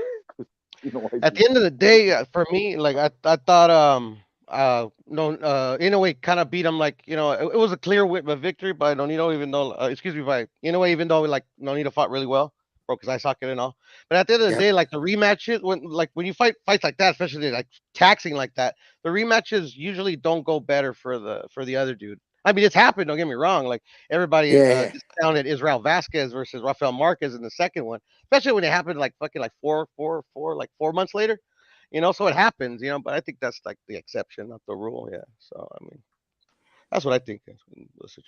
At the end of the day, for me, like I thought, Inoue kind of beat him. Like it was a clear victory by Nonito, even though Inoue, even though like Nonito fought really well, broke his eye socket and all. But at the end of the day, like the rematches, when you fight fights like that, especially like taxing like that, the rematches usually don't go better for the other dude. I mean, it's happened. Don't get me wrong. Like everybody discounted Israel Vasquez versus Rafael Marquez in the second one, especially when it happened like fucking like 4 months later. So it happens, but I think that's like the exception, not the rule. Yeah. So I mean, that's what I think.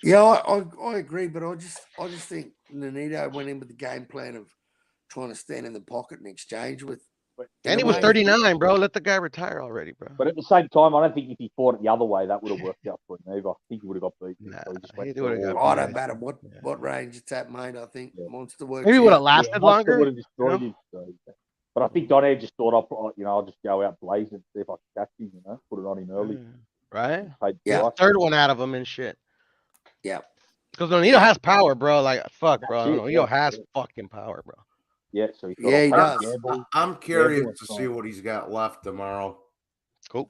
Yeah, I agree, but I just think Nonito went in with the game plan of trying to stand in the pocket and exchange with And he was 39, bro. Let the guy retire already, bro. But at the same time, I don't think if he fought it the other way, that would have worked out for him either. I think he would have got beaten. Nah, So he just he went would've got I don't matter what range it's at, mate. I think Monster works. Maybe would have out. lasted Monster longer. would have destroyed him. So, but I think Donaire just thought, I'll just go out blazing and see if I can catch him. Put it on him early. Right? Yeah. Third one out of him and shit. Yeah. Because Nonito has power, bro. Like, fuck, bro. That's it, Nonito has fucking power, bro. Yeah, so he's Yeah, he does. I'm curious to see what he's got left tomorrow. Cool.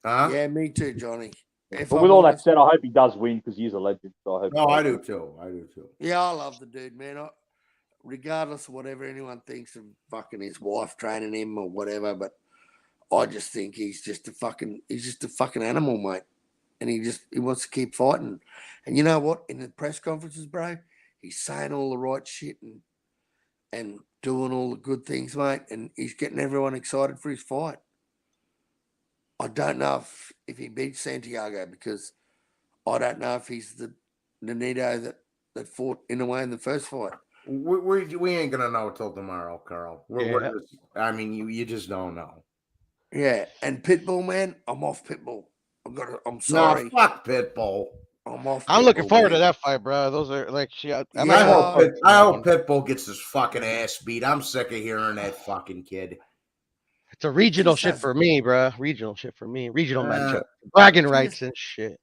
Huh? Yeah, me too, Johnny. But with all that said, I hope he does win because he's a legend. So I hope. No, I do too. I do too. Yeah, I love the dude, man. Regardless of whatever anyone thinks of fucking his wife training him or whatever, but I just think he's just a fucking animal, mate. And he wants to keep fighting. And you know what? In the press conferences, bro, he's saying all the right shit and doing all the good things, mate. And he's getting everyone excited for his fight. I don't know if he beats Santiago because I don't know if he's the Nonito that fought Inoue in the first fight. We ain't gonna know till tomorrow, Carl. I mean, you just don't know. Yeah, and Pitbull, man, I'm off Pitbull. I'm sorry. No, fuck Pitbull. I'm off. I'm looking forward to man. that fight, bro. Those are like shit. I hope Pitbull gets his fucking ass beat. I'm sick of hearing that fucking kid. It's a regional shit for me, bro. Regional shit for me. Regional matchup. Bragging rights and shit.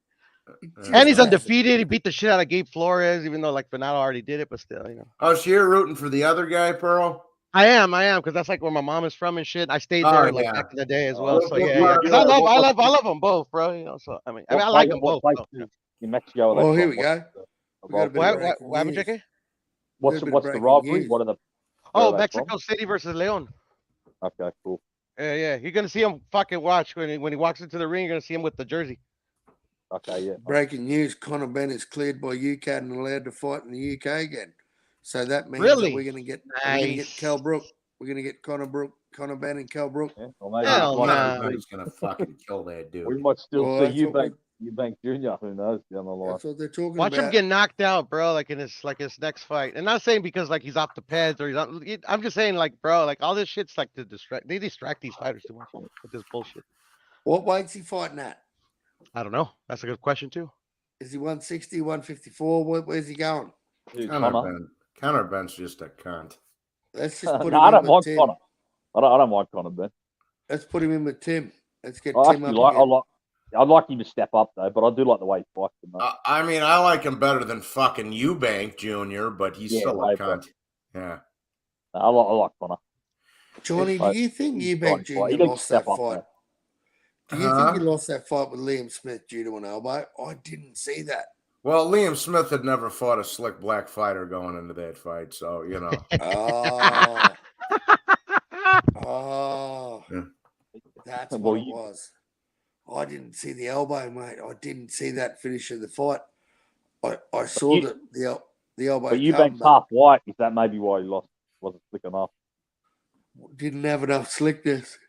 And he's undefeated. He beat the shit out of Gabe Flores, even though like Finale already did it, but still, Oh, so you're rooting for the other guy, Pearl? I am, because that's like where my mom is from and shit. I stayed there like back in the day as well. So yeah. Because I love them both, bro. So I mean, I like them both. In Mexico. Oh, here we go. What happened, JK? What's the rivalry? What are the? Mexico City versus Leon. Okay, cool. Yeah. You're gonna see him fucking watch when he walks into the ring. You're gonna see him with the jersey. Okay, yeah. Breaking news: Conor Benn is cleared by UCAD and allowed to fight in the UK again. So that means that we're gonna get Cal Brook. We're gonna get Conor Benn and Cal Brook. Yeah, well, Everybody's gonna fucking kill that dude. We might still see Eubank Jr. Who knows down the line? That's what they're talking Watch about. him get knocked out, bro. Like in his next fight. And not saying because like he's off the pads or I'm just saying like, bro, like all this shit's like to distract. They distract these fighters too much with this bullshit. What weight's he fighting at? I don't know. That's a good question too. Is he 160, 154? Where's he going? Conor Benn's just a cunt. Let's just put him I don't in mind with Tim. Conor. I don't mind Conor Ben. Let's put him in with Tim. Let's get I Tim up. I'd like him to step up though, but I do like the way he fights. I mean, I like him better than fucking Eubank Jr., but he's still a cunt. Yeah. I like Conor. Johnny, do you think Eubank Jr. lost that fight? Do you think he lost that fight with Liam Smith due to an elbow? I didn't see that. Well, Liam Smith had never fought a slick black fighter going into that fight, so you know. That's what it was. I didn't see the elbow, mate. I didn't see that finish of the fight. I saw the elbow. But Eubank's half white. Is that maybe why he lost? Wasn't slick enough. Didn't have enough slickness.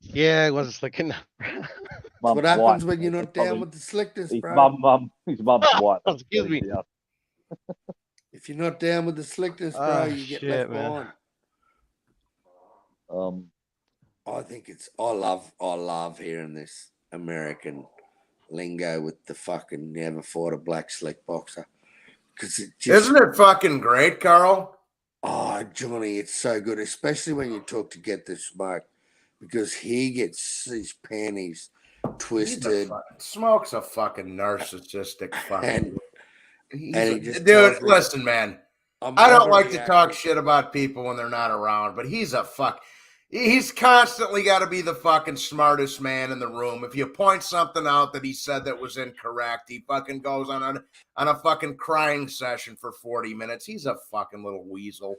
Yeah, it wasn't slick enough. That's what happens when you're not down with the slickness, bro. His mum's white. Excuse me. If you're not down with the slickness, bro, you get left behind. I think I love hearing this American lingo with the fucking never fought a black slick boxer. Isn't it fucking great, Carl? Oh, Johnny, it's so good, especially when you talk to Get the Smoke, because he gets his panties twisted. Smoke's a fucking narcissistic fucking. Dude, listen, man. I don't like to talk shit about people when they're not around, but he's a fuck. He's constantly got to be the fucking smartest man in the room. If you point something out that he said that was incorrect, he fucking goes on a fucking crying session for 40 minutes. He's a fucking little weasel.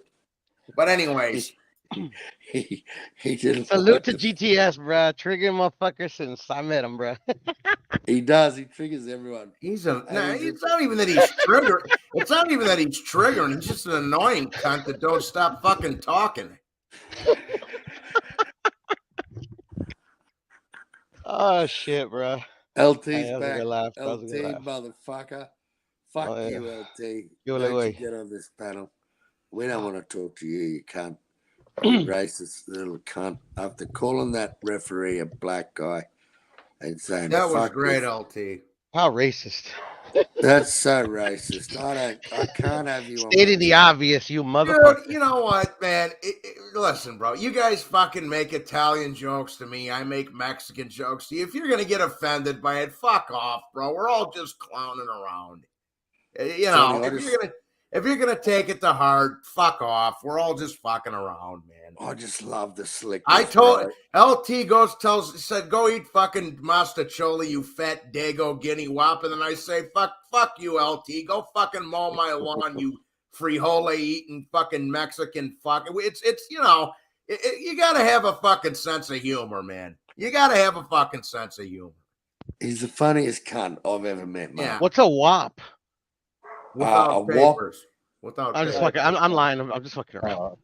But anyways, he didn't salute to GTS, bro. Trigger motherfucker since I met him, bro. He does. He triggers everyone. It's not even that he's triggering. It's not even that he's triggering. He's just an annoying cunt that don't stop fucking talking. Oh shit, bro. LT's back. LT, motherfucker. Fuck you, LT. Don't you get on this panel. We don't want to talk to you, you cunt. Racist little cunt. After calling that referee a black guy and saying That was fuck great, this. LT. How racist. That's so racist. I can't have you on Stating my the channel. obvious, you motherfucker. Dude, you know what, man? Listen, bro. You guys fucking make Italian jokes to me. I make Mexican jokes to you. If you're gonna get offended by it, fuck off, bro. We're all just clowning around. You know, Johnny, if you're gonna take it to heart, fuck off. We're all just fucking around, man. I just love the slick. I told LT said go eat fucking mastacholi, you fat dago guinea wop, and then I say fuck you, LT. Go fucking mow my lawn, you frijole eating fucking Mexican fuck. It's you know you gotta have a fucking sense of humor, man. You gotta have a fucking sense of humor. He's the funniest cunt I've ever met, man. Yeah. What's a wop? Without a papers. Without I'm just papers. fucking. I'm lying. I'm just fucking around.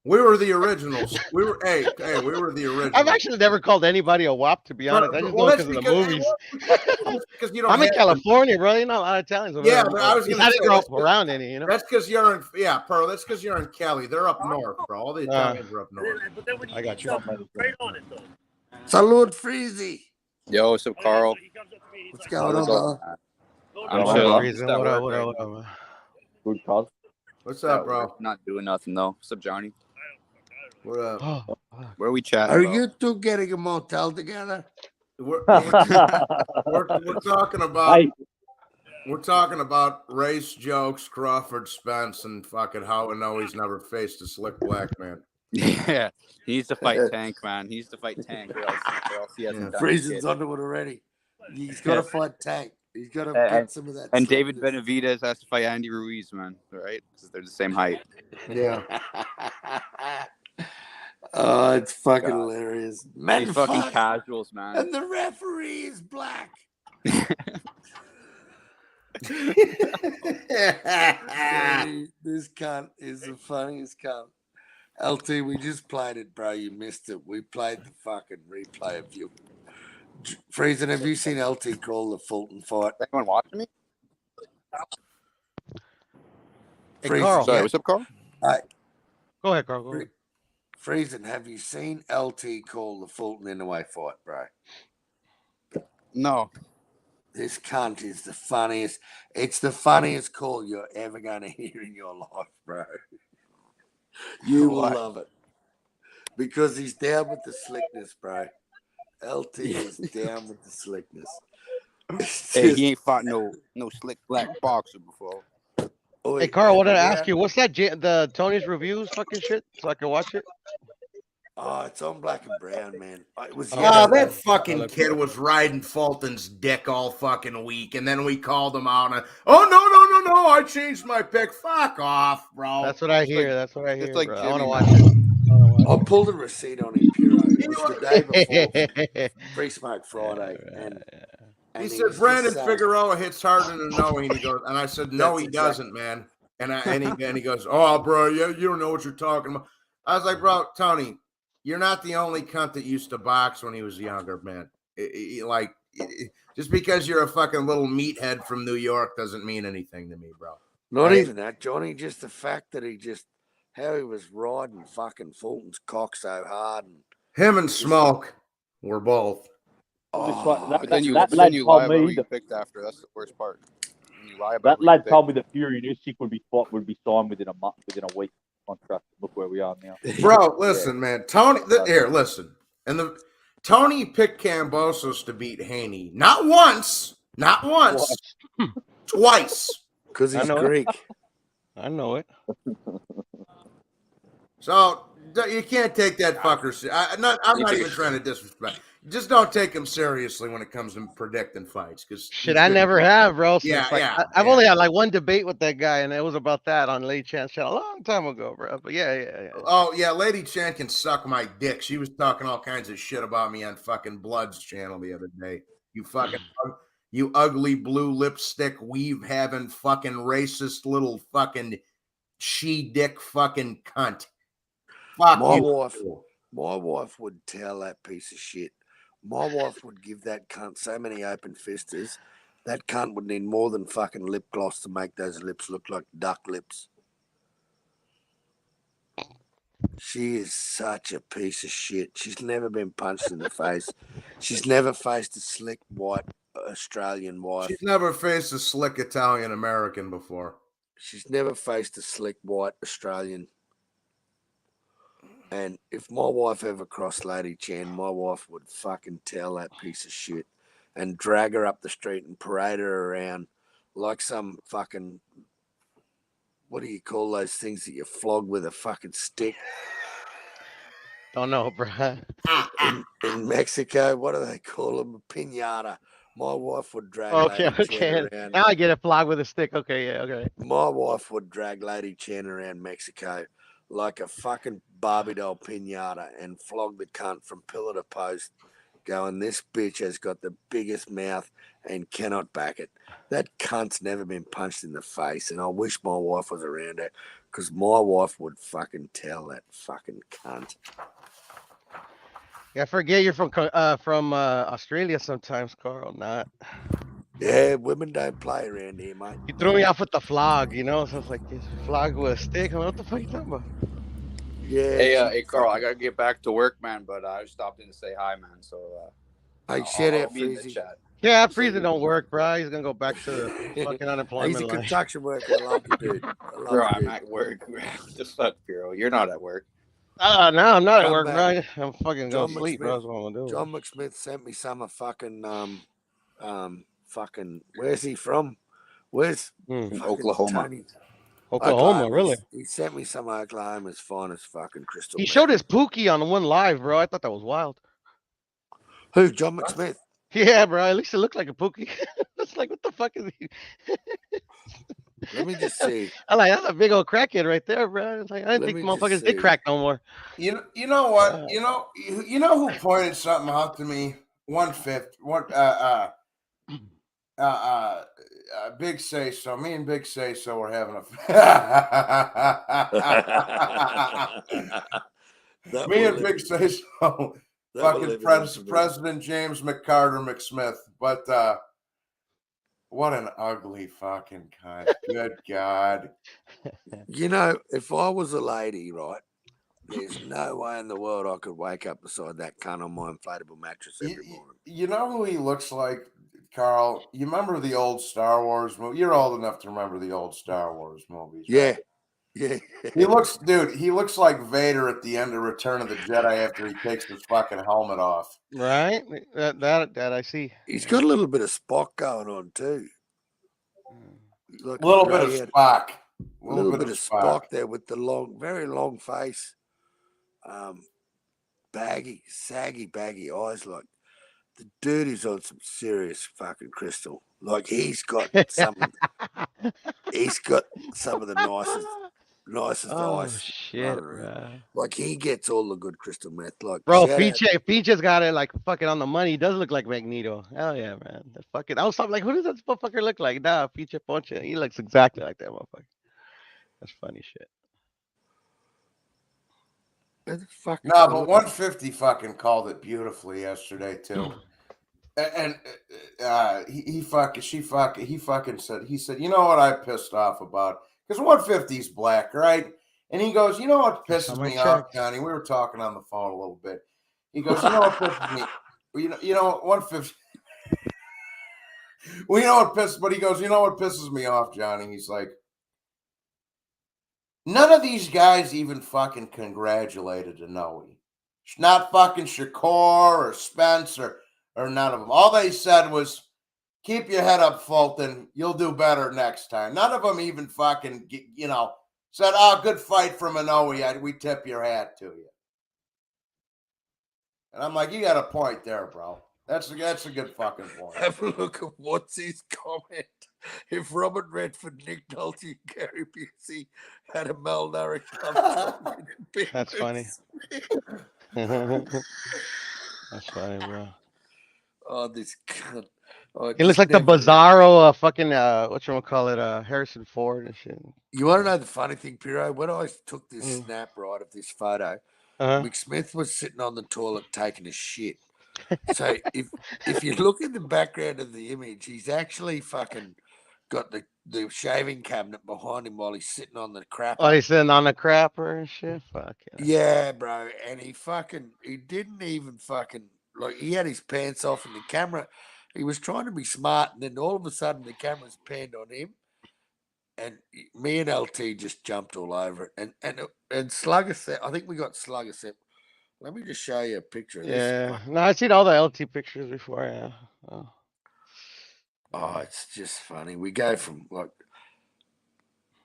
We were the originals. We were we were the originals. I've actually never called anybody a wop, to be honest. I just know because of the movies. Because you don't. I'm in California, bro. You know a lot of Italians. Over Yeah, there. but I was gonna I say didn't grow up around any. You know. That's because you're in. Yeah, Pearl. That's because you're in Cali. They're up north, bro. All the Italians are up north. I got you. Salute, Freezy. Yo, what's up, Carl? What's going on, brother? I'm Freezing. chill. What up? Good cause. What's up, bro? Not doing nothing though. What's up, Johnny? What up? Where are we chatting? Are about? you two getting a motel together? We're talking about. We're talking about race jokes, Crawford, Spence, and fucking how Inoue's never faced a slick black man. Yeah, he needs to fight Tank, man. He needs to fight Tank. Or else he hasn't done Freezen's shit. onto it already. He's got to fight Tank. He's got to get some of that. And David Benavidez has to fight Andy Ruiz, man. Right? Because they're the same height. Yeah. Oh, it's fucking hilarious. Men These fucking fuck, casuals, man. and the referee is black. This cunt is the funniest cunt. LT, we just played it, bro. You missed it. We played the fucking replay of you. Friesen, have you seen LT call the Fulton fight? Anyone watching me? Hey, Carl. Sorry, what's up, Carl? Go ahead, Carl. Go ahead. Friesen, have you seen LT call the Fulton Inoue fight, bro? No. This cunt is the funniest. It's the funniest call you're ever going to hear in your life, bro. You will love it. Because he's down with the slickness, bro. LT is down with the slickness. Hey, he ain't fought no slick black boxer before. Hey, Carl, what did I ask you? What's that? The Tony's Reviews fucking shit? So I can watch it? Oh, it's on Black and Brown, man. It was that fucking kid was riding Fulton's dick all fucking week, and then we called him out. And no, I changed my pick. Fuck off, bro. That's what I hear. That's what I hear. like bro. I Jimmy, want to watch it. I pulled a receipt on him, Puro. It was the day before Free Smoke Friday, and he said Brandon Figueroa hits harder than Inoue, and he goes, and I said, no, he doesn't, man. And he goes, oh, bro, you don't know what you're talking about. I was like, bro, Tony, you're not the only cunt that used to box when he was younger, man. Just because you're a fucking little meathead from New York doesn't mean anything to me, bro. Not even that, Johnny. Just the fact that how he was riding fucking Fulton's cock so hard. And him and Smoke were both. But then you lie about who you picked after. That's the worst part. When you lie about that lad told me the Fury and Usyk would be signed within a week contract. Look where we are now, bro. Listen, man. Tony, here, listen. And Tony picked Kambosos to beat Haney. Not once, twice. Because he's Greek. I know it. So you can't take that fucker. I'm not even trying to disrespect. Just don't take him seriously when it comes to predicting fights. Because shit, I never have, bro. So I've only had like one debate with that guy, and it was about that on Lady Chan's channel a long time ago, bro. But yeah. Oh yeah, Lady Chan can suck my dick. She was talking all kinds of shit about me on fucking Blood's channel the other day. You ugly blue lipstick weave having fucking racist little fucking she dick fucking cunt. Fuck my wife would tell that piece of shit. My wife would give that cunt so many open fisters. That cunt would need more than fucking lip gloss to make those lips look like duck lips. She is such a piece of shit. She's never been punched in the face. She's never faced a slick white Australian wife. She's never faced a slick Italian American before. She's never faced a slick white Australian. And if my wife ever crossed Lady Chan, my wife would fucking tell that piece of shit and drag her up the street and parade her around like some fucking, what do you call those things that you flog with a fucking stick? Don't know, bro. In Mexico, what do they call them? A piñata. My wife would drag Okay, Lady Chan okay. around. Now I get a flog with a stick. Okay, yeah, okay. My wife would drag Lady Chan around Mexico like a fucking Barbie doll piñata and flog the cunt from pillar to post, going, this bitch has got the biggest mouth and cannot back it. That cunt's never been punched in the face, and I wish my wife was around her, because my wife would fucking tell that fucking cunt. Yeah, I forget you're from Australia sometimes, Carl. Not. Yeah, women don't play around here, mate. You threw me off with the flog, you know? So it's like this flog with a stick. What the fuck you talking about? Yeah. Hey, Carl, I gotta get back to work, man. But I stopped in to say hi, man. So, hey, shit out, be in the Freezy. chat. Yeah, freezing don't work, bro. He's gonna go back to the fucking unemployment He's a line. construction worker. I love you, dude. Bro, I'm at work. What the fuck, Bureau? You're not at work. No, I'm not at Come work, back. bro. I'm fucking John gonna sleep, bro. McSmith. That's what I'm gonna do. John McSmith sent me some of fucking where's he from? Where's fucking Oklahoma. Tony? Oklahoma, really? He sent me some of Oklahoma's finest fucking crystal. He meth. showed his pookie on one live, bro. I thought that was wild. Who? John McSmith? Yeah, bro. At least it looked like a pookie. It's like, what the fuck is he? Let me just see. I'm like, that's a big old crackhead right there, bro. It's like, I didn't think motherfuckers did crack no more. You know what? You know who pointed something out to me? 1/5. Big Say So. Me and Big Say So were having a. Me and Big Say So. Fucking President James McCarter McSmith. But what an ugly fucking cunt. Good God. You know, if I was a lady, right, there's no way in the world I could wake up beside that cunt on my inflatable mattress every morning. You know who he looks like, Carl? You remember the old Star Wars movie? You're old enough to remember the old Star Wars movies. Yeah. Right? Yeah. He looks like Vader at the end of Return of the Jedi after he takes his fucking helmet off. Right? That I see. He's got a little bit of Spock going on too. Like A little bit of Spock. A little bit of Spock there with the very long face. Saggy, baggy eyes. Like the dude is on some serious fucking crystal. Like he's got some of the nicest eyes. Shit, bro. Like he gets all the good crystal meth. Like Bro, Peaches got it like fucking on the money. He does look like Magneto. Hell yeah, man. The fucking I was like, who does that motherfucker look like? Nah, Peach Ponche. He looks exactly like that motherfucker. That's funny shit. No, but 150 fucking called it beautifully yesterday too. And he said, you know what I'm pissed off about? Because 150's black, right? And he goes, you know what pisses me off, Johnny? We were talking on the phone a little bit. He goes, you know what pisses me? You know 150. Well, you know what pisses, but he goes, you know what pisses me off, Johnny? He's like, none of these guys even fucking congratulated Inoue. Not fucking Shakur or Spence or none of them. All they said was, keep your head up, Fulton. You'll do better next time. None of them even fucking, said, oh, good fight from Inoue. We tip your hat to you. And I'm like, you got a point there, bro. That's a good fucking point. Have a look at what's his comment. If Robert Redford, Nick Nolte, and Gary Busey had a malnourished That's funny. That's funny, bro. Oh, this cunt. Oh, he looks like the Bizarro fucking whatchamacallit, Harrison Ford and shit. You want to know the funny thing, Piro? When I took this snap right of this photo, McSmith was sitting on the toilet taking a shit. So if you look in the background of the image, he's actually fucking got the the shaving cabinet behind him while he's sitting on the crapper. Oh, he's sitting on the crapper and shit. Fuck yeah. Yeah, bro. And he didn't even fucking, like, he had his pants off in the camera. He was trying to be smart, and then all of a sudden the camera's panned on him, and me and LT just jumped all over it. And Slugger said, I think we got Slugger said, let me just show you a picture of this. Yeah. No, I've seen all the LT pictures before. Yeah. Oh, it's just funny. We go from like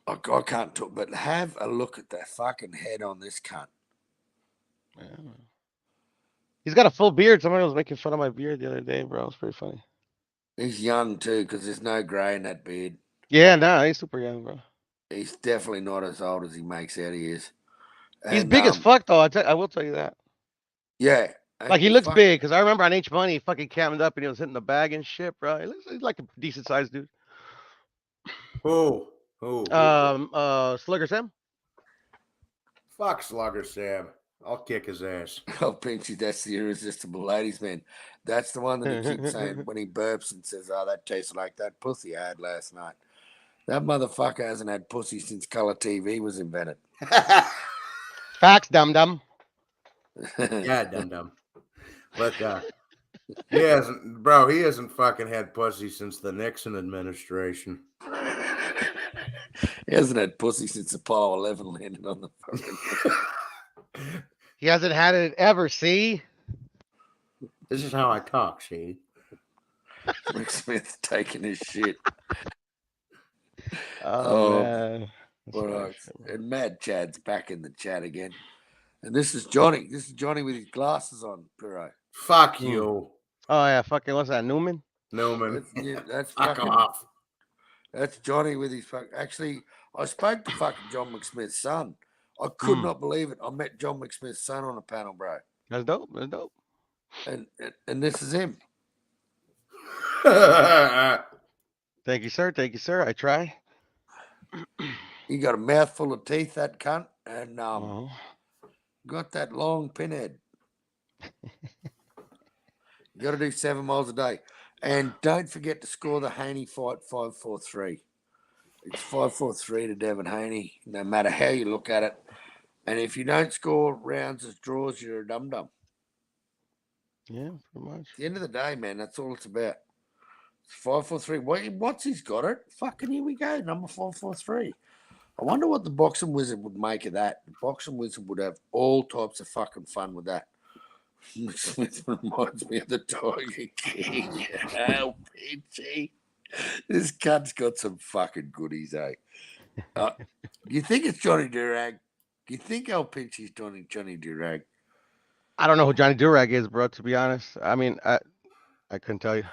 I can't talk, but have a look at that fucking head on this cunt. Yeah. He's got a full beard. Somebody was making fun of my beard the other day, bro. It's pretty funny. He's young too, because there's no grey in that beard. Yeah, no, he's super young, bro. He's definitely not as old as he makes out he is. He's big as fuck, though. I will tell you that. Yeah. Like, he looks big, because I remember on H Money, he fucking cammed up and he was hitting the bag and shit, bro. He's like a decent sized dude. Who? Slugger Sam. Fuck Slugger Sam. I'll kick his ass. Oh, Pinchy, that's the irresistible ladies man. That's the one that he keeps saying when he burps and says, oh, that tastes like that pussy I had last night. That motherfucker hasn't had pussy since color TV was invented. Facts, dum-dum. Yeah, dum-dum. But, he hasn't fucking had pussy since the Nixon administration. He hasn't had pussy since Apollo 11 landed on the fucking... He hasn't had it ever, see? This is how I talk, see? Rick Smith's taking his shit. Oh, man. And Mad Chad's back in the chat again. And this is Johnny. This is Johnny with his glasses on, Piro. Fuck you. Oh, yeah, fucking, what's that, Newman? That's Fuck fucking off. That's Johnny with his fuck. Actually, I spoke to fucking John McSmith's son. I could not believe it. I met John McSmith's son on a panel, bro. That's dope. That's dope. And this is him. Thank you, sir. Thank you, sir. I try. He got a mouthful of teeth, that cunt, and got that long pinhead. You got to do 7 miles a day. And don't forget to score the Haney fight 5-4-3. It's 5-4-3 to Devin Haney, no matter how you look at it. And if you don't score rounds as draws, you're a dum-dum. Yeah, pretty much. At the end of the day, man, that's all it's about. It's 5-4-3. What's he's got it? Fucking here we go, number 5-4-3. I wonder what the boxing wizard would make of that. The boxing wizard would have all types of fucking fun with that. Smith reminds me of the Tiger King. Oh, Peachy. This cunt's got some fucking goodies, eh? Do you think it's Johnny Durag? Do you think El Pinchy's Johnny Durag? I don't know who Johnny Durag is, bro, to be honest. I mean, I couldn't tell you.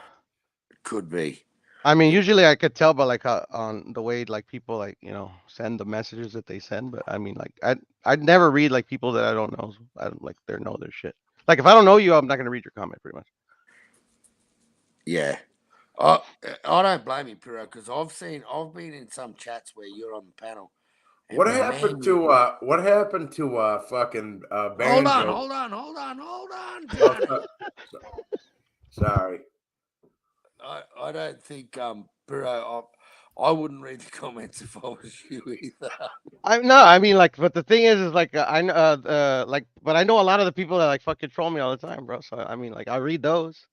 Could be. I mean, usually I could tell by like on the way like people like, you know, send the messages that they send. But I mean, like I'd never read like people that I don't know. I don't like know their shit. Like if I don't know you, I'm not gonna read your comment pretty much. Yeah. I don't blame you, Piro, because I've been in some chats where you're on the panel. What happened to fucking Banjo? Hold on. Sorry. I don't think Piro, I wouldn't read the comments if I was you either. I mean like, but the thing is like I know but I know a lot of the people that like fucking troll me all the time, bro. So I mean like I read those.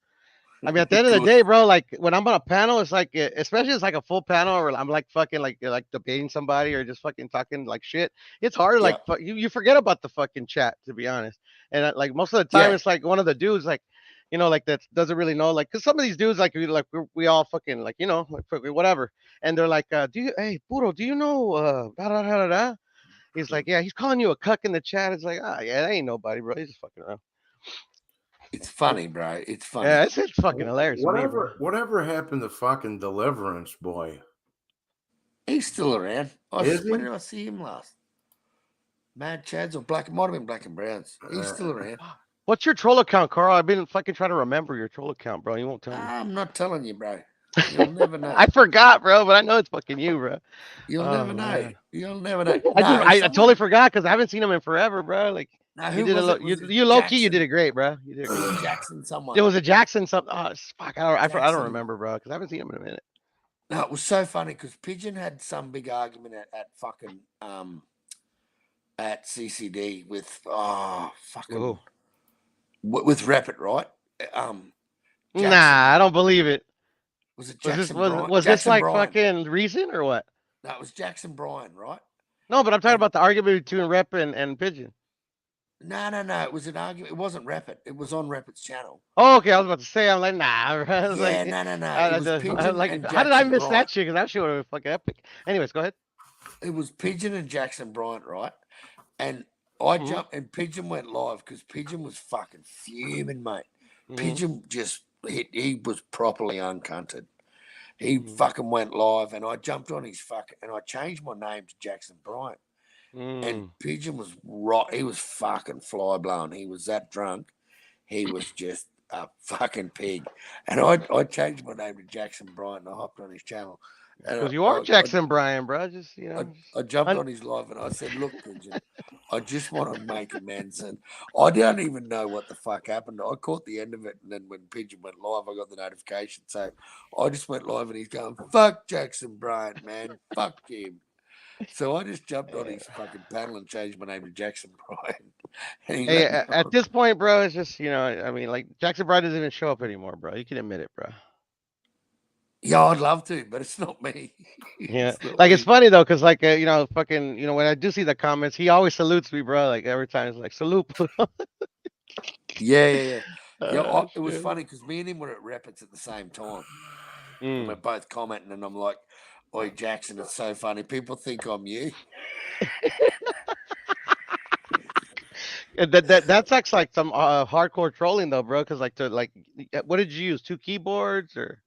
I mean, at the end of the day, bro, like when I'm on a panel, it's like, especially it's like a full panel, or I'm like fucking like debating somebody or just fucking talking like shit. It's hard, like you forget about the fucking chat, to be honest. And like most of the time, it's like one of the dudes, like, you know, like that doesn't really know, like, cause some of these dudes, like we all fucking like, you know, like whatever, and they're like, hey, Puro, do you know da da da da? He's like, yeah, he's calling you a cuck in the chat. It's like, yeah, that ain't nobody, bro. He's just fucking around. It's funny, bro. It's funny. Yeah, it's fucking hilarious. Whatever happened to fucking Deliverance Boy? He's still around. When Is he? did I see him last? Mad Chads or Black? It might have been Black and Browns. He's still around. What's your troll account, Carl? I've been fucking trying to remember your troll account, bro. You won't tell me. I'm not telling you, bro. You'll never know. I forgot, bro, but I know it's fucking you, bro. You'll never know. You'll never know. I totally forgot because I haven't seen him in forever, bro. Like, who you was did it? you low key, you did it great, bro. You did it great. Jackson, someone. It was a Jackson something. Oh, fuck, I don't remember, bro, because I haven't seen him in a minute. No, it was so funny because Pigeon had some big argument at fucking at CCD with fucking with Rapid, right? Nah, Jackson, I don't believe it. was it Was this Jackson Bryant? was this Jackson like Bryant. fucking Reason or what? No, it was Jackson Bryant, right? No, but I'm talking about the argument between Rep and Pigeon. No. It was an argument. It wasn't Rapid. It was on Rapid's channel. Oh, okay. I was about to say, I'm like, nah. I was Yeah, like, no. It was Pigeon like, and how did I Jackson miss that Bryant. shit? Because that shit would have been fucking epic. Anyways, go ahead. It was Pigeon and Jackson Bryant, right? And I jumped, and Pigeon went live because Pigeon was fucking fuming, mate. Pigeon just he was properly uncunted. He fucking went live, and I jumped on his and I changed my name to Jackson Bryant. And Pigeon was right. He was fucking fly blown. He was that drunk. He was just a fucking pig. And I changed my name to Jackson Bryant, and I hopped on his channel. Because you are Jackson Bryan, bro. Just, you know. I jumped on his live and I said, look, Pigeon, I just want to make amends. And I don't even know what the fuck happened. I caught the end of it. And then when Pigeon went live, I got the notification. So I just went live and he's going, fuck Jackson Bryant, man. Fuck him. So I just jumped on his fucking panel and changed my name to Jackson Bryant. Hey, at this point, bro, it's just, you know, I mean, like, Jackson Bryan doesn't even show up anymore, bro. You can admit it, bro. Yeah, I'd love to, but it's not me. Yeah, it's funny though, cause like you know, fucking, you know, when I do see the comments, he always salutes me, bro. Like every time, it's like salute. Yeah. It was funny because me and him were at Rapids at the same time. And we're both commenting, and I'm like, "Oi, Jackson, it's so funny. People think I'm you." That's actually like some hardcore trolling though, bro. Cause like what did you use? 2 keyboards or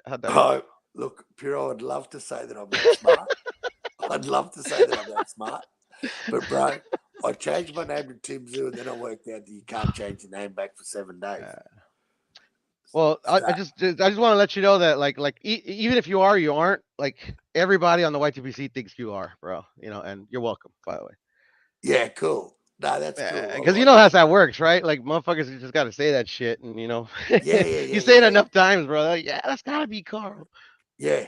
how'd that work? Look, Piro, I'd love to say that I'm that smart. I'd love to say that I'm that smart, but bro, I changed my name to Tszyu, and then I worked out that you can't change your name back for 7 days. Well, I just want to let you know that like even if you are, you aren't. Like everybody on the YTPC thinks you are, bro. You know, and you're welcome, by the way. Yeah, cool. No, that's cool. Because you know how that works, right? Like motherfuckers just got to say that shit, and you know, Yeah. you say it enough times, bro. Like, yeah, that's gotta be Carl. Yeah.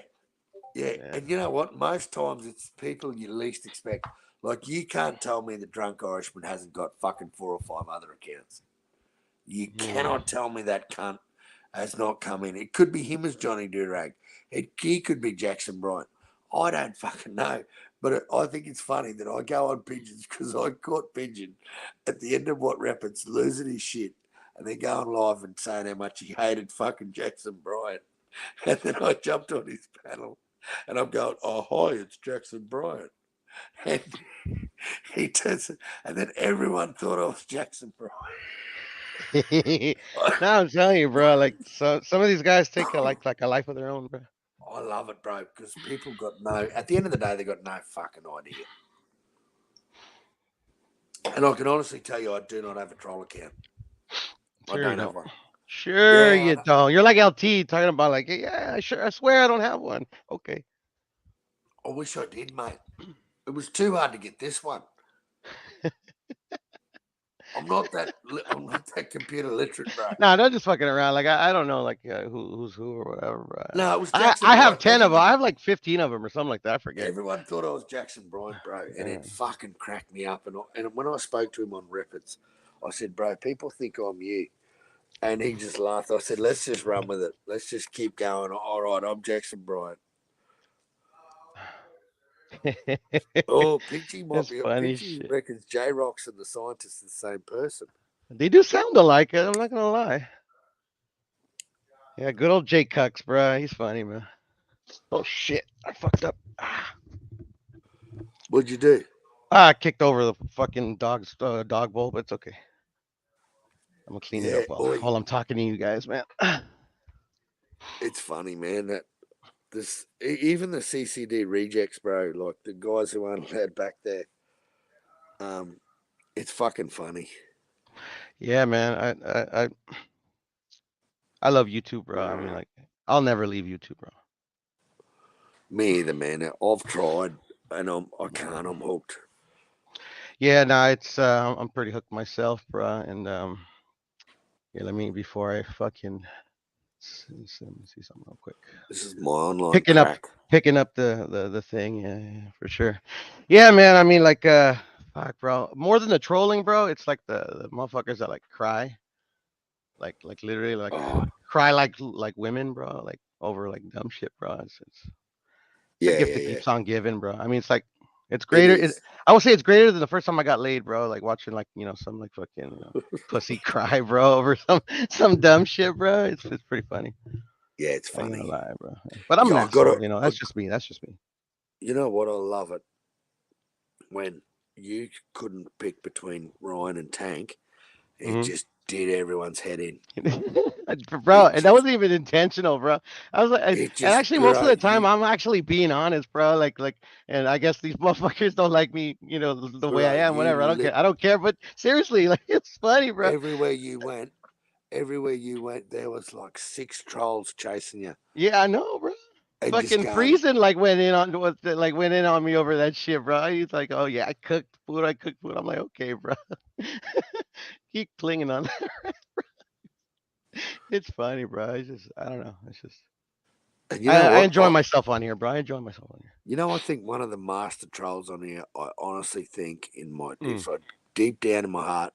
And you know what? Most times it's people you least expect. Like you can't tell me the Drunk Irishman hasn't got fucking 4 or 5 other accounts. You cannot tell me that cunt has not come in. It could be him as Johnny Durag. He could be Jackson Bryant. I don't fucking know. But I think it's funny that I go on Pigeons because I caught Pigeon at the end of What Rapids losing his shit. And they're going live and saying how much he hated fucking Jackson Bryant. And then I jumped on his panel and I'm going, oh, hi, it's Jackson Bryant. And he turns, and then everyone thought I was Jackson Bryant. No, I'm telling you, bro. Like some of these guys take a like a life of their own, bro. I love it, bro, because people got at the end of the day, they got no fucking idea. And I can honestly tell you, I do not have a troll account. Sure I don't have one. Sure, you don't. You're like LT talking about like, yeah, sure. I swear I don't have one. Okay. I wish I did, mate. It was too hard to get this one. I'm not that computer literate, bro. No, they're just fucking around. Like I don't know, like who's who or whatever, bro. No, it was Jackson. I have 10 of them. I have like 15 of them or something like that. I forget. Everyone thought I was Jackson Bryant, bro, and it fucking cracked me up. And when I spoke to him on Rapids, I said, bro, people think I'm you. And he just laughed. I said, let's just run with it. Let's just keep going. All right, I'm Jackson Bryant. Oh, Pinchy might be. Pinchy reckons J-Rocks and the scientist are the same person. They do sound alike. I'm not gonna lie. Yeah, good old Jay Cucks, bro. He's funny, man. Oh shit, I fucked up. What'd you do? I kicked over the fucking dog bowl, but it's okay. I'm gonna clean it up while I'm talking to you guys, man. It's funny, man, that this even the CCD rejects, bro, like the guys who aren't allowed back there. It's fucking funny. Yeah, man. I love YouTube, bro. I mean, like, I'll never leave YouTube, bro. Me either, man. I've tried, and I'm hooked. Yeah, no, it's I'm pretty hooked myself, bro. And yeah, let me before I fucking Let me see something real quick. This is my online Picking crack. up the thing, yeah, for sure. Yeah, man. I mean, like, fuck, bro. More than the trolling, bro. It's like the motherfuckers that like cry, like literally like cry like women, bro. Like over like dumb shit, bro. It's the gift that keeps on giving, bro. I mean, it's like it's greater. I would say it's greater than the first time I got laid, bro. Like watching like some like fucking pussy cry, bro, over some dumb shit, bro. It's pretty funny. Yeah, it's I ain't funny. gonna lie, bro. But I'm an asshole, that's just me. That's just me. You know what? I love it when you couldn't pick between Ryan and Tank. It just did everyone's head in. Bro, and that wasn't even intentional, bro. I was like, and just actually, most of the broke time, I'm actually being honest, bro. Like, and I guess these motherfuckers don't like me, the way I am. Whatever, I don't care. But seriously, like, it's funny, bro. Everywhere you went, there was like 6 trolls chasing you. Yeah, I know, bro. And Fucking freezing went in on me over that shit, bro. He's like, "Oh yeah, I cooked food. I'm like, "Okay, bro." Keep clinging on that. It's funny, bro. I don't know. It's just And you know I what? enjoy myself on here, bro. I enjoy myself on here. You know, I think one of the master trolls on here, I honestly think if I deep down in my heart,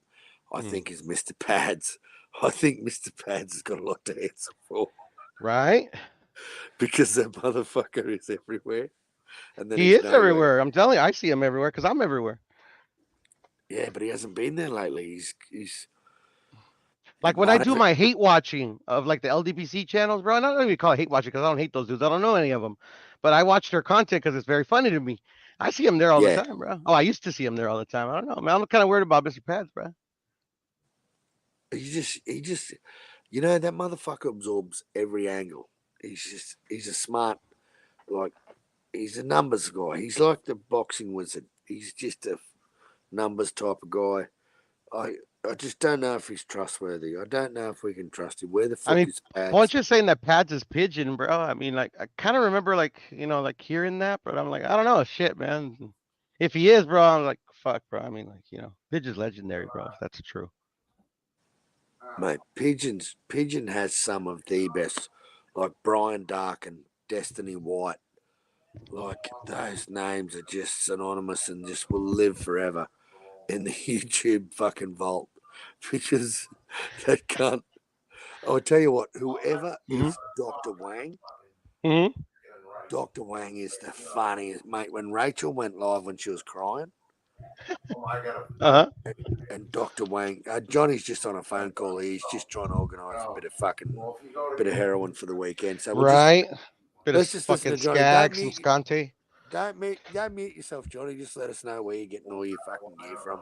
I think is Mr. Pads. I think Mr. Pads has got a lot to answer for. Right? Because that motherfucker is everywhere. And then He is nowhere. everywhere. I'm telling you, I see him everywhere because I'm everywhere. Yeah, but he hasn't been there lately. He's like when I do my hate watching of like the LDPC channels, bro. And I don't even call it hate watching because I don't hate those dudes. I don't know any of them, but I watch their content because it's very funny to me. I see him there all the time, bro. Oh, I used to see him there all the time. I don't know, man. I'm kind of worried about Mr. Pads, bro. He just, that motherfucker absorbs every angle. He's a smart, like, he's a numbers guy. He's like the boxing wizard. He's just a numbers type of guy. I just don't know if he's trustworthy. I don't know if we can trust him. Where the fuck is Pads? Bunch is saying that Pads is pigeon, bro. I mean, like, I kind of remember, like, like hearing that, but I'm like, I don't know, shit, man. If he is, bro, I'm like, fuck, bro. I mean, like, Pigeon's legendary, bro. If that's true. Mate, Pigeon has some of the best, like Brian Dark and Destiny White. Like, those names are just synonymous and just will live forever in the YouTube fucking vault. Because that cunt. I'll tell you what, whoever is Dr. Wang, Dr. Wang is the funniest, mate. When Rachel went live when she was crying, and Dr. Wang, Johnny's just on a phone call. He's just trying to organise a bit of heroin for the weekend. So we'll let's just listen to Johnny. Don't mute yourself, Johnny. Just let us know where you're getting all your fucking gear from.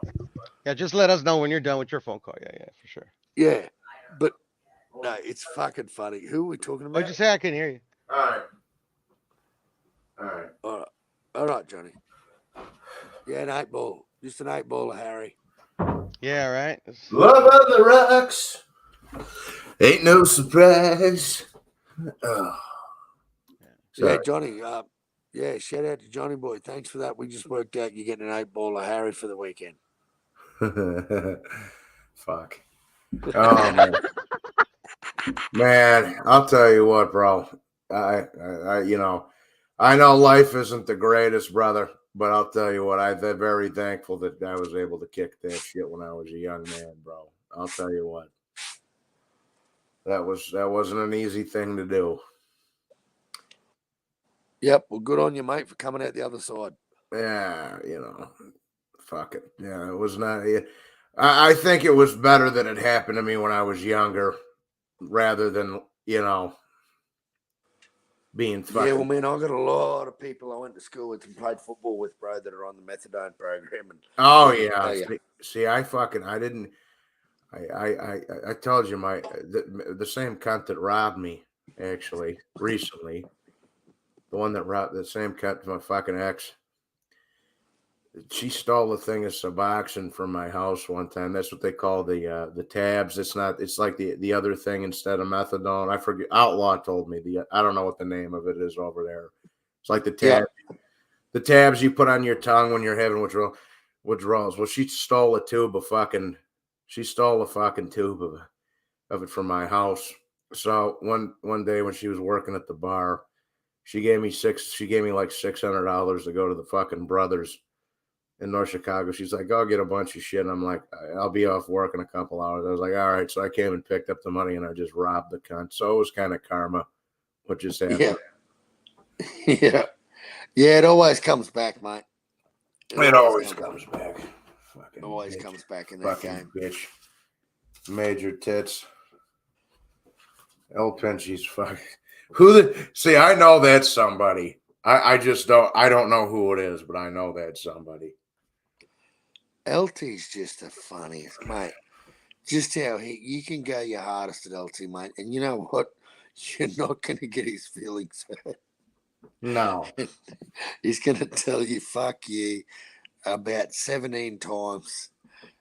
Yeah, just let us know when you're done with your phone call. Yeah, for sure. Yeah, but no, it's fucking funny. Who are we talking about? What'd you say? I couldn't hear you. All right, Johnny. Yeah, an 8 ball. Just an 8 ball of Harry. Yeah, right. Love of the rocks. Ain't no surprise. Yeah, Johnny. Yeah, shout out to Johnny boy. Thanks for that. We just worked out you're getting an 8 ball of Harry for the weekend. Fuck. Oh man, I'll tell you what, bro. I know life isn't the greatest, brother, but I'll tell you what, I'm very thankful that I was able to kick that shit when I was a young man, bro. I'll tell you what. That wasn't an easy thing to do. Yep, well, good on you, mate, for coming out the other side. Yeah, fuck it. Yeah, it was not. I think it was better that it happened to me when I was younger, rather than being fucking. Yeah, well, man, I got a lot of people I went to school with and played football with, bro, that are on the methadone program. And oh yeah, see, I didn't. I told you the same cunt that robbed me actually recently. The one that robbed the same cunt, my fucking ex. She stole a thing of Suboxone from my house one time. That's what they call the tabs. It's not. It's like the other thing instead of methadone. I forget. Outlaw told me I don't know what the name of it is over there. It's like the tab. Yeah. The tabs you put on your tongue when you're having withdrawals. Well, she stole a tube of fucking. She stole a fucking tube of it from my house. So one day when she was working at the bar, she gave me like $600 to go to the fucking Brothers in North Chicago. She's like, "I'll get a bunch of shit." And I'm like, "I'll be off work in a couple hours." I was like, "All right." So I came and picked up the money and I just robbed the cunt. So it was kind of karma, what just happened. Yeah. Yeah, it always comes back, mate. It always comes back. Fucking always comes back in that game. Bitch. Major tits. El Pinchy's fucking. See, I know that's somebody. I don't know who it is, but I know that's somebody. LT's just the funniest, mate. Just how you can go your hardest at LT, mate. And you know what? You're not going to get his feelings hurt. No. He's going to tell you, fuck you, about 17 times.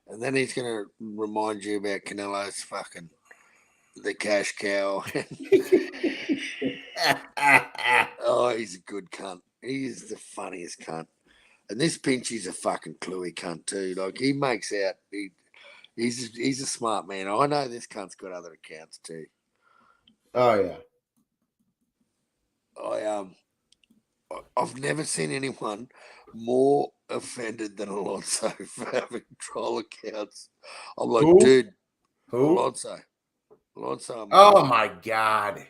And then he's going to remind you about Canelo's fucking the cash cow. Oh, he's a good cunt. He's the funniest cunt. And this Pinchy's a fucking cluey cunt too. Like he makes out he's a smart man. I know this cunt's got other accounts too. Oh yeah. I've never seen anyone more offended than Alonso for having troll accounts. I'm like, Who? dude, Who? Alonso. Oh my god,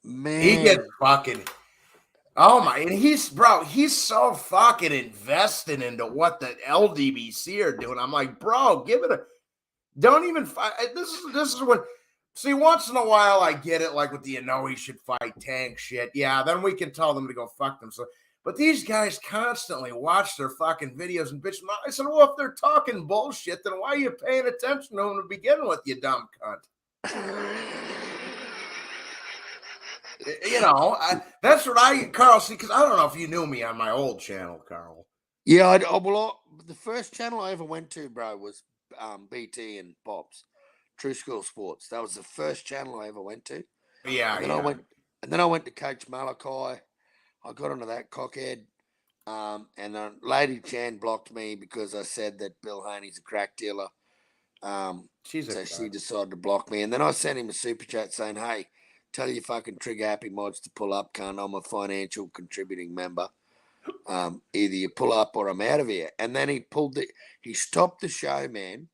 man, he gets fucking. Oh my, and he's so fucking invested into what the LDBC are doing. I'm like, bro, give it a. Don't even fight. This is when. See, once in a while I get it, like with the Inoue should fight Tank shit. Yeah, then we can tell them to go fuck themselves. But these guys constantly watch their fucking videos and bitch. I said, well, if they're talking bullshit, then why are you paying attention to them to begin with, you dumb cunt? You know, that's what Carl, see, because I don't know if you knew me on my old channel, Carl. Yeah, the first channel I ever went to, bro, was BT and Bob's True School Sports. That was the first channel I ever went to. Yeah, and then I went to Coach Malachi. I got onto that cockhead. And then Lady Chan blocked me because I said that Bill Haney's a crack dealer. She decided to block me. And then I sent him a super chat saying, hey, tell your fucking trigger happy mods to pull up, cunt. I'm a financial contributing member. Either you pull up or I'm out of here. And then he stopped the show, man.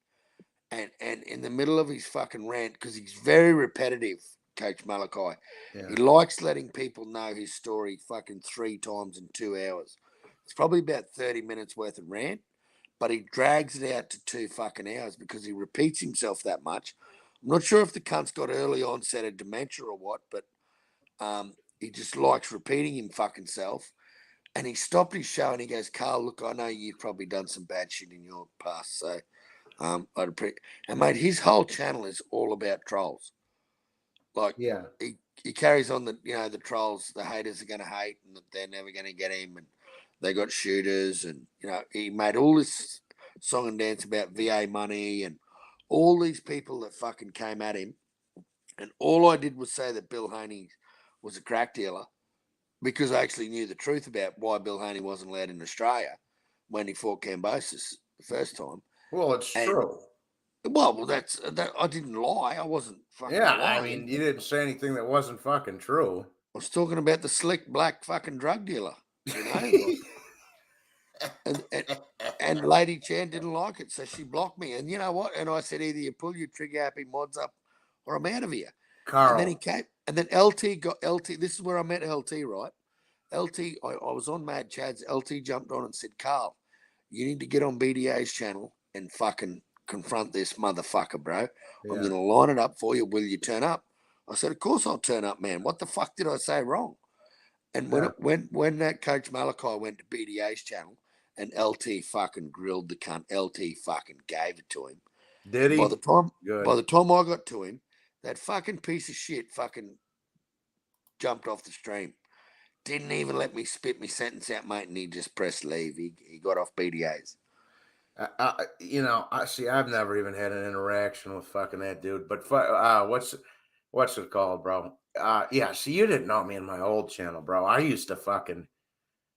And in the middle of his fucking rant, because he's very repetitive, Coach Malachi. Yeah. He likes letting people know his story fucking 3 times in 2 hours. It's probably about 30 minutes worth of rant, but he drags it out to 2 fucking hours because he repeats himself that much. I'm not sure if the cunt's got early onset of dementia or what, but he just likes repeating him fucking self. And he stopped his show and he goes, Carl, look, I know you've probably done some bad shit in your past, so and mate, his whole channel is all about trolls. Like, yeah, he carries on the trolls, the haters are going to hate and that they're never going to get him, and they got shooters, and he made all this song and dance about VA money and all these people that fucking came at him, and all I did was say that Bill Haney was a crack dealer because I actually knew the truth about why Bill Haney wasn't allowed in Australia when he fought Cambosis the first time. Well, it's true. Well, that I didn't lie. I wasn't fucking lying. I mean, you didn't say anything that wasn't fucking true. I was talking about the slick black fucking drug dealer, and Lady Chan didn't like it, so she blocked me. And you know what? And I said, either you pull your trigger happy mods up, or I'm out of here. Carl. And then he came, and then LT got LT. This is where I met LT, right? LT, I was on Mad Chads. LT jumped on and said, Carl, you need to get on BDA's channel and fucking confront this motherfucker, bro. Yeah. I'm going to line it up for you. Will you turn up? I said, of course I'll turn up, man. What the fuck did I say wrong? And when that Coach Malachi went to BDA's channel and LT fucking grilled the cunt, LT fucking gave it to him. Did he? By the time I got to him, that fucking piece of shit fucking jumped off the stream. Didn't even let me spit my sentence out, mate, and he just pressed leave. He got off BDA's. I see. I've never even had an interaction with fucking that dude. But what's it called, bro? Yeah. See, you didn't know me in my old channel, bro. I used to fucking,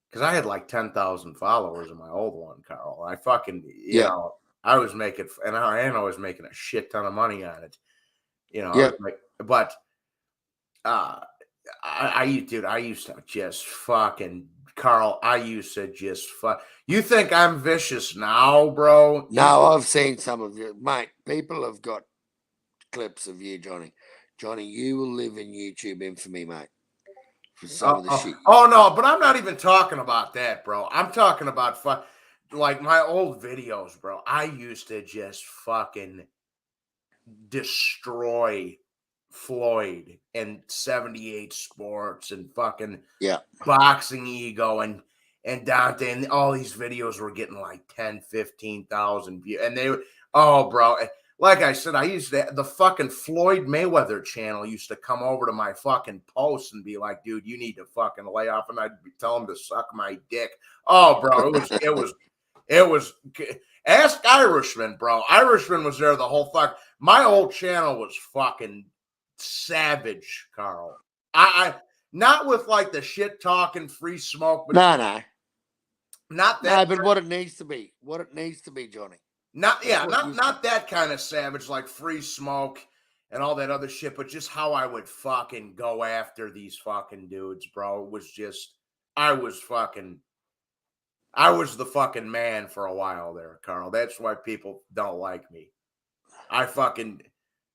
because I had like 10,000 followers in my old one, Carl. I fucking, you know, I was making, and I was making a shit ton of money on it. But I used to just fucking Carl. I used to just fuck. You think I'm vicious now, bro? No, I've seen some of you, mate. People have got clips of you, Johnny. Johnny, you will live in YouTube infamy, mate. For some of the shit. Oh no, but I'm not even talking about that, bro. I'm talking about like my old videos, bro. I used to just fucking destroy Floyd and 78 Sports and fucking Boxing Ego and Dante, and all these videos were getting like 10, 15,000 views. And they, oh, bro, like I said, I used to, the fucking Floyd Mayweather channel used to come over to my fucking posts and be like, dude, you need to fucking lay off. And I'd tell him to suck my dick. Oh, bro, it was, ask Irishman, bro. Irishman was there the whole fuck. My old channel was fucking savage, Carl. I not with like the shit talking free smoke, but no. Not that. No, but what it needs to be. What it needs to be, Johnny. Not that kind of savage like free smoke and all that other shit, but just how I would fucking go after these fucking dudes, bro. It was just I was the fucking man for a while there, Carl. That's why people don't like me.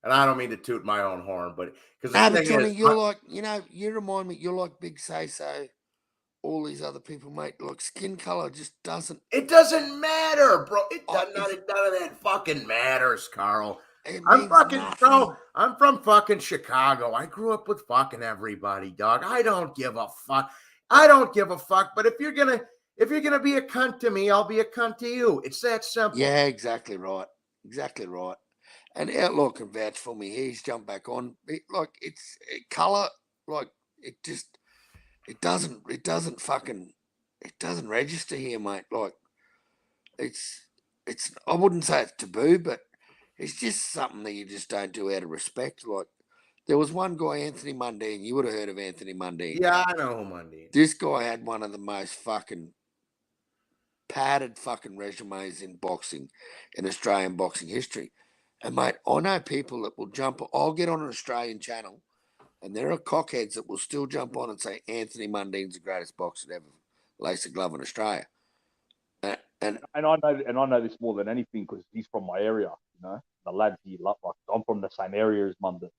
And I don't mean to toot my own horn, but because Johnny, you're like, you remind me, you're like Big Say-So, all these other people, mate. Like skin color just doesn't. It doesn't matter, bro. None of that fucking matters, Carl. I'm from fucking Chicago. I grew up with fucking everybody, dog. I don't give a fuck. But if you're gonna be a cunt to me, I'll be a cunt to you. It's that simple. Yeah, exactly right. Exactly right. And Outlaw can vouch for me. He's jumped back on. It's color. Like it doesn't register here, mate. Like it's. I wouldn't say it's taboo, but it's just something that you just don't do out of respect. Like there was one guy, Anthony Mundine. You would have heard of Anthony Mundine. Yeah, I know who Mundine. This guy had one of the most fucking padded fucking resumes in boxing, in Australian boxing history. And mate, I know people that will jump. I'll get on an Australian channel, and there are cockheads that will still jump on and say Anthony Mundine's the greatest boxer to ever lace a glove in Australia. And I know this more than anything because he's from my area. The lads he love. Like I'm from the same area as Mundine.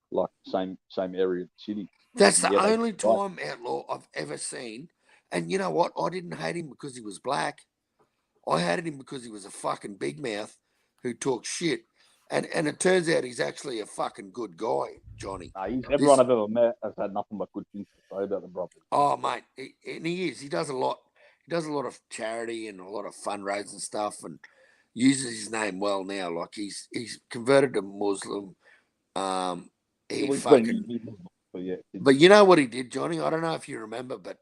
Like same area of the city. That's the only time, Outlaw, I've ever seen. And you know what? I didn't hate him because he was black. I hated him because he was a fucking big mouth who talks shit. And it turns out he's actually a fucking good guy, Johnny. Everyone I've ever met has had nothing but good things to say about the brother. Oh, mate. And he is. He does a lot. He does a lot of charity and a lot of fundraising stuff and uses his name well now. Like he's converted to Muslim. But you know what he did, Johnny? I don't know if you remember, but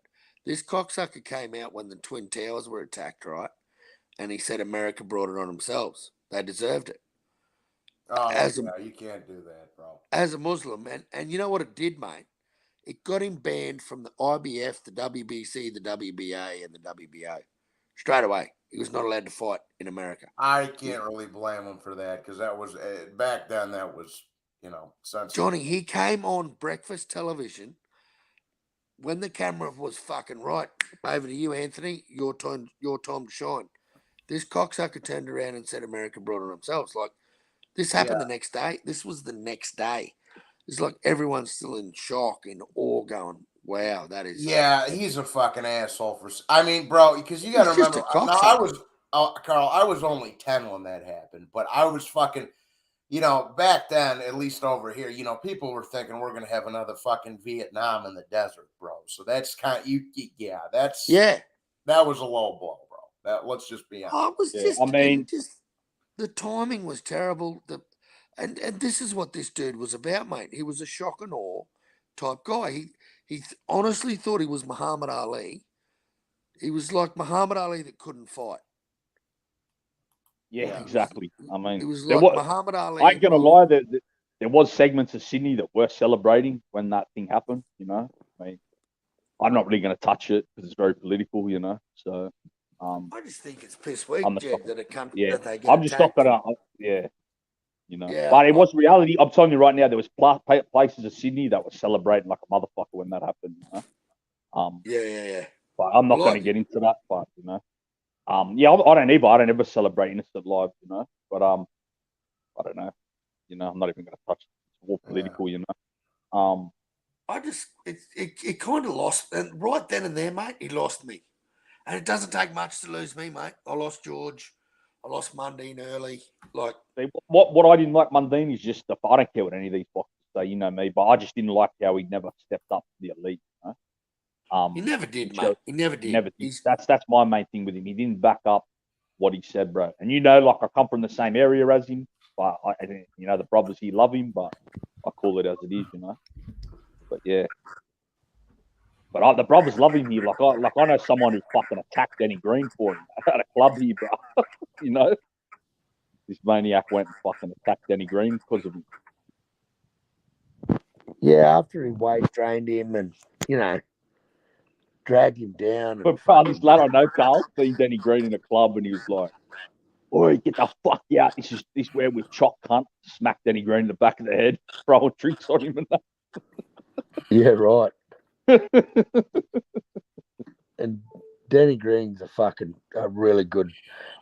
this cocksucker came out when the Twin Towers were attacked, right? And he said America brought it on themselves. They deserved it. Oh, you can't do that, bro. As a Muslim, and you know what it did, mate? It got him banned from the IBF, the WBC, the WBA, and the WBO. Straight away. He was not allowed to fight in America. I can't really blame him for that because that was, back then, that was, sensitive. Johnny, he came on breakfast television when the camera was fucking right. Over to you, Anthony. Your time to shine. This cocksucker turned around and said America brought it themselves. Like, this happened the next day. This was the next day. It's like everyone's still in shock and awe going, wow, that is... Yeah, he's a fucking asshole I mean, bro, because you got to remember, Carl, I was only 10 when that happened, but I was fucking, back then, at least over here, people were thinking we're going to have another fucking Vietnam in the desert, bro. So that's kind of, that was a low blow, bro. Let's just be honest. The timing was terrible. And this is what this dude was about, mate. He was a shock and awe type guy. He honestly thought he was Muhammad Ali. He was like Muhammad Ali that couldn't fight. Yeah, exactly. I mean, it was like Muhammad Ali. I ain't gonna lie, there was segments of Sydney that were celebrating when that thing happened. I mean, I'm not really gonna touch it because it's very political. So. I just think it's piss weak, Jed, that a country that they get I'm just not attacked. gonna. You know, Yeah. but it was reality. I'm telling you right now, there was places in Sydney that were celebrating like a motherfucker when that happened. You know? Yeah. But I'm not going to get into that. But you know, yeah, I don't either. I don't ever celebrate innocent lives. You know, but I don't know. You know, I'm not even going to touch. It's more political. You know. I just it kind of lost, and right then and there, mate, he lost me. And it doesn't take much to lose me, mate. I lost George. I lost Mundine early. Like what I didn't like Mundine is just I don't care what any of these boxers say, you know me, but I just didn't like how he never stepped up to the elite. You know? He never did, mate. He never did. Never did. That's my main thing with him. He didn't back up what he said, bro. And you know, like I come from the same area as him, but you know the brothers here love him, but I call it as it is, you know. But yeah. But the brothers love him here. Like I know someone who fucking attacked Danny Green for him at a club here, bro. You know, this maniac went and fucking attacked Danny Green because of him. Yeah, after he weight drained him and you know dragged him down. But bro, this lad I know, Carl, seen Danny Green in a club and he was like, "Oi, get the fuck out! This is where we chop cunt." Smacked Danny Green in the back of the head, throwing drinks on him and that. Yeah, right. And Danny Green's a really good.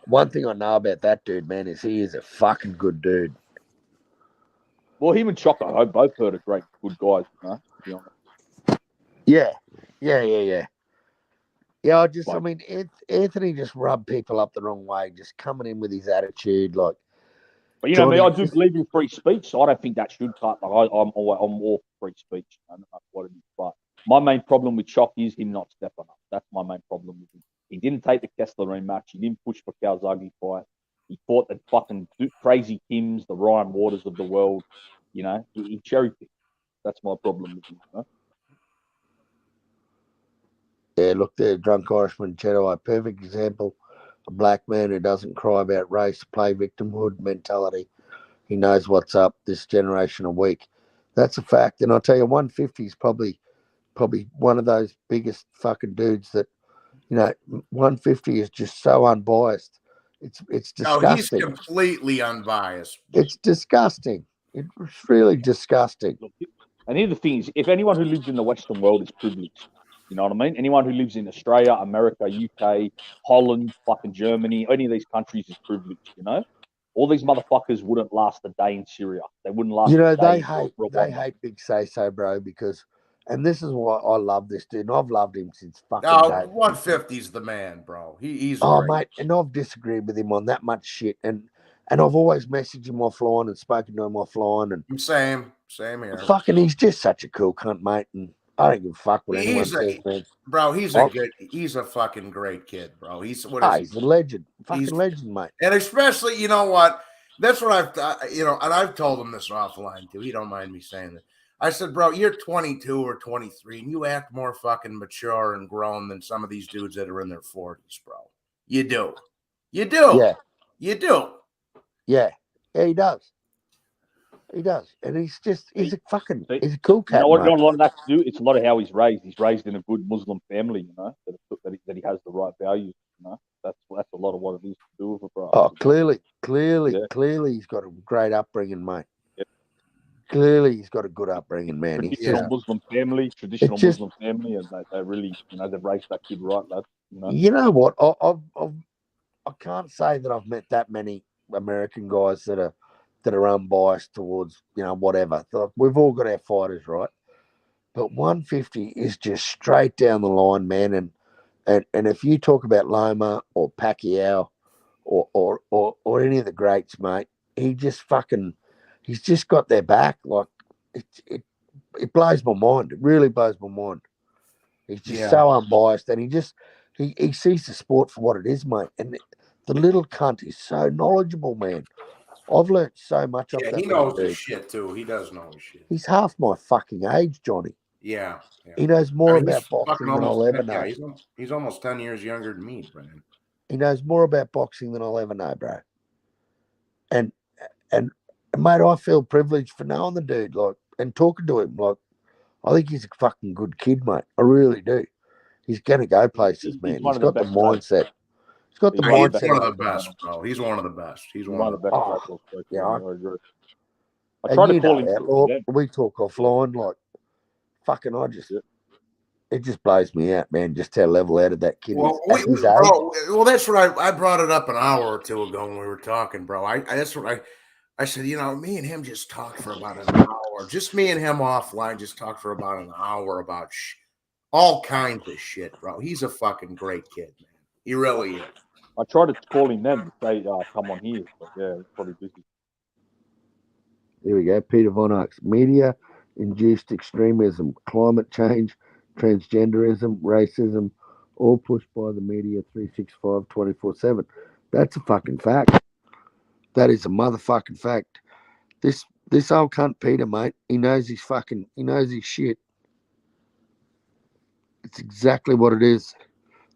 One thing I know about that dude, man, is he is a fucking good dude. Well, him and Choco both heard are great, good guys, you know, to be honest. Yeah. Yeah, I mean, Anthony just rubbed people up the wrong way, just coming in with his attitude, like. But you know me, I do believe in free speech, so I don't think that should cut. Like I'm all free speech. I don't know what it is, but my main problem with Choc is him not stepping up. That's my main problem with him. He didn't take the Kessler rematch. He didn't push for Calzaghe fight. He fought the fucking crazy Kims, the Ryan Waters of the world. You know, he cherry picked. That's my problem with him. You know? Yeah, look there, drunk Irishman, Cheddar, perfect example. A black man who doesn't cry about race, play victimhood mentality. He knows what's up. This generation are weak. That's a fact. And I'll tell you, 150 is probably one of those biggest fucking dudes that, you know, 150 is just so unbiased. It's disgusting. No, he's completely unbiased. It's disgusting. It's really disgusting. And here's the thing is, if anyone who lives in the Western world is privileged, you know what I mean? Anyone who lives in Australia, America, UK, Holland, fucking Germany, any of these countries is privileged, you know? All these motherfuckers wouldn't last a day in Syria. They wouldn't last You know, a day they hate Big Say-So, bro, because, and this is why I love this dude, and I've loved him since fucking day. 150's the man, bro. He's great. Mate, and I've disagreed with him on that much shit, and I've always messaged him offline and spoken to him offline, and same here. Fucking, he's just such a cool cunt, mate, and I don't give a fuck what anyone says, man. Bro, he's a fucking great kid, bro. He's a legend, legend, mate. And especially, you know what? That's what and I've told him this offline too. He don't mind me saying that. I said, bro, you're 22 or 23, and you act more fucking mature and grown than some of these dudes that are in their 40s, bro. You do. Yeah. You do. Yeah, he does. He does, and he's a cool cat. You know what? A lot of that to do. It's a lot of how he's raised. He's raised in a good Muslim family, you know, that he has the right values. You know, that's a lot of what it is to do with it, bro. Oh, clearly, he's got a great upbringing, mate. Yeah. Clearly, he's got a good upbringing, man. Traditional Muslim family, Muslim family, and they really, you know, they've raised that kid right, lad. You know what? I can't say that I've met that many American guys that are unbiased towards, you know, whatever. We've all got our fighters, right? But 150 is just straight down the line, man. And if you talk about Loma or Pacquiao or any of the greats, mate, he's just got their back. Like it blows my mind. It really blows my mind. He's just so unbiased, and he sees the sport for what it is, mate. And the little cunt is so knowledgeable, man. I've learned so much off that. He knows his shit too. He does know his shit. He's half my fucking age, Johnny. Yeah. He knows more about boxing than I'll ever know. Yeah, he's almost 10 years younger than me, Brandon. He knows more about boxing than I'll ever know, bro. And mate, I feel privileged for knowing the dude, like, and talking to him. Like, I think he's a fucking good kid, mate. I really do. He's gonna go places, man. He's got the mindset. He's got the mindset. He's one of the best, bro. He's one of the best. He's one of the best. Yeah, I agree. I and tried to you call know him. that, Lord. We talk offline, like fucking. It just blows me out, man. Just how level-headed that kid Well, is. At his age. bro. Well, that's what I brought it up an hour or two ago when we were talking, bro. That's what I said. You know, me and him just talked for about an hour. Just me and him offline, just talked for about an hour about all kinds of shit, bro. He's a fucking great kid, man. He really is. I tried to call him then to say, come on here. But yeah, he's probably busy. Here we go. Peter Von Arx. Media-induced extremism, climate change, transgenderism, racism, all pushed by the media 365, 24/7. That's a fucking fact. That is a motherfucking fact. This old cunt Peter, mate, he knows his shit. It's exactly what it is.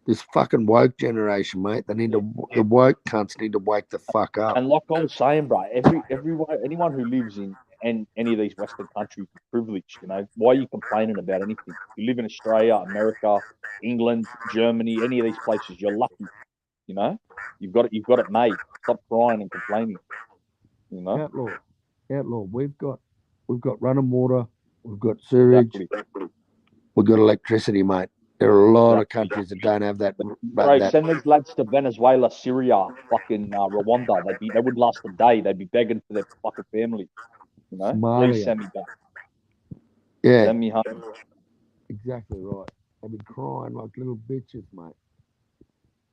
This fucking woke generation, mate. The woke cunts need to wake the fuck up. And like I was saying, bro, anyone who lives in any of these Western countries is privileged. You know, why are you complaining about anything? You live in Australia, America, England, Germany, any of these places, you're lucky. You know, you've got it made. Stop crying and complaining. You know, outlaw. We've got running water. We've got sewage. Exactly. We've got electricity, mate. There are a lot of countries that don't have that. Bro, send these lads to Venezuela, Syria, fucking Rwanda. They wouldn't last a day. They'd be begging for their fucking family. You know, Somalia. Please send me back. Yeah, Send me home. exactly right. They've been crying like little bitches, mate.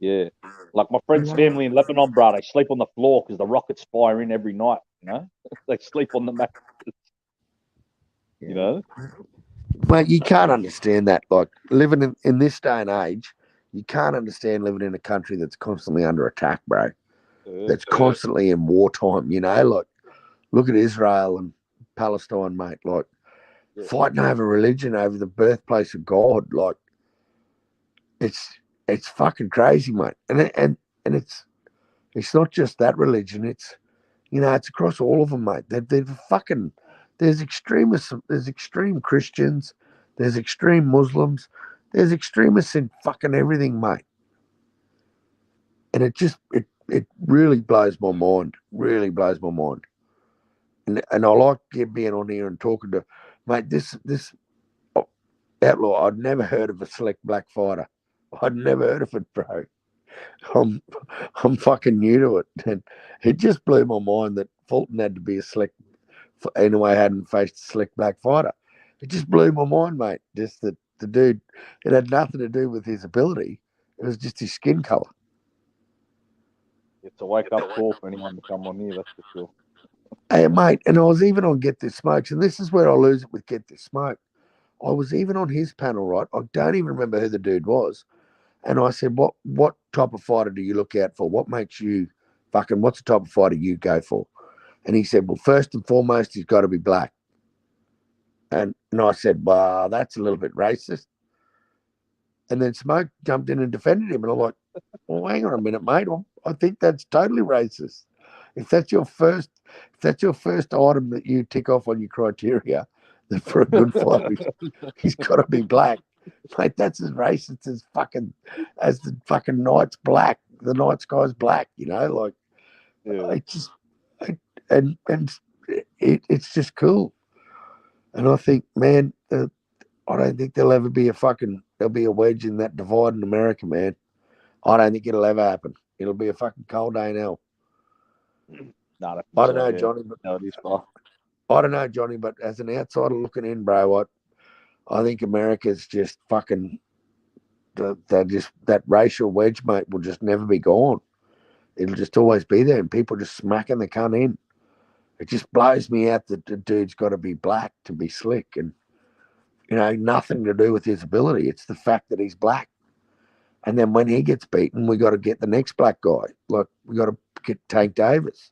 Yeah, like my friend's family in Lebanon, bro. They sleep on the floor because the rockets fire in every night. You know, they sleep on the mattress. You know. Mate, you can't understand that. Like living in this day and age, you can't understand living in a country that's constantly under attack, bro. That's constantly in wartime. You know, like look at Israel and Palestine, mate. Like fighting over religion, over the birthplace of God. Like it's fucking crazy, mate. And it's not just that religion. It's it's across all of them, mate. They're fucking. There's extremists. There's extreme Christians. There's extreme Muslims. There's extremists in fucking everything, mate. And it really blows my mind. Really blows my mind. And I like being on here and talking to, mate. This outlaw. I'd never heard of a select black fighter. I'd never heard of it, bro. I'm fucking new to it, and it just blew my mind that Fulton had to be a slick. Anyway, hadn't faced a slick black fighter. It just blew my mind, mate. Just that the dude, it had nothing to do with his ability. It was just his skin color. It's a wake up call for anyone to come on here. That's for sure. Hey, mate, and I was even on Get This Smokes, and this is where I lose it with Get This Smoke. I was even on his panel, right? I don't even remember who the dude was. And I said, what type of fighter do you look out for? What makes you what's the type of fighter you go for? And he said, well, first and foremost, he's got to be black. And I said, well, that's a little bit racist. And then Smoke jumped in and defended him. And I'm like, well, hang on a minute, mate. I think that's totally racist. If that's your first item that you tick off on your criteria, that for a good fighter, he's got to be black. Mate, that's as racist as the fucking night's black. The night sky's black, like it's just cool. And I think, man, I don't think there'll be a wedge in that divide in America, man. I don't think it'll ever happen. It'll be a fucking cold day in hell. I don't know, Johnny, I don't know, Johnny, but as an outsider looking in, bro, I think America's just fucking. That racial wedge, mate, will just never be gone. It'll just always be there, and people just smacking the cunt in. It just blows me out that the dude's got to be black to be slick, and nothing to do with his ability. It's the fact that he's black. And then when he gets beaten, we got to get the next black guy. Like we got to get Tank Davis.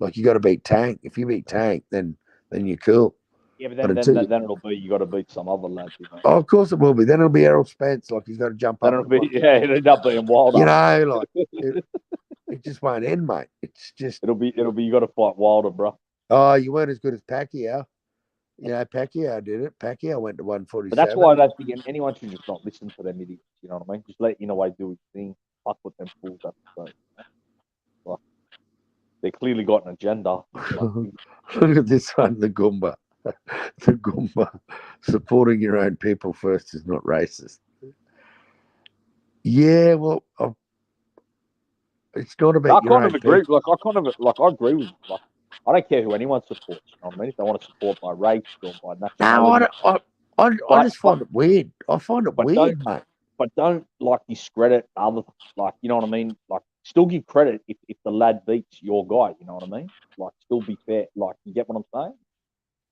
Like you got to beat Tank. If you beat Tank, then you're cool. Yeah, but then it'll be you got to beat some other lads. Oh, of course it will be. Then it'll be Errol Spence. Like he's got to jump up. It'll end up being Wilder. Like it just won't end, mate. It's just it'll be you got to fight Wilder, bro. Oh, you weren't as good as Pacquiao. Pacquiao did it. Pacquiao went to 147. But that's why I don't think anyone should just not listen to them idiots. You know what I mean? Just let Inoue do his thing. fuck with them fools have to say. Like, they clearly got an agenda. Look at this one, the Goomba. The Goomba. Supporting your own people first is not racist. Yeah, well, it's not about your own agree. people. I agree with you. Like, I don't care who anyone supports. You know what I mean? If they want to support my race or my nationality. No, I just find it weird. I find it weird, mate. But don't like discredit other, like, you know what I mean? Like, still give credit if the lad beats your guy. You know what I mean? Like, still be fair. Like, you get what I'm saying?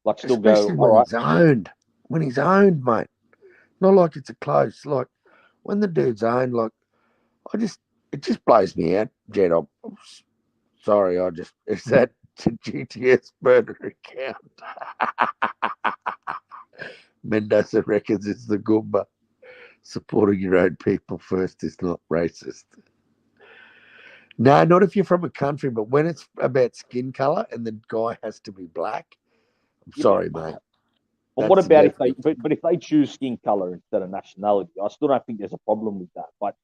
Like, still Especially go. when All right. he's owned. When he's owned, mate. Not like it's a close. Like when the dude's owned, like it just blows me out, Jed. I'm sorry. Is that to GTS burner account? Mendoza reckons it's the Goomba. Supporting your own people first is not racist. No, not if you're from a country, but when it's about skin color and the guy has to be black, I'm sorry, mate. But what about if they? But if they choose skin color instead of nationality, I still don't think there's a problem with that. But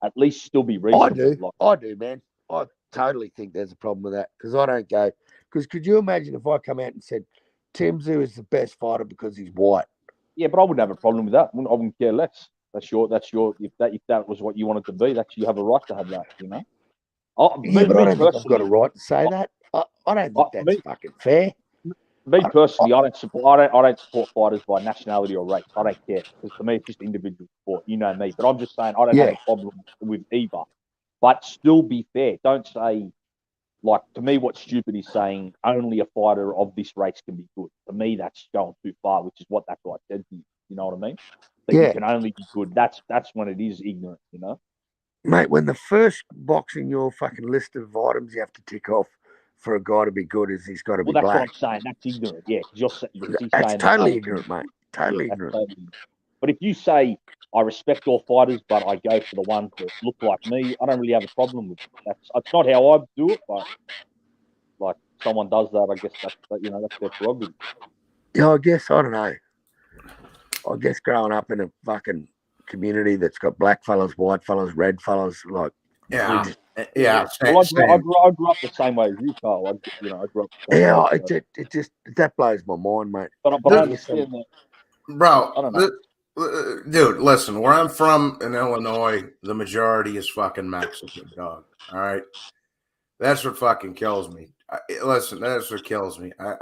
at least still be reasonable. I do, man. I totally think there's a problem with that because I don't go. Because could you imagine if I come out and said Tszyu is the best fighter because he's white? Yeah, but I wouldn't have a problem with that. I wouldn't care less. That's your. If that was what you wanted to be, you have a right to have that. You know. But I don't think I've got a right to say that. I don't think that's fucking fair. Me personally, I don't support fighters by nationality or race. I don't care because to me it's just individual sport. You know me, but I'm just saying I don't have a problem with either. But still be fair. Don't say like to me what's stupid is saying only a fighter of this race can be good. To me, that's going too far, which is what that guy said to you. You know what I mean? That you can only be good. That's when it is ignorant. You know, mate. When the first box in your fucking list of items you have to tick off for a guy to be good is he's got to be black. Well, that's what I'm saying. That's ignorant. Yeah, because that's totally ignorant, mate. Totally ignorant. But if you say I respect all fighters, but I go for the ones that look like me, I don't really have a problem with it. That's not how I do it, but like someone does that, I guess that's their prerogative. Yeah, I guess I don't know. I guess growing up in a fucking community that's got black fellas, white fellas, red fellas, like yeah. Well, I grew up the same way as you, Carl. I grew up. It just that blows my mind, mate. But I understand that, bro. I don't know. Dude, listen. Where I'm from in Illinois, the majority is fucking Mexican, dog. All right, that's what fucking kills me. Listen, that's what kills me. I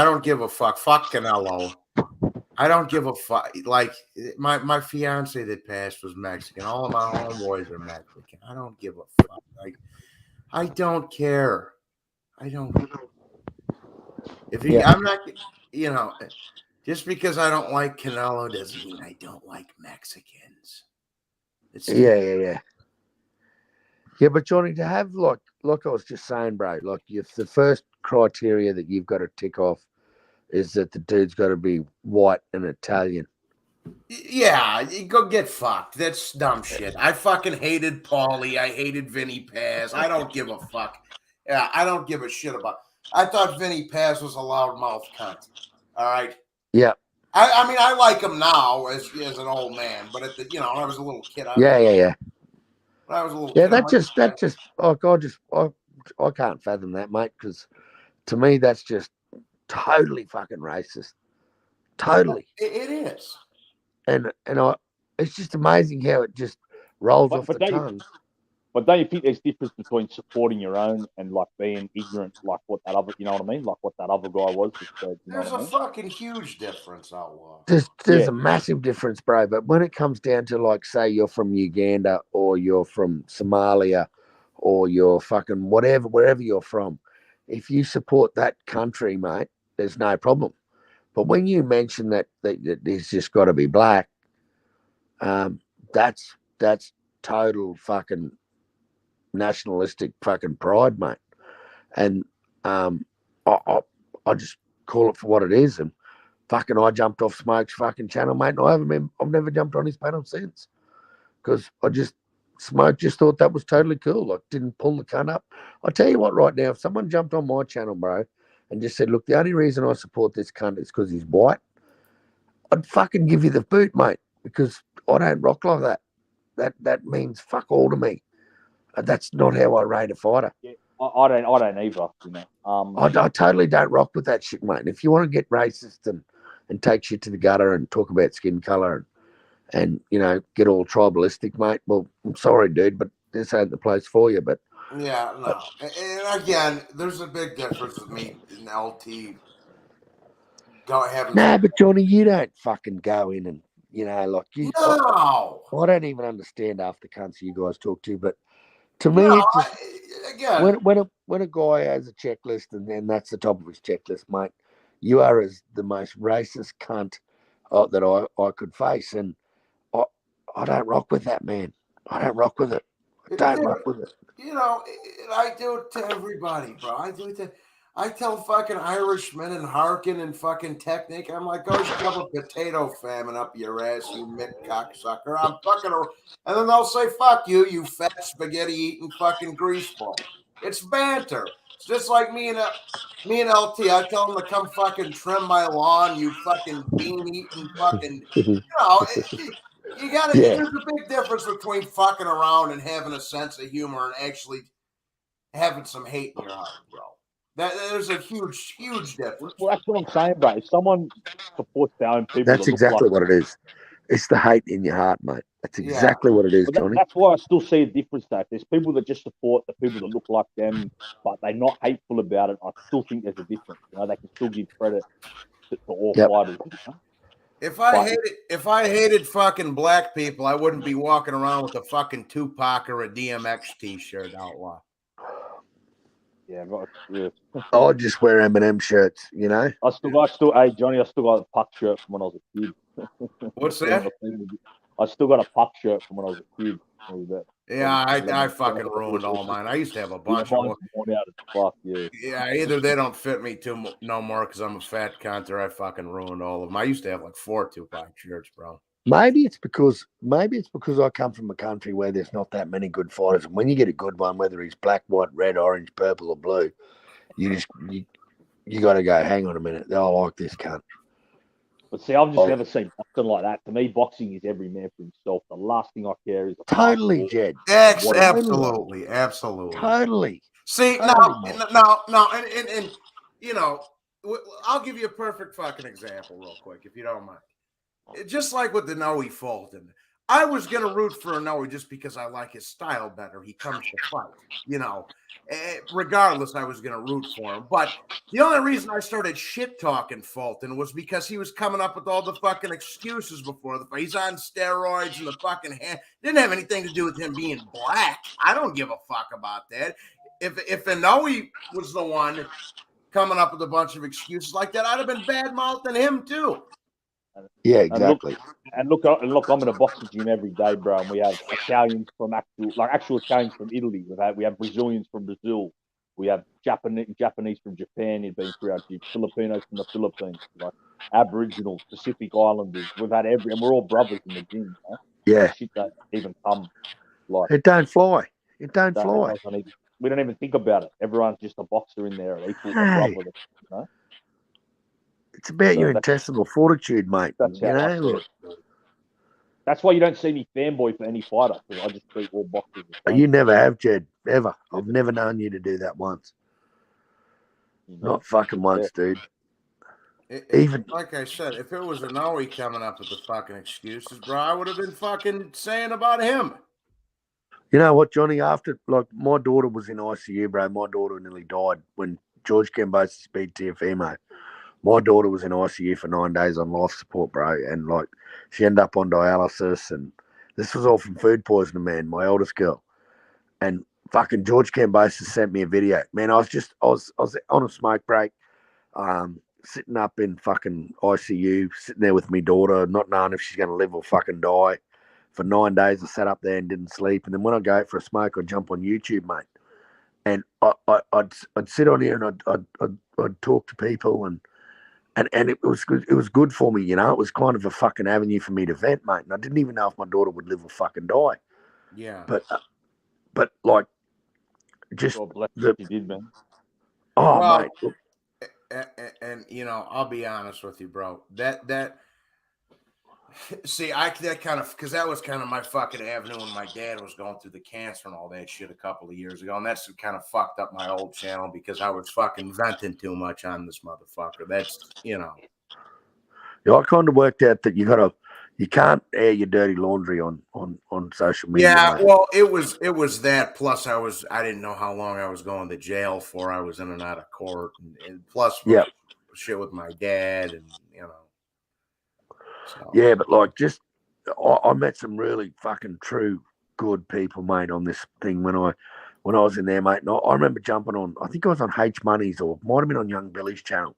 don't give a fuck. Fuck Canelo. I don't give a fuck. Like my fiance that passed was Mexican. All of my homeboys are Mexican. I don't give a fuck. Like I don't care. I don't. I'm not. Just because I don't like Canelo doesn't mean I don't like Mexicans. Yeah. But Johnny, to have like I was just saying, bro, like if the first criteria that you've got to tick off is that the dude's got to be white and Italian. Yeah, go get fucked. That's dumb shit. I fucking hated Paulie. I hated Vinny Paz. I don't give a fuck. Yeah, I don't give a shit about. I thought Vinny Paz was a loudmouth cunt. All right. Yeah. I mean, I like him now as an old man, but when I was a little kid. Yeah. When I was a little kid. I can't fathom that, mate, because to me that's just totally fucking racist. Totally. It is. And it's just amazing how it just rolls off the tongue. But don't you think there's difference between supporting your own and like being ignorant, like what that other, you know what I mean? Like what that other guy was. There's a fucking huge difference, Outlaw. There's a massive difference, bro. But when it comes down to like, say you're from Uganda or you're from Somalia or you're fucking wherever you're from, if you support that country, mate, there's no problem. But when you mention that it's just got to be black, that's total fucking nationalistic fucking pride, mate. And I just call it for what it is. And fucking I jumped off Smoke's fucking channel, mate, and I've never jumped on his panel since, because Smoke just thought that was totally cool. Like, didn't pull the cunt up. I'll tell you what, right now, if someone jumped on my channel, bro, and just said, look, the only reason I support this cunt is because he's white, I'd fucking give you the boot, mate, because I don't rock like that. That means fuck all to me. That's not how I rate a fighter. Yeah, I don't either. You know, I totally don't rock with that shit, mate. If you want to get racist and take shit to the gutter and talk about skin color and you know get all tribalistic, mate, well, I'm sorry, dude, but this ain't the place for you. But yeah, no. And again, there's a big difference with me and LT. Nah, but Johnny, you don't fucking go in and you know like you. No. I don't even understand half the cunts you guys talk to, but to me, No, it just again. when a guy has a checklist and then that's the top of his checklist, mate, you are as the most racist cunt that I could face, and I don't rock with that, man. I don't rock with it. I don't rock with it. You know, I do it to everybody, bro. I tell fucking Irishmen and Harkin and fucking Technique, I'm like, go shove a potato famine up your ass, you mitt cocksucker. I'm fucking, and then they'll say, fuck you, you fat spaghetti eating fucking greaseball. It's banter. It's just like me and LT. I tell them to come fucking trim my lawn, you fucking bean eating fucking, you know. You gotta. Yeah. There's a big difference between fucking around and having a sense of humor and actually having some hate in your heart, bro. There's a huge difference. Well, that's what I'm saying, bro. If someone supports their own people, That's exactly what it is. It's the hate in your heart, mate. That's exactly what it is, Johnny. That's why I still see a difference, though. There's people that just support the people that look like them, but they're not hateful about it. I still think there's a difference. You know, they can still give credit to all fighters. You know? If I hated fucking black people, I wouldn't be walking around with a fucking Tupac or a DMX t-shirt, outlaw. Yeah, I just wear M&M shirts, you know. Hey Johnny, I still got a puck shirt from when I was a kid. What's that? I still got a puck shirt from when I was a kid. Yeah, I fucking ruined all mine. I used to have a bunch of them. Yeah, either they don't fit me no more because I'm a fat cunt, or I fucking ruined all of them. I used to have like 4 Tupac shirts, bro. Maybe it's because I come from a country where there's not that many good fighters, and when you get a good one, whether he's black, white, red, orange, purple, or blue, you got to go. Hang on a minute, I like this cunt. But see, I've just never seen boxing like that. To me, boxing is every man for himself. The last thing I care is totally, Jed. Absolutely. Totally. See, now, and you know, I'll give you a perfect fucking example real quick, if you don't mind. Just like with the Inoue Fulton, I was gonna root for Inoue just because I like his style better. He comes to fight, you know. Regardless, I was gonna root for him. But the only reason I started shit talking Fulton was because he was coming up with all the fucking excuses before the fight. He's on steroids and the fucking hand didn't have anything to do with him being black. I don't give a fuck about that. If Inoue was the one coming up with a bunch of excuses like that, I'd have been bad mouthing him too. Yeah, exactly. And look, I'm in a boxing gym every day, bro. And we have Italians from actual Italians from Italy. We have Brazilians from Brazil. We have Japanese from Japan who've been through our gym. Filipinos from the Philippines, like Aboriginals, Pacific Islanders. We've had and we're all brothers in the gym. You know? Yeah. Shit don't even come. Like it don't fly. It don't fly. We don't even think about it. Everyone's just a boxer in there, equal Hey. brother. You know? It's about your intestinal fortitude, mate. That's you how know. That's why you don't see me fanboy for any fighter, because I just treat all boxers. You never have, Jed. Ever. I've never known you to do that once. Not fucking once, dude. Even like I said, if it was Inoue coming up with the fucking excuses, bro, I would have been fucking saying about him. You know what, Johnny? After my daughter was in ICU, bro. My daughter nearly died when George Kambosos beat TFMO. My daughter was in ICU for 9 days on life support, bro, and she ended up on dialysis, and this was all from food poisoning, man. My eldest girl, and fucking George Kambosos sent me a video, man. I was on a smoke break, sitting up in fucking ICU, sitting there with my daughter, not knowing if she's gonna live or fucking die. For 9 days, I sat up there and didn't sleep, and then when I go out for a smoke, I'd jump on YouTube, mate, and I'd sit on here and I'd talk to people and it was good. It was good for me, you know. It was kind of a fucking avenue for me to vent, mate. And I didn't even know if my daughter would live or fucking die. Yeah. But like, just you did, man. Oh, well, mate. And you know, I'll be honest with you, bro. That See, that kind of, because that was kind of my fucking avenue when my dad was going through the cancer and all that shit a couple of years ago, and that's kind of fucked up my old channel because I was fucking venting too much on this motherfucker. That's, Yeah, I kind of worked out that you can't air your dirty laundry on social media. Yeah, mate. well, it was that. Plus, I didn't know how long I was going to jail for. I was in and out of court, and plus, shit with my dad, and So. Yeah, but like, I met some really fucking true good people, mate, on this thing when I was in there, mate. And I remember jumping on. I think I was on H Money's or might have been on Young Billy's channel.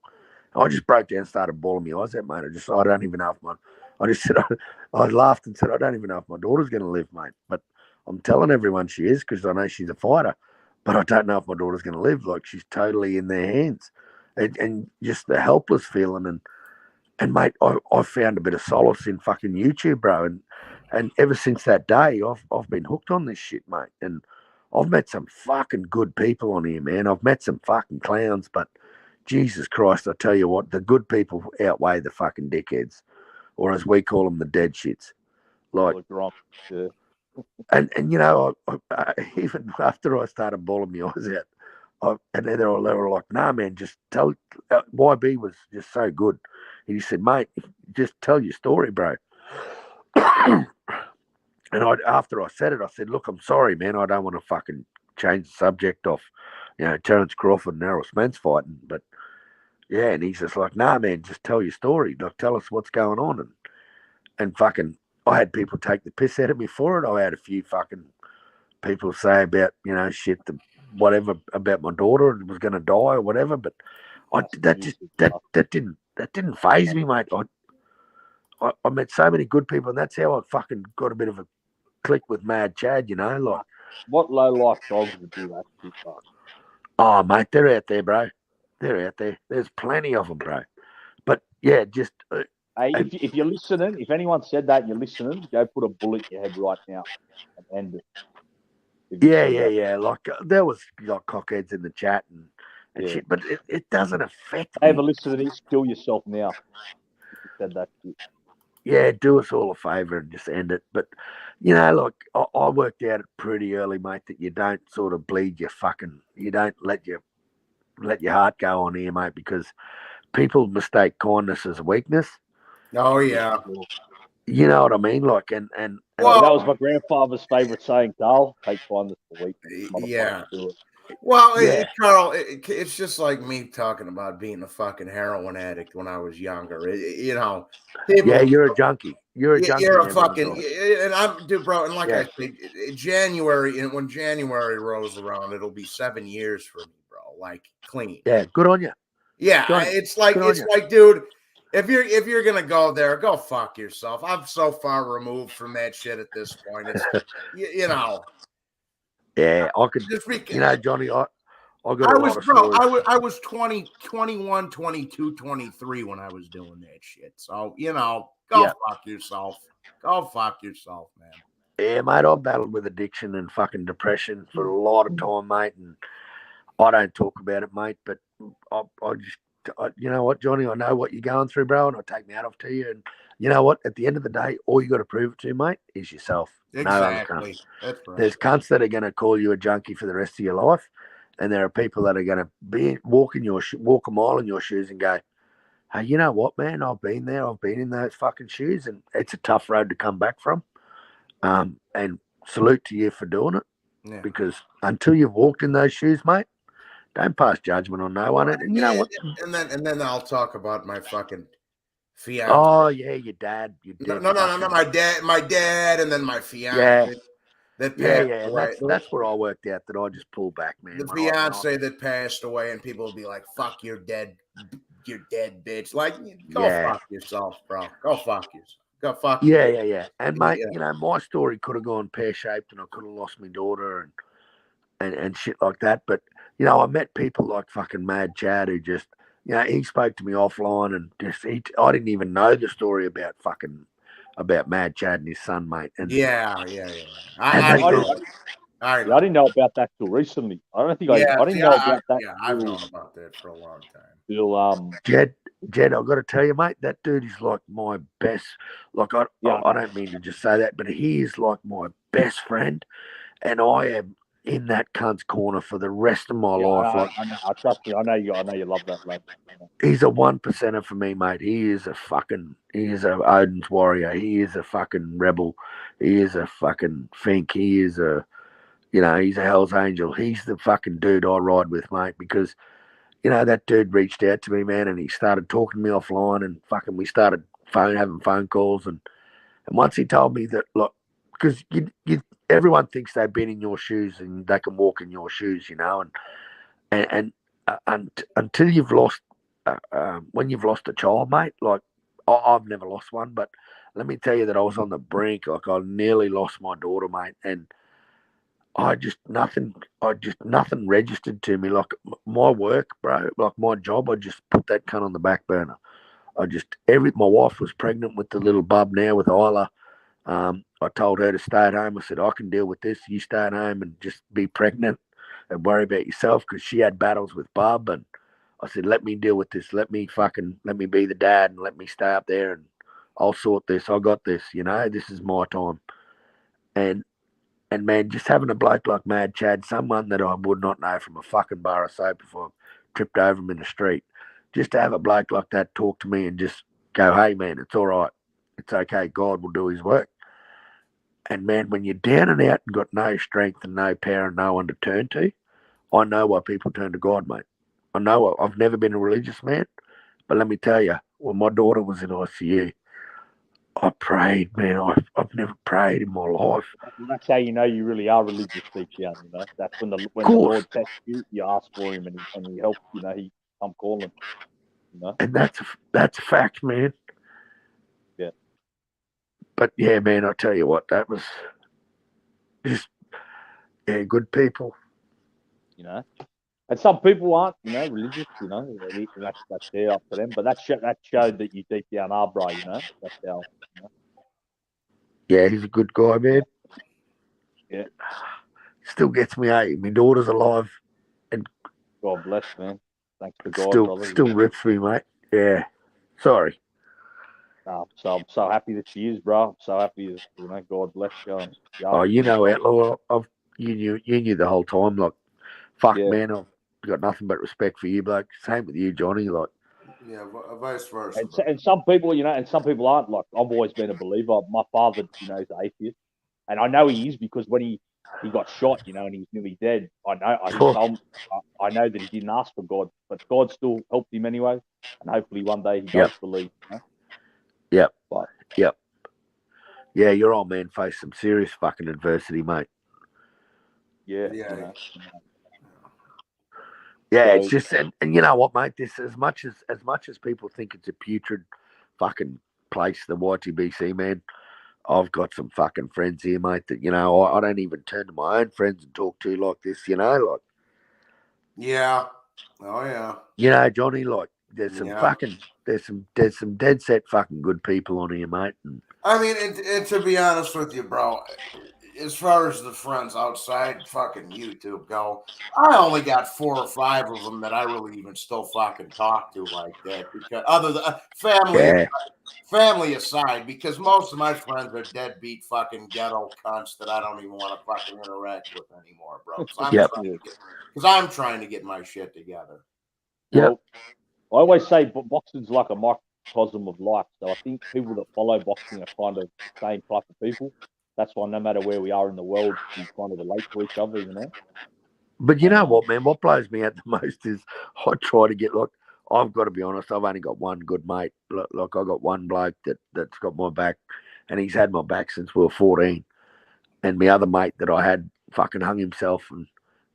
I just broke down and started bawling my eyes out, mate. I don't even know if I just said, I laughed and said, I don't even know if my daughter's going to live, mate. But I'm telling everyone she is because I know she's a fighter. But I don't know if my daughter's going to live. Like, she's totally in their hands. And just the helpless feeling. And mate, I found a bit of solace in fucking YouTube, bro. And ever since that day, I've been hooked on this shit, mate. And I've met some fucking good people on here, man. I've met some fucking clowns, but Jesus Christ, I tell you what, the good people outweigh the fucking dickheads, or as we call them, the dead shits. Like, yeah. and you know, I, even after I started bawling my eyes out, and they were like, "Nah, man, just tell." YB was just so good. He said, "Mate, just tell your story, bro." And after I said it, I said, "Look, I'm sorry, man. I don't want to fucking change the subject off, Terrence Crawford and Errol Spence fighting, but." Yeah, and he's just like, "Nah, man, just tell your story. Like, tell us what's going on." And fucking, I had people take the piss out of me for it. I had a few fucking people say about, shit, whatever about my daughter and was going to die or whatever. But that didn't faze me, mate. I met so many good people, and that's how I fucking got a bit of a click with Mad Chad. Like, what low life dogs would do that shit, bro? Oh, mate, they're out there, bro. They're out there. There's plenty of them, bro. But yeah, just. Hey, if you're listening, if anyone said that and you're listening, go put a bullet in your head right now and end it. Yeah. Like there was cockheads in the chat and shit, but it doesn't affect me. Ever listen to this? Kill yourself now. If you said that shit. Yeah, do us all a favor and just end it. But look, I worked out it pretty early, mate, that you don't sort of bleed your you don't let your heart go on here, mate, because people mistake kindness as a weakness. Oh yeah. You know what I mean? Like, and well, that was my grandfather's favorite saying, Carl, take kindness for weakness. Yeah. Well, Carl, it's just like me talking about being a fucking heroin addict when I was younger. People, yeah, you're a junkie. You're a junkie. You're a fucking, and I'm, dude, bro. And like I said, January, and when January rolls around, it'll be 7 years for me, bro. Like clean. Yeah, good on you. Yeah, it's like, dude. If you're gonna go there, go fuck yourself. I'm so far removed from that shit at this point. It's Yeah, I could just Johnny, I was 20, 21, 22, 23 when I was doing that shit. So, go fuck yourself. Go fuck yourself, man. Yeah, mate, I've battled with addiction and fucking depression for a lot of time, mate, and I don't talk about it, mate, but I just you know what, Johnny, I know what you're going through, bro, and I'll take my hat off to you. And you know what? At the end of the day, all you got to prove it to, mate, is yourself. Exactly. That's right. There's cunts that are going to call you a junkie for the rest of your life, and there are people that are going to walk a mile in your shoes and go, "Hey, you know what, man? I've been there. I've been in those fucking shoes, and it's a tough road to come back from." And salute to you for doing it, because until you've walked in those shoes, mate, don't pass judgment on no one. And you know what? And then I'll talk about my fucking fiance. Oh yeah, your dad. No, my dad, and then my fiance. Yeah. That's where I worked out that I just pulled back, man. The fiance that passed away, and people will be like, "Fuck, you're dead, bitch." Like, go fuck yourself, bro. Go fuck yourself. Go fuck. Yeah. And mate, my story could have gone pear-shaped, and I could have lost my daughter and shit like that. But I met people like fucking Mad Chad who just, he spoke to me offline, and just I didn't even know the story about Mad Chad and his son, mate. And yeah. I know. I didn't know about that till recently. I don't think I didn't know about that. I've known about that for a long time. Till Jed, I've got to tell you, mate, that dude is like my best. Like I don't mean to just say that, but he is like my best friend, and I am in that cunt's corner for the rest of my life. I trust me. I know you love that lad. He's a 1%er for me, mate. He is a Odin's warrior. He is a fucking rebel. He is a fucking fink. He is he's a Hell's Angel. He's the fucking dude I ride with, mate, because, that dude reached out to me, man, and he started talking to me offline, and fucking we started having phone calls, and once he told me that, look, because everyone thinks they've been in your shoes and they can walk in your shoes, and until you've lost, when you've lost a child, mate, like I've never lost one, but let me tell you that I was on the brink. Like I nearly lost my daughter, mate, and nothing registered to me. Like my work, bro, like my job, I just put that cunt on the back burner. My wife was pregnant with the little bub now with Isla. I told her to stay at home. I said, I can deal with this. You stay at home and just be pregnant and worry about yourself, because she had battles with Bub. And I said, let me deal with this. Let me be the dad and let me stay up there and I'll sort this. I got this, this is my time. And man, just having a bloke like Mad Chad, someone that I would not know from a fucking bar of soap if I tripped over him in the street, just to have a bloke like that talk to me and just go, hey, man, it's all right. It's okay. God will do his work. And, man, when you're down and out and got no strength and no power and no one to turn to, I know why people turn to God, mate. I know I've never been a religious man, but let me tell you, when my daughter was in ICU, I prayed, man. I've never prayed in my life. That's how you know you really are religious deep down. That's when the Lord tests you, you ask for Him, and He helps. He come calling. And that's a fact, man. Yeah. But yeah, man, I tell you what, that was just good people. And some people aren't, religious. That's there up to them. But that showed that you deep down are, bro. That's how. Yeah, he's a good guy, man. Yeah. Still gets me, my daughter's alive. And God bless, man. Thanks to God, brother. Still rips me, mate. Yeah. Sorry. So I'm so happy that she is, bro. I'm so happy that, God bless you. Outlaw, you knew the whole time. Like, fuck, man, I've got nothing but respect for you, bloke. Same with you, Johnny. Like, yeah, vice versa. And some people, and some people aren't. Like, I've always been a believer. My father, is an atheist, and I know he is because when he got shot, and he was nearly dead. I know that he didn't ask for God, but God still helped him anyway, and hopefully one day he does believe. Yep. But, yep. Yeah, your old man faced some serious fucking adversity, mate. Yeah. Yeah, it's just, and you know what, mate? This as much as people think it's a putrid fucking place, the YTBC, man. I've got some fucking friends here, mate, that I don't even turn to my own friends and talk to like this, like. Yeah. Oh yeah. Johnny, like there's some there's some dead set fucking good people on here, mate. And, I mean, and to be honest with you, bro, as far as the friends outside fucking YouTube go, I only got 4 or 5 of them that I really even still fucking talk to like that, because other than family aside, because most of my friends are deadbeat fucking ghetto cunts that I don't even want to fucking interact with anymore, bro. Because I'm trying to get my shit together. Well, I always say boxing's like a microcosm of life. So I think people that follow boxing are kind of the same type of people. That's why no matter where we are in the world, we kind of relate to each other, But you know what, man? What blows me out the most is I try to get, like, I've got to be honest, I've only got one good mate. Like, I got one bloke that's got my back, and he's had my back since we were 14. And my other mate that I had fucking hung himself, and,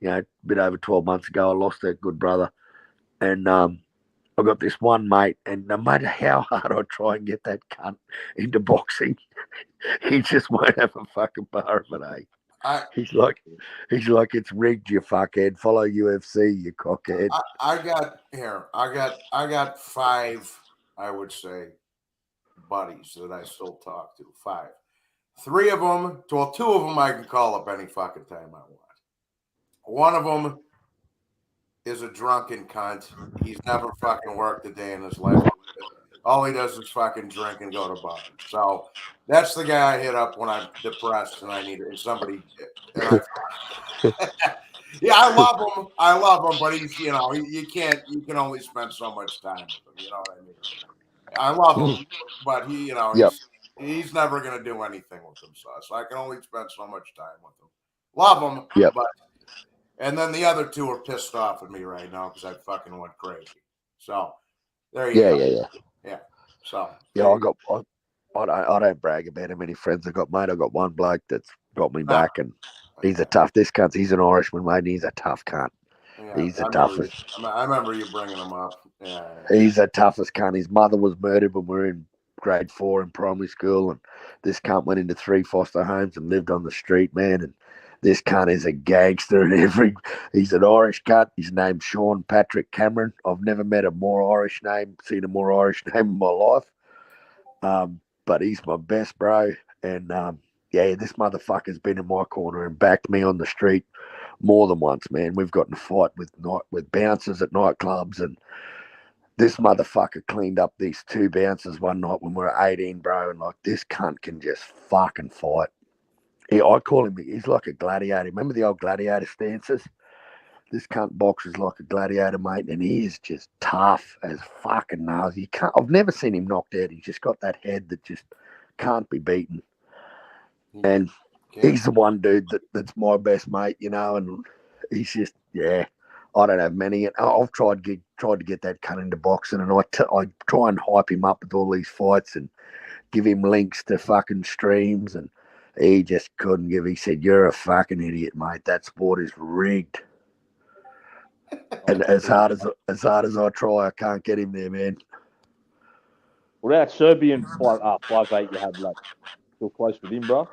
a bit over 12 months ago, I lost a good brother. And I got this one mate, and no matter how hard I try and get that cunt into boxing, he just won't have a fucking bar of it, He's like, it's rigged, you fuckhead. Follow UFC, you cockhead. I got 5, I would say, buddies that I still talk to. 5. 2 of them I can call up any fucking time I want. One of them is a drunken cunt. He's never fucking worked a day in his life. All he does is fucking drink and go to bars. So that's the guy I hit up when I'm depressed and I need somebody. And yeah, I love him, but he's, you can only spend so much time with him. You know what I mean? I love him, but he's never gonna do anything with himself. So I can only spend so much time with him. Love him, but and then the other 2 are pissed off at me right now because I fucking went crazy. So there you go. Yeah. So I don't brag about how many friends I got, mate. I got one bloke that's got me back, and he's a tough. This cunt, he's an Irishman, mate. And he's a tough cunt. Yeah, he's the toughest. I remember you bringing him up. Yeah. He's the toughest cunt. His mother was murdered when we were in grade 4 in primary school, and this cunt went into 3 foster homes and lived on the street, man. And this cunt is a gangster. And he's an Irish cunt. His name's Sean Patrick Cameron. I've never met a more Irish name, seen a more Irish name in my life. But he's my best bro. And this motherfucker's been in my corner and backed me on the street more than once, man. We've got in a fight with bouncers at nightclubs, and this motherfucker cleaned up these 2 bouncers one night when we were 18, bro. And like, this cunt can just fucking fight. I call him, he's like a gladiator. Remember the old gladiator stances? This cunt boxes like a gladiator, mate, and he is just tough as fucking nails. I've never seen him knocked out. He's just got that head that just can't be beaten. And he's the one dude that's my best mate, and he's just, I don't have many. And I've tried to get that cunt into boxing, and I try and hype him up with all these fights and give him links to fucking streams, and he just couldn't give. He said, "You're a fucking idiot, mate. That sport is rigged." And as hard as I try, I can't get him there, man. What about Serbian 5'8" you had, like, still close with him, bro?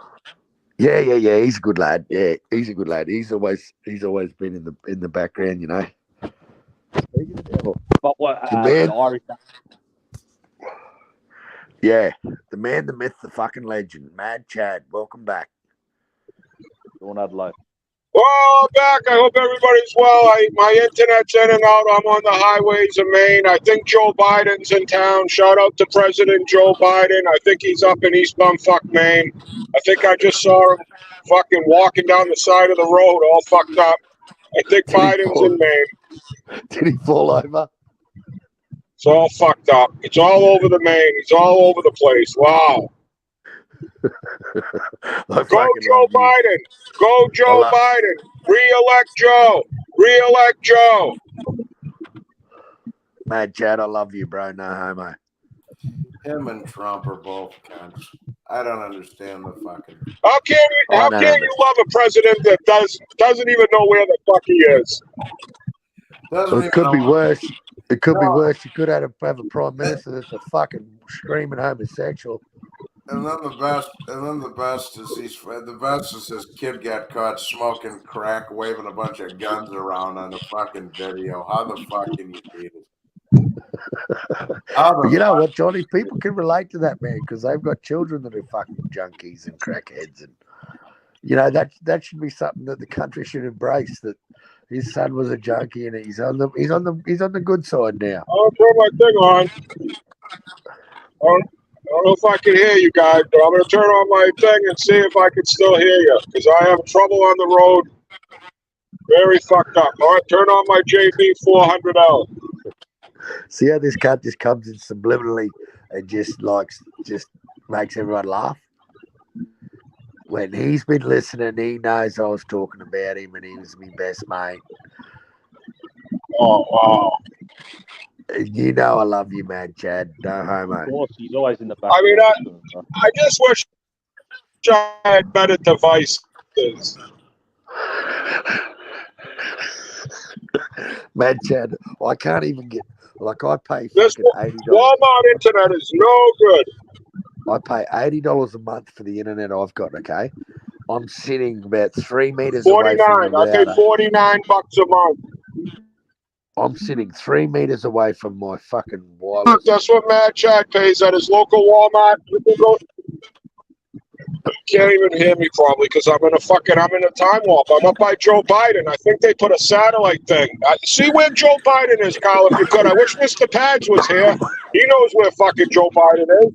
Yeah. He's a good lad. Yeah, he's a good lad. He's always been in the background, But what? The Irish. Yeah, the man, the myth, the fucking legend, Mad Chad. Welcome back. Dawn Adelaide. Well, I'm back. I hope everybody's well. My internet's in and out. I'm on the highways of Maine. I think Joe Biden's in town. Shout out to President Joe Biden. I think he's up in East Bumfuck, Maine. I think I just saw him fucking walking down the side of the road all fucked up. I think Biden's in Maine. Did he fall over? It's all fucked up. It's all over the Maine. He's all over the place. Wow. Go Joe Biden. Go Joe Biden. Re-elect Joe. Re-elect Joe. Mad Chad, I love you, bro. No homo. Him and Trump are both cunts. I don't understand the fucking. How can you love a president that doesn't even know where the fuck he is? It could be worse. It could be worse. You could have a prime minister that's a fucking screaming homosexual. And then the best is his kid got caught smoking crack, waving a bunch of guns around on the fucking video. How the fuck can you beat it? You know what, Johnny? People can relate to that, man, because they've got children that are fucking junkies and crackheads, and that should be something that the country should embrace. That his son was a junkie, and he's on the good side now. I'll turn my thing on. I don't know if I can hear you guys, but I'm going to turn on my thing and see if I can still hear you, because I have trouble on the road. Very fucked up. All right, turn on my JB 400L. See how this cut just comes in subliminally and just makes everyone laugh? When he's been listening, he knows I was talking about him and he was my best mate. Oh, wow. You know I love you, Mad Chad. No homo. Of course, he's always in the back. I mean, I just wish I had better devices. Mad Chad, I can't even get, I pay this fucking $80. Walmart internet is no good. I pay $80 a month for the internet I've got, okay? I'm sitting about 3 meters away from the router. I pay $49 a month. I'm sitting 3 meters away from my fucking wireless. That's what Mad Chad pays at his local Walmart. can't even hear me probably because I'm in a time warp. I'm up by Joe Biden. I think they put a satellite thing. See where Joe Biden is, Kyle, if you could. I wish Mr. Pads was here. He knows where fucking Joe Biden is.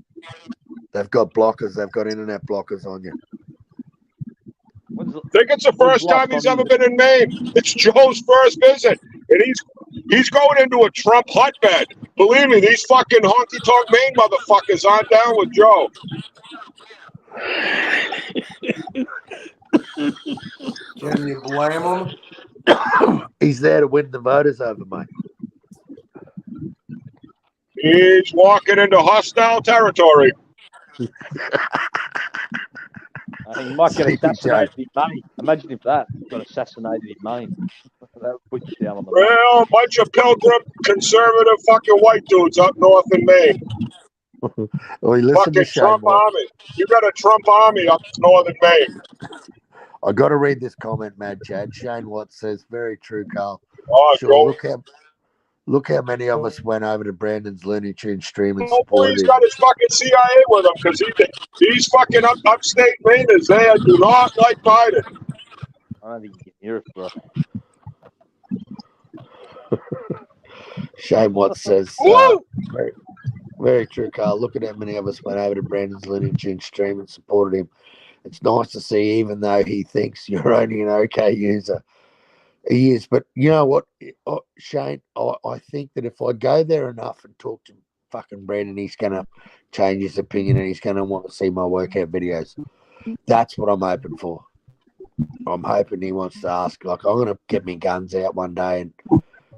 They've got blockers. They've got internet blockers on you. I think it's the first time he's ever been in Maine. It's Joe's first visit, and he's going into a Trump hotbed. Believe me, these fucking honky-tonk Maine motherfuckers aren't down with Joe. Can you blame him? He's there to win the voters over, mate. He's walking into hostile territory. I think he might get assassinated in Maine. Imagine if that got assassinated in Maine. That would put you down on the Well, a bunch of pilgrim, conservative fucking white dudes up north in Maine. Well, listen to Fucking Trump army. You got a Trump army up north in Maine. I got to read this comment, Mad Chad. Shane Watts says, very true, Carl. Oh, sure, look how many of us went over to Brandon's Looney Tunes stream and Hopefully supported he's him. got his fucking CIA with him because these fucking upstate Mainers, they do not like Biden. I don't think you can hear us, bro. Shane Watts says, very, very true, Carl. Look at how many of us went over to Brandon's Looney Tunes stream and supported him. It's nice to see, even though he thinks you're only an okay user. He is, but you know what, Shane? I think that if I go there enough and talk to fucking Brandon, he's going to change his opinion and he's going to want to see my workout videos. That's what I'm hoping for. I'm hoping he wants to ask, like, I'm going to get my guns out one day and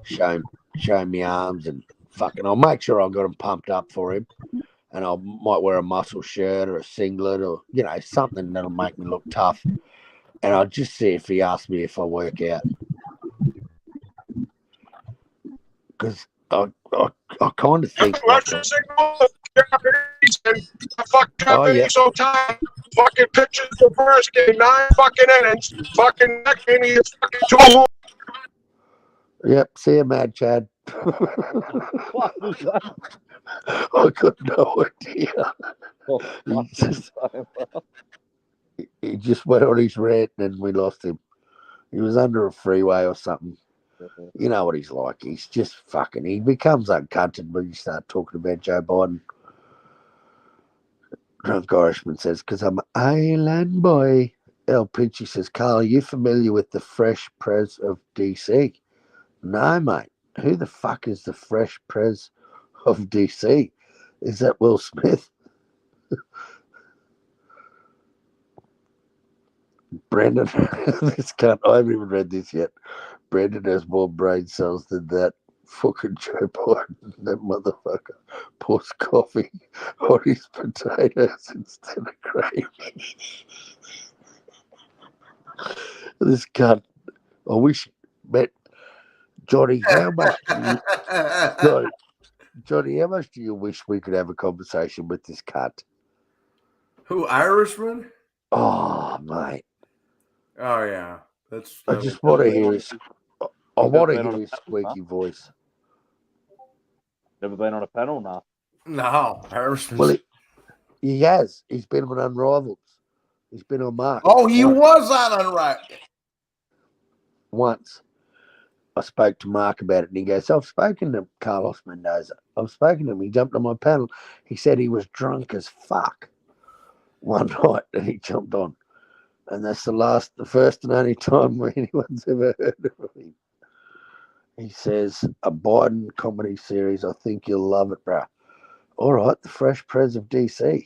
show me arms and fucking, I'll make sure I've got them pumped up for him. And I might wear a muscle shirt or a singlet or, you know, something that'll make me look tough. And I'll just see if he asks me if I work out. Because I kind of think. Japanese so tired. Fucking pitches the first game, 9 fucking innings. Fucking next inning is fucking 2 home. Yep, see you, Mad Chad. What was that? I got no idea. He just went on his rant and we lost him. He was under a freeway or something. You know what he's like. He's just fucking, he becomes uncunted when you start talking about Joe Biden. Drunk Irishman says, because I'm an island boy. El Pinchy says, Carl, are you familiar with the Fresh Prez of DC? No, mate. Who the fuck is the Fresh Prez of DC? Is that Will Smith? Brandon, this can't, I haven't even read this yet. Brandon has more brain cells than that fucking Joe Biden. That motherfucker pours coffee on his potatoes instead of gravy. This cunt. I wish, but Johnny, how much do you, Johnny, how much do you wish we could have a conversation with this cunt? Who, Irishman? Oh, mate. Oh, yeah. I just want to hear his. I want to hear his squeaky voice. Never been on a panel now. No, Irishman. Well, he has. He's been on Unrivaled. He's been on Mark. Oh, he was on Unrivaled. Once. I spoke to Mark about it, and he goes, I've spoken to Carlos Mendoza. I've spoken to him. He jumped on my panel. He said he was drunk as fuck one night, and he jumped on. And that's the first and only time anyone's ever heard of him. He says, a Biden comedy series. I think you'll love it, bro. All right, the Fresh Prez of DC.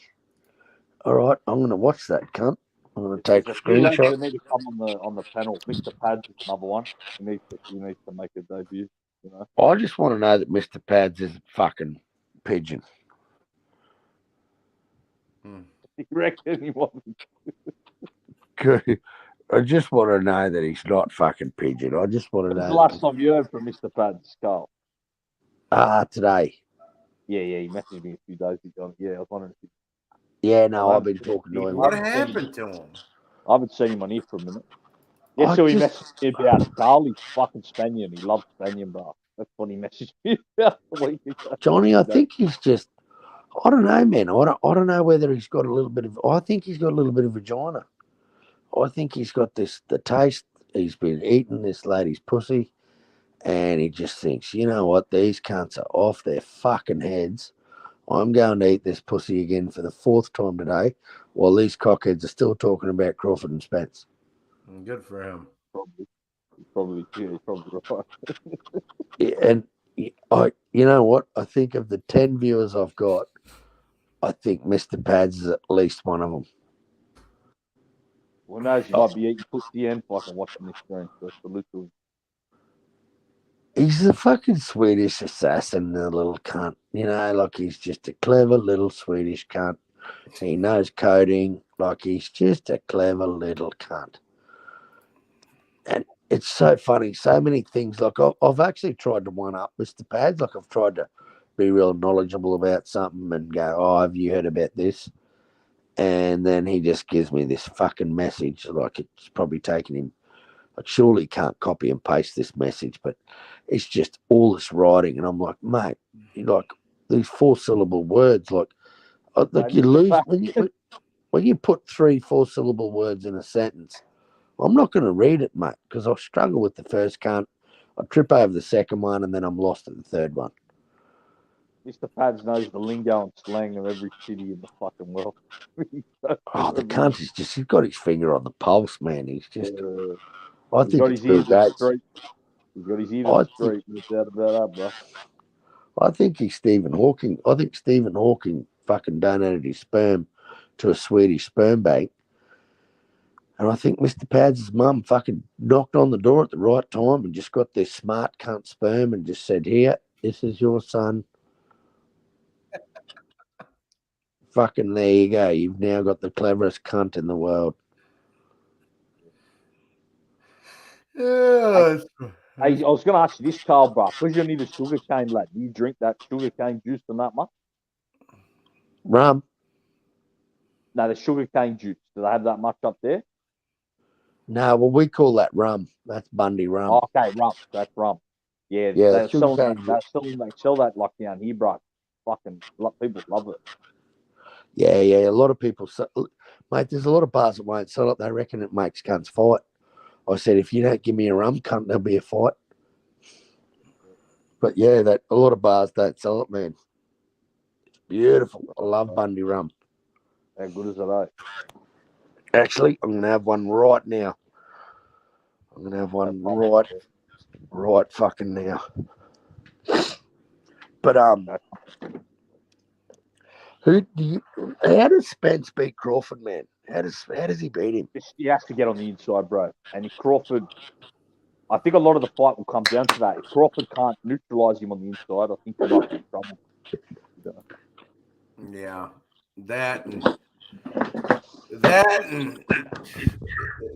All right, I'm going to watch that, cunt. I'm going to take a screenshot. You need to come on the panel. Mr. Pads is another one. He needs to make a debut. You know. I just want to know that Mr. Pads is a fucking pigeon. You reckon he wasn't? I just want to know that he's not fucking pigeon. I just want to know. The last time you heard from Mr. Pads, Carl? Today. Yeah, he messaged me a few days ago. Yeah, I was wondering if I've been talking to him. What happened to him? I haven't seen him on here for a minute. Yeah, so he messaged me about Carly's fucking Spanian. He loves Spanian, bro. That's what he messaged me about a week ago. Johnny, I think I don't know, man. I don't know whether he's got a little bit of. I think he's got a little bit of vagina. I think he's got the taste. He's been eating this lady's pussy, and he just thinks, you know what? These cunts are off their fucking heads. I'm going to eat this pussy again for the 4th time today, while these cockheads are still talking about Crawford and Spence. Good for him. Probably right. Yeah, and you know what? I think of the 10 viewers I've got, I think Mr. Pads is at least one of them. Who knows? He might be eating pussy and fucking watching this stream. That's the little. He's a fucking Swedish assassin, the little cunt. You know, like he's just a clever little Swedish cunt. He knows coding. Like he's just a clever little cunt. And it's so funny. So many things. Like I've actually tried to one up Mr. Pads. Like I've tried to be real knowledgeable about something and go, oh, have you heard about this? And then he just gives me this fucking message. Like it's probably taken him. Like surely he can't copy and paste this message, but it's just all this writing. And I'm like, mate, like these 4-syllable words, like you lose when you put 3 4-syllable words in a sentence. I'm not going to read it, mate, because I struggle with the first can't. I trip over the second one, and then I'm lost at the third one. Mr. Pads knows the lingo and slang of every city in the fucking world. Oh, the cunt is just—he's got his finger on the pulse, man. He's just. I He's think got it's his ear Bill to the Gates. street. He's got his ear to the street. No doubt about that, bro. I think he's Stephen Hawking. I think Stephen Hawking fucking donated his sperm to a Swedish sperm bank. And I think Mr. Pads' mum fucking knocked on the door at the right time and just got this smart cunt sperm and just said, here, this is your son. Fucking there you go. You've now got the cleverest cunt in the world. Yeah. I was going to ask you this, Carl, bro. Because you need a sugar cane, lad. Do you drink that sugar cane juice and that much? Rum? No, the sugar cane juice. Do they have that much up there? No, well, we call that rum. That's Bundy rum. Okay, rum. That's rum. Yeah, Yeah, they sell that like down here, bro. Fucking people love it. Yeah. A lot of people, mate, there's a lot of bars that won't sell it. They reckon it makes cunts fight. I said, if you don't give me a rum, cunt, there'll be a fight. But yeah, a lot of bars don't sell it, man. It's beautiful. I love Bundy rum. How good is it, eh? Actually, I'm going to have one right now. I'm going to have one right fucking now. But, how does Spence beat Crawford, man? How does he beat him? He has to get on the inside, bro. And if Crawford, I think a lot of the fight will come down to that. If Crawford can't neutralize him on the inside, I think he might be in trouble. Yeah, that and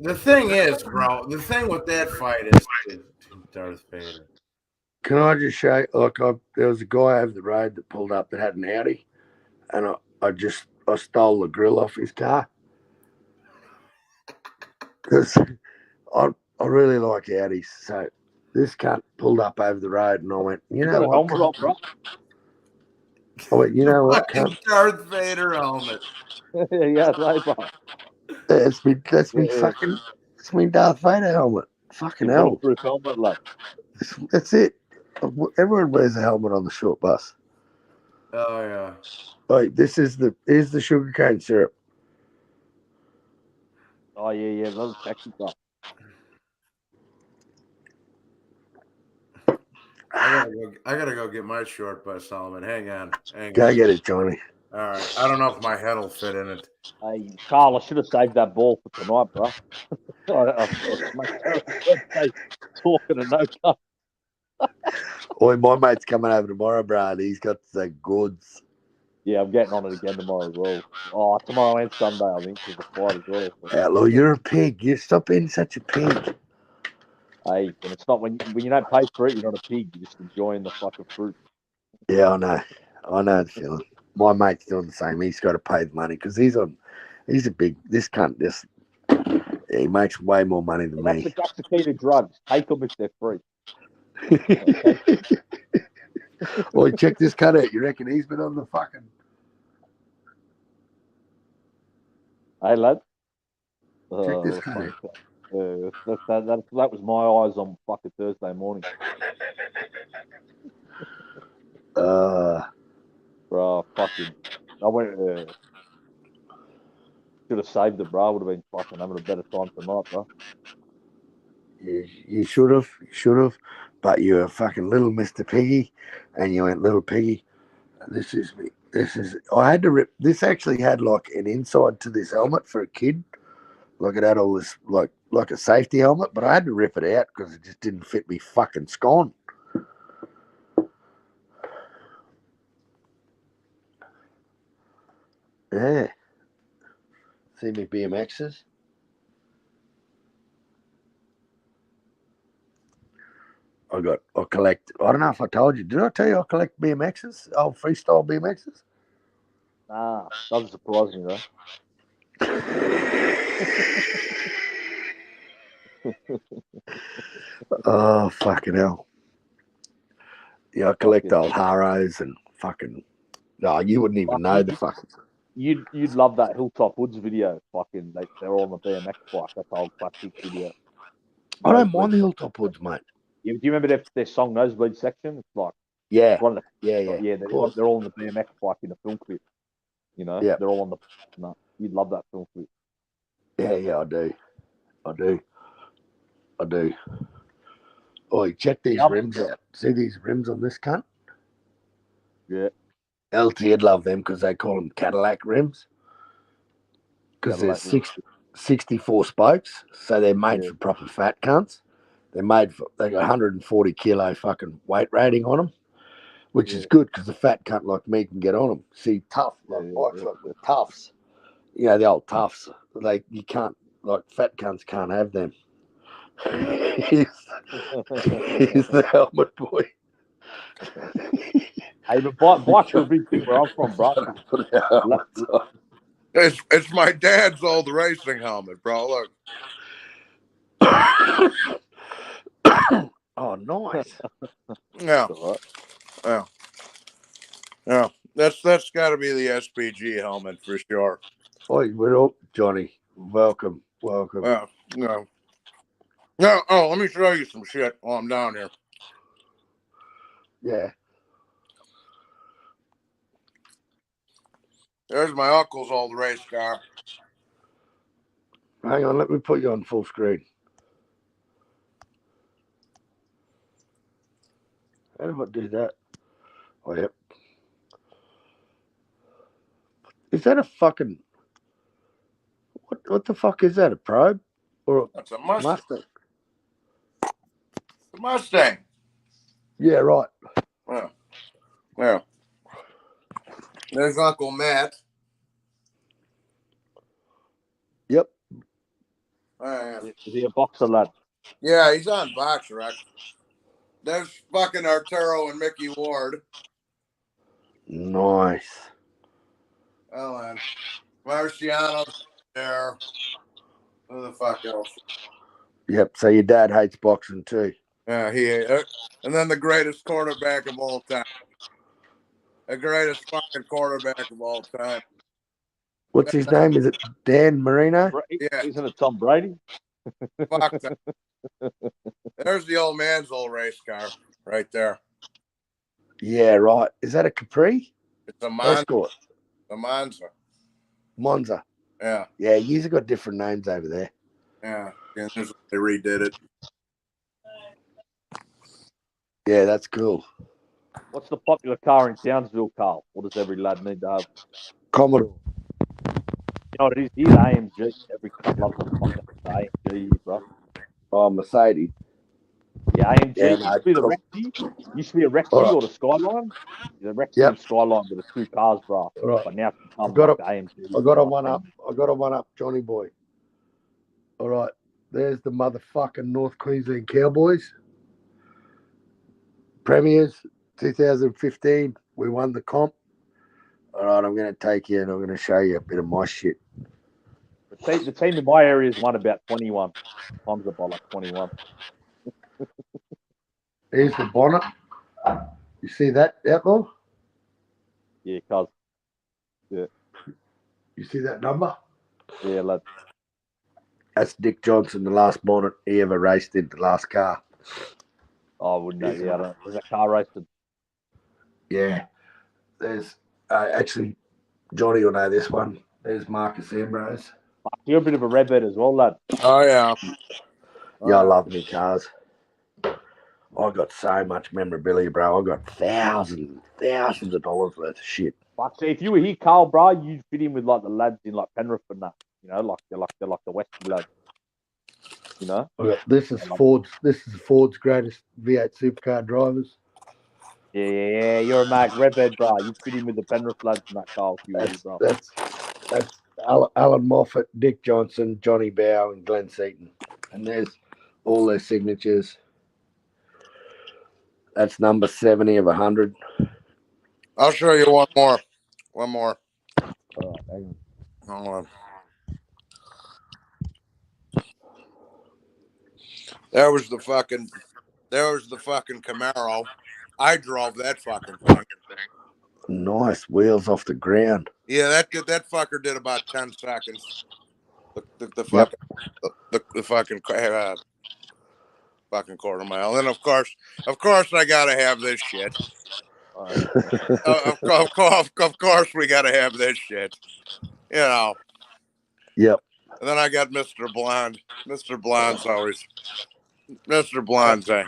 the thing is, bro. The thing with that fight is Darth Vader. Can I just show you? Like, there was a guy over the road that pulled up that had an Audi, and I stole the grill off his car because I really like Audis. So this cunt pulled up over the road, and I went, you know what? I went, you know what? Cunt? Darth Vader helmet. Yeah, right, bro. That's me fucking. It's me Darth Vader helmet. Fucking hell. Bulletproof helmet, lad. That's it. Everyone wears a helmet on the short bus. Oh yeah. Like here's the sugarcane syrup. Oh yeah, that was sexy stuff. I gotta go get my short bus helmet. Hang on. Go get it, Johnny. All right. I don't know if my head will fit in it. Hey, Carl, I should have saved that ball for tonight, bro. Talking to no cup. Oi, my mate's coming over tomorrow, bro, and he's got the goods. Yeah, I'm getting on it again tomorrow as well. Oh, tomorrow and Sunday, I think, is the fight as well. Outlaw, you're a pig. You stop being such a pig. Hey, and it's not when you don't pay for it, you're not a pig. You're just enjoying the fucking fruit. Yeah, I know the feeling. My mate's doing the same. He's got to pay the money because this cunt just, he makes way more money than me. That's the key to drugs. Take them if they're free. Oi, check this cunt out. You reckon he's been on the fucking Hey, lad. Check this what a cunt fucking that was my eyes on fucking Thursday morning. Bro, fucking, I went. Should have saved it, bro. I would have been fucking having a better time tonight, bro. You should have, but you were fucking little Mr. Piggy, and you went little Piggy. This is me. I had to rip. This actually had like an inside to this helmet for a kid. Like it had all this like a safety helmet, but I had to rip it out because it just didn't fit me fucking scone. Yeah. See me BMXs? I collect, I don't know if I told you, did I tell you I collect BMXs? Old freestyle BMXs? Nah, doesn't surprise me though. Oh, fucking hell. Yeah, I collect old Haros and fucking, no, you wouldn't even know the fucking. You'd love that Hilltop Woods video. Fucking, they're all on the BMX bike. That's old classic video. I don't mind the Hilltop Woods, mate. Yeah, do you remember their song Nosebleed Section? It's like one of the yeah. They're all on the BMX bike in the film clip. You know, Yeah. they're all on the. No, you'd love that film clip. Yeah, I do. Oh, check these rims out. See these rims on this cunt? Yeah. LT'd love them because they call them Cadillac rims. Because there's 64 spokes, so they're made for proper fat cunts. They got 140 kilo fucking weight rating on them, which is good because the fat cunt like me can get on them. See, tough bikes like the toughs, you know, the old toughs. You can't, like fat cunts can't have them. he's the helmet boy. Hey, but bikes are a big thing where I'm from, bro. It's my dad's old racing helmet, bro. Look. Oh, nice. Yeah. That's got to be the SPG helmet for sure. Oh, we're all Johnny. Welcome. No. Oh, let me show you some shit while I'm down here. Yeah. There's my uncle's old race car. Hang on, let me put you on full screen. How do I do that? Oh, yep. Is that a fucking... What the fuck is that? A probe? Or That's a Mustang. The Mustang. Yeah, right. Yeah. There's Uncle Matt. Yep. Is he a boxer, lad? Yeah, he's on Boxer. There's fucking Arturo and Mickey Ward. Nice. Oh, and Marciano's there. Who the fuck else? Yep, so your dad hates boxing too. Yeah, and then the greatest quarterback of all time. The greatest fucking quarterback of all time. What's his name? Is it Dan Marino? Yeah. Isn't it Tom Brady? Fuck that. There's the old man's old race car right there. Yeah, right. Is that a Capri? It's a Monza. Escort. A Monza. Monza. Yeah. Yeah, you've got different names over there. Yeah. They redid it. Yeah, that's cool. What's the popular car in Townsville, Carl? What does every lad need to have? Commodore. You know what it is? He's AMG. Every cunt loves the fucking AMG, bro. Oh, Mercedes. Yeah, AMG used to be the Rexy or the Skyline. The Rexy and Skyline were the two cars, bro. Right. But now it's become the AMG. I got a one up, Johnny boy. All right. There's the motherfucking North Queensland Cowboys. Premiers, 2015. We won the comp. All right, I'm going to take you and I'm going to show you a bit of my shit. The team in my area has won about 21 times, by like 21. Here's the bonnet. You see that, Outlaw? Yeah, cuz. Yeah. You see that number? Yeah, lad. That's Dick Johnson, the last bonnet he ever raced in, the last car. Oh, I wouldn't know. Yeah, I don't. Was that car racing? Yeah. There's actually, Johnny will know this one. There's Marcus Ambrose. You're a bit of a redhead as well, lad. Oh yeah. Yeah, I love me cars. I got so much memorabilia, bro. I got thousands of dollars worth of shit. Fuck, see, if you were here, Carl, bro, you'd fit in with like the lads in like Penrith and that. You know, like they're like the Western lads. You know. This is Ford's greatest V8 supercar drivers. Yeah. You're a Mark redhead, bro. You fit in with the Penrith lads and that, Carl. If you were here, bro. That's Alan Moffat, Dick Johnson, Johnny Bow, and Glenn Seaton. And there's all their signatures. That's number 70 of 100. I'll show you one more. One more. All right, hang on. Hold on. There was the fucking Camaro. I drove that fucking thing. Nice wheels off the ground. Yeah, that fucker did about 10 seconds. The fucking fucking quarter mile. And of course I gotta have this shit. Of course we gotta have this shit. You know. Yep. And then I got Mr. Blonde. Mr. Blonde's always Mr. Blonde thing.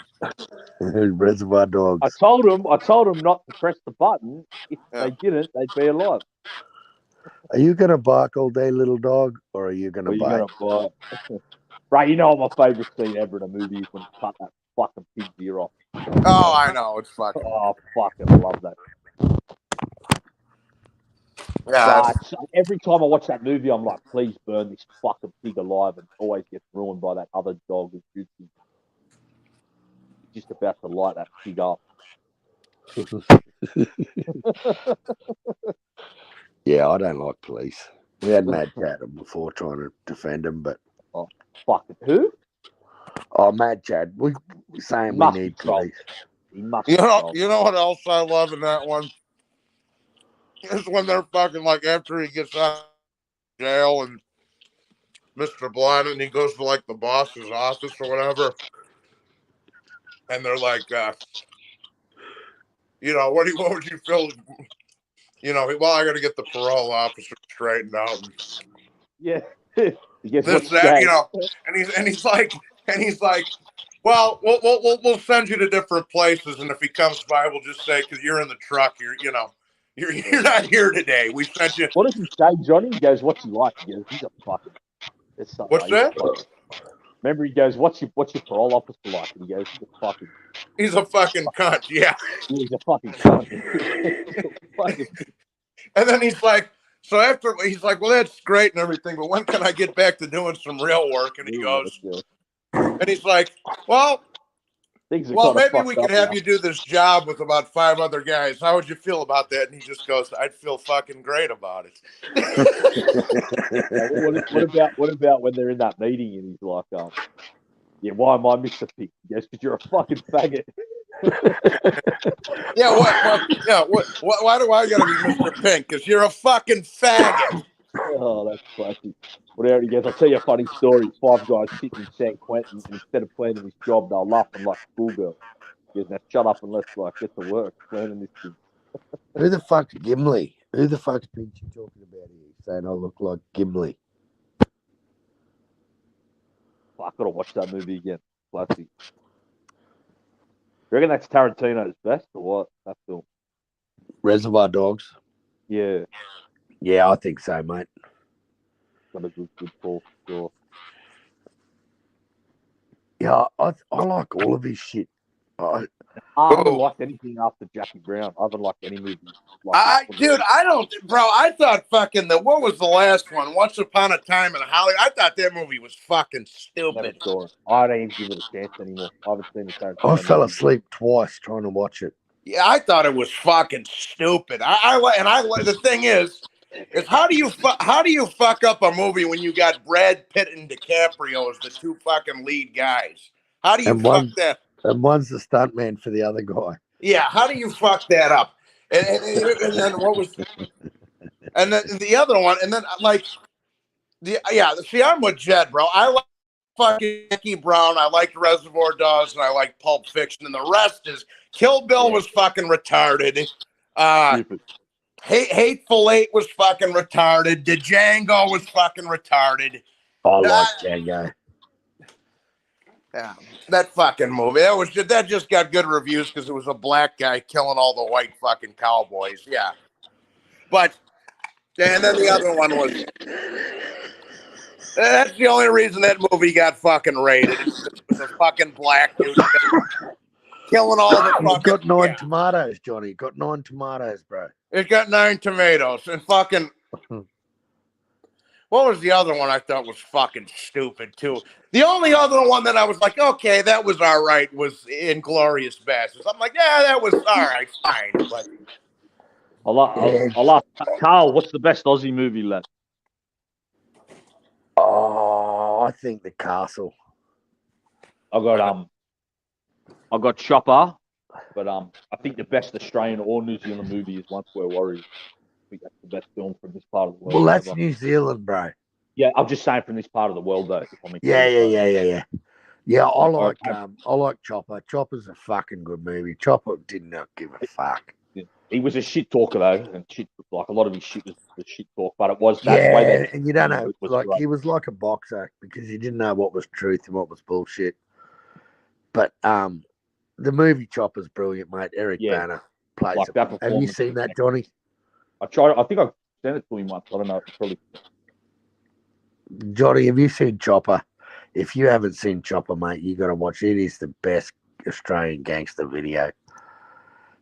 Reservoir Dogs. I told them not to press the button. If they didn't, they'd be alive. Are you gonna bark all day, little dog, or are you gonna bite? Right, you know what my favourite scene ever in a movie is when you cut that fucking pig's ear off. Oh, I know. It's fucking. Oh, fucking, I love that. Yeah. Every time I watch that movie, I'm like, please burn this fucking pig alive, and it always gets ruined by that other dog who shoots him. He's just about to light that pig up. Yeah, I don't like police. We had Mad Chad before trying to defend him, but fuck who? Oh, Mad Chad. We saying we need police. You know what else I love in that one? Is when they're fucking like after he gets out of jail and Mr. Blind and he goes to like the boss's office or whatever, and they're like, you know, what would you feel? You know, well, I got to get the parole officer straightened out. Yeah. This, that, you know, and he's like, well, we'll send you to different places, and if he comes by, we'll just say because you're in the truck, you're not here today. We sent you. What does he say, Johnny? He goes, "What's he like?" He goes, "He's a fucking." What's that? Remember, he goes, "What's your parole officer like?" And he goes, He's a fucking cunt. Yeah. He's a fucking cunt. And then he's like, so after he's like, well, that's great and everything, but when can I get back to doing some real work? And he goes, and he's like, well, maybe we could have you do this job with about 5 other guys. How would you feel about that? And he just goes, I'd feel fucking great about it. What about when they're in that meeting and he's like, yeah, why am I Mr. Pig? He goes, because you're a fucking faggot. Yeah, why do I gotta be Mr. Pink? Because you're a fucking faggot. Oh, that's funny. Whatever he goes, I'll tell you a funny story. 5 guys sitting in San Quentin, and instead of planning his job, they're laughing like a schoolgirl. He goes, now shut up and let's get to work planning this thing. Who the fuck's Gimli? Who the fuck's Pinchy talking about here? Saying I look like Gimli. I gotta watch that movie again. Classic. You reckon that's Tarantino's best or what? That film. Reservoir Dogs. Yeah. Yeah, I think so, mate. Got a good call, sure. Yeah, I like all of his shit. I haven't liked anything after Jackie Brown. I haven't liked any movie. Dude, I don't, bro. I thought fucking what was the last one? Once Upon a Time in Hollywood. I thought that movie was fucking stupid. I don't even give it a chance anymore. I haven't seen it. I fell asleep twice trying to watch it. Yeah, I thought it was fucking stupid. The thing is how do you fuck up a movie when you got Brad Pitt and DiCaprio as the 2 fucking lead guys? How do you fuck that? And one's the stuntman for the other guy. Yeah, how do you fuck that up? And then what was? And then the other one, and then like, See, I'm with Jed, bro. I like fucking Jackie Brown. I liked Reservoir Dogs, and I like Pulp Fiction, and the rest is Kill Bill was fucking retarded. Hateful Eight was fucking retarded. Django was fucking retarded. I like Django. Yeah, that fucking movie. That just got good reviews because it was a black guy killing all the white fucking cowboys. Yeah, but and then the other one was. That's the only reason that movie got fucking rated. It was a fucking black dude killing all the fucking. It's got 9 tomatoes, Johnny. It got 9 tomatoes, bro. It got 9 tomatoes and fucking. What was the other one I thought was fucking stupid too? The only other one that I was like, okay, that was all right, was Inglourious Basterds. I'm like, yeah, that was all right, fine. But I'll ask Carl, what's the best Aussie movie, lad? Oh, I think The Castle. I got Chopper, but I think the best Australian or New Zealand movie is Once We're Warriors. I think that's the best film from this part of the world. Well, that's New Zealand, bro. Yeah, I'm just saying from this part of the world, though. Yeah. Yeah, I like Chopper. Chopper's a fucking good movie. Chopper did not give a fuck. He was a shit talker though, and shit, like a lot of his shit was shit talk. But it was that way. That and you don't know, like he was like a boxer because you didn't know what was truth and what was bullshit. But the movie Chopper's brilliant, mate. Eric Banner plays like it. Have you seen that, Johnny? I tried. I think I sent it to him once. I don't know. Probably. Johnny, have you seen Chopper? If you haven't seen Chopper, mate, you got to watch it. It is the best Australian gangster video.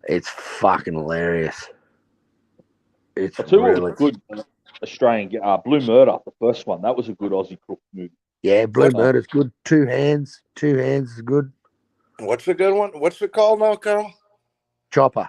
It's fucking hilarious. It's really good. Australian Blue Murder, the first one. That was a good Aussie crook movie. Yeah, Blue Murder's good. Two hands is good. What's the good one? What's it called now, Carl? Chopper.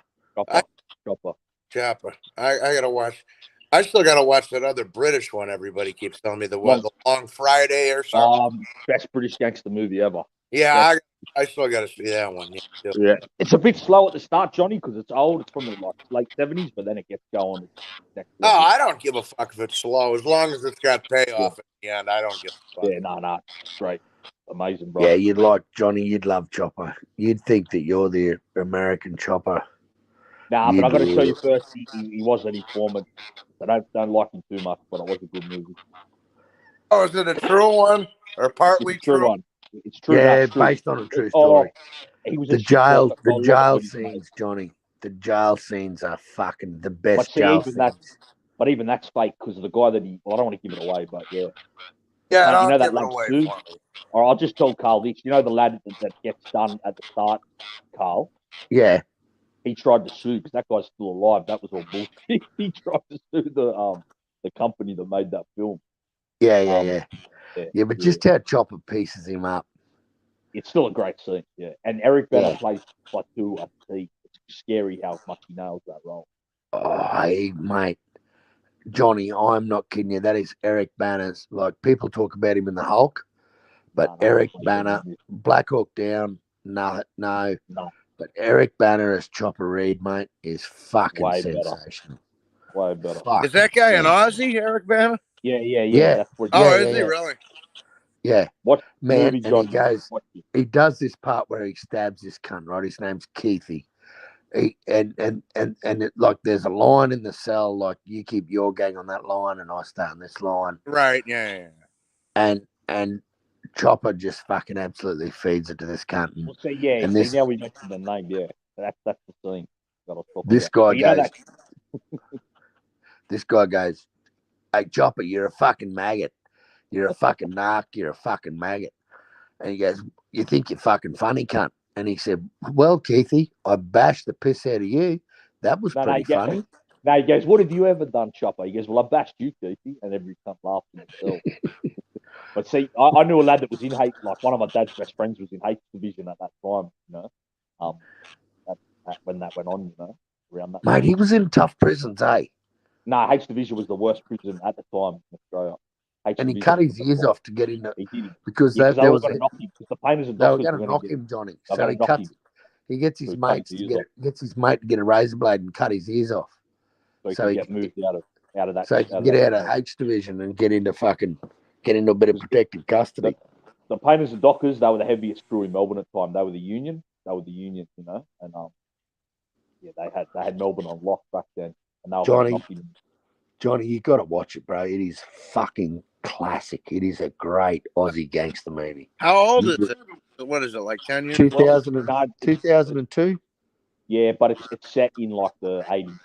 Chopper. I gotta watch. I still gotta watch that other British one. Everybody keeps telling me the Long Friday or something. Best British gangster movie ever. Yeah, I still gotta see that one. Yeah, it's a bit slow at the start, Johnny, because it's old. It's from the late 70s, but then it gets going. Oh, I don't give a fuck if it's slow as long as it's got payoff at the end. I don't give a fuck. Yeah, no, it's great, amazing, bro. Yeah, you'd like Johnny. You'd love Chopper. You'd think that you're the American Chopper. Nah, but I got to tell you first, he was an informant. I don't like him too much, but it was a good movie. Oh, is it a true one or partly true? One. It's true. Yeah, based on a true story. He was the jail scenes, Johnny. The jail scenes are fucking the best jail scenes. But even that's fake because of the guy that he. Well, I don't want to give it away, but yeah. Yeah, you know that lad Tszyu? Or I'll just tell Carl this. You know the lad that gets done at the start, Carl. Yeah. He tried to sue because that guy's still alive. That was all bullshit. He tried to sue the company that made that film. Yeah, but just how Chopper pieces him up. It's still a great scene, yeah. And Eric Banner plays like two up the. It's scary how much he nails that role. Oh, hey, mate. Johnny, I'm not kidding you. That is Eric Banner's. Like, people talk about him in the Hulk, but Eric Banner, Black Hawk Down, no. But Eric Banner as Chopper Reed, mate, is fucking sensational. Way better. Is that guy an Aussie, Eric Banner? Yeah. That's what is he really? Yeah. What man? Movie, and he goes. He does this part where he stabs this cunt. Right, his name's Keithy. And it, like there's a line in the cell. Like you keep your gang on that line, and I stay on this line. Right. Yeah. And Chopper just fucking absolutely feeds it to this cunt. Now we mentioned the name. Yeah, that's the thing. This guy goes. This guy goes, "Hey Chopper, you're a fucking maggot. You're a fucking narc. You're a fucking maggot." And he goes, "You think you're fucking funny, cunt?" And he said, "Well, Keithy, I bashed the piss out of you. That was pretty funny." No, he goes, "What have you ever done, Chopper?" He goes, "Well, I bashed you, Keithy," and every cunt laughed at himself. But see, I knew a lad that was in hate. Like one of my dad's best friends was in hate division at that time. You know, when that went on, you know, around that. Mate, he was in tough prisons, eh? No, H Division was the worst prison at the time in Australia. And he cut his ears off to get in because they were going to knock him. The painters and they were doctors going to knock him, Johnny. They were So gonna he knock cuts. him. He gets his So he mates cuts to his get ears gets his mate to get a razor blade and cut his ears off. so he can get moved out out of that. So you can get out of H division and get into a bit of protected custody. The painters and dockers, they were the heaviest crew in Melbourne at the time. They were the union, and they had Melbourne on lock back then, and they were Johnny, you got to watch it, bro. It is fucking classic. It is a great Aussie gangster movie. How old is it? What is it, like 10 years? 2002? Yeah, but it's set in like the 80s.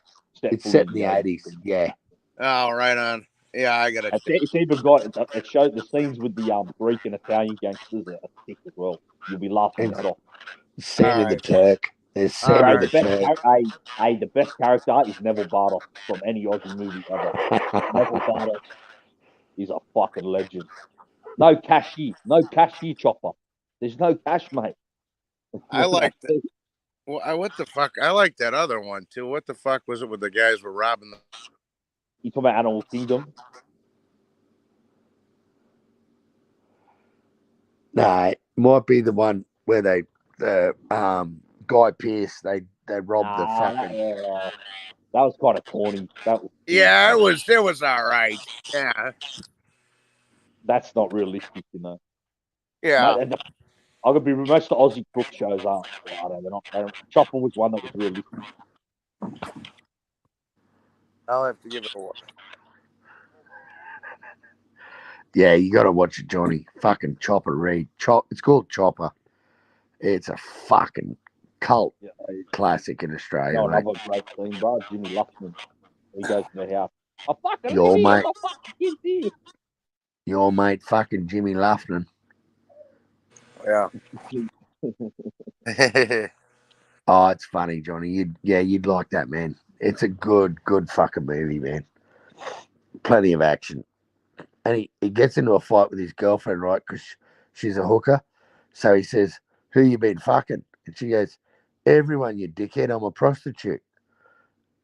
It's set in the 80s, yeah. Oh, right on. Yeah, I got it. It's even got it shows the scenes with the Greek and Italian gangsters are thick as well. You'll be laughing your head off. Sammy the Turk. There's Sammy the Turk. The best character is Neville Bartos from any Aussie movie ever. Neville Bartos is a fucking legend. No cashier, Chopper. There's no cash, mate. I like that. Well, what the fuck? I like that other one too. What the fuck was it with the guys were robbing the? You talking about Animal Kingdom? No, it might be the one where they Guy Pearce they robbed the fucking. That was kind of corny. Yeah, it was all right. Yeah, that's not realistic, you know. Yeah, I'm gonna be most of the Aussie crook shows aren't. They're not. Chopper was one that was realistic. I'll have to give it a watch. Yeah, you got to watch it, Johnny. Fucking Chopper Reed. It's called Chopper. It's a fucking cult classic in Australia. No, another great scene, bro. Jimmy Luxman. He goes to the house. I fucking Your leave mate. my fucking kids here. Your mate, fucking Jimmy Luffman. Yeah. Oh, it's funny, Johnny. You'd like that, man. It's a good fucking movie, man. Plenty of action. And he gets into a fight with his girlfriend, right? Because she's a hooker. So he says, "Who you been fucking?" And she goes, "Everyone, you dickhead. I'm a prostitute."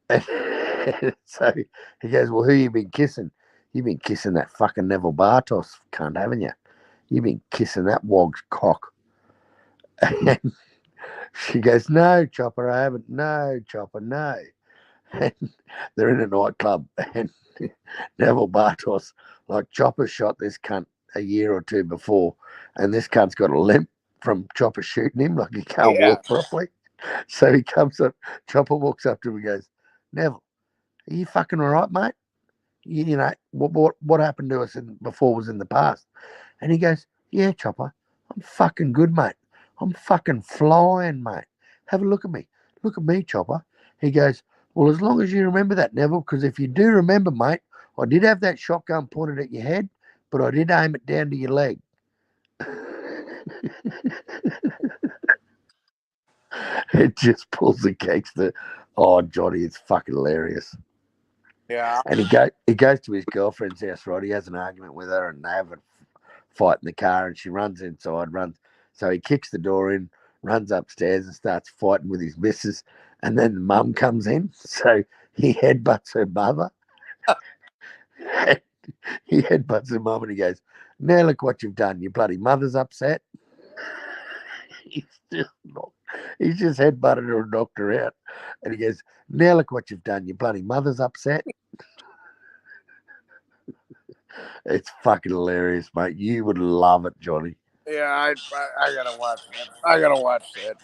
And so he goes, "Well, who you been kissing?" "You've been kissing that fucking Neville Bartos cunt, haven't you? You've been kissing that wog's cock." And she goes, "No, Chopper, I haven't. No, Chopper, no." And they're in a nightclub, and Neville Bartos, like, Chopper shot this cunt a year or two before, and this cunt's got a limp from Chopper shooting him, like he can't walk properly. So he comes up, Chopper walks up to him and goes, "Neville, are you fucking all right, mate? You know, what happened to us before was in the past?" And he goes, "Yeah, Chopper, I'm fucking good, mate. I'm fucking flying, mate. Have a look at me. Look at me, Chopper." He goes, "Well, as long as you remember that, Neville, because if you do remember, mate, I did have that shotgun pointed at your head, but I did aim it down to your leg." It just pulls the gangster. Oh, Johnny, it's fucking hilarious. Yeah. And he goes to his girlfriend's house, right? He has an argument with her, and they have a fight in the car, and she runs inside, So he kicks the door in, runs upstairs, and starts fighting with his missus. And then the mum comes in, so he headbutts her mother. He headbutts her mum, and he goes, "Now look what you've done. Your bloody mother's upset." He's just headbutted her and knocked her out. And he goes, "Now look what you've done. Your bloody mother's upset." It's fucking hilarious, mate. You would love it, Johnny. Yeah, I gotta watch that. I gotta watch that.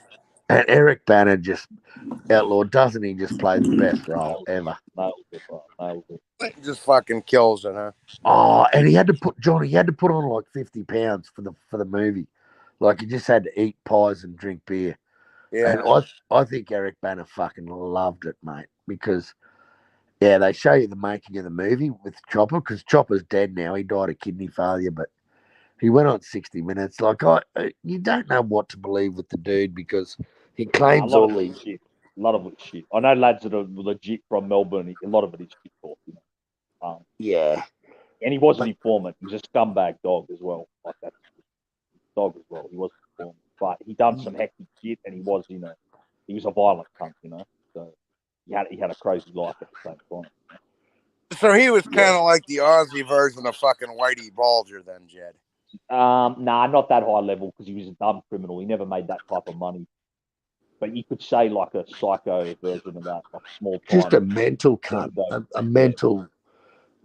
And Eric Banner Outlaw, doesn't he just play the best role ever? He just fucking kills it, huh? Oh, and he had to put on like 50 pounds for the movie. Like, he just had to eat pies and drink beer. Yeah. And I think Eric Banner fucking loved it, mate, because they show you the making of the movie with Chopper, because Chopper's dead now. He died of kidney failure, but he went on 60 Minutes. Like, you don't know what to believe with the dude, because he claims all these shit. A lot of it's shit. I know lads that are legit from Melbourne. A lot of it is shit talk, you know. Yeah. And he was an informant. He was a scumbag dog as well. Like that dog as well. He was an informant. But he done some hectic shit, and he was, you know, he was a violent cunt, you know. So he had a crazy life at the same time. You know? So he was kind of like the Aussie version of fucking Whitey Bulger then, Jed. Nah, not that high level, because he was a dumb criminal. He never made that type of money. But you could say like a psycho version of that, like small time. Just a mental cunt, a mental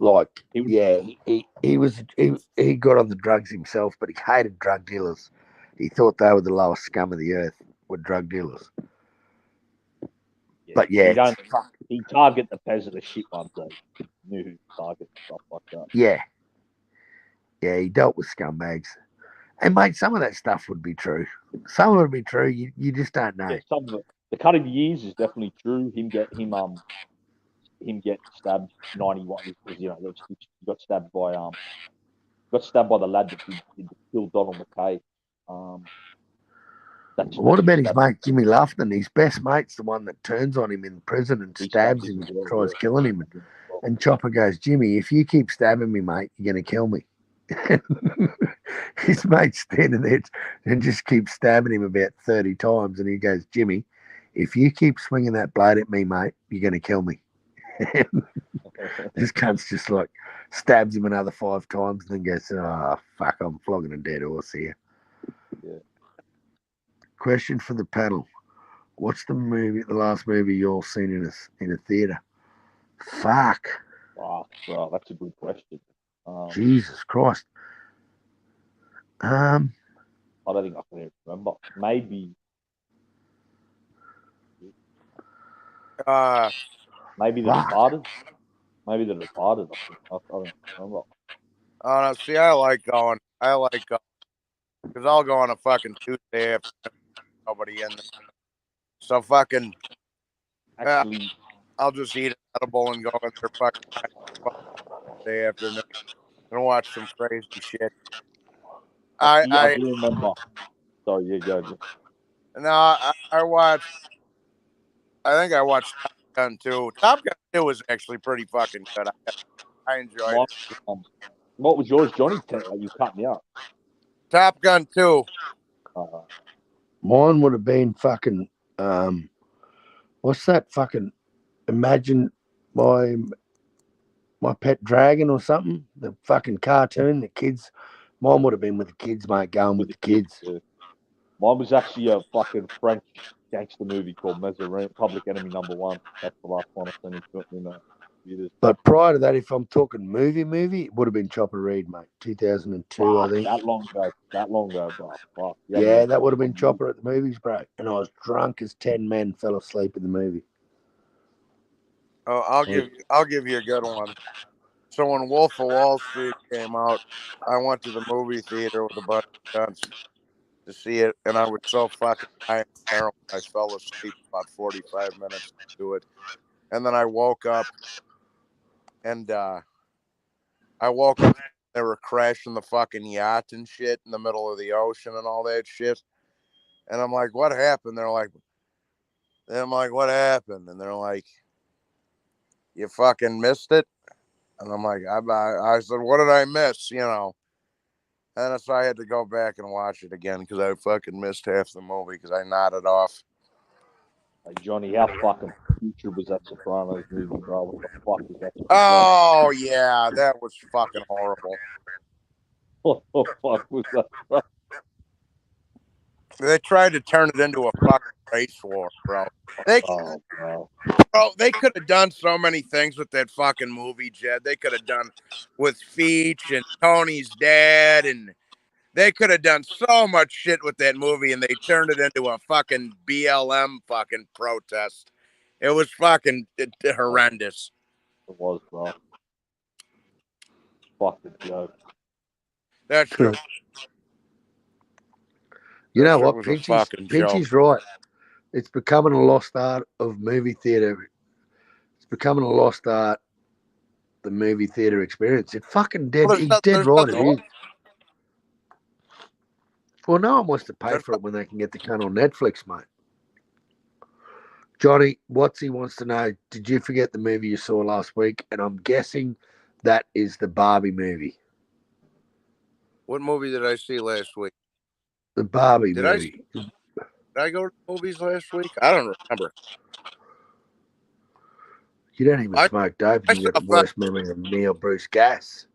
Like, he was he got on the drugs himself, but he hated drug dealers. He thought they were the lowest scum of the earth, were drug dealers. But yeah, he target the pez of the shit ones. Though. Knew who to target stuff like that. Yeah, he dealt with scumbags. And mate, some of that stuff would be true. Some of it would be true. You just don't know. Yeah, some of it. The cut of years is definitely true. Him get stabbed 91 because he got stabbed by the lad that did kill Donald McKay. What about his mate Jimmy Lufton? His best mate's the one that turns on him in prison and stabs him and tries killing him. And Chopper goes, Jimmy, if you keep stabbing me, mate, you're going to kill me. His mate's standing there and just keeps stabbing him about 30 times. And he goes, Jimmy, if you keep swinging that blade at me, mate, you're going to kill me. This cunt's just like stabs him another 5 times and then goes, oh, fuck, I'm flogging a dead horse here. Yeah. Question for the panel. What's the last movie you all seen in a theatre? Fuck. Wow, bro, that's a good question. Jesus Christ. I don't think I can remember. Maybe The Departed. Maybe The Departed. I don't remember. See, I like going because I'll go on a fucking Tuesday after nobody in there. So fucking actually, I'll just eat an edible and go in there fucking day afternoon and watch some crazy shit. I do remember. Sorry, you go. No, I watched. I think I watched Top Gun 2. Top Gun 2 was actually pretty fucking good. I enjoyed it. What was yours, Johnny? You cut me up. Top Gun 2. Mine would have been fucking. What's that fucking? Imagine my pet dragon or something. The fucking cartoon. The kids. Mine would have been with the kids, mate. Going with the kids. Yeah. Mine was actually a fucking French gangster movie called Mazarin, Public Enemy No. 1. That's the last one I seen in theaters. But prior to that, if I'm talking movie, it would have been Chopper Reed, mate. 2002, I think. That long ago, bro. Fuck. Yeah, that would have been Chopper at the movies, bro. And I was drunk as 10 men, fell asleep in the movie. Oh, I'll give you a good one. So when Wolf of Wall Street came out, I went to the movie theater with a bunch of guns to see it, and I was so fucking high on heroin, I fell asleep about 45 minutes into it, and then I woke up, and they were crashing the fucking yacht and shit in the middle of the ocean and all that shit, and I'm like, what happened? I'm like, what happened? And they're like, you fucking missed it. And I'm like, I said, what did I miss? You know. And so I had to go back and watch it again because I fucking missed half the movie because I nodded off. Hey, Johnny, how fucking future was that Sopranos movie, bro? What the fuck was that? Oh, yeah, that was fucking horrible. What the fuck was that, bro? They tried to turn it into a fucking race war, bro. They could have done so many things with that fucking movie, Jed. They could have done with Feach and Tony's dad, and they could have done so much shit with that movie, and they turned it into a fucking BLM fucking protest. It was fucking horrendous. It was, bro. Fucking joke. That's true. You know what? Pinchy's right. It's becoming a lost art of movie theater. It's becoming a lost art, the movie theater experience. It fucking dead. He's dead right. It is. Well, no one wants to pay for it when they can get the cunt on Netflix, mate. Johnny, Watsy wants to know, did you forget the movie you saw last week? And I'm guessing that is the Barbie movie. What movie did I see last week? The Barbie movie. Did I go to movies last week? I don't remember. You don't even smoke dope. You got the worst memory of Neil Bruce Gas.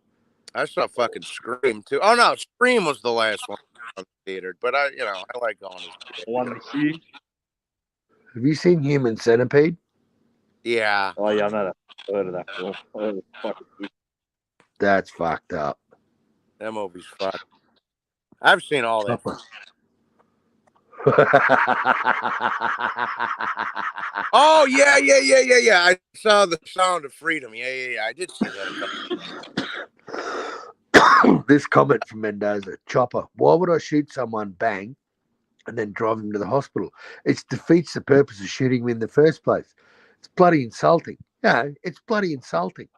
I saw fucking Scream too. Oh no, Scream was the last one on the theater. But I like going to the theater. Have you seen Human Centipede? Yeah. Oh yeah, I heard of that film. Fucking good. That's fucked up. That movie's fucked. I've seen all that. Oh yeah. I saw The Sound of Freedom. Yeah. I did see that a couple. This comment from Mendoza: Chopper, why would I shoot someone, bang, and then drive him to the hospital? It defeats the purpose of shooting him in the first place. It's bloody insulting. No, it's bloody insulting.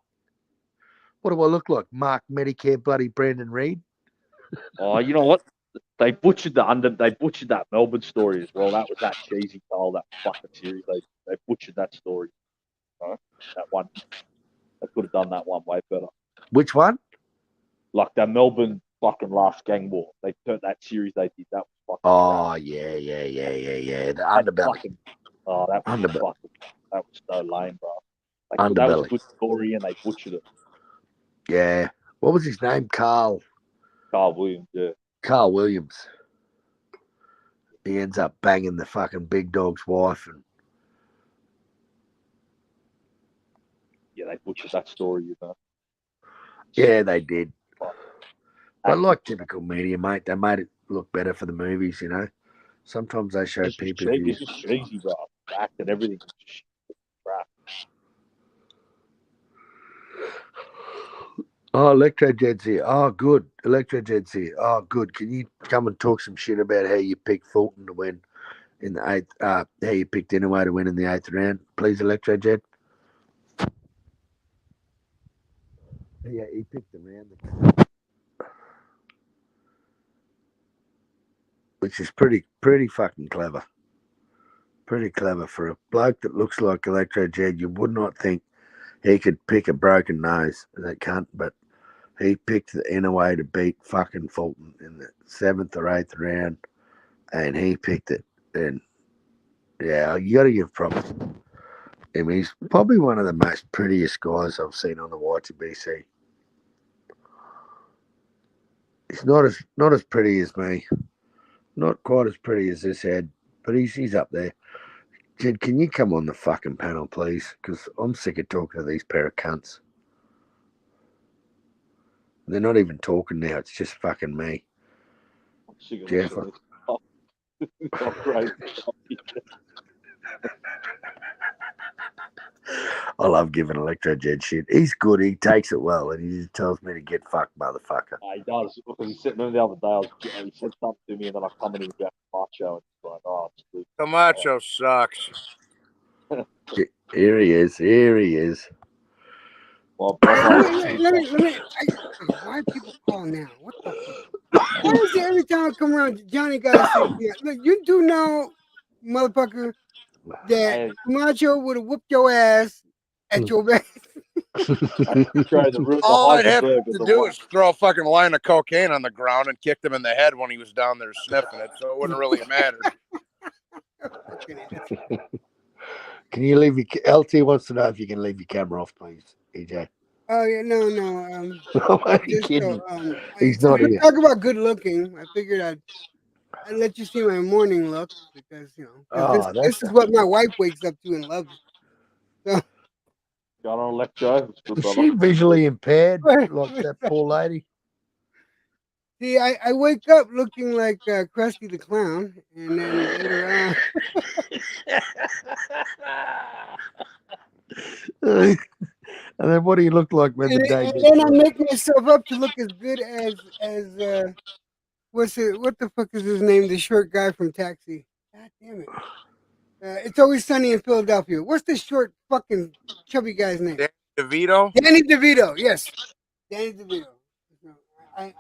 What do I look like? Mark Medicare, bloody Brandon Reed? Oh, you know what? They butchered that Melbourne story as well. That was that cheesy style, that fucking series. They butchered that story. That one. They could have done that one way better. Which one? Like that Melbourne fucking last gang war. They turned that series they did. That was fucking. Oh yeah. The underbelly. That was Underbelly. fucking. That was so lame, bro. Like, that was a good story, and they butchered it. Yeah. What was his name? Carl Williams. Yeah. Carl Williams. He ends up banging the fucking big dog's wife, and yeah, they butchered that story, you know. Yeah, they did. But like typical media, mate, they made it look better for the movies, you know. Sometimes they show people. It's just cheesy, bro. The act and everything is just crap. Oh, Electrojet's here. Oh, good. Electrojet's here. Oh, good. Can you come and talk some shit about how you picked Fulton to win in the 8th? How you picked Inoue to win in the 8th round, please, Electrojet? Yeah, he picked him round, which is pretty fucking clever. Pretty clever for a bloke that looks like Electrojet. You would not think he could pick a broken nose. That cunt, but he picked the Inoue to beat fucking Fulton in the 7th or 8th round, and he picked it. And yeah, you got to give props. I mean, he's probably one of the most prettiest guys I've seen on the YTBC. He's not as pretty as me, not quite as pretty as this head, but he's up there. Jed, can you come on the fucking panel, please? Because I'm sick of talking to these pair of cunts. They're not even talking now. It's just fucking me. Jeff. I love giving Electrojet shit. He's good. He takes it well, and he just tells me to get fucked, motherfucker. He does. Because he said, remember the other day, he said something to me, and then I come in and get Macho, and it's like, oh, it's good. Camacho sucks. Here he is. Well, let me. Why people call now? What the fuck? Why is it every time I come around, Johnny gotta say, yeah, look, you do know, motherfucker, that Macho would have whooped your ass at your back. All I'd have to do is throw a fucking line of cocaine on the ground and kicked him in the head when he was down there sniffing it, so it wouldn't really matter. Can you leave your LT wants to know if you can leave your camera off, please, EJ. Oh yeah, no. I'm only kidding. He's not here. Talk about good looking. I figured I'd let you see my morning look because this is what my wife wakes up to and loves. So. Got on Electro. Is she visually impaired like that poor lady? See, I wake up looking like Krusty the Clown, and then later on. And then what do you look like when the day gets then I make myself up to look as good as what the fuck is his name? The short guy from Taxi. God damn it. It's Always Sunny in Philadelphia. What's the short fucking chubby guy's name? Danny DeVito? Danny DeVito, yes. Danny DeVito. I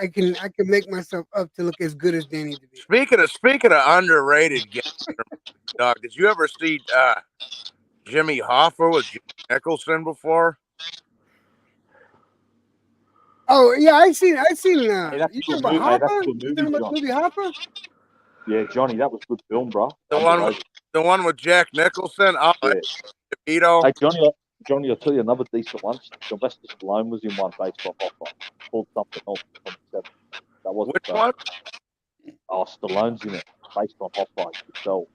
can make myself up to look as good as Danny DeVito. Speaking of underrated gangster, dog, did you ever see Jimmy Hoffa with Jack Nicholson before? Oh yeah, I seen. You talking about Hoffa? You talking about movie Hoffa? Yeah, Johnny, that was good film, bro. The one with Jack Nicholson. Oh, yeah. DeVito. Hey, Johnny, I'll tell you another decent one. Sylvester Stallone was in one based on Hoffa, called something else. That wasn't Which one? Oh, Stallone's in it, based on Hoffa. So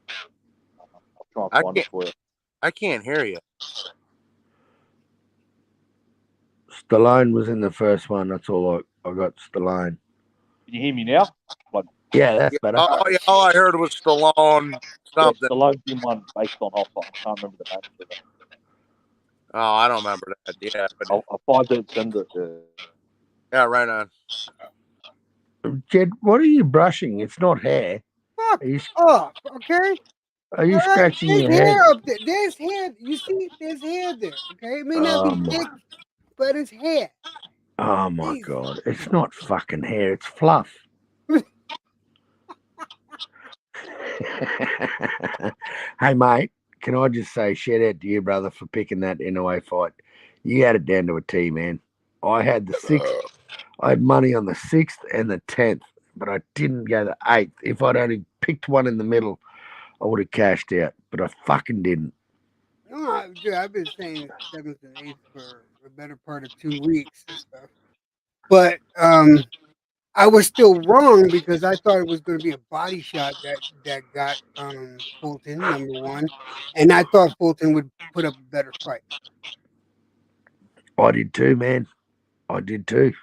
I'll try and find it for you. I can't hear you. Stallone was in the first one. That's all I got. Stallone. Can you hear me now? Like, Yeah, that's better. All I heard was Stallone something. Yeah, Stallone's in one based on Offer. I can't remember the name of it. Oh, I don't remember that. Yeah, but I'll find it and send it. yeah, right on. Jed, what are you brushing? It's not hair. Fuck Are you, off, okay? are you All right, scratching there's your head? hair up there. There's hair. You see, there's hair there. Okay, it may not be thick, but it's hair. Oh my God! It's not fucking hair. It's fluff. Hey mate, can I just say shout out to you, brother, for picking that Inoue fight. You had it down to a T, man. I had the 6th. I had money on the 6th and the 10th, but I didn't go the 8th. If I'd only picked one in the middle, I would have cashed out, but I fucking didn't. No, dude, I've been saying 7th and 8th for a better part of 2 weeks and stuff. But I was still wrong because I thought it was going to be a body shot that got Fulton #1, and I thought Fulton would put up a better fight. I did too, man. I did too.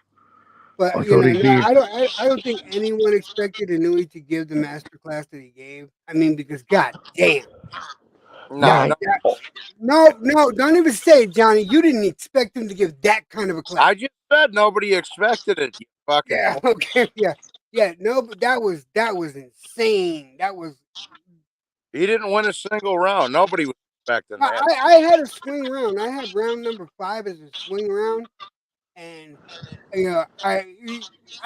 But I you thought know, he'd no, be. I don't think anyone expected Inoue to give the masterclass that he gave. I mean, because god damn. No, No, don't even say it, Johnny. You didn't expect him to give that kind of a class. I just said nobody expected it. You fucking. Yeah, okay, yeah. No, but that was insane. That was. He didn't win a single round. Nobody was expecting that. I had a swing round. I had round number 5 as a swing round, and you know, I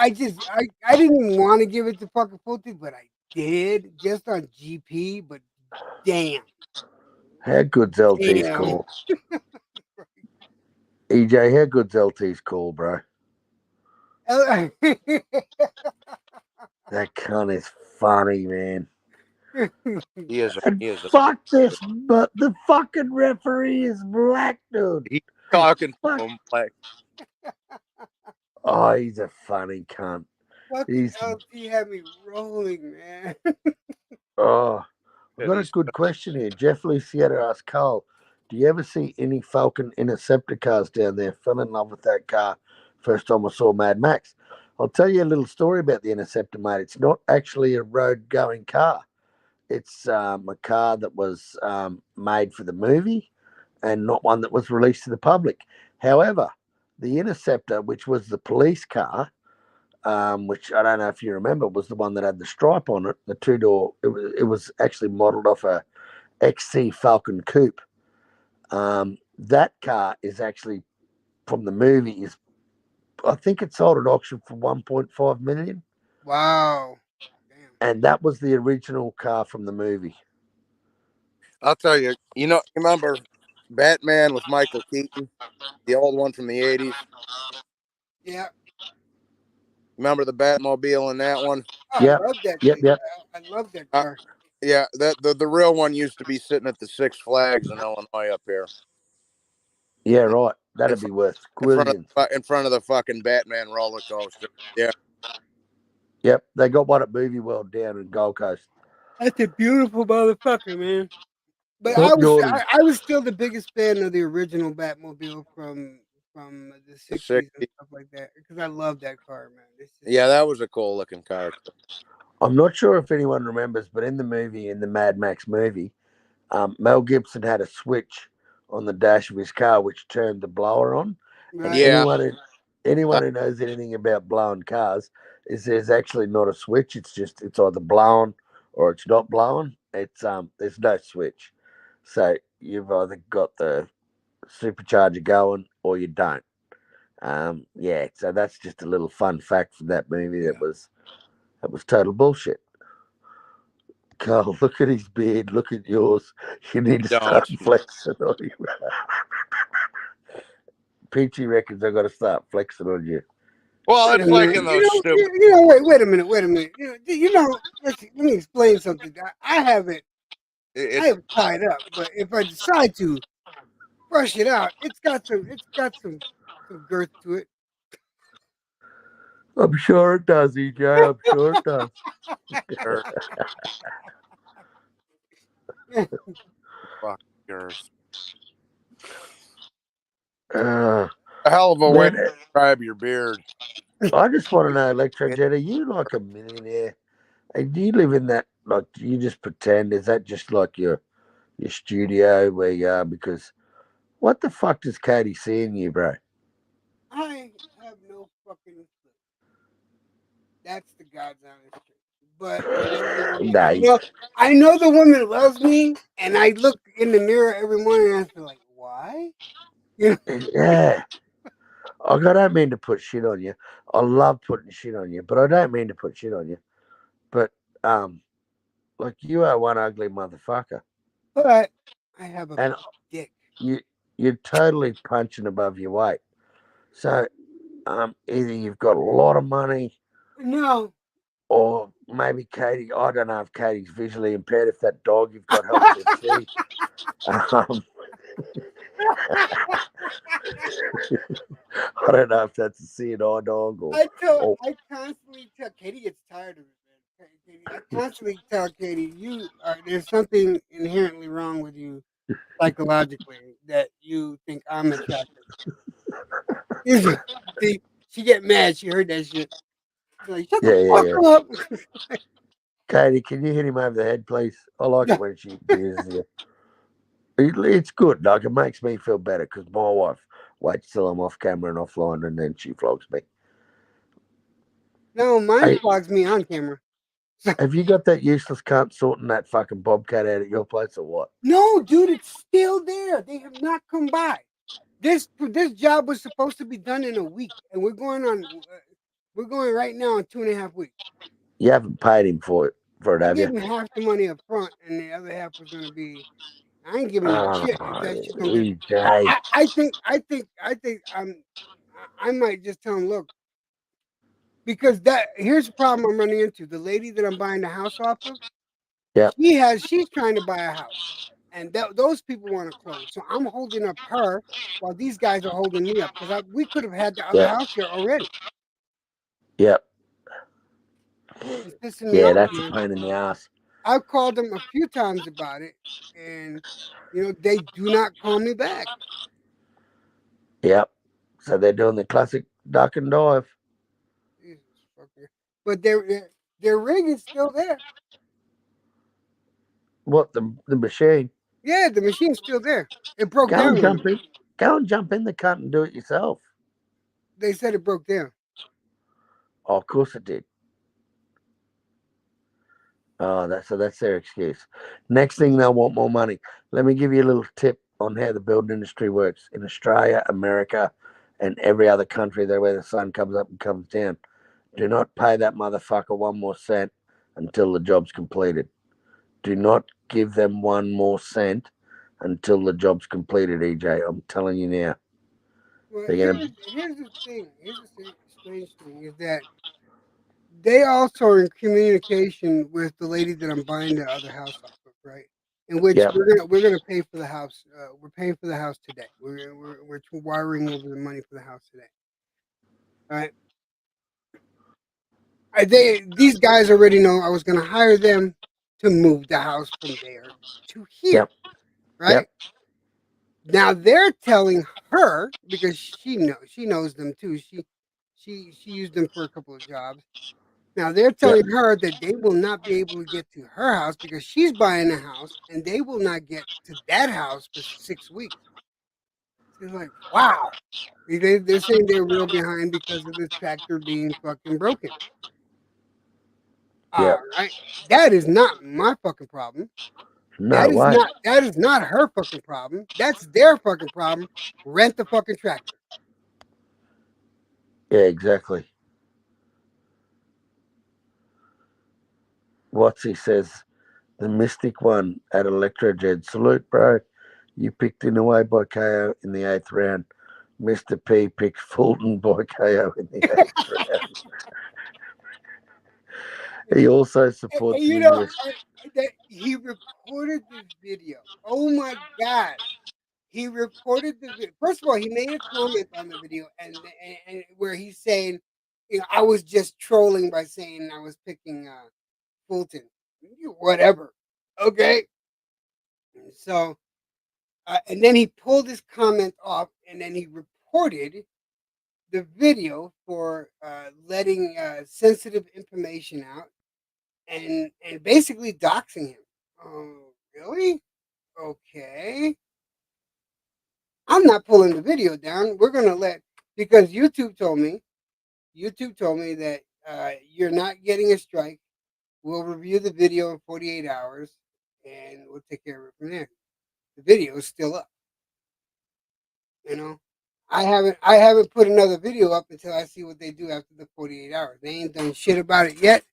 didn't even want to give it to fucking Fulton, but I did just on GP. But damn, How good's LT's call? EJ, how good's LT's call, bro? That cunt is funny, man. He is. Fuck this, but the fucking referee is black, dude. He's talking to him like. Oh, he's a funny cunt. Fucking LT had me rolling, man. Oh, I've got a good question here. Jeff Lucietta asked Cole, do you ever see any Falcon Interceptor cars down there? Fell in love with that car first time I saw Mad Max. I'll tell you a little story about the Interceptor, mate. It's not actually a road-going car. It's a car that was made for the movie and not one that was released to the public. However, the Interceptor, which was the police car, which I don't know if you remember, was the one that had the stripe on it, the 2-door. It was actually modeled off a XC Falcon Coupe. That car is actually from the movie. I think it sold at auction for 1.5 million. Wow. And that was the original car from the movie. I'll tell you. You remember Batman with Michael Keaton, the old one from the 80s? Yeah. Remember the Batmobile in that one? Oh, I love that thing. Yep. I love that car. Yeah, the real one used to be sitting at the Six Flags in Illinois up here. Yeah, right. That'd be worth squillions. In front of the fucking Batman roller coaster. Yeah. Yep, they got one at Movie World down in Gold Coast. That's a beautiful motherfucker, man. But I was still the biggest fan of the original Batmobile from the 60s and stuff like that because I love that car, man. Yeah, that was a cool looking car. I'm not sure if anyone remembers, but in the Mad Max movie, Mel Gibson had a switch on the dash of his car which turned the blower on. Right. Yeah. Anyone who knows anything about blowing cars is there's actually not a switch. It's either blowing or it's not blowing. There's no switch. So you've either got the supercharger going or you don't. Yeah, so that's just a little fun fact from that movie. That was total bullshit. Carl, look at his beard. Look at yours. You need to start flexing on him. Peachy reckons I got to start flexing on you. Well, it's like in those stupid. Wait a minute. Let me explain something. I have it tied up, but if I decide to brush it out, it's got some girth to it. I'm sure it does, EJ. I'm sure it does. Fuck yours. A hell of a way Man, to describe your beard. I just want to know, Electrojet, are you like a millionaire? And do you live in that, like, do you just pretend? Is that just like your studio where you are? Because what the fuck does Katie see in you, bro? I have no fucking clue. That's the God's honest truth. But I know the woman. Nice. I know the woman loves me, and I look in the mirror every morning and I feel like, why? You know? Yeah. I don't mean to put shit on you. I love putting shit on you, but I don't mean to put shit on you. But like you are one ugly motherfucker. But I have a And dick. you're totally punching above your weight. So either you've got a lot of money, No. or maybe Katie. I don't know if Katie's visually impaired. If that dog you've got helps her see. I don't know if that's a seeing eye dog or. I constantly tell Katie gets tired of it, man. Katie, I constantly tell Katie, there's something inherently wrong with you psychologically that you think I'm attractive. See, she get mad. She heard that shit. She's like, shut the fuck up. Katie, can you hit him over the head, please? I like it when she abuses you. It's good. Like, it makes me feel better because my wife waits till I'm off camera and offline, and then she flogs me. No, mine flogs me on camera. Have you got that useless cunt sorting that fucking bobcat out at your place or what? No, dude, it's still there. They have not come by. This job was supposed to be done in a week, and we're going right now on 2.5 weeks. You haven't paid him for it, I have gave you? him half the money up front, and the other half was going to be. I ain't giving him shit if that shit comes in. I might just tell him, look, because here's the problem I'm running into. The lady that I'm buying the house off of, she's trying to buy a house, and those people want to close. So I'm holding up her while these guys are holding me up because we could have had the other house here already. Yep. It's pissing me off, That's man. a pain in the ass. I've called them a few times about it, and they do not call me back. Yep. So they're doing the classic duck and dive. But their rig is still there. What, the machine? Yeah, the machine's still there. It broke down. Go and jump in the cunt and do it yourself. They said it broke down. Oh, of course it did. Oh, that's their excuse. Next thing, they'll want more money. Let me give you a little tip on how the building industry works in Australia, America, and every other country there where the sun comes up and comes down. Do not pay that motherfucker 1 more cent until the job's completed. Do not give them 1 more cent until the job's completed, EJ. I'm telling you now. Well, here's the thing. Here's the strange thing is that they also are in communication with the lady that I'm buying the other house off of, right? In which we're gonna pay for the house. We're paying for the house today. We're wiring over the money for the house today. All right. These guys already know I was gonna hire them to move the house from there to here. Right? Yep. Now they're telling her because she knows them too. She used them for a couple of jobs. Now they're telling her that they will not be able to get to her house because she's buying a house, and they will not get to that house for 6 weeks. She's like, wow. They're saying they're real behind because of the tractor being fucking broken. All right. That is not my fucking problem. No way. That is not her fucking problem. That's their fucking problem. Rent the fucking tractor. Yeah, exactly. Watsy says, the Mystic one at Electrojet. Salute, bro. You picked Inoue by KO in the 8th round. Mr. P picked Fulton by KO in the 8th round. He also supports he reported this video. Oh my God. He reported the video. First of all, he made a comment on the video and where he's saying, I was just trolling by saying I was picking Fulton. Whatever. Okay. So, and then he pulled his comment off, and then he reported the video for letting sensitive information out and basically doxing him. Oh, really? Okay. I'm not pulling the video down. We're gonna because YouTube told me that you're not getting a strike. We'll review the video in 48 hours and we'll take care of it from there. The video is still up. You know, I haven't put another video up until I see what they do after the 48 hours. They ain't done shit about it yet.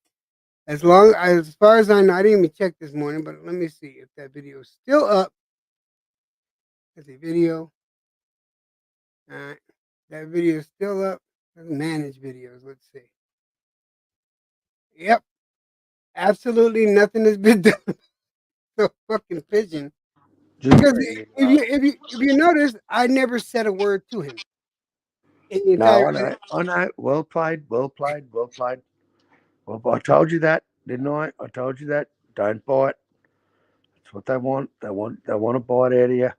As far as I know, I didn't even check this morning, but let me see if that video is still up. That's a video. All right, that video is still up. Manage videos. Let's see. Yep, absolutely nothing has been done. So fucking pigeon. Because if you notice, I never said a word to him. No, I know. Well played. Well, I told you that, didn't I? I told you that. Don't bite. That's what they want. They want a bite out of you.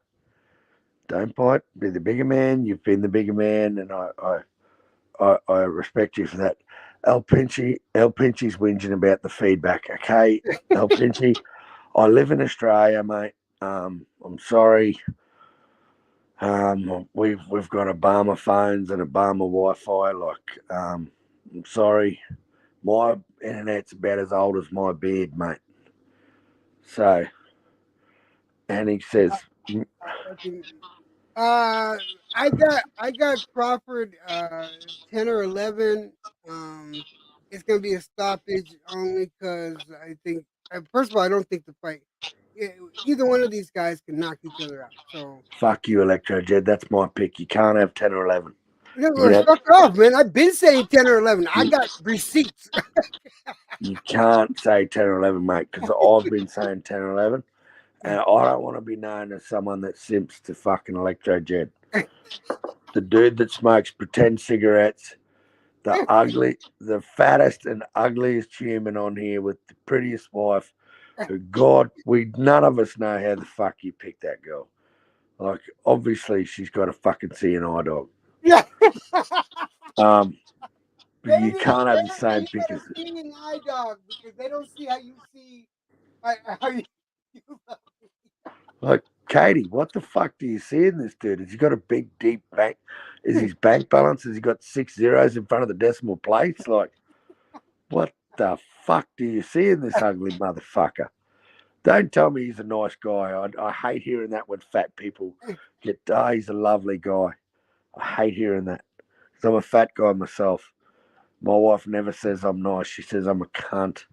Don't bite. Be the bigger man. You've been the bigger man, and I respect you for that. El Pinchy's whinging about the feedback. Okay, El Pinchy, I live in Australia, mate. I'm sorry. We've got Obama phones and Obama Wi-Fi. I'm sorry. My internet's about as old as my beard, mate. So, and he says, I got Crawford 10 or 11. It's gonna be a stoppage only because I think first of all I don't think the fight either one of these guys can knock each other out. So fuck you, Electro Jed. That's my pick. You can't have 10 or 11. Fuck off, man. I've been saying 10 or 11. I got receipts. You can't say 10 or 11, mate, because I've been saying 10 or 11. And I don't want to be known as someone that simps to fucking Electro Jed. The dude that smokes pretend cigarettes, the fattest and ugliest human on here with the prettiest wife. Who none of us know how the fuck you picked that girl. Like, obviously, she's got a fucking CNI dog. Yeah. But you can't have the same pick as seeing eye dog because they don't see how you see how you like Katie. What the fuck do you see in this dude? Has he got a big, deep bank? Is his bank balance? Has he got 6 zeros in front of the decimal place? Like, what the fuck do you see in this ugly motherfucker? Don't tell me he's a nice guy. I hate hearing that when fat people get, he's a lovely guy. I hate hearing that. Because I'm a fat guy myself. My wife never says I'm nice. She says I'm a cunt.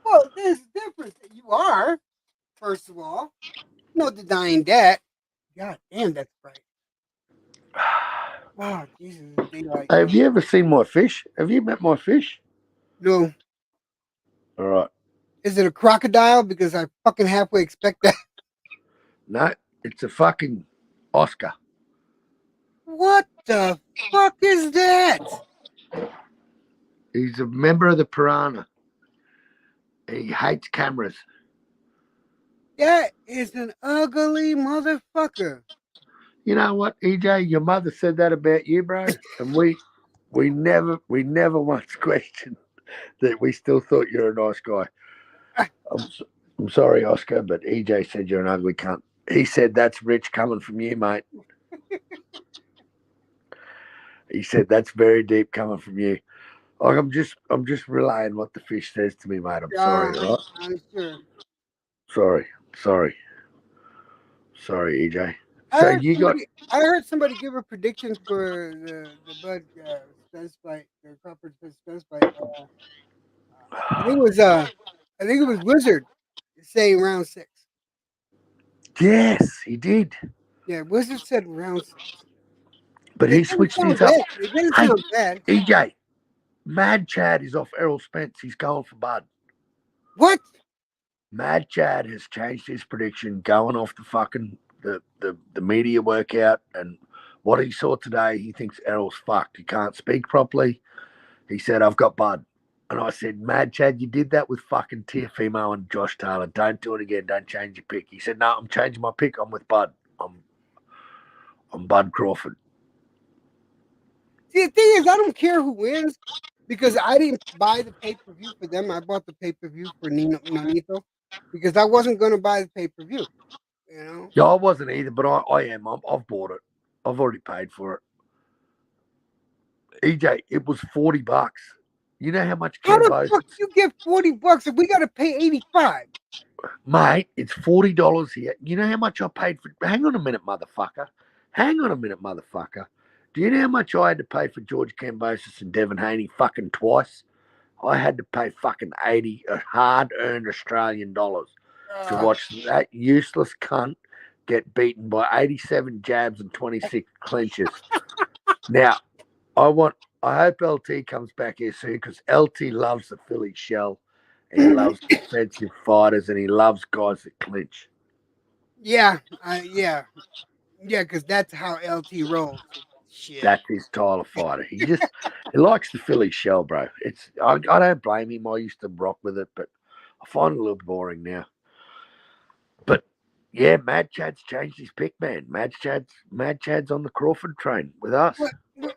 Well, there's a difference. You are, first of all. No denying that. God damn, that's right. Oh, Jesus. Have you ever seen my fish? Have you met my fish? No. All right. Is it a crocodile? Because I fucking halfway expect that. No, it's a fucking Oscar. What the fuck is that? He's a member of the piranha. He hates cameras. That is an ugly motherfucker. You know what, EJ? Your mother said that about you, bro, and we never once questioned that. We still thought you're a nice guy. I'm sorry, Oscar, but EJ said you're an ugly cunt. He said that's rich coming from you, mate. He said that's very deep coming from you. Like I'm just relaying what the fish says to me, mate. I'm sorry, right? I'm sure. Sorry, EJ. I heard somebody give a prediction for the Bud Spence fight, the Crawford Spence fight. I think it was Wizard saying round 6. Yes, he did. Yeah, Wizard said round 6. But he switched his up. It didn't sound bad. EJ, Mad Chad is off Errol Spence. He's going for Bud. What? Mad Chad has changed his prediction, going off the fucking the media workout, and what he saw today. He thinks Errol's fucked. He can't speak properly. He said, "I've got Bud," and I said, "Mad Chad, you did that with fucking Tiafimo and Josh Taylor. Don't do it again. Don't change your pick." He said, "No, I'm changing my pick. I'm with Bud. I'm Bud Crawford." See, the thing is, I don't care who wins because I didn't buy the pay-per-view for them. I bought the pay-per-view for Nonito because I wasn't going to buy the pay-per-view. You know? Yeah, I wasn't either, but I am. I've bought it. I've already paid for it. EJ, it was $40. You know how much How the Cambo's? fuck you get $40 if we got to pay 85? Mate, it's $40 here. You know how much I paid for? Hang on a minute, motherfucker. Hang on a minute, motherfucker. Do you know how much I had to pay for George Kambosos and Devin Haney fucking twice? I had to pay fucking 80 hard-earned Australian dollars to watch that useless cunt get beaten by 87 jabs and 26 clinches. Now, I hope LT comes back here soon because LT loves the Philly shell. And he loves defensive fighters and he loves guys that clinch. Yeah, because that's how LT rolls. Shit. That's his style of fighter. He likes the Philly shell, bro. I don't blame him. I used to rock with it, but I find it a little boring now. But yeah, Mad Chad's changed his pick, man. Mad Chad's on the Crawford train with us. But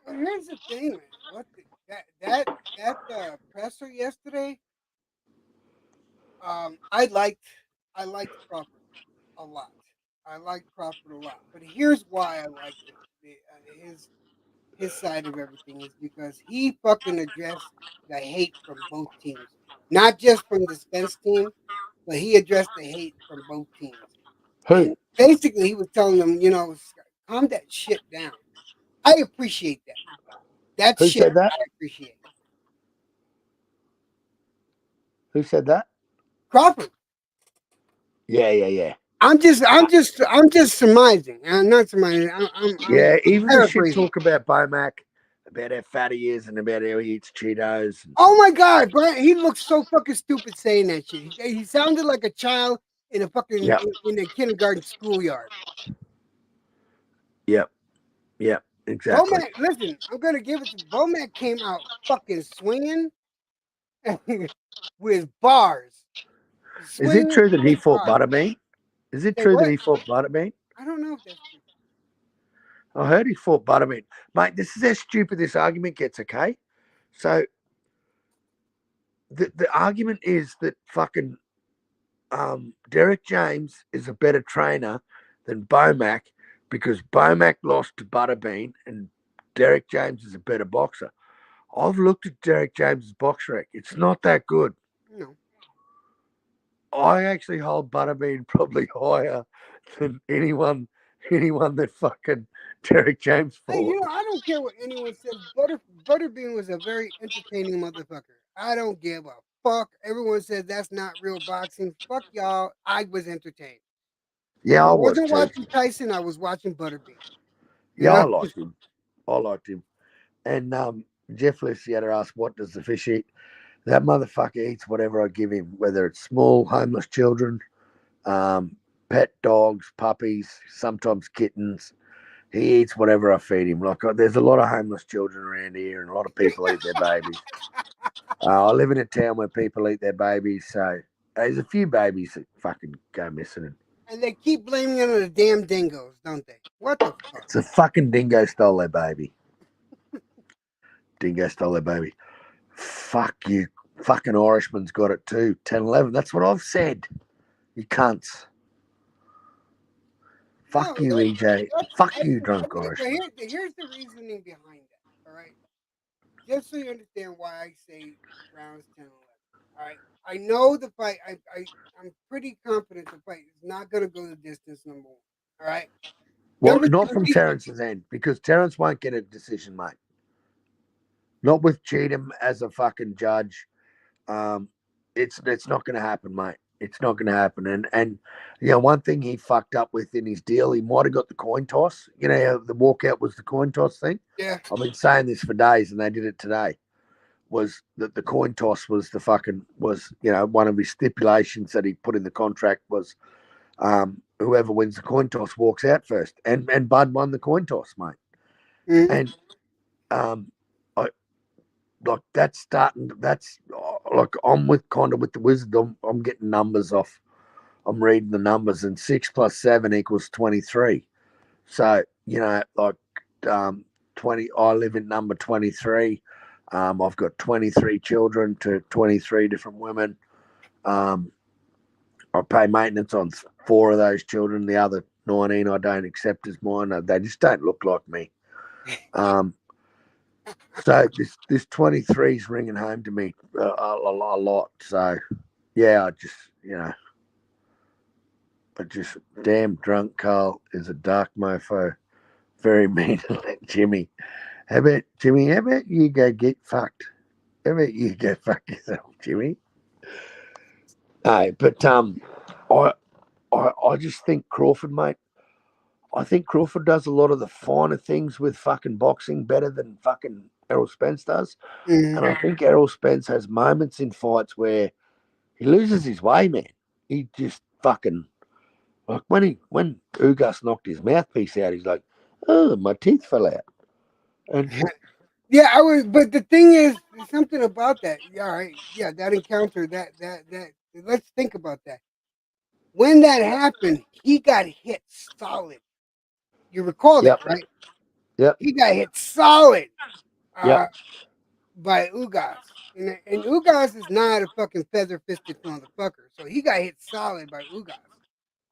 here's the thing, man. That presser yesterday, I liked Crawford a lot. But here's why I liked it. His side of everything is because he fucking addressed the hate from both teams, not just from the Spence team, but he addressed the hate from both teams. And basically, he was telling them, calm that shit down. I appreciate that. Who said that? I appreciate. Who said that? Crawford. Yeah. I'm just surmising. I'm not surmising. Yeah, even the shit talk about Bomac, about how fat he is and about how he eats Cheetos. Oh my God, Brian, he looks so fucking stupid saying that shit. He sounded like a child in a fucking in a kindergarten schoolyard. Yep, exactly. Bomac, listen, I'm gonna give it to Bomac. Came out fucking swinging with bars. Is it true that he fought Butterbean? Is it true that he fought Butterbean? I don't know if that's true. I heard he fought Butterbean. Mate, this is how stupid this argument gets, okay? So the argument is that fucking Derek James is a better trainer than Bomac because Bomac lost to Butterbean and Derek James is a better boxer. I've looked at Derek James's box rec. It's not that good. No. I actually hold Butterbean probably higher than anyone that fucking Derek James fought. Hey, I don't care what anyone says. Butterbean was a very entertaining motherfucker. I don't give a fuck. Everyone says that's not real boxing. Fuck y'all. I was entertained. Yeah, I wasn't was watching Tyson. I was watching Butterbean. I liked him. And Jeff Lucietta asked, what does the fish eat? That motherfucker eats whatever I give him, whether it's small homeless children, pet dogs, puppies, sometimes kittens. He eats whatever I feed him. Like there's a lot of homeless children around here, and a lot of people eat their babies. I live in a town where people eat their babies, so there's a few babies that fucking go missing. And they keep blaming it on the damn dingoes, don't they? What the fuck? It's a fucking dingo stole their baby. Dingo stole their baby. Fuck you. Fucking Irishman's got it too. 10-11. That's what I've said. You cunts. Fuck you, EJ. Fuck you, drunk Irishman. Here's the reasoning behind that, all right? Just so you understand why I say rounds 10-11. All right. I know the fight. I'm pretty confident the fight is not going to go the distance, number one. All right. Well, not from Terrence's end, because Terrence won't get a decision, mate. Not with Cheatham as a fucking judge. It's not going to happen, mate. It's not going to happen. And one thing he fucked up with in his deal, he might have got the coin toss. You know how the walkout was the coin toss thing? Yeah. I've been saying this for days, and they did it today. Was that the coin toss was one of his stipulations that he put in the contract was whoever wins the coin toss walks out first. And Bud won the coin toss, mate. Mm-hmm. And I'm with the Wizard. I'm getting numbers off. I'm reading the numbers, and 6 + 7 = 23. So 23 20. I live in number 23. I've got 23 children to 23 different women. I pay maintenance on 4 of those children. The other 19 I don't accept as mine. They just don't look like me. So this 23 is ringing home to me a lot. So yeah, I just damn drunk Carl is a dark mofo. Very mean to let Jimmy. How about Jimmy? How about you go get fucked? How about you go fuck yourself, Jimmy? No, but I just think Crawford, mate. I think Crawford does a lot of the finer things with fucking boxing better than fucking Errol Spence does. And I think Errol Spence has moments in fights where he loses his way, man. He just fucking like when Ugas knocked his mouthpiece out, he's like, "Oh, my teeth fell out." And yeah, I was. But the thing is, there's something about that. Yeah, all right. Yeah, that encounter. That. Let's think about that. When that happened, he got hit solid. You recall that, right? Yep. He got hit solid Yep. by Ugas. And Ugas is not a fucking feather-fisted motherfucker. So he got hit solid by Ugas,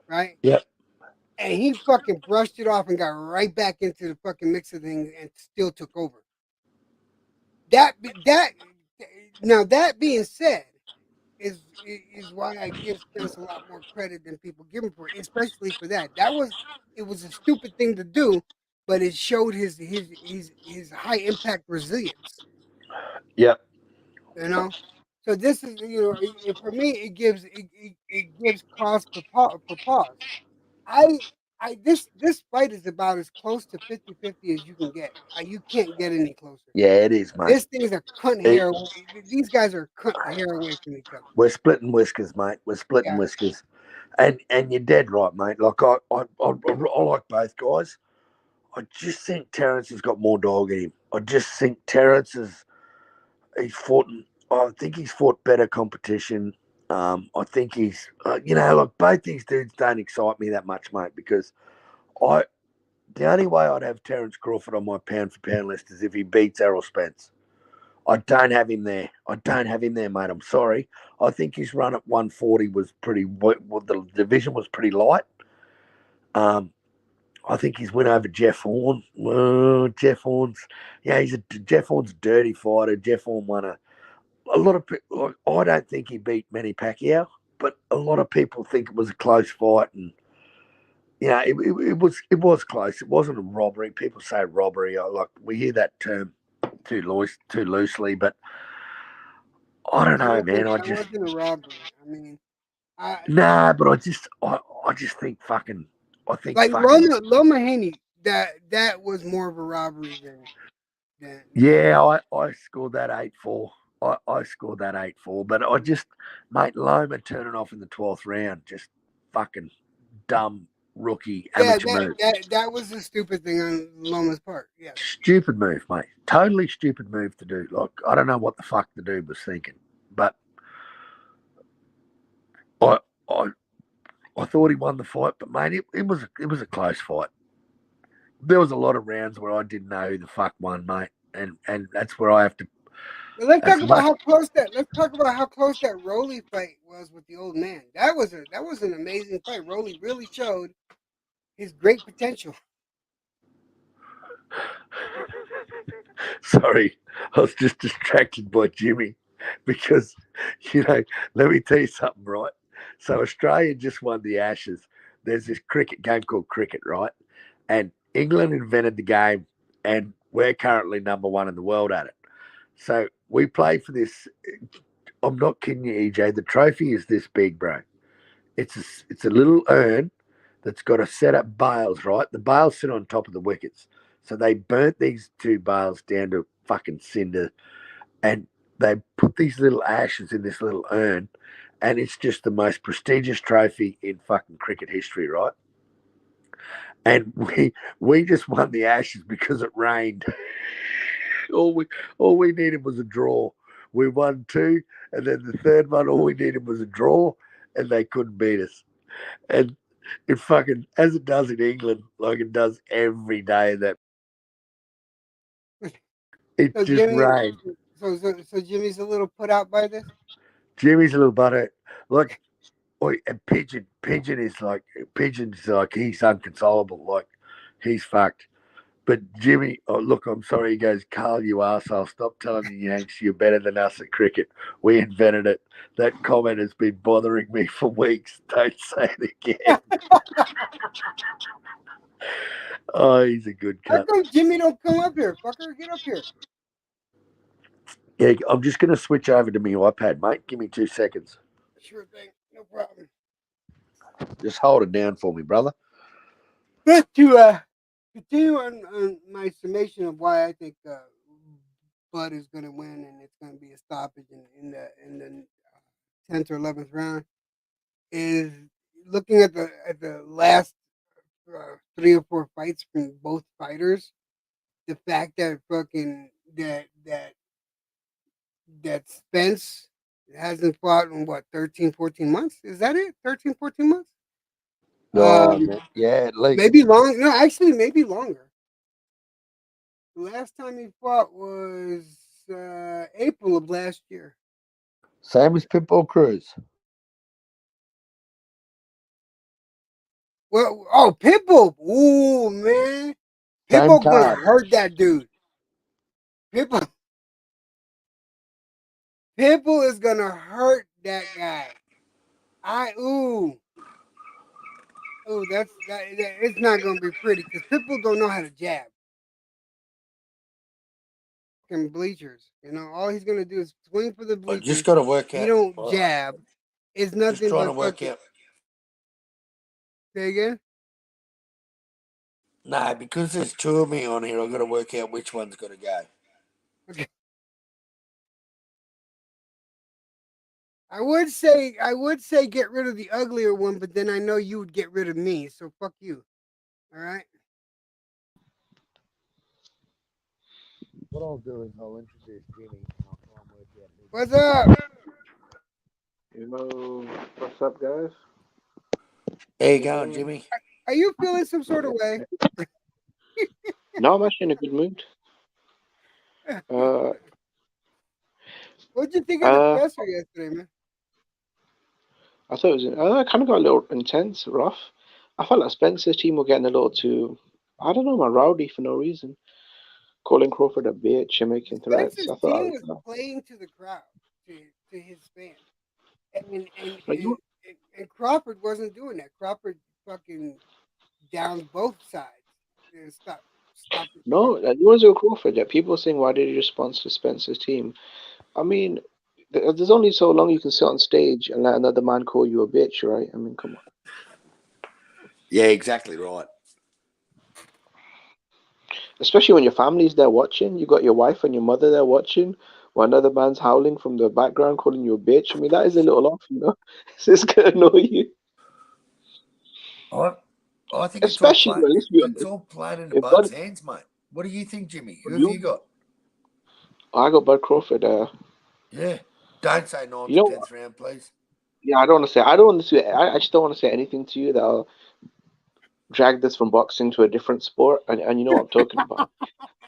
right? Yep. And he fucking brushed it off and got right back into the fucking mix of things and still took over. Now that being said, is why I give Spence a lot more credit than people give him for, especially for that. It was a stupid thing to do, but it showed his high impact resilience. Yep. You know, so this is for me it gives cause for pause. This fight is about as close to 50-50 as you can get. You can't get any closer. Yeah, it is, mate. This thing is a cunt hair. These guys are cunt hair away from each other. We're splitting whiskers, mate. We're splitting whiskers. And you're dead right, mate. Like I like both guys. I just think Terrence has got more dog in him. I just think Terrence he's fought better competition. I think he's like both these dudes don't excite me that much, mate, because the only way I'd have Terrence Crawford on my pound for pound list is if he beats Errol Spence. I don't have him there. Mate. I'm sorry. I think his run at 140 was the division was pretty light. I think his win over Jeff Horn. Jeff Horn's a dirty fighter. Jeff Horn won a lot of people. I don't think he beat Manny Pacquiao, but a lot of people think it was a close fight, and it was close. It wasn't a robbery. People say robbery. We hear that term too loosely, but I don't know, man. I just wasn't a robbery. I mean, but I just think fucking. I think like fucking, Loma Haney, that was more of a robbery than yeah. I scored that 8-4. I scored that 8-4, but I just, mate, Loma turning off in the 12th round, just fucking dumb rookie amateur move. That was a stupid thing on Loma's part. Yeah, stupid move, mate. Totally stupid move to do. Like, I don't know what the fuck the dude was thinking, but I thought he won the fight, but mate, it was a close fight. There was a lot of rounds where I didn't know who the fuck won, mate, and that's where I have to. Well, let's talk about how close that Rolly fight was with the old man. That was an amazing fight. Rolly really showed his great potential. Sorry, I was just distracted by Jimmy because, let me tell you something, right? So Australia just won the Ashes. There's this cricket game called cricket, right? And England invented the game, and we're currently number 1 in the world at it. So we play for this. I'm not kidding you, EJ. The trophy is this big, bro. It's a little urn that's got a set up bales, right? The bales sit on top of the wickets. So they burnt these 2 bales down to fucking cinder, and they put these little ashes in this little urn, and it's just the most prestigious trophy in fucking cricket history, right? And we just won the Ashes because it rained. All we needed was a draw. We won 2, and then the third one, all we needed was a draw, and they couldn't beat us. And it fucking, as it does in England, like it does every day, that It So just Jimmy, rained. so Jimmy's a little put out by this. Jimmy's a little butthurt. Like, and Pigeon's like he's inconsolable. Like, he's fucked. But Jimmy, oh, look, I'm sorry. He goes, Carl, you arsehole. Stop telling the Yanks you're better than us at cricket. We invented it. That comment has been bothering me for weeks. Don't say it again. Oh, he's a good How cut. come Jimmy don't come up here, fucker? Get up here. Yeah, I'm just going to switch over to my iPad, mate. Give me 2 seconds. Sure thing, no problem. Just hold it down for me, brother. But to continue on my summation of why I think Bud is going to win and it's going to be a stoppage in the 10th or 11th round is looking at the last 3 or 4 fights from both fighters. The fact that fucking that Spence hasn't fought in what 13, 14 months? Is that it? 13, 14 months? Yeah, at least. Maybe long. No, actually, maybe longer. The last time he fought was April of last year. Same as Pitbull Cruz. Well, oh, Pitbull. Ooh, man. Same Pitbull gonna card. hurt that dude. Pitbull is gonna hurt that guy. That's it's not gonna be pretty because Pitbull don't know how to jab. Fucking bleachers, all he's gonna do is swing for the I bleachers. just got to work out. He don't jab. It's nothing Just trying but to work fucking. out. Say again? No, because there's 2 of me on here, I've got to work out which one's got to go. Okay. I would say get rid of the uglier one, but then I know you would get rid of me, so fuck you. All right. What I'll do is I'll introduce Jimmy. What's up? What's up, guys? How you going, Jimmy? Are you feeling some sort of way? No, I'm actually in a good mood. What'd you think of the presser yesterday, man? I thought it was. I kind of got a little intense, rough. I felt like Spence's team were getting a little too, I don't know, man, rowdy for no reason. Calling Crawford a bitch and making threats. Spence's I thought, team was playing to the crowd, to his fans, and Crawford wasn't doing that. Crawford fucking downed both sides. Stop. no, it wasn't Crawford. That people saying, why did you respond to Spence's team? I mean, there's only so long you can sit on stage and let another man call you a bitch, right? I mean, come on. Yeah, exactly right. Especially when your family's there watching, you got your wife and your mother there watching, while another man's howling from the background calling you a bitch. I mean, that is a little off, It's gonna annoy you. I think especially it's all played into Bud's hands, mate. What do you think, Jimmy? Who have you got? I got Bud Crawford. Yeah. Don't say 9th You know to 10th round, please. Yeah, I just don't want to say anything to you that'll drag this from boxing to a different sport, and you know what I'm talking about.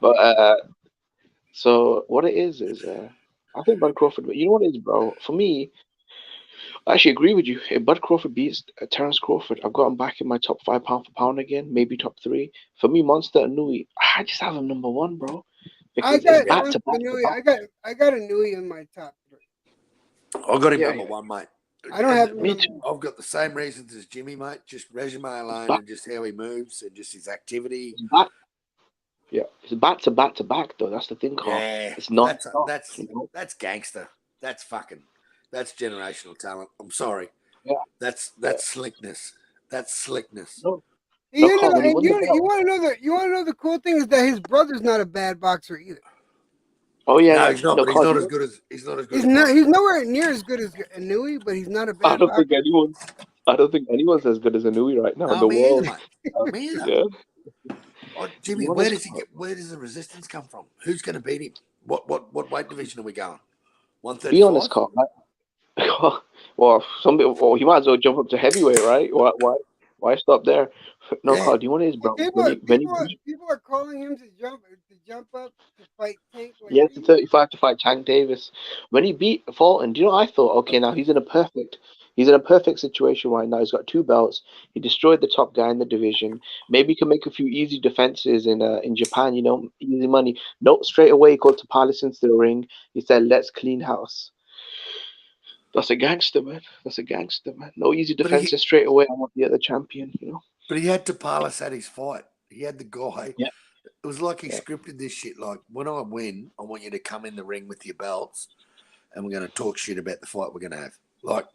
But so what it is I think Bud Crawford. You know what it is, bro? For me, I actually agree with you. If Bud Crawford beats Terence Crawford, I've got him back in my top 5 pound for pound again, maybe top 3. For me, Monster Inoue, I just have him number 1, bro. Because I got Inoue in my top 3. I got him number 1, mate. I don't have me too. I've got the same reasons as Jimmy, mate. Just resume alone and just how he moves and just his activity. It's back to back to back though. That's the thing, Carl. Yeah, it's not. That's gangster. That's generational talent. I'm sorry. Yeah, that's slickness. That's slickness. No. You want to know the cool thing is that his brother's not a bad boxer either. Oh yeah, no, he's not. But he's not as good as He's nowhere near as good as Inoue, but he's not a bad boxer. I don't think anyone's as good as Inoue right now in the world. Me either. Yeah. Oh, Jimmy, where does the resistance come from? Who's going to beat him? What weight division are we going? 135? Be honest, Carl. Well, he might as well jump up to heavyweight, right? Why? Why stop there? No, Carl, do you want his bro? People are calling him to jump up to fight Tank. Like, Yeah, to 35 to fight Tank Davis. When he beat Fulton, do you know what I thought? Okay, now he's in a perfect situation right now. He's got 2 belts. He destroyed the top guy in the division. Maybe he can make a few easy defenses in Japan, easy money. No, straight away he called Tapales into the ring. He said, "Let's clean house." That's a gangster, man. No easy defenses straight away. I want the other champion, But he had Tapales at his fight. He had the guy. Yeah. It was like he scripted this shit. Like, when I win, I want you to come in the ring with your belts, and we're going to talk shit about the fight we're going to have. Like,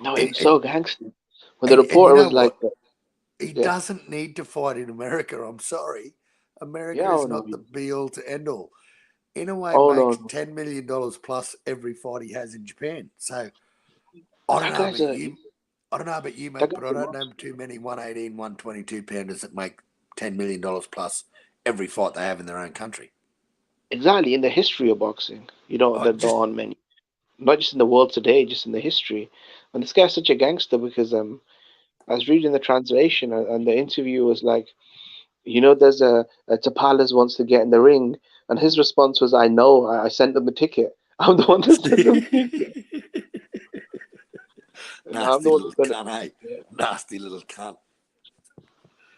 no, he was so gangster. When the reporter was like, he doesn't need to fight in America. I'm sorry, America is not the be all to end all. Inoue makes $10 million plus every fight he has in Japan. So I don't know about you, mate, but I don't know too many 118, 122 pounders that make $10 million plus every fight they have in their own country. Exactly, in the history of boxing, there aren't many. Not just in the world today, just in the history. And this guy's such a gangster because I was reading the translation and the interview was like, there's a Tapales wants to get in the ring, and his response was, "I know, I sent them the ticket. I'm the one that sent them the ticket." Nasty little cunt, hey? Nasty little cunt.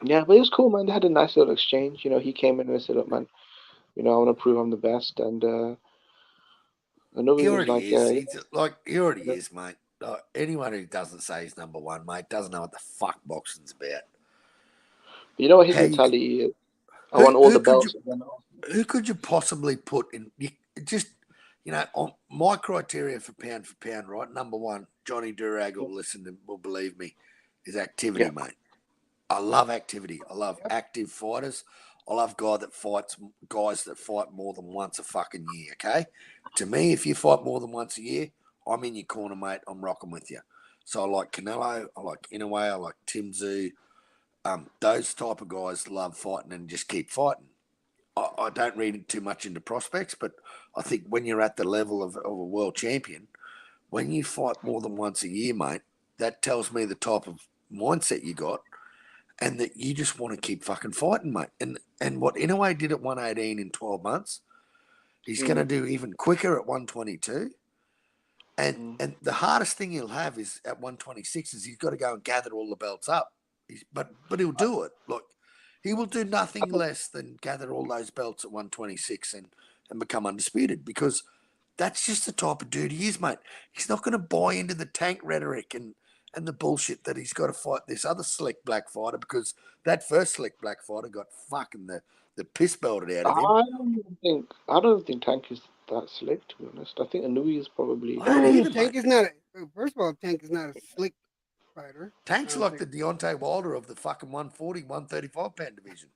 Yeah, but it was cool, man. They had a nice little exchange. He came in and said, "Look, man, I want to prove I'm the best." And he already is. He already is, mate. Like, anyone who doesn't say he's number one, mate, doesn't know what the fuck boxing's about. You know what his mentality is? I want all the belts. Who could you possibly put in? On my criteria for pound, right? Number one, Johnny Durag will believe me, is activity, mate. I love activity. I love active fighters. I love guys that fight more than once a fucking year, okay? To me, if you fight more than once a year, I'm in your corner, mate. I'm rocking with you. So I like Canelo, I like Inoue, I like Tszyu. Those type of guys love fighting and just keep fighting. I don't read too much into prospects, but I think when you're at the level of a world champion, when you fight more than once a year, mate, that tells me the type of mindset you got and that you just want to keep fucking fighting, mate. And what Inoue did at 118 in 12 months, he's going to do even quicker at 122. And the hardest thing he'll have is at 126 is he's got to go and gather all the belts up. But he'll do it. Look, he will do nothing less than gather all those belts at 126 and become undisputed, because that's just the type of dude he is, mate. He's not going to buy into the Tank rhetoric and the bullshit that he's got to fight this other slick black fighter, because that first slick black fighter got fucking the piss belted out of him. I don't think Tank is that slick, to be honest. I think Inoue is probably. Tank is not. First of all, Tank is not a slick fighter. Tank's like the Deontay Wilder of the fucking 140, 135 pound division.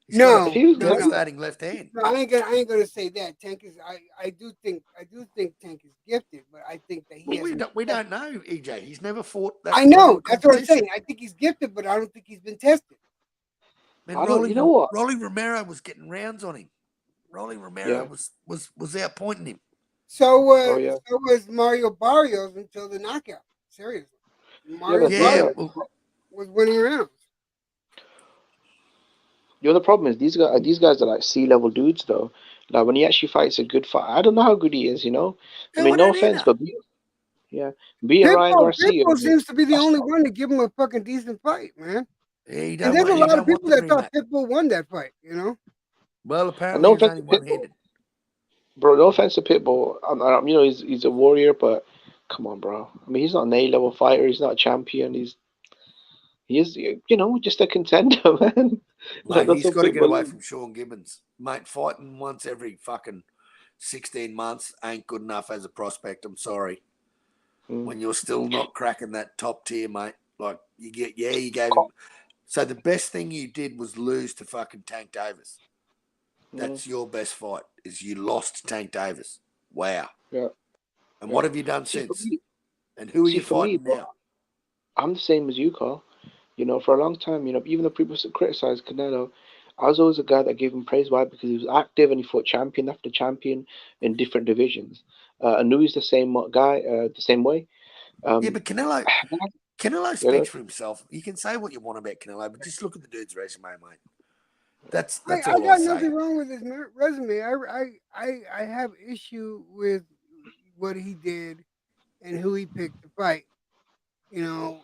He's got a devastating left hand. No, I ain't gonna say that. Tank is. I do think Tank is gifted, but I think that we don't know, EJ. He's never fought that. I know. That's what I'm saying. I think he's gifted, but I don't think he's been tested. Man, Rolly Romero was getting rounds on him. Rolly Romero was out pointing him. So was Mario Barrios until the knockout. Seriously. Mario was winning rounds. The problem is these guys are like C-level dudes, though. Like when he actually fights a good fight, I don't know how good he is. I mean, no offense, but Ryan Garcia. Pitbull seems to be the only one to give him a fucking decent fight, man. And there's a lot of people that thought Pitbull won that fight. Well, apparently he's only one-handed. Bro, no offense to Pitbull. He's a warrior, but come on, bro. I mean, he's not an A-level fighter. He's not a champion. He is, just a contender, man. Mate, he's got to get away from Sean Gibbons. Mate, fighting once every fucking 16 months ain't good enough as a prospect. I'm sorry. When you're still not cracking that top tier, mate. Like, you gave him. So the best thing you did was lose to fucking Tank Davis. That's your best fight, is you lost to Tank Davis. Wow. Yeah. And what have you done since? And who are you fighting now? I'm the same as you, Carl. For a long time, even though people criticized Canelo, I was always a guy that gave him praise. Why? Because he was active and he fought champion after champion in different divisions. Inoue's the same guy, the same way. But Canelo, Canelo speaks for himself. You can say what you want about Canelo, but just look at the dude's resume, mate. That's I all got I'll say. nothing wrong with his resume. I have issue with what he did and who he picked to fight. You know,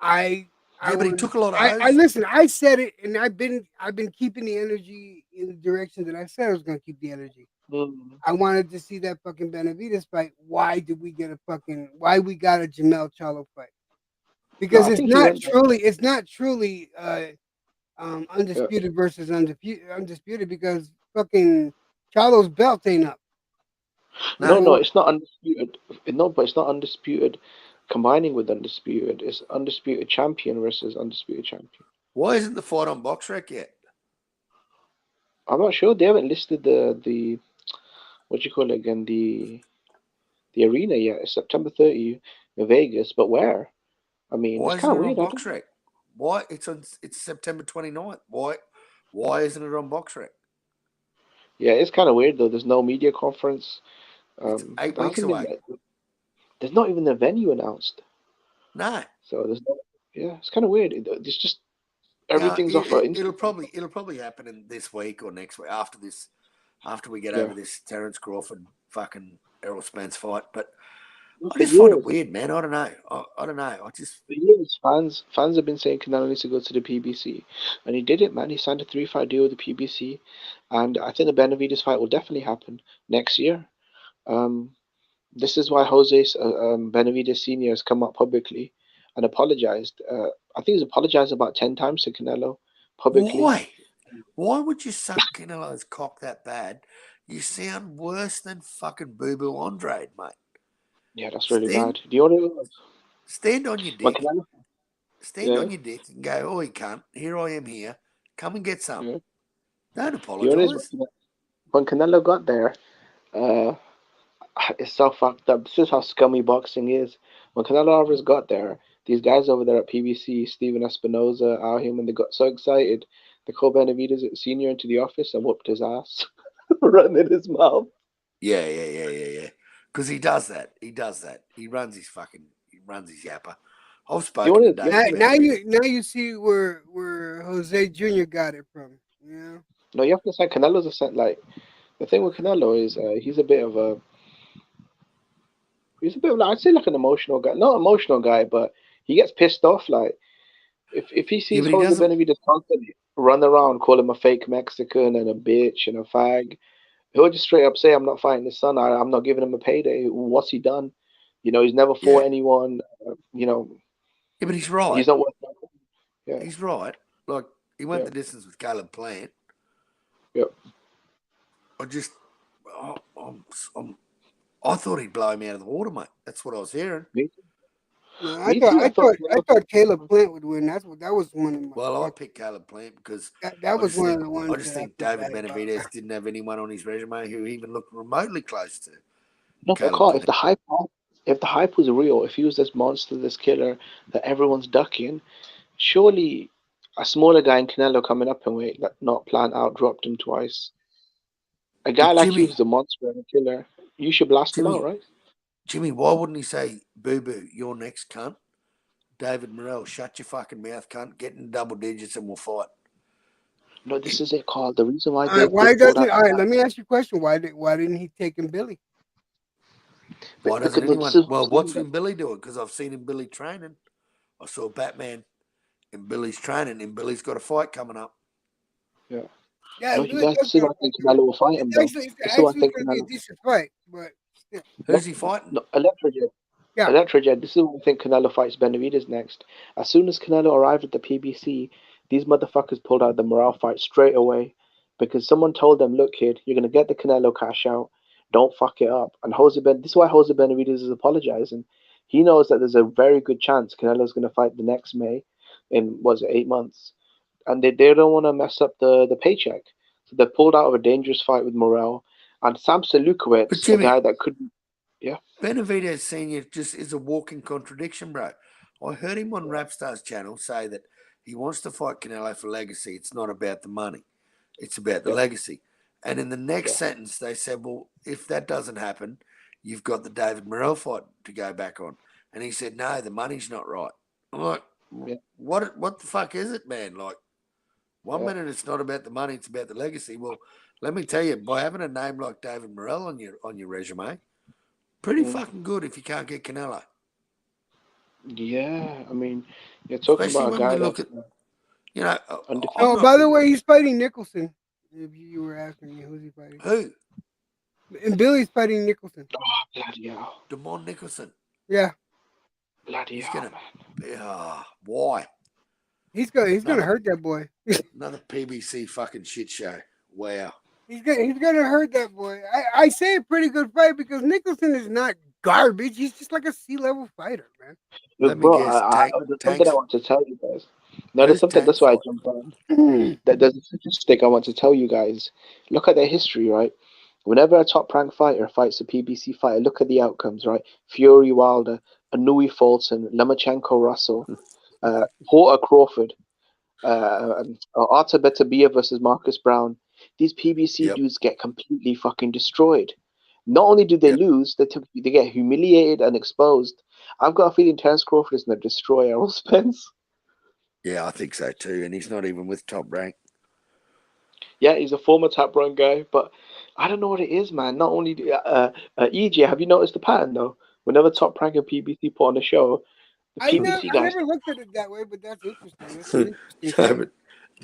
but he took a lot of I O's. listen. I said it, and I've been keeping the energy in the direction that I said I was going to keep the energy. I wanted to see that fucking Benavidez fight. Why did we get why we got a Jamel Charlo fight? Because it's not truly undisputed versus undisputed because fucking Charlo's belt ain't up. No, it's not undisputed. No, but it's not undisputed combining with undisputed. It's undisputed champion versus undisputed champion. Why isn't the fight on BoxRec yet? I'm not sure. They haven't listed the what do you call it again, the arena yet. It's September 30 in Vegas, but where? I mean, Why it's kind isn't of it weird. on BoxRec? Why it's September 29th. Why isn't it on BoxRec? Yeah, it's kind of weird though. There's no media conference. It's 8 weeks away. There's not even a venue announced. No. So there's no. Yeah, it's kind of weird. It's just everything's off. It'll probably happen in this week or next week after we get over this Terence Crawford fucking Errol Spence fight. But I just find it weird, man. I don't know. I don't know. For years, fans have been saying Canelo needs to go to the PBC, and he did it, man. He signed a 3-fight deal with the PBC, and I think the Benavidez fight will definitely happen next year. This is why Jose Benavidez Sr. has come out publicly and apologized. I think he's apologized about 10 times to Canelo publicly. Why would you suck Canelo's cock that bad? You sound worse than fucking Boo Boo Andre, mate. Yeah, that's really bad. Do you want to stand on your dick? Stand Yeah. on your dick and go, "Oh, you can't. Here I am. Here, come and get some." Yeah. Don't You know, apologize. when Canelo got there, it's so fucked up. This is how scummy boxing is. When Canelo Alvarez got there, these guys over there at PBC, Steven Espinoza, Alhuman, they got so excited. They called Benavidez Senior into the office and whooped his ass, running his mouth. Yeah. Because he does that. He runs his yapper. I've spoken to David. Now you see where Jose Jr. got it from. Yeah. No, you have to say Canelo's like the thing with Canelo is he's a bit of I'd say like an emotional guy. Not emotional guy, but he gets pissed off. Like if he sees Jose Benavidez constantly run around, call him a fake Mexican and a bitch and a fag, he'll just straight up say, "I'm not fighting his son. I'm not giving him a payday. What's he done? You know, he's never fought anyone. You know." Yeah, but he's right. He's not worth it. Yeah. He's right. Like he went the distance with Caleb Plant. Yep. I thought he'd blow him out of the water, mate. That's what I was hearing. No, I thought Caleb Plant would win. That was one of my. Well, I picked Caleb Plant because that was one of the ones. I just think David Benavidez didn't have anyone on his resume who even looked remotely close to. No, but Carl, if the hype was real, if he was this monster, this killer that everyone's ducking, surely a smaller guy in Canelo coming up and weight, not planned out, dropped him twice. A guy like you who's a monster and a killer, you should blast him out, right? Jimmy, why wouldn't he say, "Boo boo, you're next, cunt"? David Morrell, shut your fucking mouth, cunt. Get in double digits and we'll fight. No, this is it, Carl. The reason why. Let me ask you a question. Why didn't he take him Billy? Why doesn't anyone? Well, what's him Billy doing? Because I've seen him Billy training. I saw Batman in Billy's training, and Billy's got a fight coming up. Yeah. Yeah, no, you guys still don't think Canelo will fight him, though. It's actually going to be a decent fight, but still. Who's he fighting? No, Electrojet. Yeah. Electrojet. This is when I think Canelo fights Benavidez next. As soon as Canelo arrived at the PBC, these motherfuckers pulled out the Morale fight straight away because someone told them, "Look, kid, you're going to get the Canelo cash out. Don't fuck it up." And this is why Jose Benavidez is apologizing. He knows that there's a very good chance Canelo's going to fight the next May in, 8 months. And they don't want to mess up the paycheck. So they pulled out of a dangerous fight with Morel. And Samson Lukowicz, a guy that could... Yeah. Benavidez Sr. just is a walking contradiction, bro. I heard him on Rapstar's channel say that he wants to fight Canelo for legacy. It's not about the money. It's about the legacy. And in the next sentence, they said, well, if that doesn't happen, you've got the David Morrell fight to go back on. And he said, no, the money's not right. I'm like, Yeah. what the fuck is it, man? Like, one Yeah. minute it's not about the money, it's about the legacy. Well, let me tell you, by having a name like David Morrell on your resume, pretty fucking good if you can't get Canelo. Yeah, I mean, you're talking Especially about a when we guy look that's at, you know, I'm Oh, not by the way, he's fighting Nicholson. If you were asking me, who's he fighting? who? And Billy's fighting Nicholson. Oh, bloody hell. Damon Nicholson. Yeah. Bloody He's hell, gonna. man. Why? He's gonna hurt that boy. Another PBC fucking shit show. Wow. He's gonna hurt that boy. I say a pretty good fight because Nicholson is not garbage. He's just like a C-level fighter, man. Let me Bro, guess. there's something I want to tell you guys. No, Who's there's something. That's Tanks why I fight? jumped on. There's a statistic I want to tell you guys. Look at their history, right? Whenever a top-ranked fighter fights a PBC fighter, look at the outcomes, right? Fury Wilder, Inoue Fulton, Lomachenko Russell, Porter Crawford, Artur Beterbiev versus Marcus Brown. These PBC dudes get completely fucking destroyed. Not only do they lose, they get humiliated and exposed. I've got a feeling Terence Crawford is going to destroy Errol Spence. Yeah, I think so too. And he's not even with Top Rank. Yeah, he's a former Top Rank guy, but I don't know what it is, man. Not only EJ, have you noticed the pattern though? Whenever Top Rank and PBC put on a show, the I PBC guys. never looked at it that way, but that's interesting. That's an interesting No, thing. but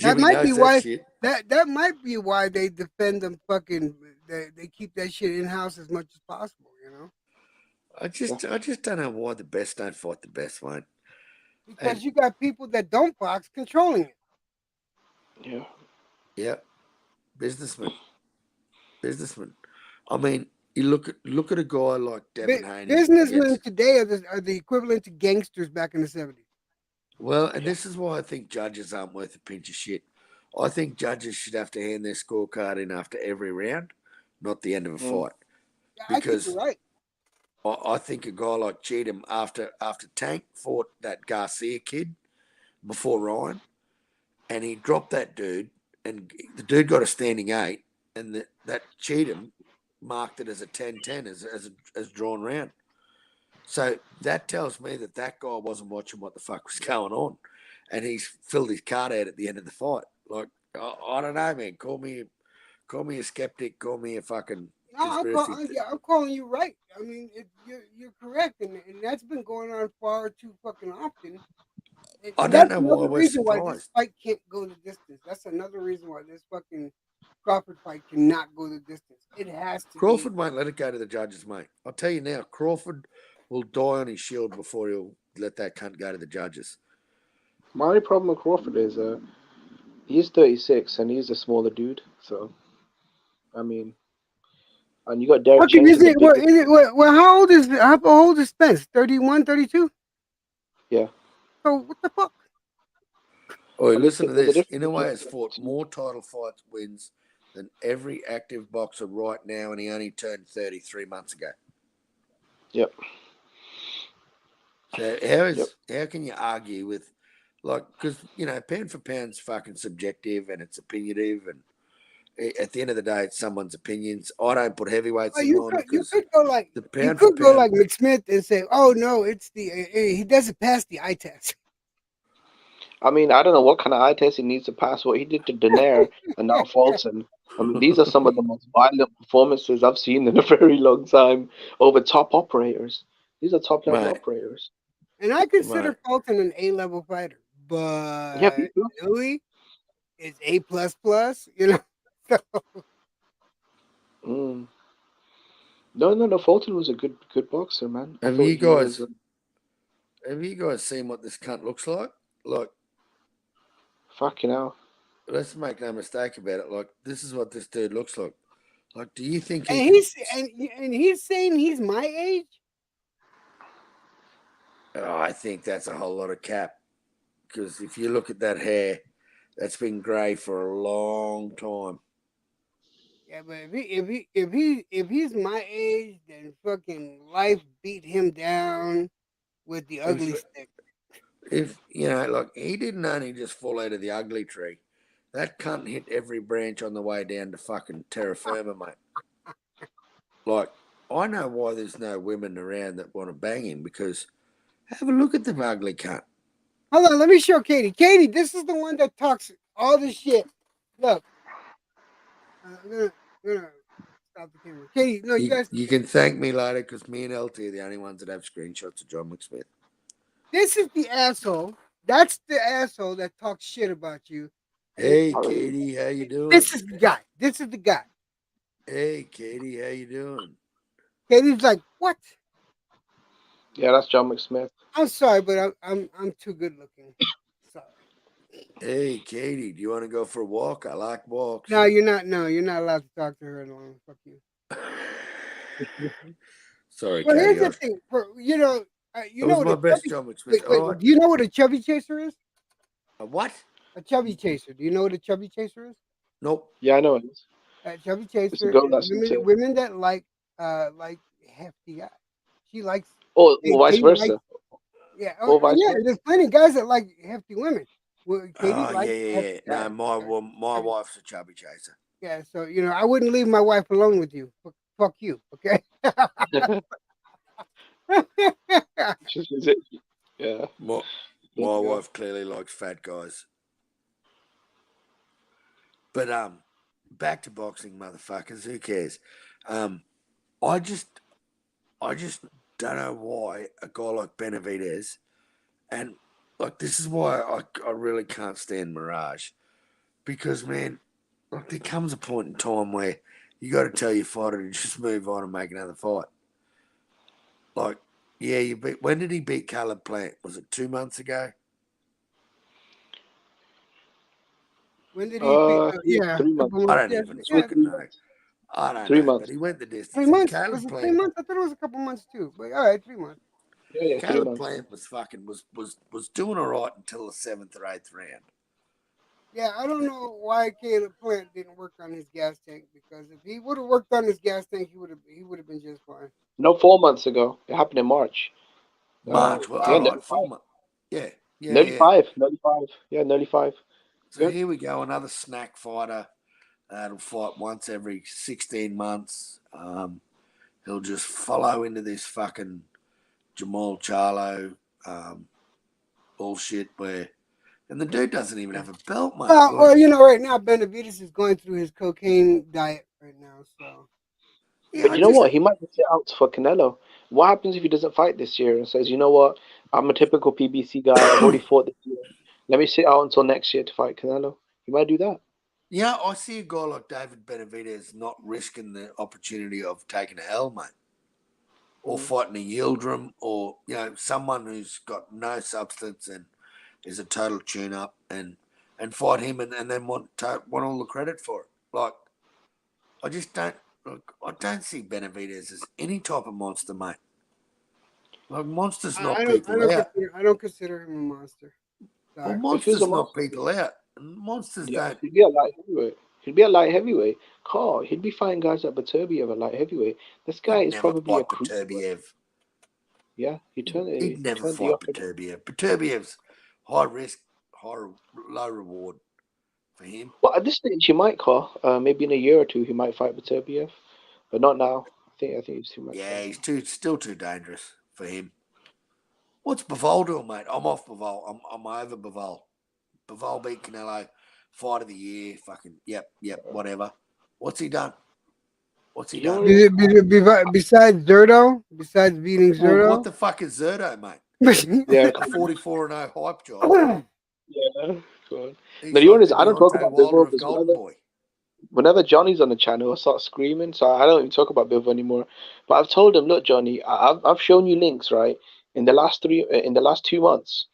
That Jimmy might knows be that why shit. that might be why they defend them fucking. They keep that shit in house as much as possible. You know. I just don't know why the best don't fight the best, mate. Because you got people that don't box controlling it. Yeah. Yeah. Businessman. I mean, you look at a guy like Devin Haney. Businessmen today are the equivalent to gangsters back in the 70s. Well, and this is why I think judges aren't worth a pinch of shit. I think judges should have to hand their scorecard in after every round, not the end of a fight. I think you're right. I think a guy like Cheatham, after Tank fought that Garcia kid before Ryan, and he dropped that dude, and the dude got a standing 8, and that Cheatham marked it as a 10-10 as drawn round. So that tells me that guy wasn't watching what the fuck was going on, and he's filled his card out at the end of the fight. Like, I don't know, man. Call me a skeptic. Call me a fucking conspiracy. I'm calling you right. I mean, you're correct, and that's been going on far too fucking often. I don't know why we're reason why surprised. this fight can't go the distance. That's another reason why this fucking Crawford fight cannot go the distance. It has to. Crawford won't let it go to the judges, mate. I'll tell you now, Crawford will die on his shield before he'll let that cunt go to the judges. My only problem with Crawford is he's 36 and he's a smaller dude. So, I mean, and you got Derek Chain. How old is Spence? 31, 32? Yeah. So what the fuck? Oh, listen to this. Inoue has fought more title fights wins than every active boxer right now, and he only turned 33 months ago. Yep. So how can you argue with, like, because, you know, pound for pound's fucking subjective and it's opinionative, and at the end of the day, it's someone's opinions. I don't put heavyweights in mine because you could go like McSmith and say, "Oh no, it's he doesn't pass the eye test." I mean, I don't know what kind of eye test he needs to pass. What he did to Daenerys and now Fulton. I mean, these are some of the most violent performances I've seen in a very long time over top operators. These are top level operators. And I consider Fulton an A-level fighter, but Louis is A++. You know. No. Fulton was a good boxer, man. Have you guys seen what this cunt looks like? Like, fucking hell. Let's make no mistake about it. Like, this is what this dude looks like. Like, do you think and he's saying he's my age? Oh, I think that's a whole lot of cap. Because if you look at that hair, that's been grey for a long time. Yeah, but if he's my age, then fucking life beat him down with the ugly stick. If you know, like, he didn't only just fall out of the ugly tree. That cunt hit every branch on the way down to fucking terra firma, mate. Like, I know why there's no women around that want to bang him, because have a look at the ugly cunt. Hold on, let me show Katie. Katie, this is the one that talks all this shit. Look. I'm gonna stop the camera. Katie, no, you guys. You can thank me later because me and LT are the only ones that have screenshots of John McSmith. This is the asshole. That's the asshole that talks shit about you. Hey, Katie, how you doing? This is the guy. This is the guy. Hey, Katie, how you doing? Katie's like, what? Yeah, that's John McSmith. I'm sorry, but I'm too good looking. Sorry. Hey, Katie, do you want to go for a walk? I like walks. No, you're not. No, you're not allowed to talk to her alone. Fuck you. Sorry, Well, Katie. here's the thing. You know was what my a best chubby, John McSmith. wait, All right. do you know what a chubby chaser is? A what? A chubby chaser. Do you know what a chubby chaser is? Nope. Yeah, I know it is. A chubby It's a chaser girl is that's into. women that like hefty guys. She likes. Or vice Katie versa. likes, yeah. Or vice Yeah. versa. There's plenty of guys that like hefty women. Well, Katie Oh, likes yeah. hefty No, guys. my wife's a chubby chaser. Yeah, so I wouldn't leave my wife alone with you. Fuck you, okay? Yeah. My wife clearly likes fat guys. But back to boxing, motherfuckers. Who cares? I just don't know why a guy like Benavidez, and like this is why I really can't stand Mirage, because man, like there comes a point in time where you got to tell your fighter to just move on and make another fight. Like, yeah, when did he beat Caleb Plant? Was it 2 months ago? When did he beat? Yeah, 3 months. I don't even fucking know. I don't 3 know, months. but he went the 3 distance. months. Caleb Was it 3 Plant, months? I thought it was a couple months too. But all right, 3 months. Yeah, 3 Caleb months. Plant was fucking was doing all right until the 7th or 8th round. Yeah, I don't know why Caleb Plant didn't work on his gas tank, because if he would have worked on his gas tank, he would have been just fine. No, 4 months ago. It happened in March. March, well, yeah, all right, 4 months. Yeah. Nearly five. Yeah, nearly 5. So here we go, another snack fighter that'll fight once every 16 months. He'll just follow into this fucking Jamal Charlo bullshit and the dude doesn't even have a belt, mate. Well, right now Benavidez is going through his cocaine diet right now, so. Yeah, but you know what? He might sit out for Canelo. What happens if he doesn't fight this year and says, you know what? I'm a typical PBC guy. I've already fought this year. Let me sit out until next year to fight Canelo. He might do that. Yeah, I see a guy like David Benavidez not risking the opportunity of taking a L, mate. Or fighting a Yildirim, or, someone who's got no substance and is a total tune-up and fight him and then want all the credit for it. Like, I just don't... Look, I don't see Benavidez as any type of monster, mate. Like, monsters knock people out. I don't consider him a monster. Well, monsters knock people out. And monsters don't... He'd be a light heavyweight. Carl, he'd be fighting guys like Beterbiev at light heavyweight. This guy is probably a Beterbiev. Yeah, he'd never fight Beterbiev. Beterbiev's high risk, low reward for him. Well, at this stage, he might, Carl. Maybe in a year or two, he might fight Beterbiev, but not now. I think he's too much. Yeah, he's still too dangerous for him. What's Bivol doing, mate? I'm off Bivol. I'm over Bivol. Bivol beat Canelo, fight of the year. Fucking yep, whatever. What's he done? Besides Zerto? Besides beating Zerto? Well, what the fuck is Zerto, mate? Yeah, a 44-0 hype job. Yeah, God. Now, the honest, I don't talk about Bivol because whenever Johnny's on the channel, I start screaming, so I don't even talk about Bivol anymore. But I've told him, look, Johnny, I've shown you links, right? In the last 2 months,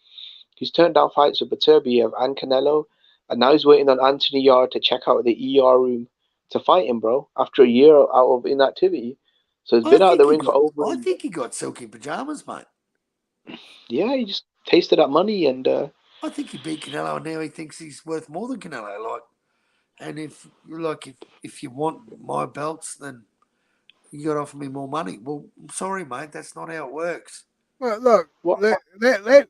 he's turned down fights with Beterbiev and Canelo, and now he's waiting on Anthony Yarde to check out the ER room to fight him, bro. After a year out of inactivity, so he's been out of the ring for over. I think he got silky pajamas, mate. Yeah, he just tasted that money, and I think he beat Canelo, and now he thinks he's worth more than Canelo. Like, and if you want my belts, then you got to offer me more money. Well, I'm sorry, mate, that's not how it works. Well, look,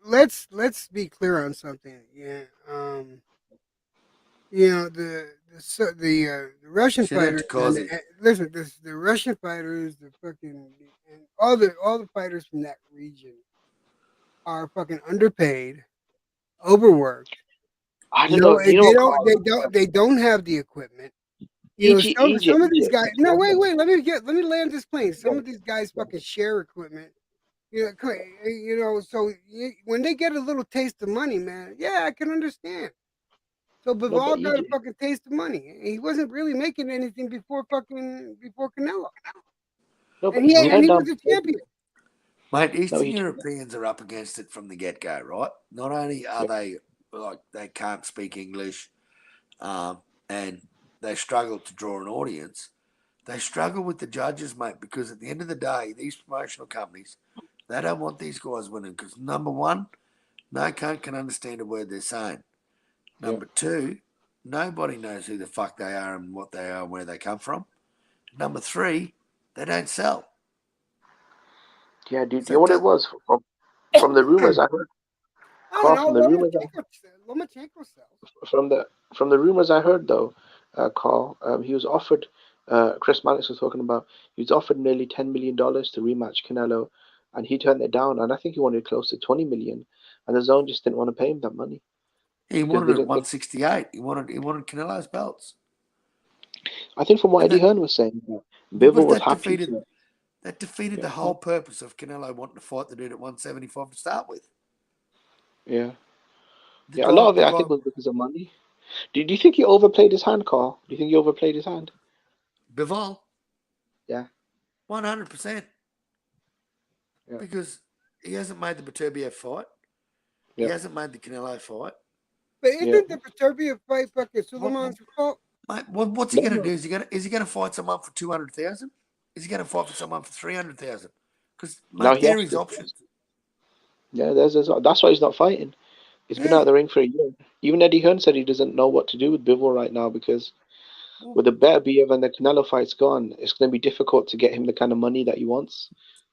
let's be clear on something. Yeah, the Russian fighters. The Russian fighters, the fucking, and all the fighters from that region are fucking underpaid, overworked. I You don't know, know. and You know, they don't have the equipment. You know, some of these guys. No, wait. Let me land this plane. Some of these guys fucking share equipment. You know, so when they get a little taste of money, man, yeah, I can understand. So Bivol got a fucking taste of money. He wasn't really making anything before Canelo. No, And he was a champion. Mate, Eastern Europeans are up against it from the get-go, right? Not only are they like they can't speak English, and they struggle to draw an audience, they struggle with the judges, mate, because at the end of the day, these promotional companies, they don't want these guys winning because, number one, no cunt can understand a word they're saying. Number two, nobody knows who the fuck they are and what they are and where they come from. Number three, they don't sell. Yeah, dude. You know what it was from the rumors I heard? I don't know. Lomachenko sells. From the rumors I heard though, Carl, he was offered. Chris Mannix was talking about. He was offered nearly $10 million to rematch Canelo, and he turned it down. And I think he wanted close to $20 million, and the zone just didn't want to pay him that money. He wanted it at 168. He wanted Canelo's belts. I think from what Eddie Hearn was saying, Bivol was happy. That defeated the whole purpose of Canelo wanting to fight the dude at 175 to start with. Yeah. A lot of it, I think, was because of money. Do you think he overplayed his hand, Carl? Do you think he overplayed his hand? Bivol? Yeah. 100%. Yeah. Because he hasn't made the Beterbiev fight. He hasn't made the Canelo fight. But isn't the Beterbiev fight fucking Suleiman's fault? Mate, what's he going to do? Is he going to fight someone for 200,000? Is he going to fight for someone for 300,000? Because there is options. Yeah, that's why he's not fighting. He's been out of the ring for a year. Even Eddie Hearn said he doesn't know what to do with Bivol right now because with the Beterbiev and the Canelo fight's gone, it's going to be difficult to get him the kind of money that he wants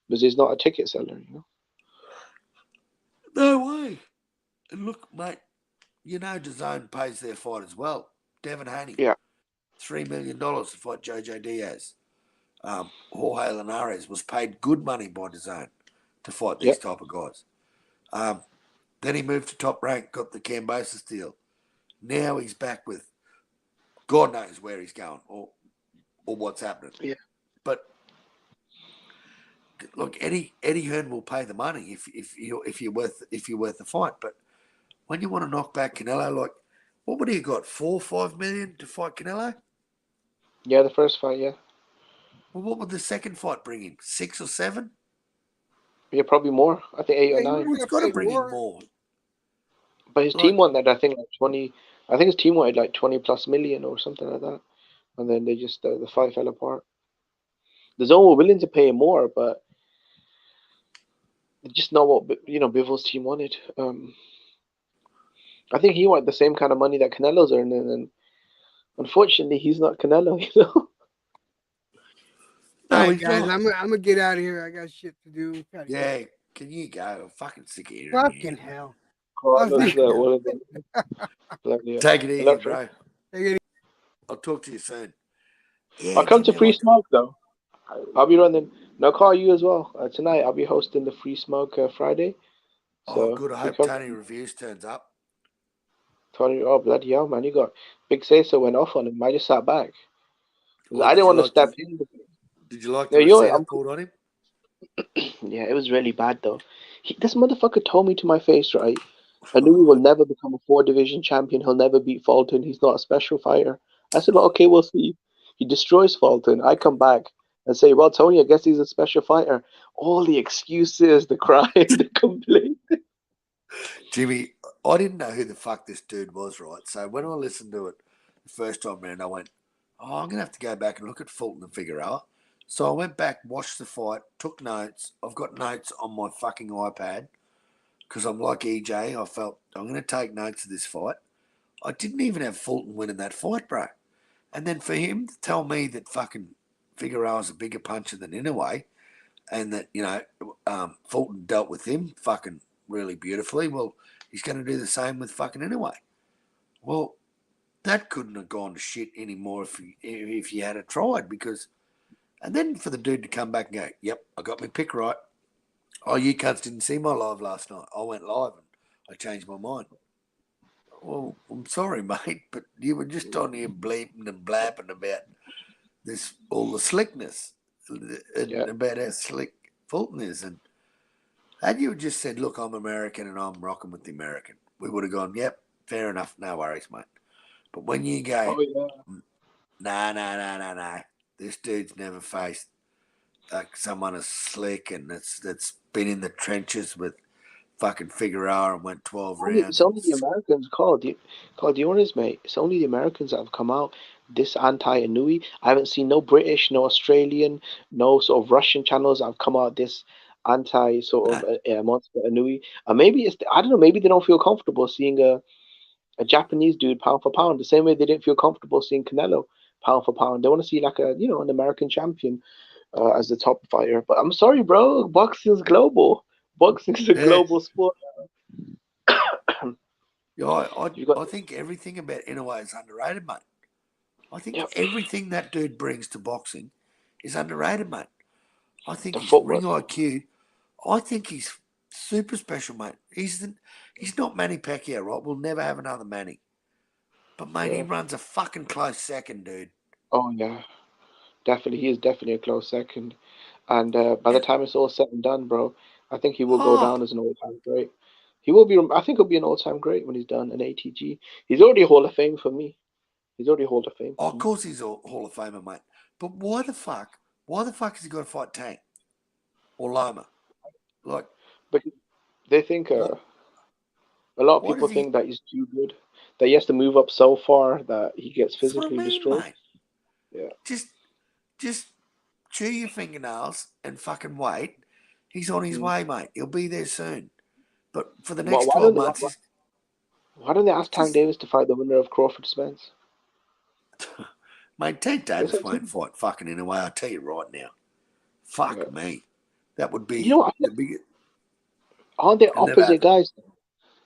because he's not a ticket seller. No way. And look, mate, DAZN pays their fight as well. Devin Haney. Yeah. $3 million to fight JJ Diaz. Jorge Linares was paid good money by DAZN to fight these type of guys. Then he moved to Top Rank, got the Cambosis deal. Now he's back with God knows where he's going or what's happening. Yeah. But look, Eddie Hearn will pay the money if you're worth the fight. But when you want to knock back Canelo, like what would he have got? 4 or 5 million to fight Canelo? Yeah, the first fight, yeah. Well, what would the second fight bring him? 6 or 7? Yeah, probably more. I think 8 or 9. It's got to bring him more. But his team wanted, I think, like 20. I think his team wanted like 20 plus million or something like that. And then they just the fight fell apart. The zone were willing to pay him more, but they just know what Bivol's team wanted. I think he wanted the same kind of money that Canelo's earning, and unfortunately, he's not Canelo. All right, guys, I'm gonna get out of here. I got shit to do. Yeah, can you go? I'm fucking sick of hearing Fucking hell. Take it easy, bro. I'll talk to you soon. Yeah, I'll come to Free Smoke, though. I'll be running. No, call you as well. Tonight, I'll be hosting the Free Smoke Friday. So good. I hope Tony Reviews turns up. Tony, oh, bloody hell, man. You got Big Say-So went off on him. I just sat back. I didn't want to step in. Did you like the receipt I pulled on him? Yeah, it was really bad, though. This motherfucker told me to my face, right? Inoue will never become a 4-division champion. He'll never beat Fulton. He's not a special fighter. I said, well, okay, we'll see. He destroys Fulton. I come back and say, well, Tony, I guess he's a special fighter. All the excuses, the crying, the complaint. Jimmy, I didn't know who the fuck this dude was, right? So when I listened to it the first time around, I went, I'm going to have to go back and look at Fulton and figure out. So I went back, watched the fight, took notes. I've got notes on my fucking iPad because I'm like EJ. I felt I'm going to take notes of this fight. I didn't even have Fulton winning that fight, bro. And then for him to tell me that fucking Figueroa's a bigger puncher than Inoue and that, Fulton dealt with him fucking really beautifully, well, he's going to do the same with fucking Inoue. Well, that couldn't have gone to shit anymore if you had tried because... And then for the dude to come back and go, yep, I got my pick right. Oh, you cunts didn't see my live last night. I went live and I changed my mind. Well, I'm sorry, mate, but you were just on here bleeping and blapping about this, all the slickness, and about how slick Fulton is. And had you just said, look, I'm American and I'm rocking with the American, we would have gone, yep, fair enough, no worries, mate. But when you go, nah, this dude's never faced someone as slick and that's been in the trenches with fucking Figueroa and went 12 rounds. It's only the Americans, Carl. Do you know what it is, mate? It's only the Americans that have come out this anti-Inoue. I haven't seen no British, no Australian, no sort of Russian channels that have come out this anti sort of monster Inoue. And maybe it's, I don't know, maybe they don't feel comfortable seeing a Japanese dude pound for pound, the same way they didn't feel comfortable seeing Canelo pound for pound. They want to see like a, an American champion as the top fighter. But I'm sorry, bro, boxing's global. Boxing's a global sport. Yeah, I think everything about Inoue is underrated, mate. I think everything that dude brings to boxing is underrated, mate. I think his ring IQ, I think he's super special, mate. He's not Manny Pacquiao, right? We'll never have another Manny. But, mate, he runs a fucking close second, dude. Oh, yeah. Definitely. He is definitely a close second. And by the time it's all said and done, bro, I think he will go down as an all-time great. He will be. I think he'll be an all-time great when he's done an ATG. He's already Hall of Fame for me. He's already Hall of Fame. Oh, of course he's a Hall of Famer, mate. But why the fuck has he got to fight Tank or Loma? Like, but they think a lot of people think that he's too good, that he has to move up so far that he gets physically destroyed. Mate. Yeah. Just chew your fingernails and fucking wait. He's on his way, mate. He'll be there soon. But for the next 12 months... Why don't they ask Tank Davis to fight the winner of Crawford Spence? Mate, Tank Davis won't fight fucking Inoue, I'll tell you right now. Fuck me. That would be the biggest... Aren't they opposite guys?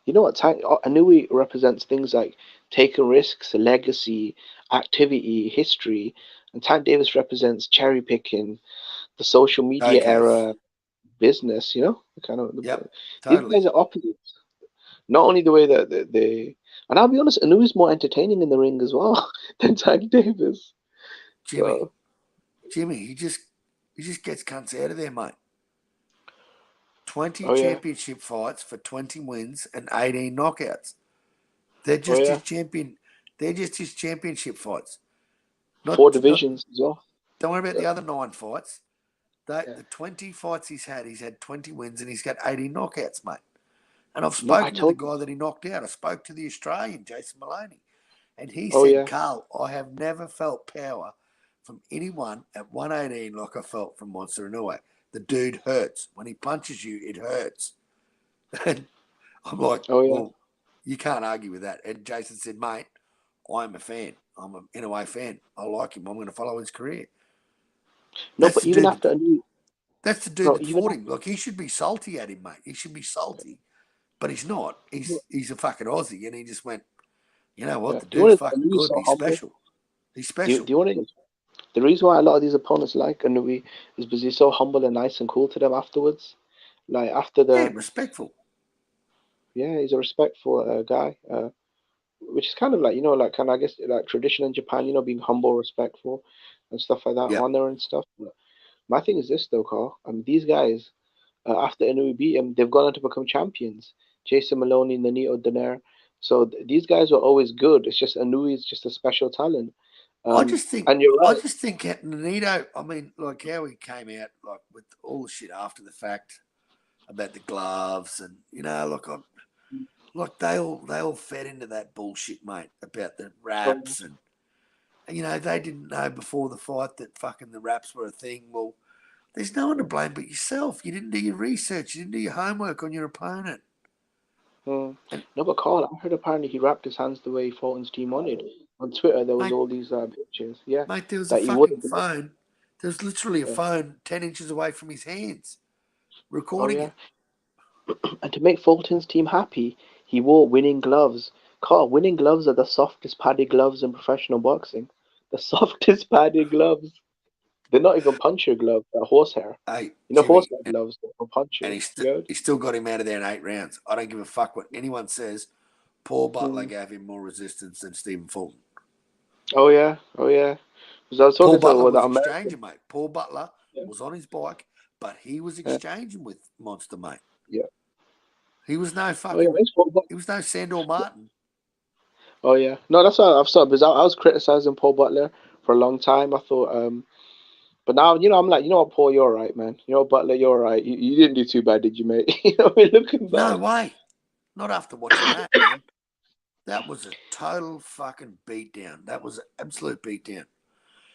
You know what? Inoue represents things like taking risks, legacy, activity, history. And Tank Davis represents cherry picking, the social media era, business, kind of. Yep, totally. These guys are opposites. Not only the way that they, and I'll be honest, Inoue's more entertaining in the ring as well than Tank Davis. Jimmy, he just gets cunts out of there, mate. 20 championship fights for 20 wins and 18 knockouts. They're just his champion. They're just his championship fights. 4 divisions as well. Don't worry about the other 9 fights. The 20 fights he's had 20 wins and he's got 80 knockouts, mate. And I've spoken to the guy that he knocked out. I spoke to the Australian, Jason Maloney. And he said, Carl, I have never felt power from anyone at 118 like I felt from Monster Inoue. The dude hurts. When he punches you, it hurts. And I'm like, well, you can't argue with that. And Jason said, mate, I'm a fan. I'm an Inoue fan. I like him. I'm going to follow his career. No, but even after Inoue... That's the dude that fought him. Like, he should be salty at him, mate. He should be salty. But he's not. He's a fucking Aussie, and he just went, you know what? The dude's fucking good. He's special. He's special. Do you want to? The reason why a lot of these opponents like Inoue is because he's so humble and nice and cool to them afterwards. Like after the respectful. Yeah, he's a respectful guy, which is kind of like kind of I guess like tradition in Japan. Being humble, respectful, and stuff like that, honor and stuff. But my thing is this though, Carl. I mean, these guys. After Inoue beat him, they've gone on to become champions. Jason Maloney, Nonito Donaire. So these guys were always good. It's just Inoue is just a special talent. I just think, and you're right. I just think Nonito, I mean, like how he came out like with all the shit after the fact about the gloves and they all fed into that bullshit, mate, about the raps and they didn't know before the fight that fucking the raps were a thing. Well, there's no one to blame but yourself. You didn't do your research. You didn't do your homework on your opponent. No, but Carl, I heard apparently he wrapped his hands the way Fulton's team wanted. On Twitter, there was all these pictures. Yeah, mate, there was a fucking phone. There was literally a phone 10 inches away from his hands, recording it. And to make Fulton's team happy, he wore winning gloves. Carl, winning gloves are the softest padded gloves in professional boxing. The softest padded gloves. They're not even puncher gloves, they're horsehair. Hey, horsehair gloves for puncher. And he still got him out of there in 8 rounds. I don't give a fuck what anyone says. Paul Butler gave him more resistance than Stephen Fulton. Oh yeah. Because I was Paul talking to Butler the was American. exchanging, mate. Paul Butler was on his bike, but he was exchanging with Monster, mate. Yeah. He was no Oh yeah. fucking. It's Paul He was no Sandor Martin. Oh yeah. No, that's what I've started because I was criticizing Paul Butler for a long time. I thought, but now I'm like, you know what, Paul, you're all right, man. You know what, Butler, you're all right. You didn't do too bad, did you, mate? Looking back. No way. Not after watching that, man. That was a total fucking beatdown. That was an absolute beatdown.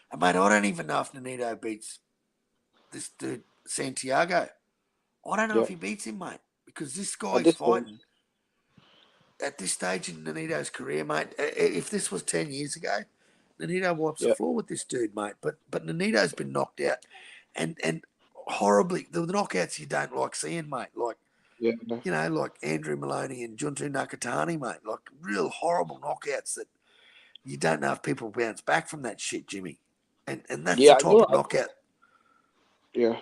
And mate, I don't even know if Nonito beats this dude Santiago. I don't know if he beats him, mate, because this guy's fighting at this stage in Nonito's career, mate. If this was 10 years ago, Nonito wipes the floor with this dude, mate. But Nonito's been knocked out, and horribly. The knockouts you don't like seeing, mate. Like like Andrew Maloney and Junto Nakatani, mate. Like real horrible knockouts that you don't know if people bounce back from that shit, Jimmy. And that's the type of knockout. Yeah.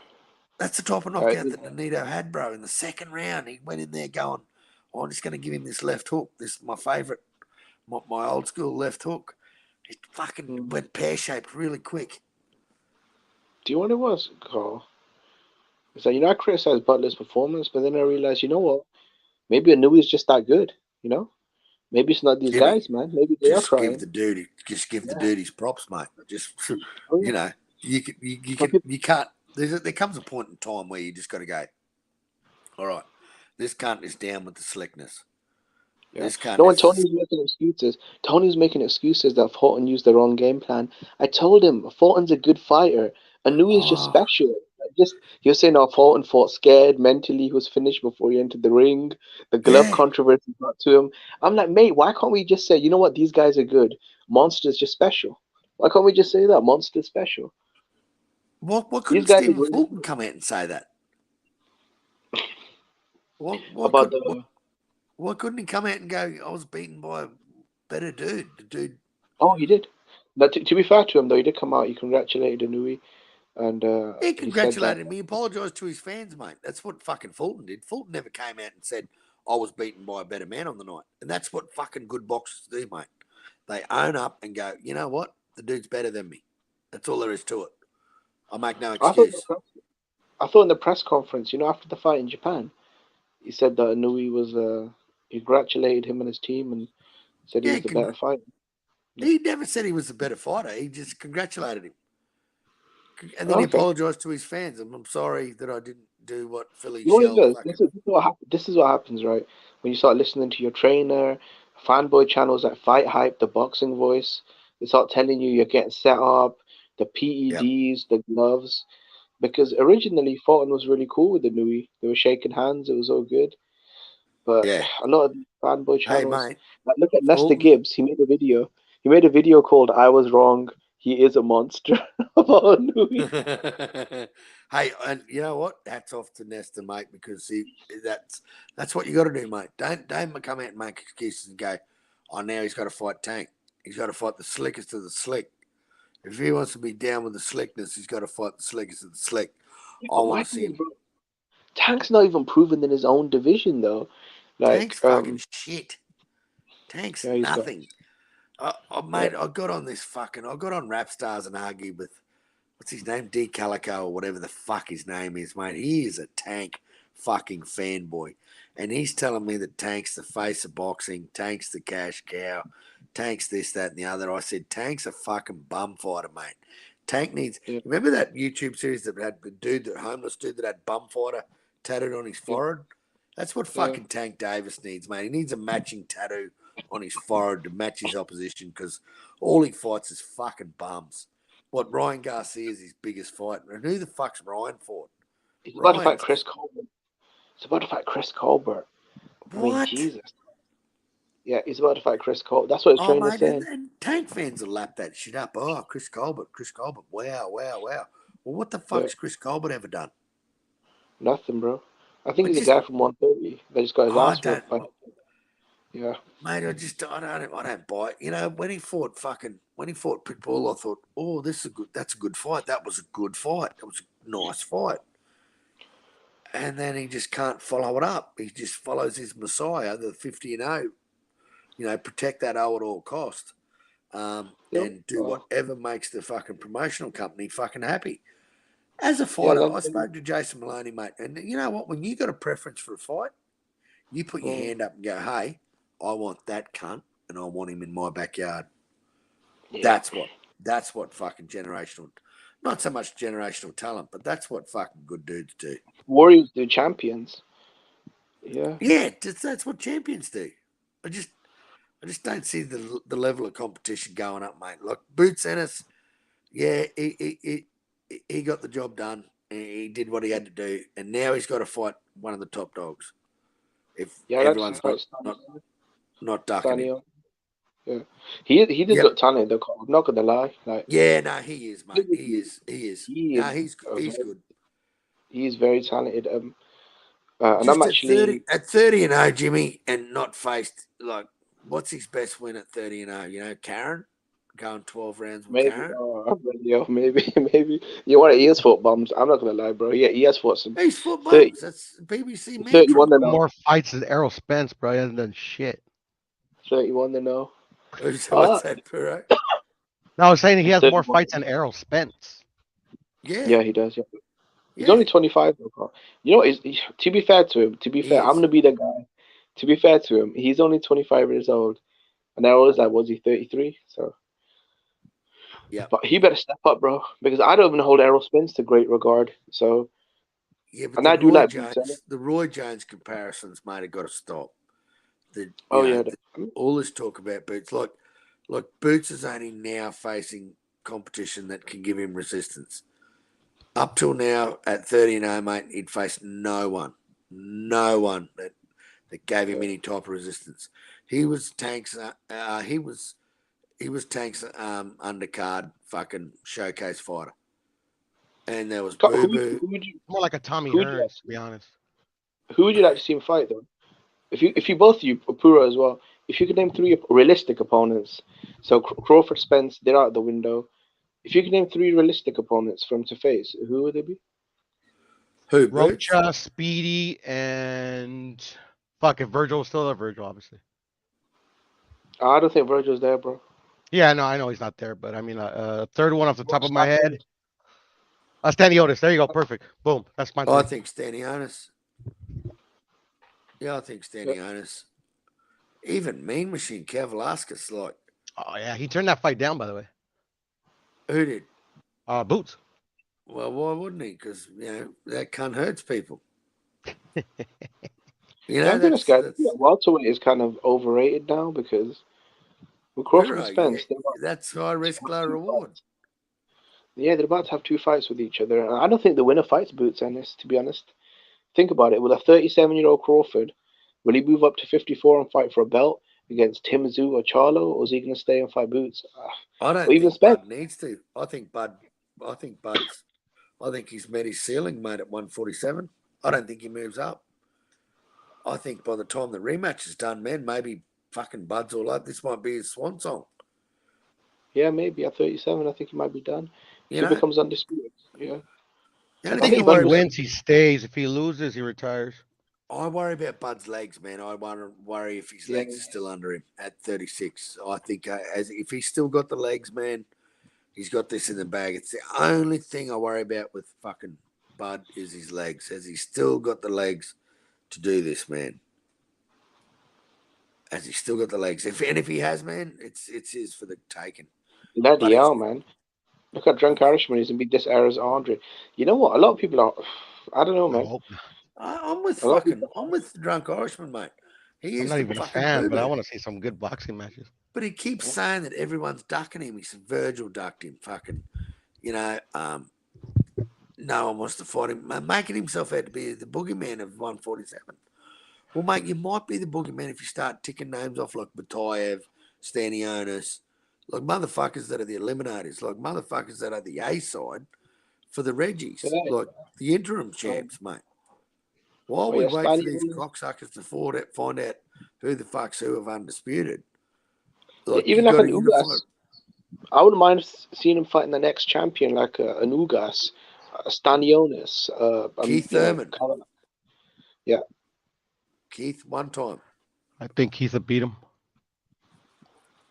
That's the type of knockout that Nonito had, bro. In the second round, he went in there going, oh, I'm just going to give him this left hook. This is my favourite, my old school left hook. It fucking went pear-shaped really quick. Do you know what it was, Carl? It's like, I criticized Butler's performance, but then I realized, you know what? Maybe Inoue is just that good, Maybe it's not these guys, man. Maybe they are trying. Give the dude his props, mate. Just, you can't, there comes a point in time where you just got to go, all right, this cunt is down with the slickness. Yeah. This cunt No, and is... Tony's making excuses. Tony's making excuses that Fulton used the wrong game plan. I told him Fulton's a good fighter. Inoue is just special. He was saying, "Oh, Fulton fought scared mentally. He was finished before he entered the ring. The glove controversy got to him." I'm like, mate, why can't we just say, you know what, these guys are good. Monster's just special. Why can't we just say that Monster's special? What couldn't Stephen Fulton come out and say that? Why couldn't he come out and go, I was beaten by a better dude? The dude. Oh, he did. But to be fair to him, though, he did come out. He congratulated Inoue. And he congratulated him. He apologised to his fans, mate. That's what fucking Fulton did. Fulton never came out and said, I was beaten by a better man on the night. And that's what fucking good boxers do, mate. They own up and go, you know what? The dude's better than me. That's all there is to it. I make no excuse. I thought in the press conference, after the fight in Japan, he said that Inoue was, he congratulated him and his team and said he was a better fighter. He never said he was a better fighter. He just congratulated him. And then he apologised to his fans. I'm sorry that I didn't do what Philly Shell. This is what happens, right? When you start listening to your trainer, fanboy channels like Fight Hype, the Boxing Voice, they start telling you're getting set up, the PEDs, the gloves. Because originally Fulton was really cool with Inoue. They were shaking hands. It was all good. But a lot of these fanboy channels, like look at Lester Gibbs. He made a video. He made a video called "I Was Wrong. He is a monster." About Inoue. Hey, and you know what? Hats off to Nestor, mate, because that's what you got to do, mate. Don't come out and make excuses and go, oh, now he's got to fight Tank. He's got to fight the slickest of the slick. If he wants to be down with the slickness, he's got to fight the slickest of the slick. I want to see him. Tank's not even proven in his own division, though. Like, Tank's fucking shit. Tank's nothing. Mate, I got on Rap Stars and argued with, what's his name? D Calico or whatever the fuck his name is, mate. He is a Tank fucking fanboy. And he's telling me that Tank's the face of boxing, Tank's the cash cow, Tank's this, that, and the other. I said, Tank's a fucking bum fighter, mate. Tank needs... Remember that YouTube series that had the homeless dude that had bum fighter tattooed on his forehead? That's what fucking Tank Davis needs, mate. He needs a matching tattoo on his forehead to match his opposition because all he fights is fucking bums. What, Ryan Garcia is his biggest fight. And who the fuck's Ryan fought? He's about to fight Chris Colbert. He's about to fight Chris Colbert. What? I mean, Jesus. Yeah, he's about to fight Chris Colbert. That's what his trainer's saying. And Tank fans will lap that shit up. Oh, Chris Colbert. Wow. Well, what the fuck's Chris Colbert ever done? Nothing, bro. I think he's a guy from 130 that just got his ass whipped. Yeah. Mate, I don't buy it. When he fought Pitbull, I thought, oh, that's a good fight. That was a good fight. That was a nice fight. And then he just can't follow it up. He just follows his Messiah, the 50-0 protect that O at all cost, and do whatever makes the fucking promotional company fucking happy. As a fighter, I spoke to Jason Maloney, mate, and you know what? When you got a preference for a fight, you put your hand up and go, "Hey, I want that cunt, and I want him in my backyard." Yeah. That's what fucking generational, not so much generational talent, but that's what fucking good dudes do. Warriors do, champions. Yeah. Yeah, that's what champions do. I just don't see the level of competition going up, mate. Like Boots Ennis, yeah, he got the job done. He did what he had to do, and now he's got to fight one of the top dogs. If everyone's not ducking him. Yeah, he did look talented though. I'm not gonna lie. Like, yeah, no, he is, mate. He is. He's good. He's very talented. And just I'm actually at 30-0, Jimmy, and not faced like what's his best win at 30-0? Karen going 12 rounds with Karen. Maybe. You want he has fought bombs. I'm not gonna lie, bro. Yeah, he has fought some. He's fought bombs. That's BBC man. 31 more fights than Errol Spence, bro. He hasn't done shit. 31 to 0. What's that, Puro? No, I was saying he has more fights than Errol Spence. Yeah, he does. Yeah, he's only 25 though, bro. You know, to be fair to him, I'm gonna be the guy. To be fair to him, he's only 25 years old, and I was like, was he 33? So. Yeah, but he better step up, bro, because I don't even hold Errol Spence to great regard. So, yeah, but the Roy Jones comparisons, mate, have got to stop. All this talk about Boots, like Boots is only now facing competition that can give him resistance. Up till now, at 30-0, mate, he'd faced no one that gave him any type of resistance. He was Tank's. He was Tank's undercard fucking showcase fighter. And there was Boo Boo. More like a Tommy Hearns, to be honest. Who would you like to see him fight, though? If you both you Puro as well, if you could name 3 realistic opponents, so Crawford, Spence, they're out the window. If you could name 3 realistic opponents for him to face, who would they be? Who? Rocha, Speedy, and fuck, if Virgil was still there, Virgil, obviously. I don't think Virgil's there, bro. Yeah, no, I know he's not there, but I mean, third one off the top of my head. Staniotis. There you go. Perfect. Boom. That's my. I think Staniotis. Yeah, I think Staniotis. Even Mean Machine Kev Velasquez, like. Oh yeah, he turned that fight down, by the way. Welterweight Who did? Boots. Well, why wouldn't he? Because that cunt hurts people. Welterweight is kind of overrated now because with Crawford and Spence, that's high risk, low reward. Yeah, they're about to have 2 fights with each other. And I don't think the winner fights Boots Ennis, to be honest. Think about it. With a 37-year-old Crawford, will he move up to 54 and fight for a belt against Tszyu or Charlo, or is he going to stay and fight Boots? I don't think Bud needs to. I think he's met his ceiling, mate, at 147. I don't think he moves up. I think by the time the rematch is done, man, maybe fucking Bud's all up. This might be his swan song. Yeah, maybe at 37, I think he might be done. He becomes undisputed. Yeah. I think if he wins, he stays. If he loses, he retires. I worry about Bud's legs, man. I worry if his legs are still under him at 36. I think if he's still got the legs, man, he's got this in the bag. It's the only thing I worry about with fucking Bud is his legs. Has he still got the legs to do this, man? Has he still got the legs? If he has, man, it's his for the taking. Bloody hell, man. Look at Drunk Irishman. He's going to be this era's Andre. You know what? A lot of people are... I don't know, man. I'm with Drunk Irishman, mate. I'm not even a fan, but I want to see some good boxing matches. But he keeps saying that everyone's ducking him. He said Virgil ducked him. Fucking, no one wants to fight him. Making himself out to be the boogeyman of 147. Well, mate, you might be the boogeyman if you start ticking names off like Batayev, Stanionis, like motherfuckers that are the eliminators, like motherfuckers that are the A side for the Reggies, like the interim champs, mate. While we wait for these cocksuckers to find out who the fuck's who of undisputed. Like, even like an Ugas, I wouldn't mind seeing him fighting the next champion, like an Ugas, Stanionis, Keith Thurman. Yeah. Keith, one time. I think Keith will beat him.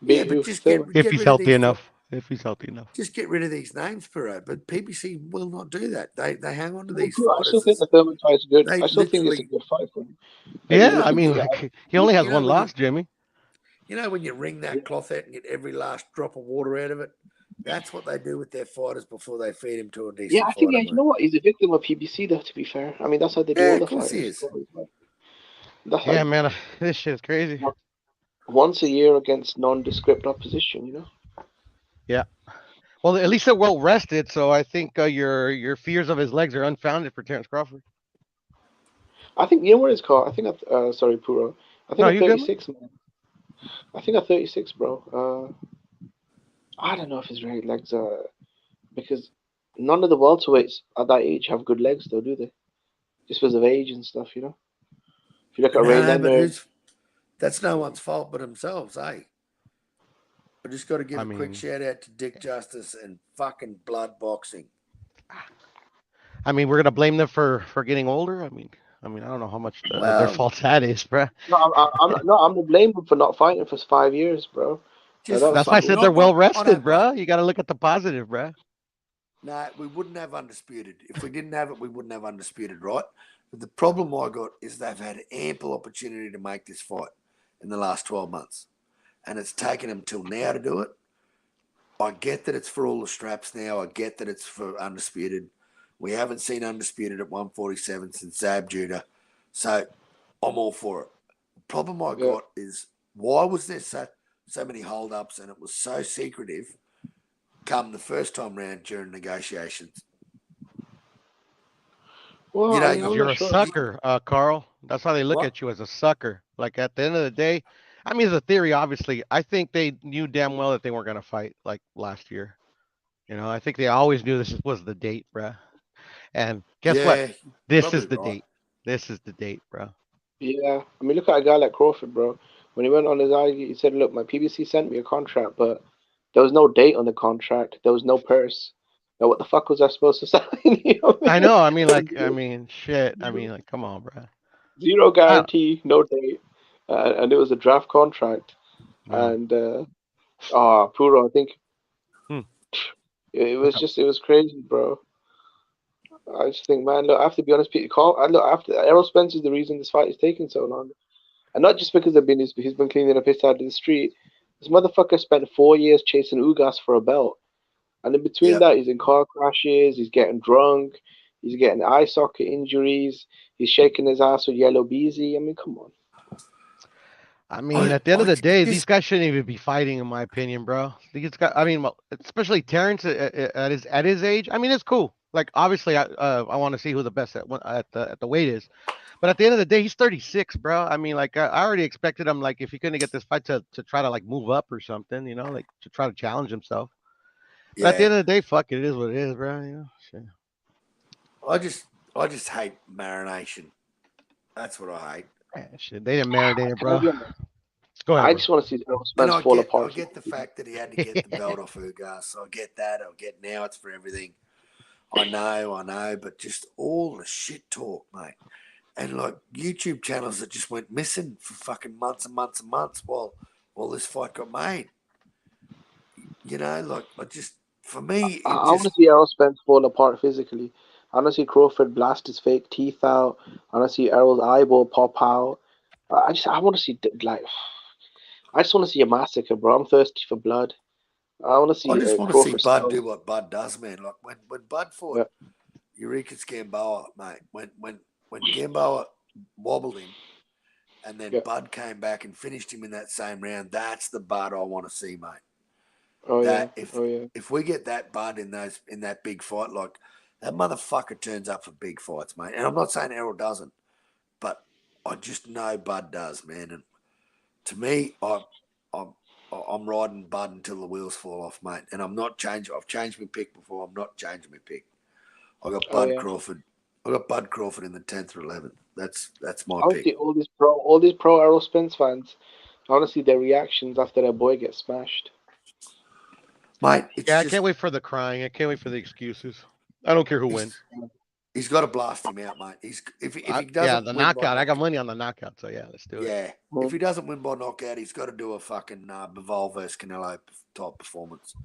Yeah, but just if get he's rid of healthy these. enough. If he's healthy enough. Just get rid of these names, Perot. But PBC will not do that. They hang on to these I still fighters. think the Thurman fight's good. They I still think it's a literally, good fight for him. Yeah, I mean, like he only has one loss, Jimmy. You know, when you wring that cloth out and get every last drop of water out of it, that's what they do with their fighters before they feed him to a decent Yeah, I think fighter. you know what? He's a victim of PBC, though. To be fair, I mean that's how they do Yeah, all of the course he fighters. is. That's Yeah, like man, this shit is crazy. once a year against nondescript opposition, you know. Yeah. Well, at least they're well rested, so I think your fears of his legs are unfounded for Terrence Crawford. I think you know what it's called. I think sorry, Puro. I think No, at you good, 36, man. I think at 36, bro. I don't know if his right legs are because none of the welterweights at that age have good legs, though, do they? Just because of age and stuff, you know. If you look at Ray No, but Leonard, that's no one's fault but themselves, eh? I just got to give I a quick mean- shout out to Dick Justice and fucking blood boxing. I mean, we're gonna blame them for getting older. I mean, I don't know how much their Well- fault that is, bruh. I'm to blame them for not fighting for 5 years, bro. That's why I said they're well rested, bruh. You got to look at the positive, bruh. No, we wouldn't have undisputed. If we didn't have it, we wouldn't have undisputed, right? But the problem I got is they've had ample opportunity to make this fight in the last 12 months. And it's taken them till now to do it. I get that it's for all the straps now. I get that it's for undisputed. We haven't seen undisputed at 147 since Zab Judah. So I'm all for it. The problem I got is why was there so many hold-ups and it was so secretive come the first time round during negotiations? Well, You know, I mean, I'm You're not a sure. sucker, Carl. That's how they look at you, as a sucker. Like at the end of the day, I mean, it's a theory, obviously. I think they knew damn well that they weren't gonna fight like last year. You know, I think they always knew this was the date, bruh. And guess Yeah, what? This probably is the right. date. This is the date, bro. Yeah, I mean, look at a guy like Crawford, bro. When he went on his argue, he said, "Look, my PBC sent me a contract, but there was no date on the contract. There was no purse. Now, what the fuck was I supposed to sign?" You know what I mean? know. I mean, shit. I mean, like, come on, bro. Zero guarantee, no date, and it was a draft contract. Wow. And Puro, I think Hmm. it was crazy, bro. I just think, man, look, I have to be honest, Errol Spence is the reason this fight is taking so long. And not just because he's been cleaning up his side of the street. This motherfucker spent 4 years chasing Ugas for a belt. And in between that, he's in car crashes, he's getting drunk, he's getting eye socket injuries, he's shaking his ass with Yellow Beezy. I mean, come on. I mean, at the end of the day, these guys shouldn't even be fighting, in my opinion, bro. These guys, I mean, especially Terrence at his age. I mean, it's cool. Like, obviously, I want to see who the best at the weight is. But at the end of the day, he's 36, bro. I mean, like, I already expected him, like, if he couldn't get this fight to try to like move up or something, you know, like to try to challenge himself. But at the end of the day, fuck it, it is what it is, bro. You know, shit. I just hate marination. That's what I hate. Yeah, shit, they didn't marinate it, Can I bro. be honest? Go ahead, I bro. just want to see Errol And Spence fall apart. I get the fact that he had to get the belt off Ugas. So I get that. I get now it's for everything. I know, but just all the shit talk, mate. And like YouTube channels that just went missing for fucking months and months and months while this fight got made. You know, like for me, I want to see Errol Spence fall apart physically. I want to see Crawford blast his fake teeth out. I want to see Errol's eyeball pop out. I want to see I just want to see a massacre, bro. I'm thirsty for blood. I want to see. I just want to see Bud do what Bud does, man. Like when Bud fought Eureka's Gamboa, mate. When Gamboa wobbled him, and then Bud came back and finished him in that same round. That's the Bud I want to see, mate. If we get that Bud in that big fight, like that motherfucker turns up for big fights, mate. And I'm not saying Errol doesn't, but I just know Bud does, man. And to me, I'm riding Bud until the wheels fall off, mate. And I'm not changing. I've changed my pick before. I'm not changing my pick. I got Bud Crawford. I got Bud Crawford in the 10th or 11th. That's my pick. See all these pro Errol Spence fans. I want to see their reactions after their boy gets smashed. Mate, I can't wait for the crying. I can't wait for the excuses. I don't care who wins. He's got to blast him out, mate. If he doesn't yeah, the win knockout. by I got money on the knockout. So yeah, let's do it. yeah, if he doesn't win by knockout, he's got to do a fucking Bivol versus Canelo type performance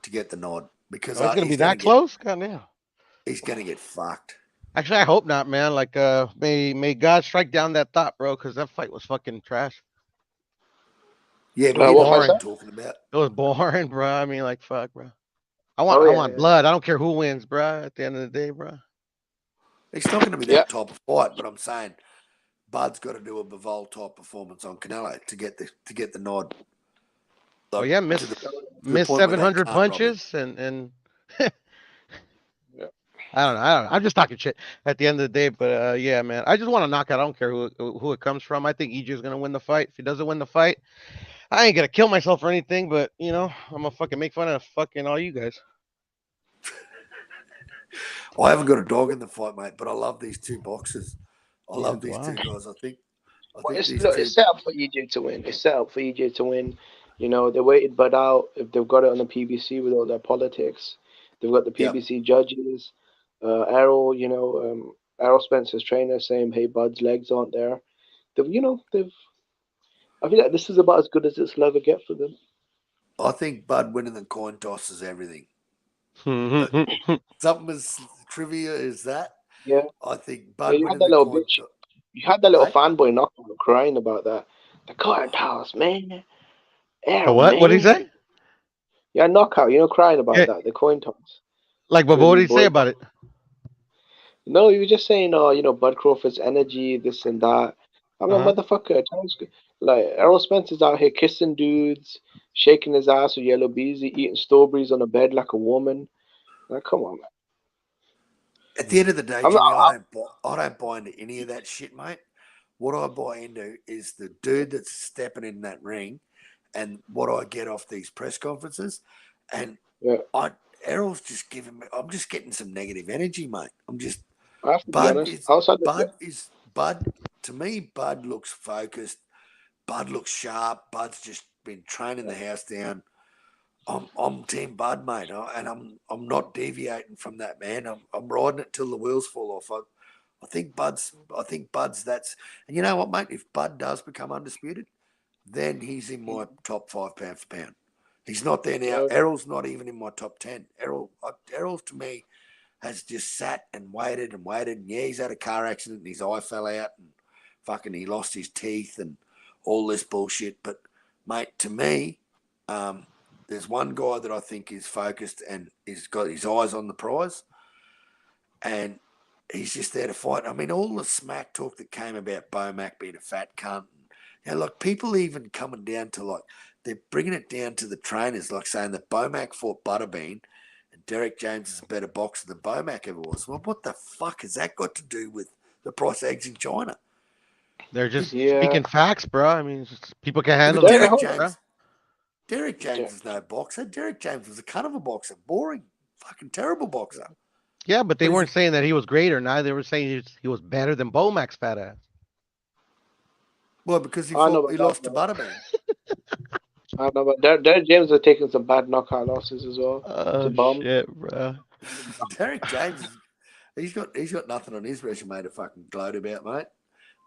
to get the nod. Because Oh, he's gonna be gonna that close? God damn. He's gonna get fucked. Actually, I hope not, man. Like, may God strike down that thought, bro, because that fight was fucking trash. Yeah, it was what boring. I'm talking about. It was boring, bro. I mean, like, fuck, bro. I want blood. I don't care who wins, bro. At the end of the day, bro. It's not going to be that type of fight, but I'm saying Bud's got to do a Bivol type performance on Canelo to get the nod. Oh yeah, miss 700 punches and I don't know. I'm just talking shit at the end of the day, but yeah, man. I just want to knock out. I don't care who it comes from. I think EJ's gonna win the fight. If he doesn't win the fight, I ain't gonna kill myself or anything. But you know, I'm gonna fucking make fun of fucking all you guys. I haven't got a dog in the fight, mate, but I love these two boxers. I love these two guys. I think It's set up for EJ to win. It's set up for EJ to win. You know, they waited Bud out. If they've got it on the PBC with all their politics, they've got the PBC judges. Errol, Errol Spence's trainer saying, "Hey, Bud's legs aren't there." I feel like this is about as good as it's ever get for them. I think Bud winning the coin toss is everything. Something as trivia as that. Yeah, I think Bud you had winning that the little coin bitch. toss. You had that little fanboy knockout crying about that. The coin toss, man. The what? What did he say? Yeah, knockout. Crying about that. The coin toss. Like, but what did he say about it? No, you were just saying, Bud Crawford's energy, this and that. I'm a motherfucker. Like, Errol Spence is out here kissing dudes, shaking his ass with Yellow Beezy, eating strawberries on a bed like a woman. Like, come on, man. At the end of the day, Jimmy, I don't buy into any of that shit, mate. What I buy into is the dude that's stepping in that ring and what I get off these press conferences. And Errol's just giving me, I'm just getting some negative energy, mate. I'm just, Bud, to me, Bud looks focused. Bud looks sharp. Bud's just been training the house down. I'm Team Bud, mate, and I'm not deviating from that, man. I'm riding it till the wheels fall off. I think Bud's that's, and you know what, mate? If Bud does become undisputed, then he's in my top 5 pound for pound. He's not there now. Errol's not even in my top 10. Errol to me has just sat and waited and waited. And yeah, he's had a car accident and his eye fell out and fucking he lost his teeth and all this bullshit. But mate, to me, there's one guy that I think is focused and he's got his eyes on the prize, and he's just there to fight. I mean, all the smack talk that came about Bomac being a fat cunt, like people even coming down to like they're bringing it down to the trainers, like saying that Bomac fought Butterbean and Derek James is a better boxer than Bomac ever was. Well, what the fuck has that got to do with the price of eggs in China? They're just speaking facts, bro. I mean, people can handle it. Derek James is no boxer. Derek James was a cunt of a boxer. Boring. Fucking terrible boxer. Yeah, but they weren't saying that he was great or not. They were saying he was better than Bomac's fat ass. Well, because he lost to Butterbean. I know, but Derek James are taking some bad knockout losses as well. Oh, shit, bro. Derek James, he's got nothing on his resume to fucking gloat about, mate.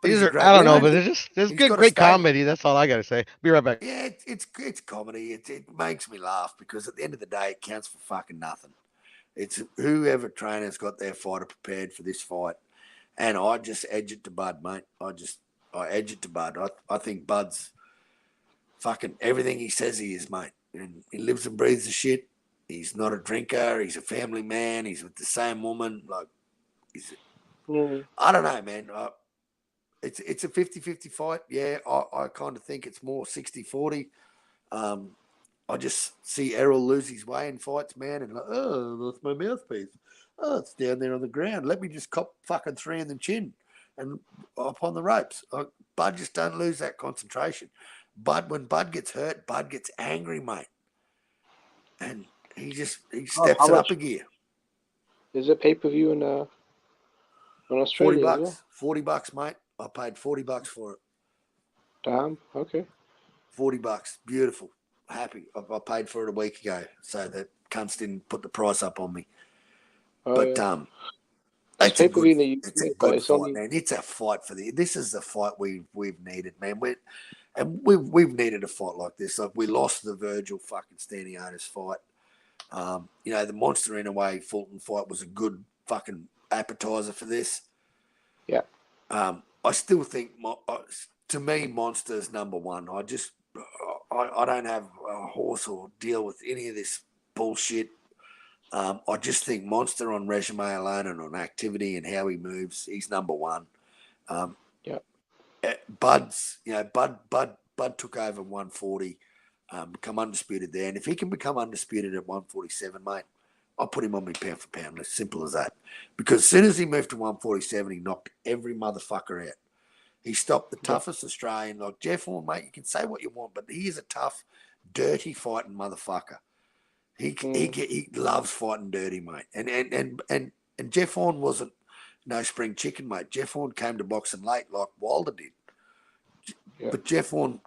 But I don't know, but there's great comedy. That's all I gotta say. Be right back. Yeah, it's comedy. It makes me laugh because at the end of the day, it counts for fucking nothing. It's whoever trainer's got their fighter prepared for this fight, and I just edge it to Bud, mate. I edge it to Bud. I think Bud's fucking everything he says he is, mate. And he lives and breathes the shit. He's not a drinker. He's a family man. He's with the same woman. Like, I don't know, man. It's a 50-50 fight. Yeah, I kind of think it's more 60-40. I just see Errol lose his way in fights, man, and like, oh, that's my mouthpiece. Oh, it's down there on the ground. Let me just cop fucking 3 in the chin and up on the ropes. Bud just don't lose that concentration. But when Bud gets hurt, Bud gets angry, mate. And he steps it up a gear. Is it pay-per-view in Australia? $40. $40, mate. I paid $40 for it. Damn. Okay. $40. Beautiful. Happy. I paid for it a week ago, so that cunts didn't put the price up on me. But It's a good, in the it's a UK, but good it's fight, only man. It's a fight for the. This is the fight we've needed, man. We've needed a fight like this. Like we lost the Virgil fucking Stanionis fight. You know, the Monster Inoue Fulton fight was a good fucking appetizer for this. Yeah. I still think, to me, Monster's number one. I don't have a horse or deal with any of this bullshit. I just think Monster on resume alone and on activity and how he moves, he's number one. Yeah. Bud's, you know, Bud took over 140, become undisputed there. And if he can become undisputed at 147, mate, I'll put him on me pound for pound. As simple as that. Because as soon as he moved to 147, he knocked every motherfucker out. He stopped the toughest Australian. Like Jeff Horn, mate, you can say what you want, but he is a tough, dirty fighting motherfucker. He loves fighting dirty, mate. And Jeff Horn wasn't no spring chicken, mate. Jeff Horn came to boxing late like Wilder did. Yeah. But Jeff Horn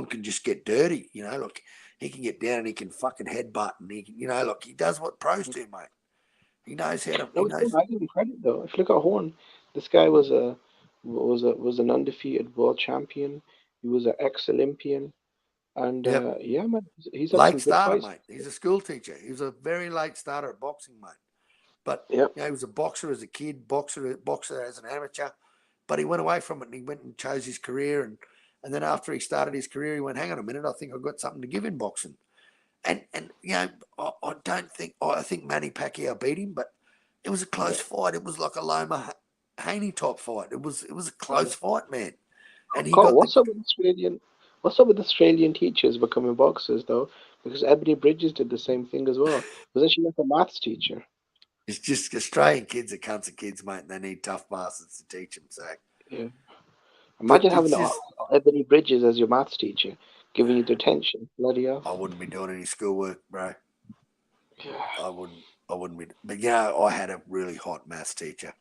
can just get dirty, you know. Look, he can get down and he can fucking headbutt and he can, you know, look, he does what pros do, mate. He knows how to. No, I give him credit though. If you look at Horn, this guy was an undefeated world champion. He was an ex-Olympian, and yeah, man, he's had some Late good starter, fights. mate. He's a school teacher. He was a very late starter at boxing, mate. But Yep. you know, he was a boxer as a kid, boxer as an amateur. But he went away from it and he went and chose his career. And then after he started his career, he went, hang on a minute, I think I've got something to give in boxing. And you know, I think Manny Pacquiao beat him, but it was a close fight. It was like a Loma Haney type fight. It was a close fight, man. And he got What's up with Australian teachers becoming boxers though? Because Ebony Bridges did the same thing as well. Wasn't she like a maths teacher? It's just Australian kids are cunts of kids, mate, and they need tough bastards to teach them. So Yeah. Imagine But having it's just- Ebony Bridges as your maths teacher, giving you detention. Bloody hell. I wouldn't be doing any schoolwork, bro. I wouldn't be. But you know, I had a really hot maths teacher.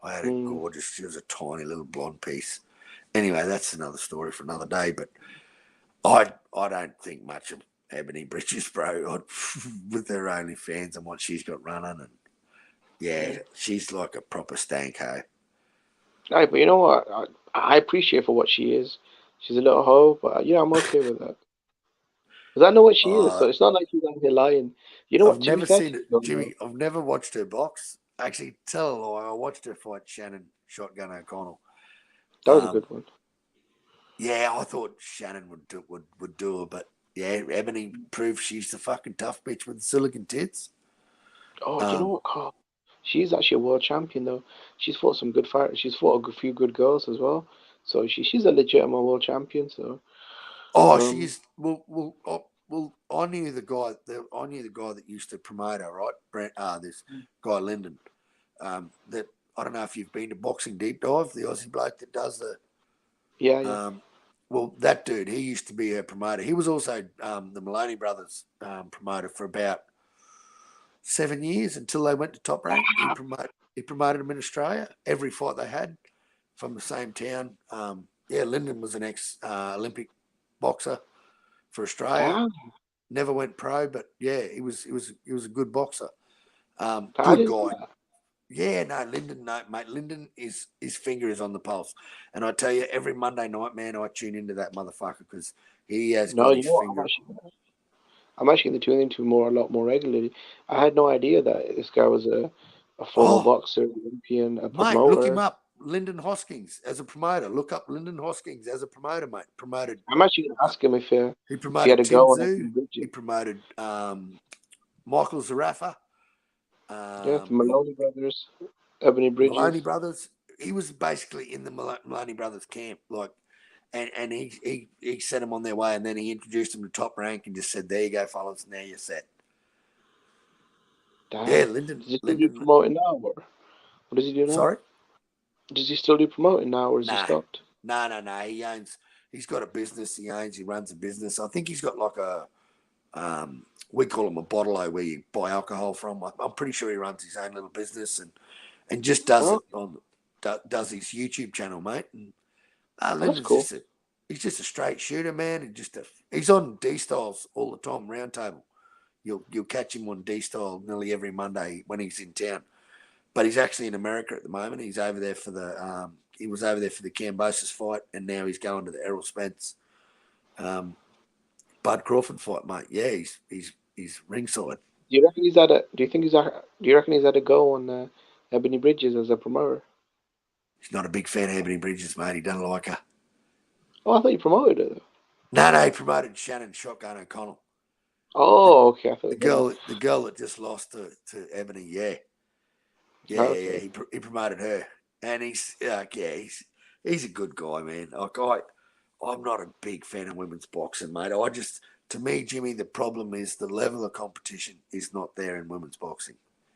I had a gorgeous. She was a tiny little blonde piece. Anyway, that's another story for another day. But I don't think much of Ebony Bridges, bro. With her OnlyFans and what she's got running, and yeah, she's like a proper stanko. Right, but you know what? I appreciate for what she is. She's a little hoe, but yeah, I'm okay with that. Because I know what she is, so it's not like she's out here lying. You know I've what? To be never fair seen to it, you, Jimmy. I've never watched her box. Actually, tell a lie. I watched her fight Shannon Shotgun O'Connell. that was a good one. Yeah, I thought Shannon would do her, but yeah, Ebony proved she's the fucking tough bitch with the silicon tits. Oh, you know what, Carl? She's actually a world champion, though. She's fought some good fighters. She's fought a few good girls as well. So she's a legitimate world champion. So. She's I knew the guy. I knew the guy that used to promote her, right? Brent, this guy Lyndon. That I don't know if you've been to Boxing Deep Dive, the Aussie bloke that does the. Yeah. Well, that dude, he used to be her promoter. He was also the Maloney brothers promoter for about 7 years until they went to Top Rank. He promoted them in Australia. Every fight they had from the same town. Lyndon was an ex-Olympic boxer for Australia. Wow. Never went pro, but yeah, he was a good boxer. How Good did guy. that? Yeah, Lyndon, mate. Lyndon his finger is on the pulse, and I tell you, every Monday night, man, I tune into that motherfucker because he has got his finger. I'm actually going to tune into a lot more regularly. I had no idea that this guy was a former boxer, Olympian, a promoter. Mate, look him up. Lyndon Hoskins as a promoter. Look up Lyndon Hoskins as a promoter, mate. Promoted. I'm actually going to ask him if he promoted had a go on Tszyu. He promoted Michael Zarafa. The Maloney brothers, Ebony Bridges. Maloney brothers. He was basically in the Maloney brothers camp, like, and he set them on their way, and then he introduced them to Top Rank and just said, "There you go, fellas. Now you're set." Damn. Yeah, Lyndon. Does he still do promoting now, or what does he do now? Sorry? Does he still do promoting now, or has he stopped? No. He's got a business. He runs a business. I think he's got like a, we call him a bottle-o where you buy alcohol from. I'm pretty sure he runs his own little business and just does it on, does his YouTube channel, mate. And Lyndon's cool. He's just a straight shooter, man. And he's on D-Styles all the time, round table. You'll catch him on D-Style nearly every Monday when he's in town. but he's actually in America at the moment. He's over there for the he was over there for the Cambosis fight, and now he's going to the Errol Spence Bud Crawford fight, mate. Yeah, he's ringside. Do you reckon he's at a? Do you think he's at? Do you reckon he's at a go on Ebony Bridges as a promoter? He's not a big fan of Ebony Bridges, mate. He doesn't like her. Oh, I thought you promoted her. No, he promoted Shannon Shotgun O'Connell. Oh, okay. I thought The girl that just lost to Ebony. Yeah. He promoted her, and he's a good guy, man. Like I'm not a big fan of women's boxing, mate. To me, Jimmy, the problem is the level of competition is not there in women's boxing.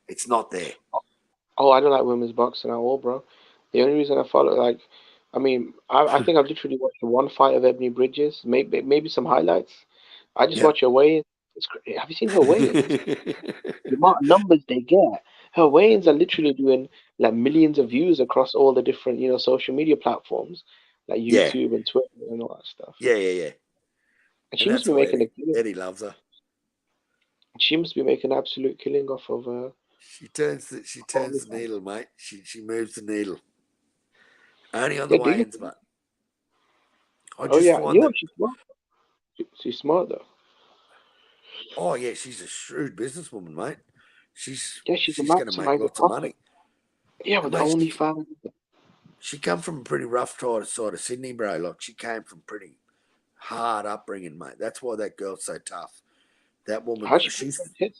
It's not there. Oh, I don't like women's boxing at all, bro. The only reason I follow, I think I've literally watched one fight of Ebony Bridges, maybe some highlights. I just watch her weigh-ins. Have you seen her weigh-ins? The amount of numbers they get. Her weigh-ins are literally doing like millions of views across all the different, social media platforms, like YouTube and Twitter and all that stuff. Yeah. And she must be making a killing. Eddie loves her. She must be making an absolute killing off of She turns the needle, mate. She moves the needle. Only on the weigh-ins, but she's smart. She's smart though. Oh yeah, she's a shrewd businesswoman, mate. She's a going to make lots of money. Yeah, with OnlyFans. She come from a pretty rough side of Sydney, bro. Like she came from pretty hard upbringing, mate. That's why that girl's so tough. That woman, she's paid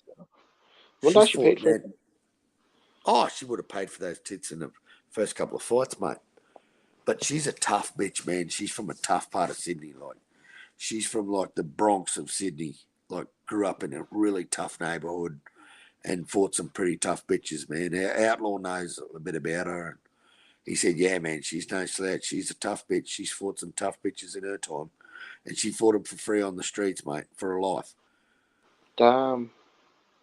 for it. Oh, she would have paid for those tits in the first couple of fights, mate. But she's a tough bitch, man. She's from a tough part of Sydney. Like she's from like the Bronx of Sydney. Like grew up in a really tough neighborhood and fought some pretty tough bitches, man. Our outlaw knows a bit about her. And he said, yeah, man, she's no slouch. She's a tough bitch. She's fought some tough bitches in her time. And she fought them for free on the streets, mate, for her life. Damn.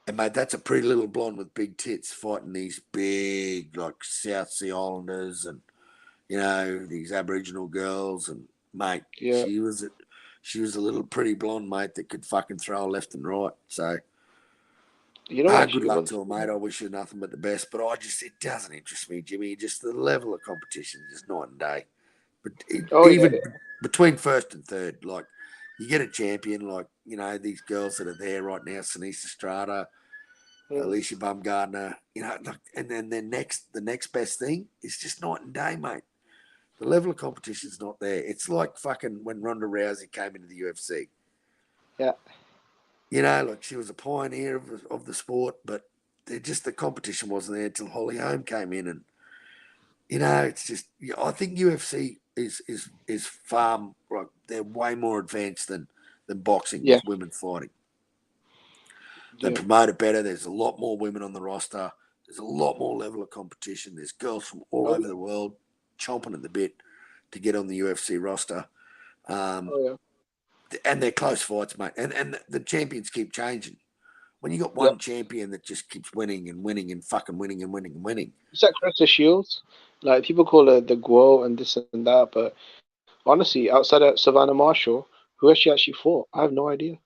And, mate, that's a pretty little blonde with big tits fighting these big, like, South Sea Islanders and, these Aboriginal girls. And, mate, she was a little pretty blonde, mate, that could fucking throw her left and right. So, good luck to her, mate. I wish her nothing but the best. But it doesn't interest me, Jimmy. Just the level of competition is just night and day. But between first and third, like, you get a champion, like, these girls that are there right now, Sinise Estrada, Alicia Baumgardner, and then the next best thing is just night and day, mate. The level of competition is not there. It's like fucking when Ronda Rousey came into the UFC. Yeah. Like she was a pioneer of the sport, but the competition wasn't there until Holly Holm came in, and it's just I think UFC is far like they're way more advanced than boxing with women fighting. They promote it better. There's a lot more women on the roster. There's a lot more level of competition. There's girls from all over the world chomping at the bit to get on the UFC roster. And they're close fights, mate. And the champions keep changing. When you got one champion that just keeps winning and winning and fucking winning and winning and winning. It's like Crystal Shields. Like people call her the Guo and this and that, but honestly, outside of Savannah Marshall, who has she actually fought? I have no idea.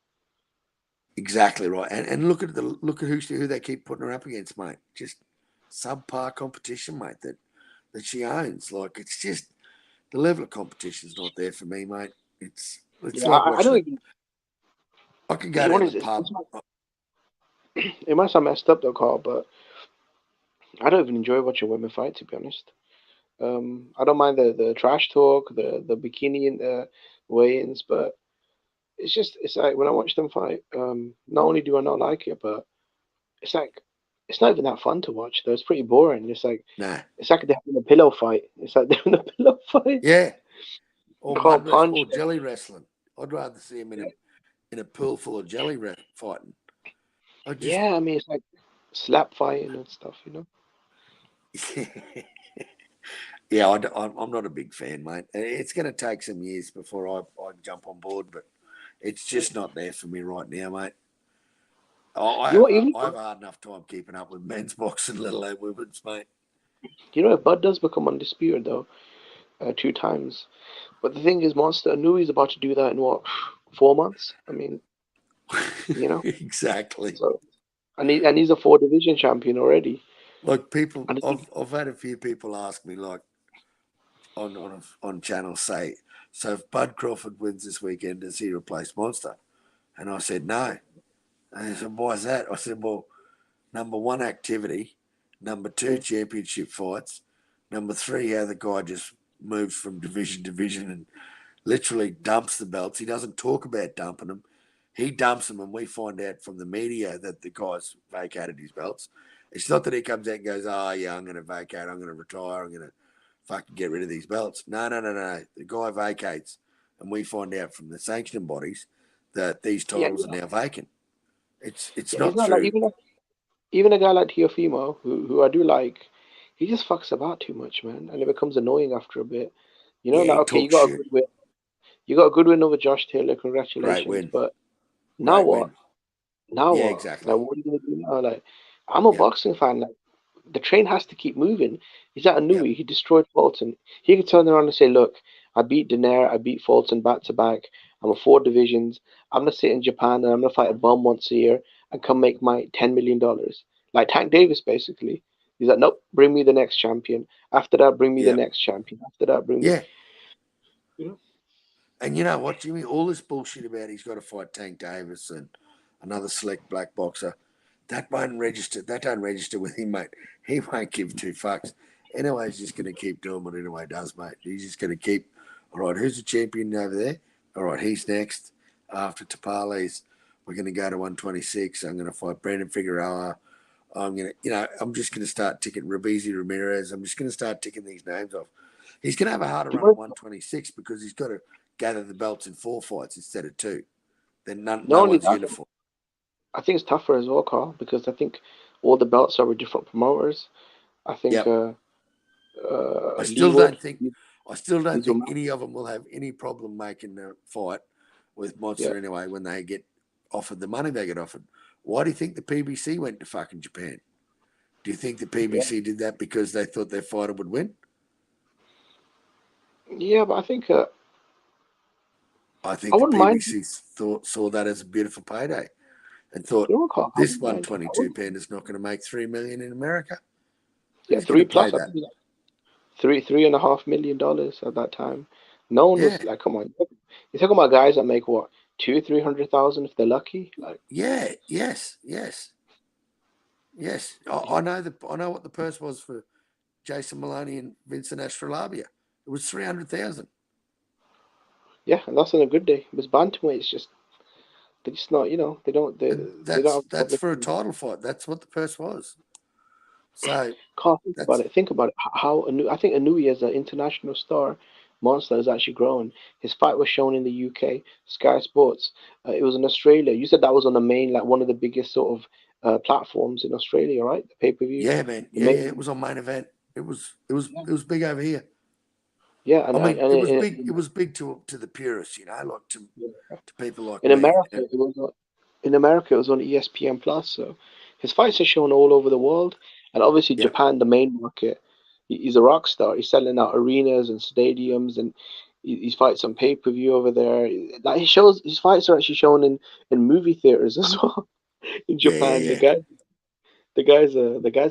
Exactly right. And look at who they keep putting her up against, mate. Just subpar competition, mate, that she owns. Like it's just the level of competition's not there for me, mate. It's like watching I can go to the pub. It might sound messed up though, Carl, but I don't even enjoy watching women fight, to be honest. I don't mind the trash talk, the bikini and the weigh-ins, but it's like when I watch them fight, not only do I not like it, but it's like it's not even that fun to watch though. It's pretty boring. It's like it's like they're having a pillow fight. It's like they're having a pillow fight. Yeah. Or jelly wrestling. I'd rather see him in a pool full of jelly fighting. I mean it's like slap fighting and stuff, Yeah, I'm not a big fan, mate. It's going to take some years before I jump on board, but it's just not there for me right now, mate. I have a hard enough time keeping up with men's boxing, let alone women's, mate. If Bud does become undisputed, though, 2 times. But the thing is, Monster Inoue is about to do that in 4 months? I mean, Exactly. So, and he's a 4 division champion already. Like people, I've had a few people ask me, like on channel, say, so if Bud Crawford wins this weekend, does he replace Monster? And I said no. And they said, why is that? I said, well, number one, activity. Number two, championship fights. Number three, how the guy just moves from division to division and literally dumps the belts. He doesn't talk about dumping them. He dumps them, and we find out from the media that the guy's vacated his belts. It's not that he comes out and goes, oh, yeah, I'm going to vacate, I'm going to retire, I'm going to fucking get rid of these belts. No. The guy vacates, and we find out from the sanctioning bodies that these titles are now vacant. It's not not true. like even a guy like Teofimo, who I do like, he just fucks about too much, man, and it becomes annoying after a bit. You know, Yeah, like, he okay, you talks got a shit. good win. You got a good win over Josh Taylor. Great Congratulations. win. But now Great what? win. Now Yeah, what? exactly. Like, what are you gonna do now? Like, I'm a boxing fan. Like, the train has to keep moving. He's at Inoue. He destroyed Fulton. He could turn around and say, "Look, I beat Daenerys. I beat Fulton back to back. I'm a 4 divisions. I'm gonna sit in Japan and I'm gonna fight a bum once a year and come make my $10 million." Like Tank Davis, basically. He's like, "Nope, bring me the next champion. After that, bring me the next champion. After that, bring me." Yeah. You know? And you know what, Jimmy? All this bullshit about he's got to fight Tank Davis and another select black boxer, that won't register. That don't register with him, mate. He won't give two fucks. Anyway, he's just going to keep doing what Inoue does, mate. He's just going to keep, all right, who's the champion over there? All right, he's next. After Tapales, we're going to go to 126. I'm going to fight Brandon Figueroa. I'm going to, I'm just going to start ticking Rabizi Ramirez. I'm just going to start ticking these names off. He's going to have a harder run at 126 because he's got to gather the belts in 4 fights instead of 2. Then Not no only one's that, uniform. I think it's tougher as well, Carl, because I think all the belts are with different promoters. I think I still Leewood, don't think he's with any of them will have any problem making a fight with Monster anyway when they get offered the money they get offered. Why do you think the PBC went to fucking Japan? Do you think the PBC did that because they thought their fighter would win? Yeah, but I think I think the wouldn't mind. PBC saw that as a beautiful payday and thought You know what, Carl? I this wouldn't mind. 122 panda's not going to make $3 million in America. Yeah, Who's going 3 to pay plus. I that? think $3.5 million at that time. No one was Yeah. like, come on. You're talking about guys that make what, 200,000-300,000 if they're lucky. Like, Yeah. Yes. I know what the purse was for Jason Maloney and Vincent Astrolabia. It was 300,000. yeah, and that's on a good day. It was bantamweight. It's just they're just not. They don't. They don't have That's for a title fight. That's what the purse was. So Carl, think about it. Think about it. I think Inoue as an international star, monster has actually grown. His fight was shown in the UK, Sky Sports. It was in Australia. You said that was on the main, like one of the biggest sort of platforms in Australia, right? The pay-per-view. yeah, man. Yeah, it was on main event. It was big over here. Yeah, I mean, and it was big. It was big to the purists, like to people like in me. America, it was on ESPN Plus. So his fights are shown all over the world, and obviously Japan, the main market. He's a rock star. He's selling out arenas and stadiums, and his fights on pay per view over there. Like his fights are actually shown in movie theaters as well in Japan. Yeah. The guy's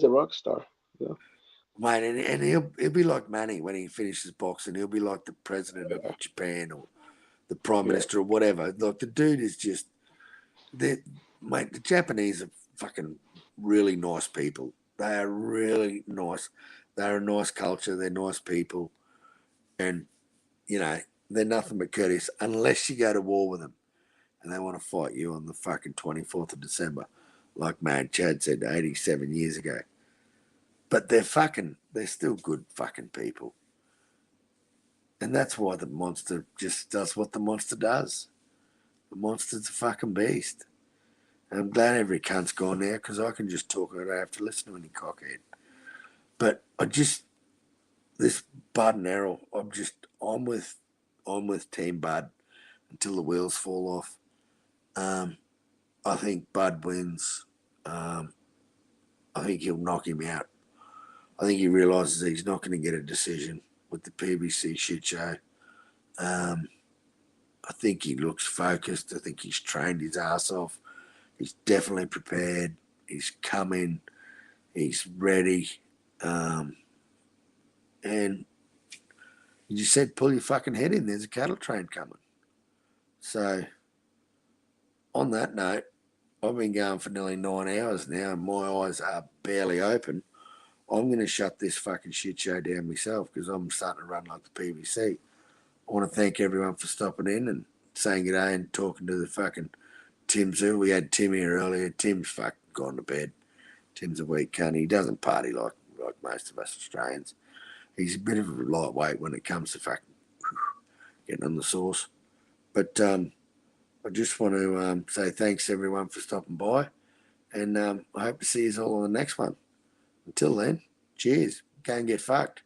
a rock star. Yeah. Mate, and he'll be like Manny when he finishes boxing. He'll be like the president of Japan or the prime minister or whatever. Like the dude is just, mate. The Japanese are fucking really nice people. They are really nice. They're a nice culture. They're nice people, and they're nothing but courteous unless you go to war with them and they want to fight you on the fucking 24th of December, like Mad Chad said 87 years ago. But they're still good fucking people. And that's why the monster just does what the monster does. The monster's a fucking beast. And I'm glad every cunt's gone now because I can just talk and I don't have to listen to any cockhead. But this Bud and Errol, I'm with Team Bud until the wheels fall off. I think Bud wins. I think he'll knock him out. I think he realises he's not going to get a decision with the PBC shit show. I think he looks focused. I think he's trained his ass off. He's definitely prepared. He's come in He's ready. And he just said, pull your fucking head in. There's a cattle train coming. So on that note, I've been going for nearly 9 hours now, and my eyes are barely open. I'm going to shut this fucking shit show down myself because I'm starting to run like the PVC. I want to thank everyone for stopping in and saying good day and talking to the fucking Tszyu. We had Tim here earlier. Tim's fucking gone to bed. Tim's a weak cunt. He doesn't party like most of us Australians. He's a bit of a lightweight when it comes to fucking getting on the sauce. But I just want to say thanks everyone for stopping by, and I hope to see you all on the next one. Until then, cheers. Go and get fucked.